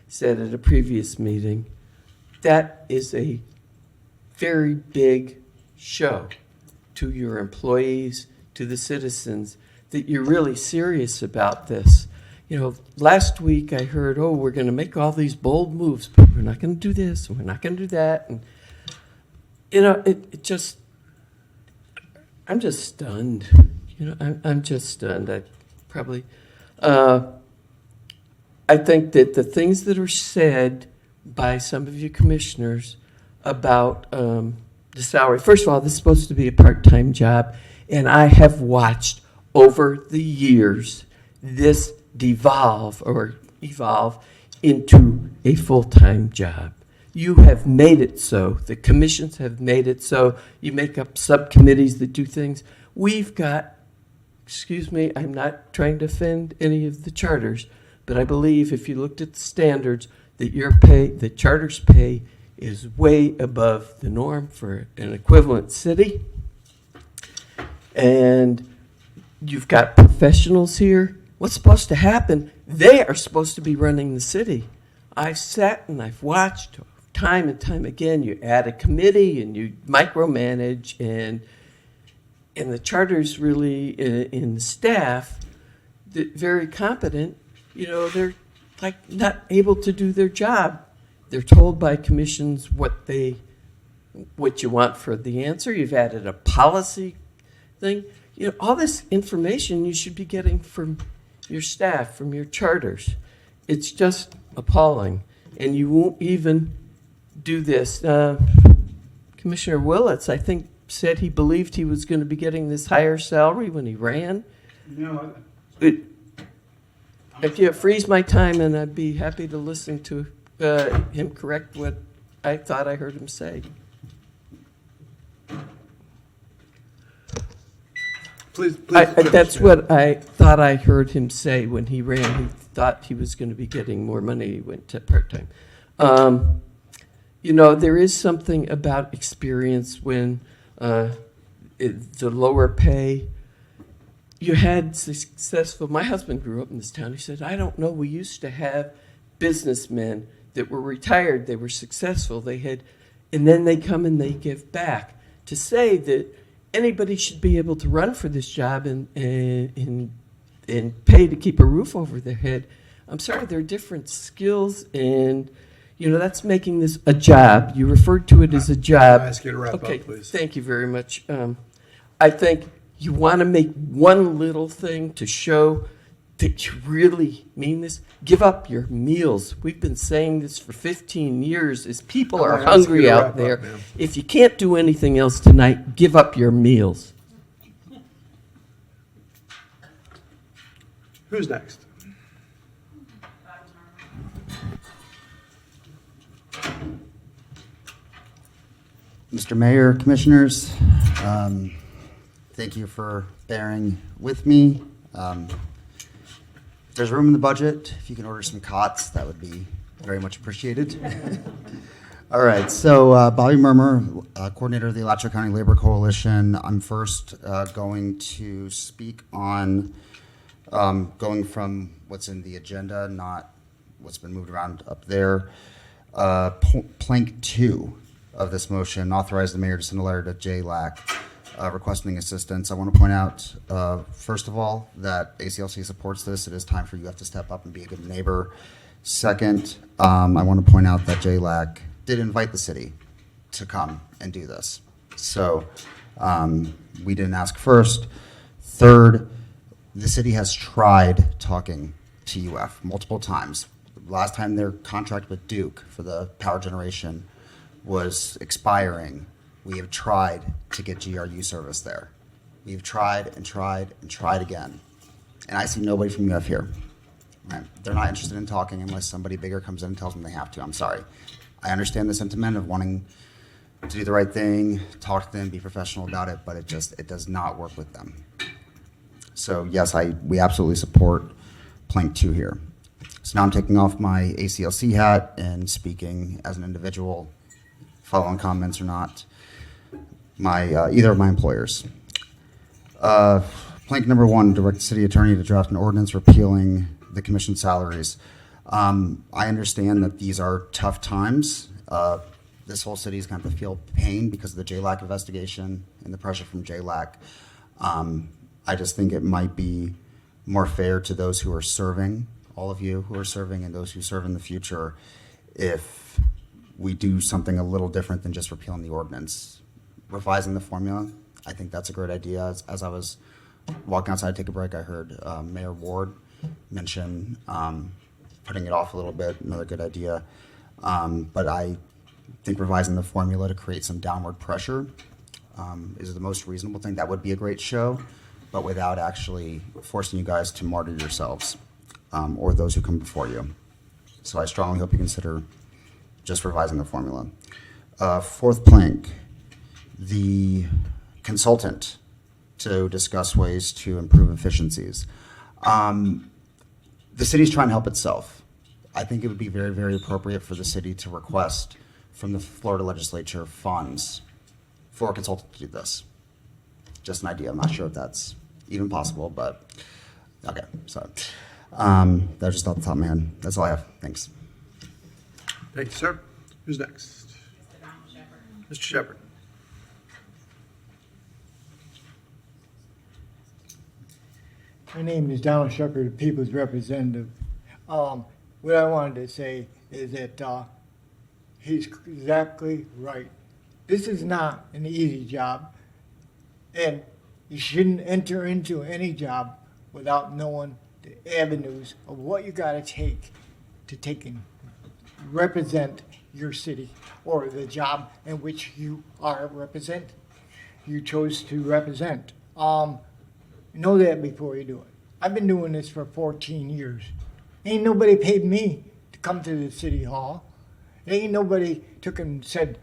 said at a previous meeting, that is a very big show to your employees, to the citizens, that you're really serious about this. Last week I heard, we're going to make all these bold moves, but we're not going to do this, and we're not going to do that. And, I'm just stunned. I'm just stunned. I think that the things that are said by some of you commissioners about the salary, first of all, this is supposed to be a part-time job, and I have watched over the years this evolve into a full-time job. You have made it so. The commissions have made it so. You make up subcommittees that do things. We've got, excuse me, I'm not trying to offend any of the charters, but I believe if you looked at the standards, that your pay, the charter's pay, is way above the norm for an equivalent city. And you've got professionals here. What's supposed to happen? They are supposed to be running the city. I've sat and I've watched time and time again. You add a committee and you micromanage, and the charter's really in the staff that very competent. They're like not able to do their job. They're told by commissions what you want for the answer. You've added a policy thing. All this information you should be getting from your staff, from your charters. It's just appalling. And you won't even do this. Commissioner Willits, I think, said he believed he was going to be getting this higher salary when he ran. No. If you freeze my time, and I'd be happy to listen to him correct what I thought I heard him say. Please, That's what I thought I heard him say when he ran. He thought he was going to be getting more money. He went to part-time. There is something about experience when the lower pay. You had successful. My husband grew up in this town. He said, "I don't know. We used to have businessmen that were retired. They were successful. And then they come and they give back." To say that anybody should be able to run for this job and pay to keep a roof over their head. I'm sorry, there are different skills, and that's making this a job. You referred to it as a job. Can I ask you to wrap okay, up, please? Thank you very much. I think you want to make one little thing to show that you really mean this. Give up your meals. We've been saying this for 15 years as people are hungry out there. If you can't do anything else tonight, give up your meals. Who's next? Mr. Mayor, Commissioners, thank you for bearing with me. If there's room in the budget, if you can order some cots, that would be very much appreciated. All right, so Bobby Murmer, coordinator of the Alachua County Labor Coalition. I'm first going to speak on going from what's in the agenda, not what's been moved around up there. Plank 2 of this motion, authorize the mayor to send a letter to JLAC requesting assistance. I want to point out, first of all, that ACLC supports this. It is time for you to step up and be a good neighbor. Second, I want to point out that JLAC did invite the city to come and do this. So we didn't ask first. Third, the city has tried talking to UF multiple times. Last time their contract with Duke for the power generation was expiring, we have tried to get GRU service there. We've tried and tried and tried again. And I see nobody from UF here. Right? They're not interested in talking unless somebody bigger comes in and tells them they have to. I'm sorry. I understand the sentiment of wanting to do the right thing, talk to them, be professional about it, but it does not work with them. So yes, we absolutely support Plank 2 here. So now I'm taking off my ACLC hat and speaking as an individual, following comments or not, either of my employers. Plank number 1, direct the city attorney to draft an ordinance repealing the commission salaries. I understand that these are tough times. This whole city is going to have to feel pain because of the JLAC investigation and the pressure from JLAC. I just think it might be more fair to those who are serving, all of you who are serving and those who serve in the future, if we do something a little different than just repealing the ordinance. Revising the formula, I think that's a great idea. As I was walking outside to take a break, I heard Mayor Ward mention putting it off a little bit, another good idea. But I think revising the formula to create some downward pressure is the most reasonable thing. That would be a great show, but without actually forcing you guys to martyr yourselves or those who come before you. So I strongly hope you consider just revising the formula. Fourth plank, the consultant to discuss ways to improve efficiencies. The city's trying to help itself. I think it would be very, very appropriate for the city to request from the Florida legislature funds for a consultant to do this. Just an idea. I'm not sure if that's even possible, but okay. So that was just off the top of my head. That's all I have. Thanks. Thank you, sir. Who's next? Mr. Shepherd. My name is Donald Shepherd, the People's Representative. What I wanted to say is that he's exactly right. This is not an easy job, and you shouldn't enter into any job without knowing the avenues of what you got to take and represent your city or the job in which you are you chose to represent. Know that before you do it. I've been doing this for 14 years. Ain't nobody paid me to come to the city hall. Ain't nobody took and said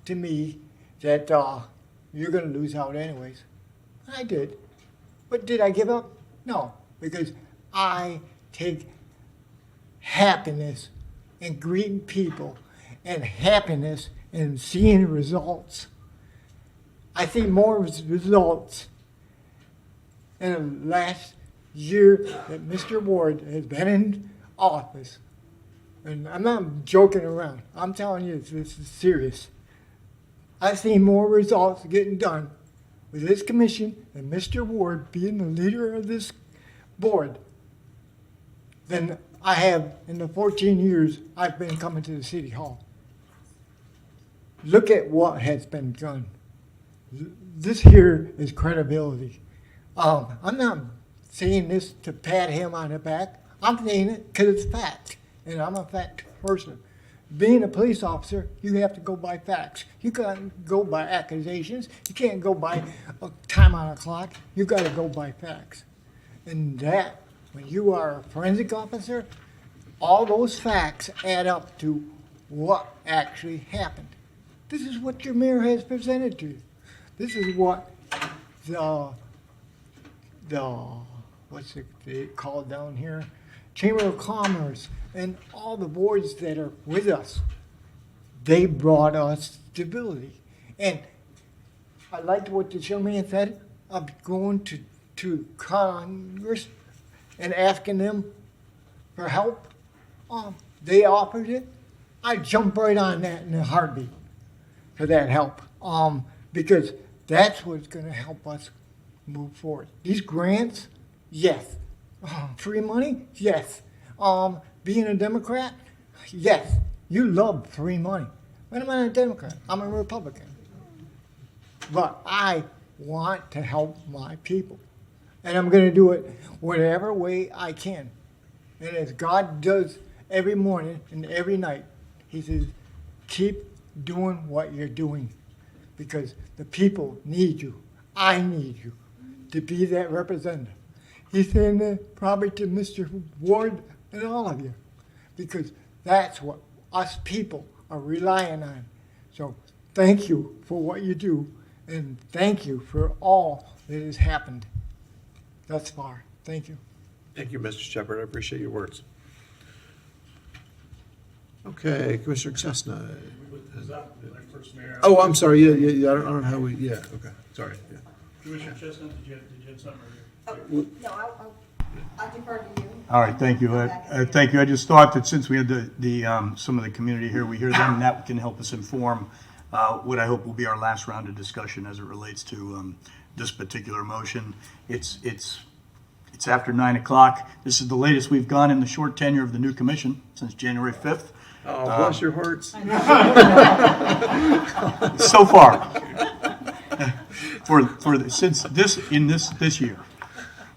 to me that you're going to lose out anyways. I did. But did I give up? No, because I take happiness in greeting people and happiness in seeing results. I see more results in the last year that Mr. Ward has been in office. And I'm not joking around. I'm telling you, this is serious. I've seen more results getting done with this commission and Mr. Ward being the leader of this board than I have in the 14 years I've been coming to the city hall. Look at what has been done. This here is credibility. I'm not saying this to pat him on the back. I'm saying it because it's fact, and I'm a fact person. Being a police officer, you have to go by facts. You can't go by accusations. You can't go by a time on a clock. You got to go by facts. And that, when you are a forensic officer, all those facts add up to what actually happened. This is what your mayor has presented to you. This is what the what's it called down here? Chamber of Commerce and all the boards that are with us, they brought us stability. And I liked what the young man said of going to Congress and asking them for help. They offered it. I jumped right on that in a heartbeat for that help. Because that's what's going to help us move forward. These grants, yes. Free money, yes. Being a Democrat, yes. You love free money. But I'm not a Democrat. I'm a Republican. But I want to help my people. And I'm going to do it whatever way I can. And as God does every morning and every night, he says, keep doing what you're doing. Because the people need you. I need you to be that representative. He's saying that probably to Mr. Ward and all of you, because that's what us people are relying on. So thank you for what you do, and thank you for all that has happened thus far. Thank you. Thank you, Mr. Shepherd. I appreciate your words. Okay, Commissioner Chestnut. Oh, I'm sorry. Yeah. I don't know how we. Yeah. Okay. Sorry. Yeah. Commissioner Chestnut, did you have something? No, I'll defer to you. All right, thank you. Thank you. I just thought that since we had some of the community here, we hear them, and that can help us inform what I hope will be our last round of discussion as it relates to this particular motion. It's after 9 o'clock. This is the latest we've gone in the short tenure of the new commission since January 5th. Oh, bless your hearts. So far, since this year.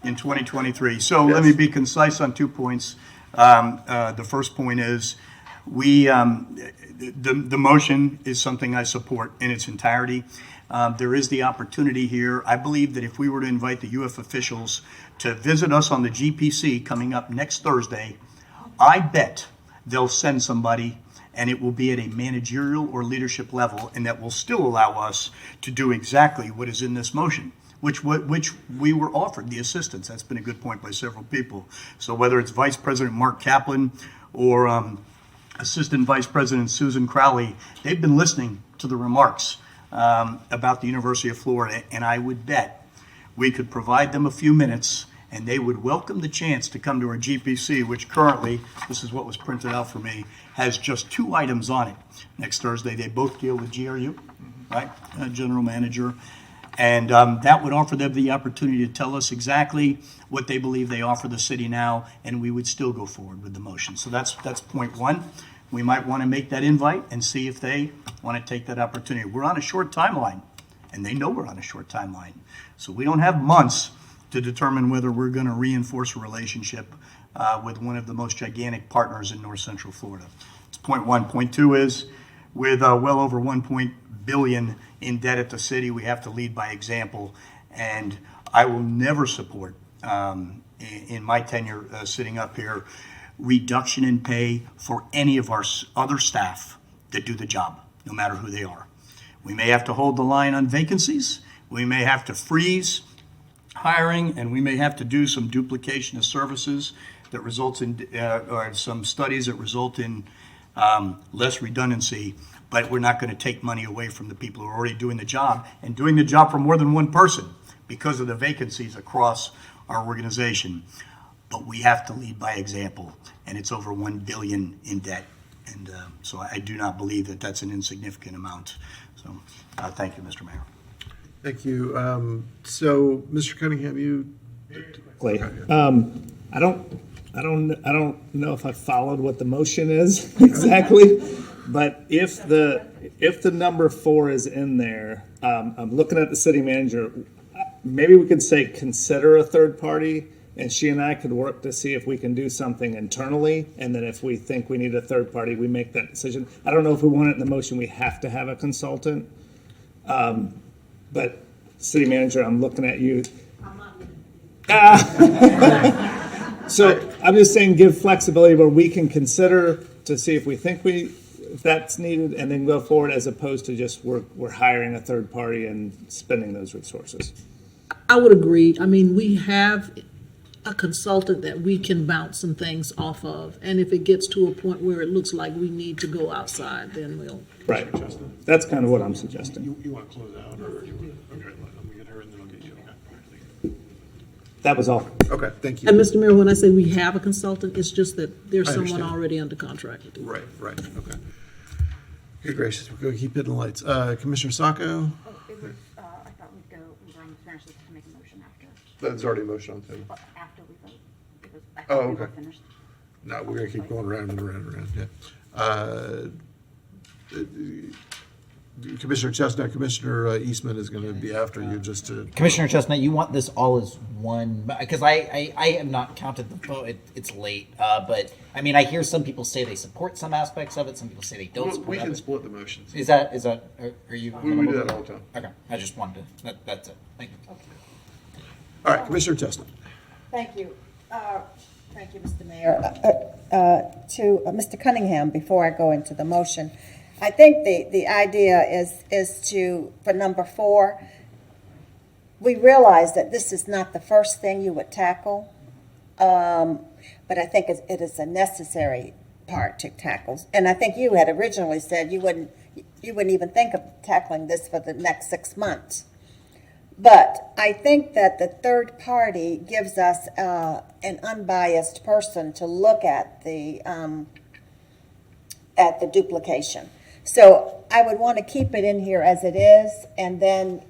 In 2023. So let me be concise on 2 points. The first point is the motion is something I support in its entirety. There is the opportunity here. I believe that if we were to invite the UF officials to visit us on the GPC coming up next Thursday, I bet they'll send somebody, and it will be at a managerial or leadership level, and that will still allow us to do exactly what is in this motion. Which we were offered the assistance. That's been a good point by several people. So whether it's Vice President Mark Kaplan or Assistant Vice President Susan Crowley, they've been listening to the remarks about the University of Florida, and I would bet we could provide them a few minutes and they would welcome the chance to come to our GPC, which currently, this is what was printed out for me, has just 2 items on it. Next Thursday, they both deal with GRU, right? General Manager. And that would offer them the opportunity to tell us exactly what they believe they offer the city now, and we would still go forward with the motion. So that's point 1. We might want to make that invite and see if they want to take that opportunity. We're on a short timeline, and they know we're on a short timeline. So we don't have months to determine whether we're going to reinforce a relationship with one of the most gigantic partners in North Central Florida. It's point 1. Point 2 is with well over $1 billion in debt at the city, we have to lead by example, and I will never support, in my tenure sitting up here, reduction in pay for any of our other staff that do the job, no matter who they are. We may have to hold the line on vacancies. We may have to freeze hiring, and we may have to do some duplication of services that results in, or some studies that result in less redundancy, but we're not going to take money away from the people who are already doing the job and doing the job for more than one person because of the vacancies across our organization. But we have to lead by example, and it's over $1 billion in debt. And so I do not believe that that's an insignificant amount. So thank you, Mr. Mayor. Thank you. So, Mr. Cunningham, you. I don't know if I followed what the motion is exactly, but if the number 4 is in there, I'm looking at the city manager. Maybe we could say consider a third party, and she and I could work to see if we can do something internally, and then if we think we need a third party, we make that decision. I don't know if we want it in the motion, we have to have a consultant. But city manager, I'm looking at you. So I'm just saying give flexibility where we can consider to see if we think if that's needed, and then go forward, as opposed to just we're hiring a third party and spending those resources. I would agree. I mean, we have a consultant that we can bounce some things off of, and if it gets to a point where it looks like we need to go outside, then we'll. Right. That's kind of what I'm suggesting. You want to close out, or you want, okay, let me get her and then I'll get you. Okay. That was all. Okay, thank you. And Mr. Mayor, when I say we have a consultant, it's just that there's I someone understand. already under contract to do it. Right, okay. Good gracious, we're going to keep hitting the lights. Commissioner Sacco? Oh, it was, I thought we'd go, we were going to finish this to make a motion after. That's already a motion on the table. Well, after we vote, because I Oh, thought we were okay. finished. No, we're going to keep going around and around and around, yeah. Commissioner Chestnut, Commissioner Eastman is going to be after you just to. Commissioner Chestnut, you want this all as one, because I have not counted the vote. It's late, but I mean, I hear some people say they support some aspects of it. Some people say they don't support We can it. split the motions. Is that, are you? We do that all the time. Okay, I just wanted to, that's it. Thank you. All right, Commissioner Chestnut. Thank you. Thank you, Mr. Mayor. To Mr. Cunningham, before I go into the motion, I think the idea is to, for number 4, we realize that this is not the first thing you would tackle, but I think it is a necessary part to tackle. And I think you had originally said you wouldn't even think of tackling this for the next 6 months. But I think that the third party gives us an unbiased person to look at the duplication. So I would want to keep it in here as it is, and then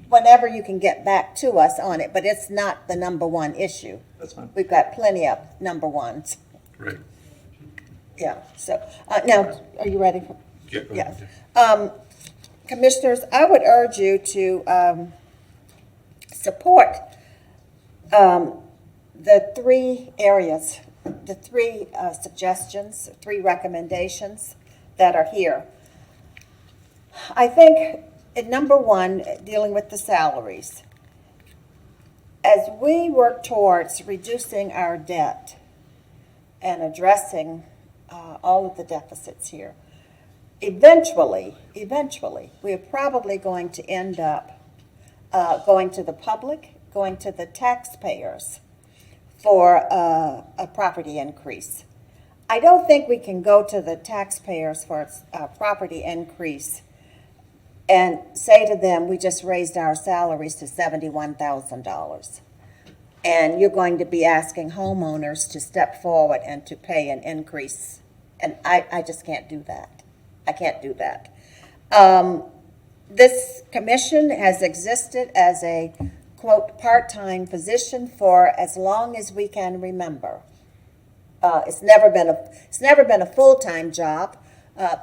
whenever you can get back to us on it, but it's not the number 1 issue. That's fine. We've got plenty of number 1s. Right. Yeah, so, now, are you ready? Yeah, go ahead. Yeah. Commissioners, I would urge you to support the 3 areas, the 3 suggestions, 3 recommendations that are here. I think in number 1, dealing with the salaries, as we work towards reducing our debt and addressing all of the deficits here, eventually, we're probably going to end up going to the public, going to the taxpayers for a property increase. I don't think we can go to the taxpayers for a property increase and say to them, we just raised our salaries to $71,000. And you're going to be asking homeowners to step forward and to pay an increase. And I just can't do that. I can't do that. This commission has existed as a, quote, part-time position for as long as we can remember. It's never been a full-time job.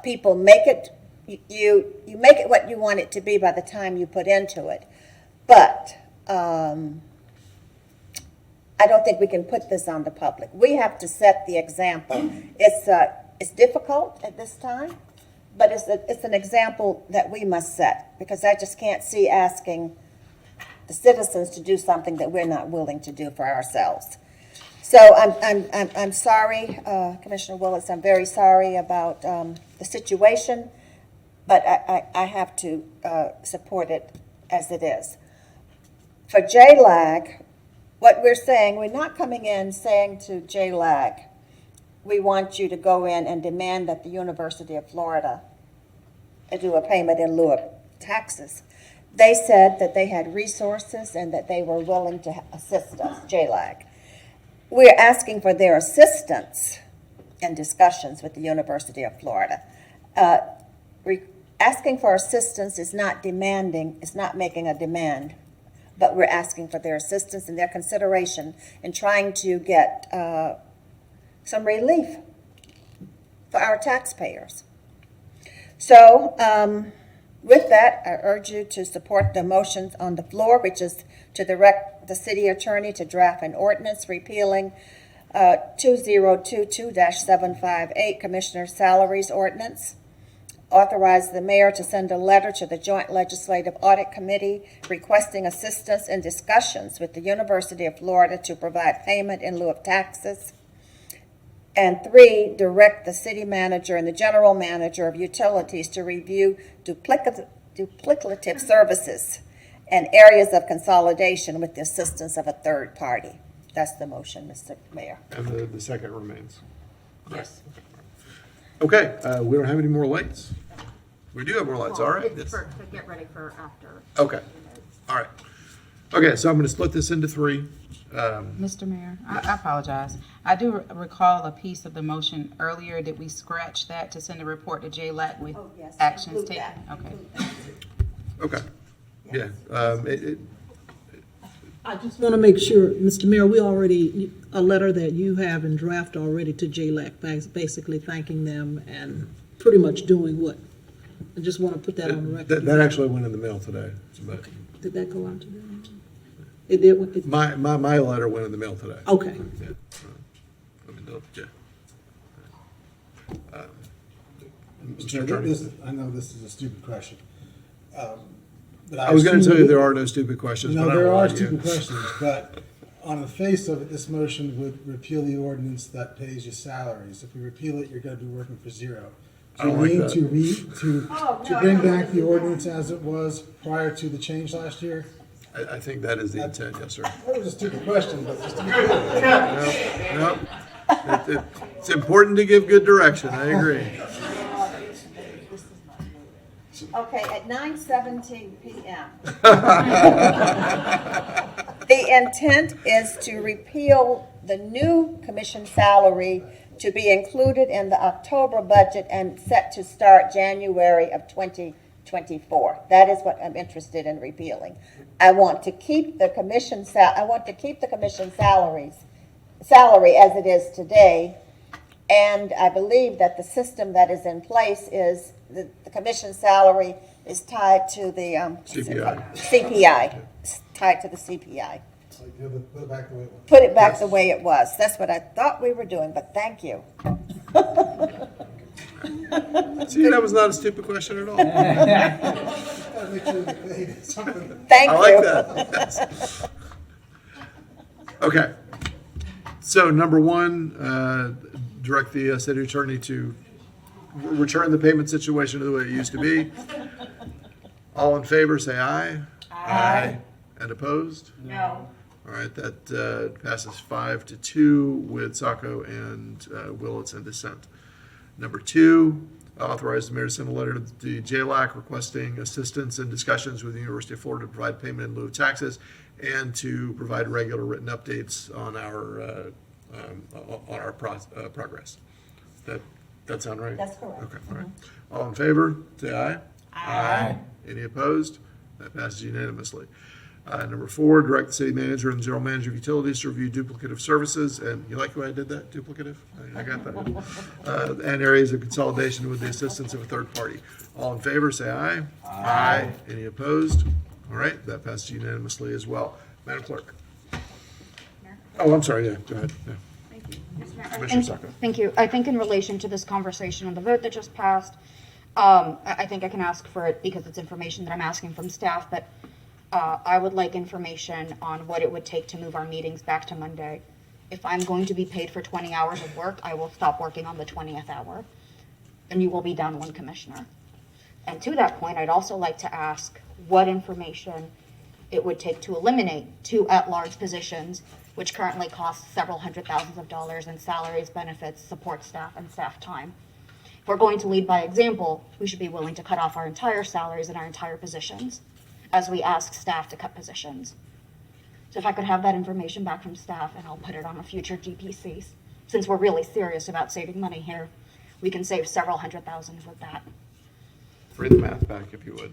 People make it, you make it what you want it to be by the time you put into it. But I don't think we can put this on the public. We have to set the example. It's difficult at this time, but it's an example that we must set, because I just can't see asking the citizens to do something that we're not willing to do for ourselves. So I'm sorry, Commissioner Willis, I'm very sorry about the situation, but I have to support it as it is. for JLAG, what we're saying, we're not coming in saying to JLAG, we want you to go in and demand that the University of Florida do a payment in lieu of taxes. They said that they had resources and that they were willing to assist us, JLAG. We're asking for their assistance in discussions with the University of Florida. Asking for assistance is not demanding, it's not making a demand, but we're asking for their assistance and their consideration in trying to get some relief for our taxpayers. So with that, I urge you to support the motions on the floor, which is to direct the city attorney to draft an ordinance repealing 2022-758 Commissioner's Salaries Ordinance. Authorize the mayor to send a letter to the Joint Legislative Audit Committee requesting assistance in discussions with the University of Florida to provide payment in lieu of taxes. And 3, direct the city manager and the general manager of utilities to review duplicative services and areas of consolidation with the assistance of a third party. That's the motion, Mr. Mayor. And the second remains. Yes. Okay, we don't have any more lights? We do have more lights, all right. It's to get ready for after. Okay, all right. Okay, so I'm going to split this into 3. Mr. Mayor, I apologize. I do recall a piece of the motion earlier. Did we scratch that to send a report to JLAC with actions taken? Okay. Okay, yeah. I just want to make sure, Mr. Mayor, a letter that you have in draft already to JLAC, basically thanking them and pretty much doing what? I just want to put that on the record. That actually went in the mail today. But Did that go out to them? It did? my letter went in the mail today. Okay. Yeah. Let me know. Yeah. Mr. Attorney. I know this is a stupid question. But I was going to tell you there are no stupid questions. No, but there are you. stupid questions, but on the face of it, this motion would repeal the ordinance that pays you salaries. If we repeal it, you're going to be working for zero. I don't like that. To bring back the ordinance as it was prior to the change last year? I think that is the intent, yes, sir. That was a stupid question, but just to be clear. No. It's important to give good direction. I agree. Okay, at 9:17 p.m. The intent is to repeal the new commission salary to be included in the October budget and set to start January of 2024. That is what I'm interested in repealing. I want to keep the commission salary as it is today, and I believe that the system that is in place is the commission salary is tied to the CPI. It's tied to the CPI. Put it back the way it was. Put it back the way it was. That's what I thought we were doing, but thank you. See, that was not a stupid question at all. Thank you. I like that. Yes. Okay. So number 1, direct the city attorney to return the payment situation to the way it used to be. All in favor, say aye. Aye. And opposed? No. All right, that passes 5-2 with Sacco and Willits in dissent. Number 2, authorize the mayor to send a letter to the JLAC requesting assistance in discussions with the University of Florida to provide payment in lieu of taxes and to provide regular written updates on our progress. That sound right? That's correct. Okay, all right. All in favor, say aye. Aye. Any opposed? That passes unanimously. Number 4, direct the city manager and general manager of utilities to review duplicative services, and you like the way I did that, duplicative? I got that. And areas of consolidation with the assistance of a third party. All in favor, say aye. Aye. Any opposed? All right, that passes unanimously as well. Madam Clerk. Oh, I'm sorry, yeah, go ahead. Yeah. Commissioner Sacco. Thank you. I think in relation to this conversation and the vote that just passed, I think I can ask for it because it's information that I'm asking from staff, but I would like information on what it would take to move our meetings back to Monday. If I'm going to be paid for 20 hours of work, I will stop working on the 20th hour, and you will be down 1 commissioner. And to that point, I'd also like to ask what information it would take to eliminate 2 at-large positions, which currently cost several hundred thousands of dollars in salaries, benefits, support staff, and staff time. If we're going to lead by example, we should be willing to cut off our entire salaries and our entire positions as we ask staff to cut positions. So if I could have that information back from staff, and I'll put it on a future GPC. Since we're really serious about saving money here, we can save several hundred thousand with that. Bring the math back if you would.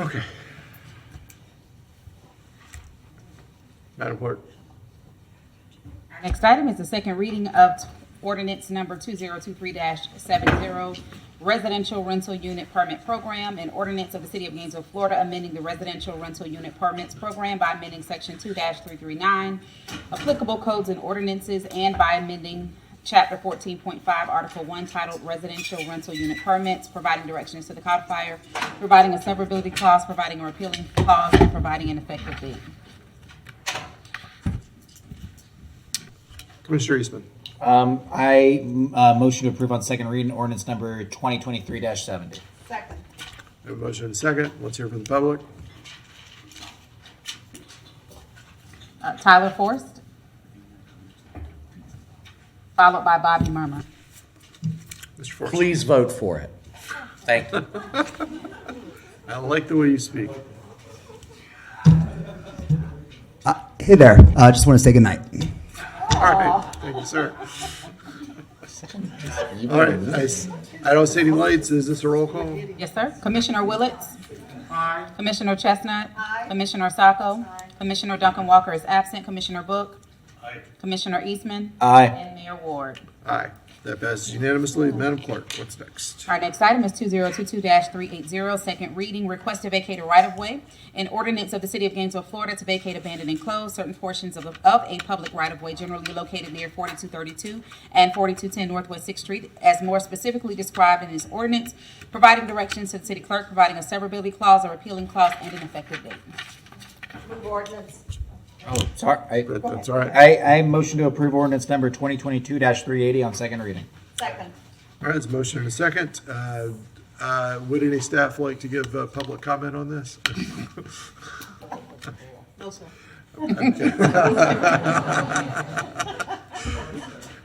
Okay. Madam Clerk. Our next item is the second reading of ordinance number 2023-70, Residential Rental Unit Permit Program, and ordinance of the City of Gainesville, Florida, amending the Residential Rental Unit Permits Program by amending Section 2-339, applicable codes and ordinances, and by amending Chapter 14.5, Article 1, titled Residential Rental Unit Permits, providing directions to the codifier, providing a severability clause, providing a repealing clause, and providing an effective date. Commissioner Eastman. I motion to approve on second reading ordinance number 2023-70. Second. We have a motion and a second. Let's hear from the public. Tyler Forst, followed by Bobby Murmur. Mr. Forrest. Please vote for it. Thank you. I like the way you speak. Hey there, just want to say goodnight. All right, thank you, sir. All right, I don't see any lights. Is this a roll call? Yes, sir. Commissioner Willets. Aye. Commissioner Chestnut. Aye. Commissioner Sacco. Aye. Commissioner Duncan-Walker is absent. Commissioner Book. Aye. Commissioner Eastman. Aye. And Mayor Ward. Aye. That passes unanimously. Madam Clerk, what's next? Our next item is 2022-380, second reading, request to vacate a right-of-way. An ordinance of the City of Gainesville, Florida, to vacate, abandon, and close certain portions of a public right-of-way generally located near 4232 and 4210 Northwest 6th Street, as more specifically described in this ordinance, providing directions to the city clerk, providing a severability clause, a repealing clause, and an effective date. Move ordinance. Oh, sorry. That's all right. I motion to approve ordinance number 2022-380 on second reading. Second. All right, it's a motion and a second. Would any staff like to give public comment on this? No, sir.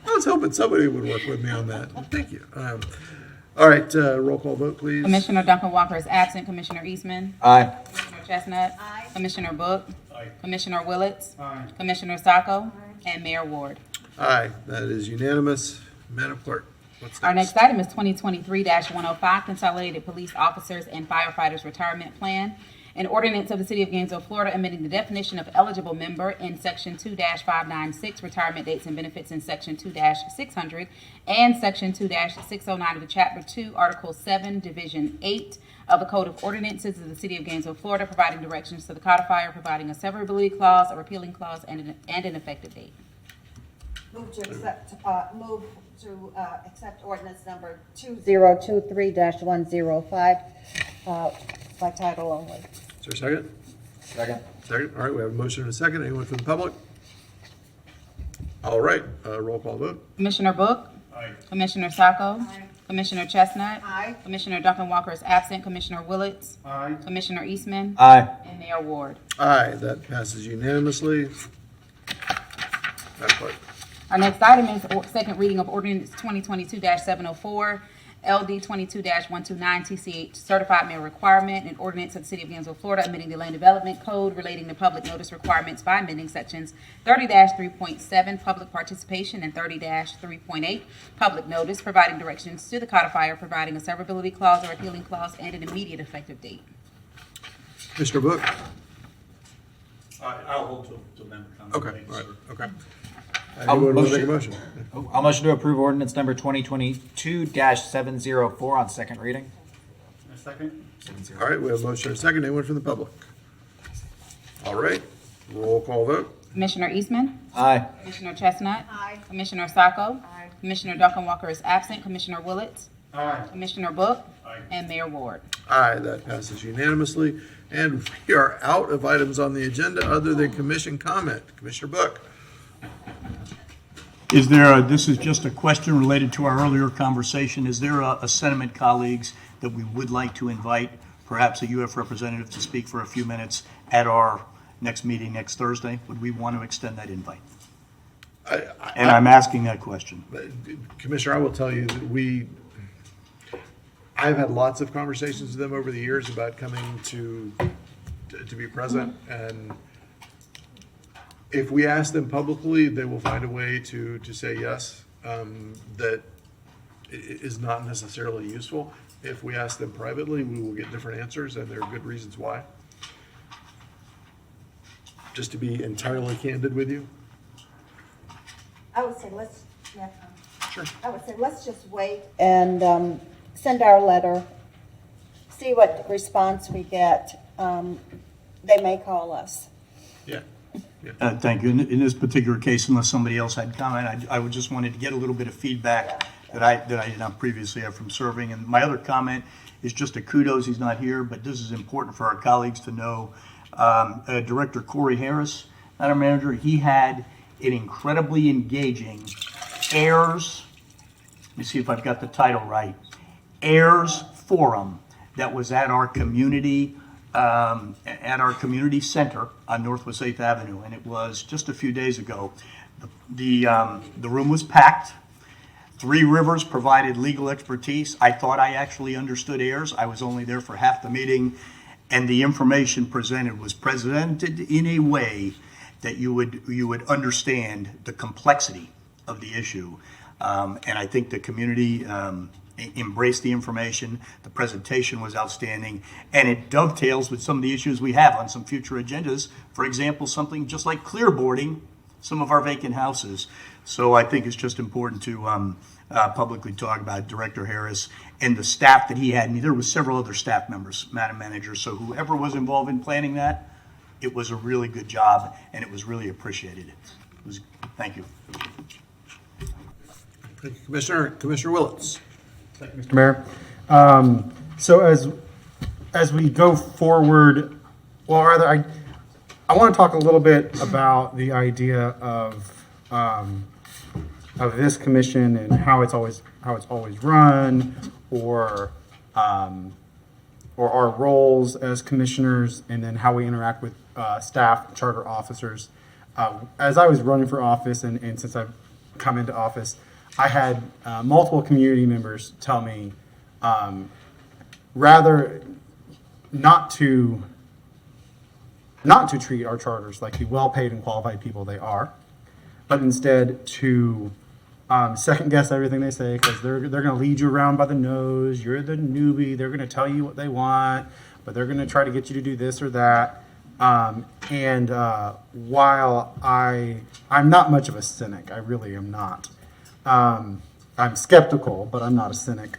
I was hoping somebody would work with me on that. Thank you. All right, roll call vote, please. Commissioner Duncan-Walker is absent. Commissioner Eastman. Aye. Commissioner Chestnut. Aye. Commissioner Book. Aye. Commissioner Willets. Aye. Commissioner Sacco. And Mayor Ward. Aye, that is unanimous. Madam Clerk, what's next? Our next item is 2023-105, Consolidated Police Officers and Firefighters Retirement Plan. An ordinance of the City of Gainesville, Florida, amending the definition of eligible member in Section 2-596, retirement dates and benefits in Section 2-600, and Section 2-609 of the Chapter 2, Article 7, Division 8 of the Code of Ordinances of the City of Gainesville, Florida, providing directions to the codifier, providing a severability clause, a repealing clause, and an effective date. Move to accept ordinance number 2023-105 by title only. Is there a second? Second. Second. All right, we have a motion and a second. Anyone from the public? All right, roll call vote. Commissioner Book. Aye. Commissioner Sacco. Aye. Commissioner Chestnut. Aye. Commissioner Duncan-Walker is absent. Commissioner Willets. Aye. Commissioner Eastman. Aye. And Mayor Ward. Aye, that passes unanimously. Madam Clerk. Our next item is second reading of ordinance 2022-704, LD 22-129, TCH certified mail requirement, and ordinance of the City of Gainesville, Florida, amending the Land Development Code relating to public notice requirements by amending sections 30-3.7, public participation, and 30-3.8, public notice, providing directions to the codifier, providing a severability clause or repealing clause, and an immediate effective date. Mr. Book? I'll hold to member comment. Okay, all right, okay. I'll Anyone want to make a motion- motion? I'll motion to approve ordinance number 2022-704 on second reading. A second? All right, we have a motion and a second. Anyone from the public? All right, roll call vote. Commissioner Eastman. Aye. Commissioner Chestnut. Aye. Commissioner Sacco. Aye. Commissioner Duncan-Walker is absent. Commissioner Willets. Aye. Commissioner Book. Aye. And Mayor Ward. Aye, that passes unanimously. And we are out of items on the agenda other than commission comment. Commissioner Book? Is there, this is just a question related to our earlier conversation. Is there a sentiment, colleagues, that we would like to invite perhaps a UF representative to speak for a few minutes at our next meeting next Thursday? Would we want to extend that invite? And I'm asking that question. Commissioner, I will tell you that I've had lots of conversations with them over the years about coming to be present, and if we ask them publicly, they will find a way to say yes. That is not necessarily useful. If we ask them privately, we will get different answers, and there are good reasons why. Just to be entirely candid with you. I would say let's just wait and send our letter, see what response we get. They may call us. Yeah. Thank you. In this particular case, unless somebody else had comment, I would just wanted to get a little bit of feedback that I did not previously have from serving. And my other comment is just a kudos. He's not here, but this is important for our colleagues to know. Director Corey Harris, our manager, he had an incredibly engaging AIRS, let me see if I've got the title right, AIRS Forum that was at our community center on Northwest 8th Avenue, and it was just a few days ago. The room was packed. Three Rivers provided legal expertise. I thought I actually understood AIRS. I was only there for half the meeting, and the information presented was presented in a way that you would understand the complexity of the issue. And I think the community embraced the information. The presentation was outstanding, and it dovetails with some of the issues we have on some future agendas. For example, something just like clearboarding some of our vacant houses. So I think it's just important to publicly talk about Director Harris and the staff that he had. And there was several other staff members, Madam Manager. So whoever was involved in planning that, it was a really good job, and it was really appreciated. Thank you. Thank you, Commissioner. Commissioner Willits. Thank you, Mr. Mayor. So as we go forward, well, rather, I want to talk a little bit about the idea of this commission and how it's always run, or our roles as commissioners, and then how we interact with staff, charter officers. As I was running for office, and since I've come into office, I had multiple community members tell me rather not to treat our charters like the well-paid and qualified people they are, but instead to second guess everything they say, because they're going to lead you around by the nose. You're the newbie. They're going to tell you what they want, but they're going to try to get you to do this or that. And while I'm not much of a cynic, I really am not. I'm skeptical, but I'm not a cynic.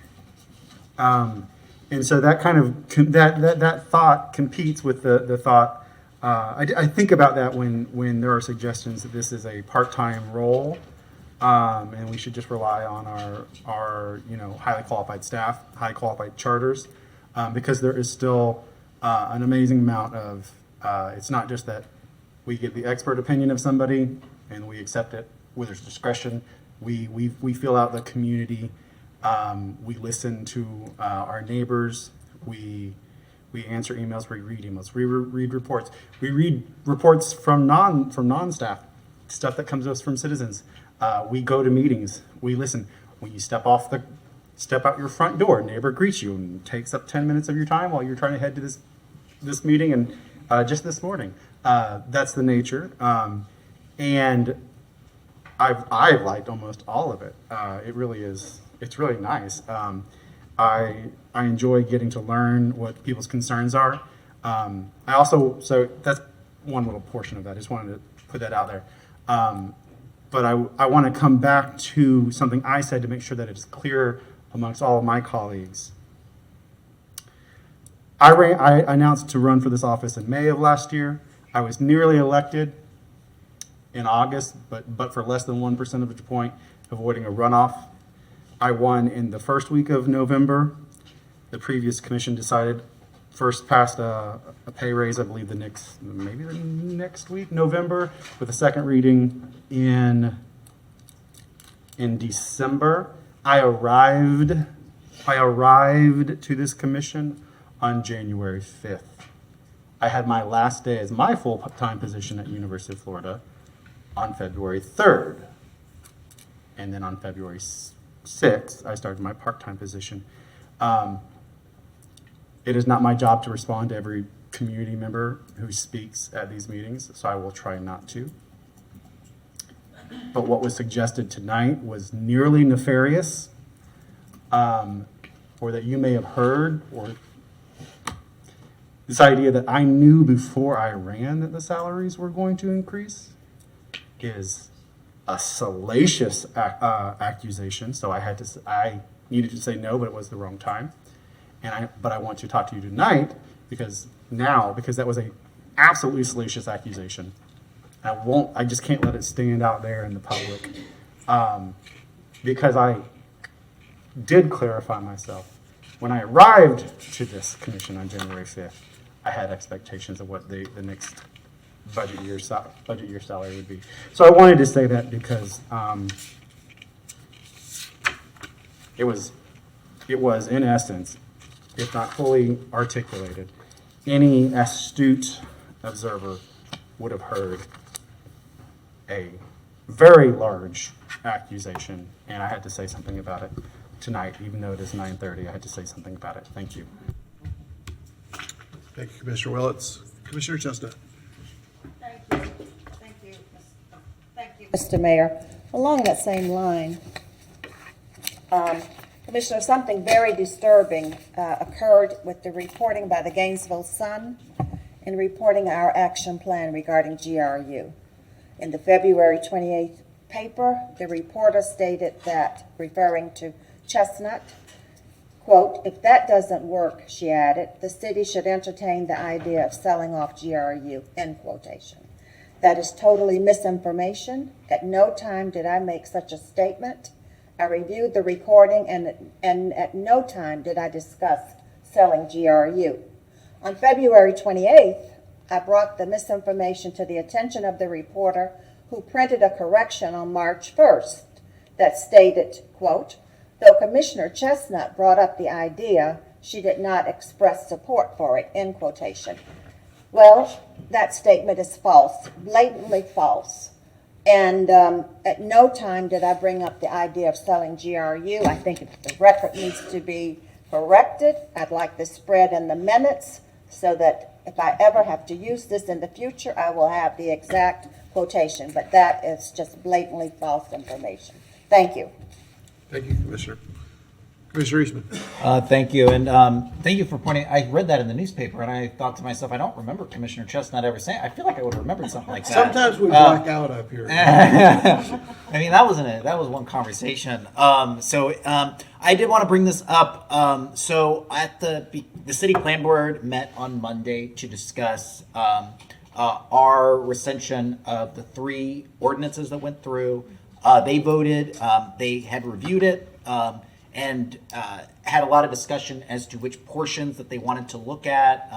And so that kind of that thought competes with the thought. I think about that when there are suggestions that this is a part-time role, and we should just rely on our highly qualified staff, high qualified charters, because there is still an amazing amount of. It's not just that we get the expert opinion of somebody and we accept it with their discretion. We fill out the community. We listen to our neighbors. We answer emails. We read emails. We read reports. We read reports from non-staff, stuff that comes to us from citizens. We go to meetings. We listen. When you step out your front door, a neighbor greets you and takes up 10 minutes of your time while you're trying to head to this meeting. And just this morning, that's the nature. And I've liked almost all of it. It really is. It's really nice. I enjoy getting to learn what people's concerns are. So that's one little portion of that. I just wanted to put that out there. But I want to come back to something I said to make sure that it's clear amongst all of my colleagues. I announced to run for this office in May of last year. I was nearly elected in August, but for less than 1 percentage point, avoiding a runoff. I won in the first week of November. The previous commission passed a pay raise, I believe the next week, November, with a second reading in in December. I arrived to this commission on January 5th. I had my last day as my full-time position at University of Florida on February 3rd. And then on February 6th, I started my part-time position. It is not my job to respond to every community member who speaks at these meetings, so I will try not to. But what was suggested tonight was nearly nefarious, or that you may have heard, or this idea that I knew before I ran that the salaries were going to increase is a salacious accusation. So I needed to say no, but it was the wrong time. But I want to talk to you tonight because that was a absolutely salacious accusation. I just can't let it stand out there in the public, because I did clarify myself. When I arrived to this commission on January 5th, I had expectations of what the next budget year salary would be. So I wanted to say that because it was in essence, if not fully articulated, any astute observer would have heard a very large accusation, and I had to say something about it tonight, even though it is 9:30. I had to say something about it. Thank you. Thank you, Commissioner Willets. Commissioner Chestnut. Thank you, Mr. Mayor. Along that same line, Commissioner, something very disturbing occurred with the reporting by the Gainesville Sun in reporting our action plan regarding GRU. In the February 28th paper, the reporter stated that, referring to Chestnut, quote, "If that doesn't work," she added, "the city should entertain the idea of selling off GRU," end quotation. That is totally misinformation. At no time did I make such a statement. I reviewed the recording, and at no time did I discuss selling GRU. On February 28th, I brought the misinformation to the attention of the reporter, who printed a correction on March 1st that stated, quote, "Though Commissioner Chestnut brought up the idea, she did not express support for it," end quotation. Well, that statement is false, blatantly false. And at no time did I bring up the idea of selling GRU. I think if the record needs to be corrected, I'd like this spread in the minutes so that if I ever have to use this in the future, I will have the exact quotation. But that is just blatantly false information. Thank you. Thank you, Commissioner. Commissioner Eastman. Thank you, and thank you for pointing. I read that in the newspaper, and I thought to myself, I don't remember Commissioner Chestnut ever saying. I feel like I would have remembered something like that. Sometimes we black out up here. I mean, that was one conversation. I did want to bring this up. So at the city plan board met on Monday to discuss our recension of the 3 ordinances that went through. They voted. They had reviewed it. And had a lot of discussion as to which portions that they wanted to look at.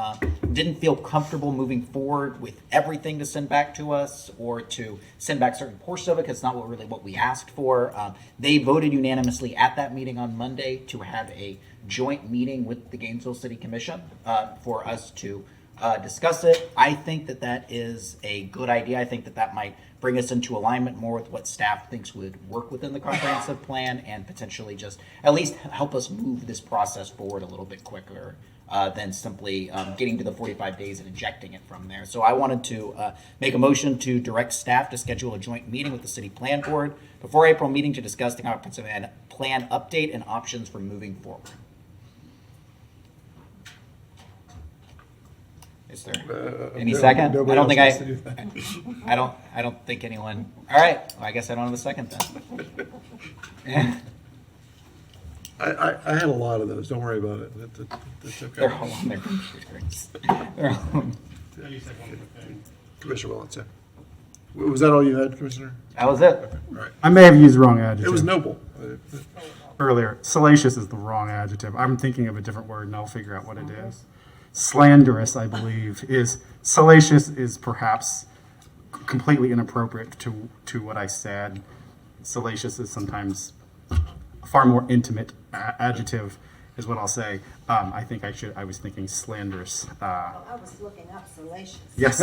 Didn't feel comfortable moving forward with everything to send back to us, or to send back certain portions of it, because it's not really what we asked for. They voted unanimously at that meeting on Monday to have a joint meeting with the Gainesville City Commission for us to discuss it. I think that is a good idea. I think that might bring us into alignment more with what staff thinks would work within the comprehensive plan, and potentially just at least help us move this process forward a little bit quicker than simply getting to the 45 days and injecting it from there. So I wanted to make a motion to direct staff to schedule a joint meeting with the city plan board before April meeting to discuss the comprehensive plan update and options for moving forward. Is there any second? I don't think I don't think anyone. All right. Well, I guess I don't have a second then. I had a lot of those. Don't worry about it. That's okay. They're all on their computers. Commissioner Willets, yeah. Was that all you had, Commissioner? That was it. Okay. All right. I may have used the wrong adjective. It was noble. Earlier, salacious is the wrong adjective. I'm thinking of a different word, and I'll figure out what it is. Slanderous, I believe, is salacious is perhaps completely inappropriate to what I said. salacious is sometimes a far more intimate adjective, is what I'll say. I think I was thinking slanderous. I was looking up salacious. Yes.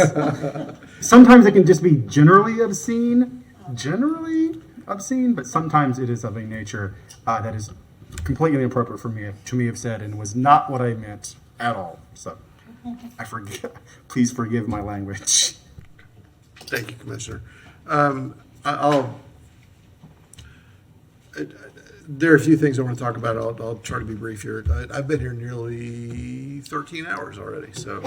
Sometimes it can just be generally obscene, but sometimes it is of a nature that is completely inappropriate for me to have said and was not what I meant at all. So please forgive my language. Thank you, Commissioner. There are a few things I want to talk about. I'll try to be brief here. I've been here nearly 13 hours already. So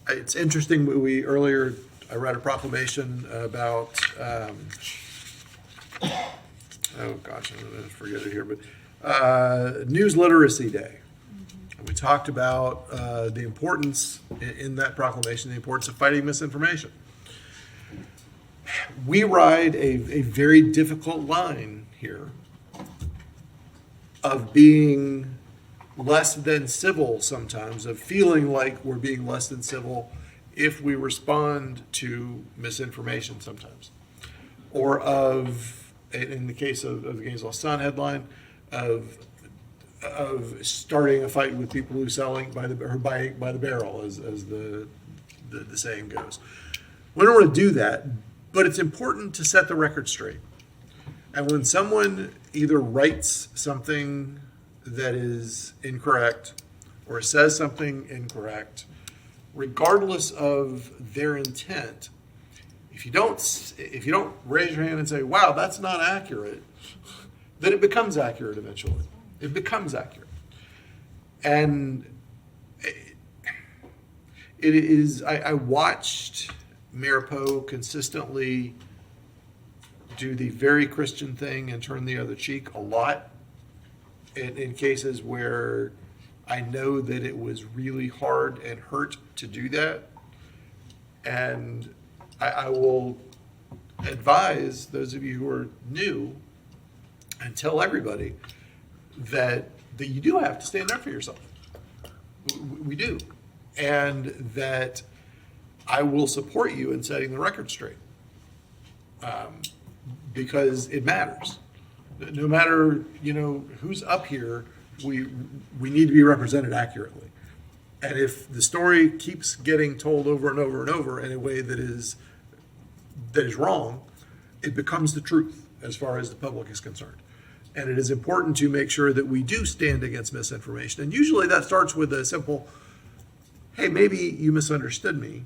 it's interesting. Earlier I read a proclamation about oh gosh, I'm going to forget it here, but News Literacy Day. We talked about the importance in that proclamation, the importance of fighting misinformation. We ride a very difficult line here of being less than civil sometimes, of feeling like we're being less than civil if we respond to misinformation sometimes. Or of, in the case of the Gainesville Sun headline, of starting a fight with people who selling by the barrel, as the saying goes. We don't want to do that, but it's important to set the record straight. And when someone either writes something that is incorrect or says something incorrect, regardless of their intent, if you don't raise your hand and say, "Wow, that's not accurate," then it becomes accurate eventually. It becomes accurate. And it is, I watched Mayor Poe consistently do the very Christian thing and turn the other cheek a lot in cases where I know that it was really hard and hurt to do that. And I will advise those of you who are new and tell everybody that you do have to stand up for yourself. We do. And that I will support you in setting the record straight. Because it matters. No matter, who's up here, we need to be represented accurately. And if the story keeps getting told over and over and over in a way that is wrong, it becomes the truth as far as the public is concerned. And it is important to make sure that we do stand against misinformation. And usually that starts with a simple, "Hey, maybe you misunderstood me."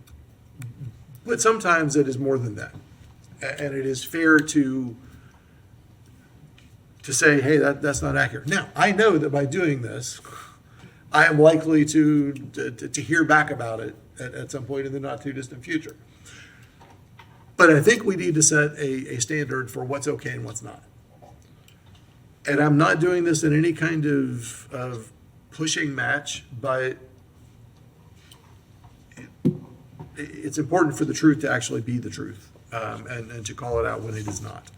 But sometimes it is more than that. And it is fair to say, "Hey, that's not accurate." Now, I know that by doing this, I am likely to hear back about it at some point in the not too distant future. But I think we need to set a standard for what's okay and what's not. And I'm not doing this in any kind of pushing match, but it's important for the truth to actually be the truth, and to call it out when it is not.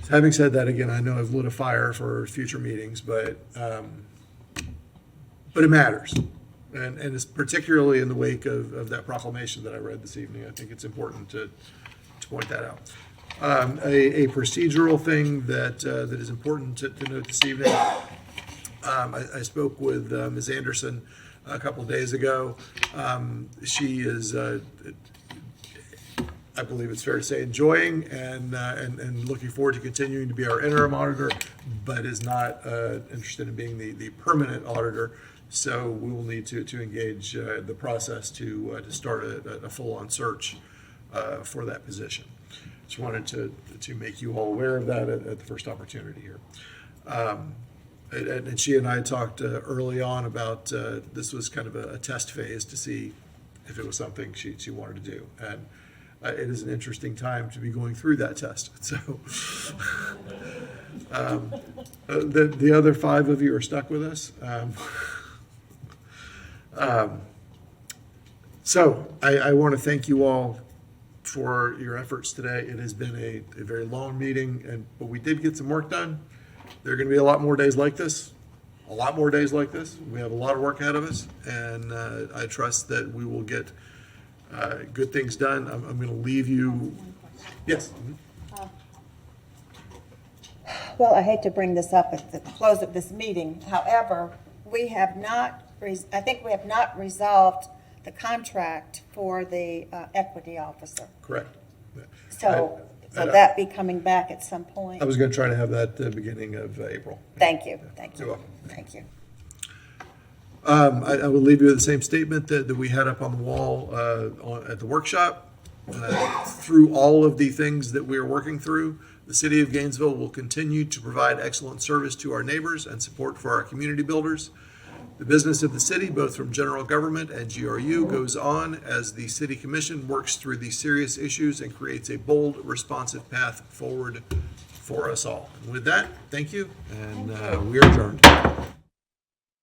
Having said that, again, I know I've lit a fire for future meetings, but it matters. And it's particularly in the wake of that proclamation that I read this evening. I think it's important to point that out. A procedural thing that is important to note this evening. I spoke with Ms. Anderson a couple of days ago. She is, I believe it's fair to say, enjoying and looking forward to continuing to be our interim auditor, but is not interested in being the permanent auditor. So we will need to engage the process to start a full-on search for that position. Just wanted to make you all aware of that at the first opportunity here. And she and I talked early on about this was kind of a test phase to see if it was something she wanted to do. And it is an interesting time to be going through that test. So the other 5 of you are stuck with us. So I want to thank you all for your efforts today. It has been a very long meeting, but we did get some work done. There are going to be a lot more days like this, We have a lot of work ahead of us, and I trust that we will get good things done. I'm going to leave you. Yes. Well, I hate to bring this up at the close of this meeting. However, we have not, I think we have not resolved the contract for the equity officer. Correct. So, And will that be coming back at some point? I was going to try to have that at the beginning of April. Thank you, thank You're you. welcome. Thank you. I will leave you with the same statement that we had up on the wall at the workshop. Through all of the things that we are working through, the City of Gainesville will continue to provide excellent service to our neighbors and support for our community builders. The business of the city, both from general government and GRU, goes on as the City Commission works through these serious issues and creates a bold, responsive path forward for us all. And with that, thank you, and we are adjourned.